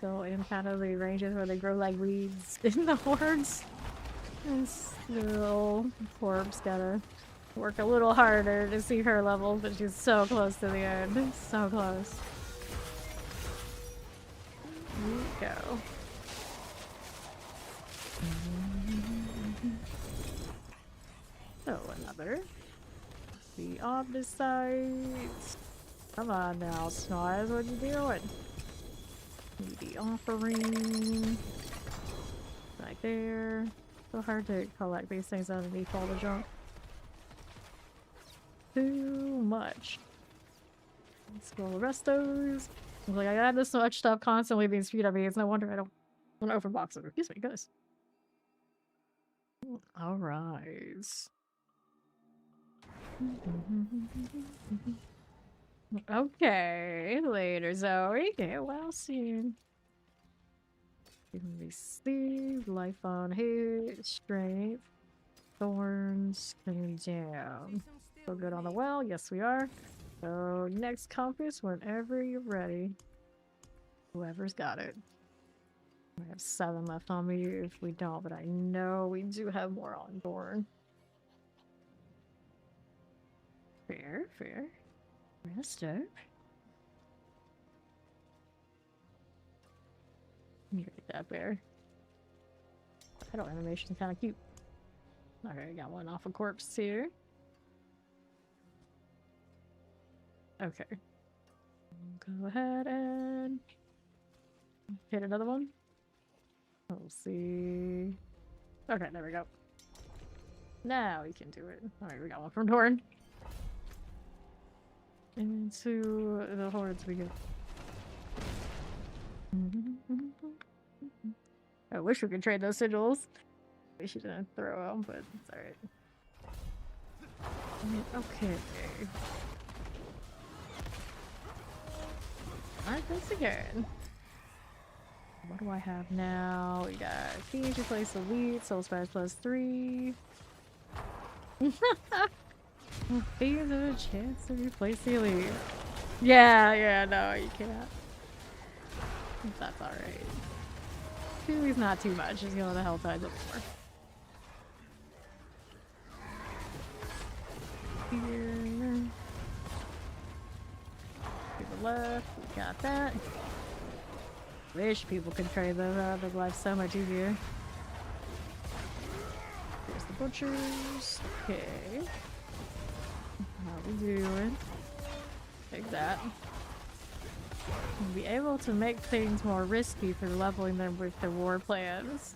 So in kind of the ranges where they grow like weeds in the hordes. This little corpse gotta work a little harder to see her level, but she's so close to the end. So close. Here we go. So another. The opposite sides. Come on now, Snaz, what you doing? Need the offering. Right there. So hard to collect these things underneath all the junk. Too much. Let's go rest those. Like, I got this much stuff constantly being spewed at me. It's no wonder I don't want to overbox them. Excuse me, goodness. Alright. Okay, later, Zoe. Get well soon. Give me sleep, life on hit, strength, thorns, coming down. So good on the well, yes we are. So next compass whenever you're ready. Whoever's got it. I have 7 left on me if we don't, but I know we do have more on board. Fair, fair. Rest up. You read that bear. Battle animation's kind of cute. Alright, got one off a corpse here. Okay. Go ahead and hit another one. We'll see. Okay, there we go. Now we can do it. Alright, we got one from Dorn. Into the hordes we go. I wish we could trade those sigils. We should throw them, but it's alright. Okay. Alright, that's again. What do I have now? We got Fiends replace Elite, Soul Spires +3. Fiends have a chance to replace the Elite. Yeah, no, you can't. That's alright. He's not too much, just go to the hell tides up more. Here. To the left, we got that. Wish people could trade those out, their life so much easier. There's the butchers. Okay. How we doing? Take that. We'll be able to make things more risky for leveling them with the war plans.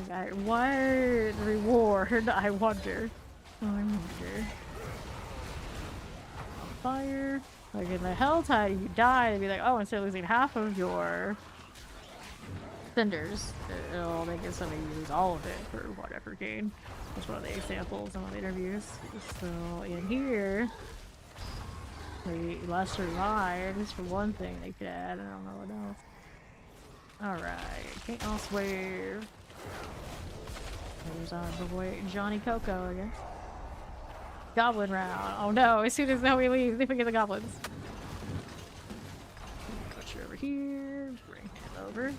Okay, what reward, I wonder. I wonder. Fire. Like in the Helltide, you die, it'd be like, oh, instead of losing half of your cinders, it'll make it so you lose all of it for whatever gain. That's one of the examples in one of the interviews. So in here, the less revives for one thing they could add. I don't know what else. Alright, Chaos Wave. There's our boy Johnny Coco again. Goblin round. Oh no, as soon as we leave, they forget the goblins. Put you over here. Bring him over.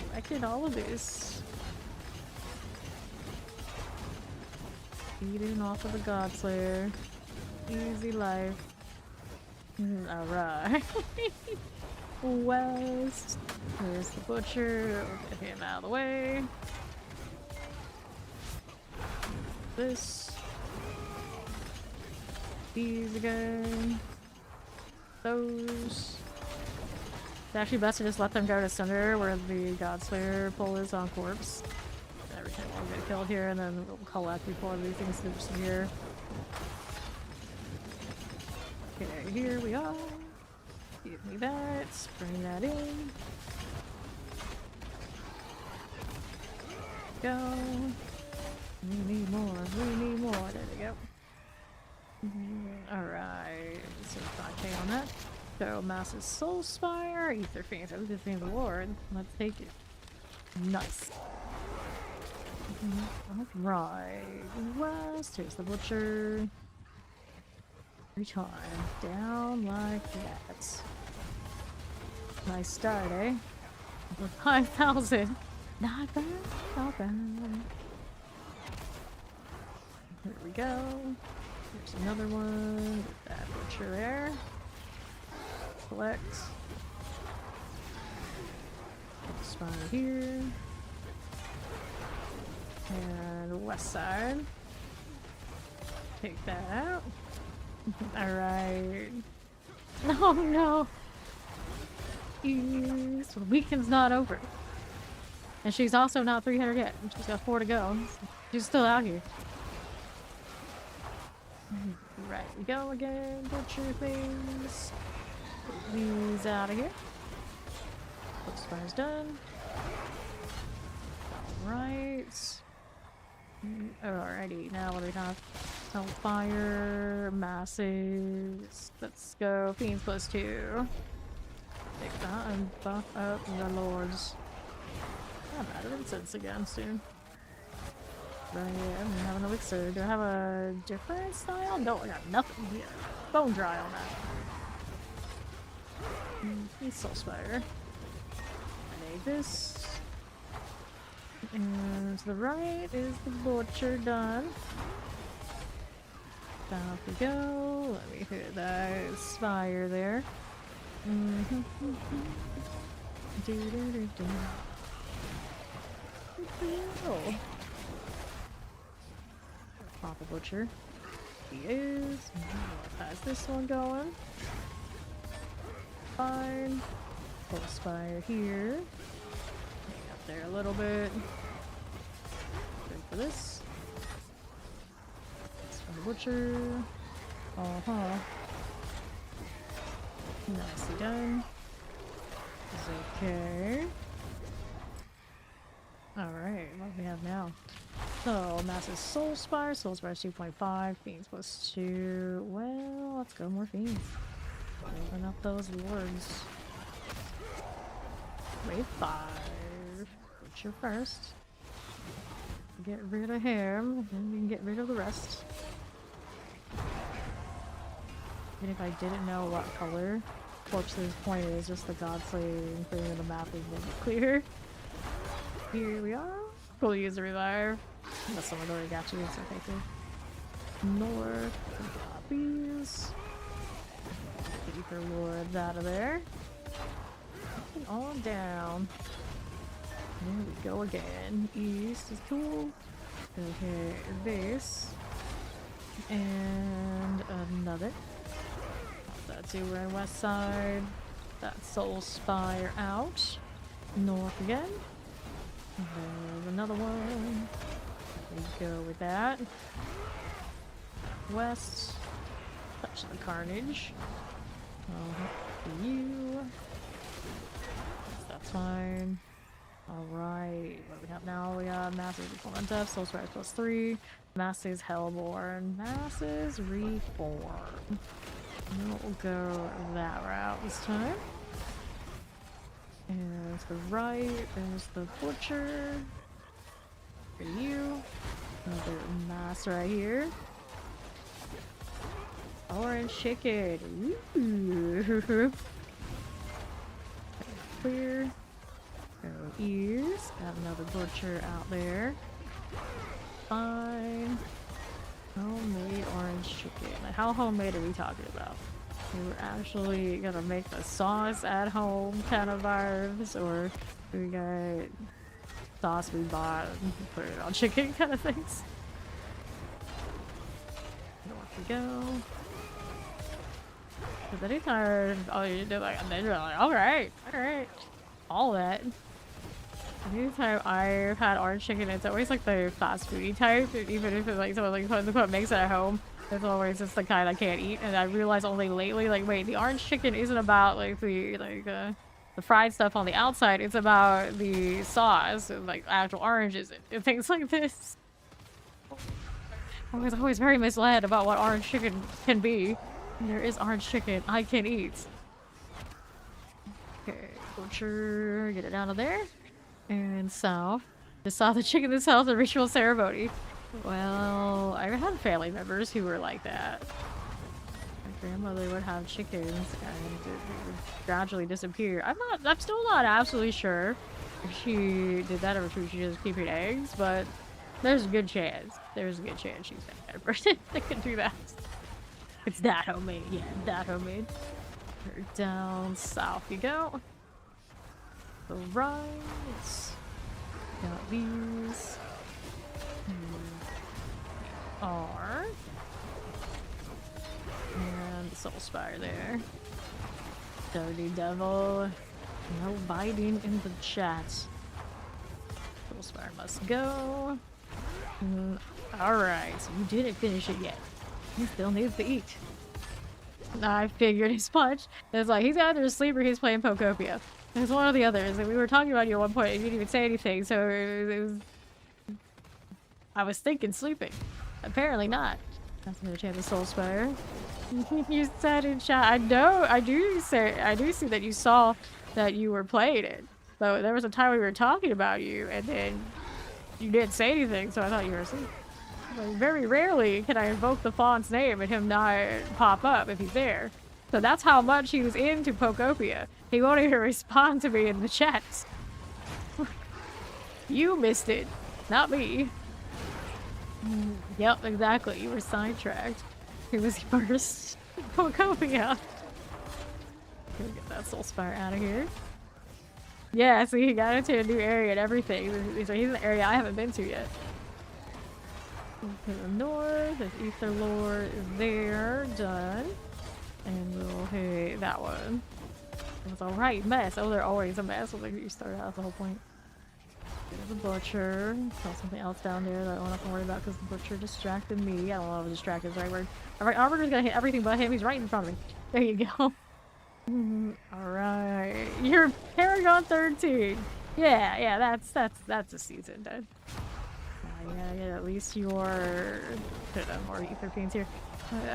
Collected all of this. Eating off of the Godslayer. Easy life. Alright. West. There's the butcher. We'll get him out of the way. This. These again. Those. It's actually best to just let them go to center where the Godslayer pull is on corpse. Everything will get killed here and then we'll collect before these things disappear. Okay, here we are. Give me that. Bring that in. Go. We need more. We need more. There we go. Alright. So 5k on that. So Mass's Soul Spire. Ether Fiends. That's a good thing, the Lord. Let's take it. Nice. Alright. West. Here's the Butcher. Every time. Down like that. Nice start, eh? With 5,000. Not bad. Not bad. Here we go. Here's another one. Get that Butcher there. Collect. Spine here. And west side. Take that out. Alright. No, no. Yes. The weekend's not over. And she's also not 300 yet. She's got 4 to go. She's still out here. Right, we go again. Butcher things. Put these out of here. Looks fire's done. Alright. Alrighty, now what do we have? Hellfire, masses. Let's go. Fiends +2. Take that and buff up the lords. I'm out of incense again soon. Right, I'm having an elixir. Do I have a different style? No, I got nothing here. Bone dry on that. He's Soul Spire. I need this. And to the right is the Butcher done. Down we go. Let me hit that spire there. Oh. Pop a Butcher. He is. How's this one going? Fine. Full spire here. Hang up there a little bit. Good for this. This from the Butcher. Nicely done. Is okay. Alright, what do we have now? So, Massive Soul Spire. Soul Spire 2.5. Fiends +2. Well, let's go more Fiends. Open up those lords. Wave 5. Butcher first. Get rid of him, and we can get rid of the rest. Even if I didn't know what color Corpse's point is, just the Godslayer thing in the map is make it clear. Here we are. We'll use the revive. Unless someone already got you, it's okay too. North. Copies. Keeper Lords out of there. And on down. There we go again. East is cool. Okay, this. And another. That's you, we're on west side. That Soul Spire out. North again. There's another one. We go with that. West. Touch the carnage. You. That's fine. Alright. What do we have now? We got Masses Reform Death, Soul Spire +3. Masses Hellborn. Masses Reform. We'll go that route this time. And there's the right, there's the butcher. For you. Another mass right here. Orange chicken. Ooh. Clear. Go ears. Got another butcher out there. Fine. Homemade orange chicken. How homemade are we talking about? We're actually gonna make the sauce at home kind of vibes, or we got sauce we bought and put it on chicken kind of things. North we go. Because anytime you do like, and then you're like, alright, all that. Anytime I've had orange chicken, it's always like the fast foodie type, even if it's like someone like quote unquote makes it at home. It's always just the kind I can't eat, and I realized only lately, like, wait, the orange chicken isn't about like the fried stuff on the outside. It's about the sauce, and, like actual oranges and things like this. I was always very misled about what orange chicken can be. There is orange chicken I can eat. Okay, butcher, get it out of there. And south. Just saw the chicken this house, a ritual ceremony. Well, I had family members who were like that. My grandmother would have chickens and it would gradually disappear. I'm still not absolutely sure if she did that or if she was just keeping eggs, but there's a good chance. There's a good chance she's that kind of person that can do that. It's that homemade, yeah, that homemade. Down south you go. The right. Got these. R. And Soul Spire there. Dirty Devil. No biting in the chat. Soul Spire must go. Alright, so you didn't finish it yet. He still needs to eat. I figured as much. It's like he's either asleep or he's playing Pokopia. There's one or the other. We were talking about you at one point and you didn't even say anything, so it was... I was thinking sleeping. Apparently not. That's another chance of Soul Spire. You said in chat. I know. I do see that you saw that you were playing it. So there was a time we were talking about you, and then you didn't say anything. So I thought you were asleep. Like, very rarely can I invoke the fawn's name and him not pop up if he's there. So that's how much he was into Pokopia. He won't even respond to me in the chat. You missed it, not me. Yep, exactly. You were sidetracked. He was first. Pokopia. Gonna get that Soul Spire out of here. Yeah, see, he got into a new area and everything. So he's in an area I haven't been to yet. To the north, there's Ether Lord is there. Done. And we'll hit that one. It was alright, mess. Oh, they're always a mess when you start out. That's the whole point. There's a butcher. Saw something else down there that I don't have to worry about because the butcher distracted me. I don't know if distracted is the right word. Alright, Arbiter's gonna hit everything but him. He's right in front of me. There you go. Alright. You're Paragon 13. Yeah, that's a season done. Yeah, at least your... Could have done more Ether Fiends here.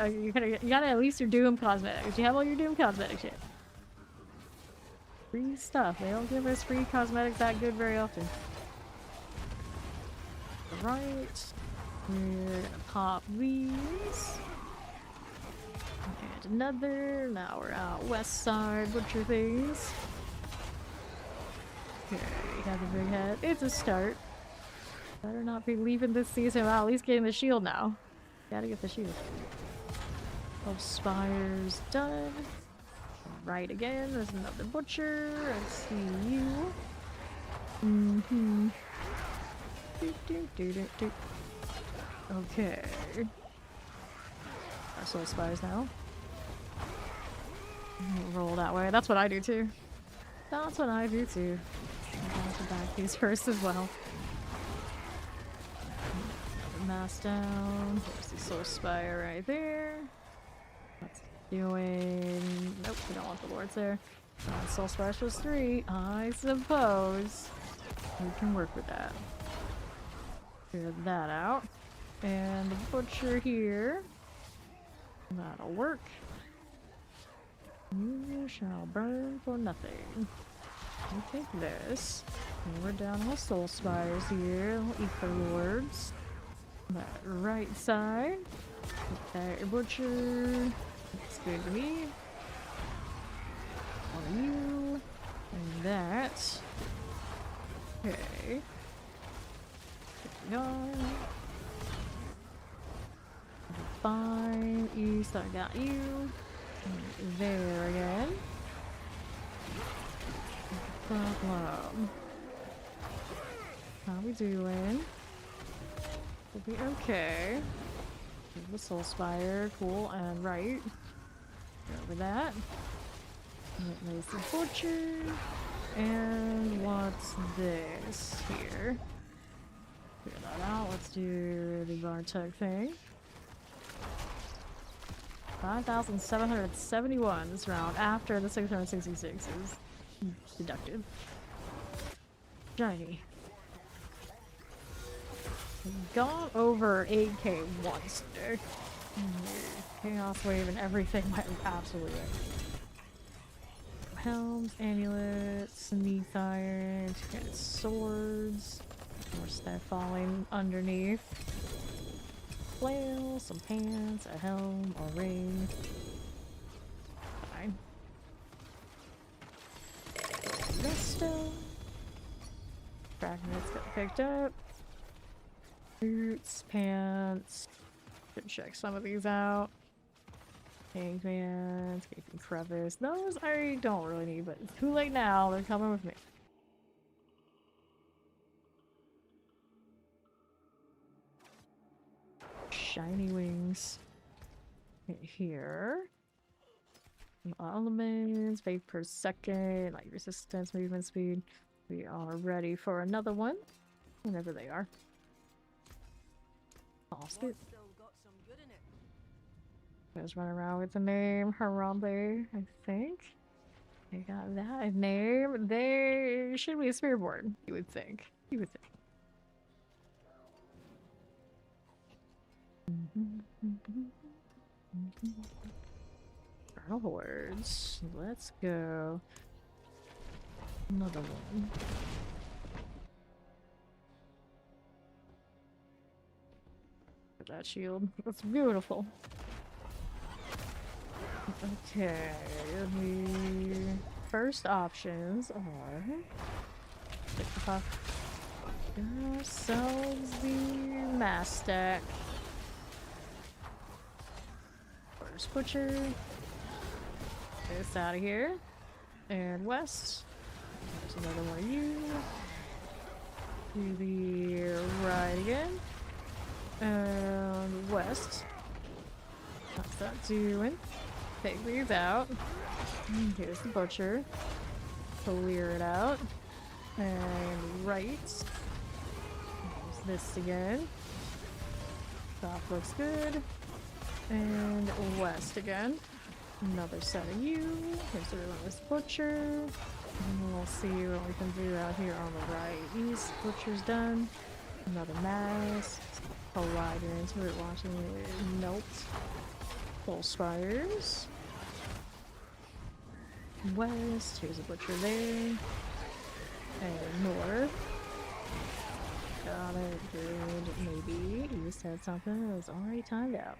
You gotta at least your Doom cosmetics. You have all your Doom cosmetics yet. Free stuff. They don't give us free cosmetics that good very often. Right. We're gonna pop these. And another. Now we're out west side. Butcher things. Okay, you have a big head. It's a start. Better not be leaving this season without at least getting the shield now. Gotta get the shield. 12 spires done. Right again. There's another butcher. I see you. Okay. Our soul spires now. Roll that way. That's what I do too. That's what I do too. I'm going to back these first as well. Mass down. There's the soul spire right there. That's doing. Nope, we don't want the lords there. Soul spires plus 3. I suppose we can work with that. Clear that out. And the butcher here. That'll work. You shall burn for nothing. We take this. And we're down on the soul spires here. Ether lords. That right side. That butcher. Looks good to me. On you. And that. Okay. Going. Fine. East, I got you. There again. Problem. How we doing? We'll be okay. The soul spire, cool, and right. Go over that. There's the butcher. And what's this here? Figure that out. Let's do the Bartek thing. 5,771 this round after the 666 is deducted. Shiny. We've gone over 8k once today. Chaos Wave and everything went absolutely right. Helms, amulets, neath iron, two kind of swords, more stuff falling underneath. Flail, some pants, a helm, a ring. Fine. Resto. Fragments got picked up. Boots, pants. Should check some of these out. Pants, gaping crevice. Those I don't really need, but it's too late now. They're coming with me. Shiny wings. Right here. Elements, fate per second, light resistance, movement speed. We are ready for another one. Whenever they are. Lost it. Still got some good in it. Guys run around with the name Harambe, I think. They got that name. They should be a spearboard, you would think. You would think. Battle hordes. Let's go. Another one. That shield. That's beautiful. Okay, the first options are pick the puff. Get ourselves the mass stack. First butcher. This out of here. And west. There's another one of you. To the right again. And west. What's that doing? Take these out. Here's the butcher. Clear it out. And right. There's this again. Top looks good. And west again. Another set of you. Here's the relentless butcher. And we'll see what we can do out here on the right. East butcher's done. Another mask. Paladin, so we're watching it. Nope. Full spires. West, here's a butcher there. And north. Got it, good, maybe. East had something that was already timed out.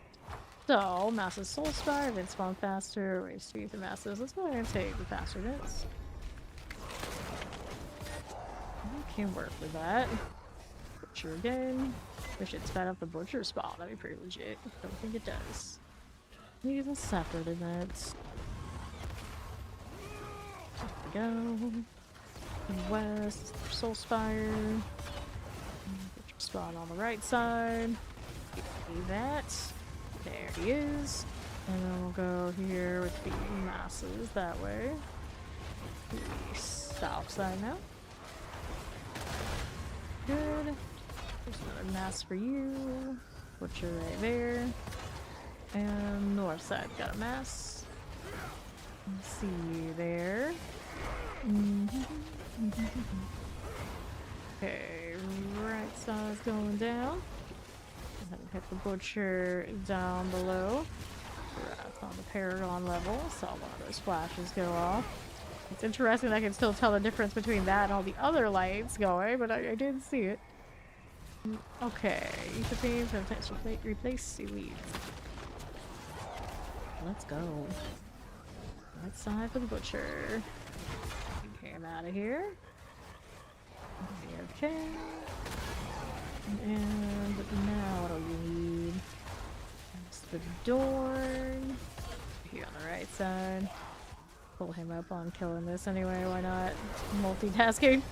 So, massive soul spire, event spawn faster, waves to the masses. Let's go ahead and take the faster events. We can work with that. Butcher again. Wish it sped up the butcher spot, that'd be pretty legit. Don't think it does. These are separate events. There we go. West, Soul Spire. Butcher spot on the right side. need that. There he is. And then we'll go here with the masses that way. The south side now. Good. There's another mass for you. Butcher right there. And north side got a mass. Let's see you there. Okay, right side's going down. And hit the butcher down below. Right on the Paragon level. Saw one of those flashes go off. It's interesting that I can still tell the difference between that and all the other lights going, but I did see it. Okay, the beams have potential replace seaweed. Let's go. Right side for the butcher. Get him out of here. Okay. And now what do you need? That's the door. Here on the right side. Pull him up on killing this anyway, why not? Multitasking.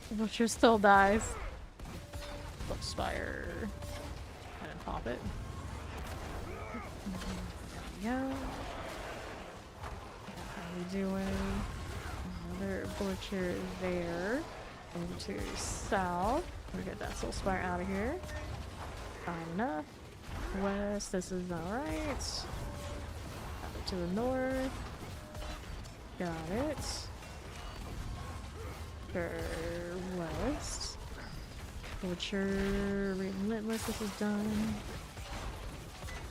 The butcher still dies. Flip spire. And then pop it. There we go. How are we doing? Another butcher there. Into south. We'll get that soul spire out of here. Fine enough. West, this is alright. To the north. Got it. West. Butcher, Relentless, this is done.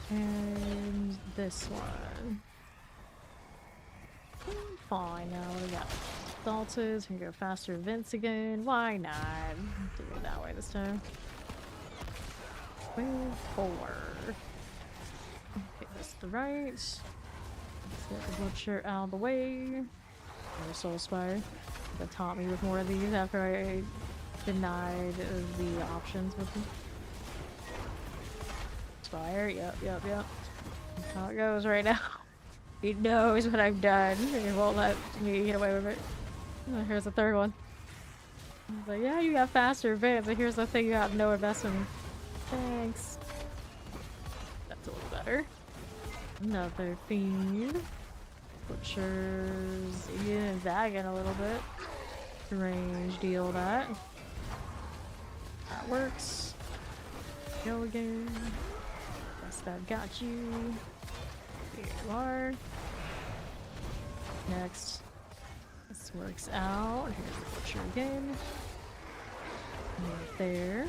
And this one. Fine, now we got Saltas. We can go faster events again. Why not? Do it that way this time. Move forward. Okay, that's the right. Let's get the butcher out of the way. Another soul spire. That taught me with more of these after I denied the options with them. Spire, yep. That's how it goes right now. He knows what I've done. He won't let me get away with it. Oh, here's the third one. He's like, yeah, you got faster events, but here's the thing, you have no investment. Thanks. That's a little better. Another fiend. Butchers. Yeah, zagging a little bit. Range deal that. That works. Go again. Guess that got you. Here you are. Next. This works out. Here's the butcher again. Right there.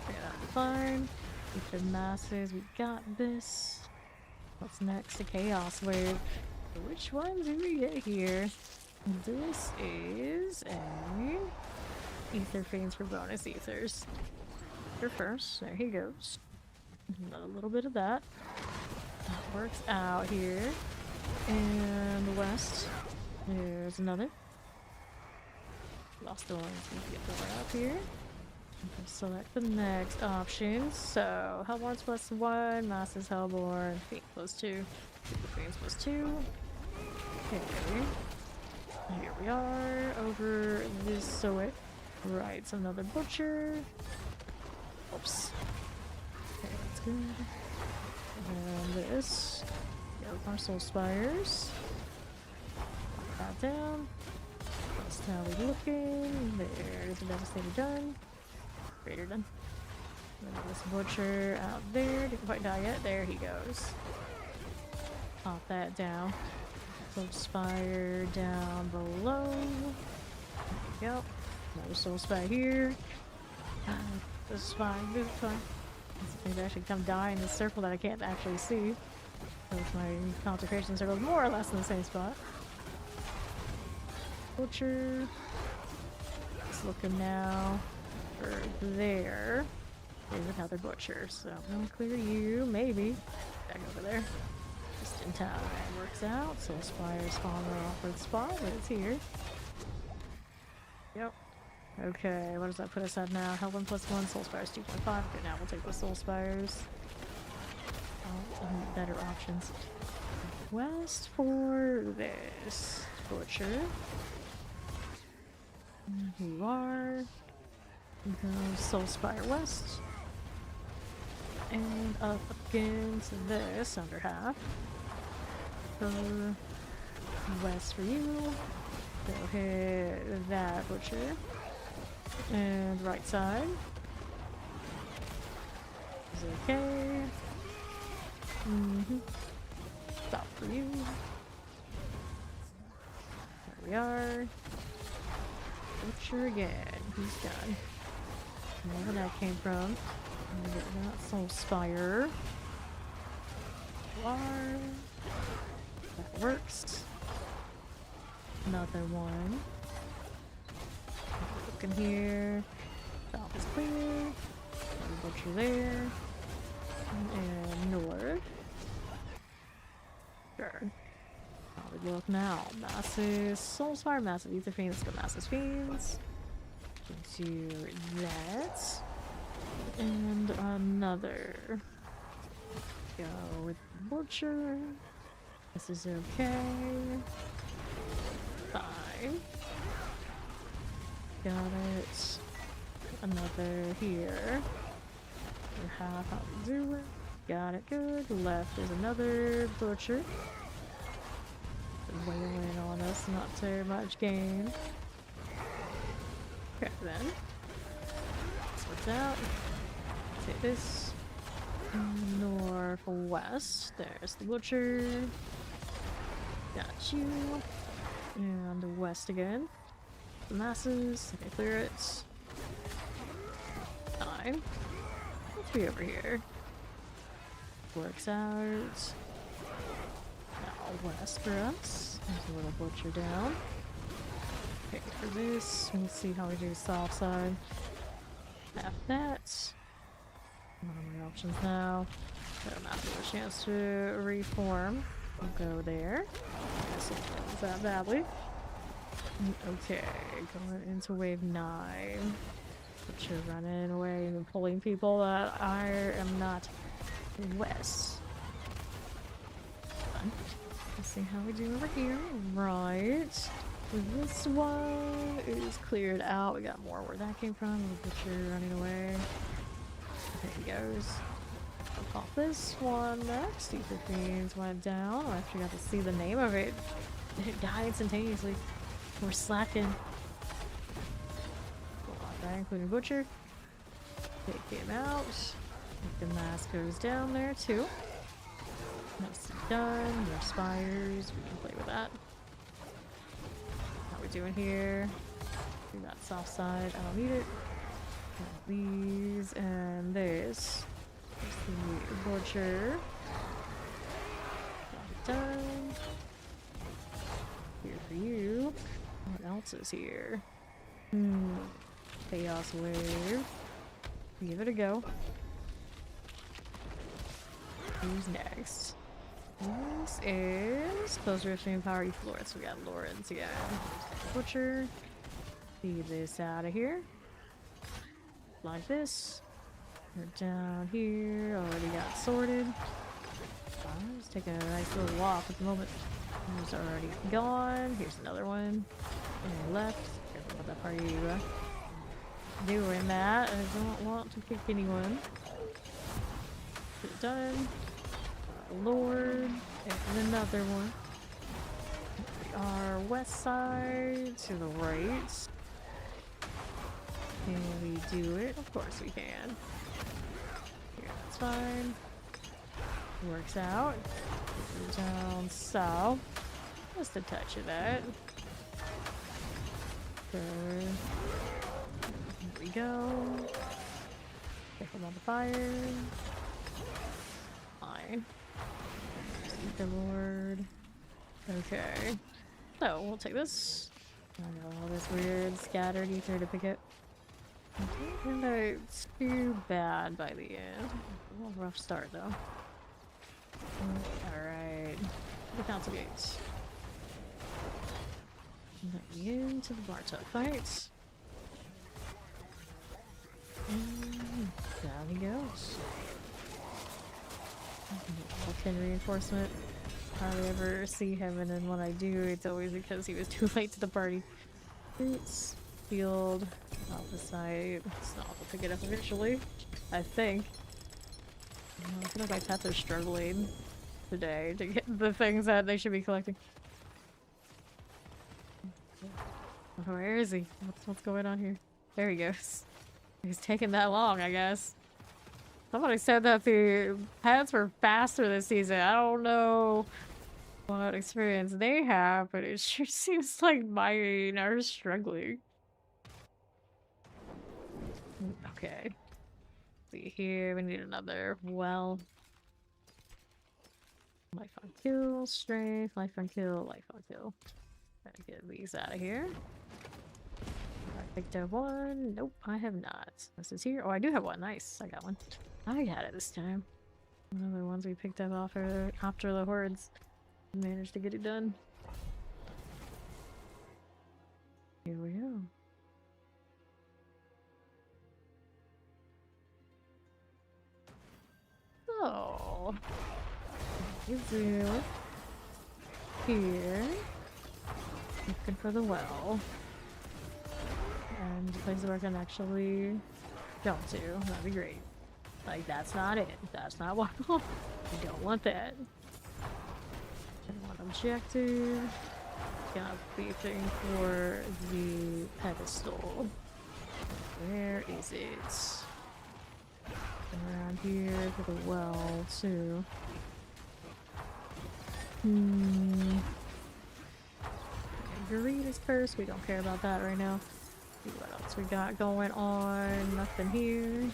Okay, that's fine. Keep the masses. We got this. What's next? A chaos wave. Which one do we get here? This is a ether fiends for bonus ethers. Here first. There he goes. A little bit of that. That works out here. And west. There's another. Lost the ones. We get the way up here. Select the next option. So, Hellborn's +1, Master's Hellborn, Fiend +2, Fiends +2. Okay. Here we are, over this way. Right, so another butcher. Oops. Okay, that's good. And this. Our soul spires. Pop that down. That's how we're looking. There's a devastator done. Greater done. And then this butcher out there. Didn't quite die yet. There he goes. Pop that down. Soul spire down below. There we go. Another soul spire here. This is fine. This is fine. These things actually come die in this circle that I can't actually see. So my concentration circle is more or less in the same spot. Butcher. Just looking now for there. There's another butcher, so I'm gonna clear you, maybe. Back over there. Just in time. Works out. Soul Spire spawn off the spot, but it's here. Yep. Okay, what does that put us at now? Hellborn +1, Soul Spires 2.5. Okay, now we'll take the Soul Spires. Better options. West for this butcher. Here you are. Go Soul Spire West. And up against this under half. For west for you. Go hit that butcher. And right side. Is okay. Stop for you. There we are. Butcher again. He's done. Wherever that came from. That soul spire. That works. Another one. Look in here. South is clear. Butcher there. And north. Sure. How we look now? Massive soul spire, massive ether fiends, let's go massive fiends. Do that. And another. Go with butcher. This is okay. Fine. Got it. Another here. How we do it. Got it good. Left is another butcher. Wailing on us, not too much gain. Okay then. Switch out. Take this. Northwest. There's the butcher. Got you. And the west again. The masses. Okay, clear it. Fine. Let's be over here. Works out. Now west for us. There's a little butcher down. Okay, for this, we'll see how we do soft side. Half that. What are my options now? Got a massive chance to reform. We'll go there. This will that badly. Okay, going into wave 9. Butcher running away and pulling people that I am not west. Fun. Let's see how we do over here. Right. This one is cleared out. We got more where that came from. The butcher running away. There he goes. I'll pop this one next. Ether Fiends went down. I actually got to see the name of it. It died instantaneously. We're slacking. That including butcher. Take him out. The mask goes down there too. Nicely done. More spires. We can play with that. How we doing here? Do that soft side. I don't need it. These and this. There's the butcher. Done. Here for you. What else is here? Chaos wave. Give it a go. Who's next? This is close rifting power Florence. We got Lawrence again. Butcher. Leave this out of here. Like this. We're down here. Already got sorted. I'm just taking a nice little walk at the moment. Here's already gone. Here's another one. And left. Careful about that party. Doing that. I don't want to pick anyone. Get it done. Lord. And another one. Our west side to the right. Can we do it? Of course we can. Here, that's fine. Works out. Down south. Just a touch of that. Good. Here we go. Careful on the fire. Fine. Seek the Lord. Okay. So we'll take this. I know all this weird scattered ether to pick it. It didn't turn out too bad by the end. A little rough start though. Alright. The council gates. Into the bar tuck fight. And down he goes. Vulcan reinforcement. Hardly ever see him, and then when I do, it's always because he was too late to the party. Boots, field, off the side. Snob will pick it up eventually, I think. I feel like my pets are struggling today to get the things that they should be collecting. Where is he? What's going on here? There he goes. He's taking that long, I guess. Somebody said that the pets were faster this season. I don't know what experience they have, but it sure seems like mine are struggling. Okay. See here, we need another well. Life on kill, strength, life on kill, life on kill. Gotta get these out of here. I picked up one. Nope, I have not. This is here. Oh, I do have one. Nice. I got one. I got it this time. One of the ones we picked up after the hordes. Managed to get it done. Here we go. So, do here. Looking for the well. And places where I can actually jump to. That'd be great. Like, that's not it. That's not what I want. I don't want that. I want objective. Got beeping for the pedestal. Where is it? Around here to the well, too. Greed is first. We don't care about that right now. See what else we got going on. Nothing here.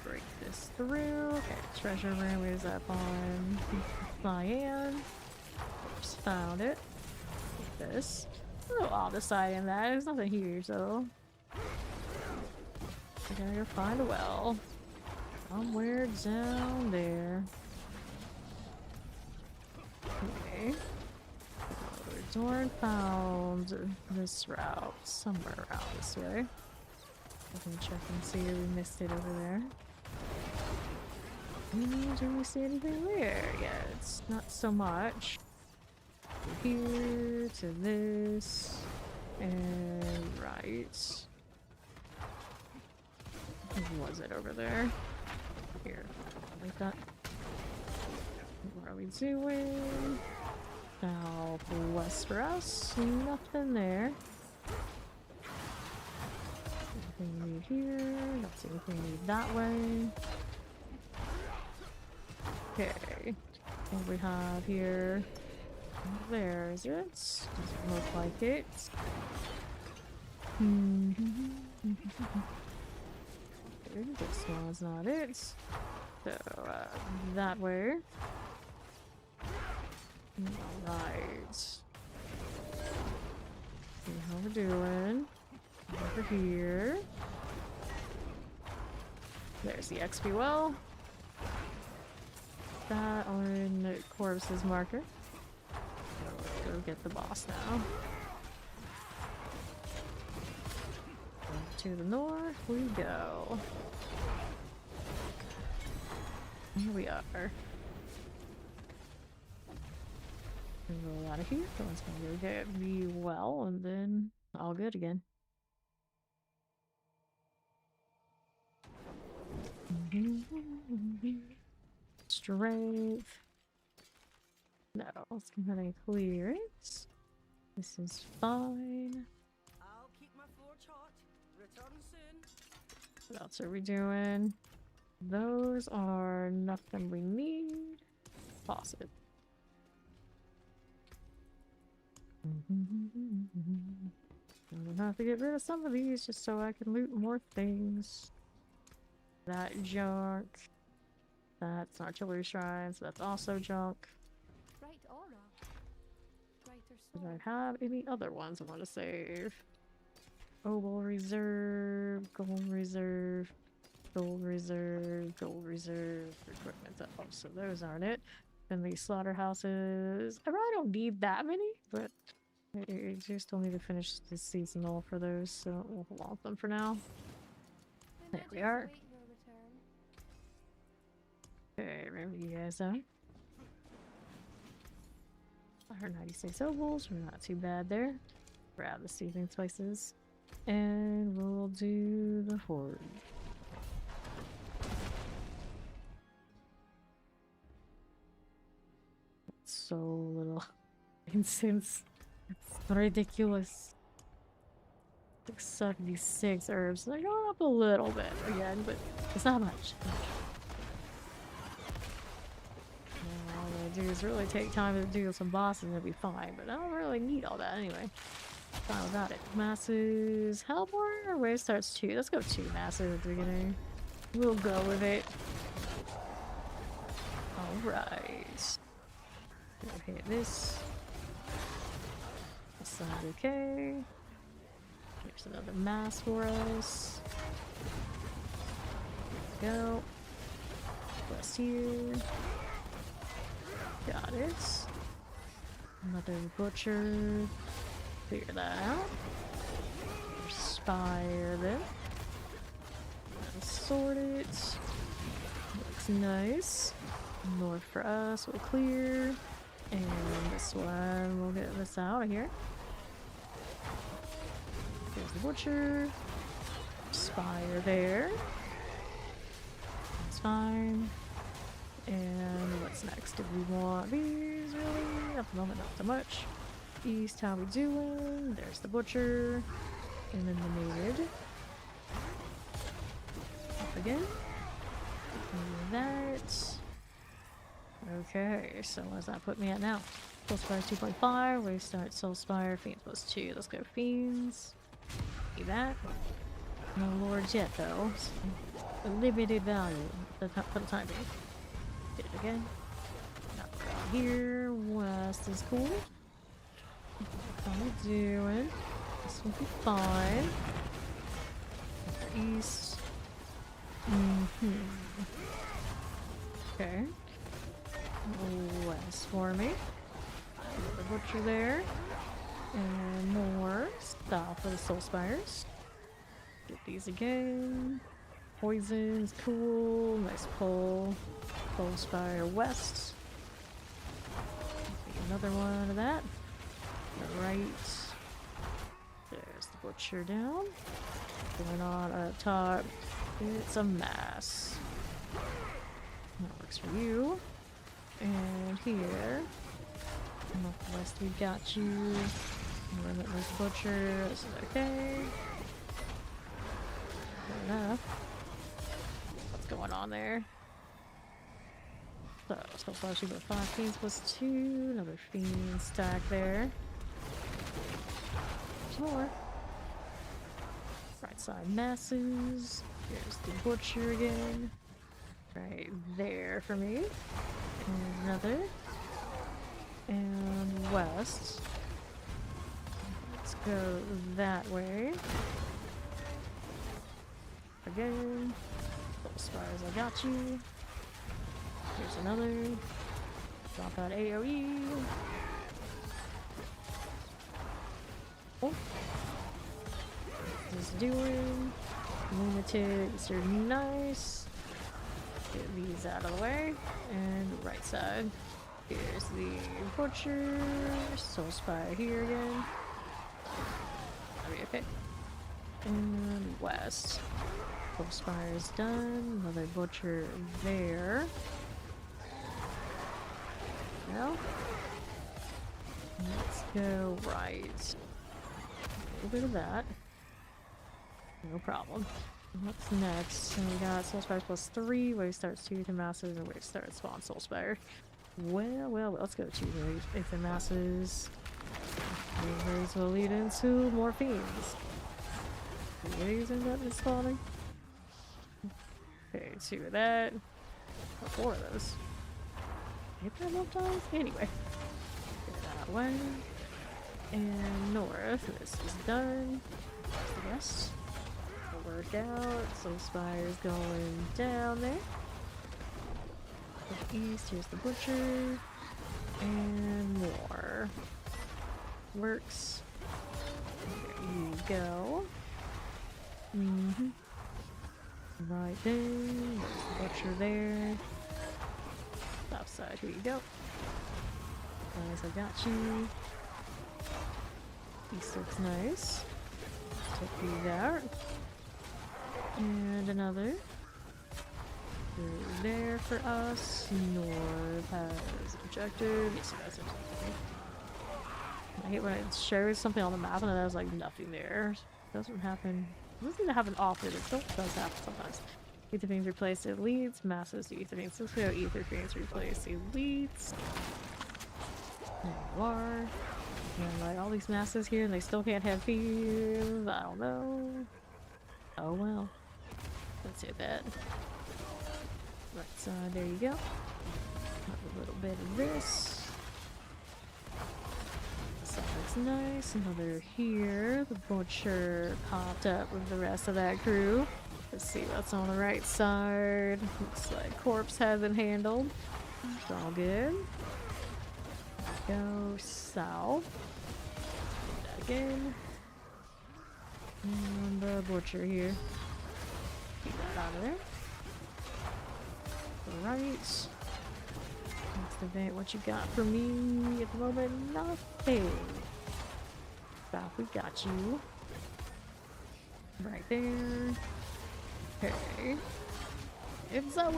Break this through. Okay, treasure room is up on cyan. Just found it. Like this. A little odd deciding that. There's nothing here, so. I gotta go find a well. Somewhere down there. Okay. Dorn found this route somewhere around this way. I can check and see if we missed it over there. Do we see anything there? Yeah, it's not so much. Here to this and right. What was it over there? Here, like that. What are we doing? Southwest for us. Nothing there. Anything we need here? Don't see anything we need that way. Okay. What do we have here? There is it. Doesn't look like it. This one's not it. So, that way. Alright. See how we're doing. Over here. There's the XP well. That on the corpse's marker. So let's go get the boss now. To the north we go. Here we are. Roll out of here. So it's gonna go get me well, and then all good again. Strength. No, let's go ahead and clear it. This is fine. I'll keep my forge hot. Return soon. What else are we doing? Those are nothing we need. Toss it. I'm gonna have to get rid of some of these just so I can loot more things. That junk. That's artillery shrine, so that's also junk. Bright aura. Brighter Did soul. I have any other ones I want to save? Opal reserve, gold reserve, gold reserve, gold reserve, equipment. Oh, so those aren't it. And these slaughterhouses. I really don't need that many, but I just still need to finish the seasonal for those, so we'll hold on them for now. There we are. Await your return. Okay, remember you guys are. 196 ovals, we're not too bad there. Grab the seething spices. And we'll do the horde. so little incense. It's ridiculous. Like 76 herbs. They're going up a little bit again, but it's not much. Now, all I gotta do is really take time to do some bosses and it'll be fine, but I don't really need all that anyway. Fine without it. Masses. Hellborn or wave starts 2? Let's go 2 masses at the beginning. We'll go with it. Alright. Gonna hit this. This side okay. Here's another mass for us. There we go. West here. Got it. Another butcher. Clear that out. Spire then. Sort it. Looks nice. North for us, we'll clear. And this one, we'll get this out of here. There's the butcher. Spire there. That's fine. And what's next? Do we want these really? At the moment, not so much. East, how we doing? There's the butcher. And then the maid. Up again. And that. Okay, so what does that put me at now? Soul Spire 2.5, we start Soul Spire, Fiends plus 2. Let's go Fiends. See that? No Lords yet though. So limited value for the time being. Hit it again. Not around here. West is cool. How we doing? This will be fine. East. Okay. West for me. The butcher there. And more stuff for the Soul Spires. Get these again. Poison's cool. Nice pull. Soul Spire West. Another one of that. Right. There's the butcher down. Going on up top. It's a mass. That works for you. And here. Northwest, we got you. Limitless butcher. This is okay. Fair enough. What's going on there? So far, she got 5 fiends plus 2. Another fiend stack there. There's more. Right side masses. Here's the butcher again. Right there for me. And another. And west. Let's go that way. Again. Soul Spires, I got you. Here's another. Drop out AoE. Oh. What's this doing? Lunatics are nice. Get these out of the way. And right side. Here's the butcher. Soul Spire here again. That'll be okay. And west. Soul Spire's done. Another butcher there. Now, let's go right. A little bit of that. No problem. What's next? So we got Soul Spire plus 3, Wave starts 2 to masses, and Wave starts spawn Soul Spire. Well, let's go to Wave if the masses. Waves will lead into more fiends. Waves end up spawning. Okay, 2 of that. Or 4 of those. Hit that enough times? Anyway. Get that way. And north. This is done. The rest. Will work out. Soul Spire's going down there. East, here's the butcher. And more. Works. There you go. Right there. There's the butcher there. Left side, here you go. Guys, I got you. East looks nice. Take these out. And another. there for us. North has objective. Yes, it has objective. I hate when it shows something on the map and then there's like nothing there. Doesn't happen. Doesn't happen often, it still does happen sometimes. Ether beams replace elites, masses to ether beams. Let's go ether beams replace elites. There you are. And like all these masses here and they still can't have fees. I don't know. Oh well. Let's hit that. Right side, there you go. A little bit of this. So that's nice. Another here. The butcher popped up with the rest of that crew. Let's see what's on the right side. Looks like corpse hasn't handled. It's all good. Go south. Do that again. And the butcher here. Keep that out of there. Alright. Next event, what you got for me at the moment? Nothing. South, we got you. Right there. Okay. It's Zoe.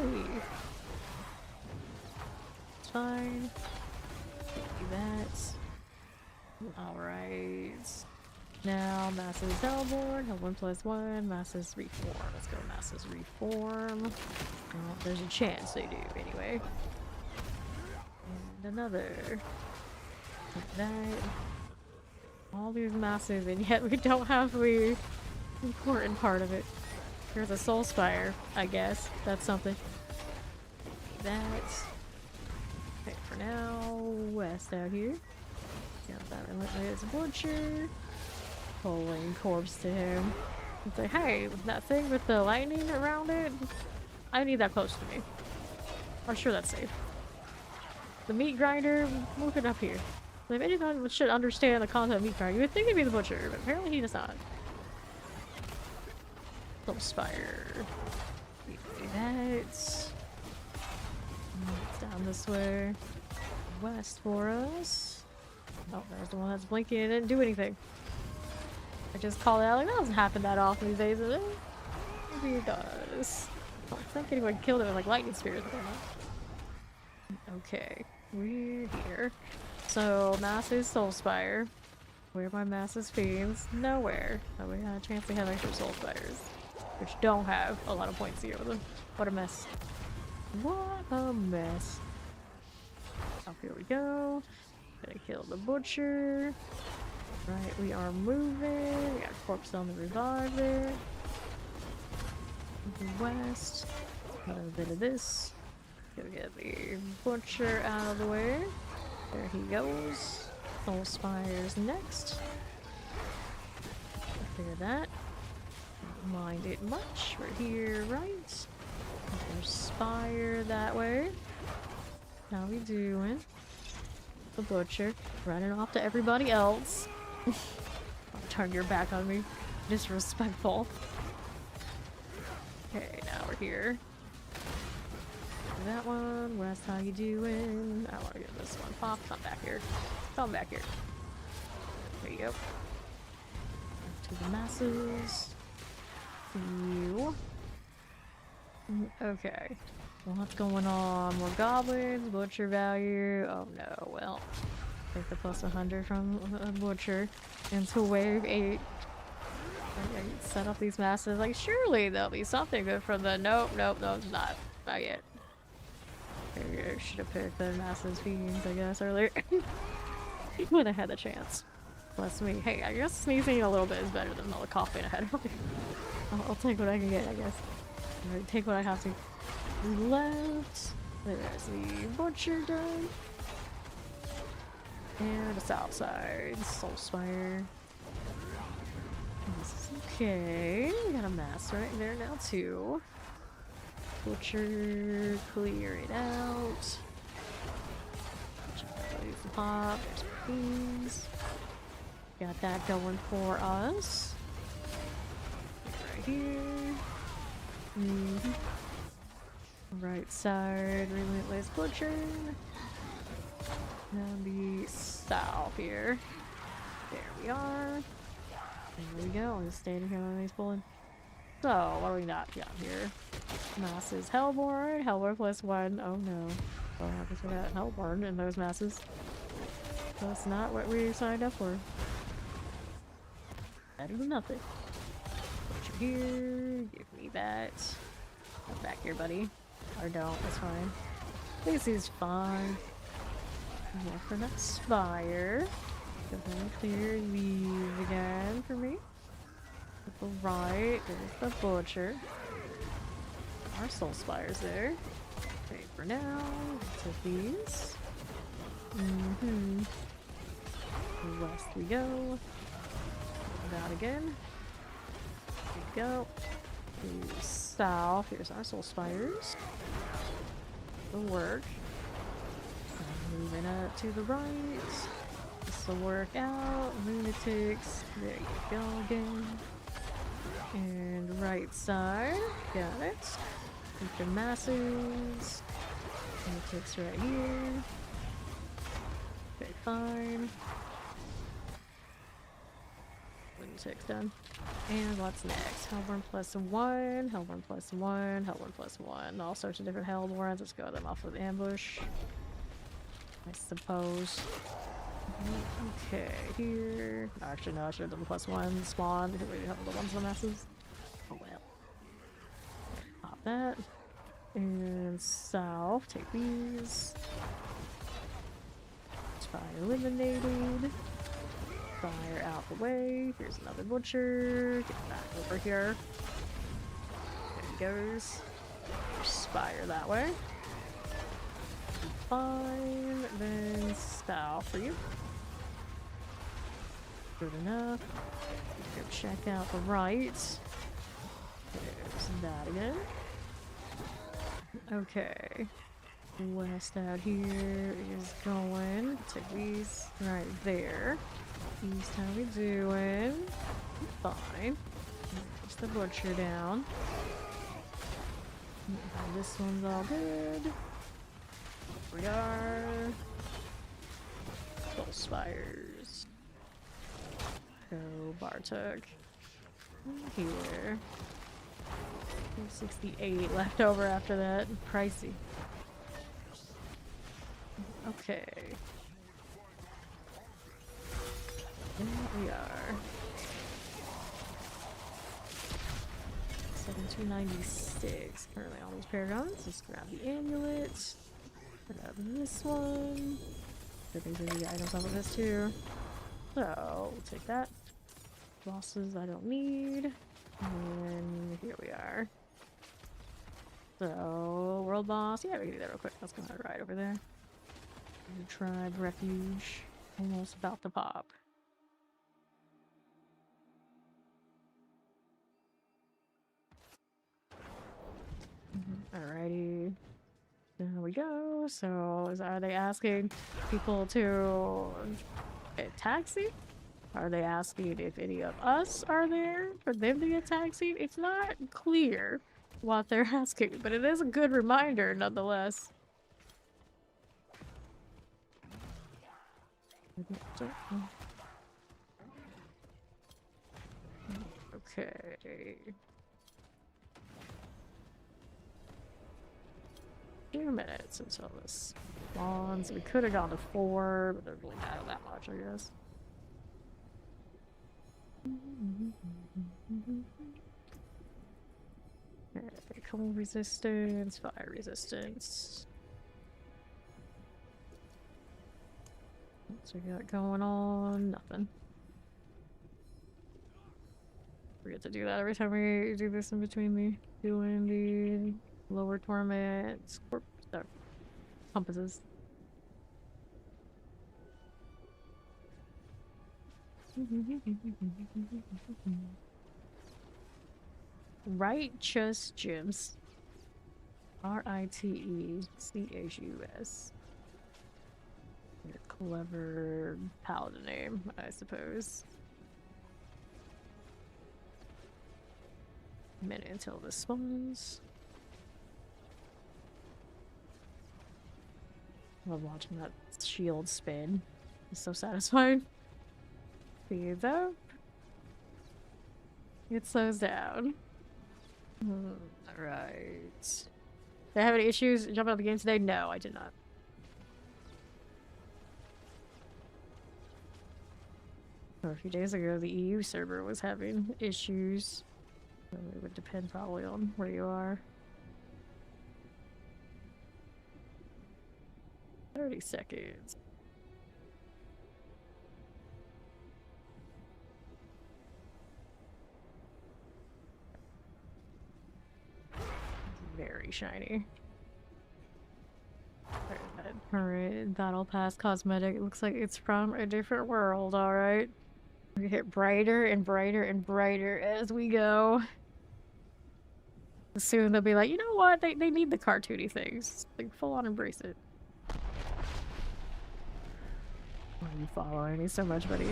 It's fine. Do that. Alright. Now, Masses Hellborn. Hellborn +1. Masses Reform. Let's go Masses Reform. Well, there's a chance they do, anyway. And another. Like that. All these Masses, and yet we don't have the important part of it. There's a Soul Spire, I guess. That's something. That. Okay, for now, west out here. Got that relentless butcher. Pulling corpse to him. It's like, hey, that thing with the lightning around it, I need that close to me. I'm sure that's safe. The meat grinder, move it up here. If anyone should understand the concept of meat grinder, you would think it'd be the butcher, but apparently he does not. Little spire. Do that. It's down this way. West for us. Oh, there's the one that's blinking and didn't do anything. I just called it out like that doesn't happen that often these days, does it? Maybe it does. I think anyone killed it with like lightning spears. Okay, we're here. So Masses Soul Spire. Where are my Masses Fiends? Nowhere. Oh, we had a chance to have extra Soul Spires, which don't have a lot of points here with them. What a mess. What a mess. Oh, here we go. Gonna kill the butcher. Right, we are moving. We got corpse on the revive there. West. Got a bit of this. Go get the butcher out of the way. There he goes. Soul Spire's next. Figure that. Don't mind it much. We're here, right? There's Spire that way. How we doing? The butcher running off to everybody else. Turn your back on me. Disrespectful. Okay, now we're here. That one. West, how you doing? I want to get this one. Pop, come back here. Come back here. There you go. To the Masses. You. Okay. What's going on? More goblins, butcher value. Oh no, well. Take the plus 100 from a butcher into wave 8. Okay, set up these Masses. Like, surely there'll be something good from the. Nope, nope, no, it's not. Not yet. I should have picked the Masses Fiends, I guess, earlier. When I had the chance. Bless me. Hey, I guess sneezing a little bit is better than all the coughing I had. I'll take what I can get, I guess. I'll take what I have to. Left. There's the butcher done. And the south side. Soul Spire. This is okay. We got a mass right there now, too. Butcher, clear it out. Use the pop. There's beans. Got that going for us. Right here. Right side, relentless butcher. And the south here. There we are. There we go. I'm just standing here when he's pulling. So, what do we got here? Masses. Hellborn. Hellborn +1. Oh no. Oh, I guess we got Hellborn in those masses. That's not what we signed up for. Better than nothing. Put you here. Give me that. Come back here, buddy. Or don't. That's fine. This is fine. More for that spire. Go ahead and clear these again for me. To the right, there's the butcher. Our soul spires there. Okay, for now, take these. West we go. Down again. There we go. To south, here's our soul spires. Will work. Moving up to the right. This will work out. Lunatics. There you go again. And right side. Got it. Keep the masses. Lunatics right here. Okay, fine. Lunatics done. And what's next? Hellborn +1. Hellborn +1. Hellborn +1. All sorts of different Hellborns. Let's go them off with ambush. I suppose. Okay, here. Actually, no, I should have done +1 spawn because we have the ones in the masses. Oh well. Pop that. And south, take these. Fire eliminated. Fire out the way. Here's another butcher. Get back over here. There he goes. Spire that way. Fine, then south for you. Good enough. Go check out the right. There's that again. Okay. West out here is going. Take these right there. East, how we doing? Fine. Push the butcher down. This one's all good. We are Soul Spires. Go Bartok. Here. 68 left over after that. Pricey. Okay. There we are. 7296. Currently on those paragons. Let's grab the amulet. Grab this one. These are the items off of this too. So we'll take that. Bosses I don't need. And here we are. So world boss. Yeah, we can do that real quick. Let's go right over there. Tribe refuge. Almost about to pop. Alrighty. There we go. So, are they asking people to get taxied? Are they asking if any of us are there for them to get taxied? It's not clear what they're asking, but it is a good reminder nonetheless. Okay. 2 minutes until this spawns. We could have gone to 4, but there's really not that much, I guess. Okay, cold resistance, fire resistance. What's we got going on? Nothing. We get to do that every time we do this in between the doing the lower torment compasses. Righteous Gems. RITECHUS. Your clever paladin name, I suppose. A minute until this spawns. I love watching that shield spin. It's so satisfying. Speeds up. It slows down. Alright. Did I have any issues jumping out of the game today? No, I did not. A few days ago, the EU server was having issues. It would depend probably on where you are. 30 seconds. Very shiny. Alright, Battle Pass cosmetic. It looks like it's from a different world, alright? We get brighter and brighter and brighter as we go. Soon they'll be like, you know what? They need the cartoony things. Like, full on embrace it. Why are you following me so much, buddy?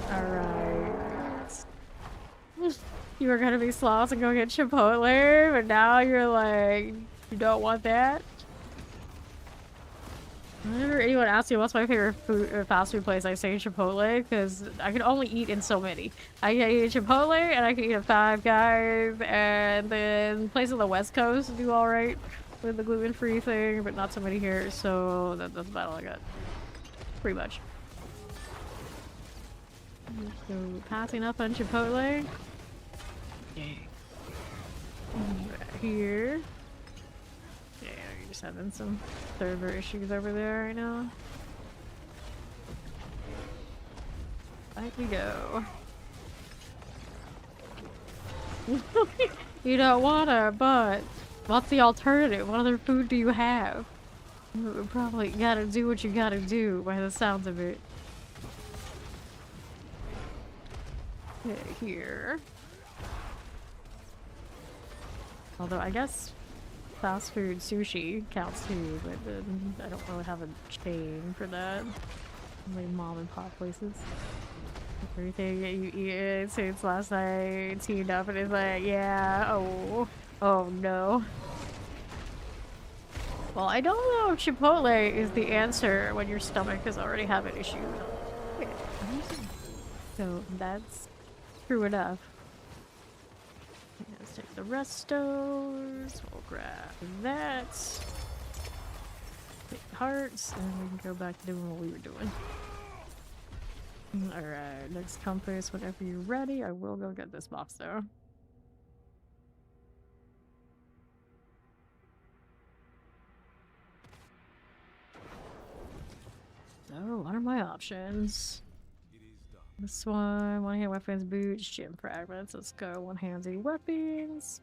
Alright. You were gonna be sloths and go get Chipotle, but now you're like, you don't want that? Whenever anyone asks me what's my favorite food, fast food place, I say Chipotle, because I can only eat in so many. I can eat Chipotle, and I can eat at Five Guys, and then places on the West Coast do alright with the gluten-free thing, but not so many here, so that's about all I got. Pretty much. So, passing up on Chipotle. Here. Yeah, you're just having some server issues over there right now. Back we go. You don't wanna, but what's the alternative? What other food do you have? You probably gotta do what you gotta do by the sounds of it. Okay, here. Although I guess fast food sushi counts too, but I don't really have a chain for that. Only mom and pop places. Everything that you eat since last night teamed up and it's like, yeah, oh no. Well, I don't know if Chipotle is the answer when your stomach is already having issues. So that's true enough. Let's take the restos. We'll grab that. Take hearts, and we can go back to doing what we were doing. Alright, next compass. Whenever you're ready, I will go get this box though. So, what are my options? This one-hand weapons, boots, gem fragments. Let's go one-handed weapons.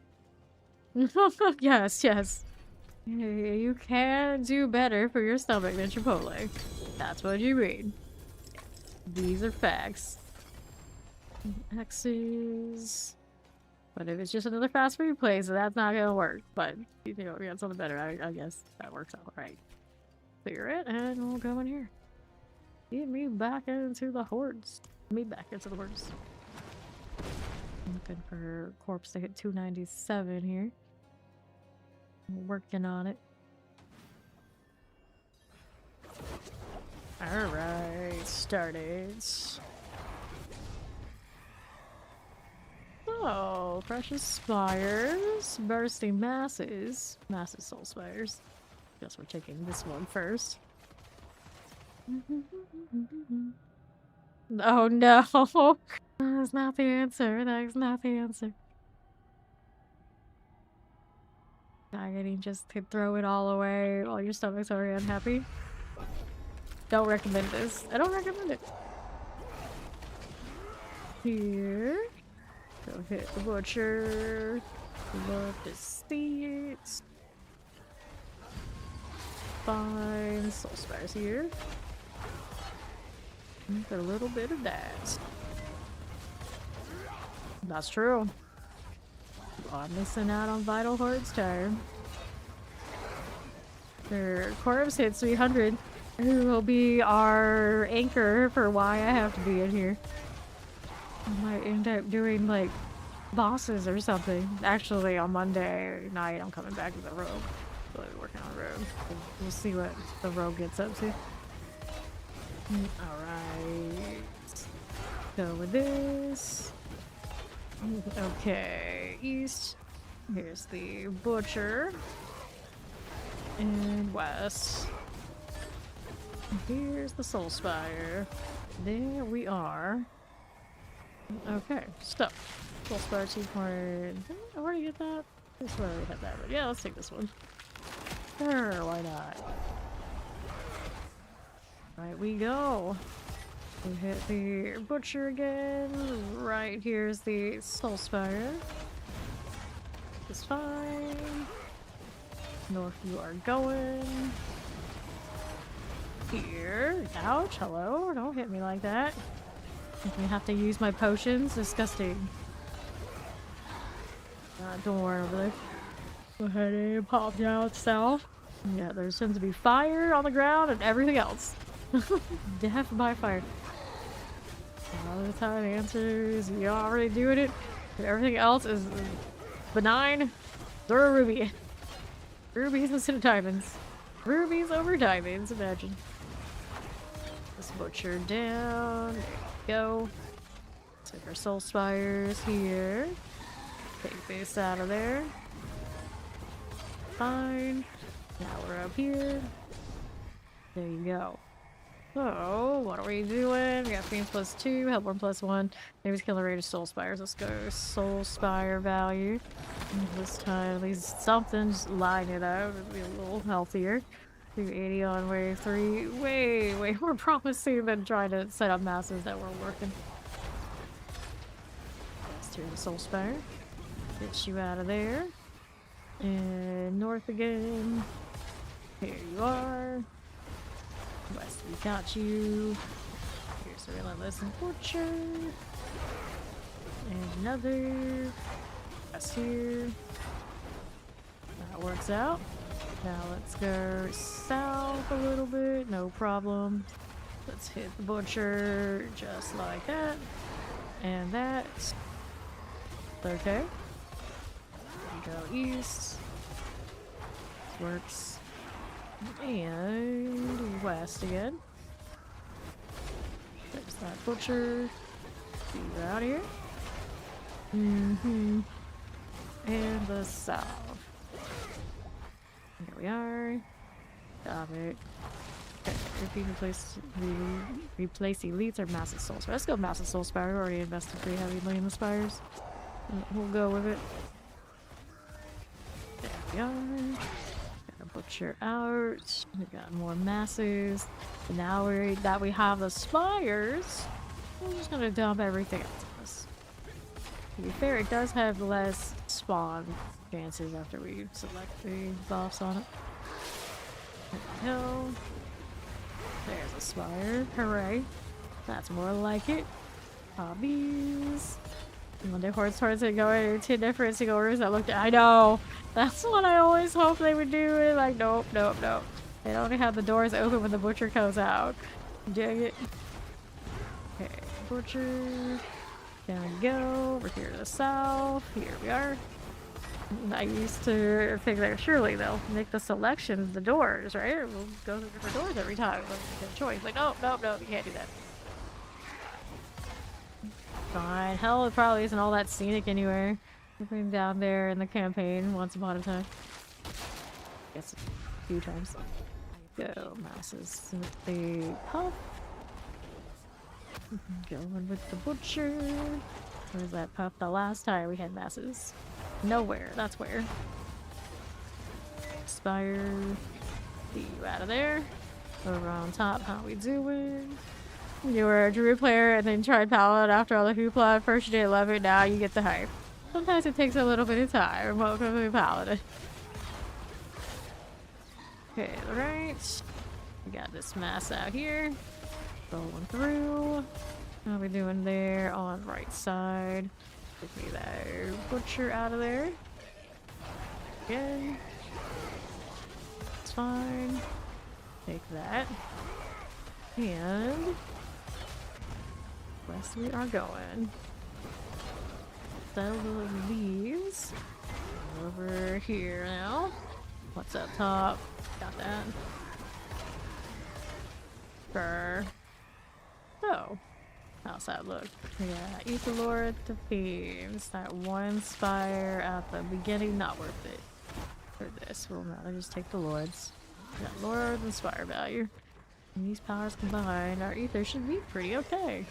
Yes, yes. You can do better for your stomach than Chipotle. That's what you mean. These are facts. X's. But if it's just another fast food place, that's not gonna work. But, you know, we got something better. I guess that works out right. Clear it, and we'll go in here. Get me back into the hordes. Me back into the hordes. Looking for corpse to hit 297 here. Working on it. Alright, started. Oh, precious spires. Bursting masses. Massive soul spires. Guess we're taking this one first. Oh no! That's not the answer. That's not the answer. Dieting just to throw it all away while your stomach's already unhappy. Don't recommend this. I don't recommend it. Here. Go hit the butcher. Love to see it. Fine. Soul spires here. Get a little bit of that. That's true. I'm missing out on Vital Horde's time. Their corpse hits 300. Who will be our anchor for why I have to be in here. I might end up doing like bosses or something. Actually, on Monday night, I'm coming back to the rogue. So I'm working on rogue. We'll see what the rogue gets up to. Alright. go with this. Okay, east. Here's the butcher. And west. Here's the soul spire. There we are. Okay, stuff. Soul spire 2 point. Did I already get that? I swear I already had that, but yeah, let's take this one. Sure, why not? Right we go. We hit the butcher again. Right here's the soul spire. It's fine. North you are going. Here. Ouch, hello. Don't hit me like that. Make me have to use my potions. Disgusting. Don't worry over there. Go ahead and pop down south. Yeah, there seems to be fire on the ground and everything else. Death by fire. A lot of the time the answer is you're already doing it. And everything else is benign. Throw a ruby. Rubies instead of diamonds. Rubies over diamonds, imagine. This butcher down. There you go. Take our soul spires here. Take this out of there. Fine. Now we're up here. There you go. So, what are we doing? We got Fiends +2, Hellborn +1. Maybe it's killer rate of Soul Spires. Let's go Soul Spire value. This time, at least something's line it up. It'll be a little healthier. 280 on wave 3. Way more promising than trying to set up masses that weren't working. Let's turn the Soul Spire. Get you out of there. And north again. Here you are. West, we got you. Here's the Relentless Butcher. And another. West here. That works out. Now let's go south a little bit. No problem. Let's hit the Butcher just like that. And that. Okay. Go east. Works. And west again. There's that butcher. Get you out here. And the south. Here we are. Stop it. Okay, if you replace elites or massive soul spire. Let's go massive soul spire. We already invested pretty heavily in the spires. We'll go with it. There we are. Butcher out. We got more masses. And now that we have the spires, we're just gonna dump everything else in this. To be fair, it does have less spawn chances after we select the buffs on it. There we go. There's a spire. Hooray. That's more like it. Hobbies. When the hordes started to go into different single rooms, I looked at. I know! That's what I always hoped they would do. And like, nope. They only have the doors open when the butcher comes out. Dang it. Okay, butcher. Down we go. We're here to the south. Here we are. I used to think that surely they'll make the selections the doors, right? We'll go to different doors every time. We'll get a choice. Like, oh, no, you can't do that. Fine. Hell, it probably isn't all that scenic anywhere. We've been down there in the campaign once upon a time. Guess a few times. Go, masses with the pup. Going with the butcher. Where's that pup? The last time we had masses. Nowhere. That's where. Spire. Get you out of there. Over on top. How we doing? You were a druid player and then tried Paladin after all the hoopla. First you didn't love it, now you get the hype. Sometimes it takes a little bit of time. Welcome to Paladin. Okay, right. We got this mass out here. Going through. How are we doing there on right side? Get me that butcher out of there. Again. It's fine. Take that. And west we are going. Settle these over here now. What's up top? Got that. Sure. So, How's that look? Yeah, eat the Lord the Fiends. That one spire at the beginning, not worth it. For this, we'll rather just take the Lords. Yeah, Lord and Spire value. And these powers combined, our ether should be pretty okay.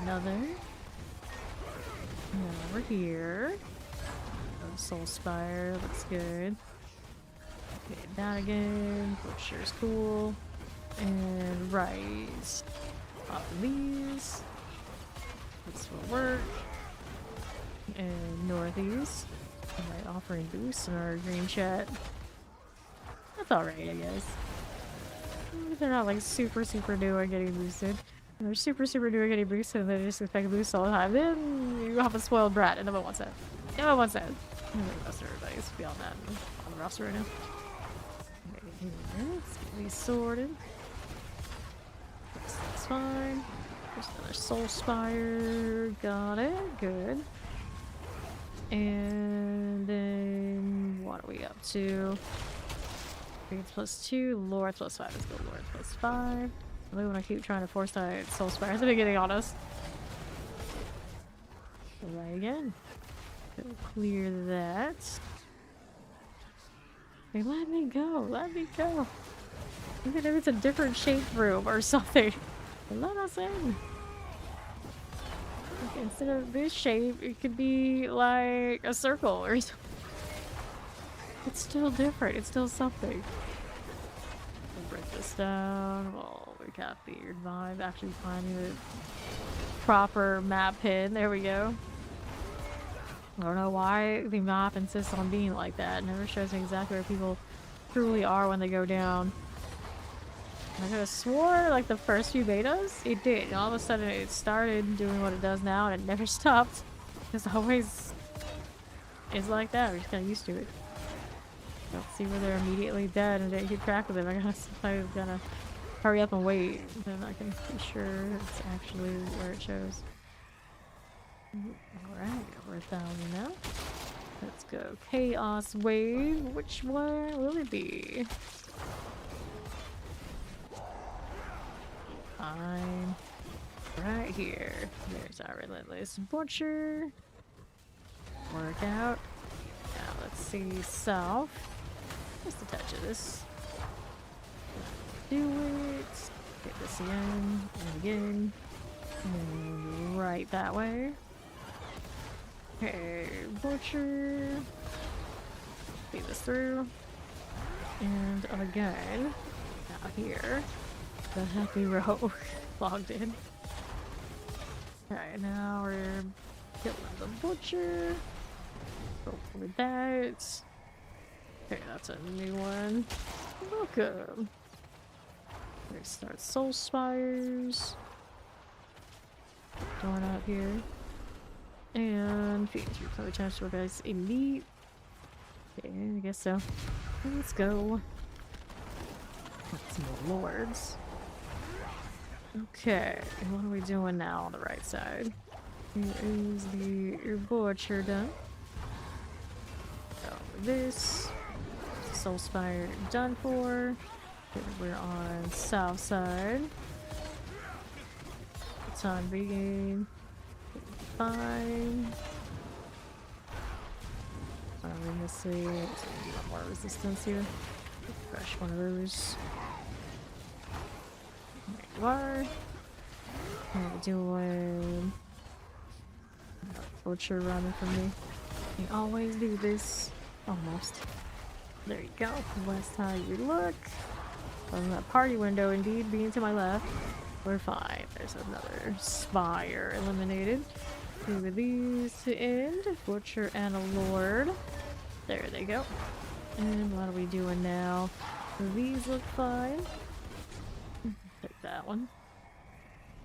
Another. And over here. Oh, Soul Spire, looks good. Okay, down again. Butcher's cool. And Rise. Off of these. This will work. And Northeast. Alright, offering boosts in our green chat. That's alright, I guess. They're not like super new at getting boosted. And they're super new at getting boosted and they just expect boosts all the time. Then you have a spoiled brat and no one wants that. No one wants that. I think most everybody's beyond that on the roster right now. Okay, here. Let's get these sorted. That's fine. There's another Soul Spire. Got it. Good. And then what are we up to? It's +2, Lord +5. Let's go Lord +5. I really want to keep trying to force that Soul Spire at the beginning on us. Try again. Go clear that. Hey, let me go. Let me go. Even if it's a different shaped room or something. Let us in. Okay, instead of this shape, it could be like a circle or something. It's still different. It's still something. We'll break this down. Well, we got the vibe. Actually finding the proper map pin. There we go. I don't know why the map insists on being like that. It never shows me exactly where people truly are when they go down. I could have swore like the first few betas, it did. And all of a sudden it started doing what it does now and it never stopped. It's always is like that. We're just kind of used to it. Don't see where they're immediately dead and didn't keep track of them. I'm gonna hurry up and wait. Then I can be sure it's actually where it shows. Alright, we're 1,000 now. Let's go. Chaos Wave. Which one will it be? Fine. Right here. There's our Relentless Butcher. Work out. Now let's see south. Just a touch of this. Do it. Get this again and again. And right that way. Okay, Butcher. See this through. And again. Out here. The happy rogue logged in. Alright, now we're killing the Butcher. Hopefully that. Okay, that's a new one. Welcome. We start Soul Spires. Door out here. And Fiends recover chance for guys elite. Okay, I guess so. Let's go. Some more Lords. Okay, what are we doing now on the right side? Here is the Butcher done. So this Soul Spire done for. We're on south side. Time being fine. What are we missing? A lot more resistance here. Crush one of those. There you are. How we doing? Butcher running from me. You always do this. Almost. There you go. Last time you look. From that party window, indeed, being to my left. We're fine. There's another Spire eliminated. Two of these to end. Butcher and a Lord. There they go. And what are we doing now? These look fine. Take that one.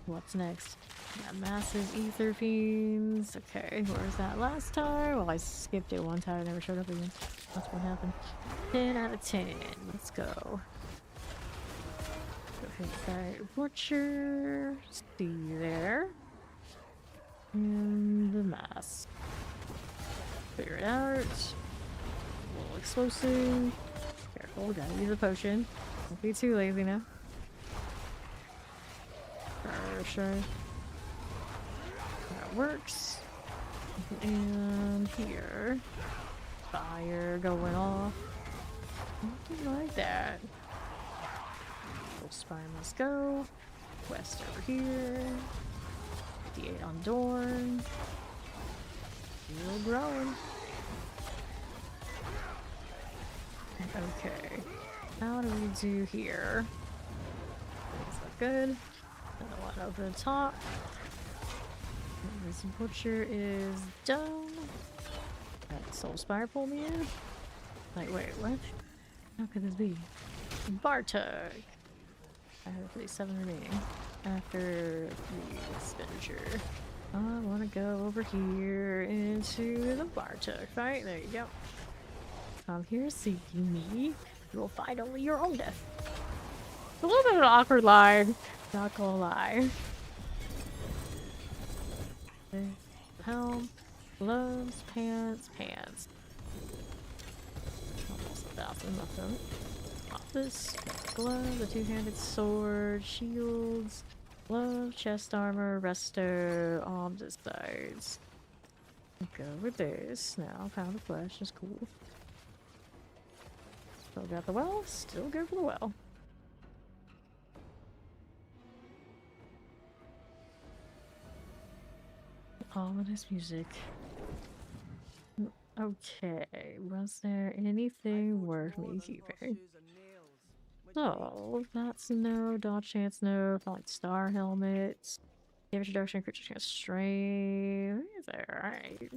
What's next? Got massive Ether Fiends. Okay, where was that last time? Well, I skipped it one time. It never showed up again. That's what happened. 10 out of 10. Let's go. Okay, Butcher. See you there. And the mask. Figure it out. A little explosive. Careful, gotta use a potion. Don't be too lazy now. sure. That works. And here. Fire going off. Something like that. Spire must go. West over here. 58 on Dorn. Still growing. Okay. How do we do here? Is that good? Another one over the top. This butcher is done. That soul spire pulled me in. Like, wait, what? How could this be? Bartok! I have 37 remaining after the expenditure. I want to go over here into the Bartok fight. There you go. Come here seeking me. You will find only your own death. It's a little bit of an awkward line. Not gonna lie. Okay. Helm, gloves, pants, pants. Almost 1,000 left of it. Office, glove, the two-handed sword, shields, glove, chest armor, resto, all the sides. Go with this. Now, pound of flesh is cool. Still got the well, still go for the well. Ominous music. Okay, was there anything worth me keeping? So, that's no, dodge chance no, like star helmets. Damage reduction, creature chance strain. Is that alright?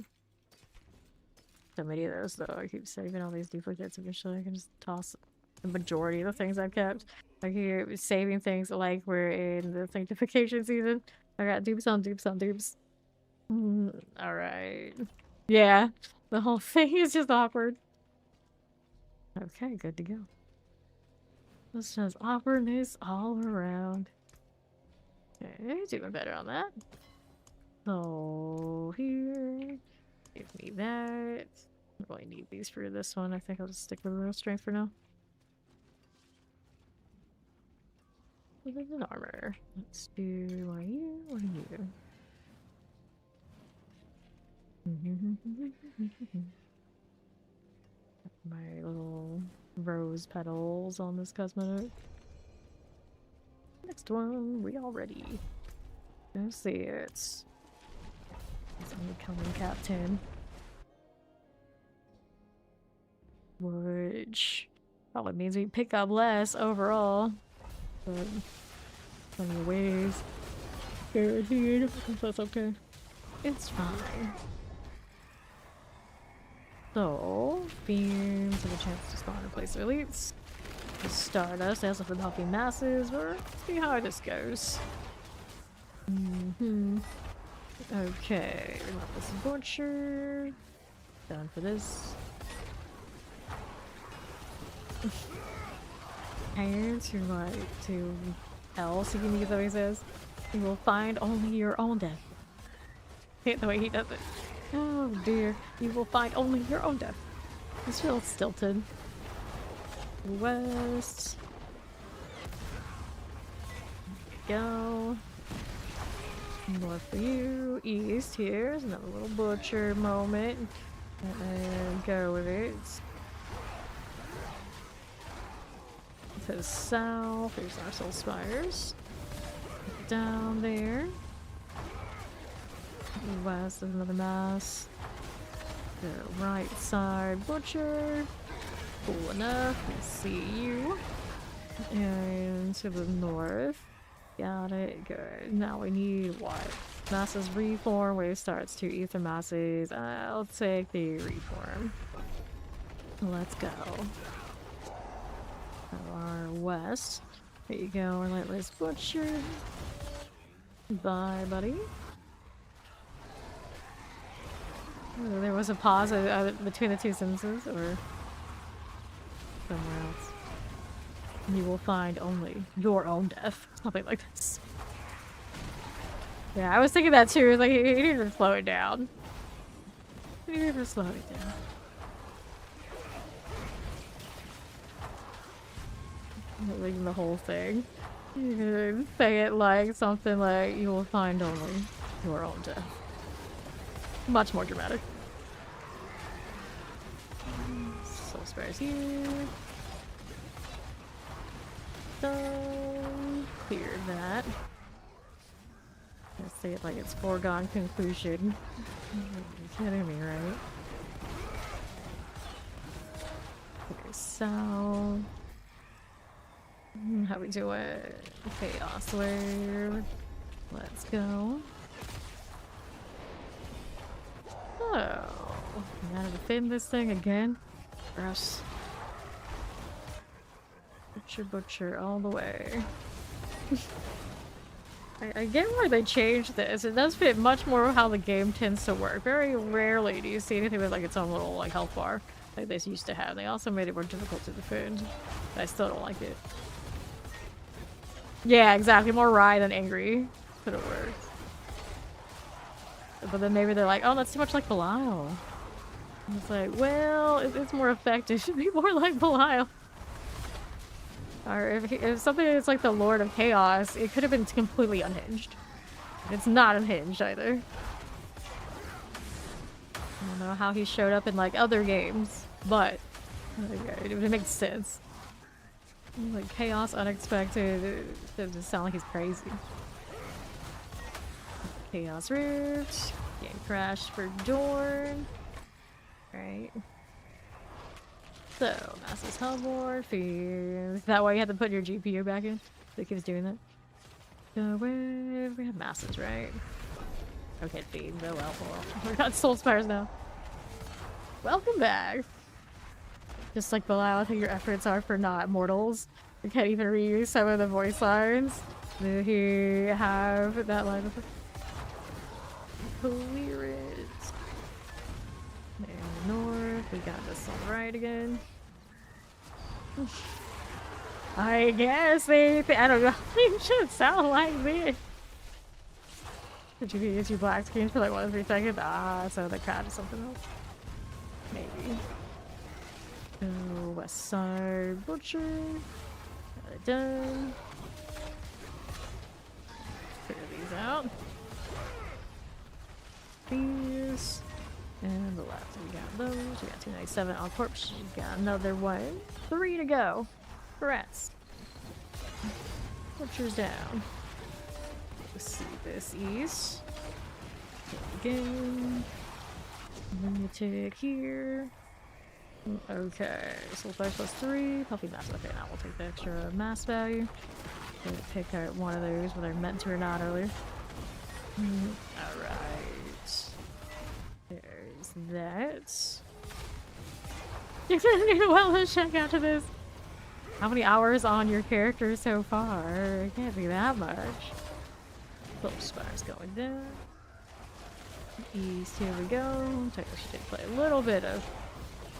So many of those though, I keep saving all these duplicates eventually. I can just toss the majority of the things I've kept. Like here, saving things like we're in the sanctification season. I got dupes on dupes on dupes. Alright. Yeah, the whole thing is just awkward. Okay, good to go. This just awkwardness all around. Okay, doing better on that. So, here. Give me that. I really need these for this one. I think I'll just stick with real strength for now. With an armor. Let's do one of you, one of you. My little rose petals on this cosmetic. Next one, we all ready. Let's see it. It's only coming Captain. Which probably means we pick up less overall. But plenty of ways. Guaranteed. That's okay. It's fine. So, fiends have a chance to spawn and place their elites. The Stardust, they also have the healthy masses. We'll see how this goes. Okay, we want this butcher. Done for this. And to like to hell seeking me, so he says. You will find only your own death. Hate the way he does it. Oh dear, you will find only your own death. This feels stilted. West. Go. North for you. East, here's another little butcher moment. And go with it. To the south, here's our soul spires. Down there. West is another mass. The right side butcher. Cool enough. I see you. And to the north. Got it. Good. Now we need what? Masses reform. Wave starts to ether masses. I'll take the reform. Let's go. Our west. There you go. Relentless butcher. Bye, buddy. Oh, there was a pause between the two sentences, or somewhere else. You will find only your own death. Something like this. Yeah, I was thinking that too. It's like, he needed to slow it down. He needed to slow it down. Not reading the whole thing. Say it like something like you will find only your own death. Much more dramatic. Soul spares here. So clear that. Let's say it like it's foregone conclusion. You're kidding me, right? Clear sound. How we do it? Chaos wave. Let's go. Oh, we gotta defend this thing again. Gross. Butcher, butcher, all the way. I get why they changed this. It does fit much more how the game tends to work. Very rarely do you see anything with like its own little like health bar like they used to have. They also made it more difficult to defend. But I still don't like it. Yeah, exactly. More wry than angry. Could have worked. But then maybe they're like, oh, that's too much like Belial. And it's like, well, it's more effective. It should be more like Belial. Or if something is like the Lord of Chaos, it could have been completely unhinged. It's not unhinged either. I don't know how he showed up in like other games, but it makes sense. Like chaos, unexpected. It doesn't sound like he's crazy. Chaos Rift. Game crash for Dorn. Right. So, Master's Hellboard, Fiends. That way you have to put your GPU back in. So it keeps doing that. So, we have Masters, right? Okay, Fiends. Oh well. We got Soul Spires now. Welcome back. Just like Belial, I think your efforts are for not mortals. You can't even reuse some of the voice lines. Did he have that line before? Clear it. And north, we got this on right again. I guess I don't know. It should sound like this. Did you use your black screen for like 1 or 3 seconds? Ah, so the crowd is something else. Maybe. So, West Side Butcher. Got it done. Figure these out. These. And the left. We got those. We got 297 on corpse. We got another one. 3 to go. Congrats. Butcher's down. Let's see this east. Again. Lunatic here. Okay, Soul Fire +3, Puffy Mass. Okay, now we'll take the extra mass value. Gonna pick out one of those, whether I meant to or not earlier. Alright. There's that. You're gonna need a wellness check after this. How many hours on your character so far? It can't be that much. Soul Spire's going down. East, here we go. Technically, she did play a little bit of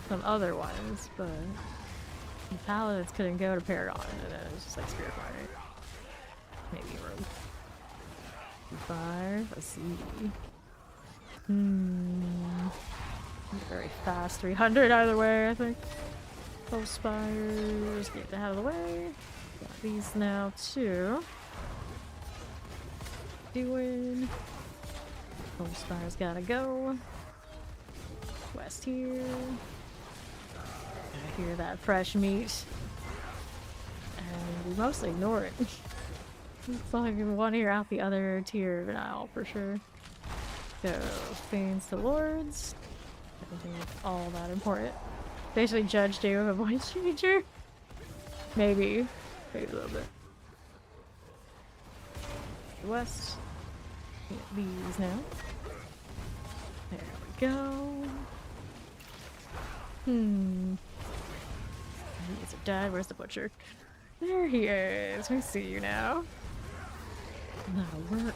some other ones, but the Paladins couldn't go to Paragon, and then it was just like Spirit Fire. Maybe Rogue. 5, let's see. Very fast, 300 either way, I think. Soul Spires, get that out of the way. Got these now too. Doing. Soul Spire's gotta go. West here. I hear that fresh meat. And we mostly ignore it. It's like one ear out the other tier now for sure. So, Fiends to Lords. I don't think it's all that important. Basically judged you of a voice changer. Maybe. Maybe a little bit. West. Get these now. There we go. He is dead. Where's the butcher? There he is. We see you now. That'll work.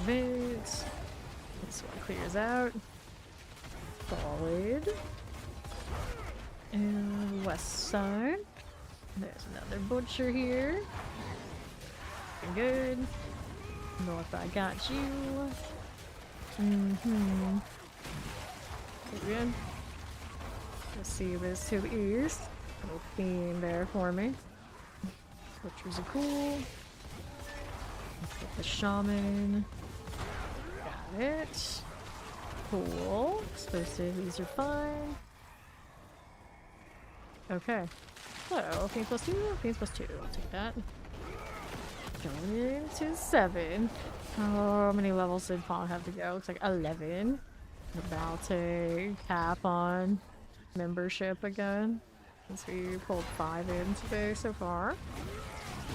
This one clears out. Solid. And west side. There's another butcher here. Looking good. North, I got you. Good. Let's see this to the east. Little theme there for me. Butchers are cool. Let's get the shaman. Got it. Cool. Explosive, these are fine. Okay. So, pain plus 2, pain plus 2. I'll take that. Going into 7. How many levels did Paul have to go? Looks like 11. About to cap on membership again. Since we pulled 5 in today so far.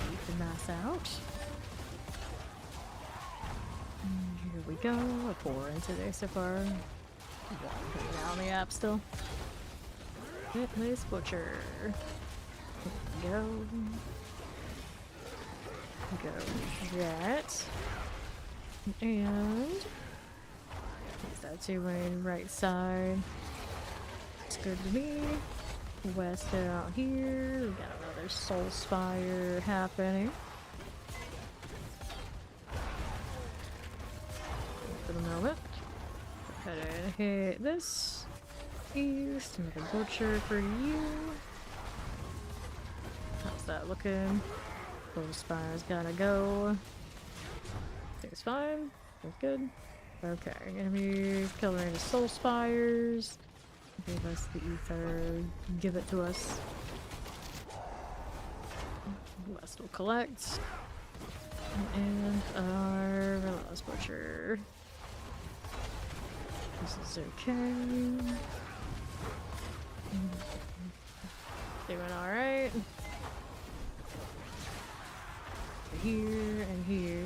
Keep the mass out. And here we go. A 4 in today so far. Put it out on the app still. Fitness Butcher. Go. Go. That. And what's that doing? Right side. It's good to me. West out here. We got another Soul Spire happening. For the moment. Go ahead and hit this. East. Another Butcher for you. How's that looking? Soul Spire's gotta go. It's fine. That's good. Okay, enemy killer into Soul Spires. Give us the ether. Give it to us. West will collect. And our Relentless Butcher. This is okay. Doing alright. Here and here.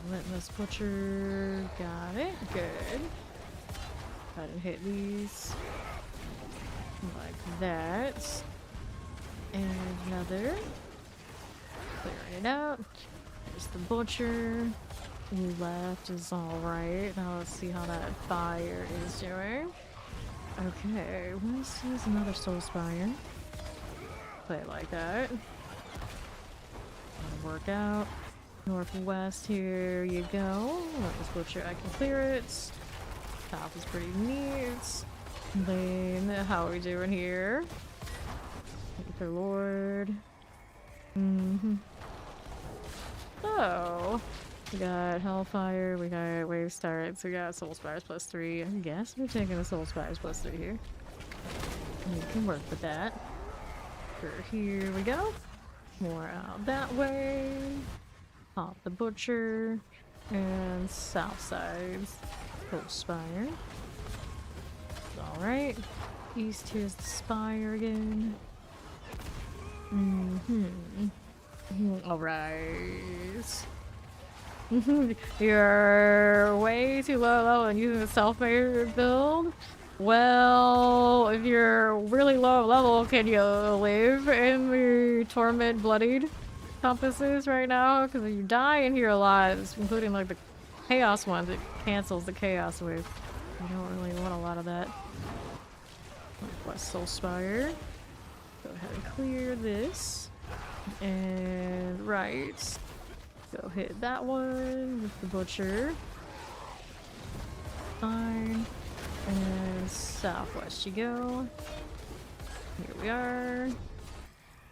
Relentless Butcher. Got it. Good. Go ahead and hit these. Like that. And another. Clearing it out. There's the Butcher. Left is alright. Now let's see how that fire is doing. Okay, let's use another Soul Spire. Play it like that. That'll work out. Northwest, here you go. Let's Butcher, I can clear it. Top is pretty neat. Then, how are we doing here? Ether Lord. So, we got Hellfire, we got Wave Starts, we got Soul Spires plus 3. I guess we're taking the Soul Spires plus 3 here. We can work with that. Here we go. More out that way. Pop the Butcher. And south sides. Soul Spire. Alright. East, here's the Spire again. Alright. You're way too low level and using the self-made build. Well, if you're really low level, can you live in the Torment Bloodied compasses right now? Because if you die in here a lot, including like the Chaos ones, it cancels the Chaos wave. You don't really want a lot of that. West Soul Spire. Go ahead and clear this. And right. Go hit that one with the Butcher. Fine. And southwest you go. Here we are.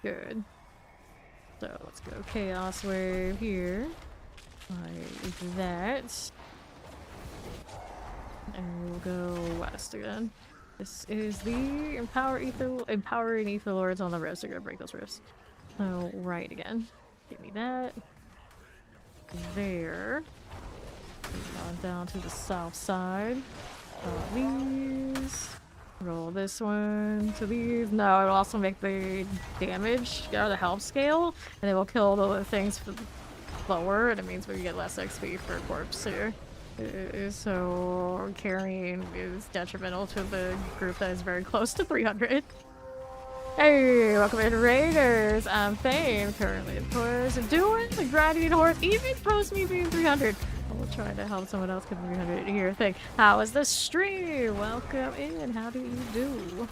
Good. So let's go Chaos Wave here. Like that. And we'll go west again. This is the empowering ether lords on the rifts. They're gonna break those rifts. So right again. Give me that. There. On down to the south side. These. Roll this one to these. No, it'll also make the damage or the health scale, and it will kill the things lower, and it means we get less XP per corpse here. So carrying is detrimental to the group that is very close to 300. Hey, welcome in Raiders. I'm Fame, currently of course doing the grinding horse, even post me being 300. I'll try to help someone else get 300 here. Think, how is the stream? Welcome in. How do you do?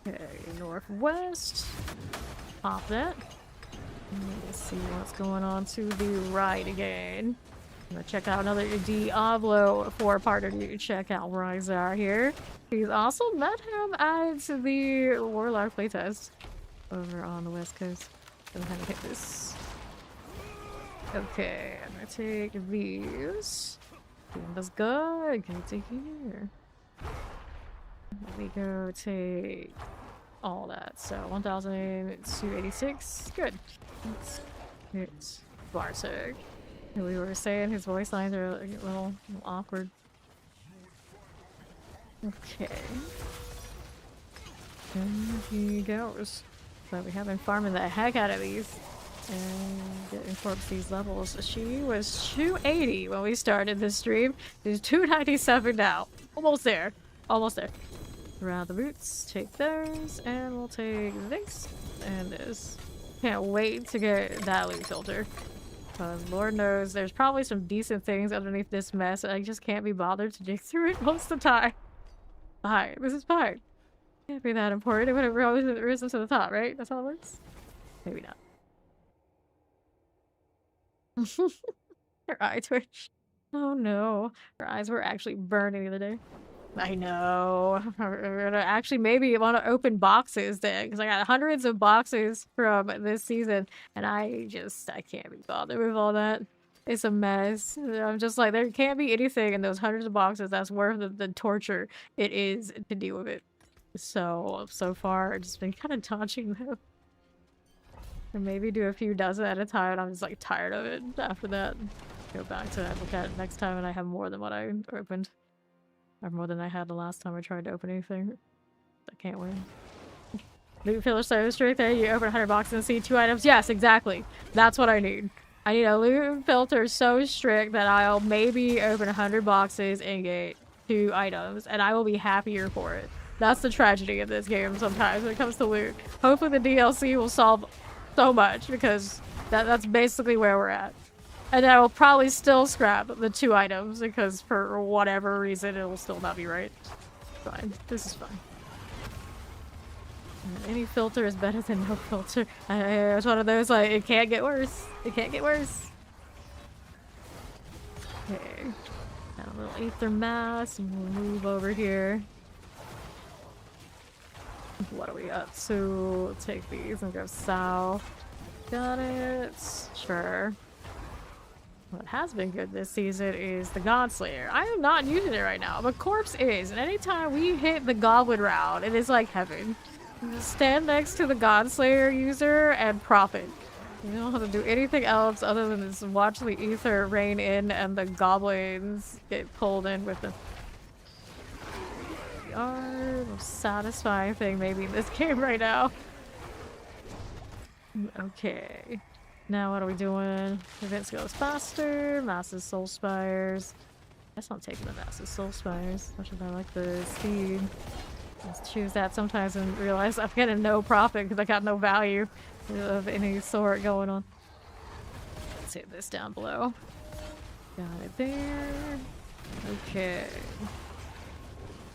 Okay, northwest. Pop that. Let's see what's going on to the right again. I'm gonna check out another Diablo 4-parter to check out Rizar here. He's also met him at the Warlock playtest. over on the west coast. Go ahead and hit this. Okay, I'm gonna take these. That's good. Go to here. Let me go take all that. So 1,286. Good. Let's hit Bartek. We were saying his voice lines are a little awkward. Okay. And he goes. So we have been farming the heck out of these and getting corpse these levels. She was 280 when we started this stream. She's 297 now. Almost there. Almost there. Around the boots. Take those. And we'll take this and this. Can't wait to get that loot filter. Because Lord knows there's probably some decent things underneath this mess and I just can't be bothered to dig through it most of the time. Fine. This is fine. Can't be that important. It would have risen to the top, right? That's how it works? Maybe not. Her eye twitch. Oh no. Her eyes were actually burning the other day. I know. We're gonna actually maybe want to open boxes then, because I got hundreds of boxes from this season, and I can't be bothered with all that. It's a mess. I'm just like, there can't be anything in those hundreds of boxes that's worth the torture it is to deal with it. So far, I've just been kind of dodging them. And maybe do a few dozen at a time, and I'm just like tired of it after that. Go back to it, look at it next time, and I have more than what I opened. Or more than I had the last time I tried to open anything. I can't win. Loot filter so strict there, you open 100 boxes and see 2 items. Yes, exactly. That's what I need. I need a loot filter so strict that I'll maybe open 100 boxes and get 2 items, and I will be happier for it. That's the tragedy of this game sometimes when it comes to loot. Hopefully the DLC will solve so much, because that's basically where we're at. And I will probably still scrap the 2 items, because for whatever reason it will still not be right. Fine. This is fine. Any filter is better than no filter. It's one of those, like, it can't get worse. It can't get worse. Okay. Got a little ether mass, and we'll move over here. What are we up to? We'll take these and go south. Got it. Sure. What has been good this season is the Godslayer. I am not using it right now, but Corpse is. And anytime we hit the Goblin round, it is like heaven. Just stand next to the Godslayer user and profit. You don't have to do anything else other than just watch the ether rain in and the goblins get pulled in with them. The most satisfying thing maybe in this game right now. Okay. Now what are we doing? Events goes faster. Massive Soul Spires. I guess I'm taking the Massive Soul Spires. Much as I like the speed. Just choose that sometimes and realize I'm getting no profit because I got no value of any sort going on. Let's hit this down below. Got it there. Okay.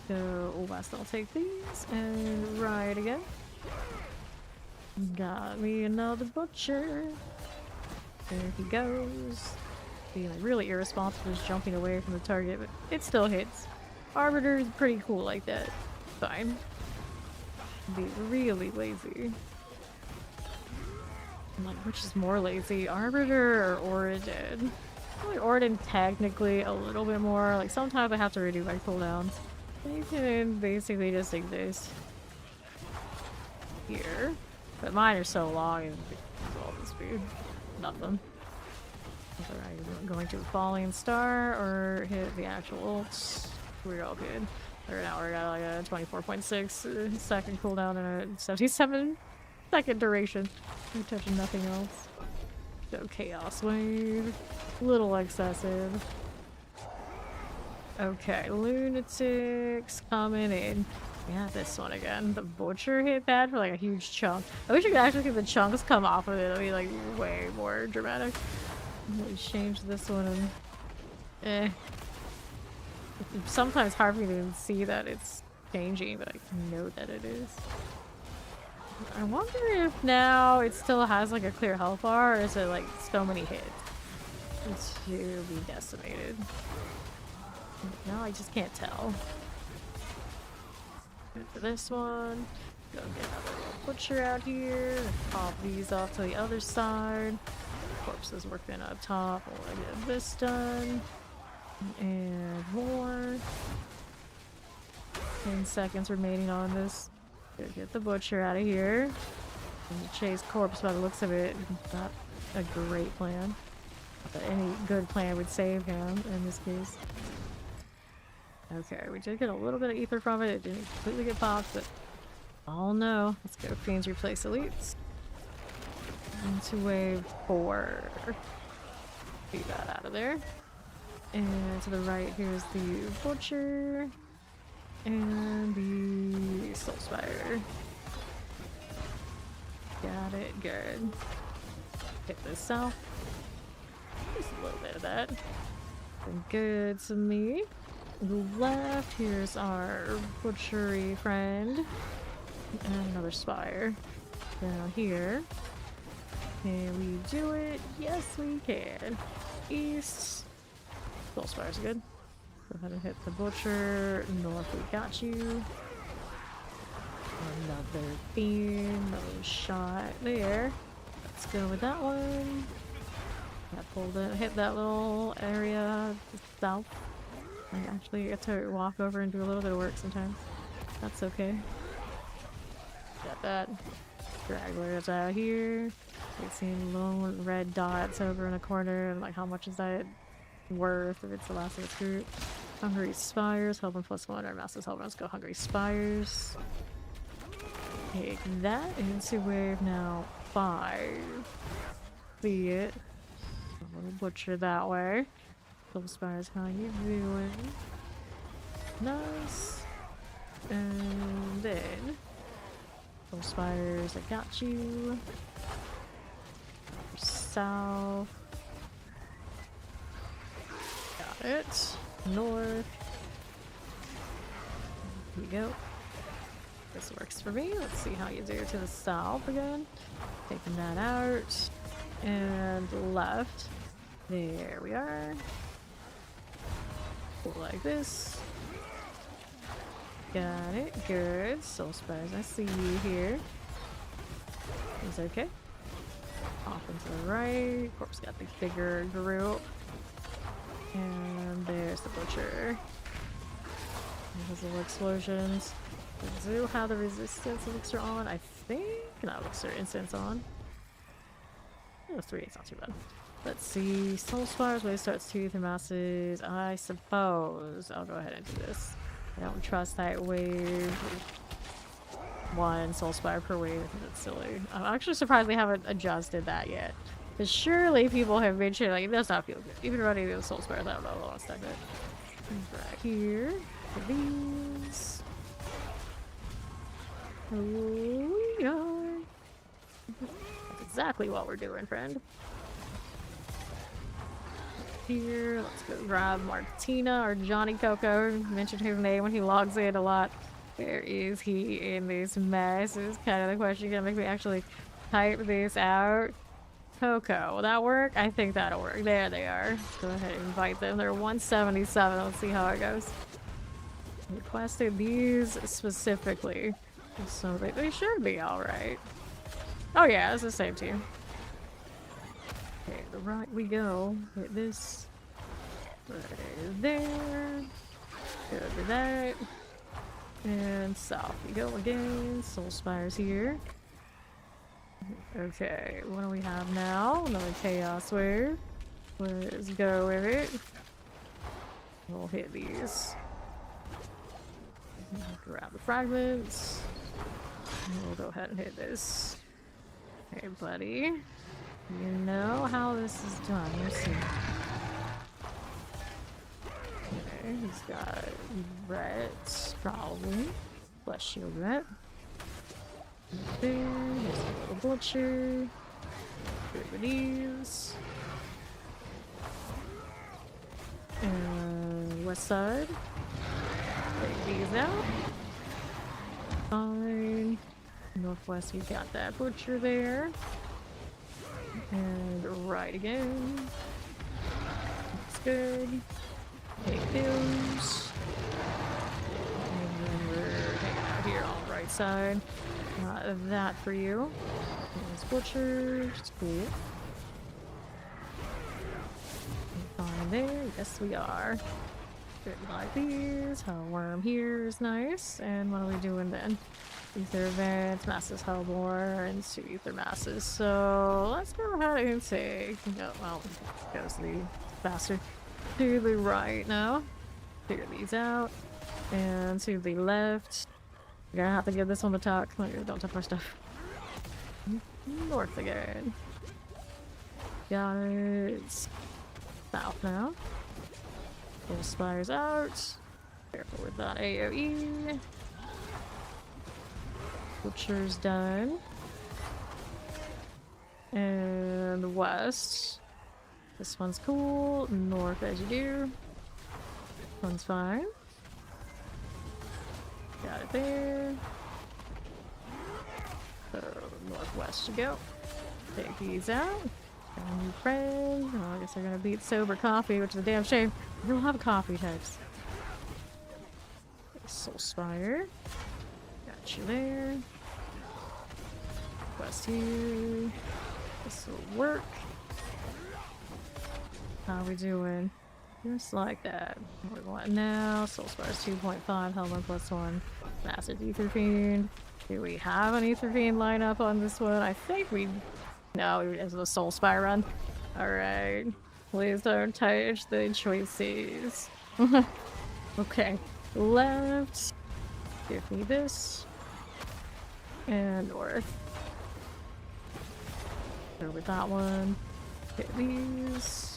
So, west, I'll take these and ride again. Got me another butcher. There he goes. Being really irresponsible, just jumping away from the target, but it still hits. Arbiter is pretty cool like that. Fine. Be really lazy. I'm like, which is more lazy, Arbiter or Origin? Probably Origin technically a little bit more. Like sometimes I have to redo my cooldowns. You can basically just exist here. But mine are so long and all this speed. Nothing. Whether I'm going to a falling star or hit the actual ults, we're all good. Right now we're at like a 24.6 second cooldown and a 77 second duration. We're touching nothing else. So Chaos Wave. Little excessive. Okay, Lunatics coming in. Yeah, this one again. The Butcher hit bad for like a huge chunk. I wish I could actually see the chunks come off of it. It'd be like way more dramatic. Let me change this one and it's sometimes hard for me to see that it's changing, but I know that it is. I wonder if now it still has like a clear health bar, or is it like so many hits to be decimated? No, I just can't tell. Good for this one. Go get another little butcher out here. Pop these off to the other side. Corpses working up top. We'll get this done. And more. 10 seconds remaining on this. Gotta get the butcher out of here. And chase corpse by the looks of it. Not a great plan. Not that any good plan would save him in this case. Okay, we did get a little bit of ether from it. It didn't completely get popped, but oh no. Let's go Fiends replace elites. Into wave 4. Get that out of there. And to the right, here's the butcher. And the soul spire. Got it, good. Hit this south. Just a little bit of that. Been good to me. The left, here's our butchery friend. And another spire. Down here. Can we do it? Yes, we can. East. Soul spire's good. Go ahead and hit the butcher. North, we got you. Another beam. Another shot there. Let's go with that one. Yeah, pulled it. Hit that little area south. I actually get to walk over and do a little bit of work sometimes. That's okay. Got that. Stragglers out here. We've seen little red dots over in a corner. And like, how much is that worth if it's the last of its group? Hungry Spires. Helping +1. Our master's helping us go Hungry Spires. Take that into wave now 5. See it. A little butcher that way. Soul Spires, how you doing? Nice. And then Soul Spires, I got you. South. Got it. North. Here we go. This works for me. Let's see how you do to the south again. Taking that out. And left. There we are. Like this. Got it. Good. Soul Spires, I see you here. Is okay. Off into the right. Corpse got the bigger group. And there's the butcher. Those little explosions. We do have the resistance elixir on, I think. No, elixir incense on. Oh, 3, it's not too bad. Let's see. Soul Spires, Wave starts 2 through masses. I suppose I'll go ahead and do this. I don't trust that wave. 1 Soul Spire per wave. That's silly. I'm actually surprised they haven't adjusted that yet. Because surely people have mentioned, like, it does not feel good. Even running the Soul Spires, I don't know, I want to stack it. Right here. For these. Oh, yeah. That's exactly what we're doing, friend. Here, let's go grab Martina or Johnny Coco. Mentioned his name when he logs in a lot. Where is he in this mess? Is kind of the question. Gonna make me actually type this out. Coco, will that work? I think that'll work. There they are. Let's go ahead and invite them. They're 177. Let's see how it goes. Requested these specifically. So they should be alright. Oh yeah, it's the same team. Okay, the right we go. Hit this. Right there. Go to that. And south we go again. Soul Spires here. Okay, what do we have now? Another Chaos Wave. Let's go with it. We'll hit these. Grab the fragments. We'll go ahead and hit this. Hey, buddy. You know how this is done. Let's see. Okay, he's got rats, probably. Flesh shield rat. There, here's a little butcher. Get rid of these. And west side. Take these out. Fine. Northwest, we got that butcher there. And right again. Looks good. Take those. And then we're hanging out here on the right side. That for you. There's butchers. Cool. Fine there. Yes, we are. Good like these. Hellworm here is nice. And what are we doing then? Ether events, masses hellbore, and two ether masses. So let's go ahead and take. No, well, goes the faster to the right now. Figure these out. And to the left. You're gonna have to give this one a talk. Don't touch my stuff. North again. Got it. South now. Full spires out. Careful with that AoE. Butcher's done. And west. This one's cool. North as you do. One's fine. Got it there. So northwest you go. Take these out. Got a new friend. Oh, I guess they're gonna beat sober coffee, which is a damn shame. We don't have coffee types. Soul Spire. Got you there. West here. This will work. How we doing? Just like that. What we want now? Soul Spire's 2.5, Hellman +1. Massive Ether Fiend. Do we have an Ether Fiend lineup on this one? I think we. No, it's a Soul Spire run. Alright. Please don't touch the choices. Okay. Left. Give me this. And north. Go with that one. Hit these.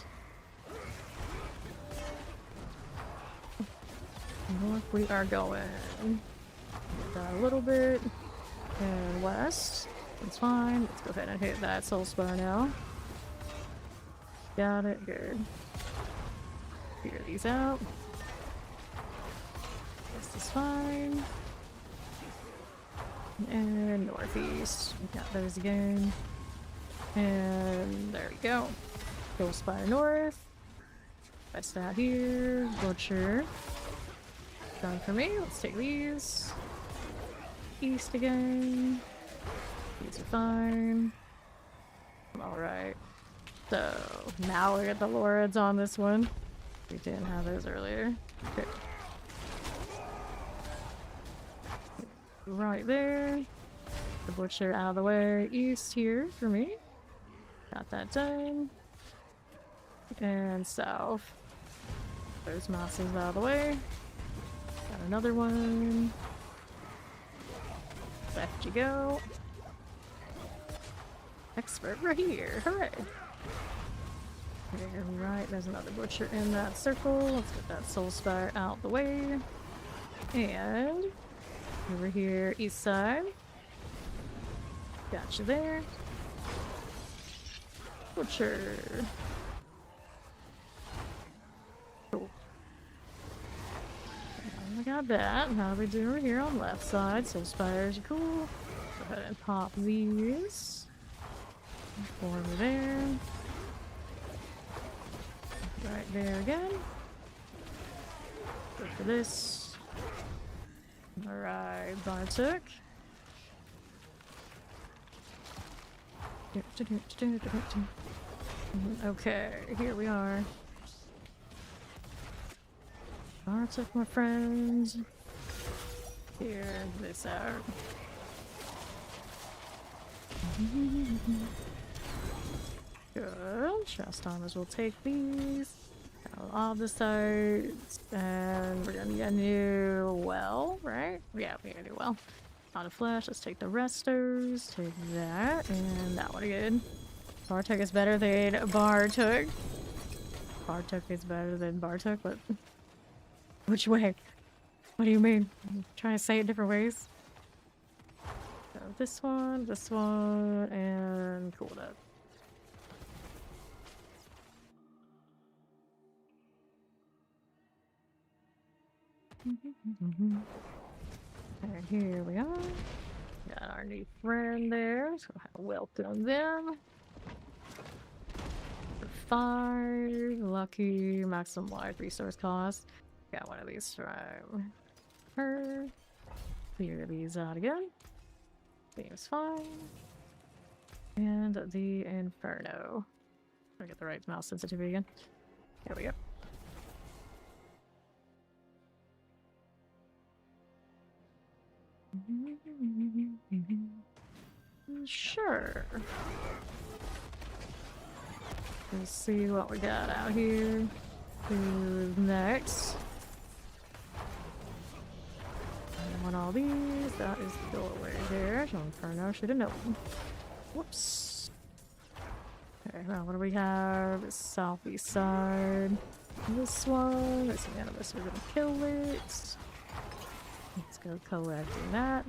North we are going. Get that a little bit. And west. That's fine. Let's go ahead and hit that Soul Spire now. Got it. Good. Figure these out. This is fine. And northeast. We got those again. And there we go. Soul Spire north. West out here. Butcher. Done for me. Let's take these. East again. These are fine. Alright. So, now we get the Lords on this one. We didn't have those earlier. Okay. Right there. The Butcher out of the way. East here for me. Got that done. And south. Those masses out of the way. Got another one. Left you go. Expert right here. Hooray! Okay, right, there's another butcher in that circle. Let's get that Soul Spire out the way. And over here, east side. Got you there. Butcher. Cool. I got that. How do we do over here on the left side? Soul Spires are cool. Go ahead and pop these. Over there. Right there again. Go for this. Alright, Bartok. Okay, here we are. Bartok, my friends. Here, this out. Good. Chest armors will take these. All the sides. And we're gonna get a new well, right? Yeah, we're gonna do well. Out of flesh. Let's take the restors. Take that. And that one again. Bartok is better than Bartok. Bartok is better than Bartok, but which way? What do you mean? I'm trying to say it different ways. So this one, and cool that. And here we are. Got our new friend there, so welcome them. For 5, lucky, maximum life resource cost. Got one of these from her. Clear these out again. Seems fine. And the Inferno. I get the right mouse sensitivity again. There we go. Sure. Let's see what we got out here. Who's next? I want all these. That is the doorway there. No Inferno. Should have known. Whoops. Okay, well, what do we have? Southeast side. This one. There's an animus. We're gonna kill it. Let's go collecting that.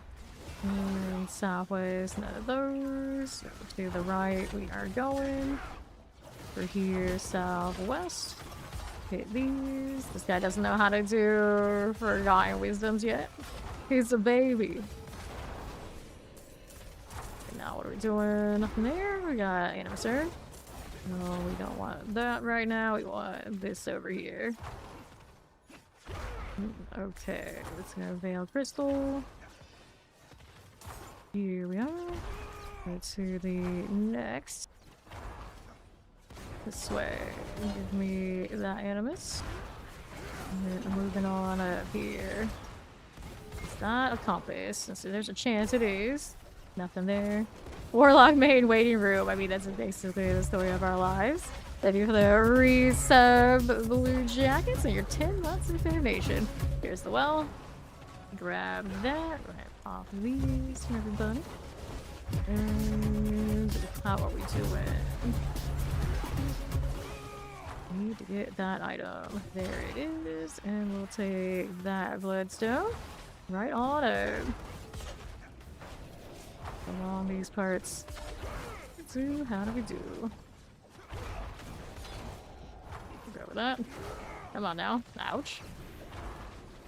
And southwest, none of those. To the right, we are going. We're here, southwest. Hit these. This guy doesn't know how to do Forgotten Wisdoms yet. He's a baby. Okay, now what are we doing? Nothing there. We got Animuser. No, we don't want that right now. We want this over here. Okay, let's go Veil Crystal. Here we are. Go to the next. This way. Give me that Animus. And then moving on up here. It's not a compass. So there's a chance it is. Nothing there. Warlock main waiting room. I mean, that's basically the story of our lives. Thank you for the resub, Blue Jackets, and your 10 months of donation. Here's the well. Grab that. Right off these from everybody. And how are we doing? Need to get that item. There it is. And we'll take that bloodstone. Right on it. Along these parts. So how do we do? Go with that. Come on now. Ouch.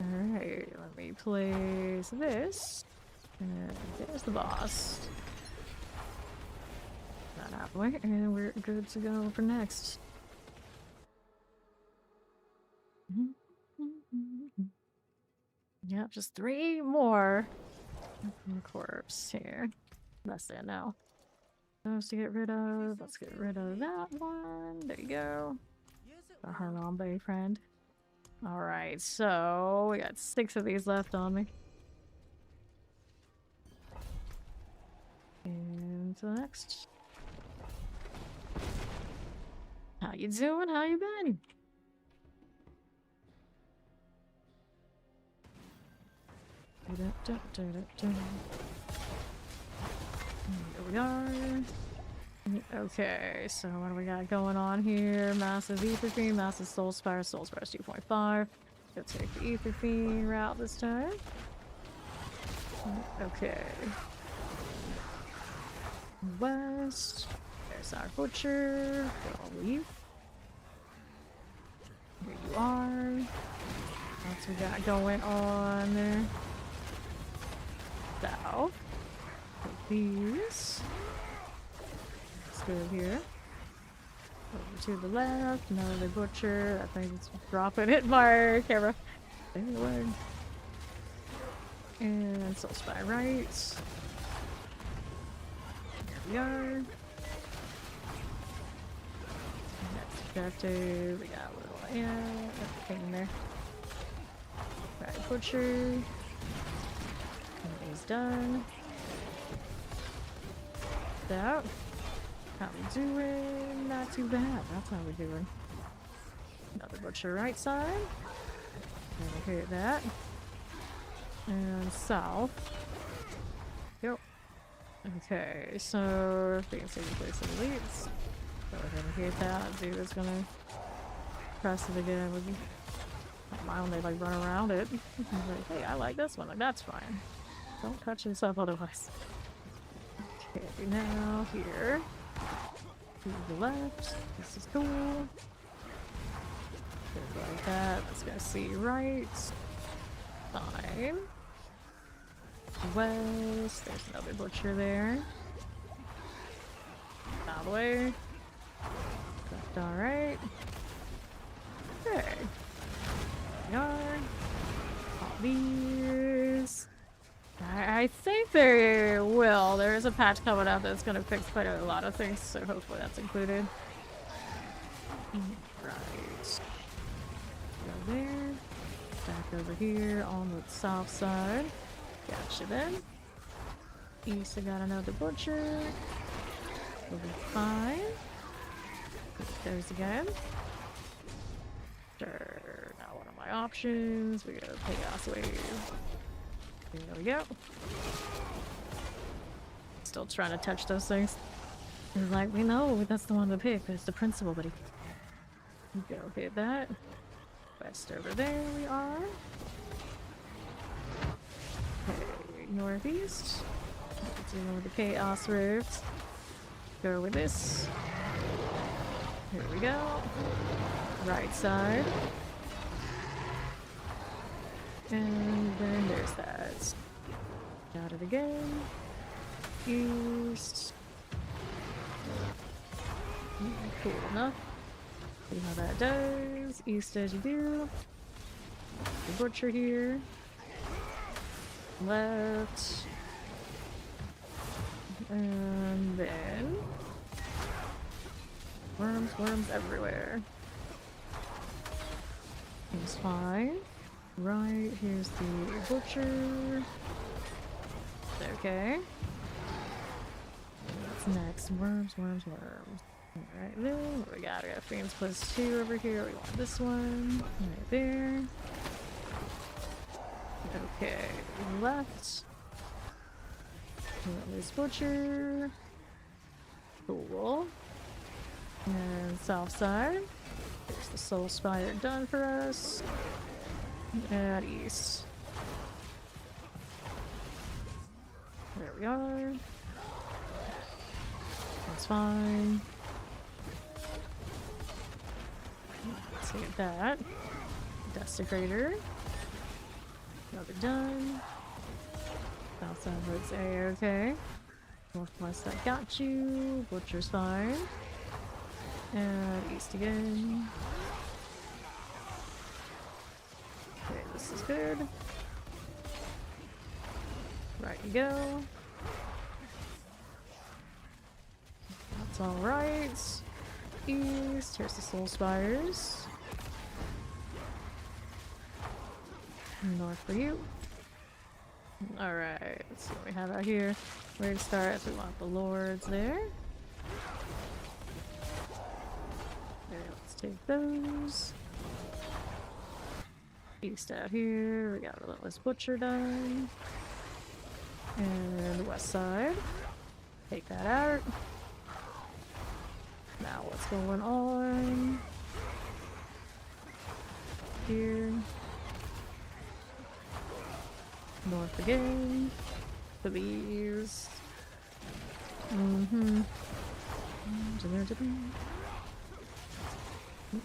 Alright, let me place this. And there's the boss. That out of the way, and we're good to go for next. Yep, just 3 more. Corpse here. That's it now. Those to get rid of. Let's get rid of that one. There you go. The Harambe friend. Alright, so we got 6 of these left on me. And to the next. How you doing? How you been? Here we are. Okay, so what do we got going on here? Massive Ether Fiend, Massive Soul Spire 2.5. Go take the Ether Fiend route this time. Okay. West. There's our butcher. We'll leave. Here you are. What's we got going on there? South. Take these. Let's go here. Over to the left. Another butcher. That thing's dropping it my camera. Anyway. And Soul Spy right. Here we are. Next objective. We got a little everything in there. Right, butcher. He's done. That. How we doing? Not too bad. That's how we're doing. Another butcher right side. Over here, that. And south. Yep. Okay, so we can see the place of the leads. Go ahead and hit that. Dude is gonna press it again with my own, they like run around it. Like, hey, I like this one. Like, that's fine. Don't touch yourself otherwise. Okay, now here. To the left. This is cool. Good like that. Let's go see right. Fine. West. There's another butcher there. Out of the way. Left, alright. Okay. We are. All these. I think they will. There is a patch coming out that's going to fix quite a lot of things, so hopefully that's included. Right. Go there. Back over here on the south side. Gotcha then. East, I got another butcher. We'll be fine. There's again. Sure. Now one of my options. We got a chaos wave. There we go. Still trying to touch those things. It's like, we know that's the one to pick. It's the principal, buddy. Go hit that. West over there we are. Okay, northeast. Dealing with the chaos rifts. Go with this. Here we go. Right side. And then there's that. Got it again. East. Cool enough. See how that does. East as you do. The butcher here. Left. And then worms everywhere. Seems fine. Right, here's the butcher. Okay. What's next? Worms. Alright then, what we got? We got Fiends +2 over here. We want this one. Right there. Okay, left. This butcher. Cool. And south side. There's the soul spire done for us. And east. There we are. That's fine. Let's get that. Desecrator. Another done. South side looks A-okay. Northwest, I got you. Butcher's fine. And east again. Okay, this is good. Right you go. That's alright. East, here's the soul spires. North for you. Alright, let's see what we have out here. Where to start? We want the lords there. Okay, let's take those. East out here, we got Relentless Butcher done. And the west side. Take that out. Now what's going on? Here. North again. The bees.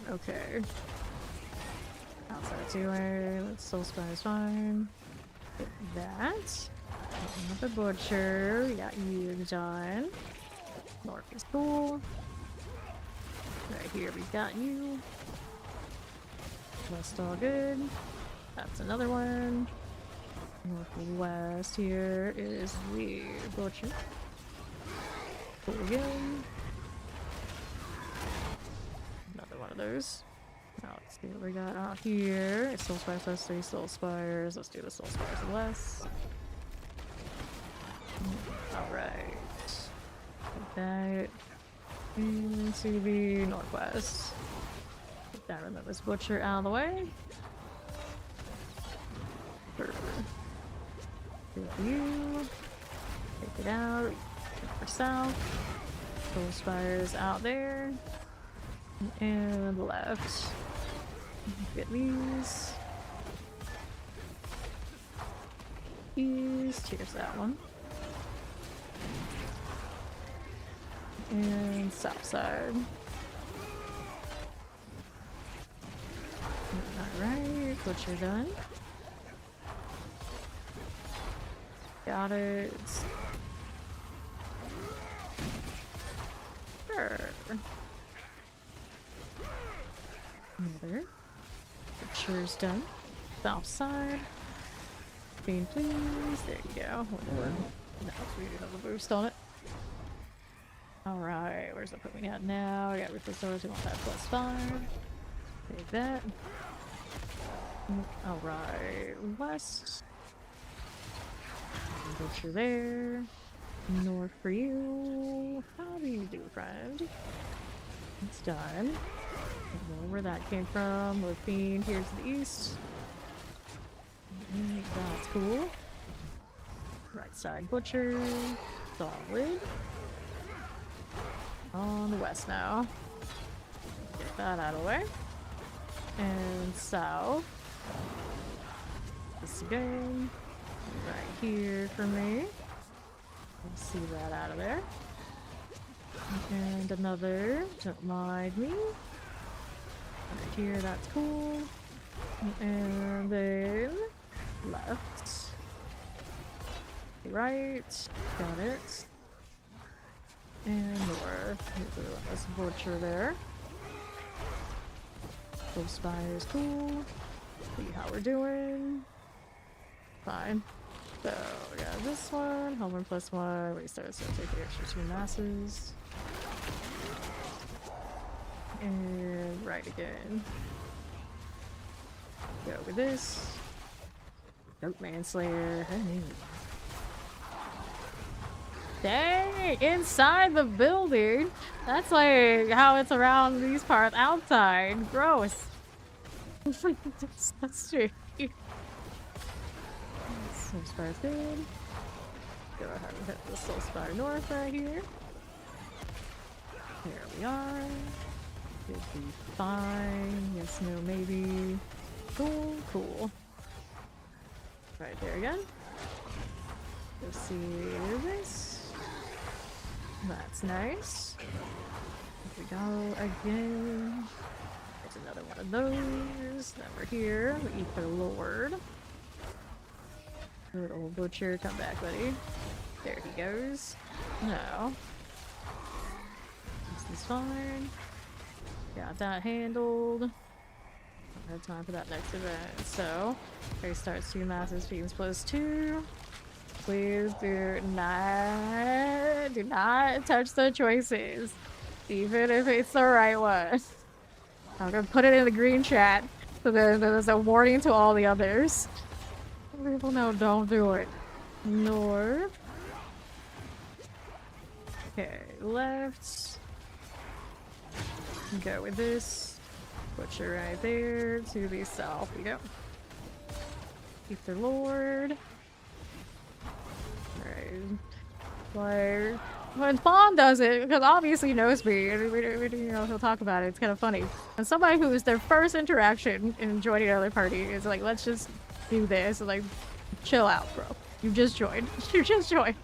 Okay. Outside two-way. Let's soul spire's fine. Get that. Another butcher. We got you done. North is cool. Right here we got you. West all good. That's another one. Northwest here is the butcher. Cool again. Another one of those. Now let's see what we got out here. It's soul spires plus 3 soul spires. Let's do the soul spires less. Alright. Put that into the northwest. Get that relentless butcher out of the way. Good for you. Take it out. Look for south. Soul spires out there. And left. Get these. East. Here's that one. And south side. Alright, butcher done. Got it. Sure. Another. Butcher's done. South side. Bean, please. There you go. No, we do have a boost on it. Alright, where's that put me at now? I got Ruthless Swords, we want that +5. Take that. Alright, west. Butcher there. North for you. How do you do, friend? It's done. I don't know where that came from. With Fiend here to the east. That's cool. Right side butcher. Solid. On the west now. Get that out of the way. And south. This again. Right here for me. Let's see that out of there. And another. Don't mind me. Right here, that's cool. And then left. Right. Got it. And north. There's a butcher there. Full spire is cool. See how we're doing. Fine. So we got this one, homework +1. We start to take the extra 2 masses. And right again. Go with this. Nope, Manslayer. Hey. Dang! Inside the building! That's like how it's around these parts. Outside. Gross. That's disgusting. Soul Spire's good. Go ahead and hit the Soul Spire North right here. There we are. Should be fine. Yes, no, maybe. Cool, cool. Right there again. Let's see this. That's nice. Here we go again. There's another one of those. Then we're here. The Ether Lord. Good old butcher, come back, buddy. There he goes. No. This is fine. Got that handled. I have time for that next event. So, here starts 2 masses, Fiends +2. Please do not touch the choices. Even if it's the right one. I'm gonna put it in the green chat so that there's a warning to all the others. People know, don't do it. North. Okay, left. Go with this. Butcher right there. To the south we go. Ether Lord. Alright. Like, when Fawn does it, because obviously he knows me, and you know, he'll talk about it. It's kind of funny. And somebody who is their first interaction in joining another party is like, let's just do this. And like, chill out, bro. You just joined. You just joined.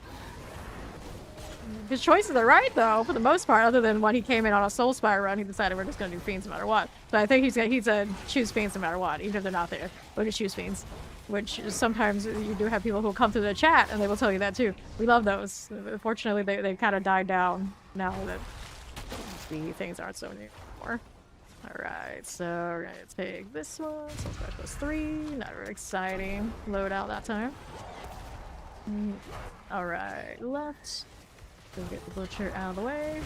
His choices are right, though, for the most part, other than when he came in on a Soul Spire run, he decided we're just going to do Fiends no matter what. So I think he said choose Fiends no matter what, even if they're not there. We'll just choose Fiends. Which sometimes you do have people who will come through the chat and they will tell you that too. We love those. Fortunately, they kind of died down now that the things aren't so new anymore. Alright, so we're gonna take this one. So it's +3. Not very exciting. Load out that time. Alright, left. Go get the butcher out of the way.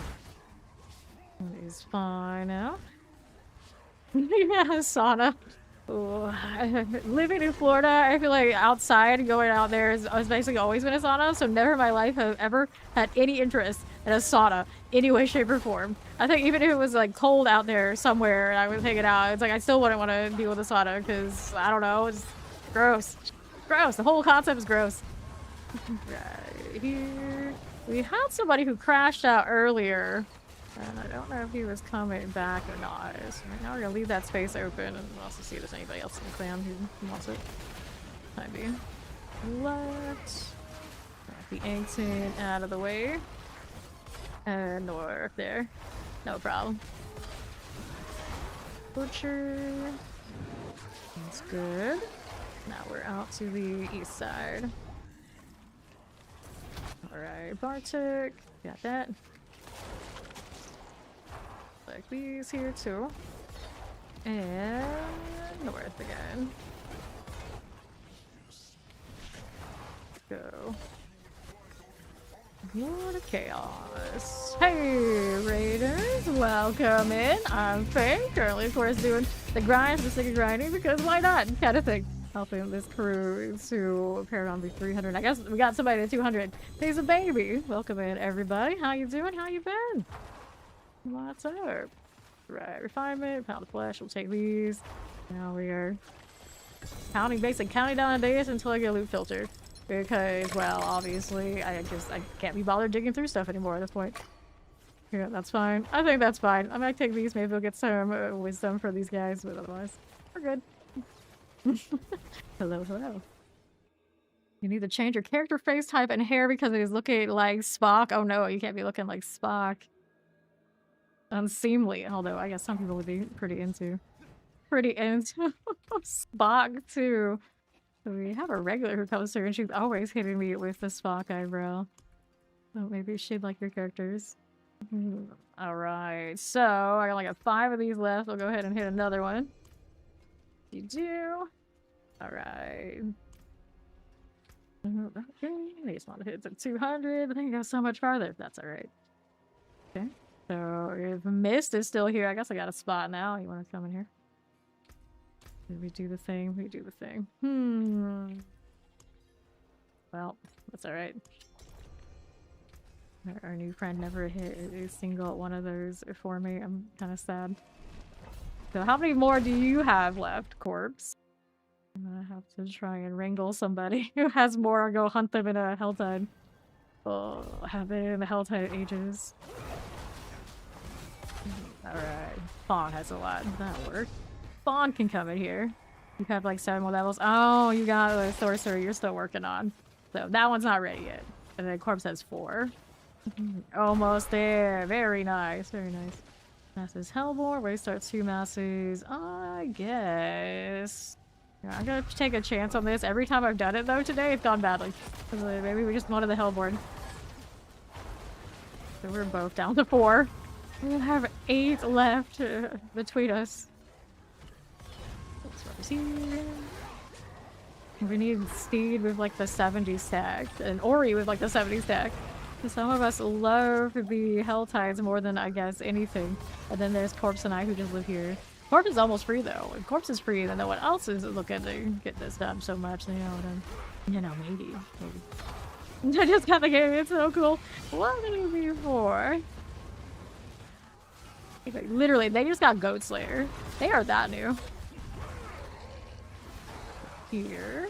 He's fine now. Yeah, sauna. Ooh. Living in Florida, I feel like outside, going out there has basically always been a sauna, so never in my life have ever had any interest in a sauna, any way, shape, or form. I think even if it was like cold out there somewhere and I was hanging out, it's like I still wouldn't want to deal with a sauna because, I don't know, it's gross. Gross. The whole concept is gross. Right here. We had somebody who crashed out earlier. And I don't know if he was coming back or not. So right now we're gonna leave that space open and also see if there's anybody else in the clan who wants it. Time being. Left. Got the ancient out of the way. And north there. No problem. Butcher. That's good. Now we're out to the east side. Alright, Bartek. Got that. Like these here too. And north again. go. Lord of Chaos. Hey, Raiders, welcome in. I'm Faye, currently, of course, doing the grind, the sick of grinding, because why not? Kind of thing. Helping this crew to Paragon P300. I guess we got somebody at 200. He's a baby. Welcome in, everybody. How you doing? How you been? What's up? Right, refinement, pound of flesh. We'll take these. Now we are counting down the days until I get a loot filter. Because, well, obviously, I can't be bothered digging through stuff anymore at this point. Yeah, that's fine. I think that's fine. I might take these. Maybe we'll get some wisdom for these guys, but otherwise, we're good. Hello, hello. You need to change your character face type and hair because it is looking like Spock. Oh no, you can't be looking like Spock. Unseemly. Although, I guess some people would be pretty into Spock, too. We have a regular who comes through and she's always hitting me with the Spock eyebrow. So maybe she'd like your characters. Alright, so I only got 5 of these left. We'll go ahead and hit another one. You do. Alright. Okay, I just want to hit the 200, but then you go so much farther. That's alright. Okay, so if Mist is still here, I guess I got a spot now. You want to come in here? We do the thing, we do the thing. Well, that's alright. Our new friend never hit a single one of those for me. I'm kind of sad. So how many more do you have left, Corpse? I'm gonna have to try and wrangle somebody who has more or go hunt them in a Helltide. Oh, I haven't been in the Helltide ages. Alright. Fawn has a lot. That'll work. Fawn can come in here. You have like 7 more levels. Oh, you got a sorcerer you're still working on. So that one's not ready yet. And then Corpse has 4. Almost there. Very nice. Very nice. Masses Hellborn. Wait, start 2 masses. I guess. Yeah, I'm gonna take a chance on this. Every time I've done it though today, it's gone badly. Maybe we just wanted the Hellborn. So we're both down to 4. We have 8 left between us. We need Steed with like the 70 stack and Ori with like the 70 stack. Some of us love the Helltides more than I guess anything. And then there's Corpse and I who just live here. Corpse is almost free though. If Corpse is free, then no one else is looking to get this done so much. You know, maybe. I just got the game. It's so cool. What did it be for? Literally, they just got Goat Slayer. They are that new. Here.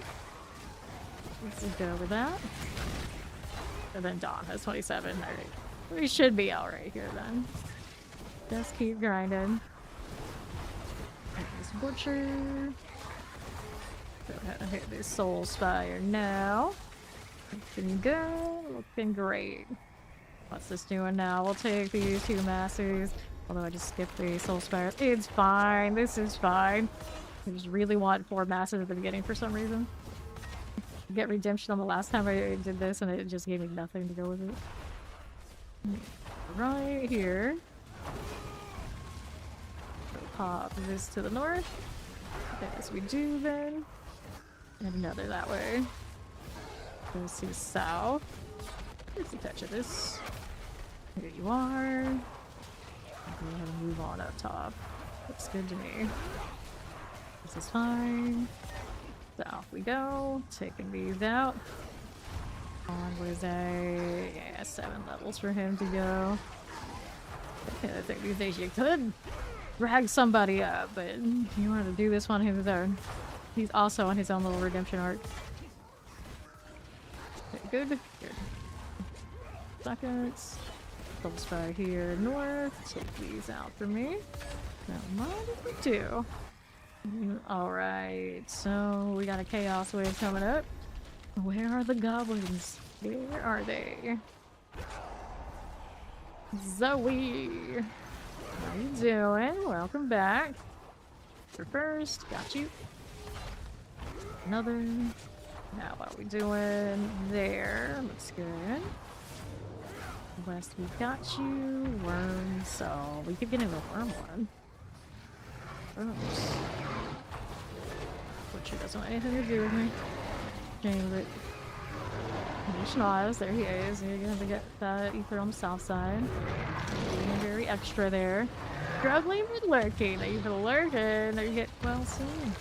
Let's just go over that. And then Dawn has 27. Alright. We should be alright here then. Just keep grinding. This Butcher. Go ahead and hit this Soul Spire now. Looking good. Looking great. What's this doing now? We'll take these 2 masters. Although I just skipped the Soul Spires. It's fine. This is fine. I just really want 4 masters at the beginning for some reason. Get redemption on the last time I did this and it just gave me nothing to go with it. Right here. Pop this to the north. As we do then. And another that way. Goes to south. Here's a touch of this. Here you are. Go ahead and move on up top. Looks good to me. This is fine. So off we go. Taking these out. On was yeah, 7 levels for him to go. I think these days you could drag somebody up, but you wanted to do this one on his own. He's also on his own little redemption arc. Okay, good. Good. Seconds. Double spy here north. Take these out for me. Now what did we do? Alright, so we got a chaos wave coming up. Where are the goblins? Where are they? Zoe! How you doing? Welcome back. For first, got you. Another. Now what are we doing there? Looks good. West, we got you. Worms, so we could get in a worm one. Oops. Butcher doesn't want anything to do with me. Change it. Schnoz, there he is. You're gonna have to get that ether on the south side. Being very extra there. Struggling with lurking. You've been lurking. There you get well soon.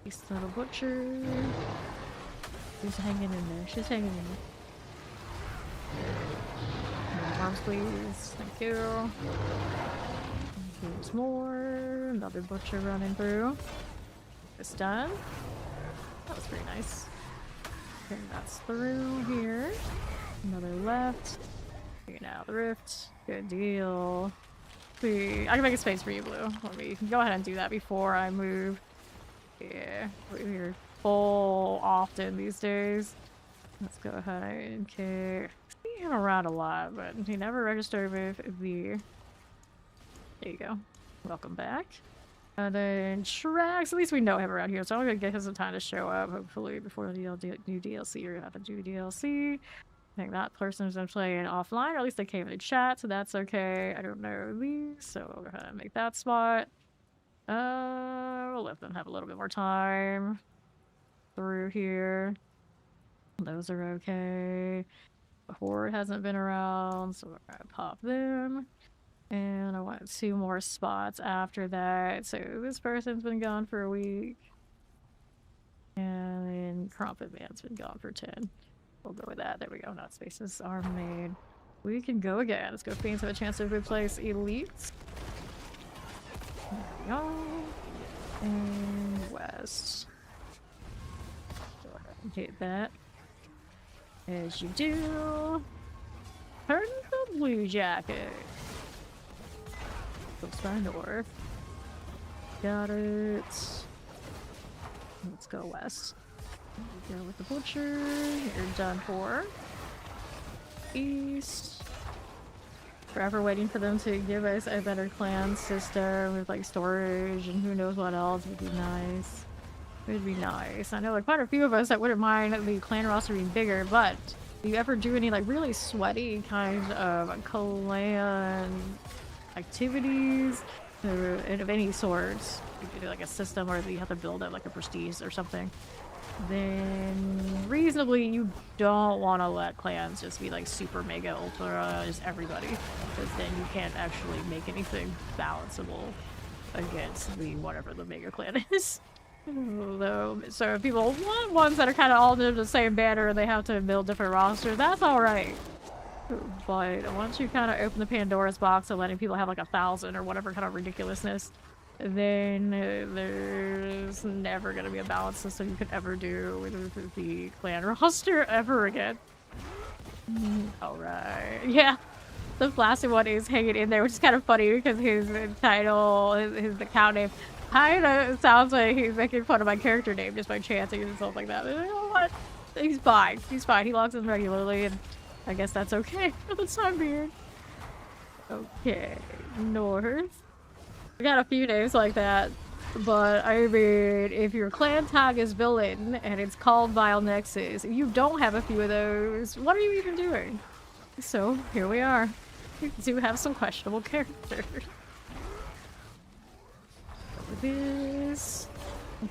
He's little butcher. She's hanging in there. She's hanging in there. Arms, please. Thank you. Here's more. Another butcher running through. It's done. That was pretty nice. Okay, that's through here. Another left. Taking out the rift. Good deal. See, I can make a space for you, Blue. Let me go ahead and do that before I move. Yeah, we're full often these days. Let's go ahead. Okay. See him around a lot, but he never registered with the. There you go. Welcome back. And then tracks. At least we know him around here, so I'm gonna get him some time to show up. Hopefully before the new DLC or have to do DLC. I think that person's been playing offline, or at least they came in the chat, so that's okay. I don't know these, so we'll go ahead and make that spot. We'll let them have a little bit more time through here. Those are okay. The horde hasn't been around, so we're gonna pop them. And I want 2 more spots after that. So this person's been gone for a week. And then Crumpet Man's been gone for 10. We'll go with that. There we go. Not spaces are made. We can go again. Let's go. Fiends have a chance to replace elites. There we go. And west. Go ahead and hit that. As you do. Turn the blue jacket. Let's try north. Got it. Let's go west. Go with the butcher. You're done for. East. Forever waiting for them to give us a better clan system with like storage and who knows what else would be nice. It would be nice. I know like quite a few of us that wouldn't mind the clan roster being bigger, but do you ever do any like really sweaty kind of clan activities of any sorts? You could do like a system where you have to build up like a prestige or something. Then reasonably you don't want to let clans just be like super mega ultra just everybody, because then you can't actually make anything balanceable against the whatever the mega clan is. So if people want ones that are kind of all under the same banner and they have to build different rosters, that's all right. But once you kind of open the Pandora's box of letting people have like 1,000 or whatever kind of ridiculousness, then there's never going to be a balance system you could ever do with the clan roster ever again. Alright. Yeah. The plastic one is hanging in there, which is kind of funny because his title, his account name, kind of sounds like he's making fun of my character name just by chanting and stuff like that. But you know what? He's fine. He's fine. He logs in regularly, and I guess that's okay for the time being. Okay. North. We got a few names like that, but I mean, if your clan tag is villain and it's called Vile Nexus, if you don't have a few of those, what are you even doing? So here we are. We do have some questionable characters. Over this.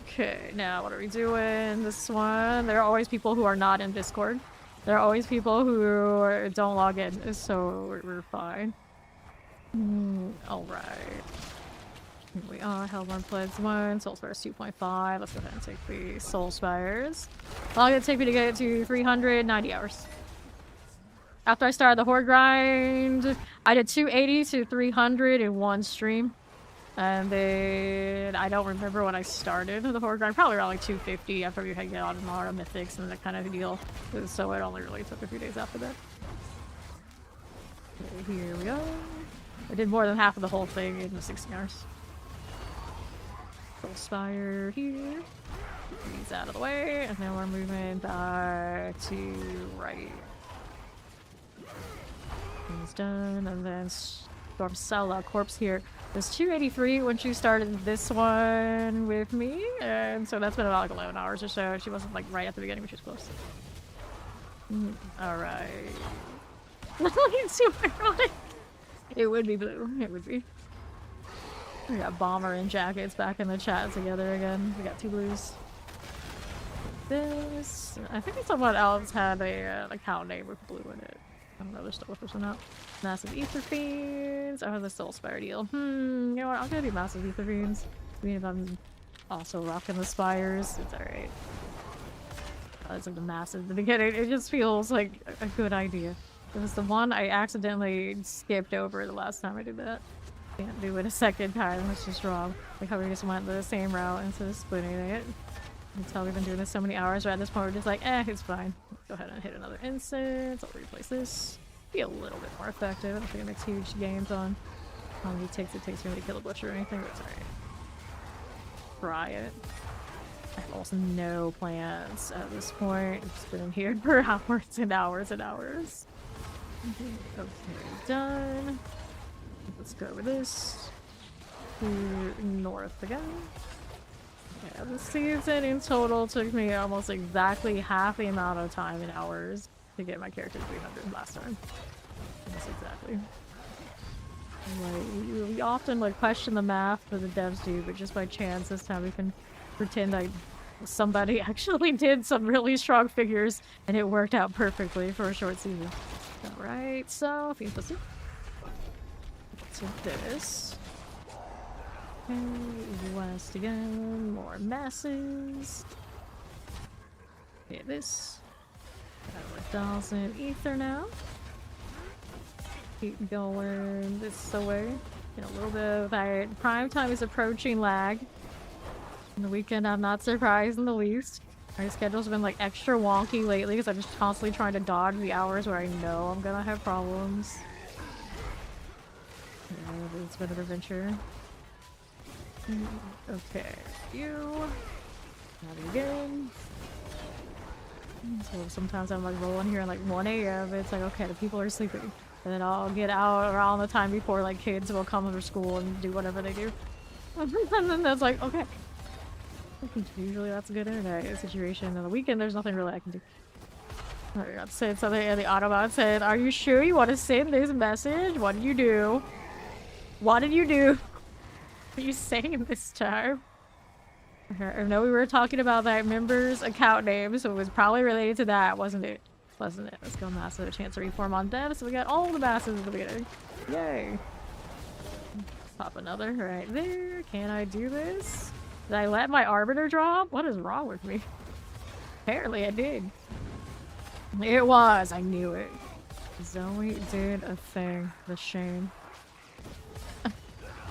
Okay, now what are we doing? This one. There are always people who are not in Discord. There are always people who don't log in, so we're fine. Alright. Here we are. Hellborn Plagues 1, Soul Spires 2.5. Let's go ahead and take the Soul Spires. How long did it take me to get it to 390 hours? After I started the Horde grind, I did 280 to 300 in one stream. And then I don't remember when I started the Horde grind. Probably around like 250 after we had got a lot of mythics and that kind of deal. So it only really took a few days after that. Okay, here we go. I did more than half of the whole thing in the 16 hours. Soul Spire here. These out of the way, and then we're moving back to right. He's done, and then Stormcella Corpse here. There's 283 when she started this one with me, and so that's been about like 11 hours or so. She wasn't like right at the beginning, which is close. Alright. It's super ironic. It would be blue. It would be. We got Bomber and Jackets back in the chat together again. We got two blues. this. I think someone else had a cow name with blue in it. I don't know, they're still with us or not. Massive ether fiends. Oh, the soul spire deal. You know what? I'll go do massive ether fiends. I mean, if I'm also rocking the spires, it's alright. It's like the massive at the beginning. It just feels like a good idea. It was the one I accidentally skipped over the last time I did that. Can't do it a second time, it's just wrong. Like how we just went the same route instead of splitting it. Until we've been doing this so many hours, but at this point we're just like, it's fine. Go ahead and hit another instance. I'll replace this. Be a little bit more effective. I don't think it makes huge gains on how many ticks it takes for me to kill a butcher or anything, but it's alright. Try it. I have also no plans at this point. I've just been in here for hours and hours and hours. Okay, done. Let's go with this. To north again. Yeah, the season in total took me almost exactly half the amount of time in hours to get my character to 300 last time. Almost exactly. Like, we often like question the math for the devs do, but just by chance this time we can pretend like somebody actually did some really strong figures and it worked out perfectly for a short season. Alright, so let's do this. Okay, west again, more masses. Okay, this. Got 1,000 ether now. Keep going this way. Get a little bit of that. Prime time is approaching lag. On the weekend, I'm not surprised in the least. My schedule's been like extra wonky lately because I'm just constantly trying to dodge the hours where I know I'm gonna have problems. Yeah, it's been an adventure. Okay, you. Not again. So sometimes I'm like rolling here at like 1 AM. It's like, okay, the people are sleeping. And then I'll get out around the time before like kids will come from school and do whatever they do. And then that's like, okay. Usually that's a good internet situation. On the weekend, there's nothing really I can do. I got to say something and the Autobot said, "Are you sure you want to send this message? What did you do? What did you do? What are you saying this time?" I know we were talking about that member's account name, so it was probably related to that, wasn't it? Wasn't it? Let's go massive. A chance to reform on dev, so we got all the masses at the beginning. Yay. Pop another right there. Can I do this? Did I let my arbiter drop? What is wrong with me? Apparently I did. It was. I knew it. Zoe did a thing. The shame.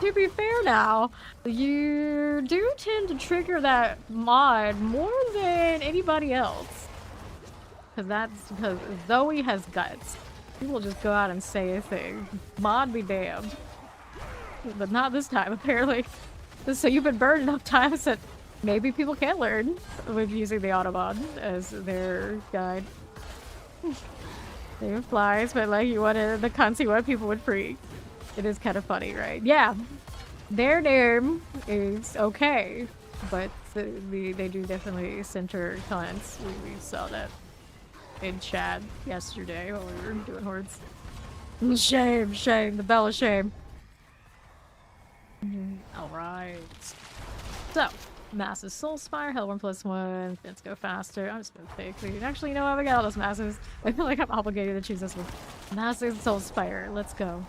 To be fair now, you do tend to trigger that mod more than anybody else. Because Zoe has guts. People just go out and say a thing. Mod be damned. But not this time, apparently. So you've been burned enough times that maybe people can learn with using the Autobot as their guide. They flies, but like you wanted the cunts you want people would freak. It is kind of funny, right? Yeah, their name is okay, but they do definitely center cunts. We saw that in chat yesterday while we were doing hordes. Shame, shame, the bell of shame. Alright. So, massive soul spire, hellborn +1, let's go faster. I'm just gonna take these. Actually, you know what? We got all those masses. I feel like I'm obligated to choose this one. Massive soul spire, let's go.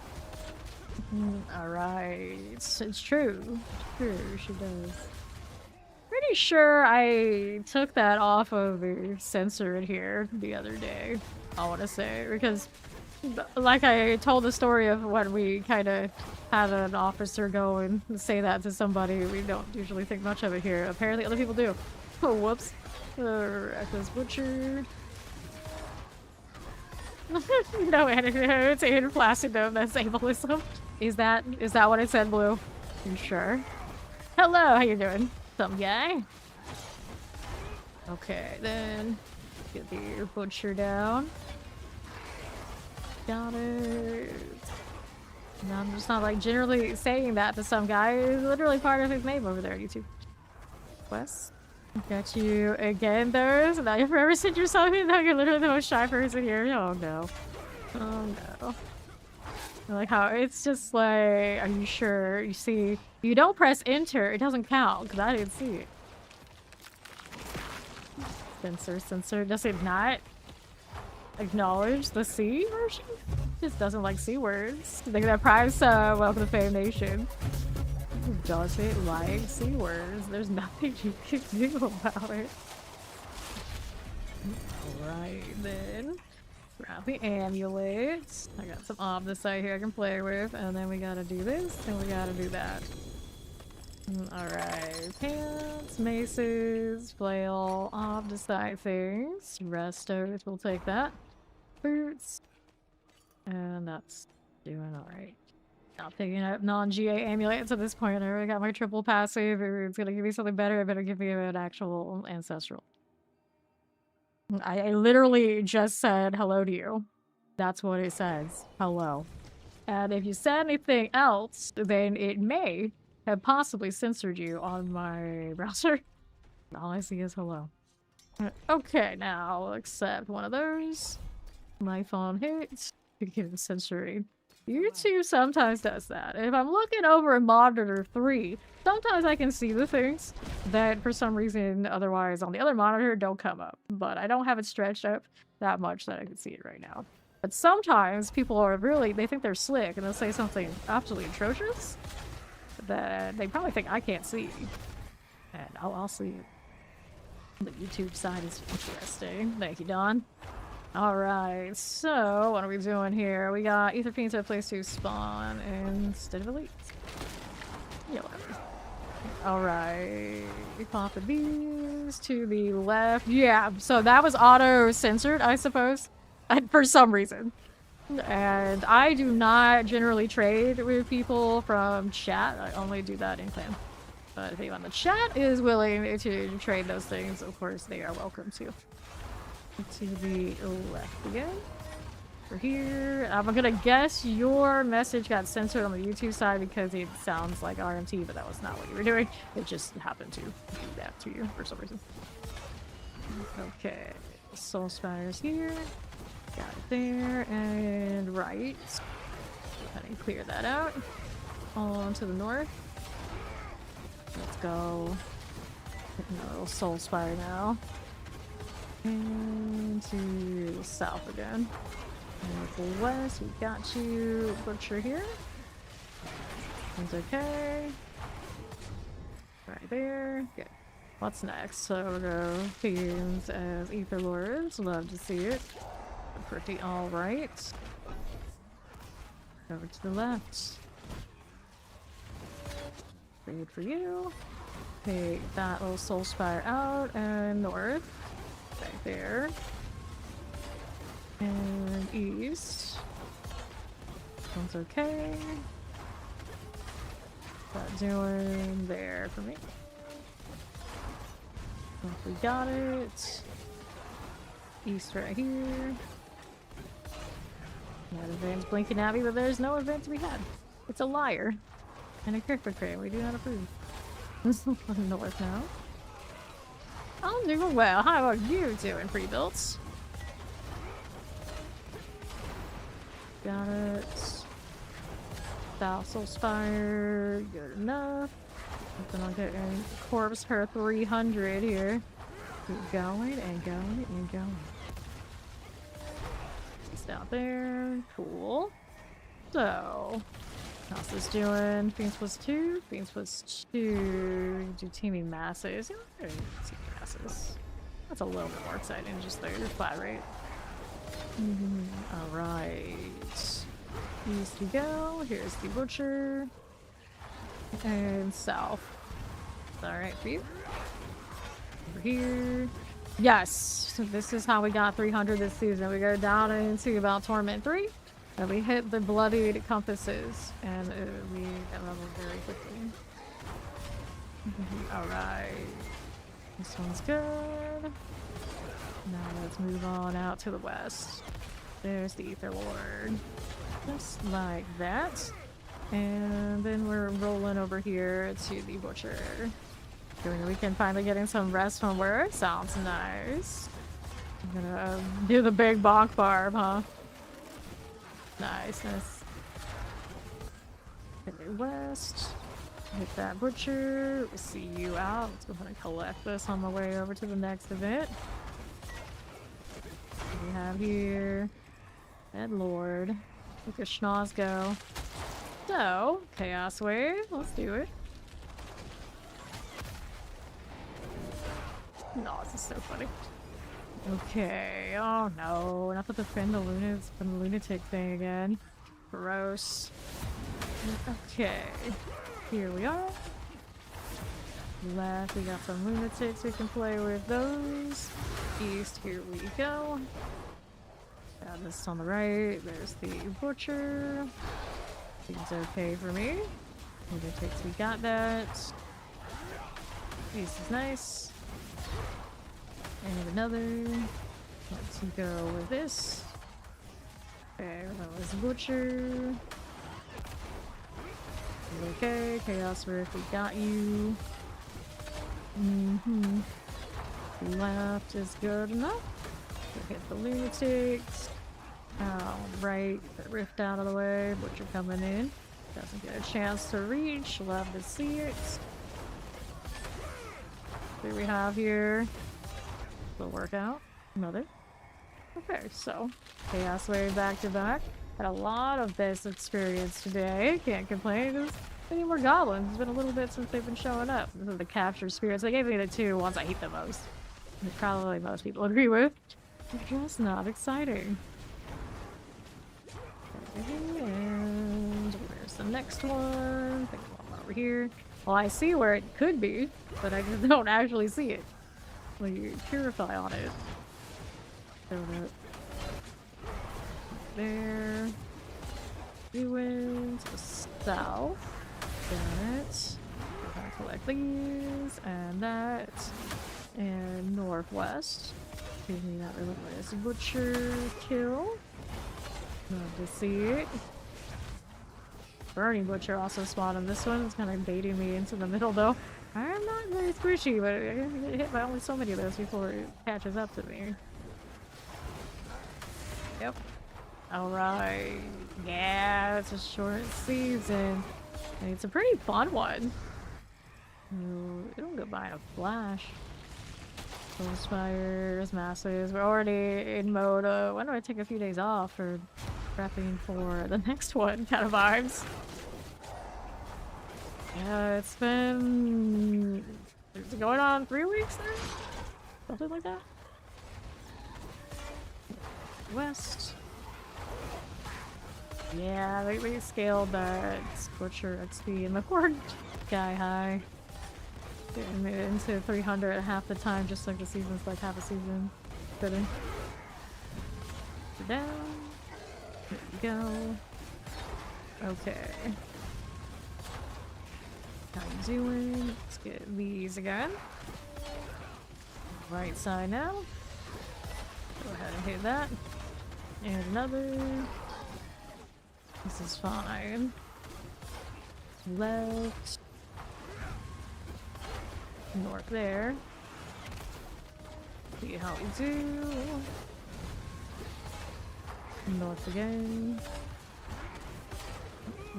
Alright. It's true. It's true, she does. Pretty sure I took that off of the sensor in here the other day, I want to say, because like I told the story of when we kind of had an officer go and say that to somebody. We don't usually think much of it here. Apparently other people do. Oh, whoops. Reckless Butcher. No, it's in plastic though. That's ableism. Is that what it said, Blue? You sure? Hello, how you doing? Some guy? Okay, then get the butcher down. Got it. No, I'm just not like generally saying that to some guy. It's literally part of his name over there, YouTube. Wes? Got you again, though. So now you've forever sent yourself in. Now you're literally the most shy person here. Oh no. Oh no. I like how it's just like, are you sure? You see, you don't press enter, it doesn't count, because I didn't see it. Censor. Does it not acknowledge the C version? Just doesn't like C words. Look at that Prime sub. Welcome to Fame Nation. Does it like C words? There's nothing you can do about it. Alright then. Grab the amulets. I got some omnicite here I can play with. And then we gotta do this and we gotta do that. Alright. Pants, maces, flail, omnicite things. Restos, we'll take that. Boots. And that's doing alright. Not picking up non-GA amulets at this point. I already got my triple passive. If it's gonna give me something better, it better give me an actual ancestral. I literally just said hello to you. That's what it says. Hello. And if you said anything else, then it may have possibly censored you on my browser. All I see is hello. Okay, now I'll accept one of those. My phone hits. Begin censoring. YouTube sometimes does that. If I'm looking over a monitor 3, sometimes I can see the things that for some reason otherwise on the other monitor don't come up. But I don't have it stretched up that much that I can see it right now. But sometimes people are really, they think they're slick and they'll say something absolutely atrocious that they probably think I can't see. And I'll see it. The YouTube side is interesting. Thank you, Don. Alright, so what are we doing here? We got Ether Fiends at place to spawn instead of Elite. Yeah, whatever. Alright, we pop these to the left. Yeah, so that was auto-censored, I suppose, for some reason. And I do not generally trade with people from chat. I only do that in clan. But if anyone in the chat is willing to trade those things, of course, they are welcome to. To the left again. We're here. I'm gonna guess your message got censored on the YouTube side because it sounds like RMT, but that was not what you were doing. It just happened to do that to you for some reason. Okay. Soul Spires here. Got it there. And right. Go ahead and clear that out. On to the north. Let's go. Hitting a little Soul Spire now. And to the south again. And to the west, we got you, Butcher here. It's okay. Right there. Good. What's next? So we'll go Fiends as Ether Lords. Love to see it. Pretty alright. Over to the left. Good for you. Take that little Soul Spire out and north. Right there. And east. One's okay. What's that doing there for me? We got it. East right here. That event's blinking at me, but there's no event to be had. It's a liar. And a hypocrite. We do not approve. This is north now. I'm doing well. How are you doing, pre-builds? Got it. South Soul Spire. Good enough. Then I'll get a corpse per 300 here. Keep going and going and going. It's down there. Cool. So, how's this doing? Fiends plus 2. Fiends plus 2. Do teaming masses. Yeah, teaming masses. That's a little bit more exciting. Just their flat rate. Alright. East we go. Here's the Butcher. And south. Alright for you. Over here. Yes! So this is how we got 300 this season. We go down into about Torment 3. And we hit the bloodied compasses. And we get level very quickly. Alright. This one's good. Now let's move on out to the west. There's the Ether Lord. Just like that. And then we're rolling over here to the Butcher. During the weekend, finally getting some rest from work. Sounds nice. I'm gonna do the big bonk barb, huh? Nice, nice. Okay, west. Hit that Butcher. We'll see you out. Let's go ahead and collect this on the way over to the next event. we have here? Ed Lord. Look at Schnoz go. So, Chaos Wave, let's do it. No, this is so funny. Okay, oh no, not the lunatic thing again. Gross. Okay, here we are. Left, we got some lunatics we can play with those. East, here we go. Got this on the right, there's the butcher. Seems okay for me. Lunatics, we got that. East is nice. And another. Let's go with this. Okay, that was butcher. Okay, Chaos Rift, we got you. Left is good enough. We'll hit the lunatics. Right, the rift out of the way. Butcher coming in. Doesn't get a chance to reach. Love to see it. What do we have here? Will work out. Another. Okay, so Chaos Wave back to back. Had a lot of this experience today. Can't complain. There's many more goblins. It's been a little bit since they've been showing up. This is the capture spirits. They gave me the two ones I hate the most. Which probably most people agree with. They're just not exciting. And where's the next one? I think one over here. Well, I see where it could be, but I just don't actually see it. Well, you purify on it. Throw that there. We went to the south. That. I'll collect these and that. And northwest. Give me that relentless butcher kill. Love to see it. Burning Butcher also spawned on this one. It's kind of baiting me into the middle though. I'm not very squishy, but I get hit by only so many of those before it catches up to me. Yep. Alright. Yeah, it's a short season. And it's a pretty fun one. Ooh, it'll go by in a flash. Those fires, masses. We're already in mode. When do I take a few days off for prepping for the next one kind of vibes? Yeah, it's been. Is it going on 3 weeks now? Something like that? West. Yeah, we scaled that Butcher XP and the Horde guy high. Getting it into 300 at half the time, just like the season's like half a season. Fitting. Down. There we go. Okay. How you doing? Let's get these again. Right side now. Go ahead and hit that. And another. This is fine. Left. North there. See how we do. North again.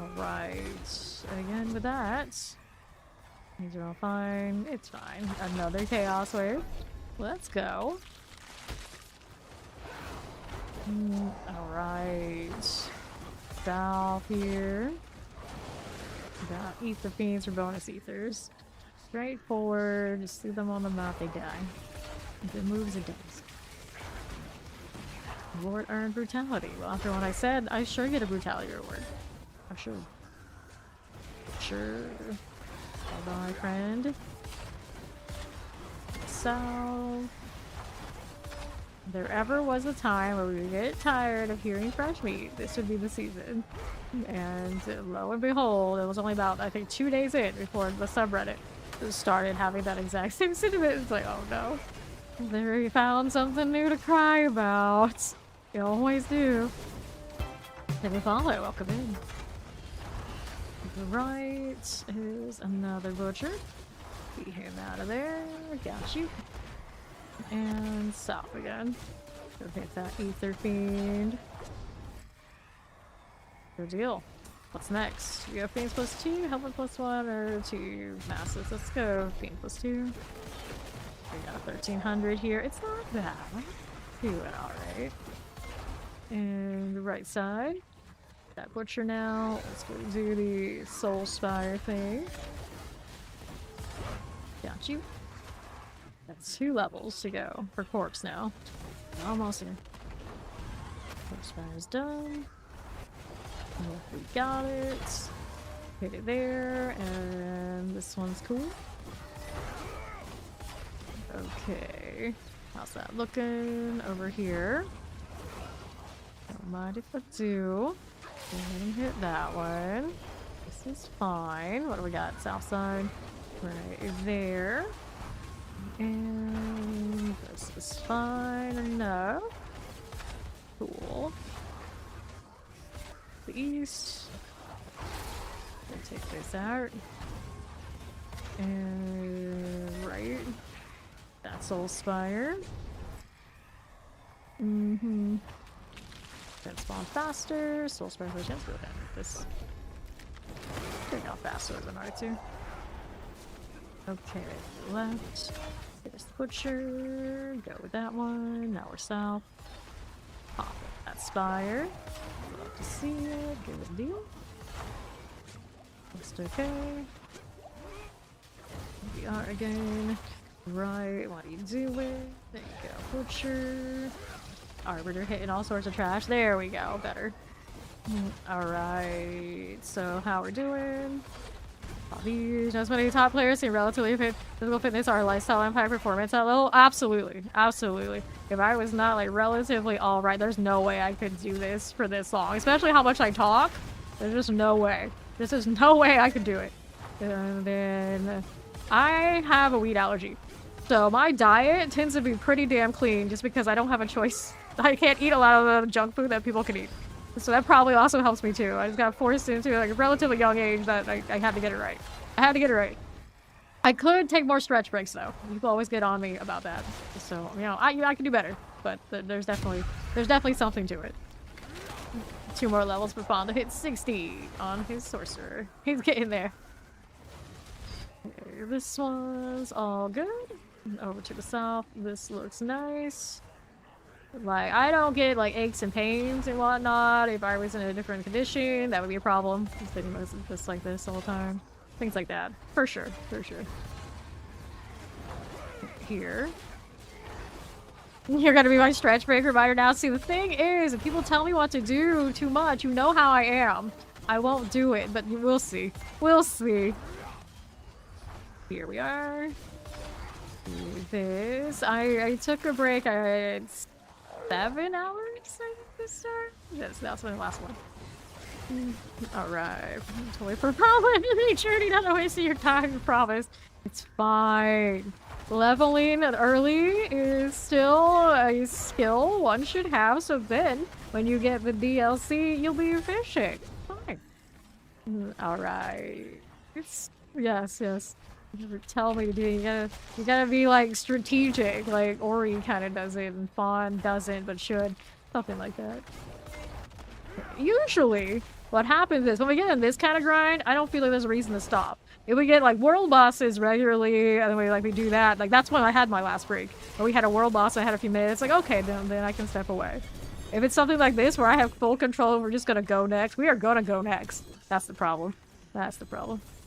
Alright. Again with that. These are all fine. It's fine. Another Chaos Wave. Let's go. Alright. South here. Got Ether Fiends for bonus Ethers. Straightforward. Just see them on the map, they die. If it moves, it does. Reward earned brutality. Well, after what I said, I sure get a brutality reward. I'm sure. Sure. Hold on, my friend. So, there ever was a time where we would get tired of hearing fresh meat, this would be the season. And lo and behold, it was only about, I think, 2 days in before the subreddit started having that exact same sentiment. It's like, oh no. They found something new to cry about. You always do. Let me follow. Welcome in. To the right is another butcher. Get him out of there. Got you. And south again. Go hit that Ether Fiend. Good deal. What's next? We have Fiends +2, Helmet +1, or 2 Masses. Let's go Fiend +2. We got 1300 here. It's not bad. Doing alright. And the right side. That butcher now. Let's go do the soul spire thing. Got you. That's 2 levels to go for corpse now. Almost here. Corpse spire's done. We got it. Hit it there, and this one's cool. Okay. How's that looking over here? Don't mind if I do. Go ahead and hit that one. This is fine. What do we got? South side. Right there. And this is fine enough. Cool. The east. Gonna take this out. And right. That soul spire. Mm-hmm. Then spawn faster. Soul spire has a chance to go down with this. Getting out faster than R2. Okay, left. There's the butcher. Go with that one. Now we're south. Pop it. That spire. Love to see it. Give it a deal. Just okay. We are again. Right, what are you doing? There you go. Butcher. Arbiter hitting all sorts of trash. There we go. Better. Alright. So, how we're doing? These just many top players seem relatively fit. Physical fitness are lifestyle and high performance at level. Absolutely. Absolutely. If I was not like relatively alright, there's no way I could do this for this long. Especially how much I talk. There's just no way. This is no way I could do it. And then I have a weed allergy. So my diet tends to be pretty damn clean just because I don't have a choice. I can't eat a lot of the junk food that people can eat. So that probably also helps me too. I just got forced into like a relatively young age that I had to get it right. I had to get it right. I could take more stretch breaks though. People always get on me about that. So, you know, I can do better. But there's definitely something to it. 2 more levels for Fawn to hit 60 on his sorcerer. He's getting there. Okay, this one's all good. Over to the south. This looks nice. Like, I don't get, like, aches and pains and whatnot. If I was in a different condition, that would be a problem. Just like this all the time. Things like that. For sure. For sure. Here. You're gonna be my stretch break reminder now. See, the thing is, if people tell me what to do too much, you know how I am. I won't do it, but we'll see. We'll see. Here we are. Do this. I took a break. I had 7 hours, I think, this start. Yes, that's my last one. Alright. Totally for problem. Make sure you don't waste your time, I promise. It's fine. Leveling early is still a skill one should have, so then when you get the DLC, you'll be fishing. Fine. Alright. Yes. You never tell me to do it. You gotta be like strategic, like Ori kind of does it and Fawn doesn't but should. Something like that. Usually, what happens is when we get in this kind of grind, I don't feel like there's a reason to stop. If we get like world bosses regularly and we do that, like that's when I had my last break. When we had a world boss, I had a few minutes, like okay, then I can step away. If it's something like this where I have full control, we're just gonna go next. We are gonna go next. That's the problem. That's the problem.